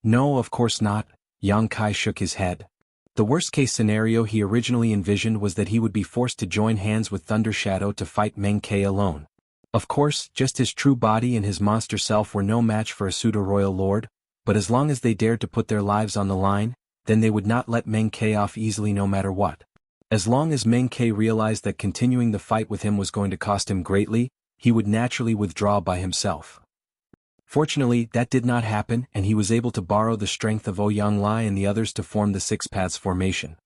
"No, of course not," Yang Kai shook his head. The worst-case scenario he originally envisioned was that he would be forced to join hands with Thunder Shadow to fight Meng Ke alone. Of course, just his true body and his monster self were no match for a pseudo-royal lord, but as long as they dared to put their lives on the line, then they would not let Meng Ke off easily no matter what. As long as Meng Ke realized that continuing the fight with him was going to cost him greatly, he would naturally withdraw by himself. Fortunately, that did not happen, and he was able to borrow the strength of Yang Lai and the others to form the Six Paths formation.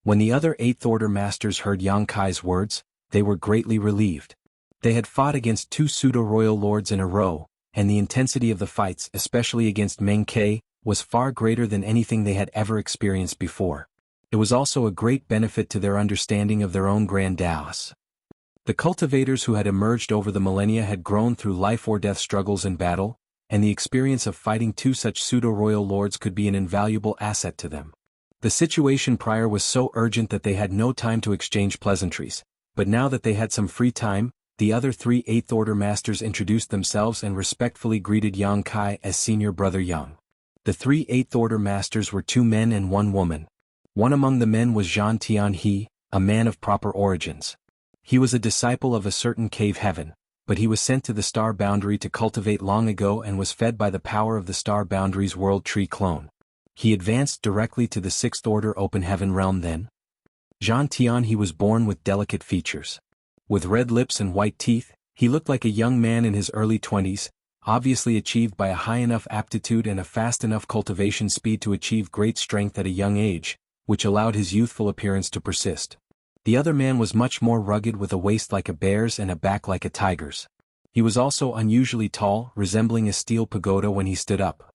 When the other 8th Order masters heard Yang Kai's words, they were greatly relieved. They had fought against 2 pseudo-royal lords in a row, and the intensity of the fights, especially against Meng Ke, was far greater than anything they had ever experienced before. It was also a great benefit to their understanding of their own grand Daos. The cultivators who had emerged over the millennia had grown through life-or-death struggles and battle, and the experience of fighting 2 such pseudo-royal lords could be an invaluable asset to them. The situation prior was so urgent that they had no time to exchange pleasantries, but now that they had some free time, the other 3 8th Order masters introduced themselves and respectfully greeted Yang Kai as Senior Brother Yang. The 3 8th Order masters were 2 men and 1 woman. One among the men was Zhan Tianhe, a man of proper origins. He was a disciple of a certain cave heaven, but he was sent to the Star Boundary to cultivate long ago and was fed by the power of the Star Boundary's World Tree clone. He advanced directly to the 6th Order Open Heaven realm then. Zhan Tianhe was born with delicate features. With red lips and white teeth, he looked like a young man in his early 20s, obviously achieved by a high enough aptitude and a fast enough cultivation speed to achieve great strength at a young age, which allowed his youthful appearance to persist. The other man was much more rugged with a waist like a bear's and a back like a tiger's. He was also unusually tall, resembling a steel pagoda when he stood up.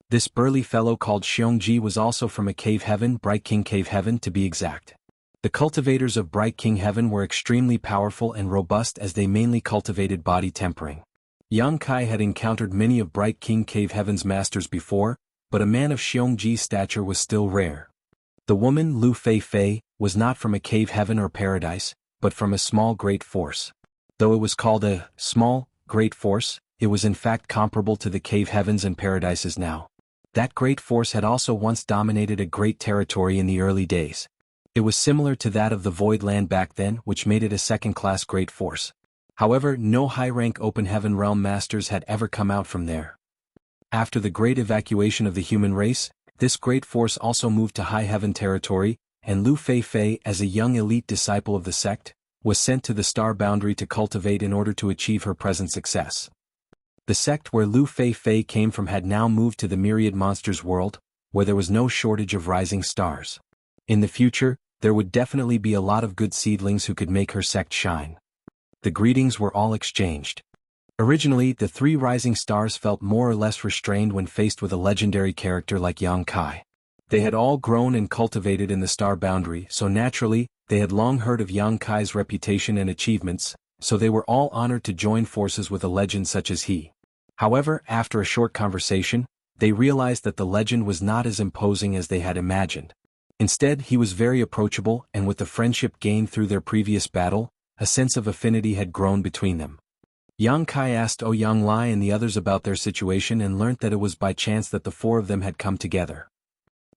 This burly fellow called Xiongji was also from a cave heaven, Bright King Cave Heaven to be exact. The cultivators of Bright King Heaven were extremely powerful and robust as they mainly cultivated body tempering. Yang Kai had encountered many of Bright King Cave Heaven's masters before, but a man of Xiongji's stature was still rare. The woman, Lu Fei Fei, was not from a cave heaven or paradise, but from a small great force. Though it was called a small, great force, it was in fact comparable to the cave heavens and paradises now. That great force had also once dominated a great territory in the early days. It was similar to that of the Void Land back then, which made it a second-class great force. However, no high-rank Open Heaven realm masters had ever come out from there. After the great evacuation of the human race, this great force also moved to High Heaven territory, and Lu Fei Fei, as a young elite disciple of the sect, was sent to the Star Boundary to cultivate in order to achieve her present success. The sect where Lu Fei Fei came from had now moved to the Myriad Monsters world, where there was no shortage of rising stars. In the future, there would definitely be a lot of good seedlings who could make her sect shine. The greetings were all exchanged. Originally, the 3 rising stars felt more or less restrained when faced with a legendary character like Yang Kai. They had all grown and cultivated in the Star Boundary, so naturally, they had long heard of Yang Kai's reputation and achievements, so they were all honored to join forces with a legend such as he. However, after a short conversation, they realized that the legend was not as imposing as they had imagined. Instead, he was very approachable, and with the friendship gained through their previous battle, a sense of affinity had grown between them. Yang Kai asked Ouyang Lai and the others about their situation and learnt that it was by chance that the four of them had come together.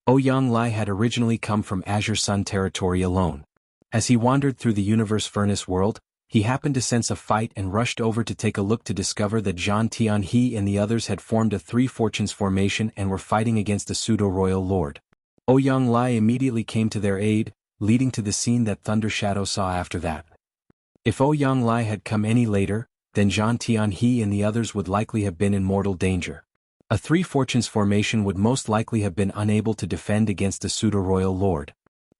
Ouyang Lai had originally come from Azure Sun territory alone. As he wandered through the universe furnace world, he happened to sense a fight and rushed over to take a look to discover that Zhan Tianhe and the others had formed a Three Fortunes formation and were fighting against a pseudo-royal lord. Ouyang Lai immediately came to their aid, leading to the scene that Thunder Shadow saw after that. If Ouyang Lai had come any later, then Zhan Tianhe and the others would likely have been in mortal danger. A Three Fortunes formation would most likely have been unable to defend against a pseudo-royal lord.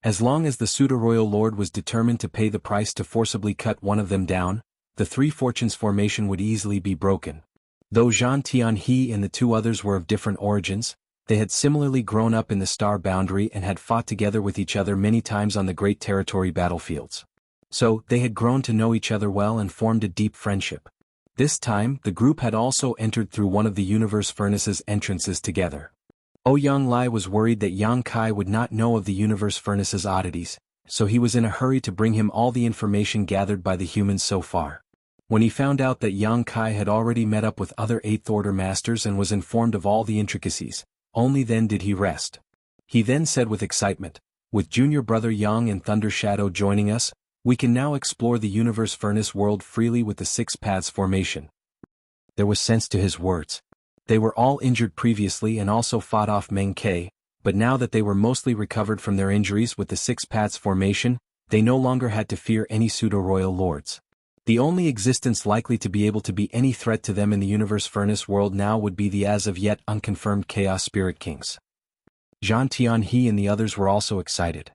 As long as the pseudo-royal lord was determined to pay the price to forcibly cut one of them down, the Three Fortunes formation would easily be broken. Though Zhan Tianhe and the two others were of different origins, they had similarly grown up in the Star Boundary and had fought together with each other many times on the Great Territory battlefields. So, they had grown to know each other well and formed a deep friendship. This time, the group had also entered through one of the Universe Furnace's entrances together. Ouyang Lai was worried that Yang Kai would not know of the Universe Furnace's oddities, so he was in a hurry to bring him all the information gathered by the humans so far. When he found out that Yang Kai had already met up with other Eighth Order Masters and was informed of all the intricacies, only then did he rest. He then said with excitement, "With Junior Brother Yang and Thunder Shadow joining us, we can now explore the Universe Furnace world freely with the Six Paths formation." There was sense to his words. They were all injured previously and also fought off Meng Ke, but now that they were mostly recovered from their injuries with the Six Paths formation, they no longer had to fear any pseudo-royal lords. The only existence likely to be able to be any threat to them in the Universe Furnace world now would be the as of yet unconfirmed Chaos Spirit Kings. Zhan Tianhe and the others were also excited.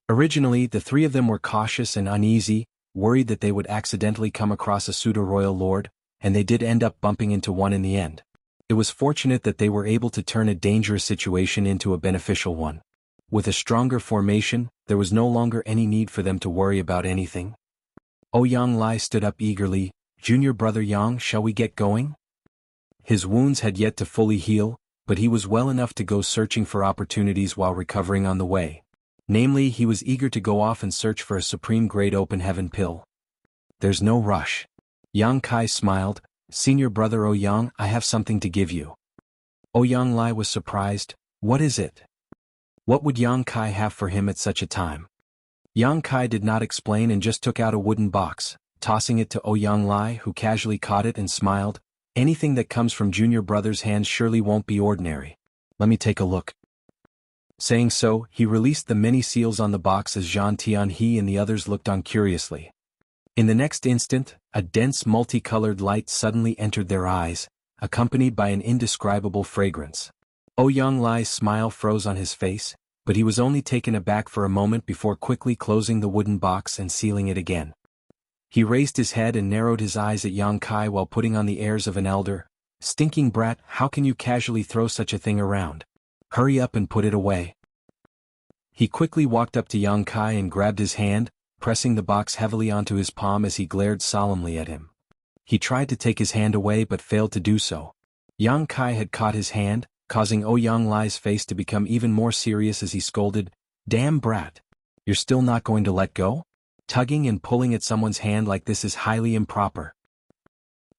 Originally, the three of them were cautious and uneasy, worried that they would accidentally come across a pseudo-royal lord, and they did end up bumping into one in the end. It was fortunate that they were able to turn a dangerous situation into a beneficial one. With a stronger formation, there was no longer any need for them to worry about anything. Ouyang Lai stood up eagerly. "Junior Brother Yang, shall we get going?" His wounds had yet to fully heal, but he was well enough to go searching for opportunities while recovering on the way. Namely, he was eager to go off and search for a supreme-grade open heaven pill. "There's no rush." Yang Kai smiled. "Senior Brother Ouyang, I have something to give you." Ouyang Lai was surprised. "What is it?" What would Yang Kai have for him at such a time? Yang Kai did not explain and just took out a wooden box, tossing it to Ouyang Lai, who casually caught it and smiled. "Anything that comes from Junior Brother's hands surely won't be ordinary. Let me take a look." Saying so, he released the many seals on the box as Zhan Tianhe and the others looked on curiously. In the next instant, a dense multicolored light suddenly entered their eyes, accompanied by an indescribable fragrance. Ouyang Lai's smile froze on his face, but he was only taken aback for a moment before quickly closing the wooden box and sealing it again. He raised his head and narrowed his eyes at Yang Kai while putting on the airs of an elder. "Stinking brat, how can you casually throw such a thing around? Hurry up and put it away." He quickly walked up to Yang Kai and grabbed his hand, pressing the box heavily onto his palm as he glared solemnly at him. He tried to take his hand away but failed to do so. Yang Kai had caught his hand, causing Ouyang Lai's face to become even more serious as he scolded, "Damn brat! You're still not going to let go? Tugging and pulling at someone's hand like this is highly improper."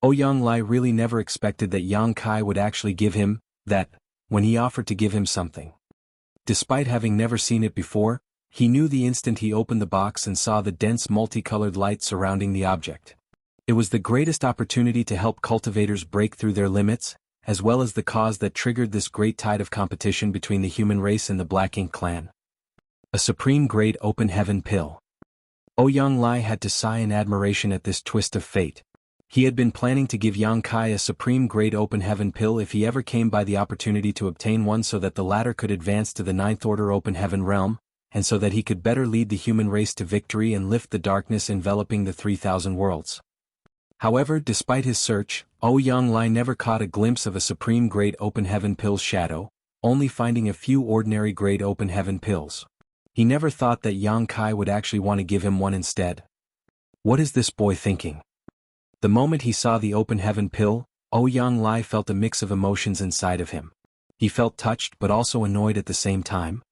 Ouyang Lai really never expected that Yang Kai would actually give him that when he offered to give him something. Despite having never seen it before, he knew the instant he opened the box and saw the dense multicolored light surrounding the object. It was the greatest opportunity to help cultivators break through their limits, as well as the cause that triggered this great tide of competition between the human race and the Black Ink clan. A supreme-grade open heaven pill. Ouyang Lai had to sigh in admiration at this twist of fate. He had been planning to give Yang Kai a supreme-grade open heaven pill if he ever came by the opportunity to obtain one so that the latter could advance to the Ninth Order open heaven realm, and so that he could better lead the human race to victory and lift the darkness enveloping the 3,000 worlds. However, despite his search, Ouyang Lai never caught a glimpse of a supreme-grade open heaven pill's shadow, only finding a few ordinary-grade open heaven pills. He never thought that Yang Kai would actually want to give him one instead. What is this boy thinking? The moment he saw the open heaven pill, Ouyang Lai felt a mix of emotions inside of him. He felt touched but also annoyed at the same time.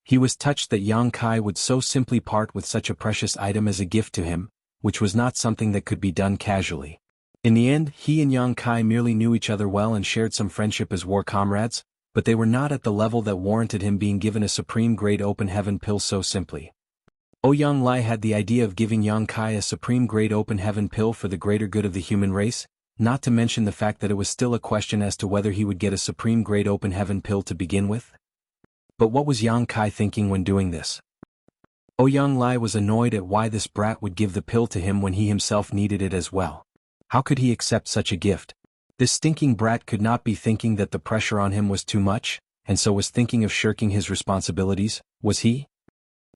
He was touched that Yang Kai would so simply part with such a precious item as a gift to him, which was not something that could be done casually. In the end, he and Yang Kai merely knew each other well and shared some friendship as war comrades, but they were not at the level that warranted him being given a supreme-grade open heaven pill so simply. Ouyang Lai had the idea of giving Yang Kai a supreme-grade open heaven pill for the greater good of the human race, not to mention the fact that it was still a question as to whether he would get a supreme-grade open heaven pill to begin with. But what was Yang Kai thinking when doing this? Ouyang Lai was annoyed at why this brat would give the pill to him when he himself needed it as well. How could he accept such a gift? This stinking brat could not be thinking that the pressure on him was too much, and so was thinking of shirking his responsibilities, was he?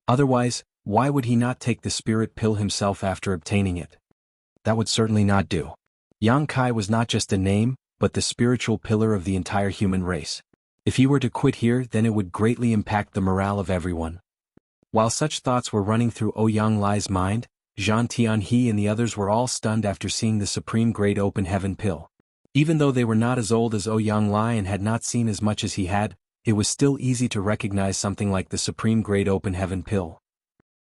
Otherwise, why would he not take the spirit pill himself after obtaining it? That would certainly not do. Yang Kai was not just a name, but the spiritual pillar of the entire human race. If he were to quit here, then it would greatly impact the morale of everyone. While such thoughts were running through Ouyang Lai's mind, Zhang Tianhe and the others were all stunned after seeing the supreme-grade open heaven pill. Even though they were not as old as Ouyang Lai and had not seen as much as he had, it was still easy to recognize something like the supreme-grade open heaven pill.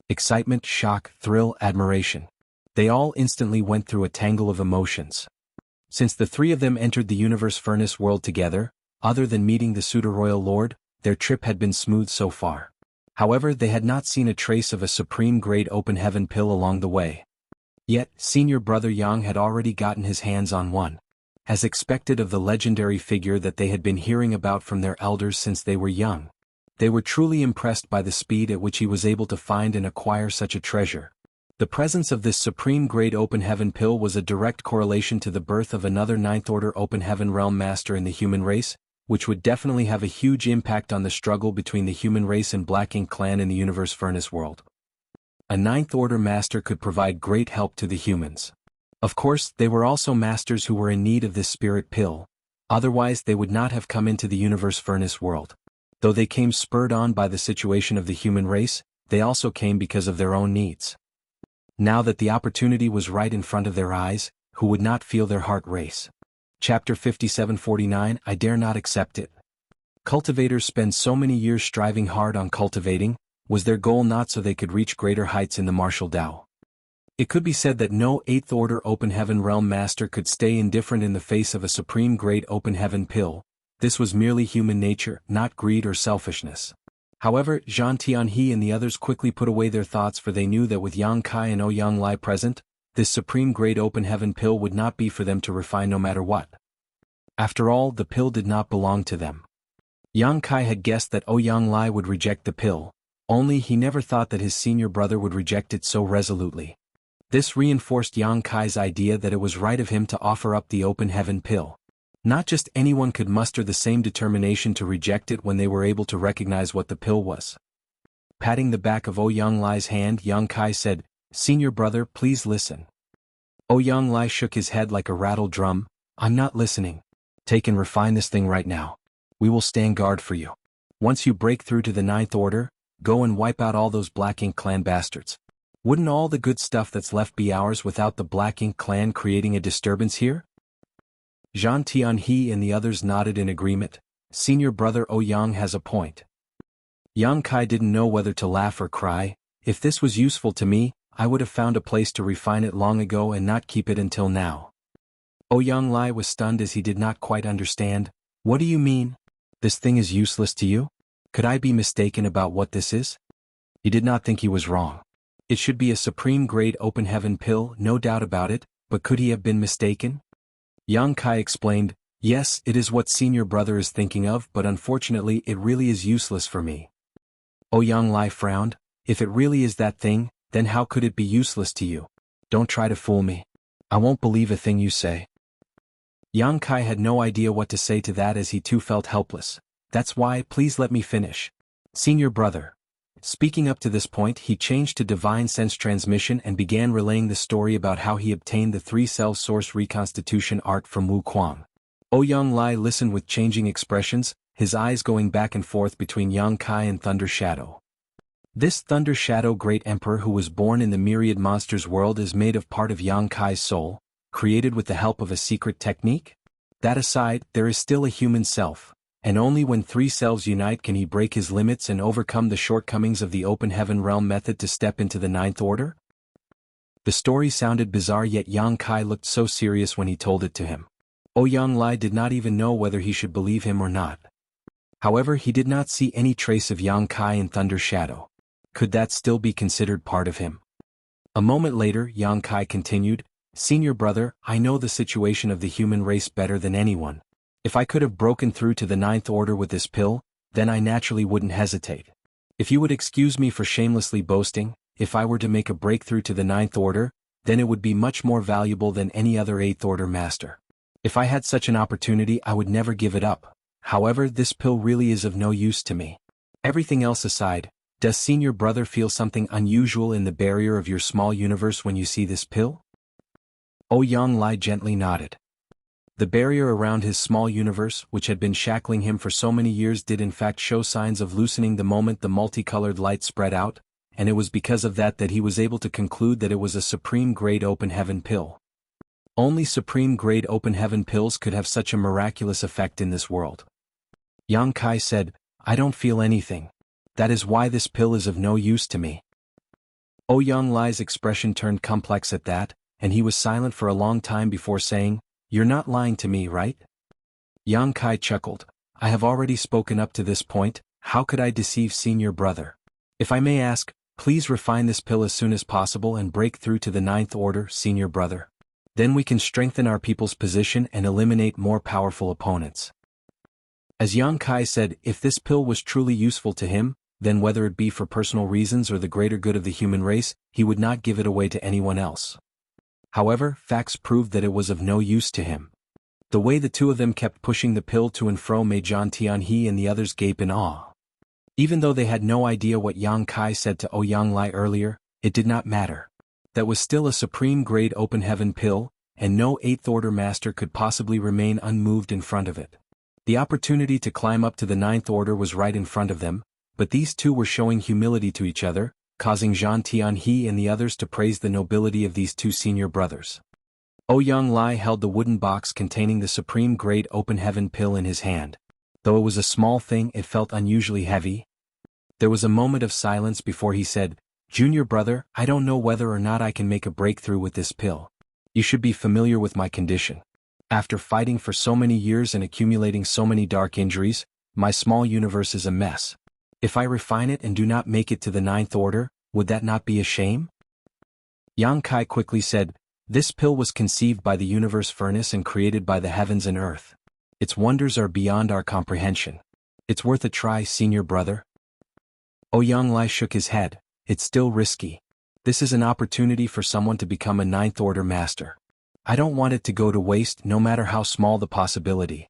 Excitement, shock, thrill, admiration. They all instantly went through a tangle of emotions. Since the three of them entered the universe furnace world together, other than meeting the pseudo-royal lord, their trip had been smooth so far. However, they had not seen a trace of a supreme-grade open heaven pill along the way. Yet, senior brother Yang had already gotten his hands on one. As expected of the legendary figure that they had been hearing about from their elders since they were young. They were truly impressed by the speed at which he was able to find and acquire such a treasure. The presence of this supreme-grade open heaven pill was a direct correlation to the birth of another ninth-order open heaven realm master in the human race, which would definitely have a huge impact on the struggle between the human race and Black Ink clan in the universe furnace world. A ninth-order master could provide great help to the humans. Of course, they were also masters who were in need of this spirit pill, otherwise they would not have come into the universe furnace world. Though they came spurred on by the situation of the human race, they also came because of their own needs. Now that the opportunity was right in front of their eyes, who would not feel their heart race? Chapter 5749, I dare not accept it. Cultivators spend so many years striving hard on cultivating, was their goal not so they could reach greater heights in the martial Tao? It could be said that no 8th Order Open Heaven Realm Master could stay indifferent in the face of a supreme-grade Open Heaven pill. This was merely human nature, not greed or selfishness. However, Zhang Tianhe and the others quickly put away their thoughts, for they knew that with Yang Kai and Ouyang Lai present, this supreme-grade Open Heaven pill would not be for them to refine no matter what. After all, the pill did not belong to them. Yang Kai had guessed that Ouyang Lai would reject the pill, only he never thought that his senior brother would reject it so resolutely. This reinforced Yang Kai's idea that it was right of him to offer up the open heaven pill. Not just anyone could muster the same determination to reject it when they were able to recognize what the pill was. Patting the back of Ouyang Lai's hand, Yang Kai said, "Senior brother, please listen." Ouyang Lai shook his head like a rattled drum. "I'm not listening. Take and refine this thing right now. We will stand guard for you. Once you break through to the 9th Order, go and wipe out all those Black Ink clan bastards. Wouldn't all the good stuff that's left be ours without the Black Ink clan creating a disturbance here?" Zhang Tianhe and the others nodded in agreement. Senior brother Ouyang has a point. Yang Kai didn't know whether to laugh or cry. If this was useful to me, I would have found a place to refine it long ago and not keep it until now. Ouyang Lai was stunned as he did not quite understand. What do you mean? This thing is useless to you? Could I be mistaken about what this is? He did not think he was wrong. It should be a supreme-grade open heaven pill, no doubt about it, but could he have been mistaken? Yang Kai explained, "Yes, it is what senior brother is thinking of, but unfortunately it really is useless for me." Ouyang Lai frowned. "If it really is that thing, then how could it be useless to you? Don't try to fool me. I won't believe a thing you say." Yang Kai had no idea what to say to that, as he too felt helpless. "That's why, please let me finish. Senior brother." Speaking up to this point, he changed to divine sense transmission and began relaying the story about how he obtained the 3-cell source reconstitution art from Wu Kuang. Ouyang Lai listened with changing expressions, his eyes going back and forth between Yang Kai and Thunder Shadow. This Thunder Shadow Great Emperor who was born in the myriad monsters world is made of part of Yang Kai's soul, created with the help of a secret technique? That aside, there is still a human self, and only when three selves unite can he break his limits and overcome the shortcomings of the open heaven realm method to step into the ninth order? The story sounded bizarre, yet Yang Kai looked so serious when he told it to him. Ouyang Lai did not even know whether he should believe him or not. However, he did not see any trace of Yang Kai in Thunder Shadow. Could that still be considered part of him? A moment later, Yang Kai continued, "Senior brother, I know the situation of the human race better than anyone. If I could have broken through to the ninth order with this pill, then I naturally wouldn't hesitate. If you would excuse me for shamelessly boasting, if I were to make a breakthrough to the ninth order, then it would be much more valuable than any other eighth order master. If I had such an opportunity, I would never give it up. However, this pill really is of no use to me. Everything else aside, does senior brother feel something unusual in the barrier of your small universe when you see this pill?" Ouyang Lai gently nodded. The barrier around his small universe, which had been shackling him for so many years, did in fact show signs of loosening the moment the multicolored light spread out, and it was because of that he was able to conclude that it was a supreme-grade open heaven pill. Only supreme-grade open heaven pills could have such a miraculous effect in this world. Yang Kai said, "I don't feel anything. That is why this pill is of no use to me." Ouyang Lai's expression turned complex at that, and he was silent for a long time before saying, "You're not lying to me, right?" Yang Kai chuckled, "I have already spoken up to this point, how could I deceive senior brother? If I may ask, please refine this pill as soon as possible and break through to the ninth order, senior brother. Then we can strengthen our people's position and eliminate more powerful opponents." As Yang Kai said, if this pill was truly useful to him, then whether it be for personal reasons or the greater good of the human race, he would not give it away to anyone else. However, facts proved that it was of no use to him. The way the two of them kept pushing the pill to and fro made Zhan Tianhe and the others gape in awe. Even though they had no idea what Yang Kai said to Ouyang Lai earlier, it did not matter. That was still a supreme-grade open heaven pill, and no eighth order master could possibly remain unmoved in front of it. The opportunity to climb up to the ninth order was right in front of them, but these two were showing humility to each other, causing Zhan Tianhe and the others to praise the nobility of these two senior brothers. Ouyang Lai held the wooden box containing the supreme-grade open heaven pill in his hand. Though it was a small thing, it felt unusually heavy. There was a moment of silence before he said, "Junior brother, I don't know whether or not I can make a breakthrough with this pill. You should be familiar with my condition. After fighting for so many years and accumulating so many dark injuries, my small universe is a mess. If I refine it and do not make it to the ninth order, would that not be a shame?" Yang Kai quickly said, "This pill was conceived by the universe furnace and created by the heavens and earth. Its wonders are beyond our comprehension. It's worth a try, senior brother." Ouyang Lai shook his head, "It's still risky. This is an opportunity for someone to become a ninth order master. I don't want it to go to waste no matter how small the possibility."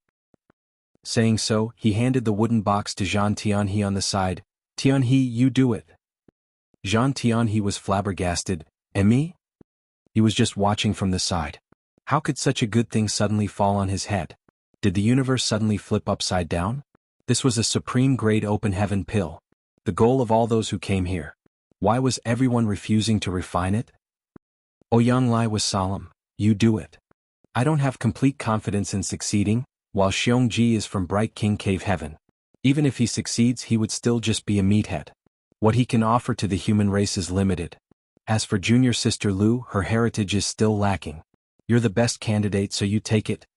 Saying so, he handed the wooden box to Zhan Tianhe on the side. "Tianhe, you do it." Zhan Tianhe was flabbergasted. "And me?" He was just watching from the side. How could such a good thing suddenly fall on his head? Did the universe suddenly flip upside down? This was a supreme-grade open heaven pill. The goal of all those who came here. Why was everyone refusing to refine it? Ouyang Lai was solemn. "You do it. I don't have complete confidence in succeeding, while Xiongji is from Bright King Cave Heaven. Even if he succeeds, he would still just be a meathead. What he can offer to the human race is limited. As for junior sister Lu, her heritage is still lacking. You're the best candidate, so you take it."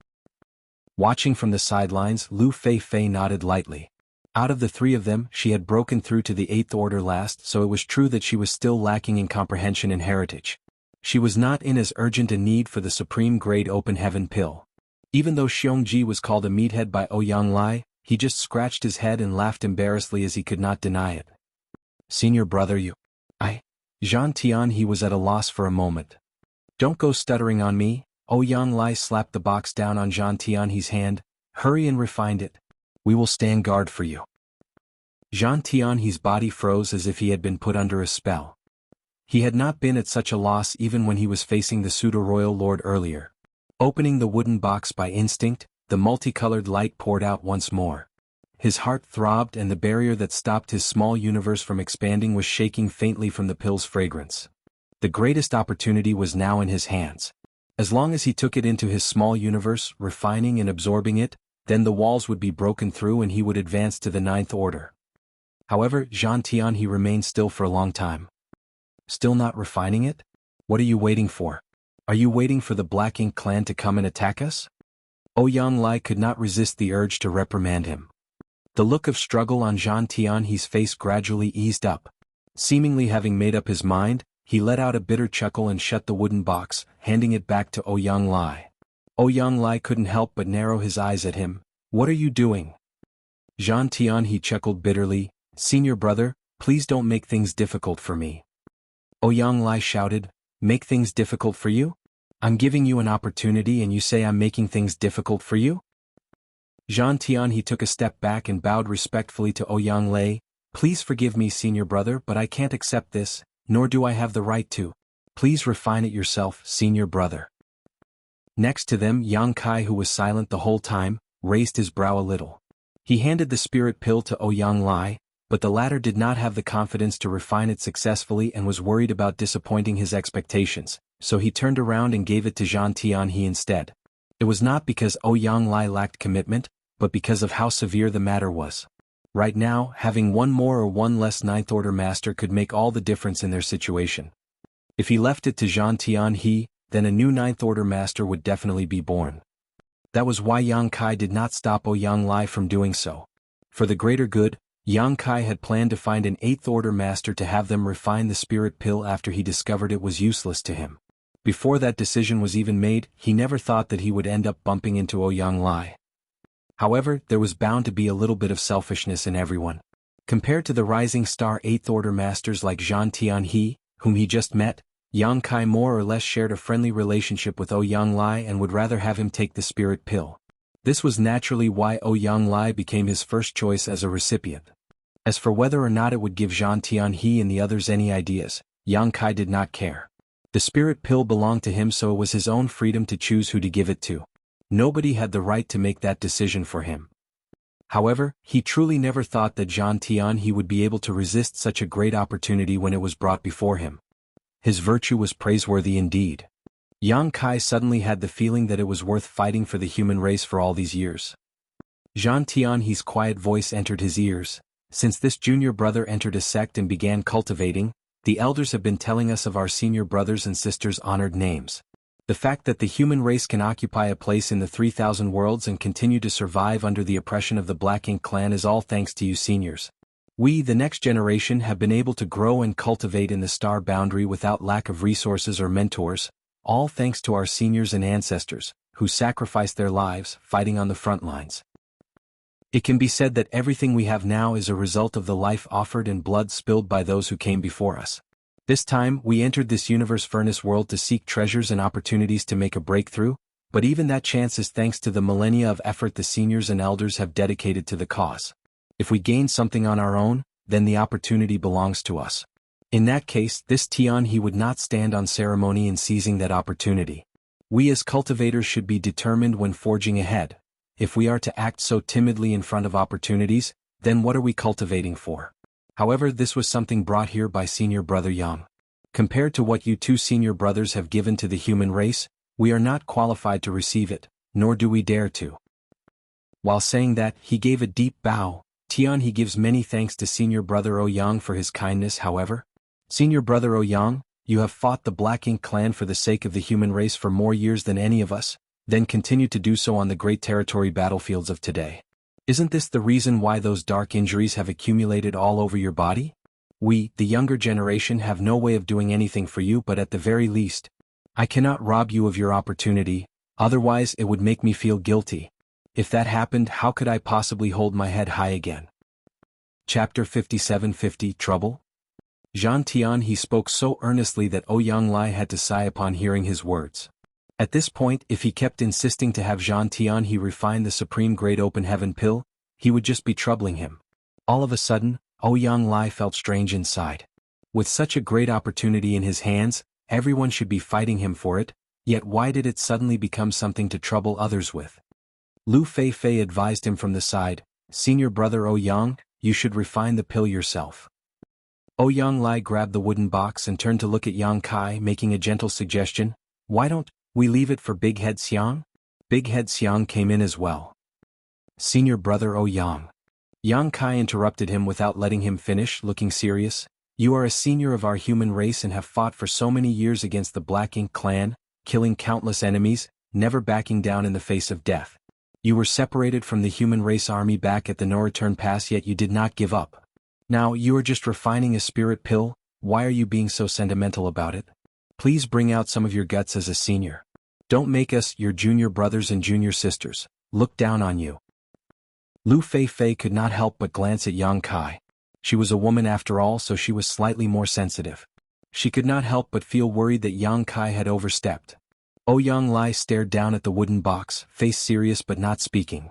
Watching from the sidelines, Lu Fei nodded lightly. Out of the three of them, she had broken through to the eighth order last, so it was true that she was still lacking in comprehension and heritage. She was not in as urgent a need for the supreme-grade open heaven pill. Even though Xiongji was called a meathead by Ouyang Lai, he just scratched his head and laughed embarrassedly as he could not deny it. "Senior brother, you..." Zhan Tianhe was at a loss for a moment. "Don't go stuttering on me." Ouyang Lai slapped the box down on Zhan Tianhe's hand. "Hurry and refine it. We will stand guard for you." Zhan Tianhe's body froze as if he had been put under a spell. He had not been at such a loss even when he was facing the pseudo-royal lord earlier. Opening the wooden box by instinct, the multicolored light poured out once more. his heart throbbed and the barrier that stopped his small universe from expanding was shaking faintly from the pill's fragrance. The greatest opportunity was now in his hands. As long as he took it into his small universe, refining and absorbing it, then the walls would be broken through and he would advance to the ninth order. However, Zhang Tianhe remained still for a long time. Still not refining it? What are you waiting for? Are you waiting for the Black Ink clan to come and attack us? Ouyang Lai could not resist the urge to reprimand him. The look of struggle on Zhang Tianhe's face gradually eased up. Seemingly having made up his mind, he let out a bitter chuckle and shut the wooden box, handing it back to Ouyang Lai. Ouyang Lai couldn't help but narrow his eyes at him. What are you doing? Zhang Tianhe chuckled bitterly. Senior brother, please don't make things difficult for me. Ouyang Lai shouted. Make things difficult for you? I'm giving you an opportunity and you say I'm making things difficult for you? Zhang Tianhe took a step back and bowed respectfully to Ouyang Lai. Please forgive me, senior brother, but I can't accept this, nor do I have the right to. Please refine it yourself, senior brother. Next to them, Yang Kai, who was silent the whole time, raised his brow a little. He handed the spirit pill to Ouyang Lai, but the latter did not have the confidence to refine it successfully and was worried about disappointing his expectations, so he turned around and gave it to Zhang Tianhe instead. It was not because Ouyang Lai lacked commitment, but because of how severe the matter was. Right now, having one more or one less ninth order master could make all the difference in their situation. If he left it to Zhang Tianhe, then a new ninth order master would definitely be born. That was why Yang Kai did not stop Ouyang Lai from doing so. For the greater good, Yang Kai had planned to find an eighth order master to have them refine the spirit pill after he discovered it was useless to him. Before that decision was even made, he never thought that he would end up bumping into Ouyang Lai. However, there was bound to be a little bit of selfishness in everyone. Compared to the rising star eighth order masters like Zhang Tianhe, whom he just met, Yang Kai more or less shared a friendly relationship with Ouyang Lai and would rather have him take the spirit pill. This was naturally why Ouyang Lai became his first choice as a recipient. As for whether or not it would give Zhang Tianhe and the others any ideas, Yang Kai did not care. The spirit pill belonged to him, so it was his own freedom to choose who to give it to. Nobody had the right to make that decision for him. However, he truly never thought that Zhang Tianhe would be able to resist such a great opportunity when it was brought before him. His virtue was praiseworthy indeed. Yang Kai suddenly had the feeling that it was worth fighting for the human race for all these years. Zhang Tianhe's quiet voice entered his ears. Since this junior brother entered a sect and began cultivating, the elders have been telling us of our senior brothers and sisters' honored names. The fact that the human race can occupy a place in the 3,000 worlds and continue to survive under the oppression of the Black Ink clan is all thanks to you seniors. We, the next generation, have been able to grow and cultivate in the star boundary without lack of resources or mentors, all thanks to our seniors and ancestors, who sacrificed their lives fighting on the front lines. It can be said that everything we have now is a result of the life offered and blood spilled by those who came before us. This time, we entered this universe furnace world to seek treasures and opportunities to make a breakthrough, but even that chance is thanks to the millennia of effort the seniors and elders have dedicated to the cause. If we gain something on our own, then the opportunity belongs to us. In that case, this Tianhe would not stand on ceremony in seizing that opportunity. We as cultivators should be determined when forging ahead. If we are to act so timidly in front of opportunities, then what are we cultivating for? However, this was something brought here by senior brother Yang. Compared to what you two senior brothers have given to the human race, we are not qualified to receive it, nor do we dare to. While saying that, he gave a deep bow. Tianhe gives many thanks to senior brother Ouyang for his kindness. However, senior brother Ouyang, you have fought the Black Ink clan for the sake of the human race for more years than any of us, then continue to do so on the great territory battlefields of today. Isn't this the reason why those dark injuries have accumulated all over your body? We, the younger generation, have no way of doing anything for you, but at the very least, I cannot rob you of your opportunity, otherwise it would make me feel guilty. If that happened, how could I possibly hold my head high again? Chapter 5750 Trouble? Zhang Tianhe spoke so earnestly that Ouyang Lai had to sigh upon hearing his words. At this point, if he kept insisting to have Zhang Tianhe refine the supreme great open heaven pill, he would just be troubling him. All of a sudden, Ouyang Lai felt strange inside. With such a great opportunity in his hands, everyone should be fighting him for it, yet why did it suddenly become something to trouble others with? Lu Fei advised him from the side. Senior brother Ouyang, you should refine the pill yourself. Ouyang Lai grabbed the wooden box and turned to look at Yang Kai, making a gentle suggestion. Why don't we leave it for Big Head Xiang? Big Head Xiang came in as well. Senior brother Ouyang. Yang Kai interrupted him without letting him finish, looking serious. You are a senior of our human race and have fought for so many years against the Black Ink clan, killing countless enemies, never backing down in the face of death. You were separated from the human race army back at the no-return pass, yet you did not give up. Now you are just refining a spirit pill. Why are you being so sentimental about it? Please bring out some of your guts as a senior. Don't make us, your junior brothers and junior sisters, look down on you. Lu Fei could not help but glance at Yang Kai. She was a woman after all, so she was slightly more sensitive. She could not help but feel worried that Yang Kai had overstepped. Ouyang Lai stared down at the wooden box, face serious but not speaking.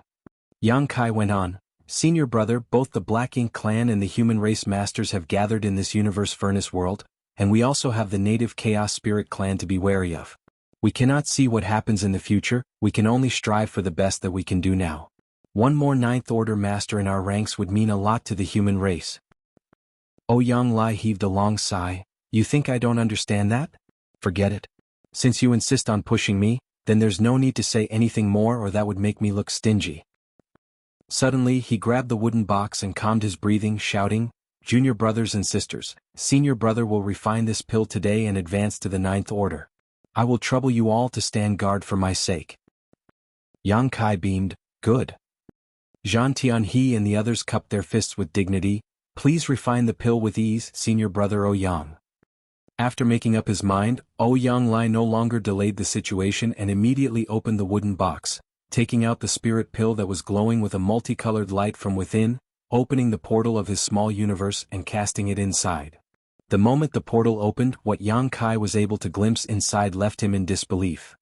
Yang Kai went on, Senior brother, both the Black Ink clan and the human race masters have gathered in this universe furnace world, and we also have the native Chaos Spirit clan to be wary of. We cannot see what happens in the future, we can only strive for the best that we can do now. One more Ninth Order master in our ranks would mean a lot to the human race. Ouyang Lai heaved a long sigh. You think I don't understand that? Forget it. Since you insist on pushing me, then there's no need to say anything more, or that would make me look stingy. Suddenly he grabbed the wooden box and calmed his breathing, shouting, Junior brothers and sisters, senior brother will refine this pill today and advance to the Ninth Order. I will trouble you all to stand guard for my sake. Yang Kai beamed, good. Zhan Tianhe and the others cupped their fists with dignity. Please refine the pill with ease, senior brother Ouyang. After making up his mind, Ouyang Lai no longer delayed the situation and immediately opened the wooden box, taking out the spirit pill that was glowing with a multicolored light from within, opening the portal of his small universe and casting it inside. The moment the portal opened, what Yang Kai was able to glimpse inside left him in disbelief.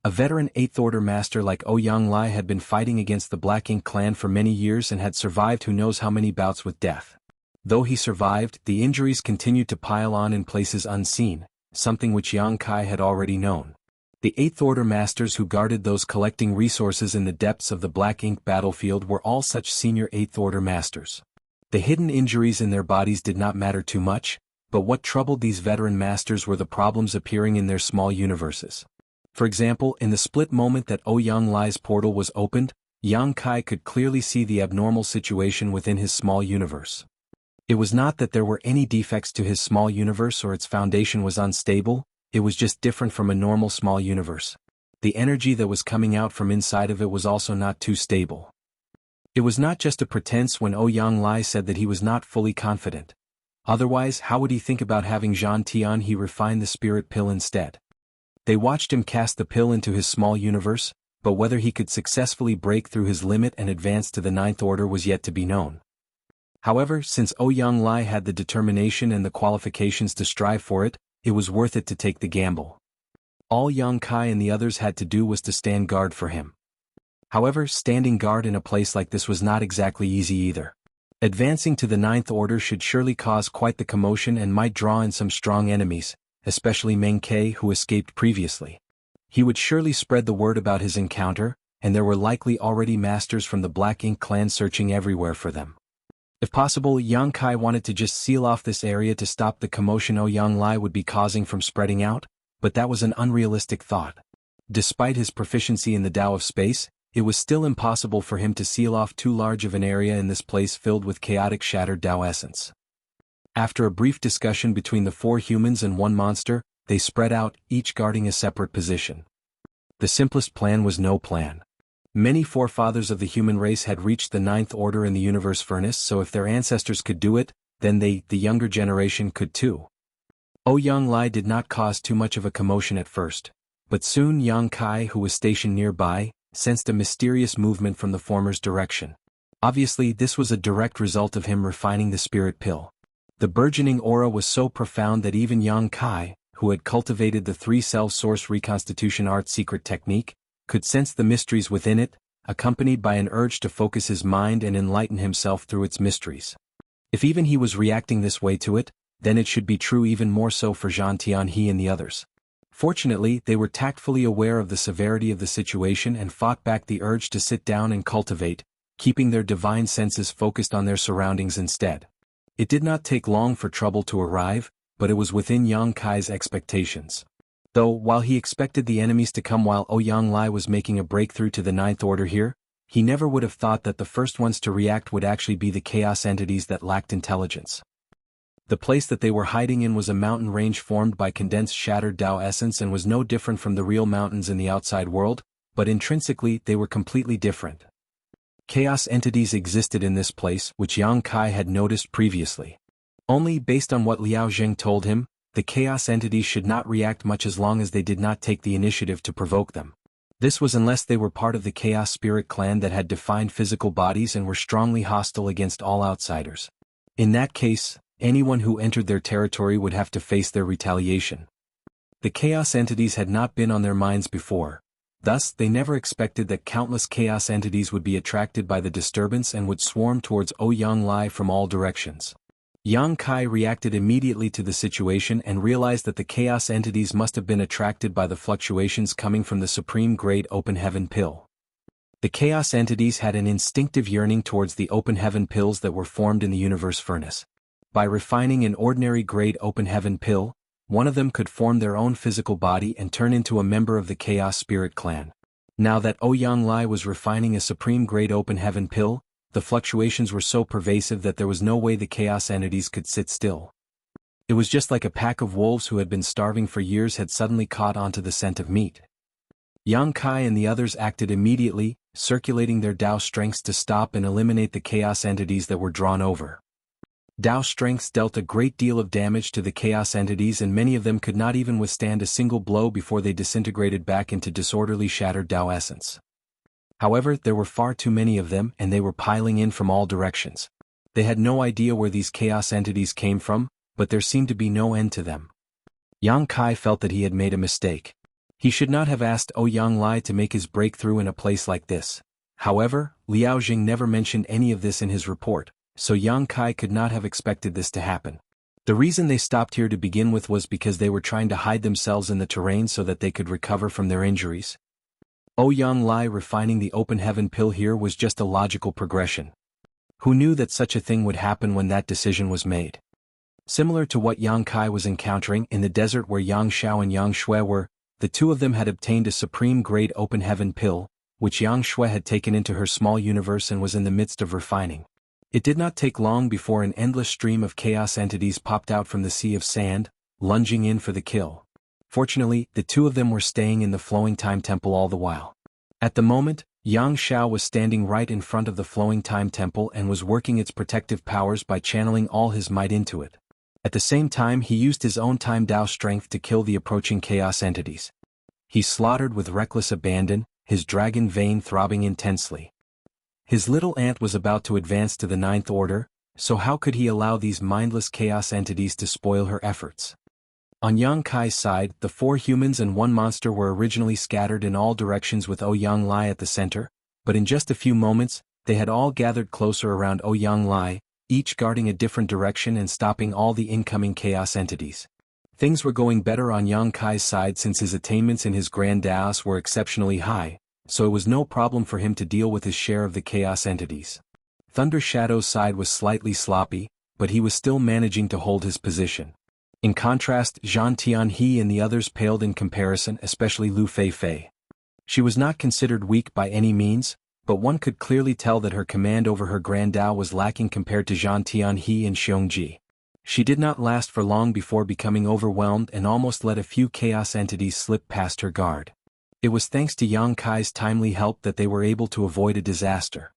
A veteran 8th Order master like Ouyang Lai had been fighting against the Black Ink clan for many years and had survived who knows how many bouts with death. Though he survived, the injuries continued to pile on in places unseen, something which Yang Kai had already known. The 8th Order masters who guarded those collecting resources in the depths of the Black Ink battlefield were all such senior 8th Order masters. The hidden injuries in their bodies did not matter too much, but what troubled these veteran masters were the problems appearing in their small universes. For example, in the split moment that Ouyang Lai's portal was opened, Yang Kai could clearly see the abnormal situation within his small universe. It was not that there were any defects to his small universe or its foundation was unstable, it was just different from a normal small universe. The energy that was coming out from inside of it was also not too stable. It was not just a pretense when Ouyang Lai said that he was not fully confident. Otherwise, how would he think about having Zhan Tianhe refine the spirit pill instead? They watched him cast the pill into his small universe, but whether he could successfully break through his limit and advance to the Ninth Order was yet to be known. However, since Ouyang Lai had the determination and the qualifications to strive for it, it was worth it to take the gamble. All Yang Kai and the others had to do was to stand guard for him. However, standing guard in a place like this was not exactly easy either. Advancing to the Ninth Order should surely cause quite the commotion and might draw in some strong enemies, especially Meng Ke, who escaped previously. He would surely spread the word about his encounter, and there were likely already masters from the Black Ink clan searching everywhere for them. If possible, Yang Kai wanted to just seal off this area to stop the commotion Ouyang Lai would be causing from spreading out, but that was an unrealistic thought. Despite his proficiency in the Tao of Space, it was still impossible for him to seal off too large of an area in this place filled with chaotic shattered Tao essence. After a brief discussion between the 4 humans and 1 monster, they spread out, each guarding a separate position. The simplest plan was no plan. Many forefathers of the human race had reached the Ninth Order in the universe furnace, so if their ancestors could do it, then they, the younger generation, could too. Ouyang Lai did not cause too much of a commotion at first, but soon Yang Kai, who was stationed nearby, sensed a mysterious movement from the former's direction. Obviously, this was a direct result of him refining the spirit pill. The burgeoning aura was so profound that even Yang Kai, who had cultivated the 3-cell source reconstitution art secret technique, could sense the mysteries within it, accompanied by an urge to focus his mind and enlighten himself through its mysteries. If even he was reacting this way to it, then it should be true even more so for Zhan Tianhe and the others. Fortunately, they were tactfully aware of the severity of the situation and fought back the urge to sit down and cultivate, keeping their divine senses focused on their surroundings instead. It did not take long for trouble to arrive, but it was within Yang Kai's expectations. Though, while he expected the enemies to come while Ouyang Lai was making a breakthrough to the Ninth Order here, he never would have thought that the first ones to react would actually be the chaos entities that lacked intelligence. The place that they were hiding in was a mountain range formed by condensed shattered Tao essence and was no different from the real mountains in the outside world, but intrinsically they were completely different. Chaos entities existed in this place, which Yang Kai had noticed previously. Only based on what Liao Jing told him, the chaos entities should not react much as long as they did not take the initiative to provoke them. This was unless they were part of the Chaos Spirit clan that had defined physical bodies and were strongly hostile against all outsiders. In that case, anyone who entered their territory would have to face their retaliation. The chaos entities had not been on their minds before. Thus, they never expected that countless chaos entities would be attracted by the disturbance and would swarm towards Ouyang Lai from all directions. Yang Kai reacted immediately to the situation and realized that the chaos entities must have been attracted by the fluctuations coming from the supreme grade open heaven pill. The chaos entities had an instinctive yearning towards the open heaven pills that were formed in the universe furnace. By refining an ordinary grade open heaven pill, one of them could form their own physical body and turn into a member of the Chaos Spirit clan. Now that Ouyang Lai was refining a supreme grade open heaven pill, the fluctuations were so pervasive that there was no way the chaos entities could sit still. It was just like a pack of wolves who had been starving for years had suddenly caught onto the scent of meat. Yang Kai and the others acted immediately, circulating their Tao strengths to stop and eliminate the chaos entities that were drawn over. Tao strengths dealt a great deal of damage to the chaos entities and many of them could not even withstand a single blow before they disintegrated back into disorderly shattered Tao essence. However, there were far too many of them and they were piling in from all directions. They had no idea where these chaos entities came from, but there seemed to be no end to them. Yang Kai felt that he had made a mistake. He should not have asked Ouyang Lai to make his breakthrough in a place like this. However, Liao Jing never mentioned any of this in his report, so Yang Kai could not have expected this to happen. The reason they stopped here to begin with was because they were trying to hide themselves in the terrain so that they could recover from their injuries. Ouyang Lai refining the open heaven pill here was just a logical progression. Who knew that such a thing would happen when that decision was made? Similar to what Yang Kai was encountering in the desert where Yang Xiao and Yang Shui were, the two of them had obtained a supreme grade open heaven pill, which Yang Shui had taken into her small universe and was in the midst of refining. It did not take long before an endless stream of chaos entities popped out from the sea of sand, lunging in for the kill. Fortunately, the two of them were staying in the Flowing Time Temple all the while. At the moment, Yang Xiao was standing right in front of the Flowing Time Temple and was working its protective powers by channeling all his might into it. At the same time he used his own Time Tao strength to kill the approaching chaos entities. He slaughtered with reckless abandon, his dragon vein throbbing intensely. His little ant was about to advance to the Ninth Order, so how could he allow these mindless chaos entities to spoil her efforts? On Yang Kai's side, the 4 humans and 1 monster were originally scattered in all directions with Ouyang Lai at the center, but in just a few moments, they had all gathered closer around Ouyang Lai, each guarding a different direction and stopping all the incoming chaos entities. Things were going better on Yang Kai's side since his attainments in his Grand Daos were exceptionally high, so it was no problem for him to deal with his share of the chaos entities. Thunder Shadow's side was slightly sloppy, but he was still managing to hold his position. In contrast, Zhan Tianhe and the others paled in comparison, especially Lu Feifei. She was not considered weak by any means, but one could clearly tell that her command over her Grand Dao was lacking compared to Zhan Tianhe and Xiongji. She did not last for long before becoming overwhelmed and almost let a few chaos entities slip past her guard. It was thanks to Yang Kai's timely help that they were able to avoid a disaster.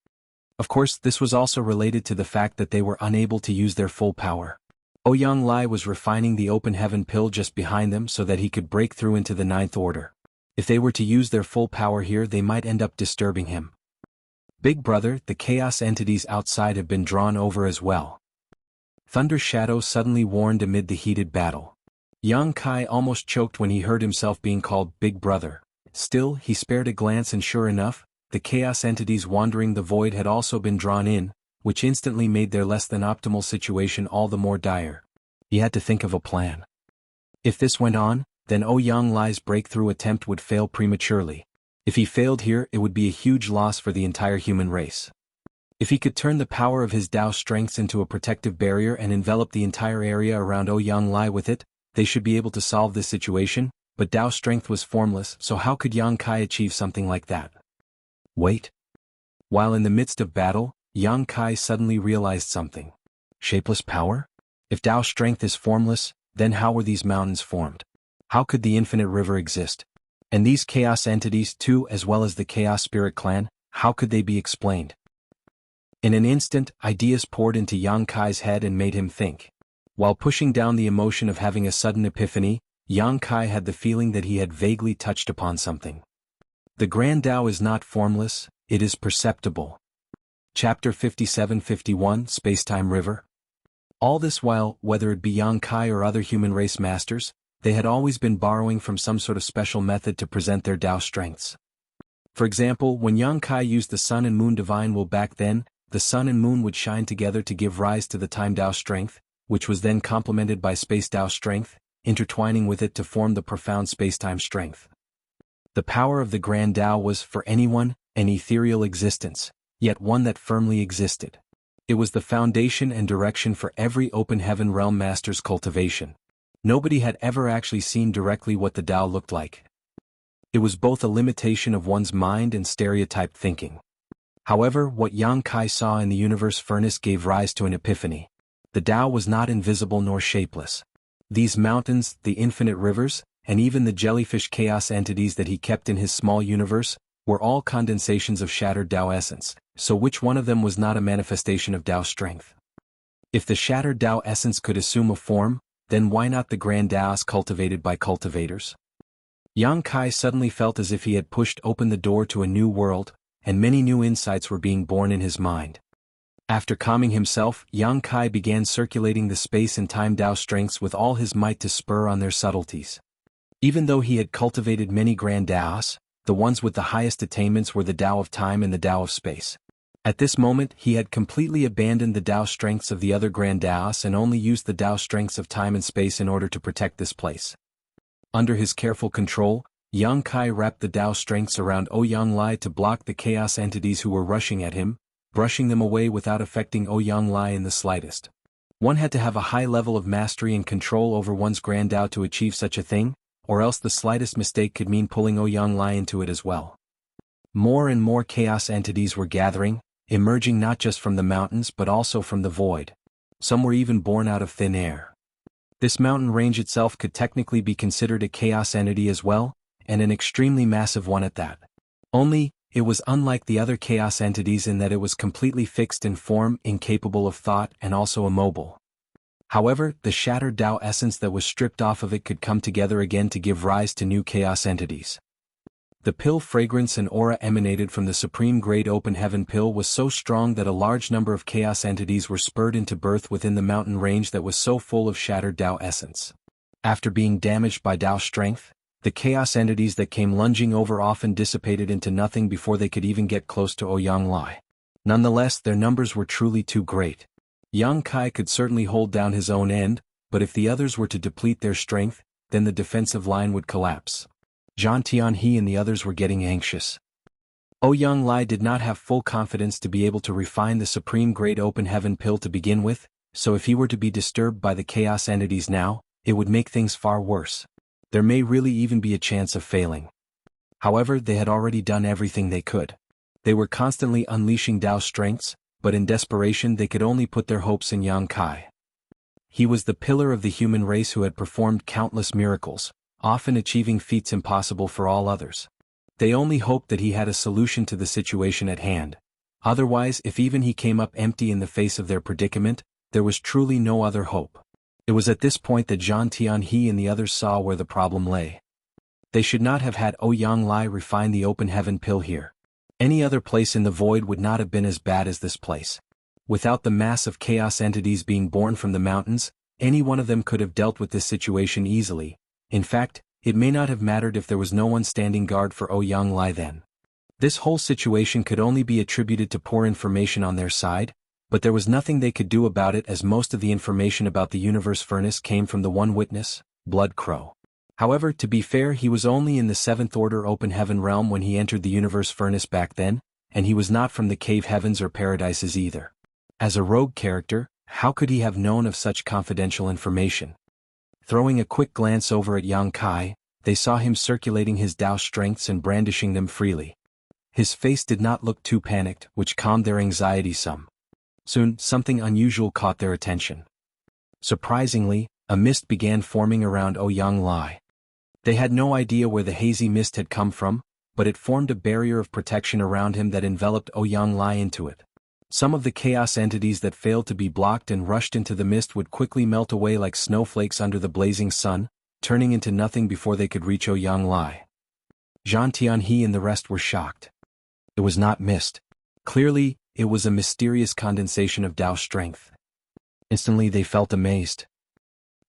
Of course, this was also related to the fact that they were unable to use their full power. Ouyang Lai was refining the open heaven pill just behind them so that he could break through into the Ninth Order. If they were to use their full power here, they might end up disturbing him. Big brother, the chaos entities outside have been drawn over as well. Thunder Shadow suddenly warned amid the heated battle. Yang Kai almost choked when he heard himself being called Big Brother. Still, he spared a glance and sure enough, the chaos entities wandering the void had also been drawn in, which instantly made their less than optimal situation all the more dire. He had to think of a plan. If this went on, then Ouyang Lai's breakthrough attempt would fail prematurely. If he failed here, it would be a huge loss for the entire human race. If he could turn the power of his Tao strengths into a protective barrier and envelop the entire area around Ouyang Lai with it, they should be able to solve this situation, but Tao strength was formless, so how could Yang Kai achieve something like that? Wait. While in the midst of battle, Yang Kai suddenly realized something. Shapeless power? If Tao strength is formless, then how were these mountains formed? How could the infinite river exist? And these chaos entities too, as well as the chaos spirit clan, how could they be explained? In an instant, ideas poured into Yang Kai's head and made him think. While pushing down the emotion of having a sudden epiphany, Yang Kai had the feeling that he had vaguely touched upon something. The Grand Tao is not formless, it is perceptible. Chapter 57-51, Spacetime River. All this while, whether it be Yang Kai or other human race masters, they had always been borrowing from some sort of special method to present their Tao strengths. For example, when Yang Kai used the Sun and Moon Divine Will back then, the Sun and Moon would shine together to give rise to the Time Tao strength, which was then complemented by Space Tao strength, intertwining with it to form the profound spacetime strength. The power of the Grand Tao was, for anyone, an ethereal existence, yet one that firmly existed. It was the foundation and direction for every open heaven realm master's cultivation. Nobody had ever actually seen directly what the Tao looked like. It was both a limitation of one's mind and stereotyped thinking. However, what Yang Kai saw in the universe furnace gave rise to an epiphany. The Tao was not invisible nor shapeless. These mountains, the infinite rivers, and even the jellyfish chaos entities that he kept in his small universe, were all condensations of shattered Tao essence, so which one of them was not a manifestation of Tao strength? If the shattered Tao essence could assume a form, then why not the Grand Taos cultivated by cultivators? Yang Kai suddenly felt as if he had pushed open the door to a new world, and many new insights were being born in his mind. After calming himself, Yang Kai began circulating the space and time Tao strengths with all his might to spur on their subtleties. Even though he had cultivated many Grand Taos, the ones with the highest attainments were the Tao of time and the Tao of space. At this moment, he had completely abandoned the Tao strengths of the other Grand Taos and only used the Tao strengths of time and space in order to protect this place. Under his careful control, Yang Kai wrapped the Tao strengths around Ouyang Lai to block the chaos entities who were rushing at him, brushing them away without affecting Ouyang Lai in the slightest. One had to have a high level of mastery and control over one's Grand Tao to achieve such a thing, or else the slightest mistake could mean pulling Ouyang Lai into it as well. More and more chaos entities were gathering, emerging not just from the mountains but also from the void. Some were even born out of thin air. This mountain range itself could technically be considered a chaos entity as well, and an extremely massive one at that. Only, it was unlike the other chaos entities in that it was completely fixed in form, incapable of thought, and also immobile. However, the shattered Tao essence that was stripped off of it could come together again to give rise to new chaos entities. The pill fragrance and aura emanated from the supreme great open heaven pill was so strong that a large number of chaos entities were spurred into birth within the mountain range that was so full of shattered Tao essence. After being damaged by Tao strength, the chaos entities that came lunging over often dissipated into nothing before they could even get close to Ouyang Lai. Nonetheless, their numbers were truly too great. Yang Kai could certainly hold down his own end, but if the others were to deplete their strength, then the defensive line would collapse. Zhang Tianhe and the others were getting anxious. Ouyang Lai did not have full confidence to be able to refine the supreme great open heaven pill to begin with, so if he were to be disturbed by the chaos entities now, it would make things far worse. There may really even be a chance of failing. However, they had already done everything they could. They were constantly unleashing Tao strengths, but in desperation they could only put their hopes in Yang Kai. He was the pillar of the human race who had performed countless miracles, often achieving feats impossible for all others. They only hoped that he had a solution to the situation at hand. Otherwise, if even he came up empty in the face of their predicament, there was truly no other hope. It was at this point that Zhang Tianhe and the others saw where the problem lay. They should not have had Ouyang Lai refine the open heaven pill here. Any other place in the void would not have been as bad as this place. Without the mass of chaos entities being born from the mountains, any one of them could have dealt with this situation easily. In fact, it may not have mattered if there was no one standing guard for Ouyang Lai then. This whole situation could only be attributed to poor information on their side, but there was nothing they could do about it as most of the information about the universe furnace came from the one witness, Blood Crow. However, to be fair, he was only in the 7th Order Open Heaven realm when he entered the universe furnace back then, and he was not from the cave heavens or paradises either. As a rogue character, how could he have known of such confidential information? Throwing a quick glance over at Yang Kai, they saw him circulating his Dao strengths and brandishing them freely. His face did not look too panicked, which calmed their anxiety some. Soon, something unusual caught their attention. Surprisingly, a mist began forming around Ouyang Lai. They had no idea where the hazy mist had come from, but it formed a barrier of protection around him that enveloped Ouyang Lai into it. Some of the chaos entities that failed to be blocked and rushed into the mist would quickly melt away like snowflakes under the blazing sun, turning into nothing before they could reach Ouyang Lai. Zhan Tianhe and the rest were shocked. It was not mist. Clearly, it was a mysterious condensation of Dao strength. Instantly they felt amazed.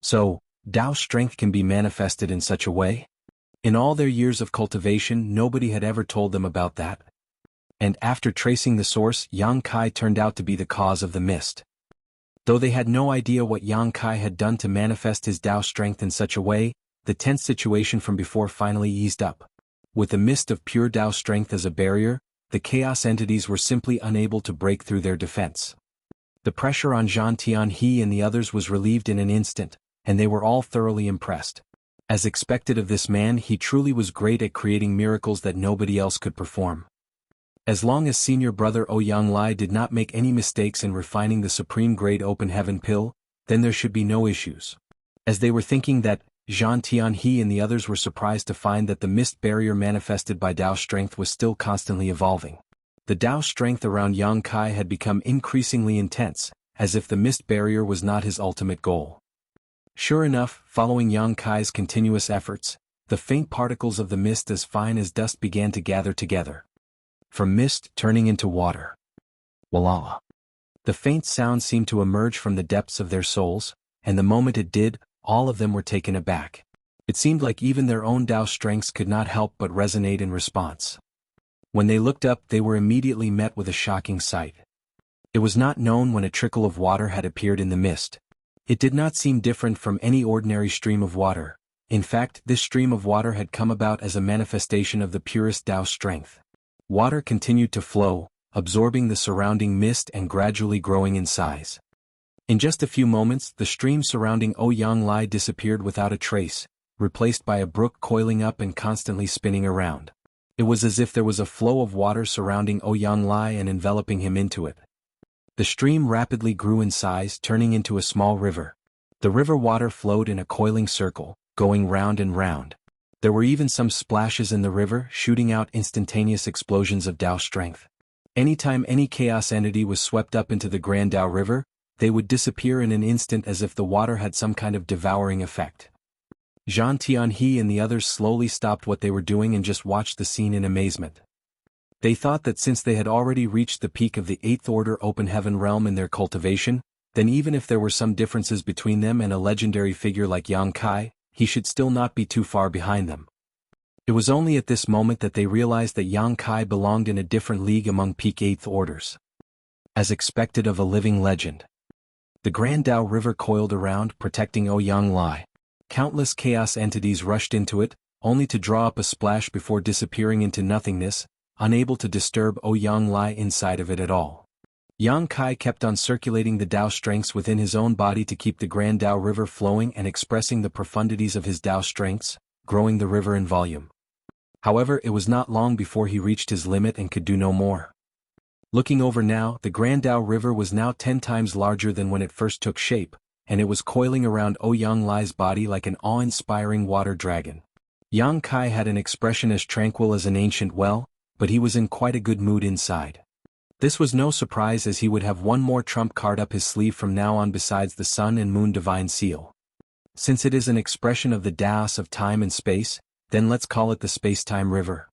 So, Dao strength can be manifested in such a way? In all their years of cultivation, nobody had ever told them about that. And after tracing the source, Yang Kai turned out to be the cause of the mist. Though they had no idea what Yang Kai had done to manifest his Dao strength in such a way, the tense situation from before finally eased up. With the mist of pure Dao strength as a barrier, the chaos entities were simply unable to break through their defense. The pressure on Zhan Tianhe and the others was relieved in an instant, and they were all thoroughly impressed. As expected of this man, he truly was great at creating miracles that nobody else could perform. As long as senior brother Ouyang Lai did not make any mistakes in refining the supreme-grade open heaven pill, then there should be no issues. As they were thinking that, Zhan Tianhe and the others were surprised to find that the mist barrier manifested by Dao strength was still constantly evolving. The Dao strength around Yang Kai had become increasingly intense, as if the mist barrier was not his ultimate goal. Sure enough, following Yang Kai's continuous efforts, the faint particles of the mist as fine as dust began to gather together. From mist turning into water. Wallah. The faint sound seemed to emerge from the depths of their souls, and the moment it did, all of them were taken aback. It seemed like even their own Dao strengths could not help but resonate in response. When they looked up, they were immediately met with a shocking sight. It was not known when a trickle of water had appeared in the mist. It did not seem different from any ordinary stream of water. In fact, this stream of water had come about as a manifestation of the purest Dao strength. Water continued to flow, absorbing the surrounding mist and gradually growing in size. In just a few moments, the stream surrounding Ouyang Lai disappeared without a trace, replaced by a brook coiling up and constantly spinning around. It was as if there was a flow of water surrounding Ouyang Lai and enveloping him into it. The stream rapidly grew in size, turning into a small river. The river water flowed in a coiling circle, going round and round. There were even some splashes in the river, shooting out instantaneous explosions of Dao strength. Anytime any chaos entity was swept up into the Grand Dao River, they would disappear in an instant as if the water had some kind of devouring effect. Zhan Tianhe and the others slowly stopped what they were doing and just watched the scene in amazement. They thought that since they had already reached the peak of the 8th order open heaven realm in their cultivation, then even if there were some differences between them and a legendary figure like Yang Kai, he should still not be too far behind them. It was only at this moment that they realized that Yang Kai belonged in a different league among peak 8th orders. As expected of a living legend. The Grand Dao River coiled around, protecting Ouyang Lai. Countless chaos entities rushed into it, only to draw up a splash before disappearing into nothingness, unable to disturb Ouyang Lai inside of it at all. Yang Kai kept on circulating the Dao strengths within his own body to keep the Grand Dao River flowing and expressing the profundities of his Dao strengths, growing the river in volume. However, it was not long before he reached his limit and could do no more. Looking over now, the Grand Dao River was now 10 times larger than when it first took shape, and it was coiling around Ouyang Lai's body like an awe-inspiring water dragon. Yang Kai had an expression as tranquil as an ancient well, but he was in quite a good mood inside. This was no surprise, as he would have one more trump card up his sleeve from now on besides the Sun and Moon Divine Seal. Since it is an expression of the Daos of time and space, then let's call it the Space-Time River.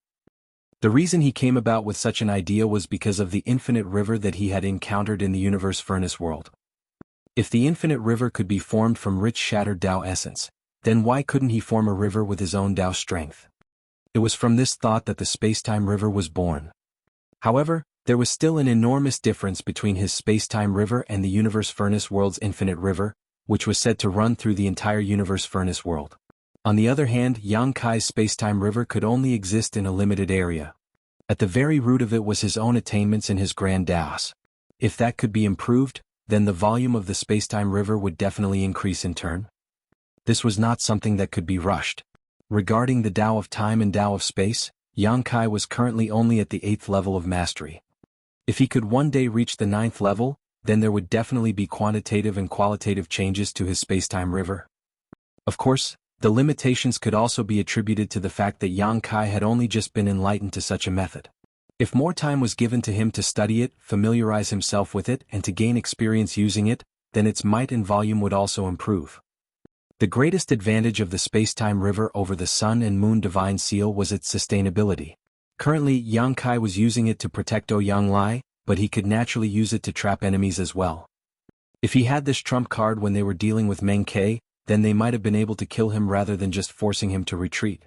The reason he came about with such an idea was because of the infinite river that he had encountered in the universe furnace world. If the infinite river could be formed from rich shattered Dao essence, then why couldn't he form a river with his own Dao strength? It was from this thought that the Space-Time River was born. However, there was still an enormous difference between his Space-Time River and the universe furnace world's infinite river, which was said to run through the entire universe furnace world. On the other hand, Yang Kai's Space-Time River could only exist in a limited area. At the very root of it was his own attainments in his grand Taos. If that could be improved, then the volume of the spacetime river would definitely increase in turn. This was not something that could be rushed. Regarding the Tao of time and Tao of space, Yang Kai was currently only at the 8th level of mastery. If he could one day reach the 9th level, then there would definitely be quantitative and qualitative changes to his spacetime river. Of course, the limitations could also be attributed to the fact that Yang Kai had only just been enlightened to such a method. If more time was given to him to study it, familiarize himself with it, and to gain experience using it, then its might and volume would also improve. The greatest advantage of the spacetime river over the Sun and Moon Divine Seal was its sustainability. Currently, Yang Kai was using it to protect Ouyang Lai, but he could naturally use it to trap enemies as well. If he had this trump card when they were dealing with Meng Ke, then they might have been able to kill him rather than just forcing him to retreat.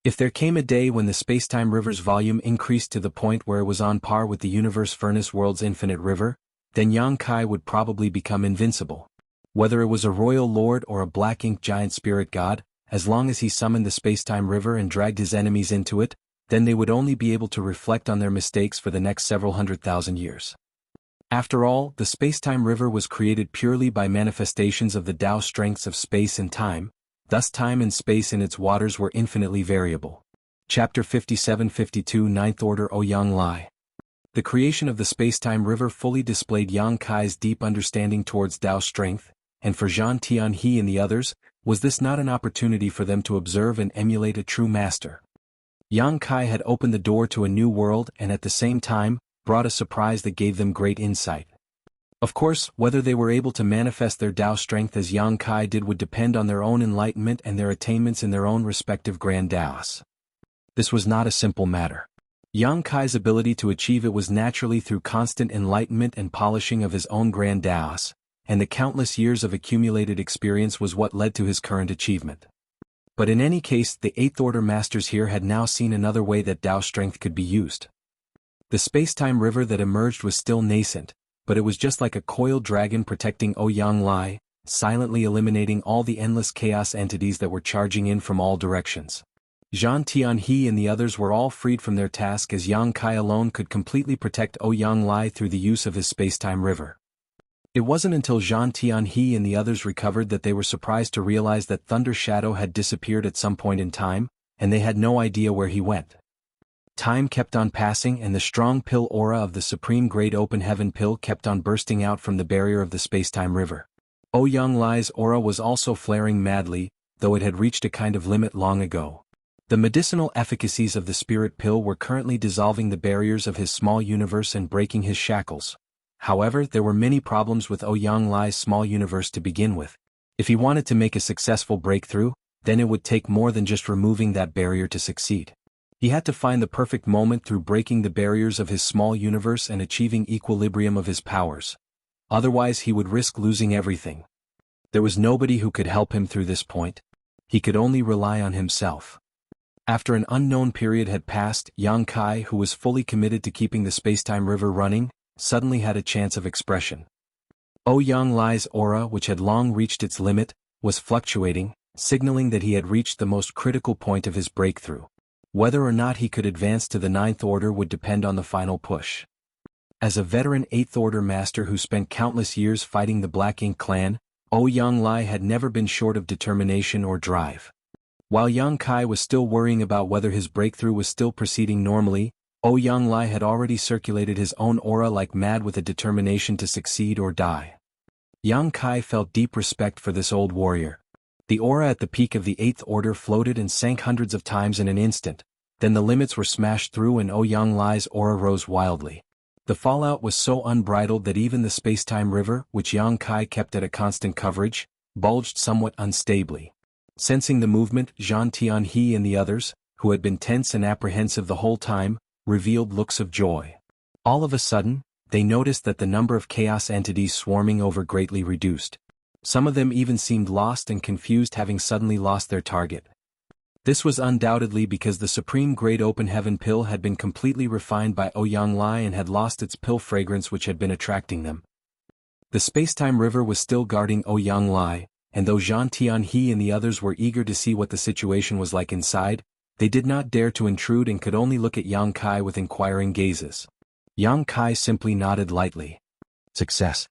If there came a day when the spacetime river's volume increased to the point where it was on par with the universe furnace world's infinite river, then Yang Kai would probably become invincible. Whether it was a royal lord or a black ink giant spirit god, as long as he summoned the spacetime river and dragged his enemies into it, then they would only be able to reflect on their mistakes for the next several 100,000 years. After all, the spacetime river was created purely by manifestations of the Tao strengths of space and time, thus time and space in its waters were infinitely variable. Chapter 57-52 Ninth Order Ouyang Lai. The creation of the spacetime river fully displayed Yang Kai's deep understanding towards Tao strength, and for Zhan Tianhe and the others, was this not an opportunity for them to observe and emulate a true master? Yang Kai had opened the door to a new world and at the same time, brought a surprise that gave them great insight. Of course, whether they were able to manifest their Tao strength as Yang Kai did would depend on their own enlightenment and their attainments in their own respective grand Taos. This was not a simple matter. Yang Kai's ability to achieve it was naturally through constant enlightenment and polishing of his own grand Taos, and the countless years of accumulated experience was what led to his current achievement. But in any case, the Eighth Order Masters here had now seen another way that Tao strength could be used. The spacetime river that emerged was still nascent, but it was just like a coiled dragon protecting Ouyang Lai, silently eliminating all the endless chaos entities that were charging in from all directions. Zhan Tianhe and the others were all freed from their task as Yang Kai alone could completely protect Ouyang Lai through the use of his spacetime river. It wasn't until Zhan Tianhe and the others recovered that they were surprised to realize that Thunder Shadow had disappeared at some point in time, and they had no idea where he went. Time kept on passing and the strong pill aura of the Supreme Great Open Heaven pill kept on bursting out from the barrier of the spacetime river. Ouyang Lai's aura was also flaring madly, though it had reached a kind of limit long ago. The medicinal efficacies of the spirit pill were currently dissolving the barriers of his small universe and breaking his shackles. However, there were many problems with Ouyang Lai's small universe to begin with. If he wanted to make a successful breakthrough, then it would take more than just removing that barrier to succeed. He had to find the perfect moment through breaking the barriers of his small universe and achieving equilibrium of his powers. Otherwise he would risk losing everything. There was nobody who could help him through this point. He could only rely on himself. After an unknown period had passed, Yang Kai, who was fully committed to keeping the spacetime river running, suddenly had a chance of expression. Ouyang Lai's aura, which had long reached its limit, was fluctuating, signaling that he had reached the most critical point of his breakthrough. Whether or not he could advance to the Ninth Order would depend on the final push. As a veteran Eighth Order master who spent countless years fighting the Black Ink clan, Ouyang Lai had never been short of determination or drive. While Yang Kai was still worrying about whether his breakthrough was still proceeding normally, Ouyang Lai had already circulated his own aura like mad with a determination to succeed or die. Yang Kai felt deep respect for this old warrior. The aura at the peak of the Eighth Order floated and sank hundreds of times in an instant, then the limits were smashed through and Ouyang Lai's aura rose wildly. The fallout was so unbridled that even the spacetime river, which Yang Kai kept at a constant coverage, bulged somewhat unstably. Sensing the movement, Zhan Tianhe and the others, who had been tense and apprehensive the whole time, revealed looks of joy. All of a sudden, they noticed that the number of chaos entities swarming over greatly reduced. Some of them even seemed lost and confused, having suddenly lost their target. This was undoubtedly because the Supreme Great Open Heaven pill had been completely refined by Ouyang Lai and had lost its pill fragrance which had been attracting them. The spacetime river was still guarding Ouyang Lai, and though Zhan Tianhe and the others were eager to see what the situation was like inside, They did not dare to intrude and could only look at Yang Kai with inquiring gazes. Yang Kai simply nodded lightly. Success.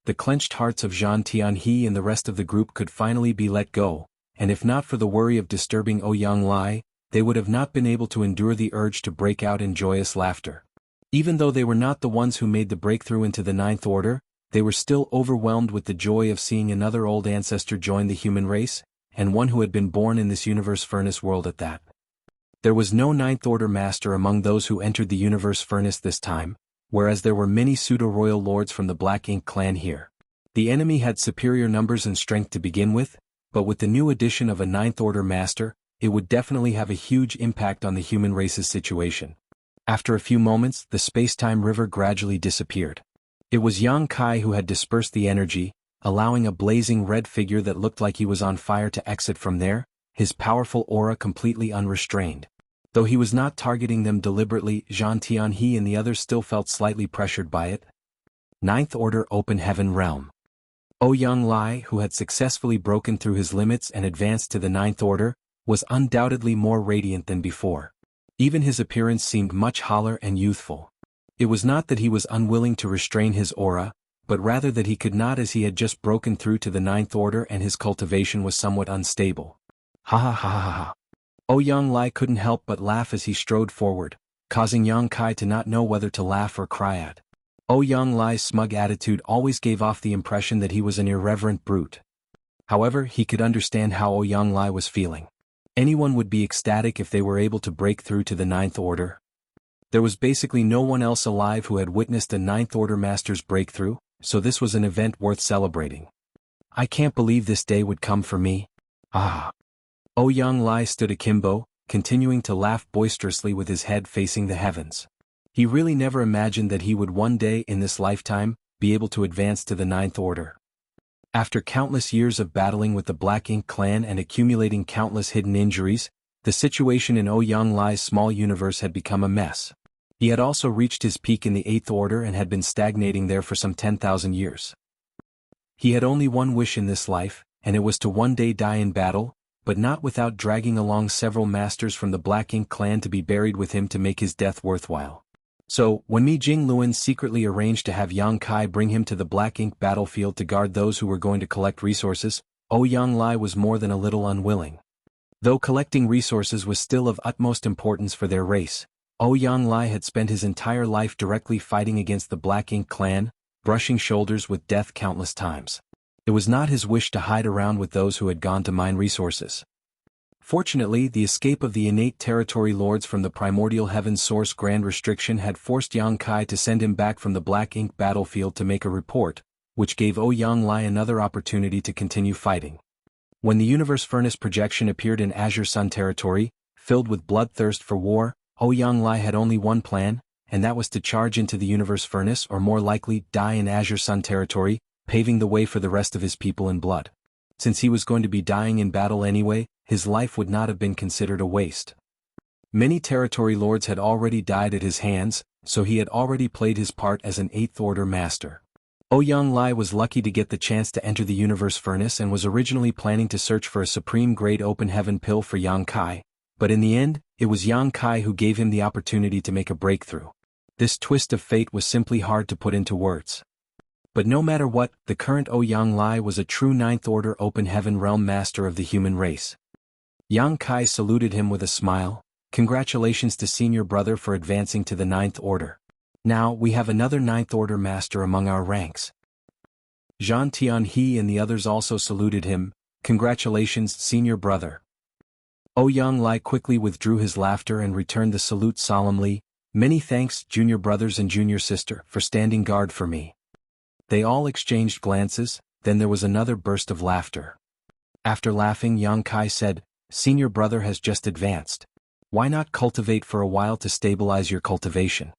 The clenched hearts of Zhang Tianhe and the rest of the group could finally be let go, and if not for the worry of disturbing Ouyang Lai, they would have not been able to endure the urge to break out in joyous laughter. Even though they were not the ones who made the breakthrough into the Ninth Order, they were still overwhelmed with the joy of seeing another old ancestor join the human race, and one who had been born in this universe furnace world at that. There was no Ninth Order master among those who entered the universe furnace this time, whereas there were many pseudo-royal lords from the Black Ink clan here. The enemy had superior numbers and strength to begin with, but with the new addition of a Ninth Order master, it would definitely have a huge impact on the human race's situation. After a few moments, the space-time river gradually disappeared. It was Yang Kai who had dispersed the energy, allowing a blazing red figure that looked like he was on fire to exit from there, his powerful aura completely unrestrained. Though he was not targeting them deliberately, Zhang Tianhe and the others still felt slightly pressured by it. Ninth Order Open Heaven Realm. Ouyang Lai, who had successfully broken through his limits and advanced to the Ninth Order, was undoubtedly more radiant than before. Even his appearance seemed much holler and youthful. It was not that he was unwilling to restrain his aura, but rather that he could not, as he had just broken through to the Ninth Order and his cultivation was somewhat unstable. Ha ha ha ha ha. Ouyang Lai couldn't help but laugh as he strode forward, causing Yang Kai to not know whether to laugh or cry at. Ouyang Lai's smug attitude always gave off the impression that he was an irreverent brute. However, he could understand how Ouyang Lai was feeling. Anyone would be ecstatic if they were able to break through to the Ninth Order. There was basically no one else alive who had witnessed a Ninth Order master's breakthrough, so this was an event worth celebrating. I can't believe this day would come for me. Ah. Ouyang Lai stood akimbo, continuing to laugh boisterously with his head facing the heavens. He really never imagined that he would one day in this lifetime be able to advance to the Ninth Order. After countless years of battling with the Black Ink clan and accumulating countless hidden injuries, the situation in Ouyang Lai's small universe had become a mess. He had also reached his peak in the Eighth Order and had been stagnating there for some 10,000 years. He had only one wish in this life, and it was to one day die in battle, but not without dragging along several masters from the Black Ink clan to be buried with him to make his death worthwhile. So, when Mi Jingluan secretly arranged to have Yang Kai bring him to the Black Ink battlefield to guard those who were going to collect resources, Ouyang Lai was more than a little unwilling. Though collecting resources was still of utmost importance for their race, Ouyang Lai had spent his entire life directly fighting against the Black Ink clan, brushing shoulders with death countless times. It was not his wish to hide around with those who had gone to mine resources. Fortunately, the escape of the innate territory lords from the primordial heaven source grand restriction had forced Yang Kai to send him back from the Black Ink battlefield to make a report, which gave Ouyang Lai another opportunity to continue fighting. When the universe furnace projection appeared in Azure Sun territory, filled with bloodthirst for war, Ouyang Lai had only one plan, and that was to charge into the universe furnace or more likely die in Azure Sun territory, paving the way for the rest of his people in blood. Since he was going to be dying in battle anyway, his life would not have been considered a waste. Many territory lords had already died at his hands, so he had already played his part as an Eighth Order master. Ouyang Lai was lucky to get the chance to enter the universe furnace and was originally planning to search for a supreme-grade open heaven pill for Yang Kai, but in the end, it was Yang Kai who gave him the opportunity to make a breakthrough. This twist of fate was simply hard to put into words. But no matter what, the current Ouyang Lai was a true Ninth Order Open Heaven Realm master of the human race. Yang Kai saluted him with a smile. Congratulations to senior brother for advancing to the Ninth Order. Now we have another Ninth Order master among our ranks. Zhang Tianhe and the others also saluted him. Congratulations, senior brother. Ouyang Lai quickly withdrew his laughter and returned the salute solemnly. Many thanks, junior brothers and junior sister, for standing guard for me. They all exchanged glances, then there was another burst of laughter. After laughing, Yang Kai said, Senior brother has just advanced. Why not cultivate for a while to stabilize your cultivation?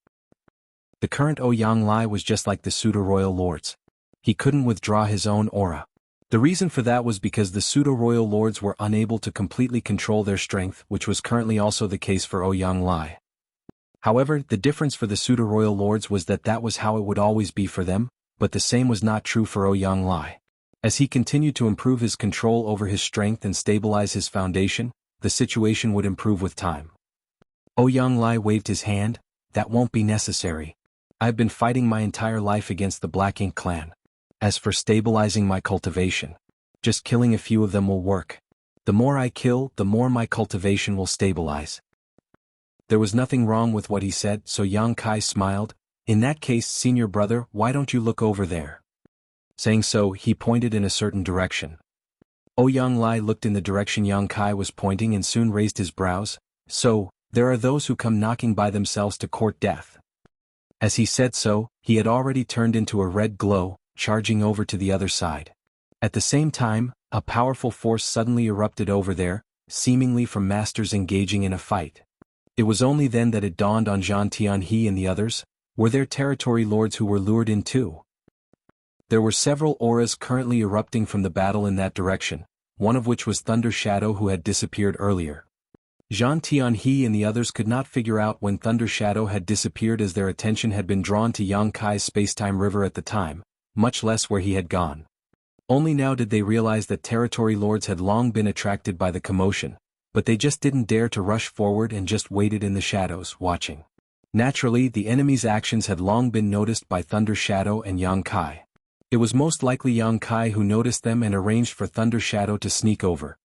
The current Ouyang Lai was just like the pseudo-royal lords. He couldn't withdraw his own aura. The reason for that was because the pseudo-royal lords were unable to completely control their strength, which was currently also the case for Ouyang Lai. However, the difference for the pseudo-royal lords was that was how it would always be for them, but the same was not true for Ouyang Lai. As he continued to improve his control over his strength and stabilize his foundation, the situation would improve with time. Ouyang Lai waved his hand. That won't be necessary. I've been fighting my entire life against the Black Ink clan. As for stabilizing my cultivation, just killing a few of them will work. The more I kill, the more my cultivation will stabilize. There was nothing wrong with what he said, so Yang Kai smiled. In that case, senior brother, why don't you look over there? Saying so, he pointed in a certain direction. Ouyang Lai looked in the direction Yang Kai was pointing and soon raised his brows. So, there are those who come knocking by themselves to court death. As he said so, he had already turned into a red glow, charging over to the other side. At the same time, a powerful force suddenly erupted over there, seemingly from masters engaging in a fight. It was only then that it dawned on Zhang Tianhe and the others. Were there territory lords who were lured in too? There were several auras currently erupting from the battle in that direction, one of which was Thunder Shadow, who had disappeared earlier. Zhang Tianhe and the others could not figure out when Thunder Shadow had disappeared, as their attention had been drawn to Yang Kai's spacetime river at the time, much less where he had gone. Only now did they realize that territory lords had long been attracted by the commotion, but they just didn't dare to rush forward and just waited in the shadows, watching. Naturally, the enemy's actions had long been noticed by Thunder Shadow and Yang Kai. It was most likely Yang Kai who noticed them and arranged for Thunder Shadow to sneak over.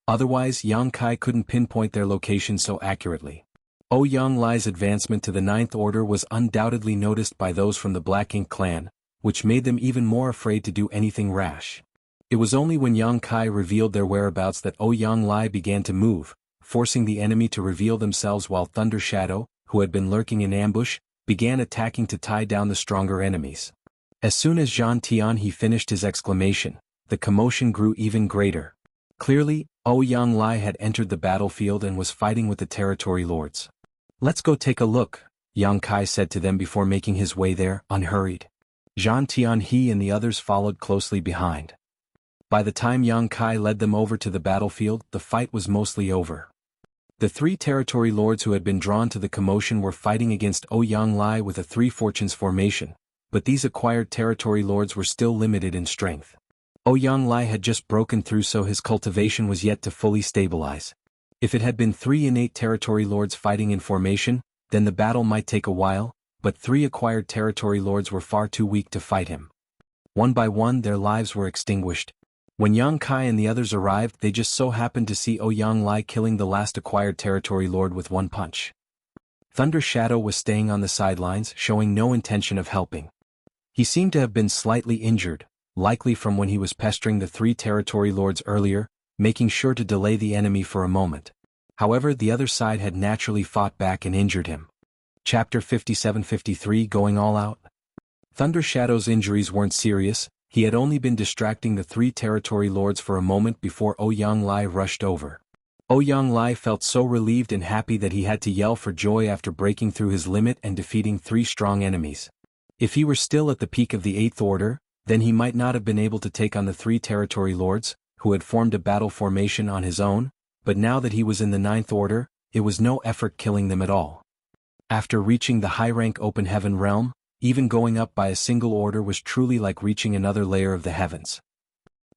Otherwise, Yang Kai couldn't pinpoint their location so accurately. Ouyang Lai's advancement to the Ninth Order was undoubtedly noticed by those from the Black Ink clan, which made them even more afraid to do anything rash. It was only when Yang Kai revealed their whereabouts that Ouyang Lai began to move, forcing the enemy to reveal themselves, while Thunder Shadow, who had been lurking in ambush, began attacking to tie down the stronger enemies. As soon as Zhang Tianhe finished his exclamation, the commotion grew even greater. Clearly, Ouyang Lai had entered the battlefield and was fighting with the territory lords. Let's go take a look, Yang Kai said to them before making his way there, unhurried. Zhang Tianhe and the others followed closely behind. By the time Yang Kai led them over to the battlefield, the fight was mostly over. The three territory lords who had been drawn to the commotion were fighting against Ouyang Lai with a Three Fortunes formation, but these acquired territory lords were still limited in strength. Ouyang Lai had just broken through, so his cultivation was yet to fully stabilize. If it had been three innate territory lords fighting in formation, then the battle might take a while, but three acquired territory lords were far too weak to fight him. One by one their lives were extinguished. When Yang Kai and the others arrived, they just so happened to see Ouyang Lai killing the last acquired territory lord with one punch. Thunder Shadow was staying on the sidelines, showing no intention of helping. He seemed to have been slightly injured, likely from when he was pestering the three territory lords earlier, making sure to delay the enemy for a moment. However, the other side had naturally fought back and injured him. Chapter 57-53, Going All Out. Thunder Shadow's injuries weren't serious. He had only been distracting the three territory lords for a moment before Ouyang Lai rushed over. Ouyang Lai felt so relieved and happy that he had to yell for joy after breaking through his limit and defeating three strong enemies. If he were still at the peak of the Eighth Order, then he might not have been able to take on the three territory lords, who had formed a battle formation on his own, but now that he was in the Ninth Order, it was no effort killing them at all. After reaching the high-rank open heaven realm, even going up by a single order was truly like reaching another layer of the heavens.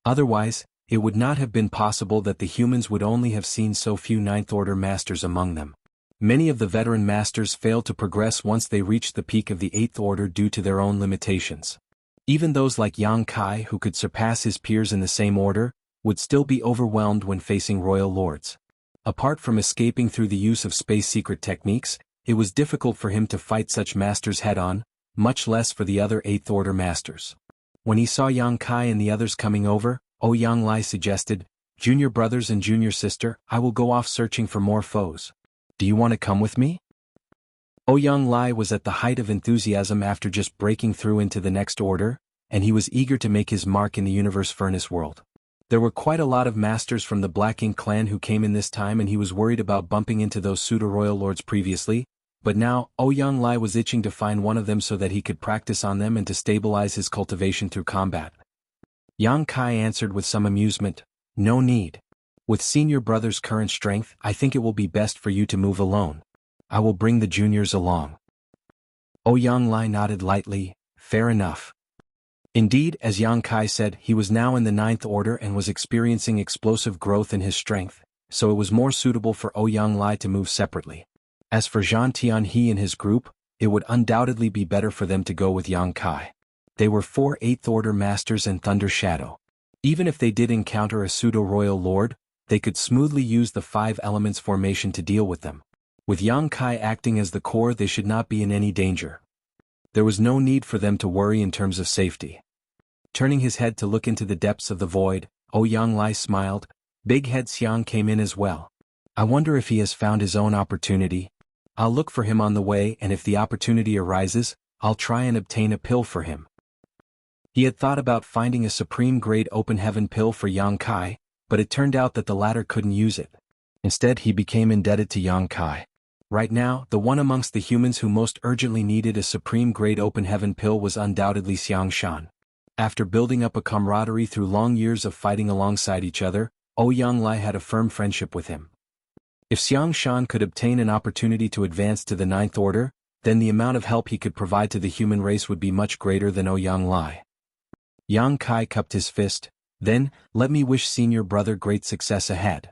Otherwise, it would not have been possible that the humans would only have seen so few Ninth Order masters among them. Many of the veteran masters failed to progress once they reached the peak of the Eighth Order due to their own limitations. Even those like Yang Kai, who could surpass his peers in the same order, would still be overwhelmed when facing royal lords. Apart from escaping through the use of space secret techniques, it was difficult for him to fight such masters head-on, much less for the other Eighth Order masters. When he saw Yang Kai and the others coming over, Ouyang Lai suggested, "Junior brothers and junior sister, I will go off searching for more foes. Do you want to come with me?" Ouyang Lai was at the height of enthusiasm after just breaking through into the next order, and he was eager to make his mark in the universe furnace world. There were quite a lot of masters from the Black Ink clan who came in this time, and he was worried about bumping into those pseudo-royal lords previously, but now, Ouyang Lai was itching to find one of them so that he could practice on them and to stabilize his cultivation through combat. Yang Kai answered with some amusement, "No need. With senior brother's current strength, I think it will be best for you to move alone. I will bring the juniors along." Ouyang Lai nodded lightly, "Fair enough." Indeed, as Yang Kai said, he was now in the Ninth Order and was experiencing explosive growth in his strength, so it was more suitable for Ouyang Lai to move separately. As for Zhang Tianhe and his group, it would undoubtedly be better for them to go with Yang Kai. They were 4 8th Order Masters and Thunder Shadow. Even if they did encounter a pseudo-royal lord, they could smoothly use the 5 elements formation to deal with them. With Yang Kai acting as the core, they should not be in any danger. There was no need for them to worry in terms of safety. Turning his head to look into the depths of the void, Ouyang Lai smiled. Big Head Xiang came in as well. I wonder if he has found his own opportunity. I'll look for him on the way, and if the opportunity arises, I'll try and obtain a pill for him. He had thought about finding a supreme-grade open heaven pill for Yang Kai, but it turned out that the latter couldn't use it. Instead, he became indebted to Yang Kai. Right now, the one amongst the humans who most urgently needed a supreme-grade open heaven pill was undoubtedly Xiang Shan. After building up a camaraderie through long years of fighting alongside each other, Ouyang Lai had a firm friendship with him. If Xiang Shan could obtain an opportunity to advance to the 9th Order, then the amount of help he could provide to the human race would be much greater than Ouyang Lai. Yang Kai cupped his fist. Then, let me wish senior brother great success ahead.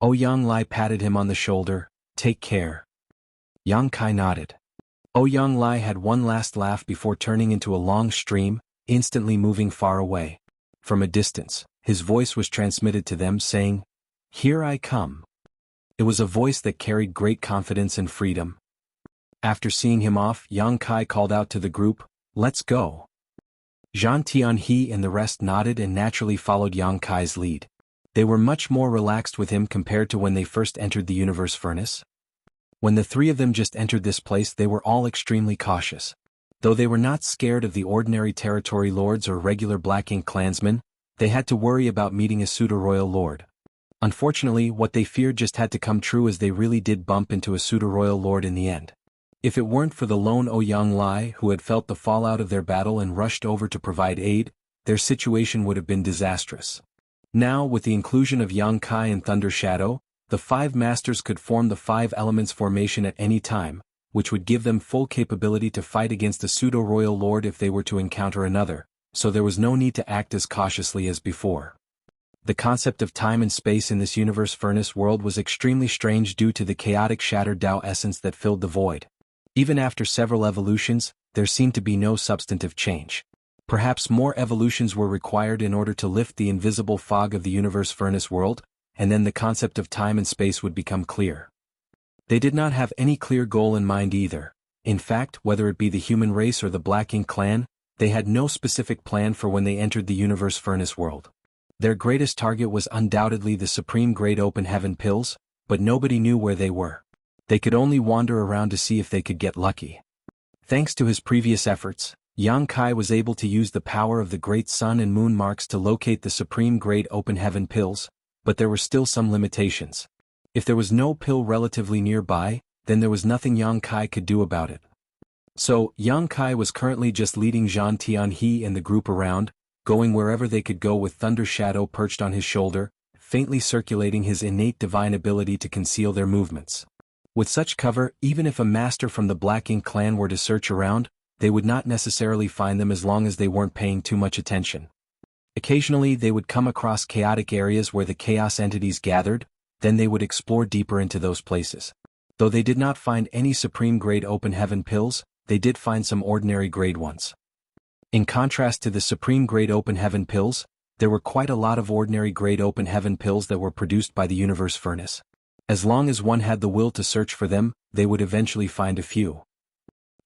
Ouyang Lai patted him on the shoulder. Take care. Yang Kai nodded. Ouyang Lai had one last laugh before turning into a long stream, instantly moving far away. From a distance, his voice was transmitted to them saying, "Here I come." It was a voice that carried great confidence and freedom. After seeing him off, Yang Kai called out to the group, "Let's go." Zhang Tianhe and the rest nodded and naturally followed Yang Kai's lead. They were much more relaxed with him compared to when they first entered the universe furnace. When the 3 of them just entered this place, they were all extremely cautious. Though they were not scared of the ordinary territory lords or regular Black Ink clansmen, they had to worry about meeting a pseudo-royal lord. Unfortunately, what they feared just had to come true, as they really did bump into a pseudo-royal lord in the end. If it weren't for the lone Ouyang Lai, who had felt the fallout of their battle and rushed over to provide aid, their situation would have been disastrous. Now, with the inclusion of Yang Kai and Thunder Shadow, the 5 masters could form the 5 elements formation at any time, which would give them full capability to fight against a pseudo-royal lord if they were to encounter another, so there was no need to act as cautiously as before. The concept of time and space in this universe furnace world was extremely strange due to the chaotic shattered Tao essence that filled the void. Even after several evolutions, there seemed to be no substantive change. Perhaps more evolutions were required in order to lift the invisible fog of the universe furnace world, and then the concept of time and space would become clear. They did not have any clear goal in mind either. In fact, whether it be the human race or the Black Ink clan, they had no specific plan for when they entered the universe furnace world. Their greatest target was undoubtedly the supreme-grade open heaven pills, but nobody knew where they were. They could only wander around to see if they could get lucky. Thanks to his previous efforts, Yang Kai was able to use the power of the great sun and moon marks to locate the supreme-grade open heaven pills, but there were still some limitations. If there was no pill relatively nearby, then there was nothing Yang Kai could do about it. So, Yang Kai was currently just leading Zhang Tianhe and the group around, going wherever they could go with Thunder Shadow perched on his shoulder, faintly circulating his innate divine ability to conceal their movements. With such cover, even if a master from the Black Ink clan were to search around, they would not necessarily find them as long as they weren't paying too much attention. Occasionally they would come across chaotic areas where the chaos entities gathered, then they would explore deeper into those places. Though they did not find any supreme-grade open heaven pills, they did find some ordinary-grade ones. In contrast to the supreme-grade open heaven pills, there were quite a lot of ordinary-grade open heaven pills that were produced by the universe furnace. As long as one had the will to search for them, they would eventually find a few.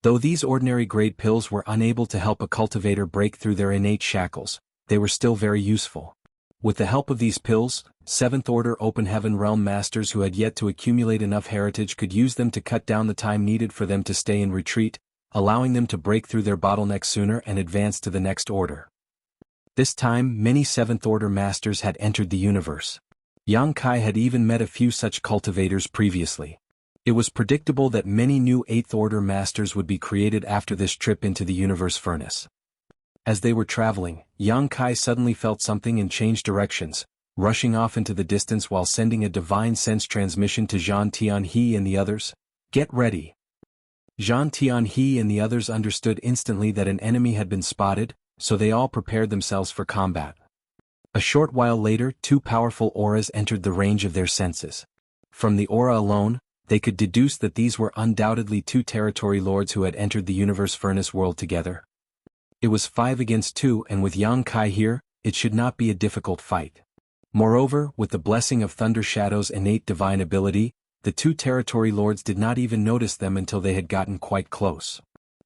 Though these ordinary-grade pills were unable to help a cultivator break through their innate shackles, they were still very useful. With the help of these pills, 7th Order Open Heaven Realm Masters who had yet to accumulate enough heritage could use them to cut down the time needed for them to stay in retreat, allowing them to break through their bottleneck sooner and advance to the next order. This time, many 7th Order Masters had entered the universe. Yang Kai had even met a few such cultivators previously. It was predictable that many new 8th Order Masters would be created after this trip into the universe furnace. As they were traveling, Yang Kai suddenly felt something and changed directions, rushing off into the distance while sending a divine sense transmission to Zhang Tianhe and the others. Get ready. Zhang Tianhe and the others understood instantly that an enemy had been spotted, so they all prepared themselves for combat. A short while later, two powerful auras entered the range of their senses. From the aura alone, they could deduce that these were undoubtedly two territory lords who had entered the universe furnace world together. It was 5 against 2, and with Yang Kai here, it should not be a difficult fight. Moreover, with the blessing of Thunder Shadow's innate divine ability, the two territory lords did not even notice them until they had gotten quite close.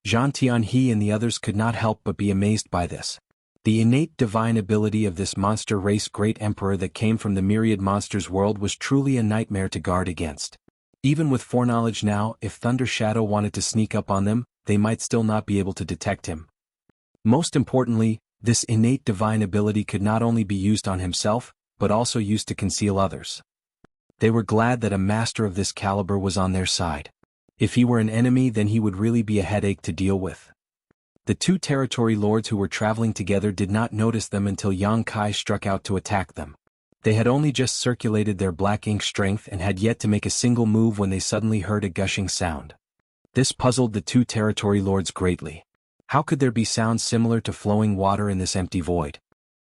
Zhang Tianhe and the others could not help but be amazed by this. The innate divine ability of this monster race great emperor that came from the myriad monsters world was truly a nightmare to guard against. Even with foreknowledge now, if Thunder Shadow wanted to sneak up on them, they might still not be able to detect him. Most importantly, this innate divine ability could not only be used on himself, but also used to conceal others. They were glad that a master of this caliber was on their side. If he were an enemy, then he would really be a headache to deal with. The two territory lords who were traveling together did not notice them until Yang Kai struck out to attack them. They had only just circulated their black ink strength and had yet to make a single move when they suddenly heard a gushing sound. This puzzled the two territory lords greatly. How could there be sounds similar to flowing water in this empty void?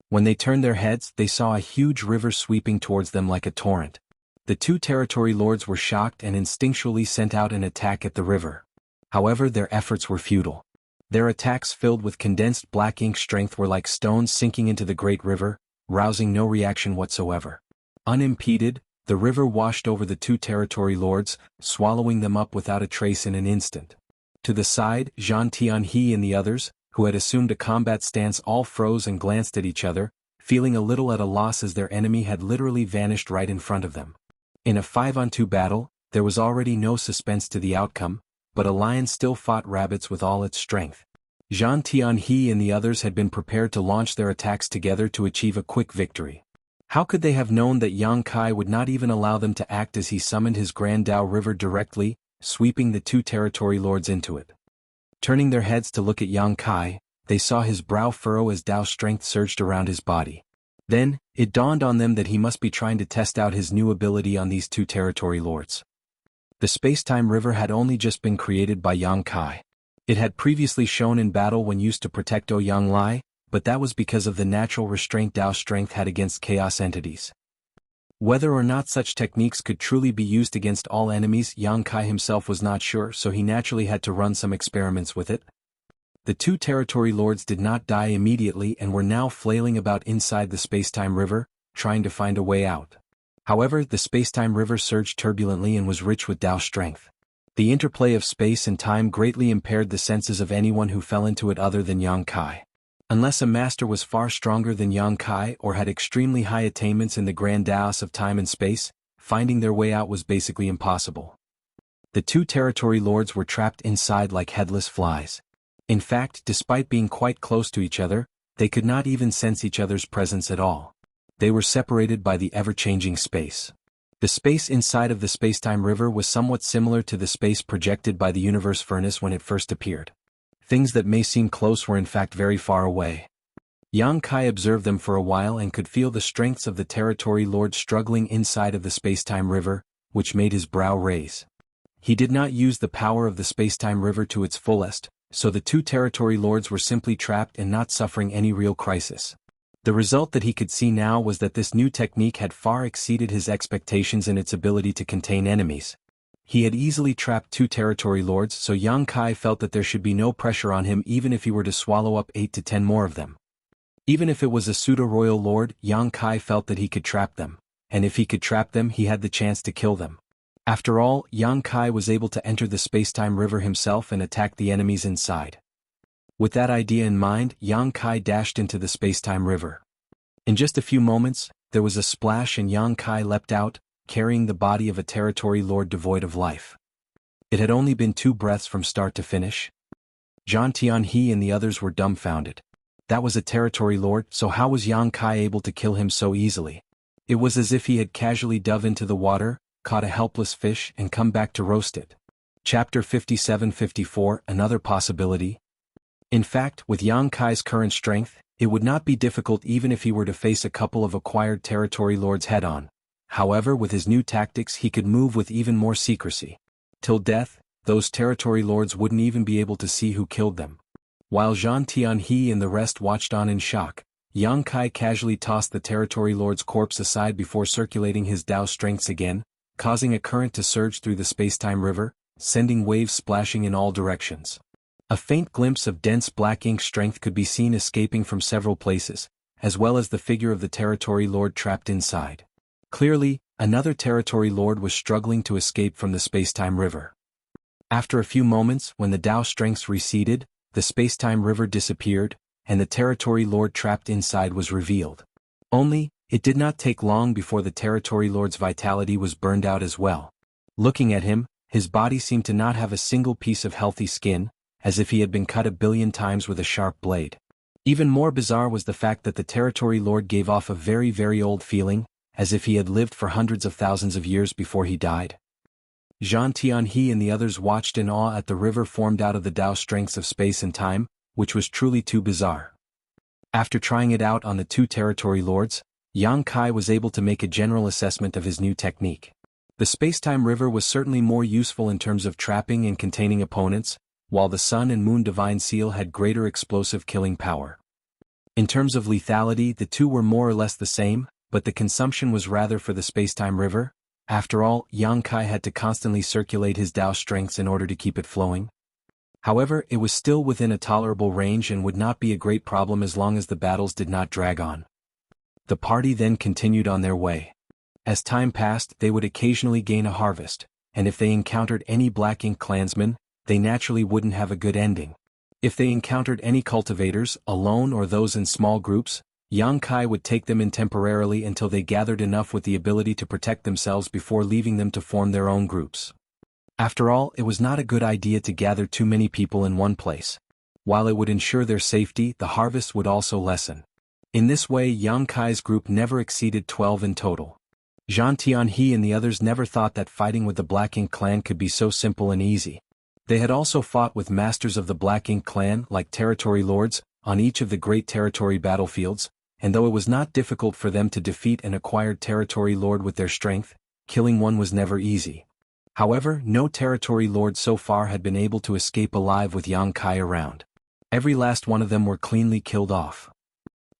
When they turned their heads, they saw a huge river sweeping towards them like a torrent. The two territory lords were shocked and instinctually sent out an attack at the river. However, their efforts were futile. Their attacks filled with condensed black ink strength were like stones sinking into the great river, rousing no reaction whatsoever. Unimpeded, the river washed over the two territory lords, swallowing them up without a trace in an instant. To the side, Zhang Tianhe and the others, who had assumed a combat stance, all froze and glanced at each other, feeling a little at a loss as their enemy had literally vanished right in front of them. In a 5-on-2 battle, there was already no suspense to the outcome, but a lion still fought rabbits with all its strength. Zhang Tianhe and the others had been prepared to launch their attacks together to achieve a quick victory. How could they have known that Yang Kai would not even allow them to act as he summoned his Grand Dao River directly, sweeping the two territory lords into it? Turning their heads to look at Yang Kai, they saw his brow furrow as Dao strength surged around his body. Then, it dawned on them that he must be trying to test out his new ability on these two territory lords. The space-time river had only just been created by Yang Kai. It had previously shown in battle when used to protect Ouyang Lai, but that was because of the natural restraint Dao strength had against chaos entities. Whether or not such techniques could truly be used against all enemies, Yang Kai himself was not sure, so he naturally had to run some experiments with it. The two territory lords did not die immediately and were now flailing about inside the space-time river, trying to find a way out. However, the space-time river surged turbulently and was rich with Dao strength. The interplay of space and time greatly impaired the senses of anyone who fell into it other than Yang Kai. Unless a master was far stronger than Yang Kai or had extremely high attainments in the grand Daos of time and space, finding their way out was basically impossible. The two territory lords were trapped inside like headless flies. In fact, despite being quite close to each other, they could not even sense each other's presence at all. They were separated by the ever-changing space. The space inside of the space-time river was somewhat similar to the space projected by the universe furnace when it first appeared. Things that may seem close were in fact very far away. Yang Kai observed them for a while and could feel the strengths of the territory lord struggling inside of the space-time river, which made his brow raise. He did not use the power of the space-time river to its fullest, so the two territory lords were simply trapped and not suffering any real crisis. The result that he could see now was that this new technique had far exceeded his expectations in its ability to contain enemies. He had easily trapped two territory lords, so Yang Kai felt that there should be no pressure on him even if he were to swallow up 8 to 10 more of them. Even if it was a pseudo-royal lord, Yang Kai felt that he could trap them, and if he could trap them he had the chance to kill them. After all, Yang Kai was able to enter the space-time river himself and attack the enemies inside. With that idea in mind, Yang Kai dashed into the space-time river. In just a few moments, there was a splash and Yang Kai leapt out, carrying the body of a territory lord devoid of life. It had only been 2 breaths from start to finish. Zhang Tianhe and the others were dumbfounded. That was a territory lord, so how was Yang Kai able to kill him so easily? It was as if he had casually dove into the water, caught a helpless fish and come back to roast it. Chapter 57-54, Another Possibility. In fact, with Yang Kai's current strength, it would not be difficult even if he were to face a couple of acquired territory lords head-on. However, with his new tactics he could move with even more secrecy. Till death, those territory lords wouldn't even be able to see who killed them. While Zhang Tianhe and the rest watched on in shock, Yang Kai casually tossed the Territory Lord's corpse aside before circulating his Dao strengths again, causing a current to surge through the space-time river, sending waves splashing in all directions. A faint glimpse of dense black ink strength could be seen escaping from several places, as well as the figure of the Territory Lord trapped inside. Clearly, another Territory Lord was struggling to escape from the space-time river. After a few moments, when the Dao strengths receded, the space-time river disappeared, and the Territory Lord trapped inside was revealed. Only, it did not take long before the Territory Lord's vitality was burned out as well. Looking at him, his body seemed to not have a single piece of healthy skin, as if he had been cut 1,000,000,000 times with a sharp blade. Even more bizarre was the fact that the Territory Lord gave off a very, very old feeling, as if he had lived for hundreds of thousands of years before he died. Zhang Tianhe and the others watched in awe at the river formed out of the Dao strengths of space and time, which was truly too bizarre. After trying it out on the two Territory Lords, Yang Kai was able to make a general assessment of his new technique. The space-time river was certainly more useful in terms of trapping and containing opponents, while the Sun and Moon Divine Seal had greater explosive killing power. In terms of lethality, the two were more or less the same, but the consumption was rather for the space-time river. After all, Yang Kai had to constantly circulate his Dao strengths in order to keep it flowing. However, it was still within a tolerable range and would not be a great problem as long as the battles did not drag on. The party then continued on their way. As time passed, they would occasionally gain a harvest, and if they encountered any Black Ink clansmen, they naturally wouldn't have a good ending. If they encountered any cultivators, alone or those in small groups, Yang Kai would take them in temporarily until they gathered enough with the ability to protect themselves before leaving them to form their own groups. After all, it was not a good idea to gather too many people in one place. While it would ensure their safety, the harvest would also lessen. In this way, Yang Kai's group never exceeded 12 in total. Zhang Tianhe and the others never thought that fighting with the Black Ink clan could be so simple and easy. They had also fought with masters of the Black Ink clan, like Territory Lords, on each of the great territory battlefields, and though it was not difficult for them to defeat an acquired Territory Lord with their strength, killing one was never easy. However, no Territory Lord so far had been able to escape alive with Yang Kai around. Every last one of them were cleanly killed off.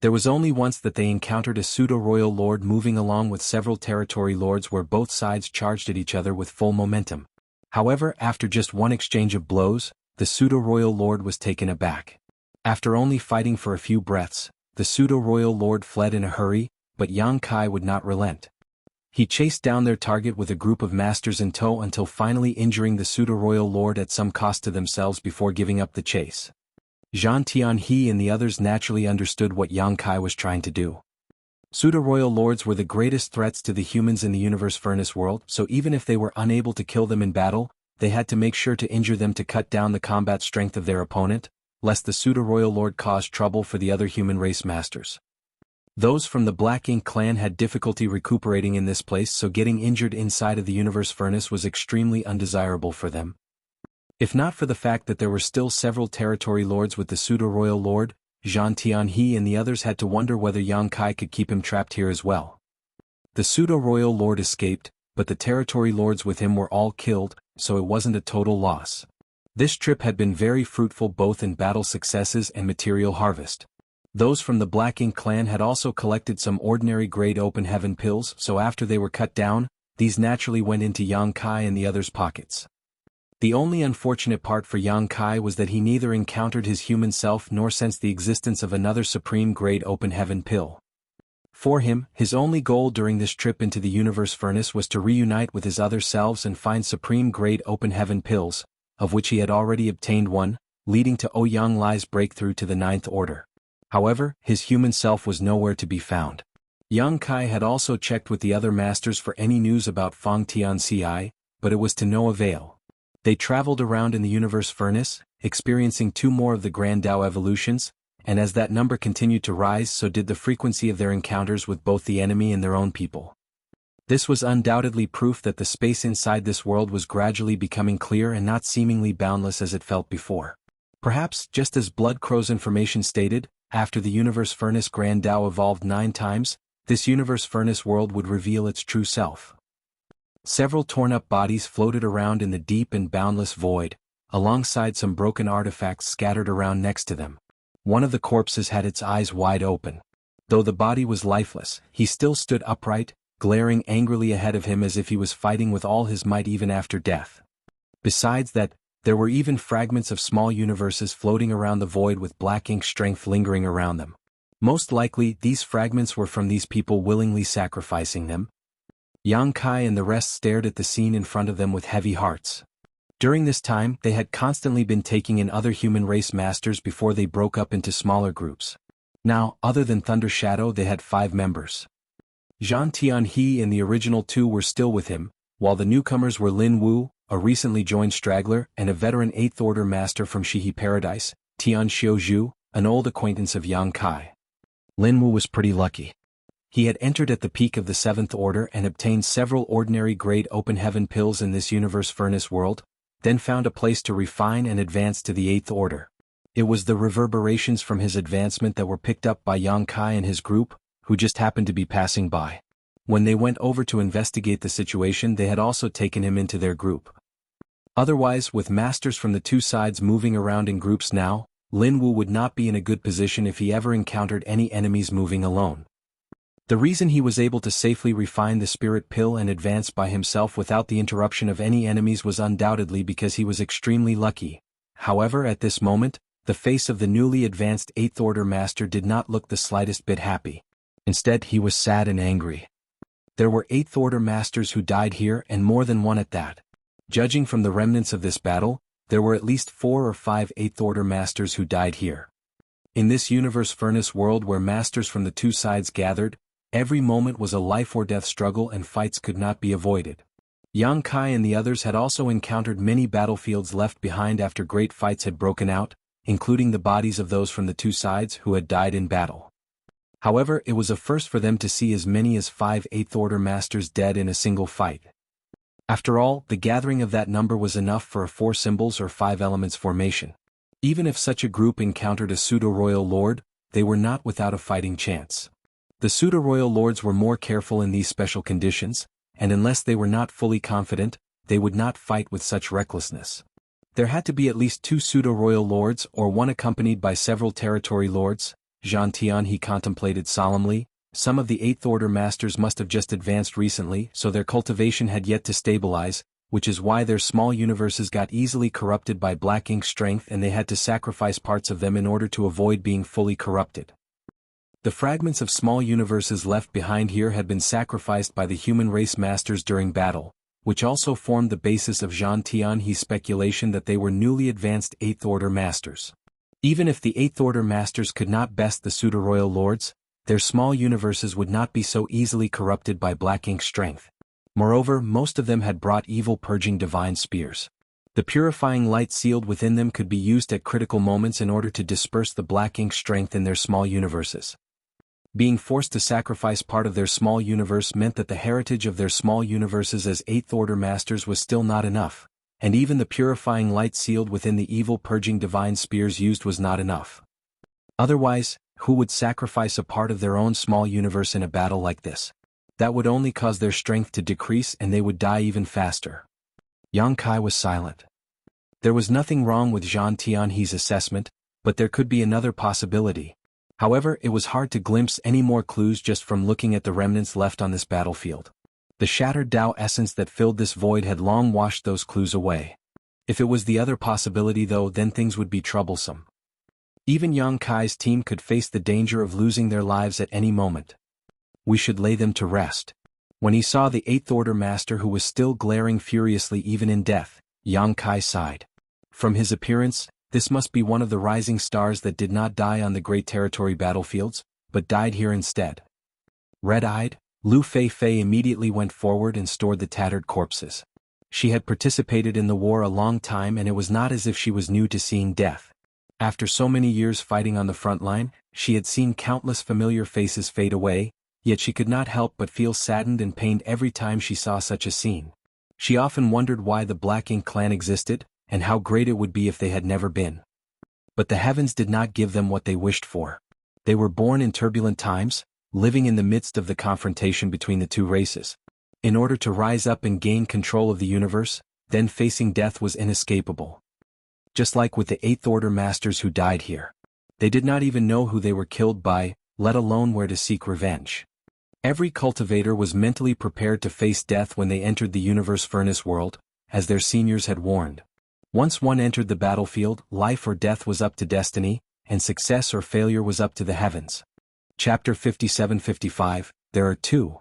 There was only once that they encountered a pseudo-royal lord moving along with several Territory Lords where both sides charged at each other with full momentum. However, after just one exchange of blows, the pseudo-royal lord was taken aback. After only fighting for a few breaths, the pseudo-royal lord fled in a hurry, but Yang Kai would not relent. He chased down their target with a group of masters in tow until finally injuring the pseudo-royal lord at some cost to themselves before giving up the chase. Zhang Tianhe and the others naturally understood what Yang Kai was trying to do. Pseudo-royal lords were the greatest threats to the humans in the universe furnace world, so even if they were unable to kill them in battle, they had to make sure to injure them to cut down the combat strength of their opponent, lest the pseudo-royal lord cause trouble for the other human race masters. Those from the Black Ink clan had difficulty recuperating in this place, so getting injured inside of the universe furnace was extremely undesirable for them. If not for the fact that there were still several Territory Lords with the pseudo-royal lord, Zhang Tianhe and the others had to wonder whether Yang Kai could keep him trapped here as well. The pseudo-royal lord escaped, but the Territory Lords with him were all killed, so it wasn't a total loss. This trip had been very fruitful both in battle successes and material harvest. Those from the Black Ink clan had also collected some ordinary grade open heaven pills, so after they were cut down, these naturally went into Yang Kai and the others' pockets. The only unfortunate part for Yang Kai was that he neither encountered his human self nor sensed the existence of another supreme grade open heaven pill. For him, his only goal during this trip into the universe furnace was to reunite with his other selves and find supreme grade open heaven pills, of which he had already obtained one, leading to Ouyang Lai's breakthrough to the Ninth Order. However, his human self was nowhere to be found. Yang Kai had also checked with the other masters for any news about Fang Tianci, but it was to no avail. They traveled around in the universe furnace, experiencing 2 more of the Grand Dao evolutions, and as that number continued to rise, so did the frequency of their encounters with both the enemy and their own people. This was undoubtedly proof that the space inside this world was gradually becoming clear and not seemingly boundless as it felt before. Perhaps, just as Blood Crow's information stated, after the universe furnace Grand Dao evolved 9 times, this universe furnace world would reveal its true self. Several torn-up bodies floated around in the deep and boundless void, alongside some broken artifacts scattered around next to them. One of the corpses had its eyes wide open. Though the body was lifeless, he still stood upright, glaring angrily ahead of him as if he was fighting with all his might even after death. Besides that, there were even fragments of small universes floating around the void with black ink strength lingering around them. Most likely, these fragments were from these people willingly sacrificing them. Yang Kai and the rest stared at the scene in front of them with heavy hearts. During this time, they had constantly been taking in other human race masters before they broke up into smaller groups. Now, other than Thunder Shadow, they had 5 members. Zhan Tianhe and the original 2 were still with him, while the newcomers were Lin Wu, a recently joined straggler, and a veteran 8th Order master from Shihi Paradise, Tian Xiuzhu, an old acquaintance of Yang Kai. Lin Wu was pretty lucky. He had entered at the peak of the 7th Order and obtained several ordinary-grade open heaven pills in this universe furnace world, then found a place to refine and advance to the 8th Order. It was the reverberations from his advancement that were picked up by Yang Kai and his group, who just happened to be passing by. When they went over to investigate the situation, they had also taken him into their group. Otherwise, with masters from the 2 sides moving around in groups now, Lin Wu would not be in a good position if he ever encountered any enemies moving alone. The reason he was able to safely refine the spirit pill and advance by himself without the interruption of any enemies was undoubtedly because he was extremely lucky. However, at this moment, the face of the newly advanced 8th Order master did not look the slightest bit happy. Instead, he was sad and angry. There were 8th Order masters who died here and more than one at that. Judging from the remnants of this battle, there were at least 4 or 5 8th Order masters who died here. In this universe furnace world where masters from the 2 sides gathered, every moment was a life-or-death struggle and fights could not be avoided. Yang Kai and the others had also encountered many battlefields left behind after great fights had broken out, including the bodies of those from the 2 sides who had died in battle. However, it was a first for them to see as many as 5 8th Order masters dead in a single fight. After all, the gathering of that number was enough for a 4 symbols or 5 elements formation. Even if such a group encountered a pseudo-royal lord, they were not without a fighting chance. The pseudo-royal lords were more careful in these special conditions, and unless they were not fully confident, they would not fight with such recklessness. There had to be at least 2 pseudo-royal lords or one accompanied by several territory lords. Zhan Tianhe contemplated solemnly. Some of the 8th Order masters must have just advanced recently, so their cultivation had yet to stabilize, which is why their small universes got easily corrupted by black ink strength and they had to sacrifice parts of them in order to avoid being fully corrupted. The fragments of small universes left behind here had been sacrificed by the human race masters during battle, which also formed the basis of Zhan Tianhe's speculation that they were newly advanced 8th Order masters. Even if the 8th Order masters could not best the pseudo-royal lords, their small universes would not be so easily corrupted by black ink strength. Moreover, most of them had brought evil purging divine spears. The purifying light sealed within them could be used at critical moments in order to disperse the black ink strength in their small universes. Being forced to sacrifice part of their small universe meant that the heritage of their small universes as 8th Order masters was still not enough, and even the purifying light sealed within the evil purging divine spears used was not enough. Otherwise, who would sacrifice a part of their own small universe in a battle like this? That would only cause their strength to decrease and they would die even faster. Yang Kai was silent. There was nothing wrong with Zhan Tianhe's assessment, but there could be another possibility. However, it was hard to glimpse any more clues just from looking at the remnants left on this battlefield. The shattered Tao essence that filled this void had long washed those clues away. If it was the other possibility though, then things would be troublesome. Even Yang Kai's team could face the danger of losing their lives at any moment. We should lay them to rest. When he saw the 8th Order master who was still glaring furiously even in death, Yang Kai sighed. From his appearance, this must be one of the rising stars that did not die on the great territory battlefields, but died here instead. Red-eyed, Lu Fei immediately went forward and stored the tattered corpses. She had participated in the war a long time and it was not as if she was new to seeing death. After so many years fighting on the front line, she had seen countless familiar faces fade away, yet she could not help but feel saddened and pained every time she saw such a scene. She often wondered why the Black Ink clan existed, and how great it would be if they had never been. But the heavens did not give them what they wished for. They were born in turbulent times, living in the midst of the confrontation between the 2 races. In order to rise up and gain control of the universe, then facing death was inescapable. Just like with the 8th Order masters who died here. They did not even know who they were killed by. let alone where to seek revenge. Every cultivator was mentally prepared to face death when they entered the universe furnace world, as their seniors had warned. Once one entered the battlefield, life or death was up to destiny, and success or failure was up to the heavens. Chapter 57-55, There are two.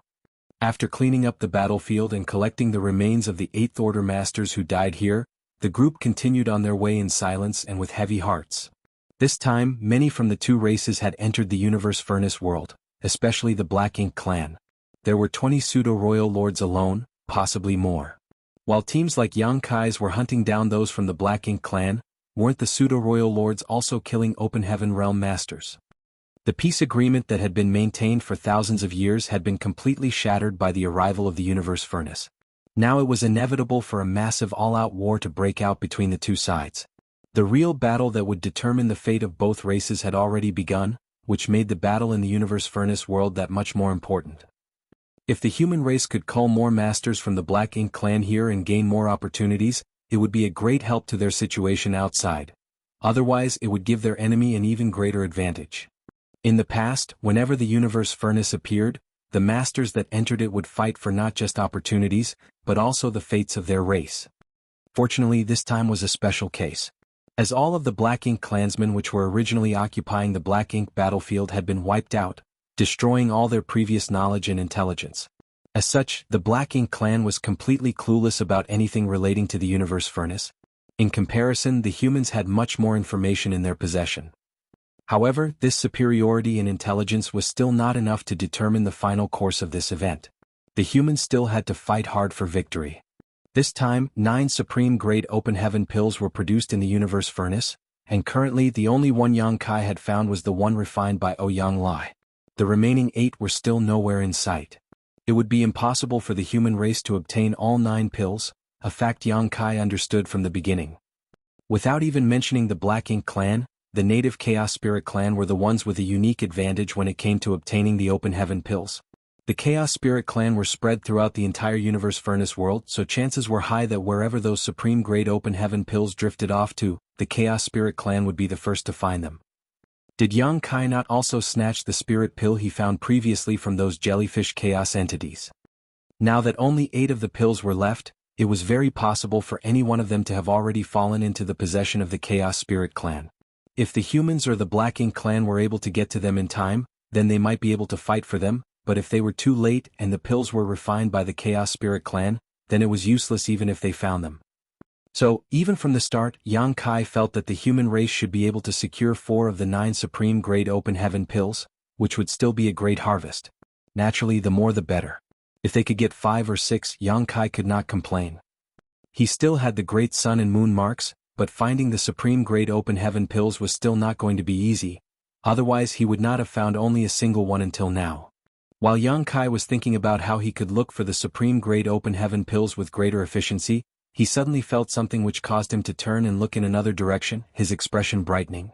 After cleaning up the battlefield and collecting the remains of the Eighth Order Masters who died here, the group continued on their way in silence and with heavy hearts. This time, many from the two races had entered the universe furnace world, especially the Black Ink clan. There were 20 pseudo-royal lords alone, possibly more. While teams like Yang Kai's were hunting down those from the Black Ink clan, weren't the pseudo-royal lords also killing Open Heaven Realm Masters? The peace agreement that had been maintained for thousands of years had been completely shattered by the arrival of the universe furnace. Now it was inevitable for a massive all-out war to break out between the two sides. The real battle that would determine the fate of both races had already begun, which made the battle in the universe furnace world that much more important. If the human race could cull more masters from the Black Ink clan here and gain more opportunities, it would be a great help to their situation outside. Otherwise, it would give their enemy an even greater advantage. In the past, whenever the universe furnace appeared, the masters that entered it would fight for not just opportunities, but also the fates of their race. Fortunately, this time was a special case. As all of the Black Ink clansmen which were originally occupying the Black Ink battlefield had been wiped out, destroying all their previous knowledge and intelligence. As such, the Black Ink clan was completely clueless about anything relating to the universe furnace. In comparison, the humans had much more information in their possession. However, this superiority in intelligence was still not enough to determine the final course of this event. The humans still had to fight hard for victory. This time, 9 supreme-grade open heaven pills were produced in the universe furnace, and currently the only one Yang Kai had found was the one refined by Ouyang Lai. The remaining 8 were still nowhere in sight. It would be impossible for the human race to obtain all 9 pills, a fact Yang Kai understood from the beginning. Without even mentioning the Black Ink clan, the native Chaos Spirit clan were the ones with a unique advantage when it came to obtaining the open heaven pills. The Chaos Spirit clan were spread throughout the entire universe furnace world, so chances were high that wherever those supreme-grade open heaven pills drifted off to, the Chaos Spirit clan would be the first to find them. Did Yang Kai not also snatch the spirit pill he found previously from those jellyfish chaos entities? Now that only 8 of the pills were left, it was very possible for any one of them to have already fallen into the possession of the Chaos Spirit clan. If the humans or the Black Ink clan were able to get to them in time, then they might be able to fight for them, but if they were too late and the pills were refined by the Chaos Spirit clan, then it was useless even if they found them. So, even from the start, Yang Kai felt that the human race should be able to secure 4 of the 9 supreme-grade open heaven pills, which would still be a great harvest. Naturally, the more the better. If they could get 5 or 6, Yang Kai could not complain. He still had the great sun and moon marks, but finding the supreme-grade open heaven pills was still not going to be easy, otherwise he would not have found only a single one until now. While Yang Kai was thinking about how he could look for the supreme-grade open heaven pills with greater efficiency, he suddenly felt something which caused him to turn and look in another direction, his expression brightening.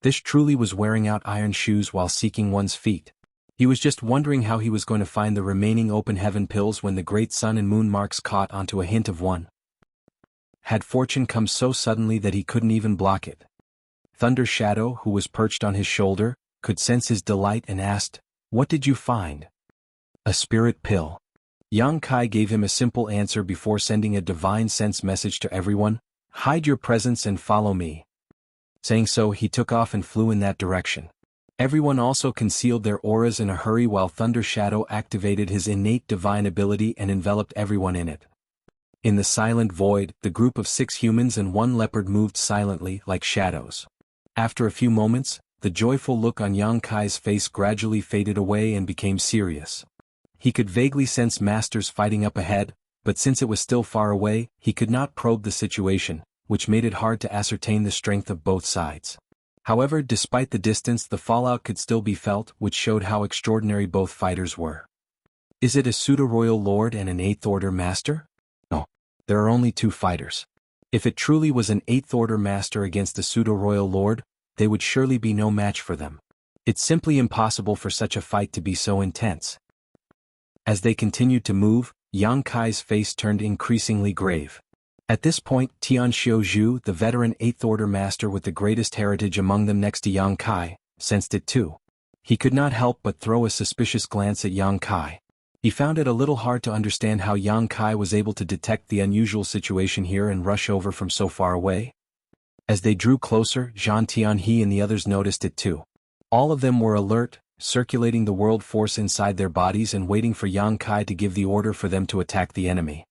This truly was wearing out iron shoes while seeking one's feet. He was just wondering how he was going to find the remaining open heaven pills when the great sun and moon marks caught onto a hint of one. Had fortune come so suddenly that he couldn't even block it? Thunder Shadow, who was perched on his shoulder, could sense his delight and asked, "What did you find?" "A spirit pill." Yang Kai gave him a simple answer before sending a divine sense message to everyone, "Hide your presence and follow me." Saying so, he took off and flew in that direction. Everyone also concealed their auras in a hurry while Thunder Shadow activated his innate divine ability and enveloped everyone in it. In the silent void, the group of 6 humans and 1 leopard moved silently like shadows. After a few moments, the joyful look on Yang Kai's face gradually faded away and became serious. He could vaguely sense masters fighting up ahead, but since it was still far away, he could not probe the situation, which made it hard to ascertain the strength of both sides. However, despite the distance, the fallout could still be felt, which showed how extraordinary both fighters were. Is it a pseudo-royal lord and an 8th Order master? No. There are only 2 fighters. If it truly was an 8th Order master against a pseudo-royal lord, they would surely be no match for them. It's simply impossible for such a fight to be so intense. As they continued to move, Yang Kai's face turned increasingly grave. At this point, Tian Xiuzhu, the veteran 8th Order master with the greatest heritage among them next to Yang Kai, sensed it too. he could not help but throw a suspicious glance at Yang Kai. He found it a little hard to understand how Yang Kai was able to detect the unusual situation here and rush over from so far away. As they drew closer, Zhang Tianhe and the others noticed it too. All of them were alert, circulating the world force inside their bodies and waiting for Yang Kai to give the order for them to attack the enemy.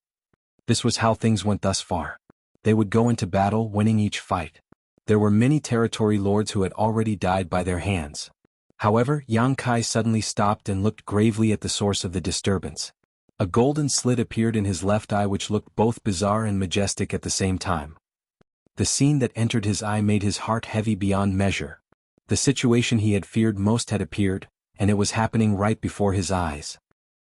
This was how things went thus far. They would go into battle, winning each fight. There were many territory lords who had already died by their hands. However, Yang Kai suddenly stopped and looked gravely at the source of the disturbance. A golden slit appeared in his left eye which looked both bizarre and majestic at the same time. The scene that entered his eye made his heart heavy beyond measure. The situation he had feared most had appeared, and it was happening right before his eyes.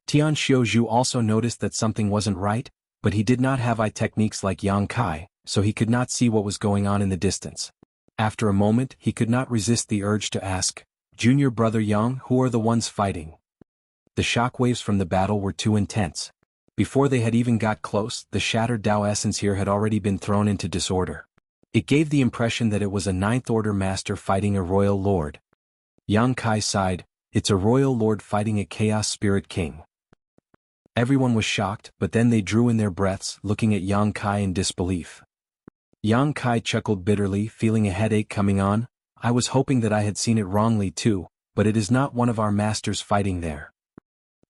Tian Xiaozhu also noticed that something wasn't right, but he did not have eye techniques like Yang Kai, so he could not see what was going on in the distance. After a moment, he could not resist the urge to ask, "Junior brother Yang, who are the ones fighting?" The shockwaves from the battle were too intense. Before they had even got close, the shattered Tao essence here had already been thrown into disorder. It gave the impression that it was a Ninth Order master fighting a royal lord. Yang Kai sighed, "It's a royal lord fighting a chaos spirit king." Everyone was shocked, but then they drew in their breaths, looking at Yang Kai in disbelief. Yang Kai chuckled bitterly, feeling a headache coming on. "I was hoping that I had seen it wrongly too, but it is not one of our masters fighting there."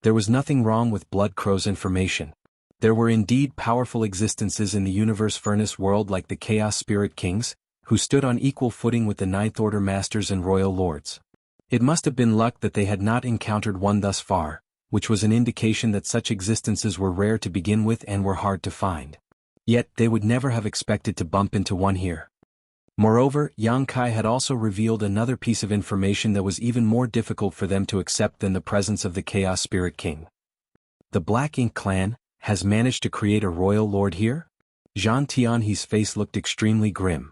There was nothing wrong with Blood Crow's information. There were indeed powerful existences in the Universe Furnace world like the Chaos Spirit Kings, who stood on equal footing with the Ninth Order Masters and Royal Lords. It must have been luck that they had not encountered one thus far, which was an indication that such existences were rare to begin with and were hard to find. Yet they would never have expected to bump into one here. Moreover, Yang Kai had also revealed another piece of information that was even more difficult for them to accept than the presence of the Chaos Spirit King. The Black Ink clan has managed to create a royal lord here? Zhang Tianhe's face looked extremely grim.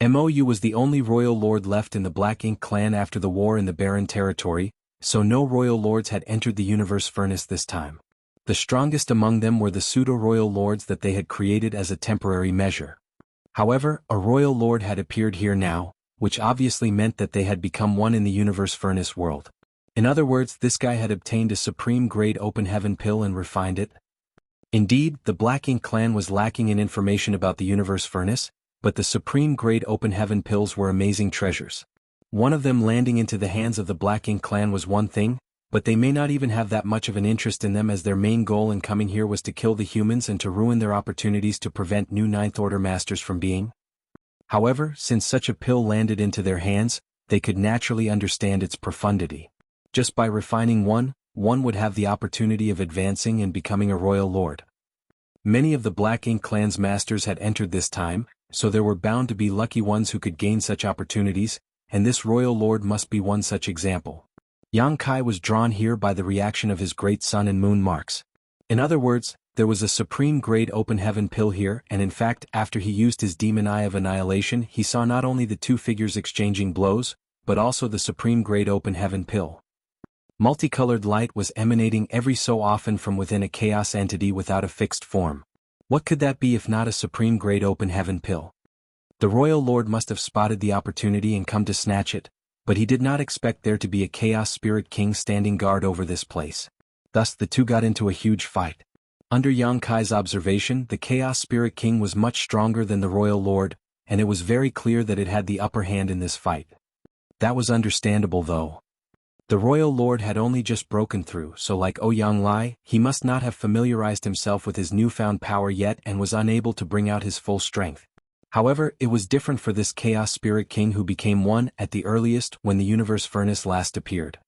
Mou was the only royal lord left in the Black Ink clan after the war in the Barren territory, so no royal lords had entered the Universe Furnace this time. The strongest among them were the pseudo-royal lords that they had created as a temporary measure. However, a royal lord had appeared here now, which obviously meant that they had become one in the Universe Furnace world. In other words, this guy had obtained a supreme-grade open heaven pill and refined it. Indeed, the Black Ink clan was lacking in information about the Universe Furnace, but the supreme-grade open heaven pills were amazing treasures. One of them landing into the hands of the Black Ink clan was one thing, but they may not even have that much of an interest in them as their main goal in coming here was to kill the humans and to ruin their opportunities to prevent new Ninth Order Masters from being. However, since such a pill landed into their hands, they could naturally understand its profundity. Just by refining one would have the opportunity of advancing and becoming a royal lord. Many of the Black Ink clan's masters had entered this time, so there were bound to be lucky ones who could gain such opportunities, and this royal lord must be one such example. Yang Kai was drawn here by the reaction of his great sun and moon marks. In other words, there was a supreme-grade open heaven pill here, and in fact, after he used his demon eye of annihilation, he saw not only the two figures exchanging blows, but also the supreme-grade open heaven pill. Multicolored light was emanating every so often from within a chaos entity without a fixed form. What could that be if not a supreme-grade open heaven pill? The royal lord must have spotted the opportunity and come to snatch it, but he did not expect there to be a Chaos Spirit King standing guard over this place. Thus the two got into a huge fight. Under Yang Kai's observation, the Chaos Spirit King was much stronger than the royal lord, and it was very clear that it had the upper hand in this fight. That was understandable though. The royal lord had only just broken through, so like Ouyang Lai, he must not have familiarized himself with his newfound power yet and was unable to bring out his full strength. However, it was different for this Chaos Spirit King who became one at the earliest when the Universe Furnace last appeared.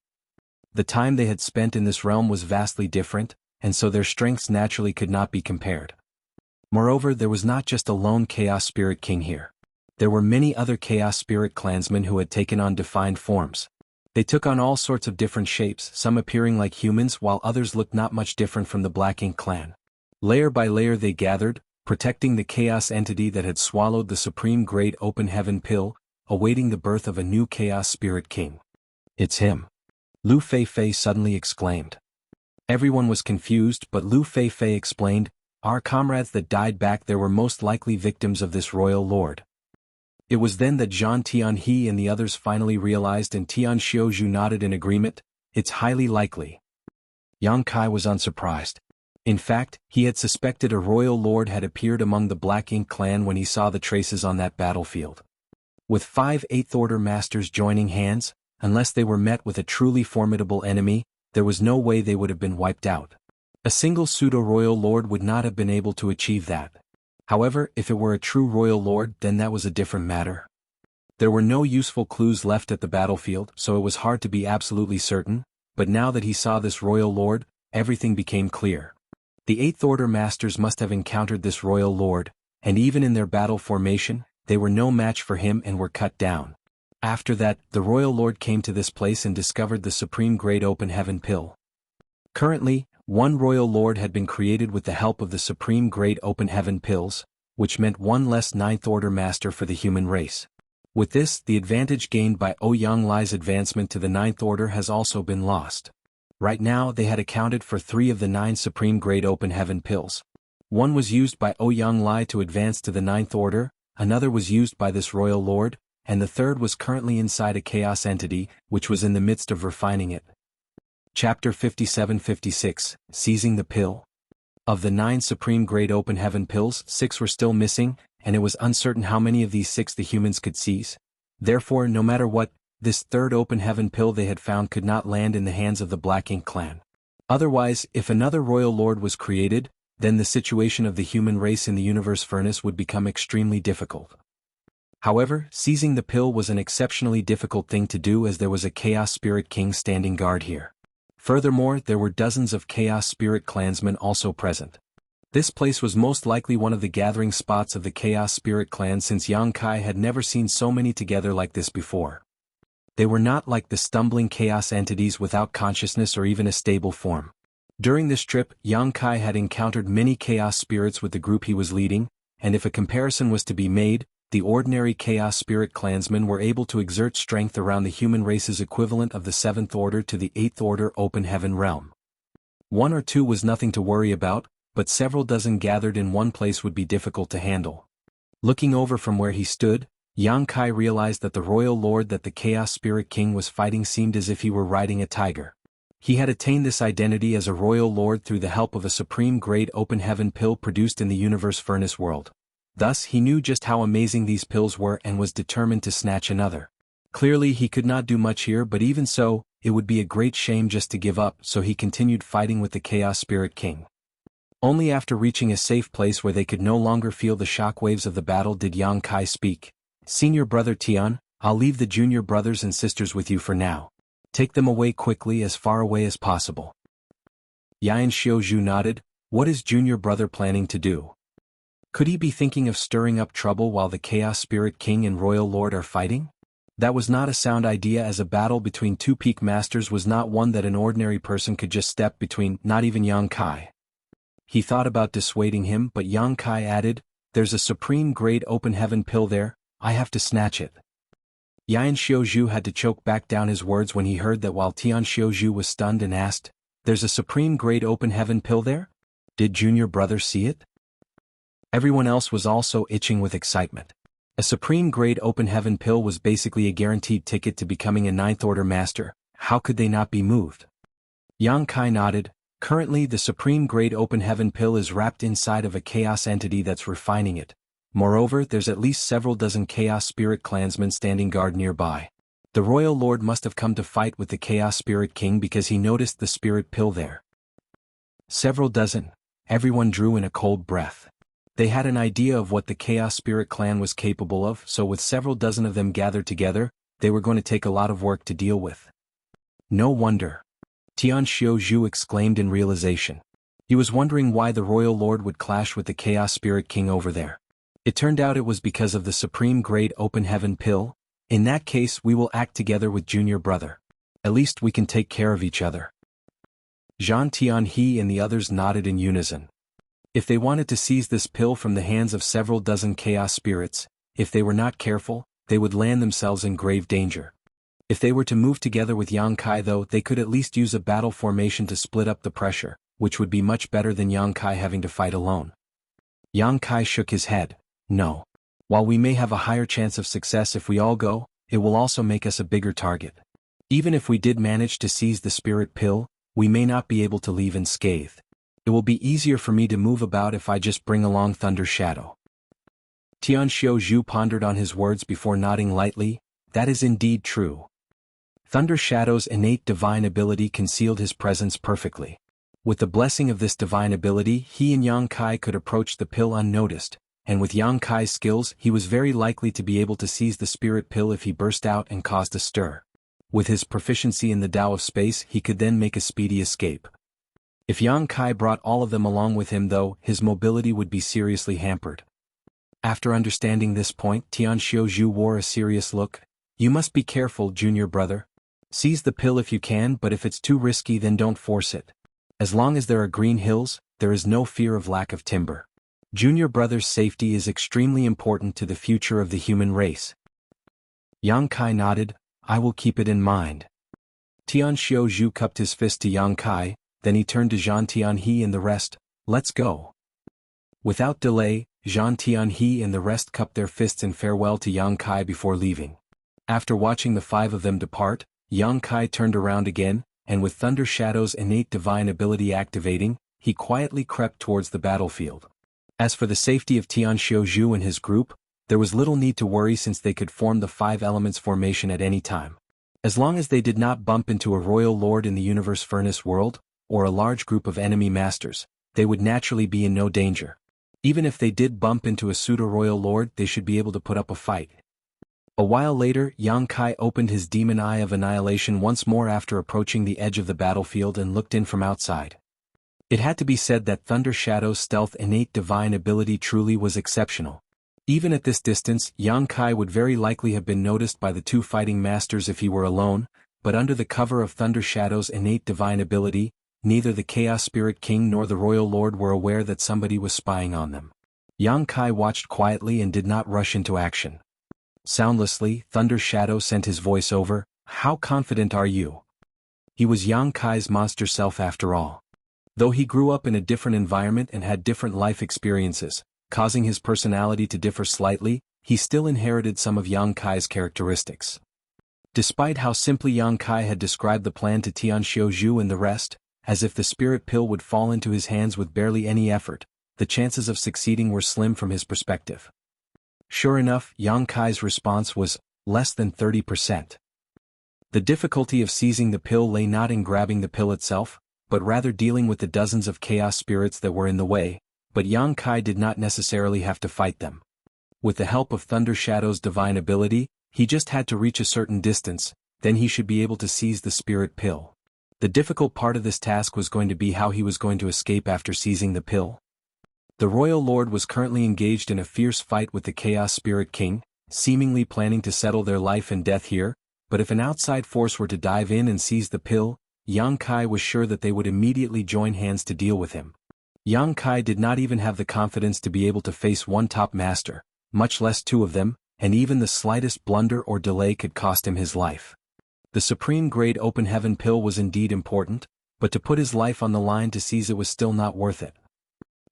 The time they had spent in this realm was vastly different, and so their strengths naturally could not be compared. Moreover, there was not just a lone Chaos Spirit King here. There were many other Chaos Spirit clansmen who had taken on defined forms. They took on all sorts of different shapes, some appearing like humans while others looked not much different from the Black Ink clan. Layer by layer they gathered, protecting the chaos entity that had swallowed the supreme-grade open heaven pill, awaiting the birth of a new Chaos Spirit King. "It's him!" Lu Feifei suddenly exclaimed. Everyone was confused, but Lu Feifei explained, "Our comrades that died back there were most likely victims of this royal lord." It was then that Zhang Tianhe and the others finally realized, and Tian Xiuzhu nodded in agreement. It's highly likely. Yang Kai was unsurprised. In fact, he had suspected a royal lord had appeared among the Black Ink clan when he saw the traces on that battlefield. With 5 Eighth Order masters joining hands, unless they were met with a truly formidable enemy, there was no way they would have been wiped out. A single pseudo-royal lord would not have been able to achieve that. However, if it were a true royal lord, then that was a different matter. There were no useful clues left at the battlefield, so it was hard to be absolutely certain, but now that he saw this royal lord, everything became clear. The Eighth Order masters must have encountered this royal lord, and even in their battle formation, they were no match for him and were cut down. After that, the royal lord came to this place and discovered the supreme Great Open Heaven Pill. Currently, one royal lord had been created with the help of the supreme Great Open Heaven Pills, which meant one less Ninth Order master for the human race. With this, the advantage gained by Ouyang Lai's advancement to the Ninth Order has also been lost. Right now they had accounted for 3 of the 9 supreme Great Open Heaven Pills. One was used by Ouyang Lai to advance to the Ninth Order, another was used by this royal lord, and the third was currently inside a chaos entity, which was in the midst of refining it. Chapter 57-56, Seizing the Pill. Of the 9 supreme Great Open Heaven Pills, 6 were still missing, and it was uncertain how many of these 6 the humans could seize. Therefore, no matter what, this third Open Heaven Pill they had found could not land in the hands of the Black Ink clan. Otherwise, if another royal lord was created, then the situation of the human race in the universe furnace would become extremely difficult. However, seizing the pill was an exceptionally difficult thing to do, as there was a Chaos Spirit King standing guard here. Furthermore, there were dozens of Chaos Spirit clansmen also present. This place was most likely one of the gathering spots of the Chaos Spirit clan, since Yang Kai had never seen so many together like this before. They were not like the stumbling chaos entities without consciousness or even a stable form. During this trip, Yang Kai had encountered many chaos spirits with the group he was leading, and if a comparison was to be made, the ordinary Chaos Spirit clansmen were able to exert strength around the human race's equivalent of the 7th Order to the 8th Order Open Heaven realm. 1 or 2 was nothing to worry about, but several dozen gathered in one place would be difficult to handle. Looking over from where he stood, Yang Kai realized that the royal lord that the Chaos Spirit King was fighting seemed as if he were riding a tiger. He had attained this identity as a royal lord through the help of a supreme Great Open Heaven Pill produced in the universe furnace world. Thus he knew just how amazing these pills were and was determined to snatch another. Clearly he could not do much here, but even so, it would be a great shame just to give up, so he continued fighting with the Chaos Spirit King. Only after reaching a safe place where they could no longer feel the shockwaves of the battle did Yang Kai speak. "Senior brother Tian, I'll leave the junior brothers and sisters with you for now. Take them away quickly, as far away as possible." Yan Xiuzhu nodded. What is junior brother planning to do? Could he be thinking of stirring up trouble while the Chaos Spirit King and Royal Lord are fighting? That was not a sound idea, as a battle between 2 peak masters was not one that an ordinary person could just step between, not even Yang Kai. He thought about dissuading him, but Yang Kai added, "There's a supreme Great Open Heaven Pill there, I have to snatch it." Yan Xiuzhu had to choke back down his words when he heard that, while Tian Xiuzhu was stunned and asked, "There's a supreme Great Open Heaven Pill there? Did junior brother see it?" Everyone else was also itching with excitement. A supreme Great Open Heaven Pill was basically a guaranteed ticket to becoming a 9th Order master. How could they not be moved? Yang Kai nodded. Currently the supreme Great Open Heaven Pill is wrapped inside of a chaos entity that's refining it. Moreover, there's at least several dozen Chaos Spirit clansmen standing guard nearby. The Royal Lord must have come to fight with the Chaos Spirit King because he noticed the Spirit Pill there. Several dozen. Everyone drew in a cold breath. They had an idea of what the Chaos Spirit clan was capable of, so with several dozen of them gathered together, they were going to take a lot of work to deal with. No wonder. Tian Xiuzhu exclaimed in realization. He was wondering why the Royal Lord would clash with the Chaos Spirit King over there. It turned out it was because of the Supreme Great Open Heaven Pill. In that case, we will act together with junior brother. At least we can take care of each other. Zhang Tianhe and the others nodded in unison. If they wanted to seize this pill from the hands of several dozen chaos spirits, if they were not careful, they would land themselves in grave danger. If they were to move together with Yang Kai, though, they could at least use a battle formation to split up the pressure, which would be much better than Yang Kai having to fight alone. Yang Kai shook his head. No. While we may have a higher chance of success if we all go, it will also make us a bigger target. Even if we did manage to seize the spirit pill, we may not be able to leave unscathed. It will be easier for me to move about if I just bring along Thunder Shadow. Tian Xiaozhu pondered on his words before nodding lightly. That is indeed true. Thunder Shadow's innate divine ability concealed his presence perfectly. With the blessing of this divine ability, he and Yang Kai could approach the pill unnoticed, and with Yang Kai's skills he was very likely to be able to seize the spirit pill if he burst out and caused a stir. With his proficiency in the Tao of Space he could then make a speedy escape. If Yang Kai brought all of them along with him though, his mobility would be seriously hampered. After understanding this point, Tian Xiaozhu wore a serious look. You must be careful, junior brother. Seize the pill if you can, but if it's too risky then don't force it. As long as there are green hills, there is no fear of lack of timber. Junior brother's safety is extremely important to the future of the human race. Yang Kai nodded. I will keep it in mind. Tian Xiaozhu cupped his fist to Yang Kai, then he turned to Zhan Tianhe and the rest. Let's go. Without delay, Zhan Tianhe and the rest cupped their fists in farewell to Yang Kai before leaving. After watching the five of them depart, Yang Kai turned around again, and with Thunder Shadow's innate divine ability activating, he quietly crept towards the battlefield. As for the safety of Tian Xiaozhu and his group, there was little need to worry since they could form the five elements formation at any time. As long as they did not bump into a royal lord in the universe furnace world, or a large group of enemy masters, they would naturally be in no danger. Even if they did bump into a pseudo-royal lord, they should be able to put up a fight. A while later, Yang Kai opened his demon eye of annihilation once more after approaching the edge of the battlefield and looked in from outside. It had to be said that Thunder Shadow's stealth innate divine ability truly was exceptional. Even at this distance, Yang Kai would very likely have been noticed by the two fighting masters if he were alone, but under the cover of Thunder Shadow's innate divine ability, neither the Chaos Spirit King nor the Royal Lord were aware that somebody was spying on them. Yang Kai watched quietly and did not rush into action. Soundlessly, Thunder Shadow sent his voice over. How confident are you? He was Yang Kai's monster self after all. Though he grew up in a different environment and had different life experiences, causing his personality to differ slightly, he still inherited some of Yang Kai's characteristics. Despite how simply Yang Kai had described the plan to Tian Xiaozhu and the rest, as if the spirit pill would fall into his hands with barely any effort, the chances of succeeding were slim from his perspective. Sure enough, Yang Kai's response was less than 30%. The difficulty of seizing the pill lay not in grabbing the pill itself, but rather dealing with the dozens of chaos spirits that were in the way, but Yang Kai did not necessarily have to fight them. With the help of Thunder Shadow's divine ability, he just had to reach a certain distance, then he should be able to seize the spirit pill. The difficult part of this task was going to be how he was going to escape after seizing the pill. The Royal Lord was currently engaged in a fierce fight with the Chaos Spirit King, seemingly planning to settle their life and death here, but if an outside force were to dive in and seize the pill, Yang Kai was sure that they would immediately join hands to deal with him. Yang Kai did not even have the confidence to be able to face one top master, much less two of them, and even the slightest blunder or delay could cost him his life. The supreme grade open heaven pill was indeed important, but to put his life on the line to seize it was still not worth it.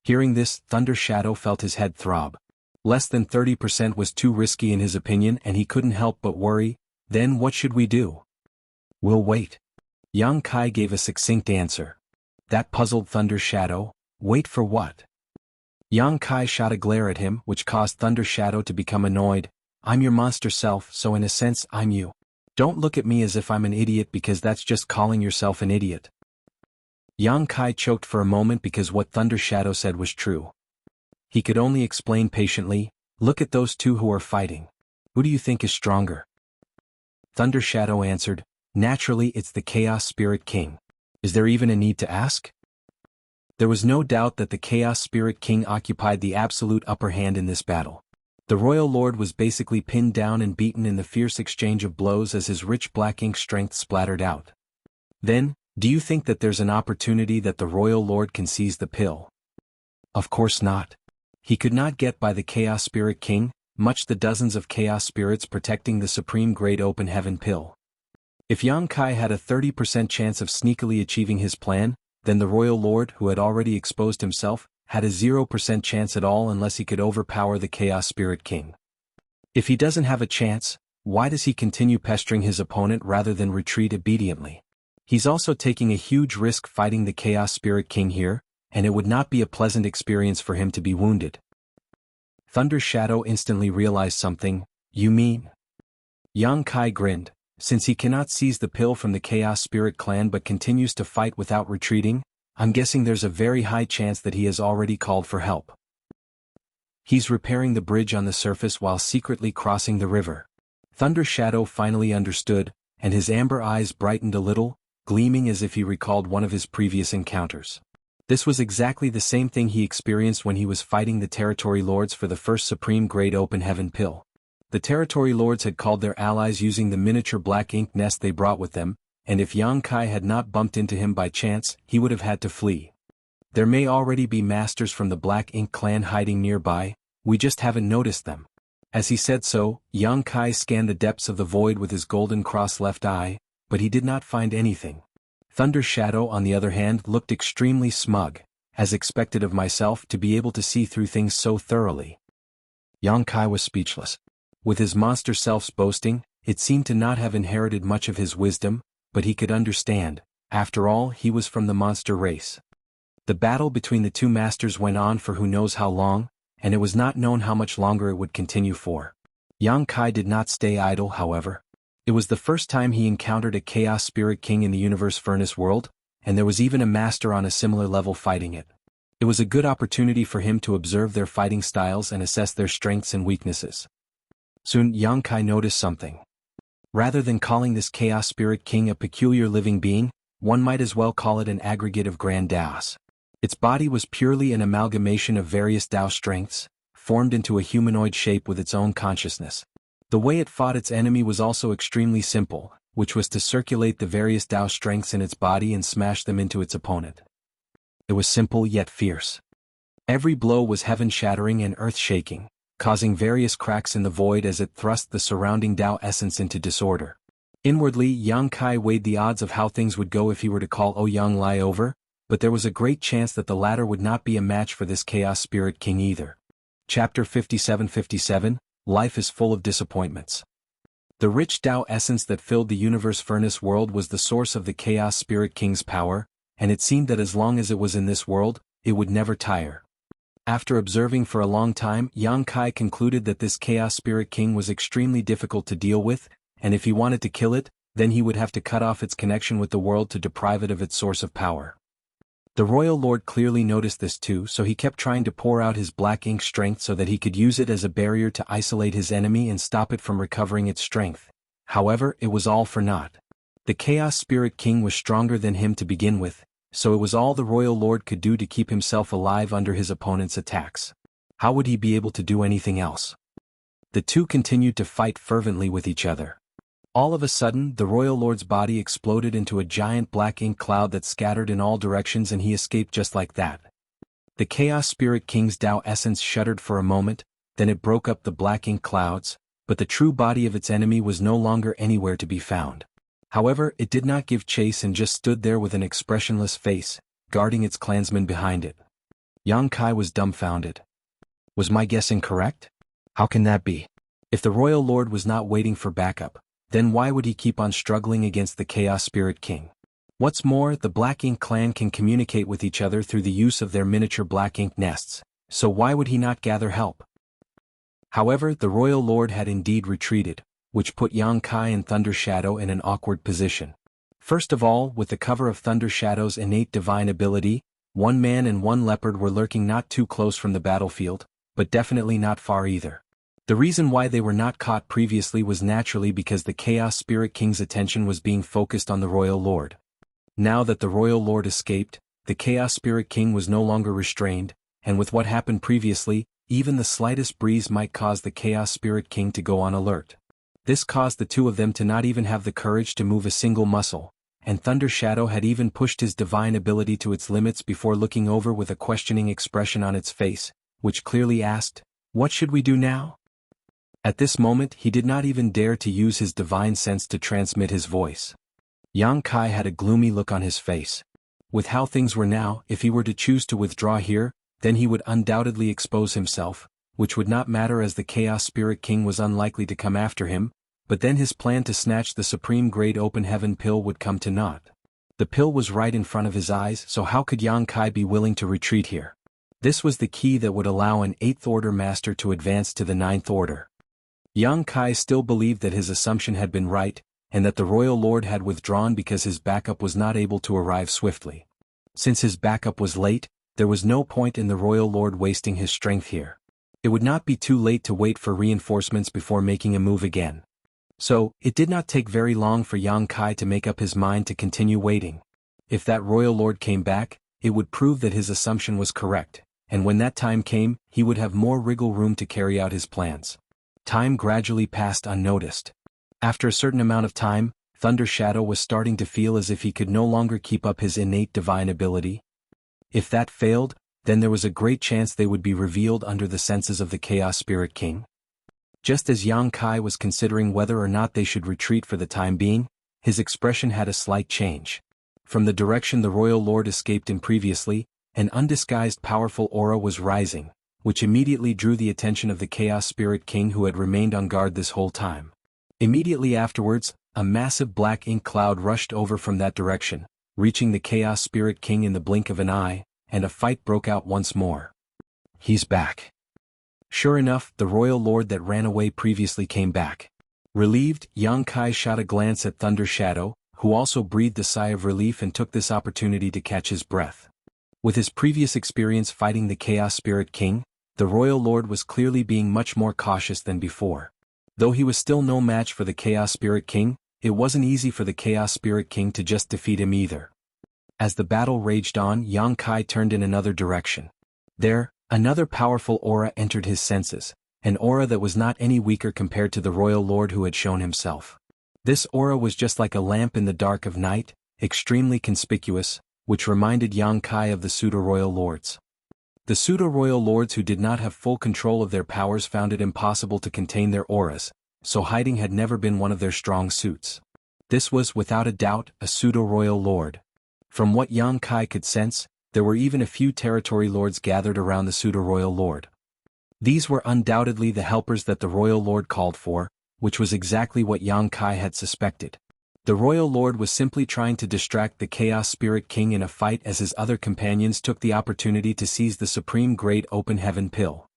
Hearing this, Thunder Shadow felt his head throb. Less than 30% was too risky in his opinion and he couldn't help but worry. Then what should we do? We'll wait. Yang Kai gave a succinct answer. That puzzled Thunder Shadow. Wait for what? Yang Kai shot a glare at him, which caused Thunder Shadow to become annoyed. I'm your monster self, so in a sense I'm you. Don't look at me as if I'm an idiot because that's just calling yourself an idiot. Yang Kai choked for a moment because what Thunder Shadow said was true. He could only explain patiently, look at those two who are fighting. Who do you think is stronger? Thunder Shadow answered, naturally it's the Chaos Spirit King. Is there even a need to ask? There was no doubt that the Chaos Spirit King occupied the absolute upper hand in this battle. The Royal Lord was basically pinned down and beaten in the fierce exchange of blows as his rich black ink strength splattered out. Then, do you think that there's an opportunity that the Royal Lord can seize the pill? Of course not. He could not get by the Chaos Spirit King, much the dozens of Chaos Spirits protecting the Supreme Grade Open Heaven pill. If Yang Kai had a 30% chance of sneakily achieving his plan, then the Royal Lord, who had already exposed himself, had a 0% chance at all unless he could overpower the Chaos Spirit King. If he doesn't have a chance, why does he continue pestering his opponent rather than retreat obediently? He's also taking a huge risk fighting the Chaos Spirit King here, and it would not be a pleasant experience for him to be wounded. Thunder Shadow instantly realized something. You mean? Yang Kai grinned. Since he cannot seize the pill from the Chaos Spirit clan but continues to fight without retreating, I'm guessing there's a very high chance that he has already called for help. He's repairing the bridge on the surface while secretly crossing the river. Thunder Shadow finally understood, and his amber eyes brightened a little, gleaming as if he recalled one of his previous encounters. This was exactly the same thing he experienced when he was fighting the Territory Lords for the first Supreme Grade Open Heaven pill. The Territory Lords had called their allies using the miniature black ink nest they brought with them, and if Yang Kai had not bumped into him by chance, he would have had to flee. There may already be masters from the Black Ink clan hiding nearby, we just haven't noticed them. As he said so, Yang Kai scanned the depths of the void with his golden cross left eye, but he did not find anything. Thunder Shadow, on the other hand, looked extremely smug, as expected of myself to be able to see through things so thoroughly. Yang Kai was speechless. With his monster self's boasting, it seemed to not have inherited much of his wisdom, but he could understand. After all, he was from the monster race. The battle between the two masters went on for who knows how long, and it was not known how much longer it would continue for. Yang Kai did not stay idle, however. It was the first time he encountered a Chaos Spirit King in the Universe Furnace world, and there was even a master on a similar level fighting it. It was a good opportunity for him to observe their fighting styles and assess their strengths and weaknesses. Soon Yang Kai noticed something. Rather than calling this Chaos Spirit King a peculiar living being, one might as well call it an aggregate of grand Daos. Its body was purely an amalgamation of various Dao strengths, formed into a humanoid shape with its own consciousness. The way it fought its enemy was also extremely simple, which was to circulate the various Dao strengths in its body and smash them into its opponent. It was simple yet fierce. Every blow was heaven-shattering and earth-shaking, causing various cracks in the void as it thrust the surrounding Dao essence into disorder. Inwardly, Yang Kai weighed the odds of how things would go if he were to call Ouyang Lai over, but there was a great chance that the latter would not be a match for this Chaos Spirit King either. Chapter 57:57, Life is full of disappointments. The rich Dao essence that filled the Universe Furnace world was the source of the Chaos Spirit King's power, and it seemed that as long as it was in this world, it would never tire. After observing for a long time, Yang Kai concluded that this Chaos Spirit King was extremely difficult to deal with, and if he wanted to kill it, then he would have to cut off its connection with the world to deprive it of its source of power. The Royal Lord clearly noticed this too, so he kept trying to pour out his black ink strength so that he could use it as a barrier to isolate his enemy and stop it from recovering its strength. However, it was all for naught. The Chaos Spirit King was stronger than him to begin with, so it was all the Royal Lord could do to keep himself alive under his opponent's attacks. How would he be able to do anything else? The two continued to fight fervently with each other. All of a sudden, the Royal Lord's body exploded into a giant black ink cloud that scattered in all directions and he escaped just like that. The Chaos Spirit King's Dao essence shuddered for a moment, then it broke up the black ink clouds, but the true body of its enemy was no longer anywhere to be found. However, it did not give chase and just stood there with an expressionless face, guarding its clansmen behind it. Yang Kai was dumbfounded. Was my guess incorrect? How can that be? If the Royal Lord was not waiting for backup, then why would he keep on struggling against the Chaos Spirit King? What's more, the Black Ink clan can communicate with each other through the use of their miniature black ink nests, so why would he not gather help? However, the Royal Lord had indeed retreated, which put Yang Kai and Thunder Shadow in an awkward position. First of all, with the cover of Thunder Shadow's innate divine ability, one man and one leopard were lurking not too close from the battlefield, but definitely not far either. The reason why they were not caught previously was naturally because the Chaos Spirit King's attention was being focused on the Royal Lord. Now that the Royal Lord escaped, the Chaos Spirit King was no longer restrained, and with what happened previously, even the slightest breeze might cause the Chaos Spirit King to go on alert. This caused the two of them to not even have the courage to move a single muscle, and Thunder Shadow had even pushed his divine ability to its limits before looking over with a questioning expression on its face, which clearly asked, "What should we do now?" At this moment he did not even dare to use his divine sense to transmit his voice. Yang Kai had a gloomy look on his face. With how things were now, if he were to choose to withdraw here, then he would undoubtedly expose himself, which would not matter as the Chaos Spirit King was unlikely to come after him, but then his plan to snatch the Supreme Great Open Heaven pill would come to naught. The pill was right in front of his eyes, so how could Yang Kai be willing to retreat here? This was the key that would allow an 8th Order Master to advance to the 9th Order. Yang Kai still believed that his assumption had been right, and that the Royal Lord had withdrawn because his backup was not able to arrive swiftly. Since his backup was late, there was no point in the Royal Lord wasting his strength here. It would not be too late to wait for reinforcements before making a move again. So, it did not take very long for Yang Kai to make up his mind to continue waiting. If that Royal Lord came back, it would prove that his assumption was correct, and when that time came, he would have more wriggle room to carry out his plans. Time gradually passed unnoticed. After a certain amount of time, Thunder Shadow was starting to feel as if he could no longer keep up his innate divine ability. If that failed, then there was a great chance they would be revealed under the senses of the Chaos Spirit King. Just as Yang Kai was considering whether or not they should retreat for the time being, his expression had a slight change. From the direction the Royal Lord escaped in previously, an undisguised powerful aura was rising, which immediately drew the attention of the Chaos Spirit King who had remained on guard this whole time. Immediately afterwards, a massive black ink cloud rushed over from that direction, reaching the Chaos Spirit King in the blink of an eye, and a fight broke out once more. He's back. Sure enough, the Royal Lord that ran away previously came back. Relieved, Yang Kai shot a glance at Thunder Shadow, who also breathed a sigh of relief and took this opportunity to catch his breath. With his previous experience fighting the Chaos Spirit King, the Royal Lord was clearly being much more cautious than before. Though he was still no match for the Chaos Spirit King, it wasn't easy for the Chaos Spirit King to just defeat him either. As the battle raged on, Yang Kai turned in another direction. There, another powerful aura entered his senses, an aura that was not any weaker compared to the Royal Lord who had shown himself. This aura was just like a lamp in the dark of night, extremely conspicuous, which reminded Yang Kai of the Pseudo-Royal Lords. The Pseudo-Royal Lords who did not have full control of their powers found it impossible to contain their auras, so hiding had never been one of their strong suits. This was without a doubt a Pseudo-Royal Lord. From what Yang Kai could sense, there were even a few territory lords gathered around the Pseudo-Royal Lord. These were undoubtedly the helpers that the Royal Lord called for, which was exactly what Yang Kai had suspected. The Royal Lord was simply trying to distract the Chaos Spirit King in a fight as his other companions took the opportunity to seize the Supreme Great Open Heaven pill.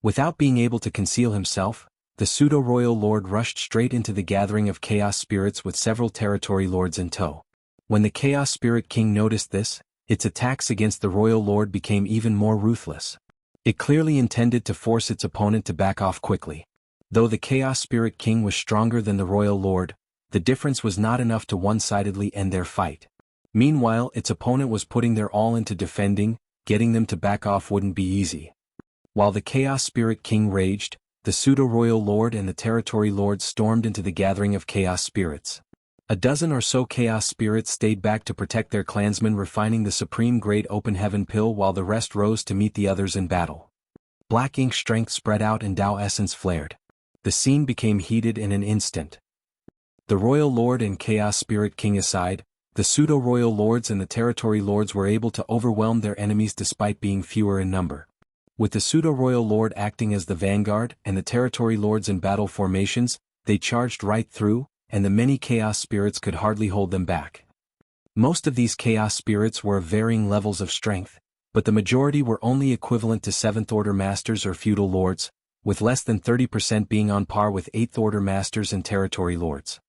Without being able to conceal himself, the Pseudo-Royal Lord rushed straight into the gathering of Chaos Spirits with several territory lords in tow. When the Chaos Spirit King noticed this, its attacks against the Royal Lord became even more ruthless. It clearly intended to force its opponent to back off quickly. Though the Chaos Spirit King was stronger than the Royal Lord, the difference was not enough to one-sidedly end their fight. Meanwhile, its opponent was putting their all into defending, getting them to back off wouldn't be easy. While the Chaos Spirit King raged, the Pseudo-Royal Lord and the Territory Lords stormed into the gathering of Chaos Spirits. A dozen or so Chaos Spirits stayed back to protect their clansmen refining the Supreme Great Open Heaven pill while the rest rose to meet the others in battle. Black ink strength spread out and Tao essence flared. The scene became heated in an instant. The Royal Lord and Chaos Spirit King aside, the Pseudo-Royal Lords and the Territory Lords were able to overwhelm their enemies despite being fewer in number. With the Pseudo-Royal Lord acting as the vanguard and the Territory Lords in battle formations, they charged right through, and the many Chaos Spirits could hardly hold them back. Most of these Chaos Spirits were of varying levels of strength, but the majority were only equivalent to 7th Order Masters or Feudal Lords, with less than 30% being on par with 8th Order Masters and Territory Lords.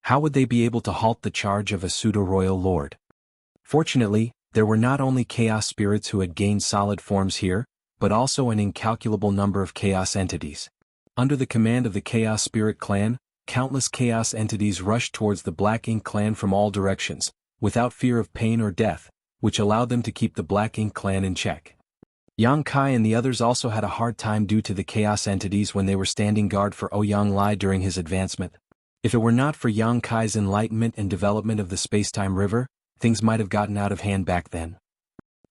How would they be able to halt the charge of a Pseudo-Royal Lord? Fortunately, there were not only Chaos Spirits who had gained solid forms here, but also an incalculable number of Chaos entities. Under the command of the Chaos Spirit Clan, countless Chaos entities rushed towards the Black Ink Clan from all directions, without fear of pain or death, which allowed them to keep the Black Ink Clan in check. Yang Kai and the others also had a hard time due to the Chaos entities when they were standing guard for Ouyang Lai during his advancement. If it were not for Yang Kai's enlightenment and development of the space-time river, things might have gotten out of hand back then.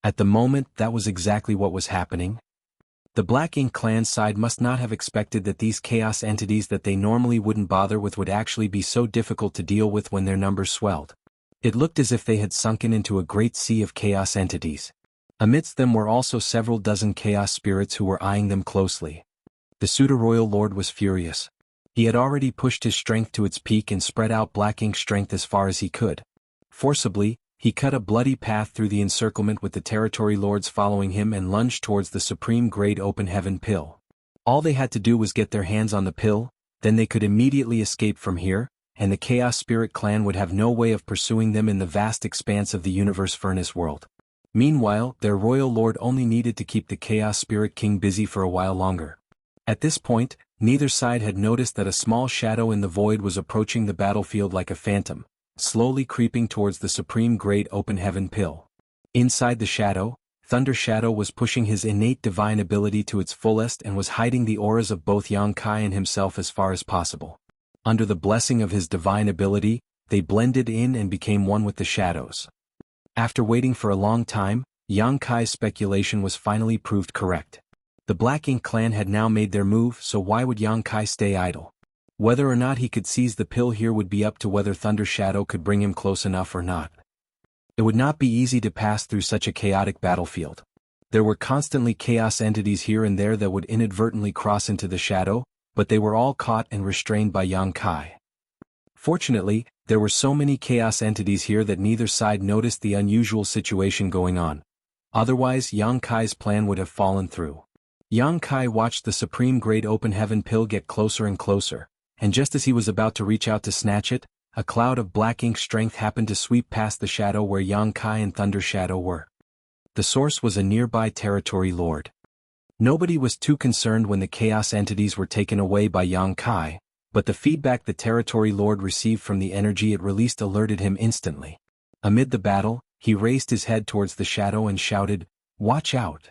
At the moment, that was exactly what was happening. The Black Ink Clan side must not have expected that these Chaos entities that they normally wouldn't bother with would actually be so difficult to deal with when their numbers swelled. It looked as if they had sunken into a great sea of Chaos entities. Amidst them were also several dozen Chaos Spirits who were eyeing them closely. The pseudo-royal lord was furious. He had already pushed his strength to its peak and spread out black ink strength as far as he could. Forcibly, he cut a bloody path through the encirclement with the territory lords following him and lunged towards the supreme grade open heaven pill. All they had to do was get their hands on the pill, then they could immediately escape from here, and the Chaos Spirit clan would have no way of pursuing them in the vast expanse of the universe furnace world. Meanwhile, their royal lord only needed to keep the Chaos Spirit King busy for a while longer. At this point, neither side had noticed that a small shadow in the void was approaching the battlefield like a phantom, slowly creeping towards the supreme grade open heaven pill. Inside the shadow, Thunder Shadow was pushing his innate divine ability to its fullest and was hiding the auras of both Yang Kai and himself as far as possible. Under the blessing of his divine ability, they blended in and became one with the shadows. After waiting for a long time, Yang Kai's speculation was finally proved correct. The Black Ink clan had now made their move, so why would Yang Kai stay idle? Whether or not he could seize the pill here would be up to whether Thunder Shadow could bring him close enough or not. It would not be easy to pass through such a chaotic battlefield. There were constantly chaos entities here and there that would inadvertently cross into the shadow, but they were all caught and restrained by Yang Kai. Fortunately, there were so many chaos entities here that neither side noticed the unusual situation going on. Otherwise, Yang Kai's plan would have fallen through. Yang Kai watched the supreme grade open heaven pill get closer and closer, and just as he was about to reach out to snatch it, a cloud of black ink strength happened to sweep past the shadow where Yang Kai and Thunder Shadow were. The source was a nearby territory lord. Nobody was too concerned when the chaos entities were taken away by Yang Kai, but the feedback the territory lord received from the energy it released alerted him instantly. Amid the battle, he raised his head towards the shadow and shouted, "Watch out!"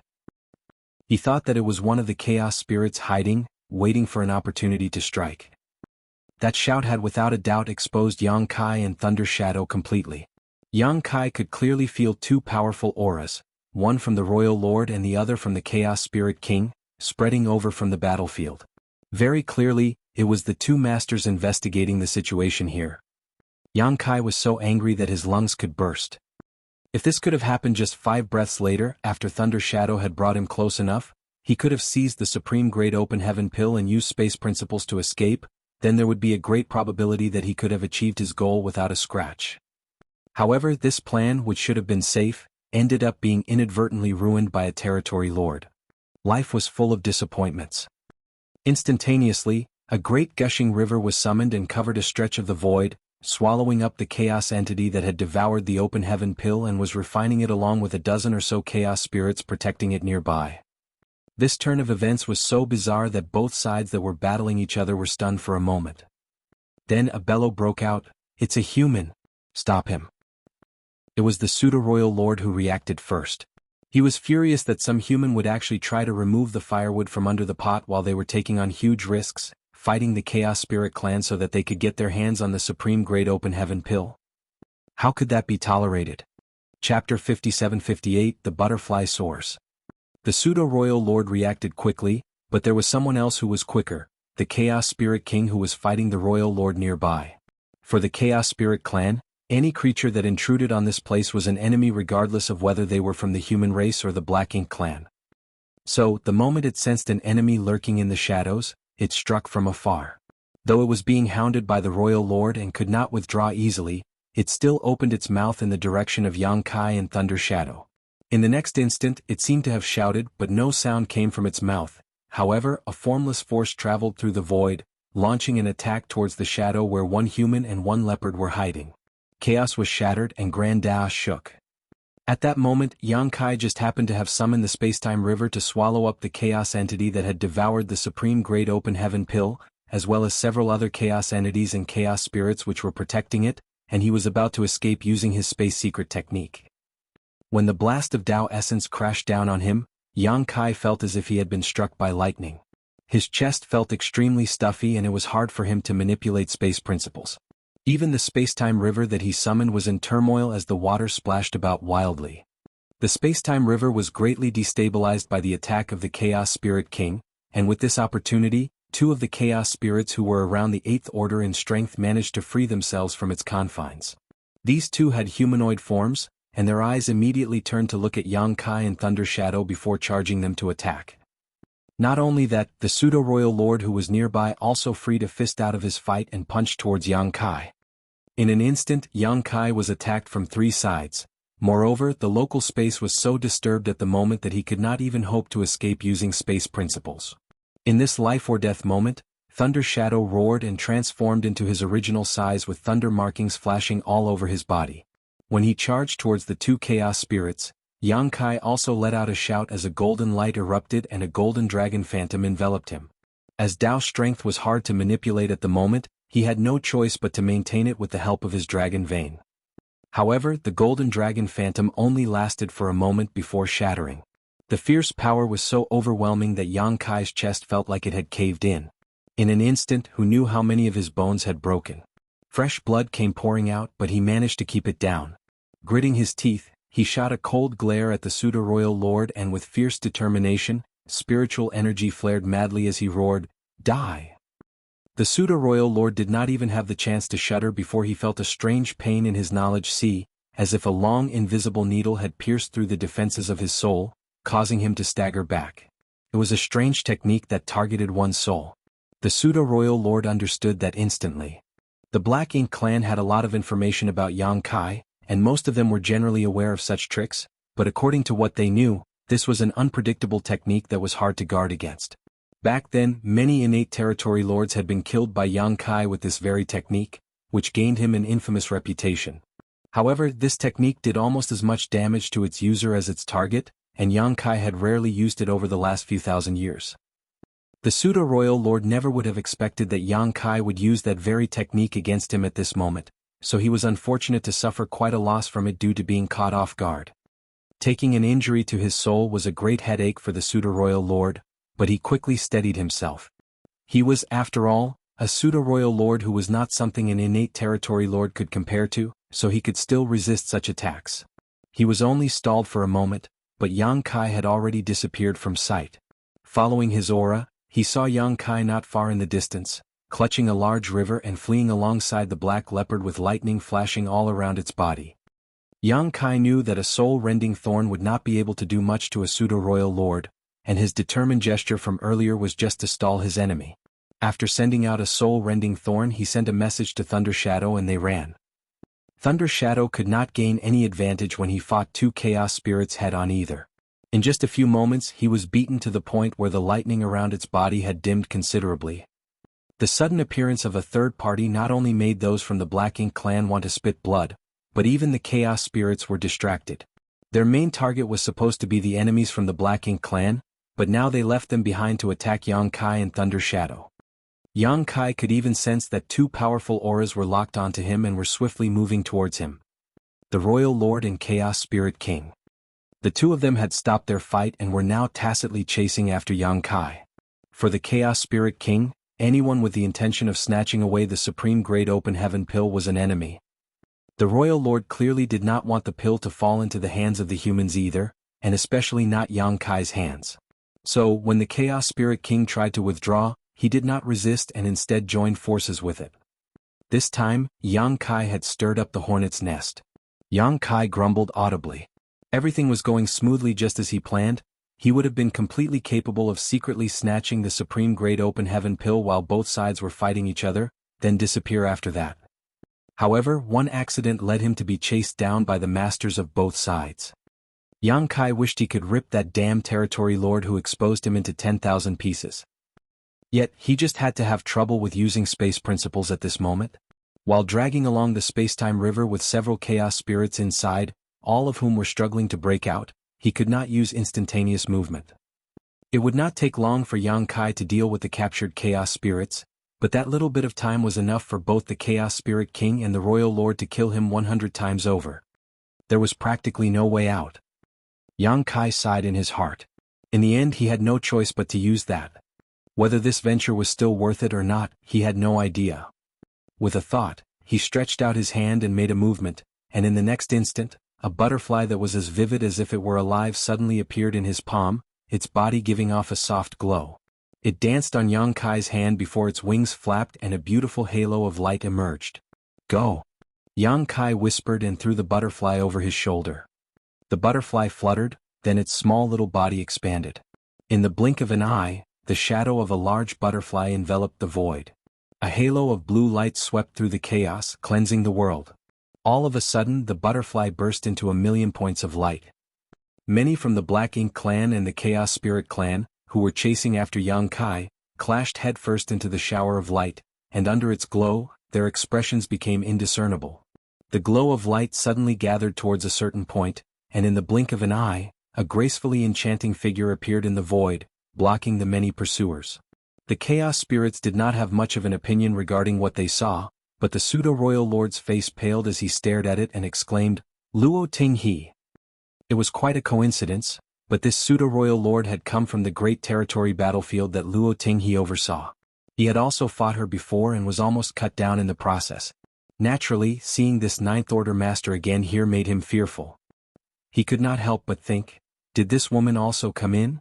He thought that it was one of the chaos spirits hiding, waiting for an opportunity to strike. That shout had without a doubt exposed Yang Kai and Thunder Shadow completely. Yang Kai could clearly feel two powerful auras, one from the Royal Lord and the other from the Chaos Spirit King, spreading over from the battlefield. Very clearly, it was the two masters investigating the situation here. Yang Kai was so angry that his lungs could burst. If this could have happened just 5 breaths later, after Thunder Shadow had brought him close enough, he could have seized the Supreme Great Open Heaven pill and used space principles to escape, then there would be a great probability that he could have achieved his goal without a scratch. However, this plan, which should have been safe, ended up being inadvertently ruined by a territory lord. Life was full of disappointments. Instantaneously, a great gushing river was summoned and covered a stretch of the void, swallowing up the chaos entity that had devoured the open heaven pill and was refining it along with a dozen or so chaos spirits protecting it nearby. This turn of events was so bizarre that both sides that were battling each other were stunned for a moment. Then a bellow broke out, "It's a human! Stop him!" It was the pseudo-royal lord who reacted first. He was furious that some human would actually try to remove the firewood from under the pot while they were taking on huge risks, fighting the Chaos Spirit clan so that they could get their hands on the Supreme Great Open Heaven pill. How could that be tolerated? Chapter 57-58 The Butterfly Soars. The pseudo-royal lord reacted quickly, but there was someone else who was quicker, the Chaos Spirit King who was fighting the royal lord nearby. For the Chaos Spirit clan, any creature that intruded on this place was an enemy regardless of whether they were from the human race or the Black Ink clan. So, the moment it sensed an enemy lurking in the shadows, it struck from afar. Though it was being hounded by the royal lord and could not withdraw easily, it still opened its mouth in the direction of Yang Kai and Thunder Shadow. In the next instant, it seemed to have shouted, but no sound came from its mouth. However, a formless force traveled through the void, launching an attack towards the shadow where one human and one leopard were hiding. Chaos was shattered and Grand Dao shook. At that moment, Yang Kai just happened to have summoned the spacetime river to swallow up the chaos entity that had devoured the Supreme Great Open Heaven pill, as well as several other chaos entities and chaos spirits which were protecting it, and he was about to escape using his space secret technique. When the blast of Dao essence crashed down on him, Yang Kai felt as if he had been struck by lightning. His chest felt extremely stuffy and it was hard for him to manipulate space principles. Even the spacetime river that he summoned was in turmoil as the water splashed about wildly. The spacetime river was greatly destabilized by the attack of the Chaos Spirit King, and with this opportunity, 2 of the Chaos Spirits who were around the 8th order in strength managed to free themselves from its confines. These 2 had humanoid forms, and their eyes immediately turned to look at Yang Kai and Thunder Shadow before charging them to attack. Not only that, the pseudo-royal lord who was nearby also freed a fist out of his fight and punched towards Yang Kai. In an instant, Yang Kai was attacked from 3 sides. Moreover, the local space was so disturbed at the moment that he could not even hope to escape using space principles. In this life-or-death moment, Thunder Shadow roared and transformed into his original size with thunder markings flashing all over his body. When he charged towards the 2 chaos spirits, Yang Kai also let out a shout as a golden light erupted and a golden dragon phantom enveloped him. As Dao strength was hard to manipulate at the moment, he had no choice but to maintain it with the help of his dragon vein. However, the golden dragon phantom only lasted for a moment before shattering. The fierce power was so overwhelming that Yang Kai's chest felt like it had caved in. In an instant, who knew how many of his bones had broken? Fresh blood came pouring out, but he managed to keep it down. Gritting his teeth, he shot a cold glare at the pseudo-royal lord and with fierce determination, spiritual energy flared madly as he roared, "Die!" The pseudo-royal lord did not even have the chance to shudder before he felt a strange pain in his knowledge sea, as if a long invisible needle had pierced through the defenses of his soul, causing him to stagger back. It was a strange technique that targeted one's soul. The pseudo-royal lord understood that instantly. The Black Ink clan had a lot of information about Yang Kai, and most of them were generally aware of such tricks, but according to what they knew, this was an unpredictable technique that was hard to guard against. Back then, many innate territory lords had been killed by Yang Kai with this very technique, which gained him an infamous reputation. However, this technique did almost as much damage to its user as its target, and Yang Kai had rarely used it over the last few thousand years. The pseudo-royal lord never would have expected that Yang Kai would use that very technique against him at this moment, so he was unfortunate to suffer quite a loss from it due to being caught off guard. Taking an injury to his soul was a great headache for the pseudo-royal lord, but he quickly steadied himself. He was, after all, a pseudo-royal lord who was not something an innate territory lord could compare to, so he could still resist such attacks. He was only stalled for a moment, but Yang Kai had already disappeared from sight. Following his aura, he saw Yang Kai not far in the distance, clutching a large river and fleeing alongside the black leopard with lightning flashing all around its body. Yang Kai knew that a soul-rending thorn would not be able to do much to a pseudo-royal lord, and his determined gesture from earlier was just to stall his enemy. After sending out a soul-rending thorn, he sent a message to Thunder Shadow and they ran. Thunder Shadow could not gain any advantage when he fought 2 chaos spirits head-on either. In just a few moments he was beaten to the point where the lightning around its body had dimmed considerably. The sudden appearance of a third party not only made those from the Black Ink clan want to spit blood, but even the chaos spirits were distracted. Their main target was supposed to be the enemies from the Black Ink clan, but now they left them behind to attack Yang Kai and Thunder Shadow. Yang Kai could even sense that 2 powerful auras were locked onto him and were swiftly moving towards him. The Royal Lord and Chaos Spirit King. The 2 of them had stopped their fight and were now tacitly chasing after Yang Kai. For the Chaos Spirit King, anyone with the intention of snatching away the supreme Great Open Heaven pill was an enemy. The Royal Lord clearly did not want the pill to fall into the hands of the humans either, and especially not Yang Kai's hands. So, when the Chaos Spirit King tried to withdraw, he did not resist and instead joined forces with it. This time, Yang Kai had stirred up the hornet's nest. Yang Kai grumbled audibly. Everything was going smoothly just as he planned. He would have been completely capable of secretly snatching the supreme Great Open Heaven pill while both sides were fighting each other, then disappear after that. However, one accident led him to be chased down by the masters of both sides. Yang Kai wished he could rip that damn territory lord who exposed him into 10,000 pieces. Yet, he just had to have trouble with using space principles at this moment. While dragging along the space-time river with several chaos spirits inside, all of whom were struggling to break out, he could not use instantaneous movement. It would not take long for Yang Kai to deal with the captured chaos spirits, but that little bit of time was enough for both the Chaos Spirit King and the Royal Lord to kill him 100 times over. There was practically no way out. Yang Kai sighed in his heart. In the end he had no choice but to use that. Whether this venture was still worth it or not, he had no idea. With a thought, he stretched out his hand and made a movement, and in the next instant, a butterfly that was as vivid as if it were alive suddenly appeared in his palm, its body giving off a soft glow. It danced on Yang Kai's hand before its wings flapped and a beautiful halo of light emerged. "Go!" Yang Kai whispered and threw the butterfly over his shoulder. The butterfly fluttered, then its small little body expanded. In the blink of an eye, the shadow of a large butterfly enveloped the void. A halo of blue light swept through the chaos, cleansing the world. All of a sudden the butterfly burst into a million points of light. Many from the Black Ink clan and the Chaos Spirit clan, who were chasing after Yang Kai, clashed headfirst into the shower of light, and under its glow, their expressions became indiscernible. The glow of light suddenly gathered towards a certain point, and in the blink of an eye, a gracefully enchanting figure appeared in the void, blocking the many pursuers. The Chaos Spirits did not have much of an opinion regarding what they saw, but the pseudo-royal lord's face paled as he stared at it and exclaimed, "Luo Tinghe." It was quite a coincidence, but this pseudo-royal lord had come from the great territory battlefield that Luo Tinghe oversaw. He had also fought her before and was almost cut down in the process. Naturally, seeing this Ninth Order master again here made him fearful. He could not help but think, did this woman also come in?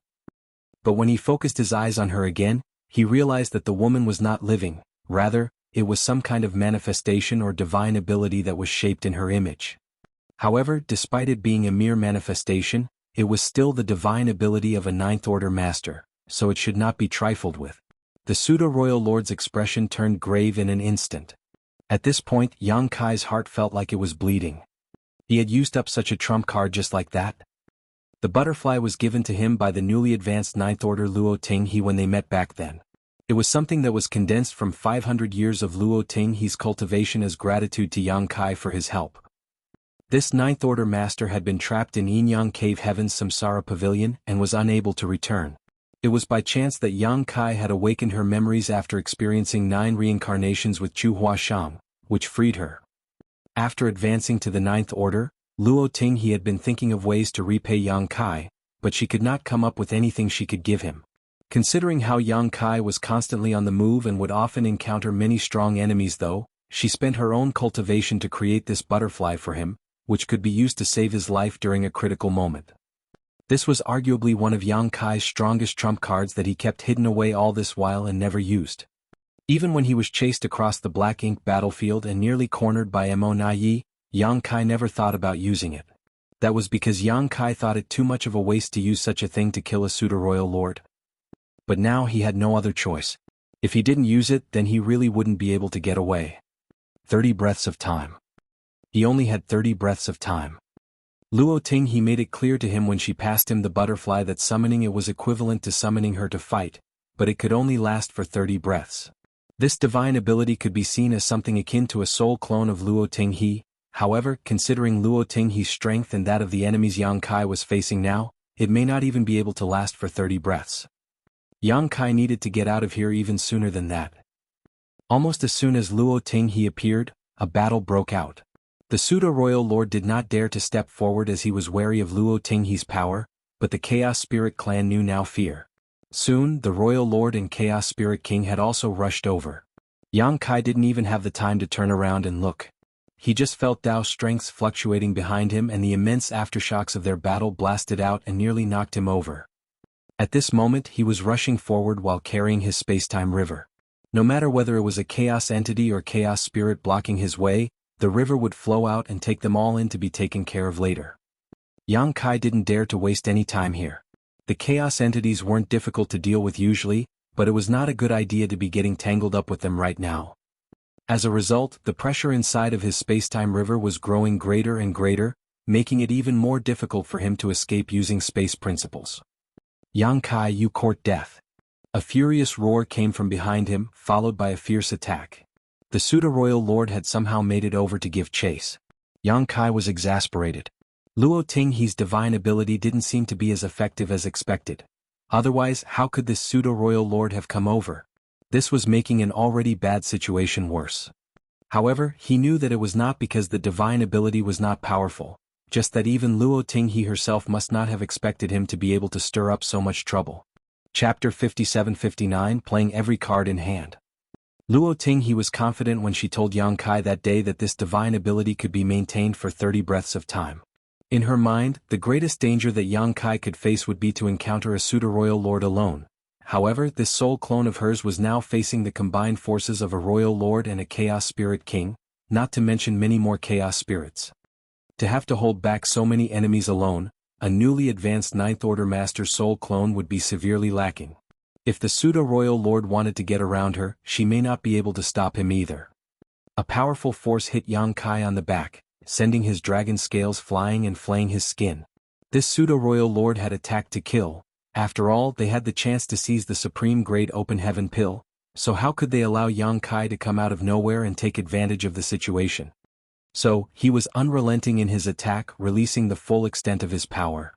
But when he focused his eyes on her again, he realized that the woman was not living, rather, it was some kind of manifestation or divine ability that was shaped in her image. However, despite it being a mere manifestation, it was still the divine ability of a Ninth Order master, so it should not be trifled with. The pseudo-royal lord's expression turned grave in an instant. At this point, Yang Kai's heart felt like it was bleeding. He had used up such a trump card just like that. The butterfly was given to him by the newly advanced Ninth Order Luo Tinghe when they met back then. It was something that was condensed from 500 years of Luo Tinghe's cultivation as gratitude to Yang Kai for his help. This Ninth Order master had been trapped in Yinyang Cave Heaven's Samsara Pavilion and was unable to return. It was by chance that Yang Kai had awakened her memories after experiencing 9 reincarnations with Chu Huashang, which freed her. After advancing to the Ninth Order, Luo Tinghe had been thinking of ways to repay Yang Kai, but she could not come up with anything she could give him. Considering how Yang Kai was constantly on the move and would often encounter many strong enemies though, she spent her own cultivation to create this butterfly for him, which could be used to save his life during a critical moment. This was arguably one of Yang Kai's strongest trump cards that he kept hidden away all this while and never used. Even when he was chased across the Black Ink battlefield and nearly cornered by Mo Naiyi, Yang Kai never thought about using it. That was because Yang Kai thought it too much of a waste to use such a thing to kill a pseudo-royal lord. But now he had no other choice. If he didn't use it, then he really wouldn't be able to get away. 30 breaths of time. He only had 30 breaths of time. Luo Tinghe made it clear to him when she passed him the butterfly that summoning it was equivalent to summoning her to fight, but it could only last for 30 breaths. This divine ability could be seen as something akin to a soul clone of Luo Tinghe. However, considering Luo Tinghe's strength and that of the enemies Yang Kai was facing now, it may not even be able to last for 30 breaths. Yang Kai needed to get out of here even sooner than that. Almost as soon as Luo Tinghe appeared, a battle broke out. The pseudo-royal lord did not dare to step forward as he was wary of Luo Tinghe's power, but the Chaos Spirit clan knew now fear. Soon, the royal lord and Chaos Spirit king had also rushed over. Yang Kai didn't even have the time to turn around and look. He just felt Dao's strengths fluctuating behind him and the immense aftershocks of their battle blasted out and nearly knocked him over. At this moment he was rushing forward while carrying his spacetime river. No matter whether it was a chaos entity or chaos spirit blocking his way, the river would flow out and take them all in to be taken care of later. Yang Kai didn't dare to waste any time here. The chaos entities weren't difficult to deal with usually, but it was not a good idea to be getting tangled up with them right now. As a result, the pressure inside of his spacetime river was growing greater and greater, making it even more difficult for him to escape using space principles. Yang Kai, you court death. A furious roar came from behind him, followed by a fierce attack. The pseudo-royal lord had somehow made it over to give chase. Yang Kai was exasperated. Luo Tinghe's divine ability didn't seem to be as effective as expected. Otherwise, how could this pseudo-royal lord have come over? This was making an already bad situation worse. However, he knew that it was not because the divine ability was not powerful, just that even Luo Tinghe herself must not have expected him to be able to stir up so much trouble. Chapter 57-59 Playing every card in hand. Luo Tinghe was confident when she told Yang Kai that day that this divine ability could be maintained for 30 breaths of time. In her mind, the greatest danger that Yang Kai could face would be to encounter a pseudo-royal lord alone. However, this soul clone of hers was now facing the combined forces of a royal lord and a chaos spirit king, not to mention many more chaos spirits. To have to hold back so many enemies alone, a newly advanced Ninth Order Master soul clone would be severely lacking. If the pseudo-royal lord wanted to get around her, she may not be able to stop him either. A powerful force hit Yang Kai on the back, sending his dragon scales flying and flaying his skin. This pseudo-royal lord had attacked to kill. After all, they had the chance to seize the supreme grade open heaven pill, so how could they allow Yang Kai to come out of nowhere and take advantage of the situation? So, he was unrelenting in his attack, releasing the full extent of his power.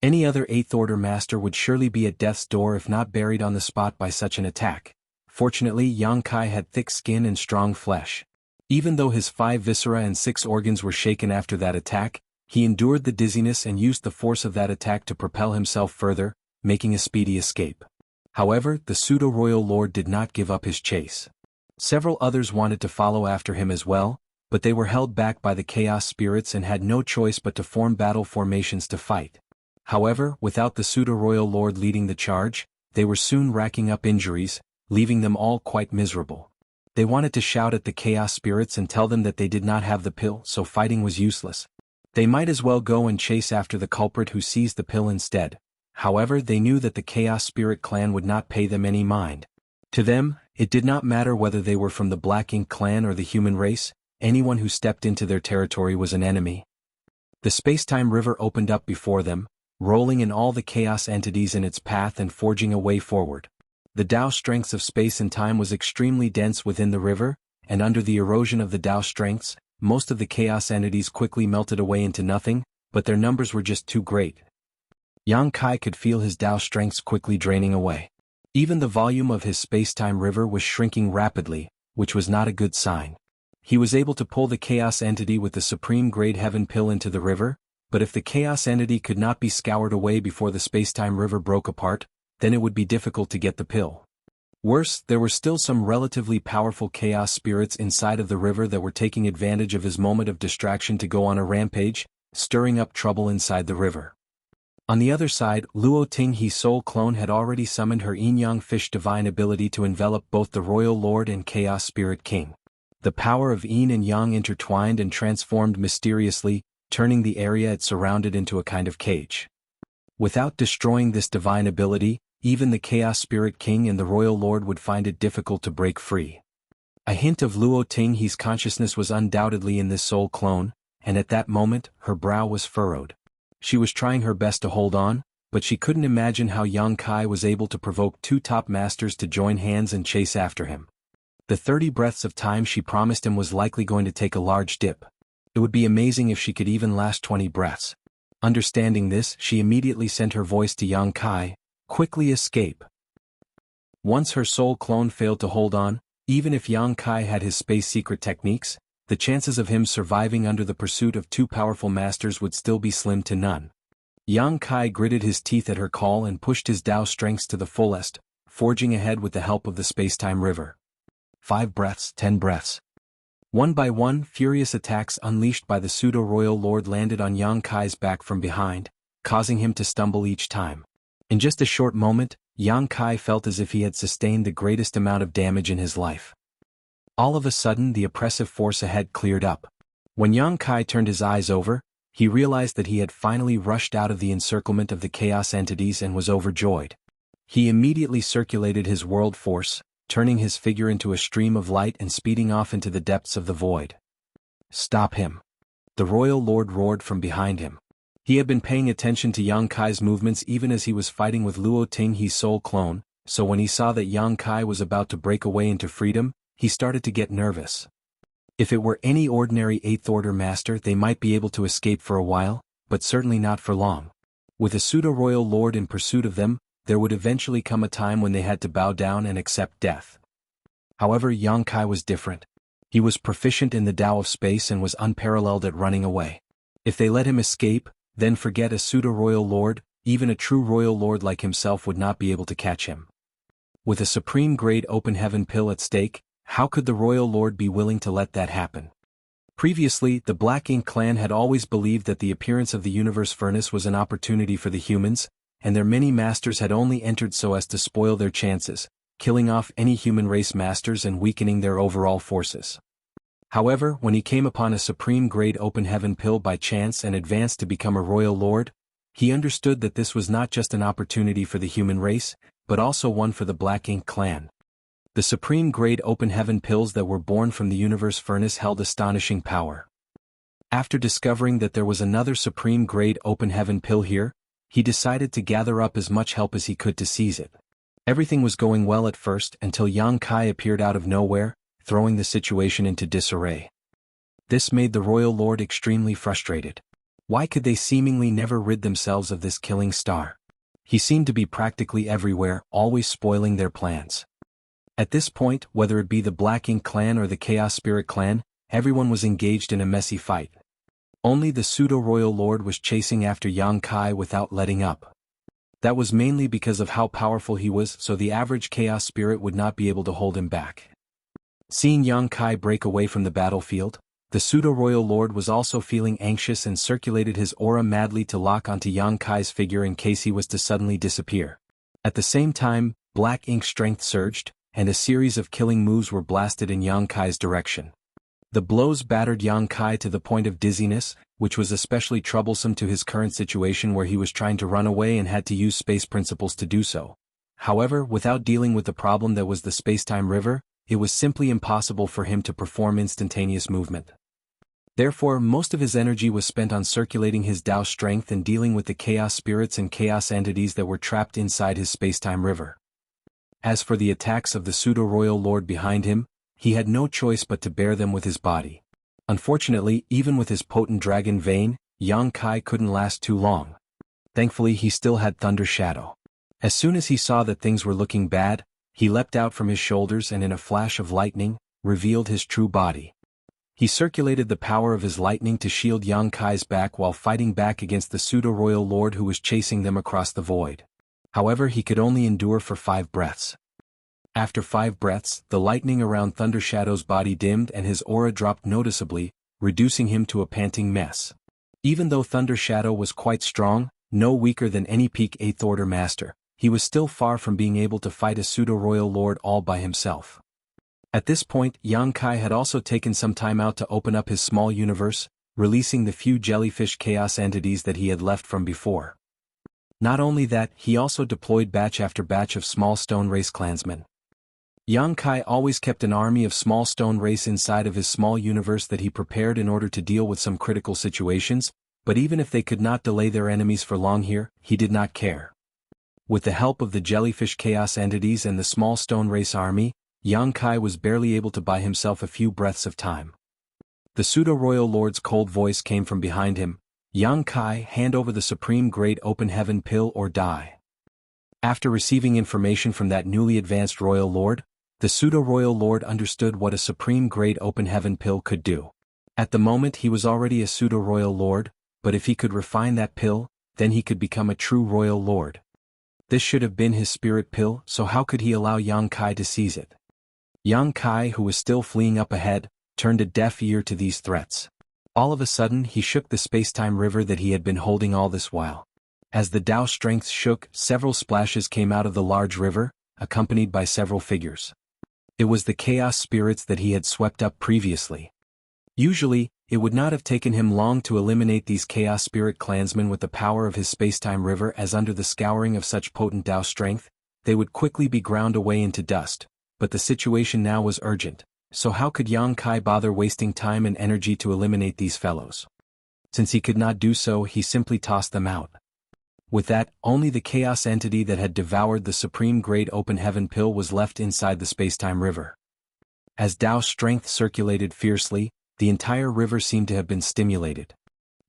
Any other 8th Order master would surely be at death's door if not buried on the spot by such an attack. Fortunately, Yang Kai had thick skin and strong flesh. Even though his 5 viscera and 6 organs were shaken after that attack, he endured the dizziness and used the force of that attack to propel himself further, making a speedy escape. However, the pseudo-royal lord did not give up his chase. Several others wanted to follow after him as well, but they were held back by the chaos spirits and had no choice but to form battle formations to fight. However, without the pseudo-royal lord leading the charge, they were soon racking up injuries, leaving them all quite miserable. They wanted to shout at the chaos spirits and tell them that they did not have the pill, so fighting was useless. They might as well go and chase after the culprit who seized the pill instead. However, they knew that the Chaos Spirit clan would not pay them any mind. To them, it did not matter whether they were from the Black Ink clan or the human race, anyone who stepped into their territory was an enemy. The space-time river opened up before them, rolling in all the chaos entities in its path and forging a way forward. The Tao strengths of space and time was extremely dense within the river, and under the erosion of the Tao strengths, most of the chaos entities quickly melted away into nothing, but their numbers were just too great. Yang Kai could feel his Tao strengths quickly draining away. Even the volume of his space-time river was shrinking rapidly, which was not a good sign. He was able to pull the chaos entity with the supreme grade heaven pill into the river, but if the chaos entity could not be scoured away before the space-time river broke apart, then it would be difficult to get the pill. Worse, there were still some relatively powerful chaos spirits inside of the river that were taking advantage of his moment of distraction to go on a rampage, stirring up trouble inside the river. On the other side, Luo Tinghe's soul clone had already summoned her yin-yang fish divine ability to envelop both the Royal Lord and Chaos Spirit King. The power of yin and yang intertwined and transformed mysteriously, turning the area it surrounded into a kind of cage. Without destroying this divine ability, even the Chaos Spirit King and the Royal Lord would find it difficult to break free. A hint of Luo Tinghe's consciousness was undoubtedly in this soul clone, and at that moment, her brow was furrowed. She was trying her best to hold on, but she couldn't imagine how Yang Kai was able to provoke 2 top masters to join hands and chase after him. The 30 breaths of time she promised him was likely going to take a large dip. It would be amazing if she could even last 20 breaths. Understanding this, she immediately sent her voice to Yang Kai, "Quickly escape." Once her soul clone failed to hold on, even if Yang Kai had his space secret techniques, the chances of him surviving under the pursuit of 2 powerful masters would still be slim to none. Yang Kai gritted his teeth at her call and pushed his Tao strengths to the fullest, forging ahead with the help of the space-time river. 5 breaths, 10 breaths. One by one, furious attacks unleashed by the pseudo-royal lord landed on Yang Kai's back from behind, causing him to stumble each time. In just a short moment, Yang Kai felt as if he had sustained the greatest amount of damage in his life. All of a sudden, the oppressive force ahead cleared up. When Yang Kai turned his eyes over, he realized that he had finally rushed out of the encirclement of the chaos entities and was overjoyed. He immediately circulated his world force, turning his figure into a stream of light and speeding off into the depths of the void. "Stop him!" the Royal Lord roared from behind him. He had been paying attention to Yang Kai's movements even as he was fighting with Luo Tinghe's soul clone, so when he saw that Yang Kai was about to break away into freedom, he started to get nervous. If it were any ordinary 8th Order master, they might be able to escape for a while, but certainly not for long. With a pseudo-royal lord in pursuit of them, there would eventually come a time when they had to bow down and accept death. However, Yang Kai was different. He was proficient in the Tao of space and was unparalleled at running away. If they let him escape, then forget a pseudo-royal lord, even a true royal lord like himself would not be able to catch him. With a supreme-grade open heaven pill at stake, how could the royal lord be willing to let that happen? Previously, the Black Ink clan had always believed that the appearance of the universe furnace was an opportunity for the humans, and their many masters had only entered so as to spoil their chances, killing off any human race masters and weakening their overall forces. However, when he came upon a supreme-grade open heaven pill by chance and advanced to become a royal lord, he understood that this was not just an opportunity for the human race, but also one for the Black Ink clan. The supreme-grade open heaven pills that were born from the universe furnace held astonishing power. After discovering that there was another supreme-grade open heaven pill here, he decided to gather up as much help as he could to seize it. Everything was going well at first until Yang Kai appeared out of nowhere, throwing the situation into disarray. This made the royal lord extremely frustrated. Why could they seemingly never rid themselves of this killing star? He seemed to be practically everywhere, always spoiling their plans. At this point, whether it be the Black Ink clan or the Chaos Spirit clan, everyone was engaged in a messy fight. Only the pseudo-royal lord was chasing after Yang Kai without letting up. That was mainly because of how powerful he was, so the average Chaos Spirit would not be able to hold him back. Seeing Yang Kai break away from the battlefield, the pseudo-royal lord was also feeling anxious and circulated his aura madly to lock onto Yang Kai's figure in case he was to suddenly disappear. At the same time, Black Ink's strength surged, and a series of killing moves were blasted in Yang Kai's direction. The blows battered Yang Kai to the point of dizziness, which was especially troublesome to his current situation where he was trying to run away and had to use space principles to do so. However, without dealing with the problem that was the space-time river, it was simply impossible for him to perform instantaneous movement. Therefore, most of his energy was spent on circulating his Tao strength and dealing with the chaos spirits and chaos entities that were trapped inside his space-time river. As for the attacks of the pseudo-royal lord behind him, he had no choice but to bear them with his body. Unfortunately, even with his potent dragon vein, Yang Kai couldn't last too long. Thankfully, he still had Thunder Shadow. As soon as he saw that things were looking bad, he leapt out from his shoulders and in a flash of lightning, revealed his true body. He circulated the power of his lightning to shield Yang Kai's back while fighting back against the pseudo-royal lord who was chasing them across the void. However, he could only endure for 5 breaths. After 5 breaths, the lightning around Thunder Shadow's body dimmed and his aura dropped noticeably, reducing him to a panting mess. Even though Thunder Shadow was quite strong, no weaker than any peak 8th Order Master, he was still far from being able to fight a pseudo-royal lord all by himself. At this point, Yang Kai had also taken some time out to open up his small universe, releasing the few jellyfish chaos entities that he had left from before. Not only that, he also deployed batch after batch of small stone race clansmen. Yang Kai always kept an army of small stone race inside of his small universe that he prepared in order to deal with some critical situations, but even if they could not delay their enemies for long here, he did not care. With the help of the jellyfish chaos entities and the small stone race army, Yang Kai was barely able to buy himself a few breaths of time. The pseudo-royal lord's cold voice came from behind him. Yang Kai, hand over the supreme grade open heaven pill or die. After receiving information from that newly advanced royal lord, the pseudo-royal lord understood what a supreme-grade open heaven pill could do. At the moment he was already a pseudo-royal lord, but if he could refine that pill, then he could become a true royal lord. This should have been his spirit pill, so how could he allow Yang Kai to seize it? Yang Kai, who was still fleeing up ahead, turned a deaf ear to these threats. All of a sudden he shook the space-time river that he had been holding all this while. As the Tao strength shook, several splashes came out of the large river, accompanied by several figures. It was the chaos spirits that he had swept up previously. Usually, it would not have taken him long to eliminate these chaos spirit clansmen with the power of his space-time river, as under the scouring of such potent Tao strength, they would quickly be ground away into dust, but the situation now was urgent, so how could Yang Kai bother wasting time and energy to eliminate these fellows? Since he could not do so, he simply tossed them out. With that, only the chaos entity that had devoured the supreme-grade open heaven pill was left inside the space-time river. As Tao's strength circulated fiercely, the entire river seemed to have been stimulated.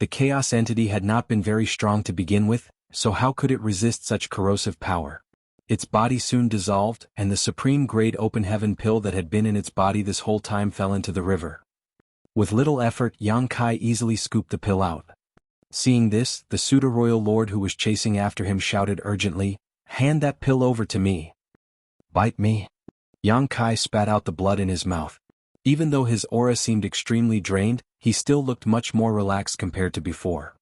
The chaos entity had not been very strong to begin with, so how could it resist such corrosive power? Its body soon dissolved, and the supreme-grade open heaven pill that had been in its body this whole time fell into the river. With little effort, Yang Kai easily scooped the pill out. Seeing this, the pseudo-royal lord who was chasing after him shouted urgently, "Hand that pill over to me." "Bite me?" Yang Kai spat out the blood in his mouth. Even though his aura seemed extremely drained, he still looked much more relaxed compared to before.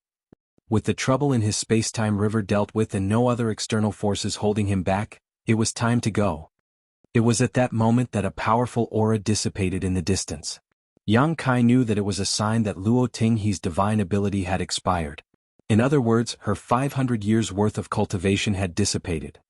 With the trouble in his space-time river dealt with and no other external forces holding him back, it was time to go. It was at that moment that a powerful aura dissipated in the distance. Yang Kai knew that it was a sign that Luo Tinghe's divine ability had expired. In other words, her 500 years' worth of cultivation had dissipated.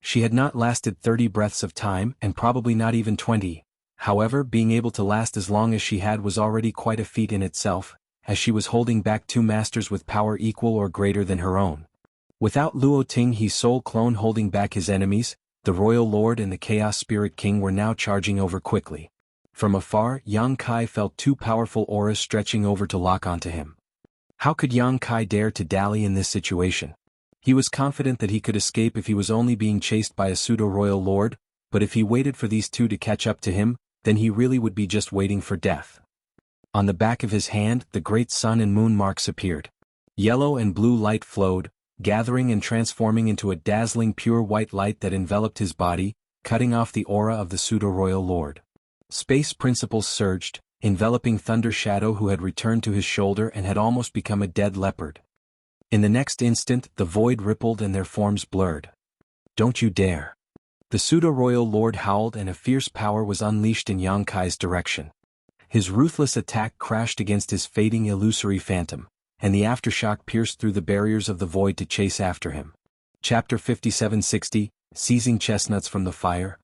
She had not lasted 30 breaths of time and probably not even 20. However, being able to last as long as she had was already quite a feat in itself, as she was holding back two masters with power equal or greater than her own. Without Luo Ting He's sole clone holding back his enemies, the Royal Lord and the Chaos Spirit King were now charging over quickly. From afar, Yang Kai felt two powerful auras stretching over to lock onto him. How could Yang Kai dare to dally in this situation? He was confident that he could escape if he was only being chased by a pseudo-royal lord, but if he waited for these two to catch up to him, then he really would be just waiting for death. On the back of his hand, the great sun and moon marks appeared. Yellow and blue light flowed, gathering and transforming into a dazzling pure white light that enveloped his body, cutting off the aura of the pseudo-royal lord. Space principles surged, enveloping Thunder Shadow, who had returned to his shoulder and had almost become a dead leopard. In the next instant, the void rippled and their forms blurred. "Don't you dare!" The pseudo-royal lord howled and a fierce power was unleashed in Yang Kai's direction. His ruthless attack crashed against his fading illusory phantom, and the aftershock pierced through the barriers of the void to chase after him. Chapter 5760, Seizing Chestnuts from the Fire.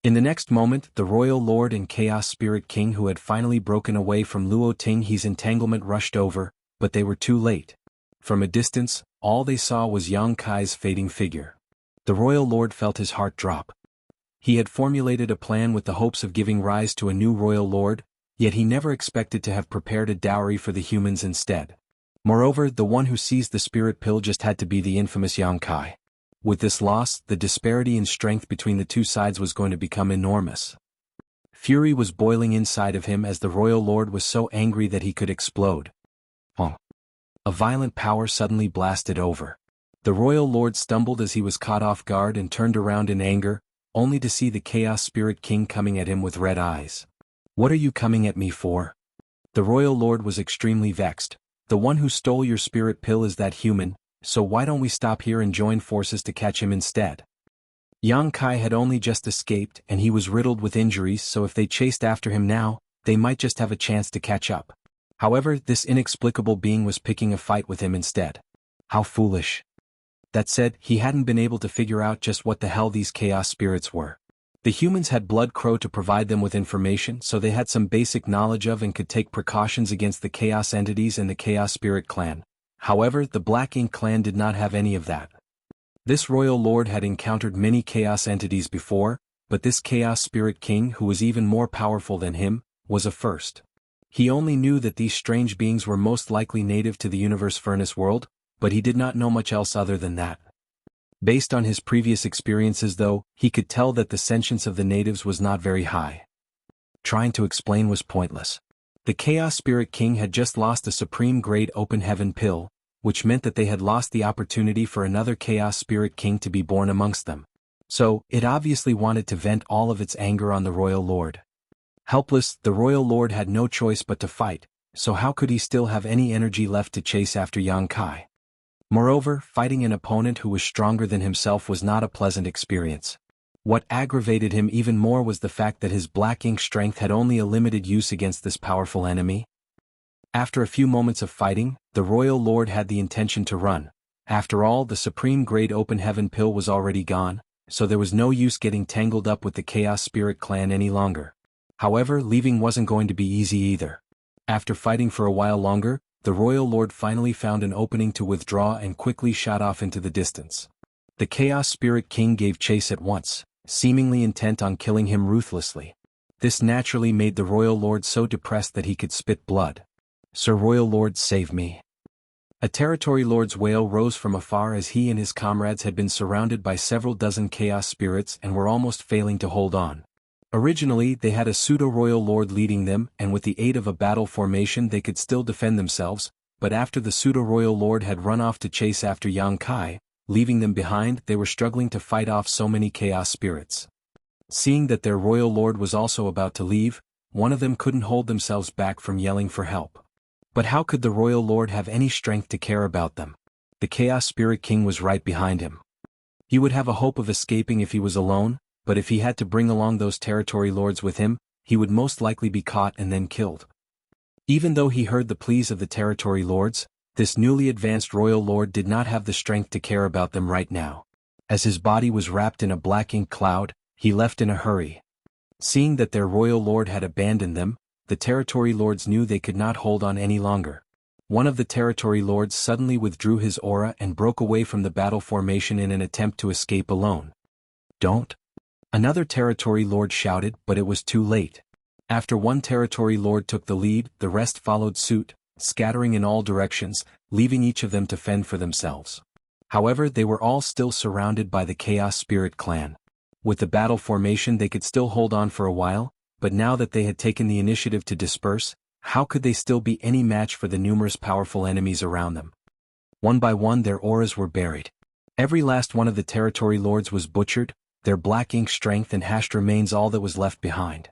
In the next moment, the Royal Lord and Chaos Spirit King, who had finally broken away from Luo Ting He's entanglement, rushed over, but they were too late. From a distance, all they saw was Yang Kai's fading figure. The Royal Lord felt his heart drop. He had formulated a plan with the hopes of giving rise to a new Royal Lord, yet he never expected to have prepared a dowry for the humans instead. Moreover, the one who seized the spirit pill just had to be the infamous Yang Kai. With this loss, the disparity in strength between the two sides was going to become enormous. Fury was boiling inside of him as the Royal Lord was so angry that he could explode. A violent power suddenly blasted over. The Royal Lord stumbled as he was caught off guard and turned around in anger, only to see the Chaos Spirit King coming at him with red eyes. "What are you coming at me for?" The Royal Lord was extremely vexed. "The one who stole your spirit pill is that human, so why don't we stop here and join forces to catch him instead?" Yang Kai had only just escaped and he was riddled with injuries, so if they chased after him now, they might just have a chance to catch up. However, this inexplicable being was picking a fight with him instead. How foolish. That said, he hadn't been able to figure out just what the hell these chaos spirits were. The humans had Blood Crow to provide them with information, so they had some basic knowledge of and could take precautions against the chaos entities and the Chaos Spirit clan. However, the Black Ink clan did not have any of that. This Royal Lord had encountered many chaos entities before, but this Chaos Spirit King, who was even more powerful than him, was a first. He only knew that these strange beings were most likely native to the Universe Furnace world, but he did not know much else other than that. Based on his previous experiences though, he could tell that the sentience of the natives was not very high. Trying to explain was pointless. The Chaos Spirit King had just lost a Supreme Grade Open Heaven pill, which meant that they had lost the opportunity for another Chaos Spirit King to be born amongst them. So, it obviously wanted to vent all of its anger on the Royal Lord. Helpless, the Royal Lord had no choice but to fight, so how could he still have any energy left to chase after Yang Kai? Moreover, fighting an opponent who was stronger than himself was not a pleasant experience. What aggravated him even more was the fact that his Black Ink strength had only a limited use against this powerful enemy. After a few moments of fighting, the Royal Lord had the intention to run. After all, the Supreme Grade Open Heaven pill was already gone, so there was no use getting tangled up with the Chaos Spirit clan any longer. However, leaving wasn't going to be easy either. After fighting for a while longer, the Royal Lord finally found an opening to withdraw and quickly shot off into the distance. The Chaos Spirit King gave chase at once, seemingly intent on killing him ruthlessly. This naturally made the Royal Lord so depressed that he could spit blood. "Sir Royal Lord, save me." A Territory Lord's wail rose from afar as he and his comrades had been surrounded by several dozen Chaos Spirits and were almost failing to hold on. Originally, they had a pseudo-royal lord leading them, and with the aid of a battle formation they could still defend themselves, but after the pseudo-royal lord had run off to chase after Yang Kai, leaving them behind, they were struggling to fight off so many chaos spirits. Seeing that their royal lord was also about to leave, one of them couldn't hold themselves back from yelling for help. But how could the royal lord have any strength to care about them? The Chaos Spirit King was right behind him. He would have a hope of escaping if he was alone, but if he had to bring along those territory lords with him, he would most likely be caught and then killed. Even though he heard the pleas of the territory lords, this newly advanced royal lord did not have the strength to care about them right now. As his body was wrapped in a black ink cloud, he left in a hurry. Seeing that their royal lord had abandoned them, the territory lords knew they could not hold on any longer. One of the territory lords suddenly withdrew his aura and broke away from the battle formation in an attempt to escape alone. "Don't!" Another territory lord shouted, but it was too late. After one territory lord took the lead, the rest followed suit, scattering in all directions, leaving each of them to fend for themselves. However, they were all still surrounded by the Chaos Spirit clan. With the battle formation they could still hold on for a while, but now that they had taken the initiative to disperse, how could they still be any match for the numerous powerful enemies around them? One by one their auras were buried. Every last one of the territory lords was butchered, their black ink strength and hashed remains all that was left behind.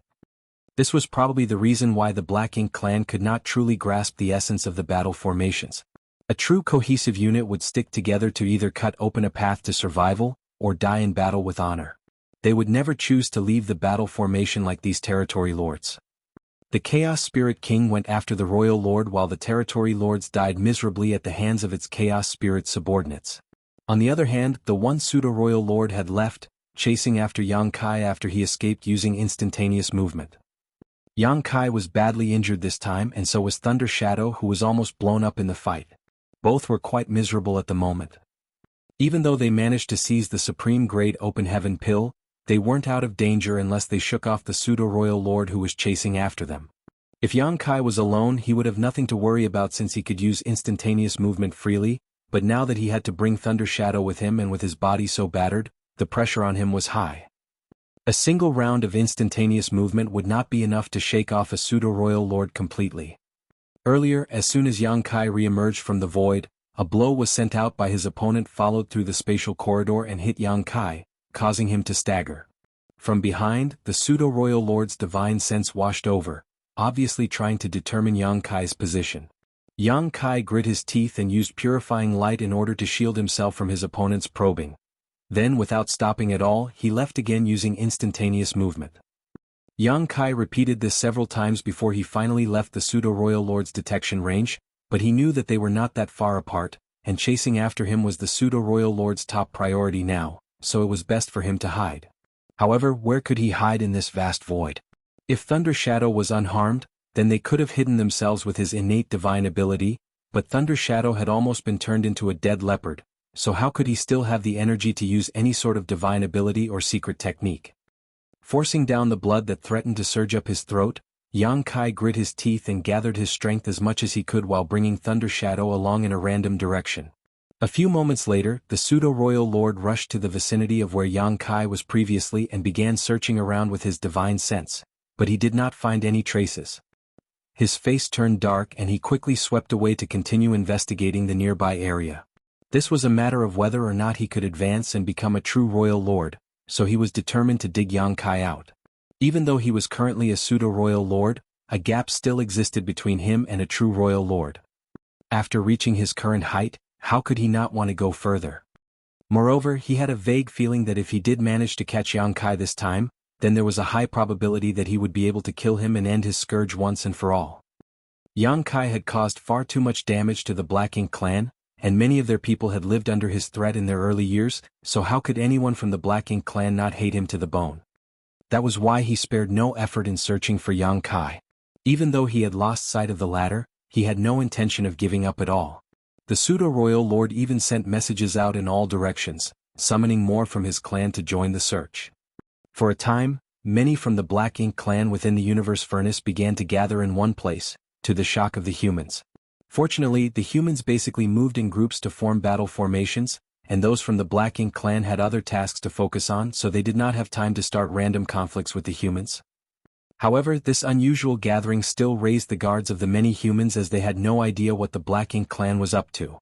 This was probably the reason why the Black Ink clan could not truly grasp the essence of the battle formations. A true cohesive unit would stick together to either cut open a path to survival, or die in battle with honor. They would never choose to leave the battle formation like these territory lords. The Chaos Spirit King went after the Royal Lord while the territory lords died miserably at the hands of its Chaos Spirit subordinates. On the other hand, the one pseudo-Royal Lord had left, chasing after Yang Kai after he escaped using instantaneous movement. Yang Kai was badly injured this time and so was Thunder Shadow, who was almost blown up in the fight. Both were quite miserable at the moment. Even though they managed to seize the Supreme Grade Open Heaven pill, they weren't out of danger unless they shook off the pseudo-Royal Lord who was chasing after them. If Yang Kai was alone he would have nothing to worry about since he could use instantaneous movement freely, but now that he had to bring Thunder Shadow with him and with his body so battered, the pressure on him was high. A single round of instantaneous movement would not be enough to shake off a pseudo-Royal Lord completely. Earlier, as soon as Yang Kai re-emerged from the void, a blow was sent out by his opponent followed through the spatial corridor and hit Yang Kai, causing him to stagger. From behind, the pseudo-Royal Lord's divine sense washed over, obviously trying to determine Yang Kai's position. Yang Kai grit his teeth and used purifying light in order to shield himself from his opponent's probing. Then, without stopping at all, he left again using instantaneous movement. Yang Kai repeated this several times before he finally left the pseudo-Royal Lord's detection range, but he knew that they were not that far apart, and chasing after him was the pseudo-Royal Lord's top priority now, so it was best for him to hide. However, where could he hide in this vast void? If Thunder Shadow was unharmed, then they could have hidden themselves with his innate divine ability, but Thunder Shadow had almost been turned into a dead leopard, so how could he still have the energy to use any sort of divine ability or secret technique? Forcing down the blood that threatened to surge up his throat, Yang Kai grit his teeth and gathered his strength as much as he could while bringing Thunder Shadow along in a random direction. A few moments later, the pseudo-Royal Lord rushed to the vicinity of where Yang Kai was previously and began searching around with his divine sense, but he did not find any traces. His face turned dark and he quickly swept away to continue investigating the nearby area. This was a matter of whether or not he could advance and become a true Royal Lord, so he was determined to dig Yang Kai out. Even though he was currently a pseudo-Royal Lord, a gap still existed between him and a true Royal Lord. After reaching his current height, how could he not want to go further? Moreover, he had a vague feeling that if he did manage to catch Yang Kai this time, then there was a high probability that he would be able to kill him and end his scourge once and for all. Yang Kai had caused far too much damage to the Black Ink clan, and many of their people had lived under his threat in their early years, so how could anyone from the Black Ink clan not hate him to the bone? That was why he spared no effort in searching for Yang Kai. Even though he had lost sight of the latter, he had no intention of giving up at all. The pseudo-Royal Lord even sent messages out in all directions, summoning more from his clan to join the search. For a time, many from the Black Ink clan within the Universe Furnace began to gather in one place, to the shock of the humans. Fortunately, the humans basically moved in groups to form battle formations, and those from the Black Ink clan had other tasks to focus on, so they did not have time to start random conflicts with the humans. However, this unusual gathering still raised the guards of the many humans as they had no idea what the Black Ink clan was up to.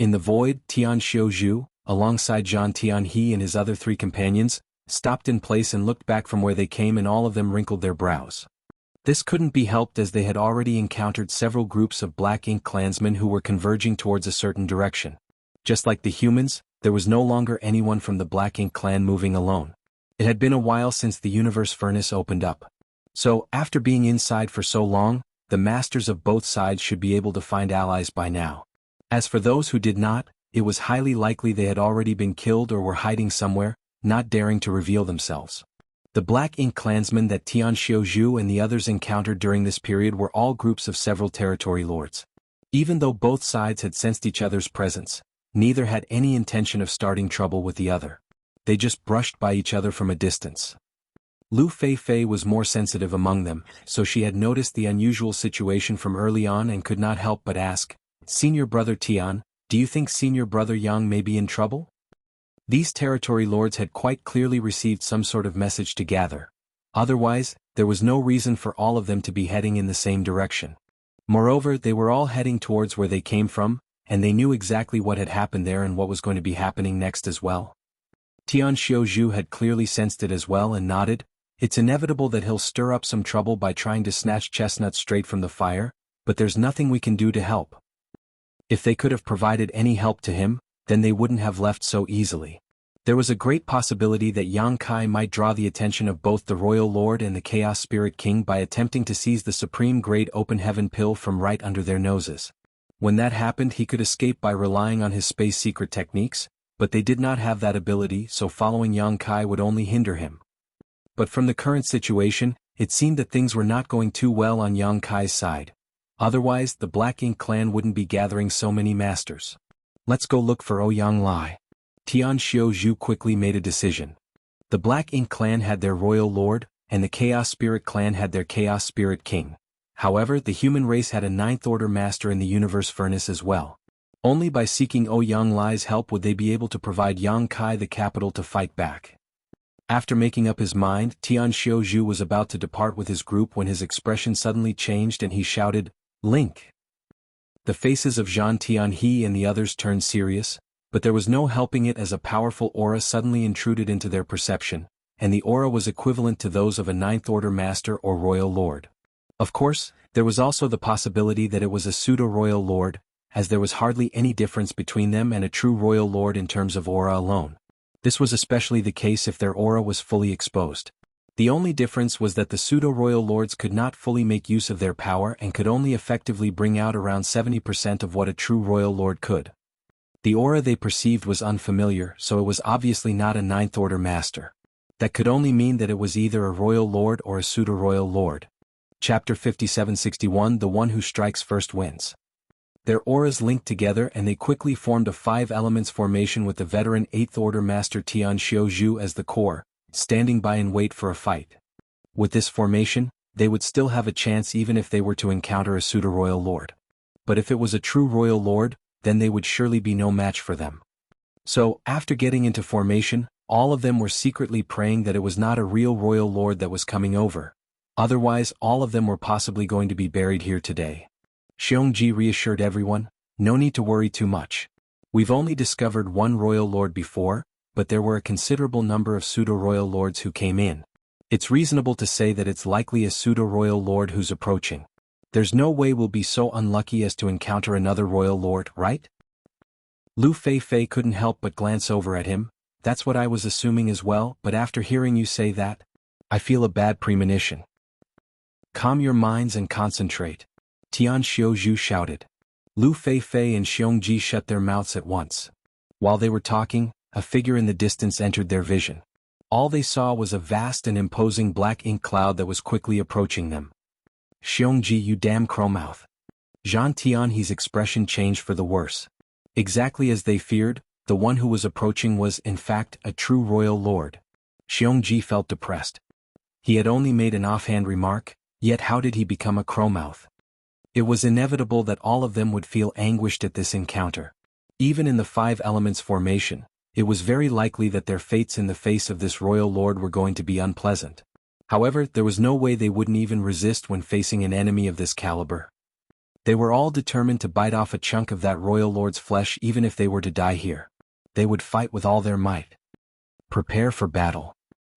In the void, Tian Xiuzhu, alongside Zhan Tianhe and his other three companions, stopped in place and looked back from where they came, and all of them wrinkled their brows. This couldn't be helped as they had already encountered several groups of Black Ink clansmen who were converging towards a certain direction. Just like the humans, there was no longer anyone from the Black Ink clan moving alone. It had been a while since the Universe Furnace opened up. So, after being inside for so long, the masters of both sides should be able to find allies by now. As for those who did not, it was highly likely they had already been killed or were hiding somewhere, not daring to reveal themselves. The Black Ink clansmen that Tian Xiaozhu and the others encountered during this period were all groups of several territory lords. Even though both sides had sensed each other's presence, neither had any intention of starting trouble with the other. They just brushed by each other from a distance. Lu Feifei was more sensitive among them, so she had noticed the unusual situation from early on and could not help but ask, "Senior brother Tian, do you think senior brother Yang may be in trouble?" These territory lords had quite clearly received some sort of message to gather. Otherwise, there was no reason for all of them to be heading in the same direction. Moreover, they were all heading towards where they came from, and they knew exactly what had happened there and what was going to be happening next as well. Tian Xiaozhu had clearly sensed it as well and nodded. It's inevitable that he'll stir up some trouble by trying to snatch chestnuts straight from the fire, but there's nothing we can do to help. If they could have provided any help to him, then they wouldn't have left so easily. There was a great possibility that Yang Kai might draw the attention of both the Royal Lord and the Chaos Spirit King by attempting to seize the Supreme Grade Open Heaven pill from right under their noses. When that happened, he could escape by relying on his space secret techniques, but they did not have that ability, so following Yang Kai would only hinder him. But from the current situation, it seemed that things were not going too well on Yang Kai's side. Otherwise, the Black Ink clan wouldn't be gathering so many masters. "Let's go look for Ouyang Lai." Tian Xiaozhu quickly made a decision. The Black Ink clan had their Royal Lord, and the Chaos Spirit clan had their Chaos Spirit King. However, the human race had a Ninth Order Master in the Universe Furnace as well. Only by seeking Ouyang Lai's help would they be able to provide Yang Kai the capital to fight back. After making up his mind, Tian Xiaozhu was about to depart with his group when his expression suddenly changed and he shouted, "Link!" The faces of Zhan Tianhe and the others turned serious, but there was no helping it as a powerful aura suddenly intruded into their perception, and the aura was equivalent to those of a Ninth Order Master or Royal Lord. Of course, there was also the possibility that it was a pseudo-Royal Lord, as there was hardly any difference between them and a true Royal Lord in terms of aura alone. This was especially the case if their aura was fully exposed. The only difference was that the pseudo-Royal Lords could not fully make use of their power and could only effectively bring out around 70% of what a true Royal Lord could. The aura they perceived was unfamiliar, so it was obviously not a Ninth Order Master. That could only mean that it was either a Royal Lord or a pseudo-Royal Lord. Chapter 5761 The One Who Strikes First Wins. Their auras linked together and they quickly formed a 5 elements formation with the veteran 8th Order Master Tian Xiaozhu as the core, standing by in wait for a fight. With this formation, they would still have a chance even if they were to encounter a pseudo-Royal Lord. But if it was a true Royal Lord, then they would surely be no match for them. So, after getting into formation, all of them were secretly praying that it was not a real Royal Lord that was coming over. Otherwise, all of them were possibly going to be buried here today. Xiongji reassured everyone, "No need to worry too much. We've only discovered one Royal Lord before, but there were a considerable number of pseudo-Royal Lords who came in. It's reasonable to say that it's likely a pseudo-Royal Lord who's approaching. There's no way we'll be so unlucky as to encounter another Royal Lord, right?" Lu Feifei couldn't help but glance over at him. "That's what I was assuming as well, but after hearing you say that, I feel a bad premonition." "Calm your minds and concentrate," Tian Xiaozhu shouted. Lu Feifei and Xiongji shut their mouths at once. While they were talking, a figure in the distance entered their vision. All they saw was a vast and imposing black ink cloud that was quickly approaching them. "Xiongji, you damn crowmouth." Zhan Tianhe's expression changed for the worse. Exactly as they feared, the one who was approaching was, in fact, a true Royal Lord. Xiongji felt depressed. He had only made an offhand remark, yet how did he become a crowmouth? It was inevitable that all of them would feel anguished at this encounter. Even in the 5 elements formation, it was very likely that their fates in the face of this Royal Lord were going to be unpleasant. However, there was no way they wouldn't even resist when facing an enemy of this caliber. They were all determined to bite off a chunk of that Royal Lord's flesh even if they were to die here. They would fight with all their might. Prepare for battle.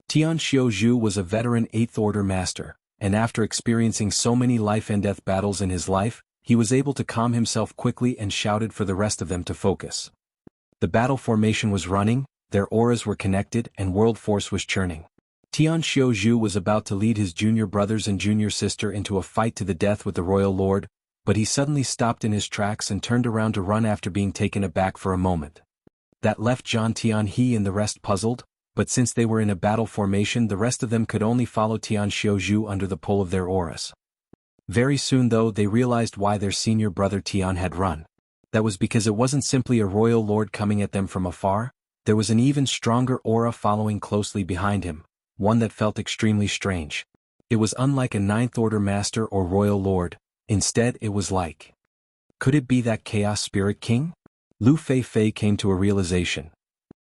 Tian Xiaozhu was a veteran 8th Order Master, and after experiencing so many life-and-death battles in his life, he was able to calm himself quickly and shouted for the rest of them to focus. The battle formation was running, their auras were connected and world force was churning. Tian Xiaozhu was about to lead his junior brothers and junior sister into a fight to the death with the Royal Lord, but he suddenly stopped in his tracks and turned around to run after being taken aback for a moment. That left Zhang Tianhe and the rest puzzled, but since they were in a battle formation, the rest of them could only follow Tian Xiuzhu under the pull of their auras. Very soon though, they realized why their senior brother Tian had run. That was because it wasn't simply a royal lord coming at them from afar, there was an even stronger aura following closely behind him, one that felt extremely strange. It was unlike a Ninth Order master or royal lord, instead it was like... Could it be that Chaos Spirit King? Lu Fei came to a realization.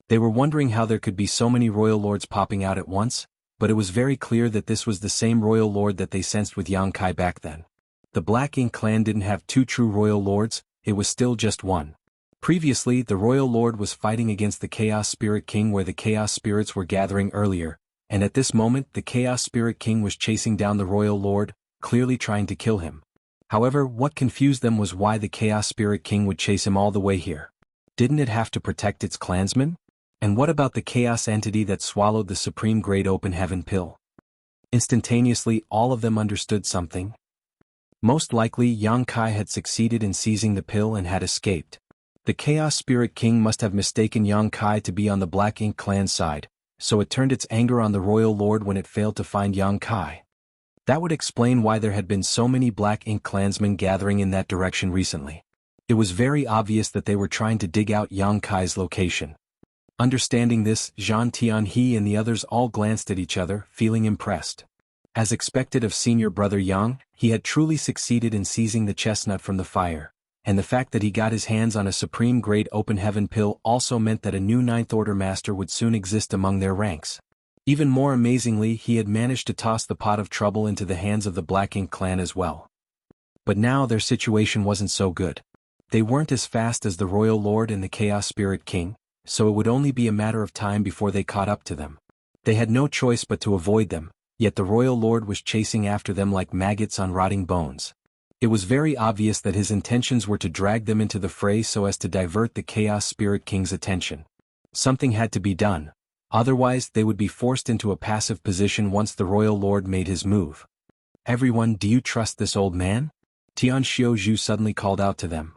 They were wondering how there could be so many royal lords popping out at once, but it was very clear that this was the same royal lord that they sensed with Yang Kai back then. The Black Ink clan didn't have two true royal lords, it was still just one. Previously, the royal lord was fighting against the Chaos Spirit King where the Chaos Spirits were gathering earlier, and at this moment the Chaos Spirit King was chasing down the royal lord, clearly trying to kill him. However, what confused them was why the Chaos Spirit King would chase him all the way here. Didn't it have to protect its clansmen? And what about the chaos entity that swallowed the supreme great open heaven pill? Instantaneously, all of them understood something. Most likely, Yang Kai had succeeded in seizing the pill and had escaped. The Chaos Spirit King must have mistaken Yang Kai to be on the Black Ink clan side, so it turned its anger on the royal lord when it failed to find Yang Kai. That would explain why there had been so many Black Ink clansmen gathering in that direction recently. It was very obvious that they were trying to dig out Yang Kai's location. Understanding this, Zhang Tianhe and the others all glanced at each other, feeling impressed. As expected of senior brother Yang, he had truly succeeded in seizing the chestnut from the fire, and the fact that he got his hands on a supreme grade open heaven pill also meant that a new Ninth Order master would soon exist among their ranks. Even more amazingly, he had managed to toss the pot of trouble into the hands of the Black Ink clan as well. But now their situation wasn't so good. They weren't as fast as the Royal Lord and the Chaos Spirit King, so it would only be a matter of time before they caught up to them. They had no choice but to avoid them, yet the Royal Lord was chasing after them like maggots on rotting bones. It was very obvious that his intentions were to drag them into the fray so as to divert the Chaos Spirit King's attention. Something had to be done, otherwise they would be forced into a passive position once the Royal Lord made his move. "Everyone, do you trust this old man?" Tian Xiuzhu suddenly called out to them.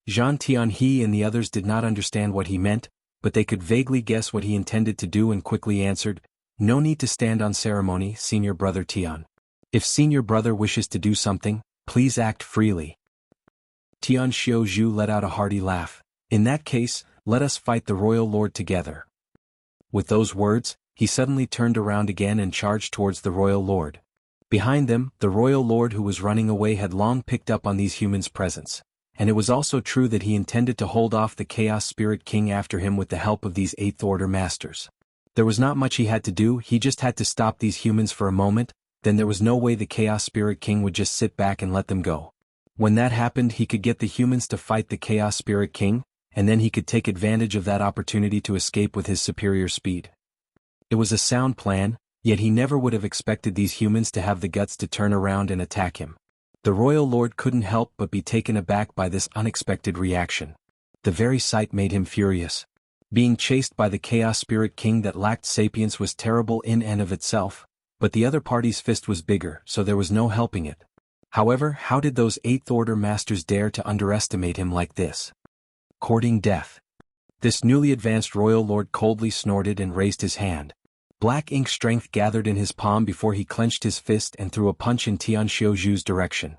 Zhang Tianhe and the others did not understand what he meant, but they could vaguely guess what he intended to do and quickly answered, "No need to stand on ceremony, senior brother Tian. If senior brother wishes to do something, please act freely." Tian Xiuzhu let out a hearty laugh. "In that case, let us fight the royal lord together." With those words, he suddenly turned around again and charged towards the royal lord. Behind them, the royal lord who was running away had long picked up on these humans' presence. And it was also true that he intended to hold off the Chaos Spirit King after him with the help of these Eighth Order masters. There was not much he had to do, he just had to stop these humans for a moment, then there was no way the Chaos Spirit King would just sit back and let them go. When that happened, he could get the humans to fight the Chaos Spirit King, and then he could take advantage of that opportunity to escape with his superior speed. It was a sound plan, yet he never would have expected these humans to have the guts to turn around and attack him. The Royal Lord couldn't help but be taken aback by this unexpected reaction. The very sight made him furious. Being chased by the Chaos Spirit King that lacked sapience was terrible in and of itself, but the other party's fist was bigger, so there was no helping it. However, how did those Eighth Order masters dare to underestimate him like this? Courting death. This newly advanced Royal Lord coldly snorted and raised his hand. Black ink strength gathered in his palm before he clenched his fist and threw a punch in Tian Xiuzhu's direction.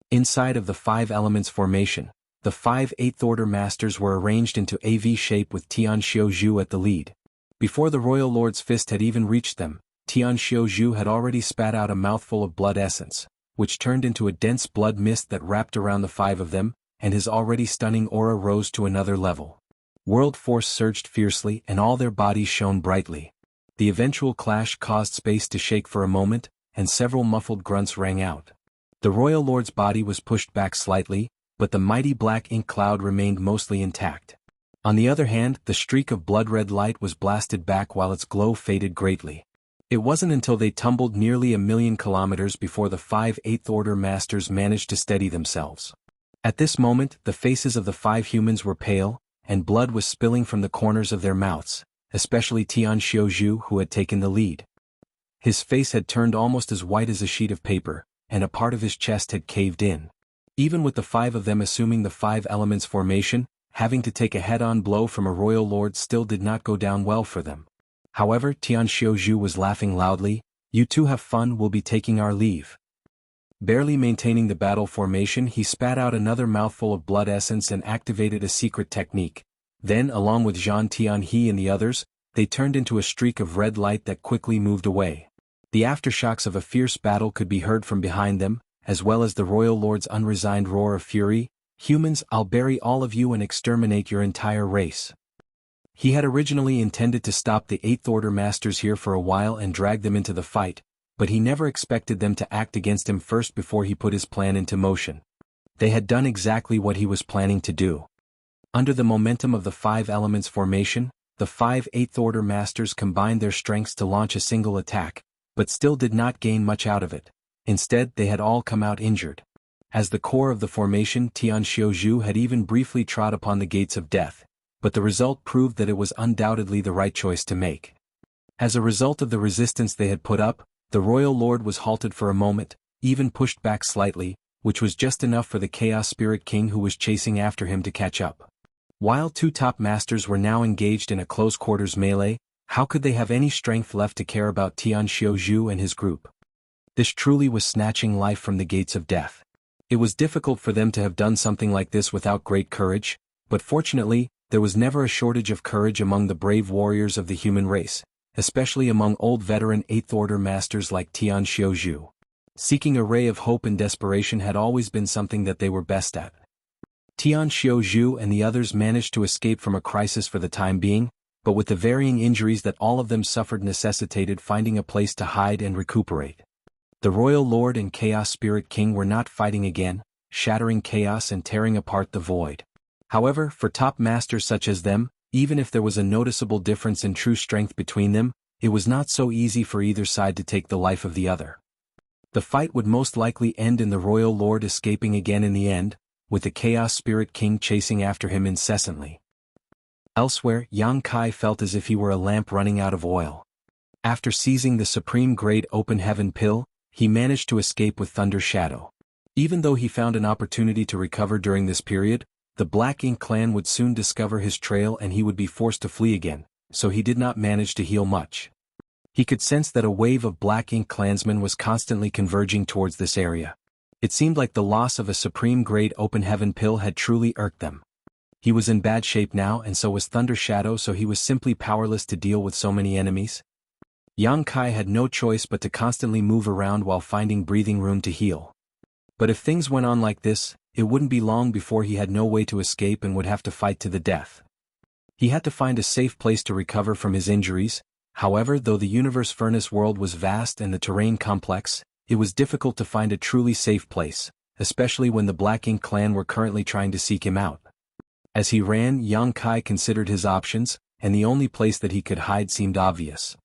Inside of the Five Elements formation, the 5 Eighth Order masters were arranged into a V shape with Tian Xiuzhu at the lead. Before the Royal Lord's fist had even reached them, Tian Xiuzhu had already spat out a mouthful of blood essence, which turned into a dense blood mist that wrapped around the 5 of them, and his already stunning aura rose to another level. World force surged fiercely and all their bodies shone brightly. The eventual clash caused space to shake for a moment, and several muffled grunts rang out. The Royal Lord's body was pushed back slightly, but the mighty black ink cloud remained mostly intact. On the other hand, the streak of blood-red light was blasted back while its glow faded greatly. It wasn't until they tumbled nearly 1,000,000 kilometers before the 5 Eighth Order masters managed to steady themselves. At this moment, the faces of the 5 humans were pale, and blood was spilling from the corners of their mouths, especially Tian Xiuzhu who had taken the lead. His face had turned almost as white as a sheet of paper, and a part of his chest had caved in. Even with the 5 of them assuming the 5 elements formation, having to take a head-on blow from a royal lord still did not go down well for them. However, Tian Xiuzhu was laughing loudly. "You two have fun, we'll be taking our leave." Barely maintaining the battle formation, he spat out another mouthful of blood essence and activated a secret technique. Then, along with Zhan Tianhe and the others, they turned into a streak of red light that quickly moved away. The aftershocks of a fierce battle could be heard from behind them, as well as the royal lord's unresigned roar of fury. "Humans, I'll bury all of you and exterminate your entire race." He had originally intended to stop the 8th Order Masters here for a while and drag them into the fight, but he never expected them to act against him first before he put his plan into motion. They had done exactly what he was planning to do. Under the momentum of the 5 elements formation, the 5 8th Order Masters combined their strengths to launch a single attack, but still did not gain much out of it. Instead, they had all come out injured. As the core of the formation, Tian Xiuzhu had even briefly trod upon the gates of death, but the result proved that it was undoubtedly the right choice to make. As a result of the resistance they had put up, the royal lord was halted for a moment, even pushed back slightly, which was just enough for the Chaos Spirit King who was chasing after him to catch up. While 2 top masters were now engaged in a close-quarters melee, how could they have any strength left to care about Tian Xiuzhu and his group? This truly was snatching life from the gates of death. It was difficult for them to have done something like this without great courage, but fortunately, there was never a shortage of courage among the brave warriors of the human race, especially among old veteran 8th Order Masters like Tian Xiuzhu. Seeking a ray of hope and desperation had always been something that they were best at. Tian Xiuzhu and the others managed to escape from a crisis for the time being, but with the varying injuries that all of them suffered necessitated finding a place to hide and recuperate. The Royal Lord and Chaos Spirit King were not fighting again, shattering chaos and tearing apart the void. However, for top masters such as them, even if there was a noticeable difference in true strength between them, it was not so easy for either side to take the life of the other. The fight would most likely end in the Royal Lord escaping again in the end, with the Chaos Spirit King chasing after him incessantly. Elsewhere, Yang Kai felt as if he were a lamp running out of oil. After seizing the Supreme Grade Open Heaven pill, he managed to escape with Thunder Shadow. Even though he found an opportunity to recover during this period, the Black Ink clan would soon discover his trail and he would be forced to flee again, so he did not manage to heal much. He could sense that a wave of Black Ink clansmen was constantly converging towards this area. It seemed like the loss of a Supreme Grade Open Heaven pill had truly irked them. He was in bad shape now and so was Thunder Shadow, so he was simply powerless to deal with so many enemies. Yang Kai had no choice but to constantly move around while finding breathing room to heal. But if things went on like this, it wouldn't be long before he had no way to escape and would have to fight to the death. He had to find a safe place to recover from his injuries. However, though the Universe Furnace world was vast and the terrain complex, it was difficult to find a truly safe place, especially when the Black Ink clan were currently trying to seek him out. As he ran, Yang Kai considered his options, and the only place that he could hide seemed obvious.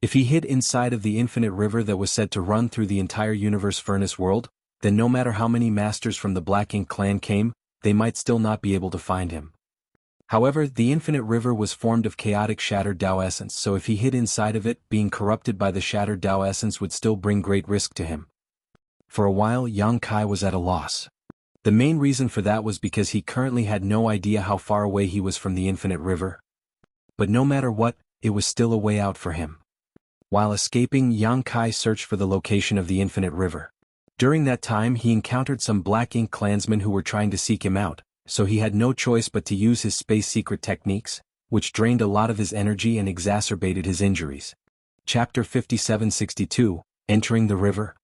If he hid inside of the infinite river that was said to run through the entire Universe Furnace world, then no matter how many masters from the Black Ink clan came, they might still not be able to find him. However, the infinite river was formed of chaotic shattered Tao essence, so if he hid inside of it, being corrupted by the shattered Tao essence would still bring great risk to him. For a while, Yang Kai was at a loss. The main reason for that was because he currently had no idea how far away he was from the infinite river. But no matter what, it was still a way out for him. While escaping, Yang Kai searched for the location of the infinite river. During that time he encountered some Black Ink clansmen who were trying to seek him out, so he had no choice but to use his space secret techniques, which drained a lot of his energy and exacerbated his injuries. Chapter 5762, Entering the River.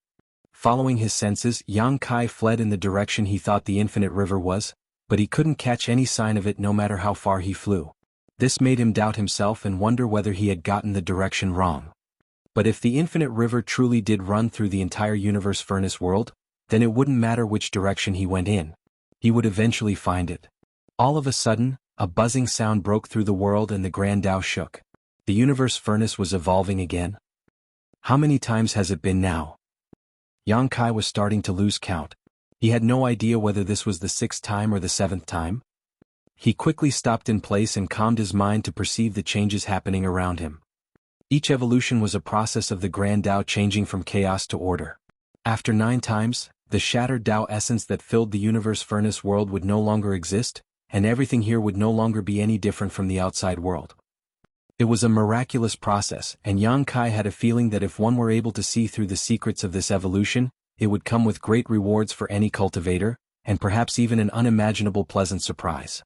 Following his senses, Yang Kai fled in the direction he thought the infinite river was, but he couldn't catch any sign of it no matter how far he flew. This made him doubt himself and wonder whether he had gotten the direction wrong. But if the infinite river truly did run through the entire Universe Furnace world, then it wouldn't matter which direction he went in. He would eventually find it. All of a sudden, a buzzing sound broke through the world and the Grand Tao shook. The Universe Furnace was evolving again. How many times has it been now? Yang Kai was starting to lose count. He had no idea whether this was the 6th time or the 7th time. He quickly stopped in place and calmed his mind to perceive the changes happening around him. Each evolution was a process of the Grand Tao changing from chaos to order. After 9 times, the shattered Tao essence that filled the universe furnace world would no longer exist, and everything here would no longer be any different from the outside world. It was a miraculous process, and Yang Kai had a feeling that if one were able to see through the secrets of this evolution, it would come with great rewards for any cultivator, and perhaps even an unimaginable pleasant surprise.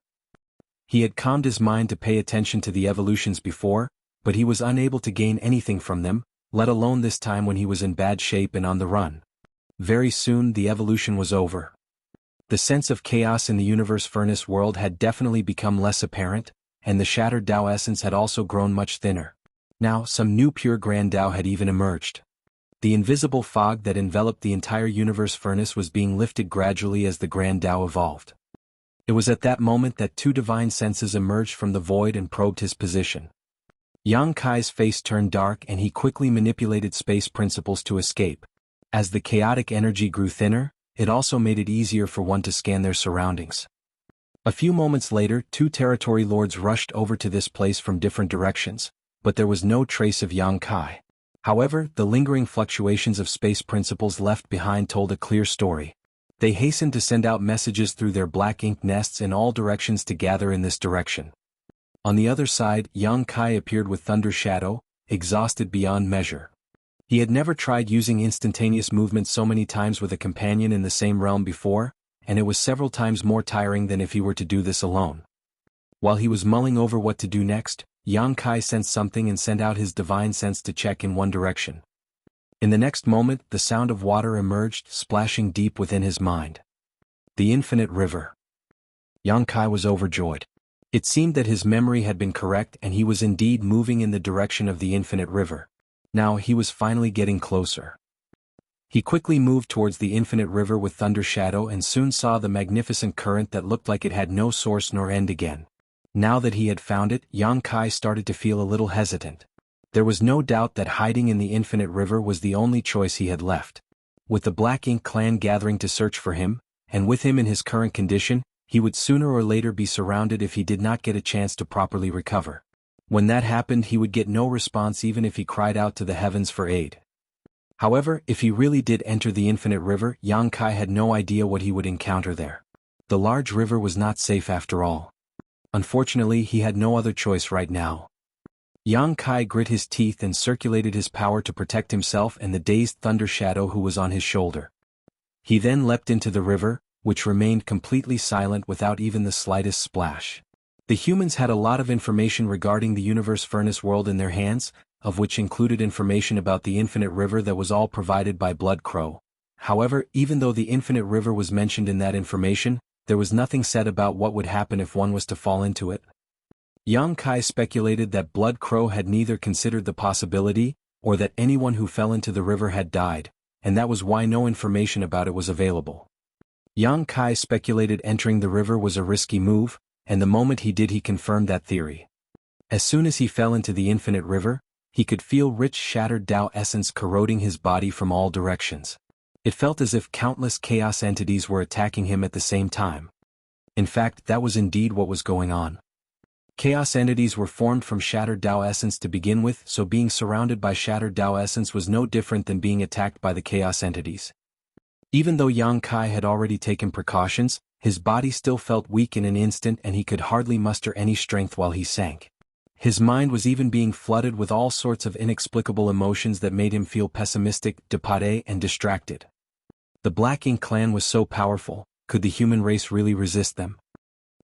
He had calmed his mind to pay attention to the evolutions before, but he was unable to gain anything from them, let alone this time when he was in bad shape and on the run. Very soon the evolution was over. The sense of chaos in the universe furnace world had definitely become less apparent, and the shattered Tao essence had also grown much thinner. Now some new pure grand Tao had even emerged. The invisible fog that enveloped the entire universe furnace was being lifted gradually as the grand Tao evolved. It was at that moment that two divine senses emerged from the void and probed his position. Yang Kai's face turned dark and he quickly manipulated space principles to escape. As the chaotic energy grew thinner, it also made it easier for one to scan their surroundings. A few moments later, two territory lords rushed over to this place from different directions, but there was no trace of Yang Kai. However, the lingering fluctuations of space principles left behind told a clear story. They hastened to send out messages through their black ink nests in all directions to gather in this direction. On the other side, Yang Kai appeared with Thunder Shadow, exhausted beyond measure. He had never tried using instantaneous movement so many times with a companion in the same realm before, and it was several times more tiring than if he were to do this alone. While he was mulling over what to do next, Yang Kai sensed something and sent out his divine sense to check in one direction. In the next moment, the sound of water emerged, splashing deep within his mind. The infinite river. Yang Kai was overjoyed. It seemed that his memory had been correct and he was indeed moving in the direction of the infinite river. Now he was finally getting closer. He quickly moved towards the infinite river with Thunder Shadow and soon saw the magnificent current that looked like it had no source nor end again. Now that he had found it, Yang Kai started to feel a little hesitant. There was no doubt that hiding in the infinite river was the only choice he had left. With the Black Ink clan gathering to search for him, and with him in his current condition, he would sooner or later be surrounded if he did not get a chance to properly recover. When that happened, he would get no response even if he cried out to the heavens for aid. However, if he really did enter the infinite river, Yang Kai had no idea what he would encounter there. The large river was not safe after all. Unfortunately, he had no other choice right now. Yang Kai grit his teeth and circulated his power to protect himself and the dazed Thunder Shadow who was on his shoulder. He then leapt into the river, which remained completely silent without even the slightest splash. The humans had a lot of information regarding the universe furnace world in their hands, of which included information about the infinite river that was all provided by Blood Crow. However, even though the infinite river was mentioned in that information, there was nothing said about what would happen if one was to fall into it. Yang Kai speculated that Blood Crow had neither considered the possibility, or that anyone who fell into the river had died, and that was why no information about it was available. Yang Kai speculated entering the river was a risky move, and the moment he did he confirmed that theory. As soon as he fell into the infinite river, he could feel rich shattered Tao essence corroding his body from all directions. It felt as if countless chaos entities were attacking him at the same time. In fact, that was indeed what was going on. Chaos entities were formed from shattered Tao essence to begin with, so being surrounded by shattered Tao essence was no different than being attacked by the chaos entities. Even though Yang Kai had already taken precautions, his body still felt weak in an instant and he could hardly muster any strength while he sank. His mind was even being flooded with all sorts of inexplicable emotions that made him feel pessimistic, dépassé, and distracted. The Black Ink clan was so powerful, could the human race really resist them?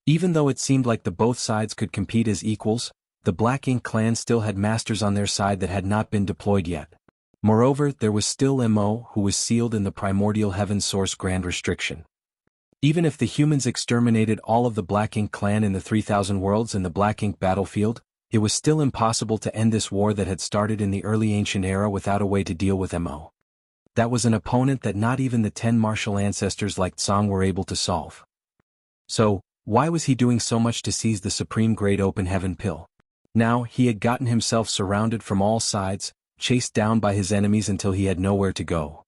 Even though it seemed like the both sides could compete as equals, the Black Ink clan still had masters on their side that had not been deployed yet. Moreover, there was still Mo, who was sealed in the primordial heaven source grand restriction. Even if the humans exterminated all of the Black Ink clan in the 3000 worlds in the Black Ink battlefield, it was still impossible to end this war that had started in the early ancient era without a way to deal with Mo. That was an opponent that not even the 10 martial ancestors like Tsang were able to solve. So, why was he doing so much to seize the supreme great open heaven pill? Now, he had gotten himself surrounded from all sides, chased down by his enemies until he had nowhere to go.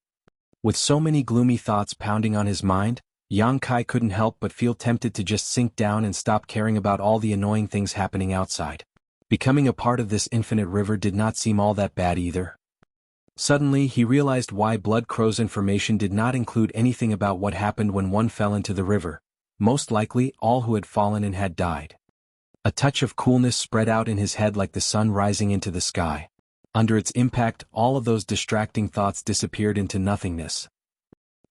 With so many gloomy thoughts pounding on his mind, Yang Kai couldn't help but feel tempted to just sink down and stop caring about all the annoying things happening outside. Becoming a part of this infinite river did not seem all that bad either. Suddenly he realized why Blood Crow's information did not include anything about what happened when one fell into the river. Most likely, all who had fallen in had died. A touch of coolness spread out in his head like the sun rising into the sky. Under its impact, all of those distracting thoughts disappeared into nothingness.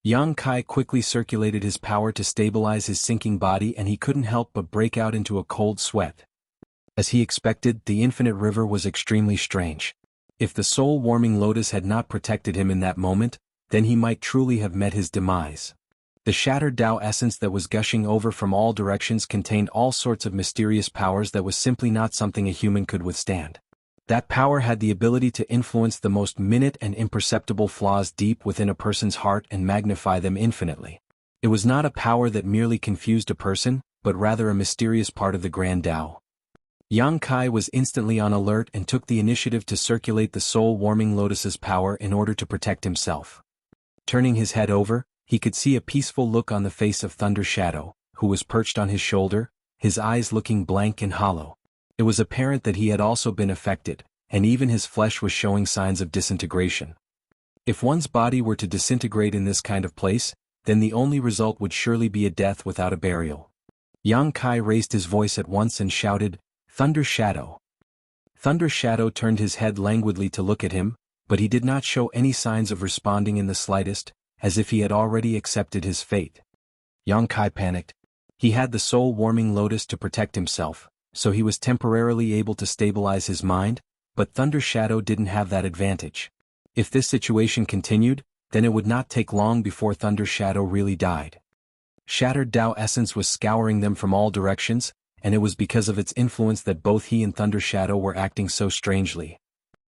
Yang Kai quickly circulated his power to stabilize his sinking body, and he couldn't help but break out into a cold sweat. As he expected, the infinite river was extremely strange. If the soul-warming lotus had not protected him in that moment, then he might truly have met his demise. The shattered Tao essence that was gushing over from all directions contained all sorts of mysterious powers that was simply not something a human could withstand. That power had the ability to influence the most minute and imperceptible flaws deep within a person's heart and magnify them infinitely. It was not a power that merely confused a person, but rather a mysterious part of the Grand Tao. Yang Kai was instantly on alert and took the initiative to circulate the soul-warming lotus's power in order to protect himself. Turning his head over, he could see a peaceful look on the face of Thunder Shadow, who was perched on his shoulder, his eyes looking blank and hollow. It was apparent that he had also been affected, and even his flesh was showing signs of disintegration. If one's body were to disintegrate in this kind of place, then the only result would surely be a death without a burial. Yang Kai raised his voice at once and shouted, "Thunder Shadow." Thunder Shadow turned his head languidly to look at him, but he did not show any signs of responding in the slightest, as if he had already accepted his fate. Yang Kai panicked. He had the soul-warming lotus to protect himself, so he was temporarily able to stabilize his mind, but Thunder Shadow didn't have that advantage. If this situation continued, then it would not take long before Thunder Shadow really died. Shattered Tao essence was scouring them from all directions, and it was because of its influence that both he and Thunder Shadow were acting so strangely.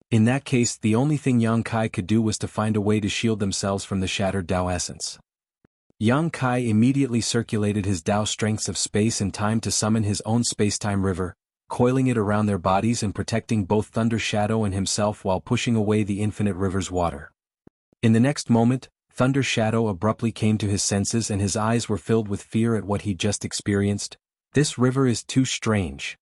In that case, the only thing Yang Kai could do was to find a way to shield themselves from the shattered Tao essence. Yang Kai immediately circulated his Tao strengths of space and time to summon his own space-time river, coiling it around their bodies and protecting both Thunder Shadow and himself while pushing away the infinite river's water. In the next moment, Thunder Shadow abruptly came to his senses and his eyes were filled with fear at what he just experienced. This river is too strange.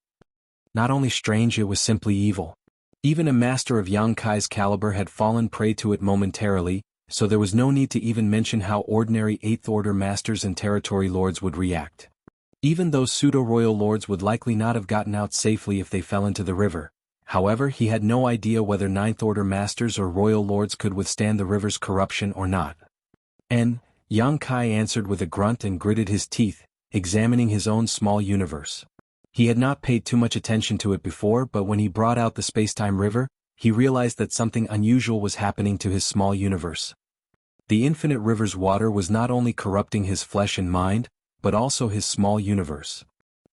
Not only strange, it was simply evil. Even a master of Yang Kai's caliber had fallen prey to it momentarily, so there was no need to even mention how ordinary Eighth Order masters and territory lords would react. Even those pseudo-royal lords would likely not have gotten out safely if they fell into the river. However, he had no idea whether Ninth Order masters or royal lords could withstand the river's corruption or not. And Yang Kai answered with a grunt and gritted his teeth, examining his own small universe. He had not paid too much attention to it before, but when he brought out the space-time river, he realized that something unusual was happening to his small universe. The infinite river's water was not only corrupting his flesh and mind, but also his small universe.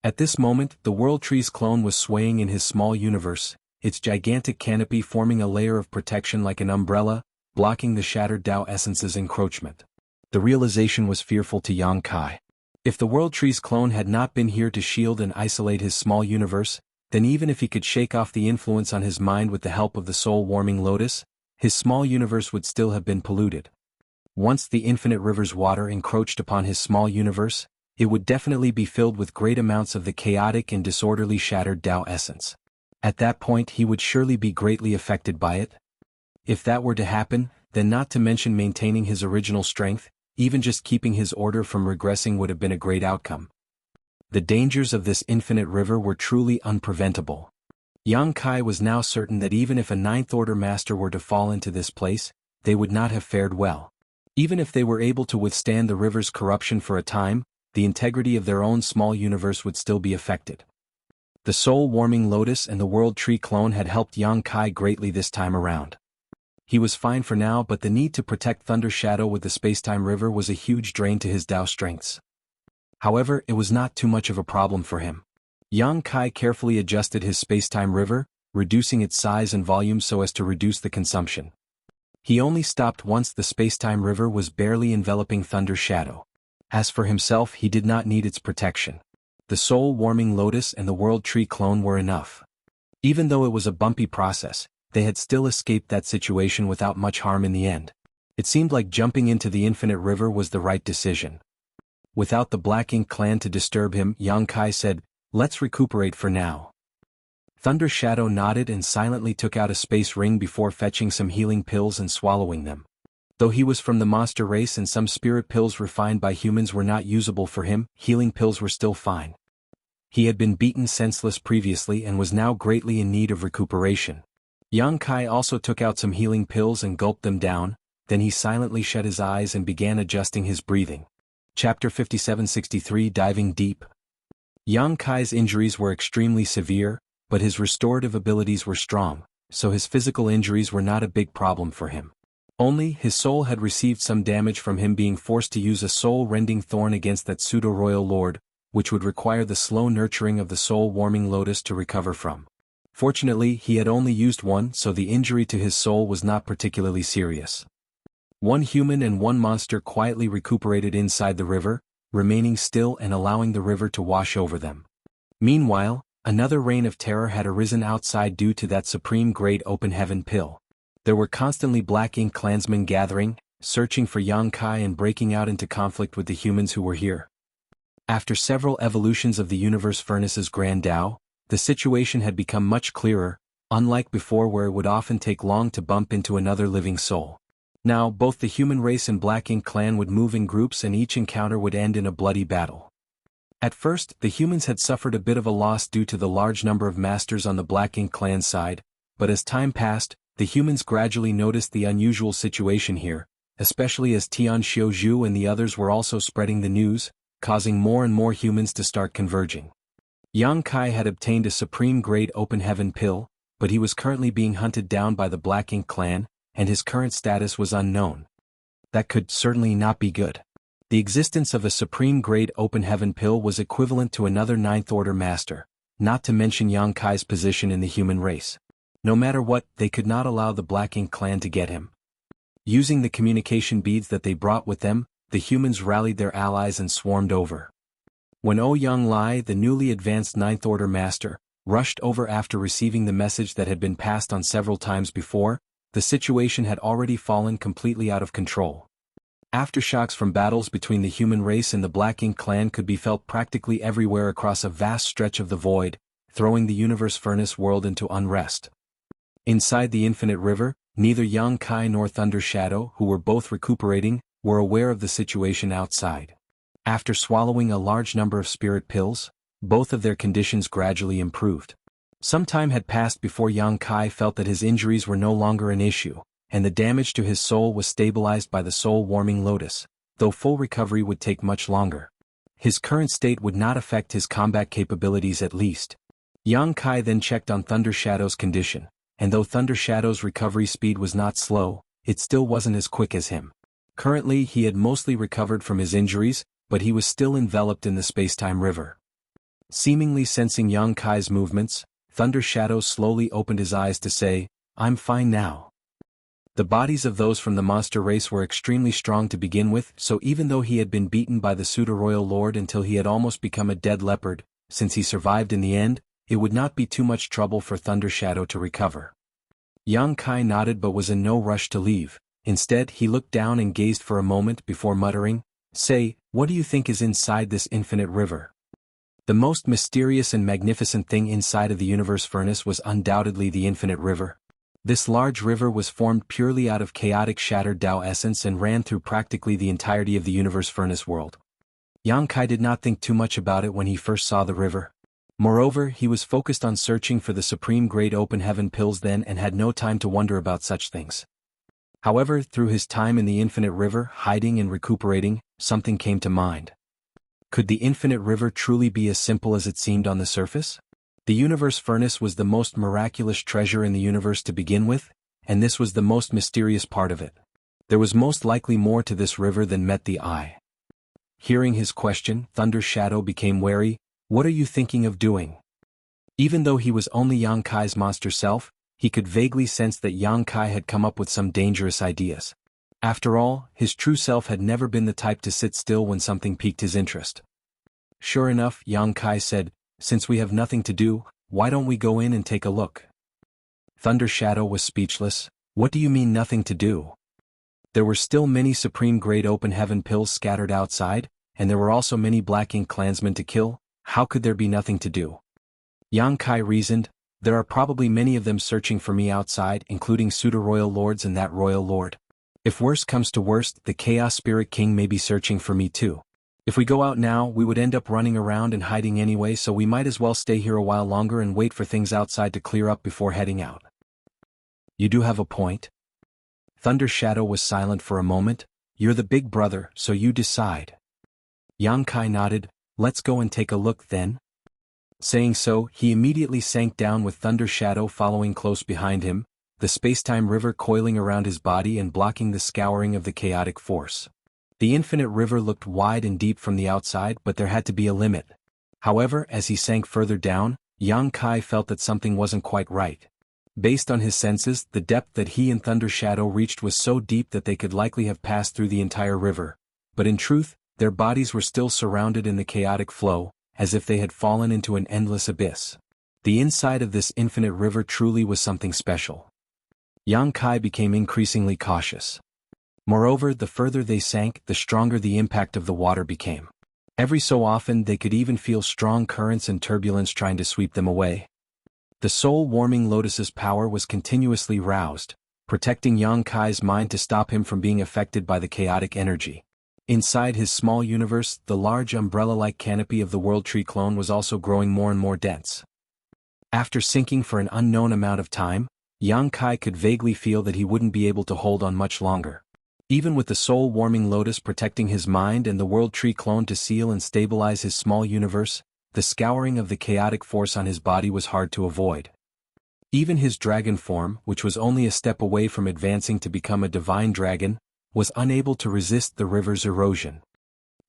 At this moment, the World Tree's clone was swaying in his small universe, its gigantic canopy forming a layer of protection like an umbrella, blocking the shattered Tao essence's encroachment. The realization was fearful to Yang Kai. If the World Tree's clone had not been here to shield and isolate his small universe, then even if he could shake off the influence on his mind with the help of the soul-warming lotus, his small universe would still have been polluted. Once the infinite river's water encroached upon his small universe, it would definitely be filled with great amounts of the chaotic and disorderly shattered Tao essence. At that point he would surely be greatly affected by it. If that were to happen, then not to mention maintaining his original strength, even just keeping his order from regressing would have been a great outcome. The dangers of this infinite river were truly unpreventable. Yang Kai was now certain that even if a Ninth Order master were to fall into this place, they would not have fared well. Even if they were able to withstand the river's corruption for a time, the integrity of their own small universe would still be affected. The soul-warming lotus and the World Tree clone had helped Yang Kai greatly this time around. He was fine for now, but the need to protect Thunder Shadow with the space-time river was a huge drain to his Tao strengths. However, it was not too much of a problem for him. Yang Kai carefully adjusted his space-time river, reducing its size and volume so as to reduce the consumption. He only stopped once the space-time river was barely enveloping Thunder Shadow. As for himself, he did not need its protection. The soul-warming lotus and the World Tree clone were enough. Even though it was a bumpy process, they had still escaped that situation without much harm in the end. It seemed like jumping into the infinite river was the right decision. Without the Black Ink clan to disturb him, Yang Kai said, "Let's recuperate for now." Thunder Shadow nodded and silently took out a space ring before fetching some healing pills and swallowing them. Though he was from the monster race and some spirit pills refined by humans were not usable for him, healing pills were still fine. He had been beaten senseless previously and was now greatly in need of recuperation. Yang Kai also took out some healing pills and gulped them down, then he silently shut his eyes and began adjusting his breathing. Chapter 5763 Diving Deep. Yang Kai's injuries were extremely severe, but his restorative abilities were strong, so his physical injuries were not a big problem for him. Only, his soul had received some damage from him being forced to use a soul-rending thorn against that pseudo-royal lord, which would require the slow nurturing of the soul-warming lotus to recover from. Fortunately, he had only used one, so the injury to his soul was not particularly serious. One human and one monster quietly recuperated inside the river, remaining still and allowing the river to wash over them. Meanwhile, another reign of terror had arisen outside due to that supreme great open heaven pill. There were constantly Black Ink clansmen gathering, searching for Yang Kai and breaking out into conflict with the humans who were here. After several evolutions of the universe furnace's Grand Tao, the situation had become much clearer, unlike before where it would often take long to bump into another living soul. Now both the human race and Black Ink clan would move in groups and each encounter would end in a bloody battle. At first, the humans had suffered a bit of a loss due to the large number of masters on the Black Ink clan side, but as time passed, the humans gradually noticed the unusual situation here, especially as Tian Xiuzhu and the others were also spreading the news, causing more and more humans to start converging. Yang Kai had obtained a supreme-grade open heaven pill, but he was currently being hunted down by the Black Ink clan, and his current status was unknown. That could certainly not be good. The existence of a supreme-grade open heaven pill was equivalent to another Ninth Order master, not to mention Yang Kai's position in the human race. No matter what, they could not allow the Black Ink clan to get him. Using the communication beads that they brought with them, the humans rallied their allies and swarmed over. When Ouyang Lai, the newly advanced Ninth Order master, rushed over after receiving the message that had been passed on several times before, the situation had already fallen completely out of control. Aftershocks from battles between the human race and the Black Ink clan could be felt practically everywhere across a vast stretch of the void, throwing the universe furnace world into unrest. Inside the infinite river, neither Yang Kai nor Thunder Shadow, who were both recuperating, were aware of the situation outside. After swallowing a large number of spirit pills, both of their conditions gradually improved. Some time had passed before Yang Kai felt that his injuries were no longer an issue, and the damage to his soul was stabilized by the soul-warming lotus, though full recovery would take much longer. His current state would not affect his combat capabilities at least. Yang Kai then checked on Thunder Shadow's condition, and though Thunder Shadow's recovery speed was not slow, it still wasn't as quick as him. Currently he had mostly recovered from his injuries, but he was still enveloped in the space-time river. Seemingly sensing Yang Kai's movements, Thunder Shadow slowly opened his eyes to say, "I'm fine now." The bodies of those from the monster race were extremely strong to begin with, so even though he had been beaten by the pseudo-royal lord until he had almost become a dead leopard, since he survived in the end, it would not be too much trouble for Thunder Shadow to recover. Yang Kai nodded but was in no rush to leave. Instead, he looked down and gazed for a moment before muttering, "Say, what do you think is inside this infinite river?" The most mysterious and magnificent thing inside of the universe furnace was undoubtedly the infinite river. This large river was formed purely out of chaotic shattered Tao essence and ran through practically the entirety of the universe furnace world. Yang Kai did not think too much about it when he first saw the river. Moreover, he was focused on searching for the supreme great open heaven pills then and had no time to wonder about such things. However, through his time in the infinite river, hiding and recuperating, something came to mind. Could the infinite river truly be as simple as it seemed on the surface? The universe furnace was the most miraculous treasure in the universe to begin with, and this was the most mysterious part of it. There was most likely more to this river than met the eye. Hearing his question, Thunder Shadow became wary. "What are you thinking of doing?" Even though he was only Yang Kai's monster self, he could vaguely sense that Yang Kai had come up with some dangerous ideas. After all, his true self had never been the type to sit still when something piqued his interest. Sure enough, Yang Kai said, "Since we have nothing to do, why don't we go in and take a look?" Thunder Shadow was speechless. "What do you mean nothing to do?" There were still many supreme-grade open heaven pills scattered outside, and there were also many Black Ink clansmen to kill. How could there be nothing to do? Yang Kai reasoned, There are probably many of them searching for me outside, including pseudo-royal lords and that royal lord. If worst comes to worst, the Chaos Spirit King may be searching for me too. If we go out now, we would end up running around and hiding anyway, so we might as well stay here a while longer and wait for things outside to clear up before heading out. You do have a point. Thunder Shadow was silent for a moment. You're the big brother, so you decide. Yang Kai nodded. Let's go and take a look then. Saying so, he immediately sank down with Thunder Shadow following close behind him, the spacetime river coiling around his body and blocking the scouring of the chaotic force. The infinite river looked wide and deep from the outside, but there had to be a limit. However, as he sank further down, Yang Kai felt that something wasn't quite right. Based on his senses, the depth that he and Thunder Shadow reached was so deep that they could likely have passed through the entire river. But in truth, their bodies were still surrounded in the chaotic flow, as if they had fallen into an endless abyss. The inside of this infinite river truly was something special. Yang Kai became increasingly cautious. Moreover, the further they sank, the stronger the impact of the water became. Every so often they could even feel strong currents and turbulence trying to sweep them away. The soul-warming lotus's power was continuously roused, protecting Yang Kai's mind to stop him from being affected by the chaotic energy. Inside his small universe, the large umbrella-like canopy of the World Tree clone was also growing more and more dense. After sinking for an unknown amount of time, Yang Kai could vaguely feel that he wouldn't be able to hold on much longer. Even with the soul-warming lotus protecting his mind and the World Tree clone to seal and stabilize his small universe, the scouring of the chaotic force on his body was hard to avoid. Even his dragon form, which was only a step away from advancing to become a divine dragon, was unable to resist the river's erosion.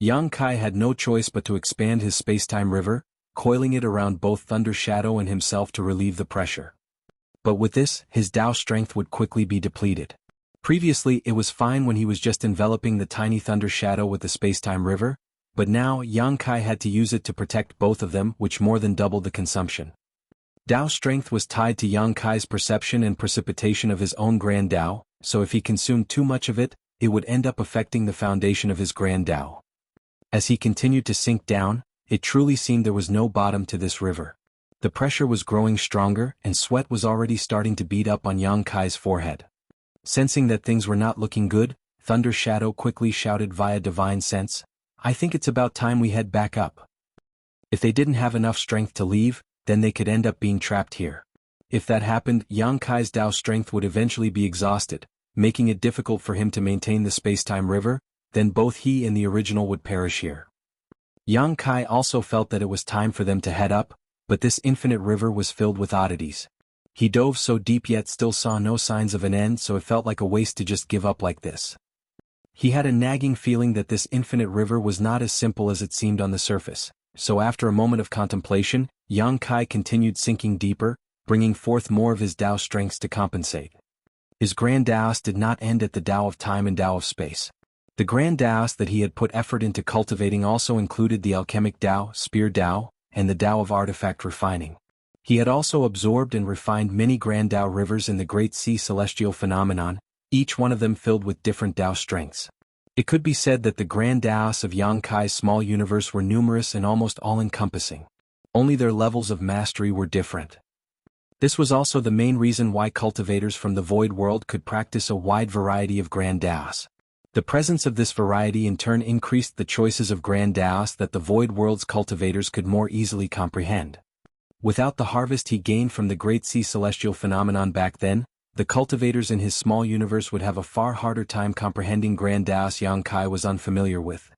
Yang Kai had no choice but to expand his spacetime river, coiling it around both Thunder Shadow and himself to relieve the pressure. But with this, his Tao strength would quickly be depleted. Previously it was fine when he was just enveloping the tiny Thunder Shadow with the spacetime river, but now Yang Kai had to use it to protect both of them, which more than doubled the consumption. Tao strength was tied to Yang Kai's perception and precipitation of his own Grand Tao, so if he consumed too much of it, it would end up affecting the foundation of his Grand Tao. As he continued to sink down, it truly seemed there was no bottom to this river. The pressure was growing stronger, and sweat was already starting to bead up on Yang Kai's forehead. Sensing that things were not looking good, Thunder Shadow quickly shouted via divine sense, "I think it's about time we head back up." If they didn't have enough strength to leave, then they could end up being trapped here. If that happened, Yang Kai's Tao strength would eventually be exhausted, making it difficult for him to maintain the spacetime river, then both he and the original would perish here. Yang Kai also felt that it was time for them to head up, but this infinite river was filled with oddities. He dove so deep yet still saw no signs of an end, so it felt like a waste to just give up like this. He had a nagging feeling that this infinite river was not as simple as it seemed on the surface, so after a moment of contemplation, Yang Kai continued sinking deeper, bringing forth more of his Tao strengths to compensate. His Grand Taos did not end at the Tao of time and Tao of space. The Grand Taos that he had put effort into cultivating also included the alchemic Tao, spear Tao, and the Tao of artifact refining. He had also absorbed and refined many Grand Tao rivers in the Great Sea celestial phenomenon, each one of them filled with different Tao strengths. It could be said that the Grand Taos of Yang Kai's small universe were numerous and almost all-encompassing. Only their levels of mastery were different. This was also the main reason why cultivators from the Void World could practice a wide variety of Grand Taos. The presence of this variety in turn increased the choices of Grand Taos that the Void World's cultivators could more easily comprehend. Without the harvest he gained from the Great Sea celestial phenomenon back then, the cultivators in his small universe would have a far harder time comprehending Grand Taos Yang Kai was unfamiliar with.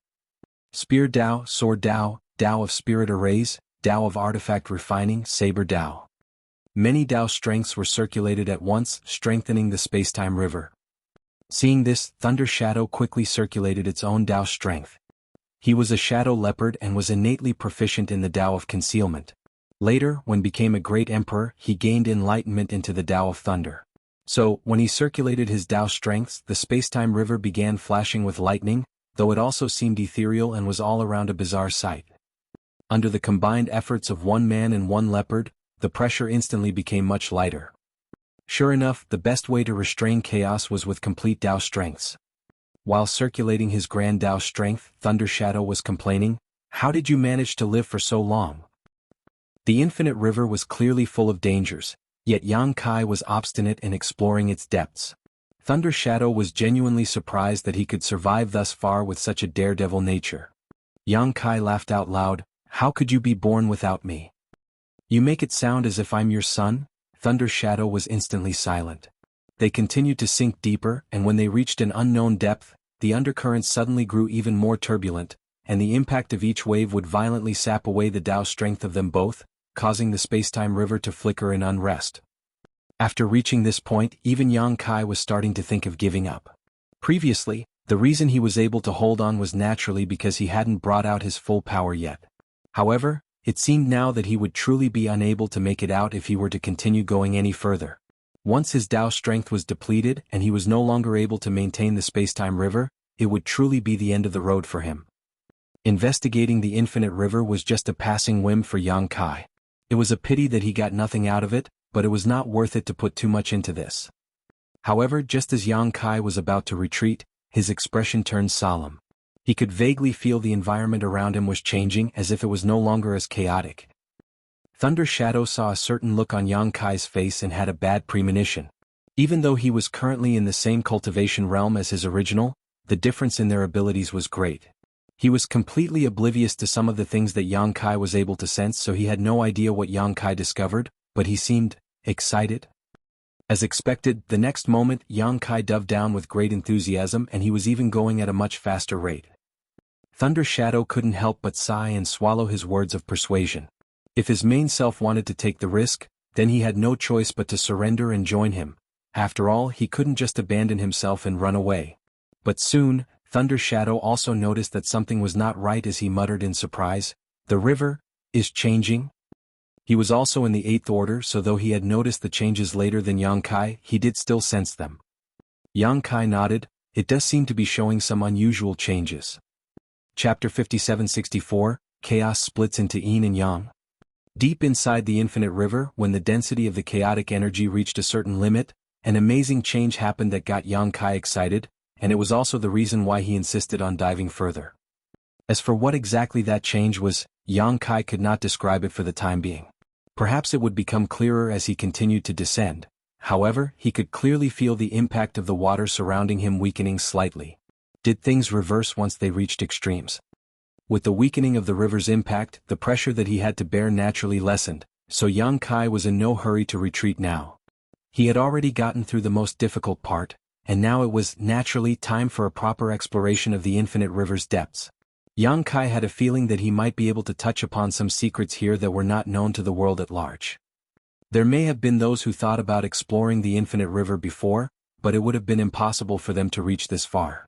Spear Tao, Sword Tao, Tao of Spirit Arrays, Tao of Artifact Refining, Saber Tao. Many Tao strengths were circulated at once, strengthening the spacetime river. Seeing this, Thunder Shadow quickly circulated its own Tao strength. He was a shadow leopard and was innately proficient in the Tao of concealment. Later, when became a great emperor, he gained enlightenment into the Tao of Thunder. So, when he circulated his Tao strengths, the spacetime river began flashing with lightning, though it also seemed ethereal and was all around a bizarre sight. Under the combined efforts of one man and one leopard, the pressure instantly became much lighter. Sure enough, the best way to restrain chaos was with complete Tao strengths. While circulating his Grand Tao strength, Thunder Shadow was complaining, "How did you manage to live for so long?" The infinite river was clearly full of dangers, yet Yang Kai was obstinate in exploring its depths. Thunder Shadow was genuinely surprised that he could survive thus far with such a daredevil nature. Yang Kai laughed out loud, "How could you be born without me? You make it sound as if I'm your son?" Thunder Shadow was instantly silent. They continued to sink deeper, and when they reached an unknown depth, the undercurrents suddenly grew even more turbulent, and the impact of each wave would violently sap away the Tao strength of them both, causing the spacetime river to flicker in unrest. After reaching this point, even Yang Kai was starting to think of giving up. Previously, the reason he was able to hold on was naturally because he hadn't brought out his full power yet. However, it seemed now that he would truly be unable to make it out if he were to continue going any further. Once his Tao strength was depleted and he was no longer able to maintain the spacetime river, it would truly be the end of the road for him. Investigating the infinite river was just a passing whim for Yang Kai. It was a pity that he got nothing out of it, but it was not worth it to put too much into this. However, just as Yang Kai was about to retreat, his expression turned solemn. He could vaguely feel the environment around him was changing as if it was no longer as chaotic. Thunder Shadow saw a certain look on Yang Kai's face and had a bad premonition. Even though he was currently in the same cultivation realm as his original, the difference in their abilities was great. He was completely oblivious to some of the things that Yang Kai was able to sense, so he had no idea what Yang Kai discovered, but he seemed excited. As expected, the next moment Yang Kai dove down with great enthusiasm, and he was even going at a much faster rate. Thunder Shadow couldn't help but sigh and swallow his words of persuasion. If his main self wanted to take the risk, then he had no choice but to surrender and join him. After all, he couldn't just abandon himself and run away. But soon, Thunder Shadow also noticed that something was not right as he muttered in surprise, "The river is changing?" He was also in the 8th order, so though he had noticed the changes later than Yang Kai, he did still sense them. Yang Kai nodded, "It does seem to be showing some unusual changes." Chapter 5764, Chaos splits into Yin and Yang. Deep inside the infinite river, when the density of the chaotic energy reached a certain limit, an amazing change happened that got Yang Kai excited, and it was also the reason why he insisted on diving further. As for what exactly that change was, Yang Kai could not describe it for the time being. Perhaps it would become clearer as he continued to descend. However, he could clearly feel the impact of the water surrounding him weakening slightly. Did things reverse once they reached extremes? With the weakening of the river's impact, the pressure that he had to bear naturally lessened, so Yang Kai was in no hurry to retreat now. He had already gotten through the most difficult part, and now it was naturally time for a proper exploration of the infinite river's depths. Yang Kai had a feeling that he might be able to touch upon some secrets here that were not known to the world at large. There may have been those who thought about exploring the infinite river before, but it would have been impossible for them to reach this far.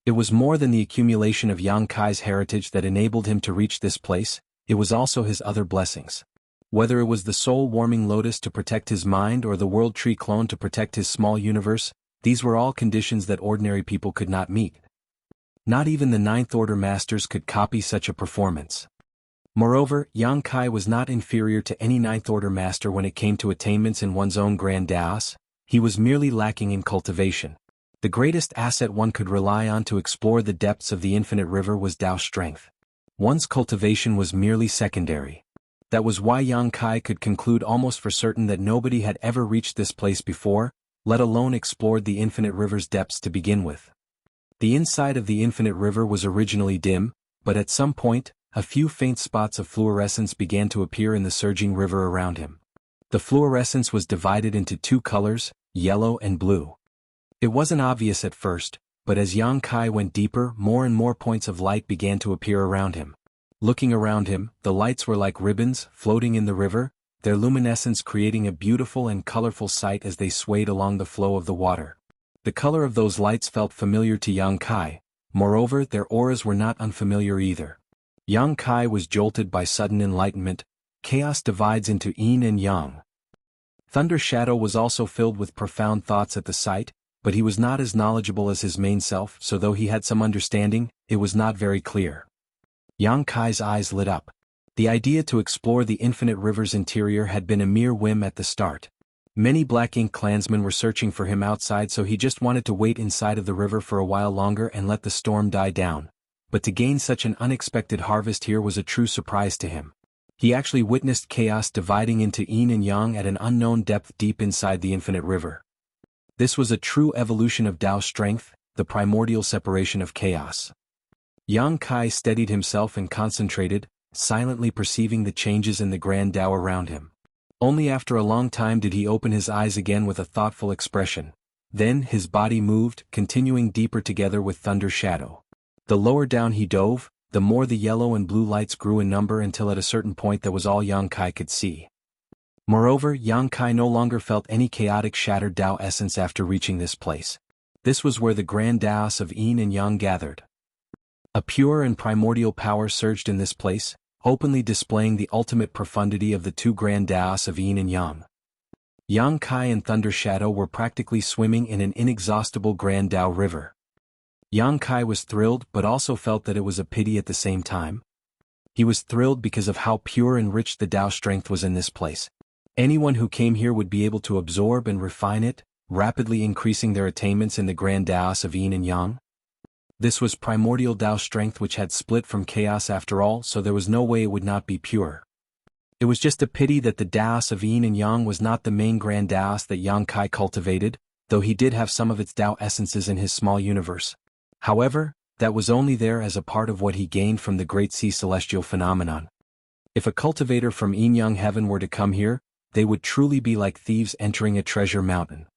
It was more than the accumulation of Yang Kai's heritage that enabled him to reach this place, it was also his other blessings. Whether it was the soul-warming lotus to protect his mind or the world tree clone to protect his small universe, these were all conditions that ordinary people could not meet. Not even the 9th Order Masters could copy such a performance. Moreover, Yang Kai was not inferior to any 9th Order Master when it came to attainments in one's own grand Daos, he was merely lacking in cultivation. The greatest asset one could rely on to explore the depths of the infinite river was Tao strength. One's cultivation was merely secondary. That was why Yang Kai could conclude almost for certain that nobody had ever reached this place before, let alone explored the infinite river's depths to begin with. The inside of the infinite river was originally dim, but at some point, a few faint spots of fluorescence began to appear in the surging river around him. The fluorescence was divided into 2 colors, yellow and blue. It wasn't obvious at first, but as Yang Kai went deeper, more and more points of light began to appear around him. Looking around him, the lights were like ribbons floating in the river, their luminescence creating a beautiful and colorful sight as they swayed along the flow of the water. The color of those lights felt familiar to Yang Kai, moreover their auras were not unfamiliar either. Yang Kai was jolted by sudden enlightenment. Chaos divides into Yin and Yang. Thunder Shadow was also filled with profound thoughts at the sight, but he was not as knowledgeable as his main self, so though he had some understanding, it was not very clear. Yang Kai's eyes lit up. The idea to explore the infinite river's interior had been a mere whim at the start. Many Black Ink clansmen were searching for him outside, so he just wanted to wait inside of the river for a while longer and let the storm die down. But to gain such an unexpected harvest here was a true surprise to him. He actually witnessed chaos dividing into yin and yang at an unknown depth deep inside the infinite river. This was a true evolution of Tao strength, the primordial separation of chaos. Yang Kai steadied himself and concentrated, silently perceiving the changes in the grand Tao around him. Only after a long time did he open his eyes again with a thoughtful expression. Then his body moved, continuing deeper together with Thunder Shadow. The lower down he dove, the more the yellow and blue lights grew in number until at a certain point that was all Yang Kai could see. Moreover, Yang Kai no longer felt any chaotic shattered Tao essence after reaching this place. This was where the grand Taos of yin and yang gathered. A pure and primordial power surged in this place, openly displaying the ultimate profundity of the two grand Taos of yin and yang. Yang Kai and Thunder Shadow were practically swimming in an inexhaustible grand Tao river. Yang Kai was thrilled but also felt that it was a pity at the same time. He was thrilled because of how pure and rich the Tao strength was in this place. Anyone who came here would be able to absorb and refine it, rapidly increasing their attainments in the grand Taos of yin and yang. This was primordial Tao strength which had split from chaos after all, so there was no way it would not be pure. It was just a pity that the Taos of yin and yang was not the main grand Taos that Yang Kai cultivated, though he did have some of its Tao essences in his small universe. However, that was only there as a part of what he gained from the Great Sea Celestial phenomenon. If a cultivator from yin-yang heaven were to come here, they would truly be like thieves entering a treasure mountain.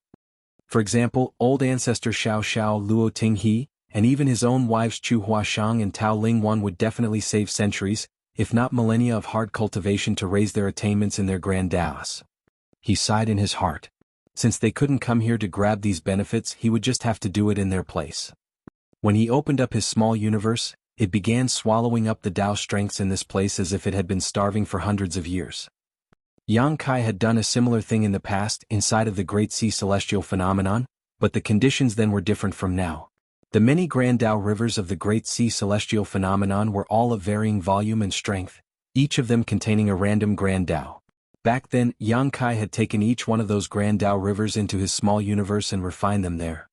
For example, old ancestor Xiao Xiao Luo Ting He, and even his own wives Chu Huashang and Tao Ling Wan would definitely save centuries, if not millennia of hard cultivation to raise their attainments in their grand Taos. He sighed in his heart. Since they couldn't come here to grab these benefits, he would just have to do it in their place. When he opened up his small universe, it began swallowing up the Tao strengths in this place as if it had been starving for hundreds of years. Yang Kai had done a similar thing in the past inside of the Great Sea Celestial phenomenon, but the conditions then were different from now. The many grand Tao rivers of the Great Sea Celestial phenomenon were all of varying volume and strength, each of them containing a random grand Tao. Back then, Yang Kai had taken each one of those grand Tao rivers into his small universe and refined them there.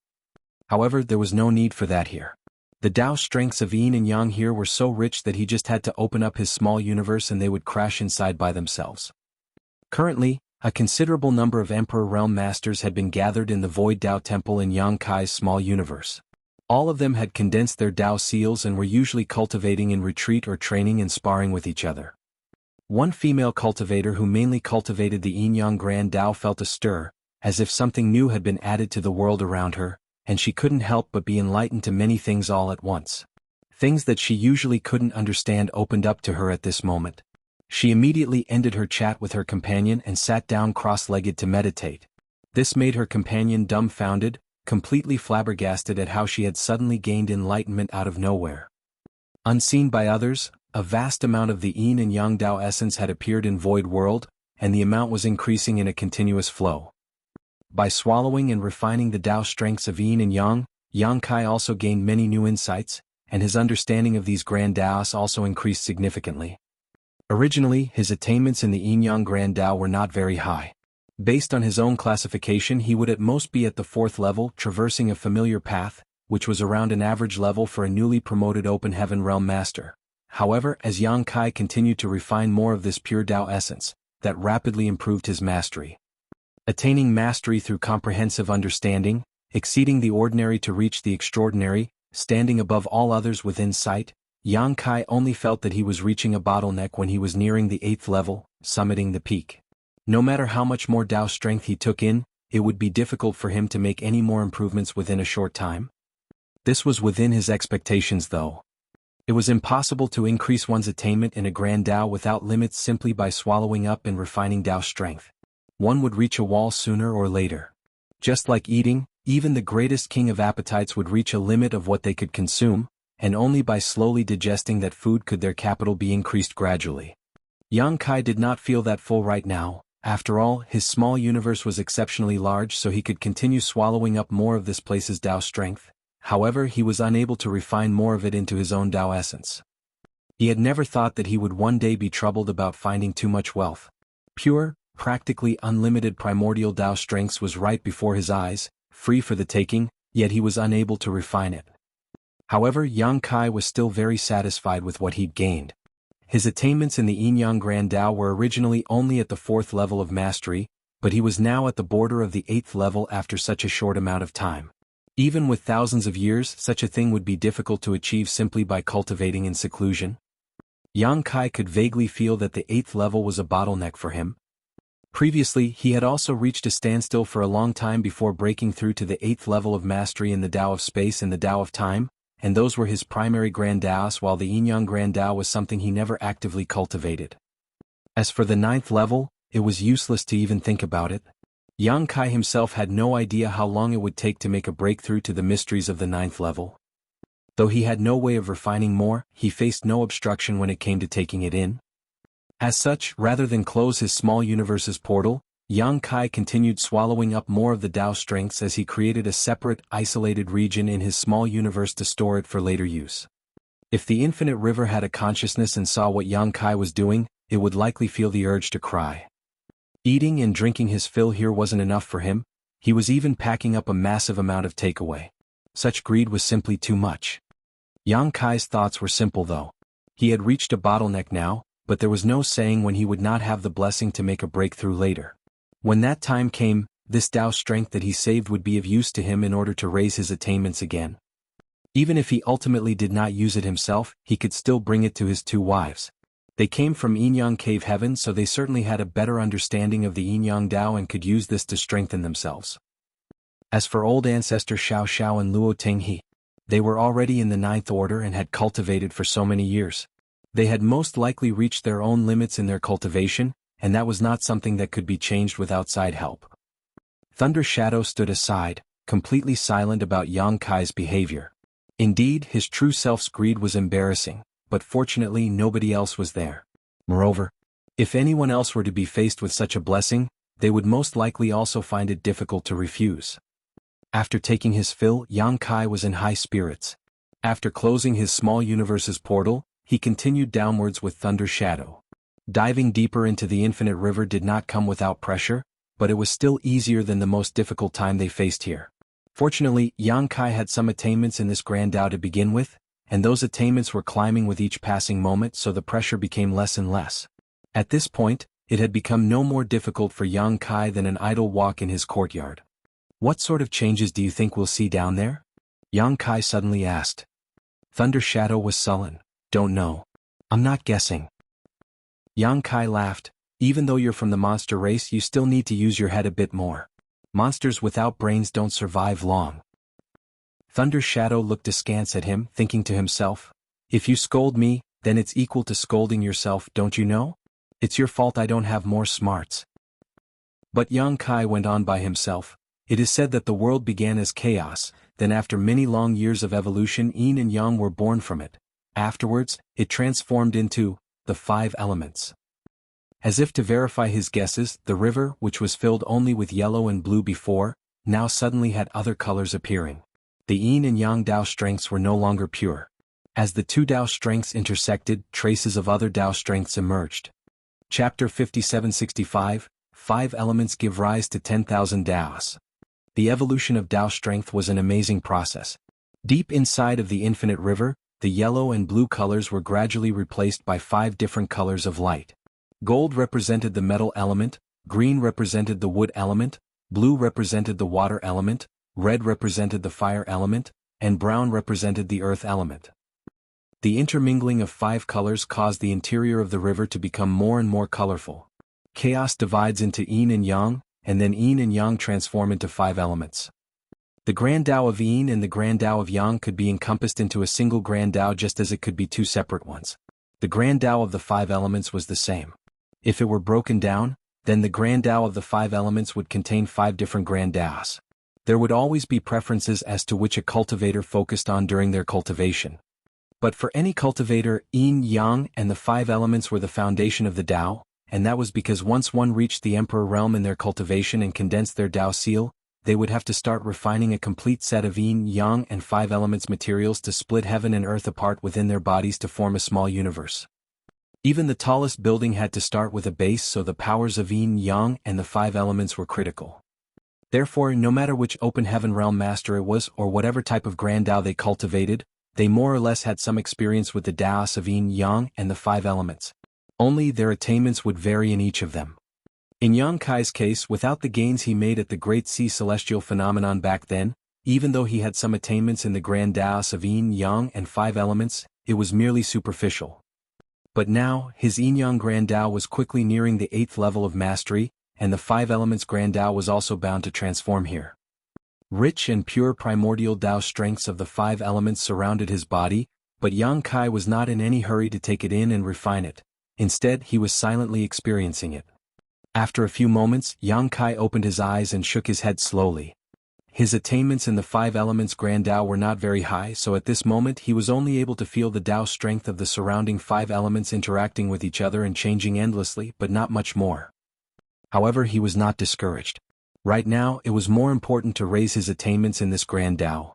However, there was no need for that here. The Tao strengths of yin and yang here were so rich that he just had to open up his small universe and they would crash inside by themselves. Currently, a considerable number of Emperor Realm Masters had been gathered in the Void Tao Temple in Yang Kai's small universe. All of them had condensed their Tao seals and were usually cultivating in retreat or training and sparring with each other. One female cultivator who mainly cultivated the yin-yang grand Tao felt a stir, as if something new had been added to the world around her, and she couldn't help but be enlightened to many things all at once. Things that she usually couldn't understand opened up to her at this moment. She immediately ended her chat with her companion and sat down cross-legged to meditate. This made her companion dumbfounded, completely flabbergasted at how she had suddenly gained enlightenment out of nowhere. Unseen by others, a vast amount of the yin and yang Tao essence had appeared in Void World, and the amount was increasing in a continuous flow. By swallowing and refining the Tao strengths of yin and yang, Yang Kai also gained many new insights, and his understanding of these grand Taos also increased significantly. Originally, his attainments in the yin-yang grand Tao were not very high. Based on his own classification, he would at most be at the 4th level, traversing a familiar path, which was around an average level for a newly promoted Open Heaven Realm Master. However, as Yang Kai continued to refine more of this pure Tao essence, that rapidly improved his mastery. Attaining mastery through comprehensive understanding, exceeding the ordinary to reach the extraordinary, standing above all others within sight, Yang Kai only felt that he was reaching a bottleneck when he was nearing the 8th level, summiting the peak. No matter how much more Tao strength he took in, it would be difficult for him to make any more improvements within a short time. This was within his expectations though. It was impossible to increase one's attainment in a grand Tao without limits simply by swallowing up and refining Tao strength. One would reach a wall sooner or later. Just like eating, even the greatest king of appetites would reach a limit of what they could consume, and only by slowly digesting that food could their capital be increased gradually. Yang Kai did not feel that full right now. After all, his small universe was exceptionally large, so he could continue swallowing up more of this place's Tao strength. However, he was unable to refine more of it into his own Tao essence. He had never thought that he would one day be troubled about finding too much wealth. Pure, practically unlimited primordial Tao strengths was right before his eyes, free for the taking, yet he was unable to refine it. However, Yang Kai was still very satisfied with what he'd gained. His attainments in the Yin-Yang Grand Tao were originally only at the 4th level of mastery, but he was now at the border of the 8th level after such a short amount of time. Even with thousands of years, such a thing would be difficult to achieve simply by cultivating in seclusion. Yang Kai could vaguely feel that the 8th level was a bottleneck for him. Previously, he had also reached a standstill for a long time before breaking through to the 8th level of mastery in the Tao of Space and the Tao of Time, and those were his primary Grand Taos, while the Yin-Yang Grand Tao was something he never actively cultivated. As for the 9th level, it was useless to even think about it. Yang Kai himself had no idea how long it would take to make a breakthrough to the mysteries of the 9th level. Though he had no way of refining more, he faced no obstruction when it came to taking it in. As such, rather than close his small universe's portal, Yang Kai continued swallowing up more of the Tao strengths as he created a separate, isolated region in his small universe to store it for later use. If the infinite river had a consciousness and saw what Yang Kai was doing, it would likely feel the urge to cry. Eating and drinking his fill here wasn't enough for him, he was even packing up a massive amount of takeaway. Such greed was simply too much. Yang Kai's thoughts were simple though. He had reached a bottleneck now, but there was no saying when he would not have the blessing to make a breakthrough later. When that time came, this Tao strength that he saved would be of use to him in order to raise his attainments again. Even if he ultimately did not use it himself, he could still bring it to his 2 wives. They came from Yin-Yang Cave Heaven, so they certainly had a better understanding of the Yin-Yang Tao and could use this to strengthen themselves. As for old ancestor Xiao Xiao and Luo Tinghe, they were already in the 9th order and had cultivated for so many years. They had most likely reached their own limits in their cultivation, and that was not something that could be changed with outside help. Thunder Shadow stood aside, completely silent about Yang Kai's behavior. Indeed, his true self's greed was embarrassing, but fortunately nobody else was there. Moreover, if anyone else were to be faced with such a blessing, they would most likely also find it difficult to refuse. After taking his fill, Yang Kai was in high spirits. After closing his small universe's portal, he continued downwards with Thunder Shadow. Diving deeper into the infinite river did not come without pressure, but it was still easier than the most difficult time they faced here. Fortunately, Yang Kai had some attainments in this Grand Tao to begin with, and those attainments were climbing with each passing moment, so the pressure became less and less. At this point, it had become no more difficult for Yang Kai than an idle walk in his courtyard. What sort of changes do you think we'll see down there? Yang Kai suddenly asked. Thunder Shadow was sullen. Don't know. I'm not guessing. Yang Kai laughed. Even though you're from the monster race, you still need to use your head a bit more. Monsters without brains don't survive long. Thunder Shadow looked askance at him, thinking to himself, if you scold me, then it's equal to scolding yourself, don't you know? It's your fault I don't have more smarts. But Yang Kai went on by himself. It is said that the world began as chaos, then after many long years of evolution, Yin and Yang were born from it. Afterwards, it transformed into the 5 elements. As if to verify his guesses, the river, which was filled only with yellow and blue before, now suddenly had other colors appearing. The Yin and Yang Tao strengths were no longer pure. As the 2 Tao strengths intersected, traces of other Tao strengths emerged. Chapter 5765, 5 elements give rise to 10,000 Taos. The evolution of Tao strength was an amazing process. Deep inside of the infinite river, the yellow and blue colors were gradually replaced by 5 different colors of light. Gold represented the metal element, green represented the wood element, blue represented the water element, red represented the fire element, and brown represented the earth element. The intermingling of 5 colors caused the interior of the river to become more and more colorful. Chaos divides into Yin and Yang, and then Yin and Yang transform into 5 elements. The Grand Tao of Yin and the Grand Tao of Yang could be encompassed into a single Grand Tao just as it could be 2 separate ones. The Grand Tao of the 5 elements was the same. If it were broken down, then the Grand Tao of the 5 elements would contain 5 different Grand Taos. There would always be preferences as to which a cultivator focused on during their cultivation. But for any cultivator, Yin, Yang, and the 5 elements were the foundation of the Tao, and that was because once one reached the Emperor realm in their cultivation and condensed their Tao seal, they would have to start refining a complete set of Yin, Yang, and 5 elements materials to split heaven and earth apart within their bodies to form a small universe. Even the tallest building had to start with a base, so the powers of Yin, Yang, and the 5 elements were critical. Therefore, no matter which open heaven realm master it was or whatever type of Grand Tao they cultivated, they more or less had some experience with the Taoists of Yin Yang and the five elements. Only their attainments would vary in each of them. In Yang Kai's case, without the gains he made at the Great Sea Celestial Phenomenon back then, even though he had some attainments in the Grand Taoists of Yin Yang and five elements, it was merely superficial. But now, his Yin Yang Grand Tao was quickly nearing the 8th level of mastery, and the five elements Grand Tao was also bound to transform here. Rich and pure primordial Tao strengths of the five elements surrounded his body, but Yang Kai was not in any hurry to take it in and refine it. Instead, he was silently experiencing it. After a few moments, Yang Kai opened his eyes and shook his head slowly. His attainments in the five elements Grand Tao were not very high, so at this moment he was only able to feel the Tao strength of the surrounding five elements interacting with each other and changing endlessly, but not much more. However, he was not discouraged. Right now, it was more important to raise his attainments in this Grand Tao.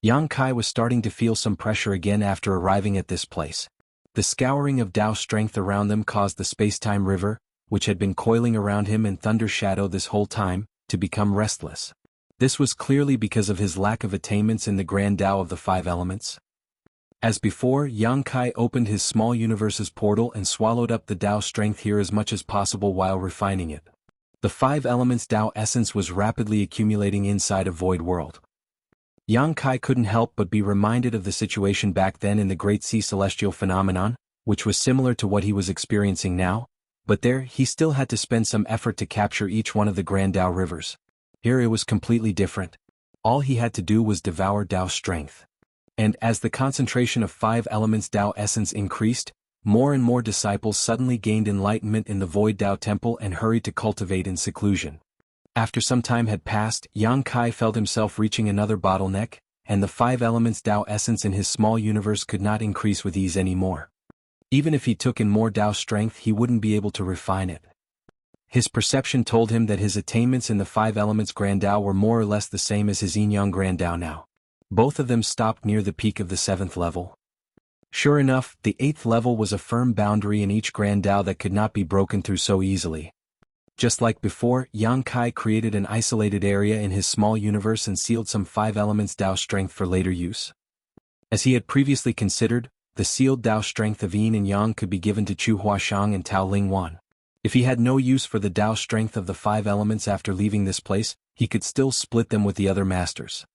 Yang Kai was starting to feel some pressure again after arriving at this place. The scouring of Tao strength around them caused the space-time river, which had been coiling around him in thunder shadow this whole time, to become restless. This was clearly because of his lack of attainments in the Grand Tao of the five elements. As before, Yang Kai opened his small universe's portal and swallowed up the Tao strength here as much as possible while refining it. The five elements Tao essence was rapidly accumulating inside a void world. Yang Kai couldn't help but be reminded of the situation back then in the Great Sea Celestial Phenomenon, which was similar to what he was experiencing now, but there he still had to spend some effort to capture each one of the Grand Tao rivers. Here it was completely different. All he had to do was devour Tao strength. And as the concentration of five elements Tao essence increased, more and more disciples suddenly gained enlightenment in the Void Tao Temple and hurried to cultivate in seclusion. After some time had passed, Yang Kai felt himself reaching another bottleneck, and the five elements Tao essence in his small universe could not increase with ease anymore. Even if he took in more Tao strength, he wouldn't be able to refine it. His perception told him that his attainments in the five elements Grand Tao were more or less the same as his Yin Yang Grand Tao now. Both of them stopped near the peak of the 7th level. Sure enough, the 8th level was a firm boundary in each Grand Tao that could not be broken through so easily. Just like before, Yang Kai created an isolated area in his small universe and sealed some five elements Tao strength for later use. As he had previously considered, the sealed Tao strength of Yin and Yang could be given to Chu Huashang and Tao Ling Wan. If he had no use for the Tao strength of the five elements after leaving this place, he could still split them with the other masters.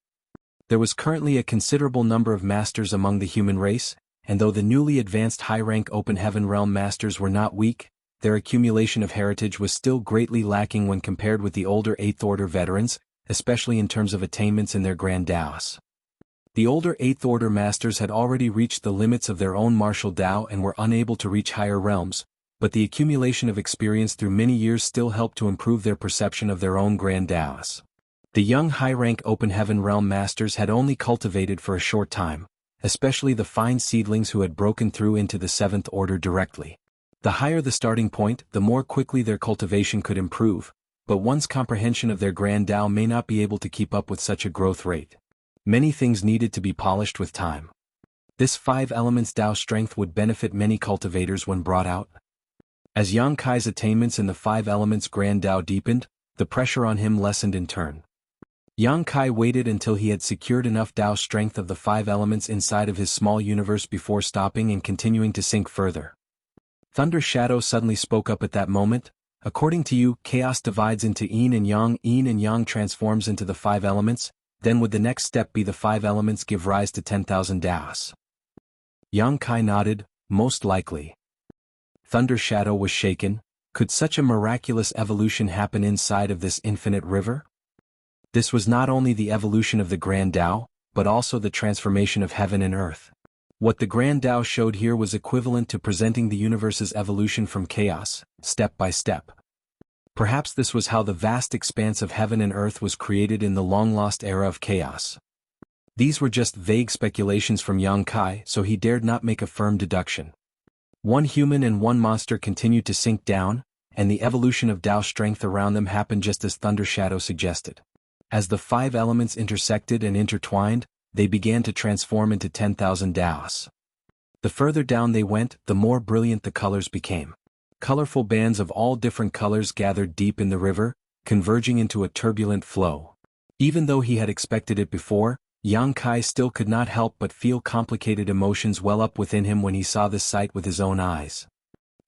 There was currently a considerable number of masters among the human race, and though the newly advanced high-rank Open Heaven Realm masters were not weak, their accumulation of heritage was still greatly lacking when compared with the older 8th Order veterans, especially in terms of attainments in their Grand Taos. The older 8th Order masters had already reached the limits of their own martial Tao and were unable to reach higher realms, but the accumulation of experience through many years still helped to improve their perception of their own Grand Taos. The young high-rank Open Heaven Realm masters had only cultivated for a short time, especially the fine seedlings who had broken through into the 7th Order directly. The higher the starting point, the more quickly their cultivation could improve, but one's comprehension of their Grand Tao may not be able to keep up with such a growth rate. Many things needed to be polished with time. This five elements Tao strength would benefit many cultivators when brought out. As Yang Kai's attainments in the five elements Grand Tao deepened, the pressure on him lessened in turn. Yang Kai waited until he had secured enough Tao strength of the five elements inside of his small universe before stopping and continuing to sink further. Thunder Shadow suddenly spoke up at that moment. According to you, chaos divides into Yin and Yang transforms into the five elements, then would the next step be the five elements give rise to 10,000 Taos? Yang Kai nodded, most likely. Thunder Shadow was shaken. Could such a miraculous evolution happen inside of this infinite river? This was not only the evolution of the Grand Tao, but also the transformation of heaven and earth. What the Grand Tao showed here was equivalent to presenting the universe's evolution from chaos, step by step. Perhaps this was how the vast expanse of heaven and earth was created in the long-lost era of chaos. These were just vague speculations from Yang Kai, so he dared not make a firm deduction. One human and one monster continued to sink down, and the evolution of Tao strength around them happened just as Thunder Shadow suggested. As the five elements intersected and intertwined, they began to transform into 10,000 Taos. The further down they went, the more brilliant the colors became. Colorful bands of all different colors gathered deep in the river, converging into a turbulent flow. Even though he had expected it before, Yang Kai still could not help but feel complicated emotions well up within him when he saw this sight with his own eyes.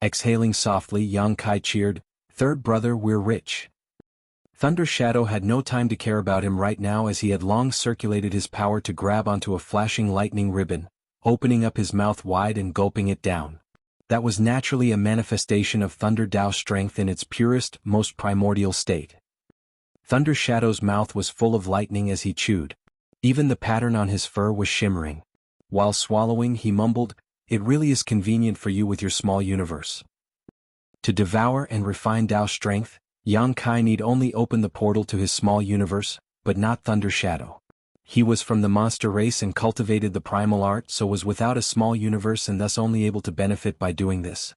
Exhaling softly, Yang Kai cheered, "Third brother, we're rich." Thunder Shadow had no time to care about him right now, as he had long circulated his power to grab onto a flashing lightning ribbon, opening up his mouth wide and gulping it down. That was naturally a manifestation of Thunder Dao strength in its purest, most primordial state. Thunder Shadow's mouth was full of lightning as he chewed. Even the pattern on his fur was shimmering. While swallowing, he mumbled, "It really is convenient for you with your small universe." To devour and refine Dao strength, Yang Kai need only open the portal to his small universe, but not Thunder Shadow. He was from the monster race and cultivated the primal art, so was without a small universe and thus only able to benefit by doing this.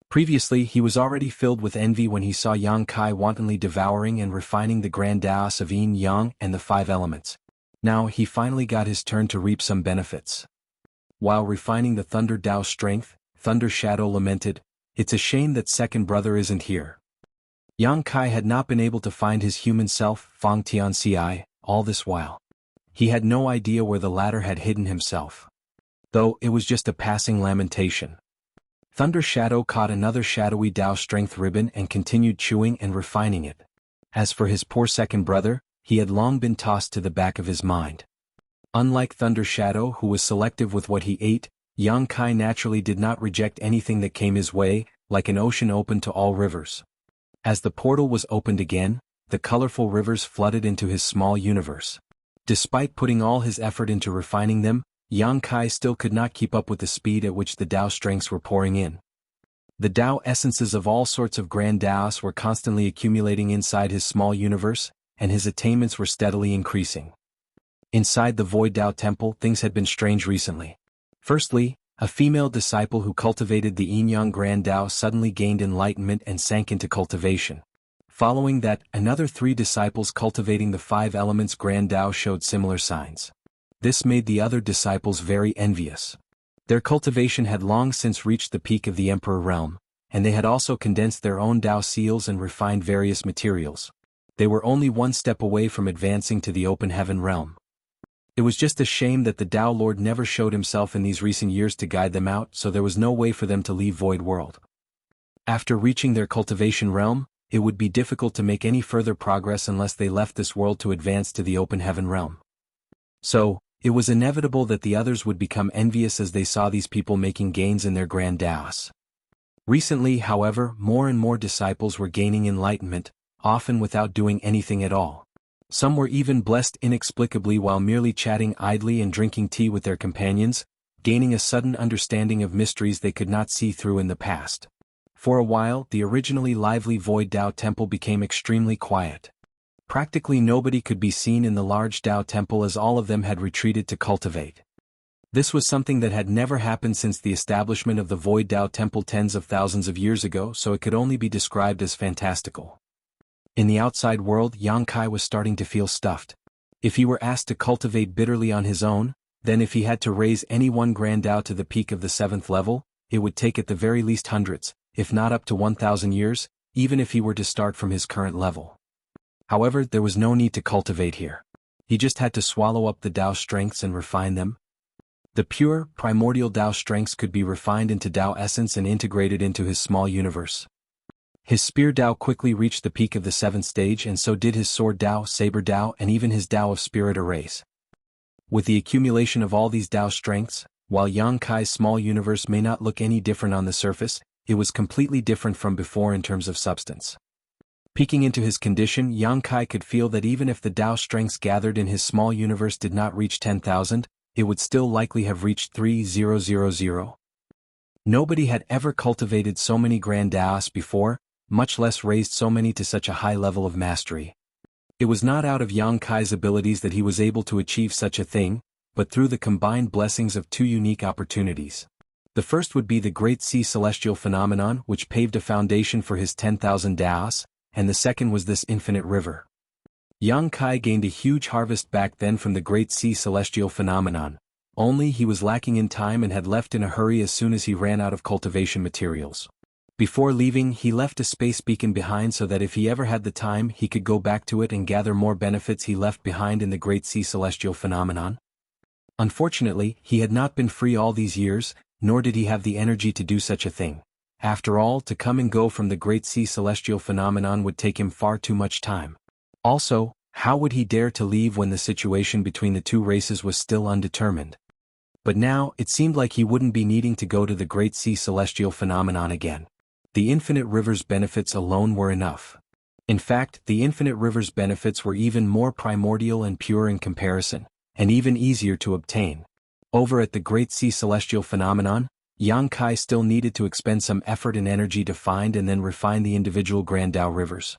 Previously, he was already filled with envy when he saw Yang Kai wantonly devouring and refining the grand Daos of Yin Yang and the 5 elements. Now he finally got his turn to reap some benefits. While refining the Thunder Dao strength, Thunder Shadow lamented, "It's a shame that second brother isn't here." Yang Kai had not been able to find his human self, Fang Tianci, all this while. He had no idea where the latter had hidden himself. Though it was just a passing lamentation. Thunder Shadow caught another shadowy Dao strength ribbon and continued chewing and refining it. As for his poor second brother, he had long been tossed to the back of his mind. Unlike Thunder Shadow, who was selective with what he ate, Yang Kai naturally did not reject anything that came his way, like an ocean open to all rivers. As the portal was opened again, the colorful rivers flooded into his small universe. Despite putting all his effort into refining them, Yang Kai still could not keep up with the speed at which the Dao strengths were pouring in. The Dao essences of all sorts of grand Daos were constantly accumulating inside his small universe, and his attainments were steadily increasing. Inside the Void Dao Temple, things had been strange recently. Firstly, a female disciple who cultivated the Yin-Yang Grand Dao suddenly gained enlightenment and sank into cultivation. Following that, another 3 disciples cultivating the 5 elements Grand Dao showed similar signs. This made the other disciples very envious. Their cultivation had long since reached the peak of the Emperor realm, and they had also condensed their own Dao seals and refined various materials. They were only one step away from advancing to the open heaven realm. It was just a shame that the Dao Lord never showed himself in these recent years to guide them out, so there was no way for them to leave Void World. After reaching their cultivation realm, it would be difficult to make any further progress unless they left this world to advance to the open heaven realm. So, it was inevitable that the others would become envious as they saw these people making gains in their grand Daos. Recently, however, more and more disciples were gaining enlightenment, often without doing anything at all. Some were even blessed inexplicably while merely chatting idly and drinking tea with their companions, gaining a sudden understanding of mysteries they could not see through in the past. For a while, the originally lively Void Dao Temple became extremely quiet. Practically nobody could be seen in the large Dao Temple as all of them had retreated to cultivate. This was something that had never happened since the establishment of the Void Dao Temple tens of thousands of years ago, so it could only be described as fantastical. In the outside world, Yang Kai was starting to feel stuffed. If he were asked to cultivate bitterly on his own, then if he had to raise any one grand Dao to the peak of the 7th level, it would take at the very least hundreds, if not up to 1,000 years, even if he were to start from his current level. However, there was no need to cultivate here. He just had to swallow up the Dao strengths and refine them. The pure, primordial Dao strengths could be refined into Dao essence and integrated into his small universe. His Spear Dao quickly reached the peak of the 7th stage, and so did his Sword Dao, Saber Dao, and even his Dao of Spirit Erase. With the accumulation of all these Dao strengths, while Yang Kai's small universe may not look any different on the surface, it was completely different from before in terms of substance. Peeking into his condition, Yang Kai could feel that even if the Dao strengths gathered in his small universe did not reach 10,000, it would still likely have reached 3000. Nobody had ever cultivated so many grand Daos before, much less raised so many to such a high level of mastery. It was not out of Yang Kai's abilities that he was able to achieve such a thing, but through the combined blessings of 2 unique opportunities. The first would be the Great Sea Celestial Phenomenon, which paved a foundation for his 10,000 Daos, and the second was this infinite river. Yang Kai gained a huge harvest back then from the Great Sea Celestial Phenomenon, only he was lacking in time and had left in a hurry as soon as he ran out of cultivation materials. Before leaving, he left a space beacon behind so that if he ever had the time he could go back to it and gather more benefits he left behind in the Great Sea Celestial phenomenon. Unfortunately, he had not been free all these years, nor did he have the energy to do such a thing. After all, to come and go from the Great Sea Celestial phenomenon would take him far too much time. Also, how would he dare to leave when the situation between the two races was still undetermined? But now, it seemed like he wouldn't be needing to go to the Great Sea Celestial phenomenon again. The Infinite River's benefits alone were enough. In fact, the Infinite River's benefits were even more primordial and pure in comparison, and even easier to obtain. Over at the Great Sea Celestial phenomenon, Yang Kai still needed to expend some effort and energy to find and then refine the individual Grand Tao rivers.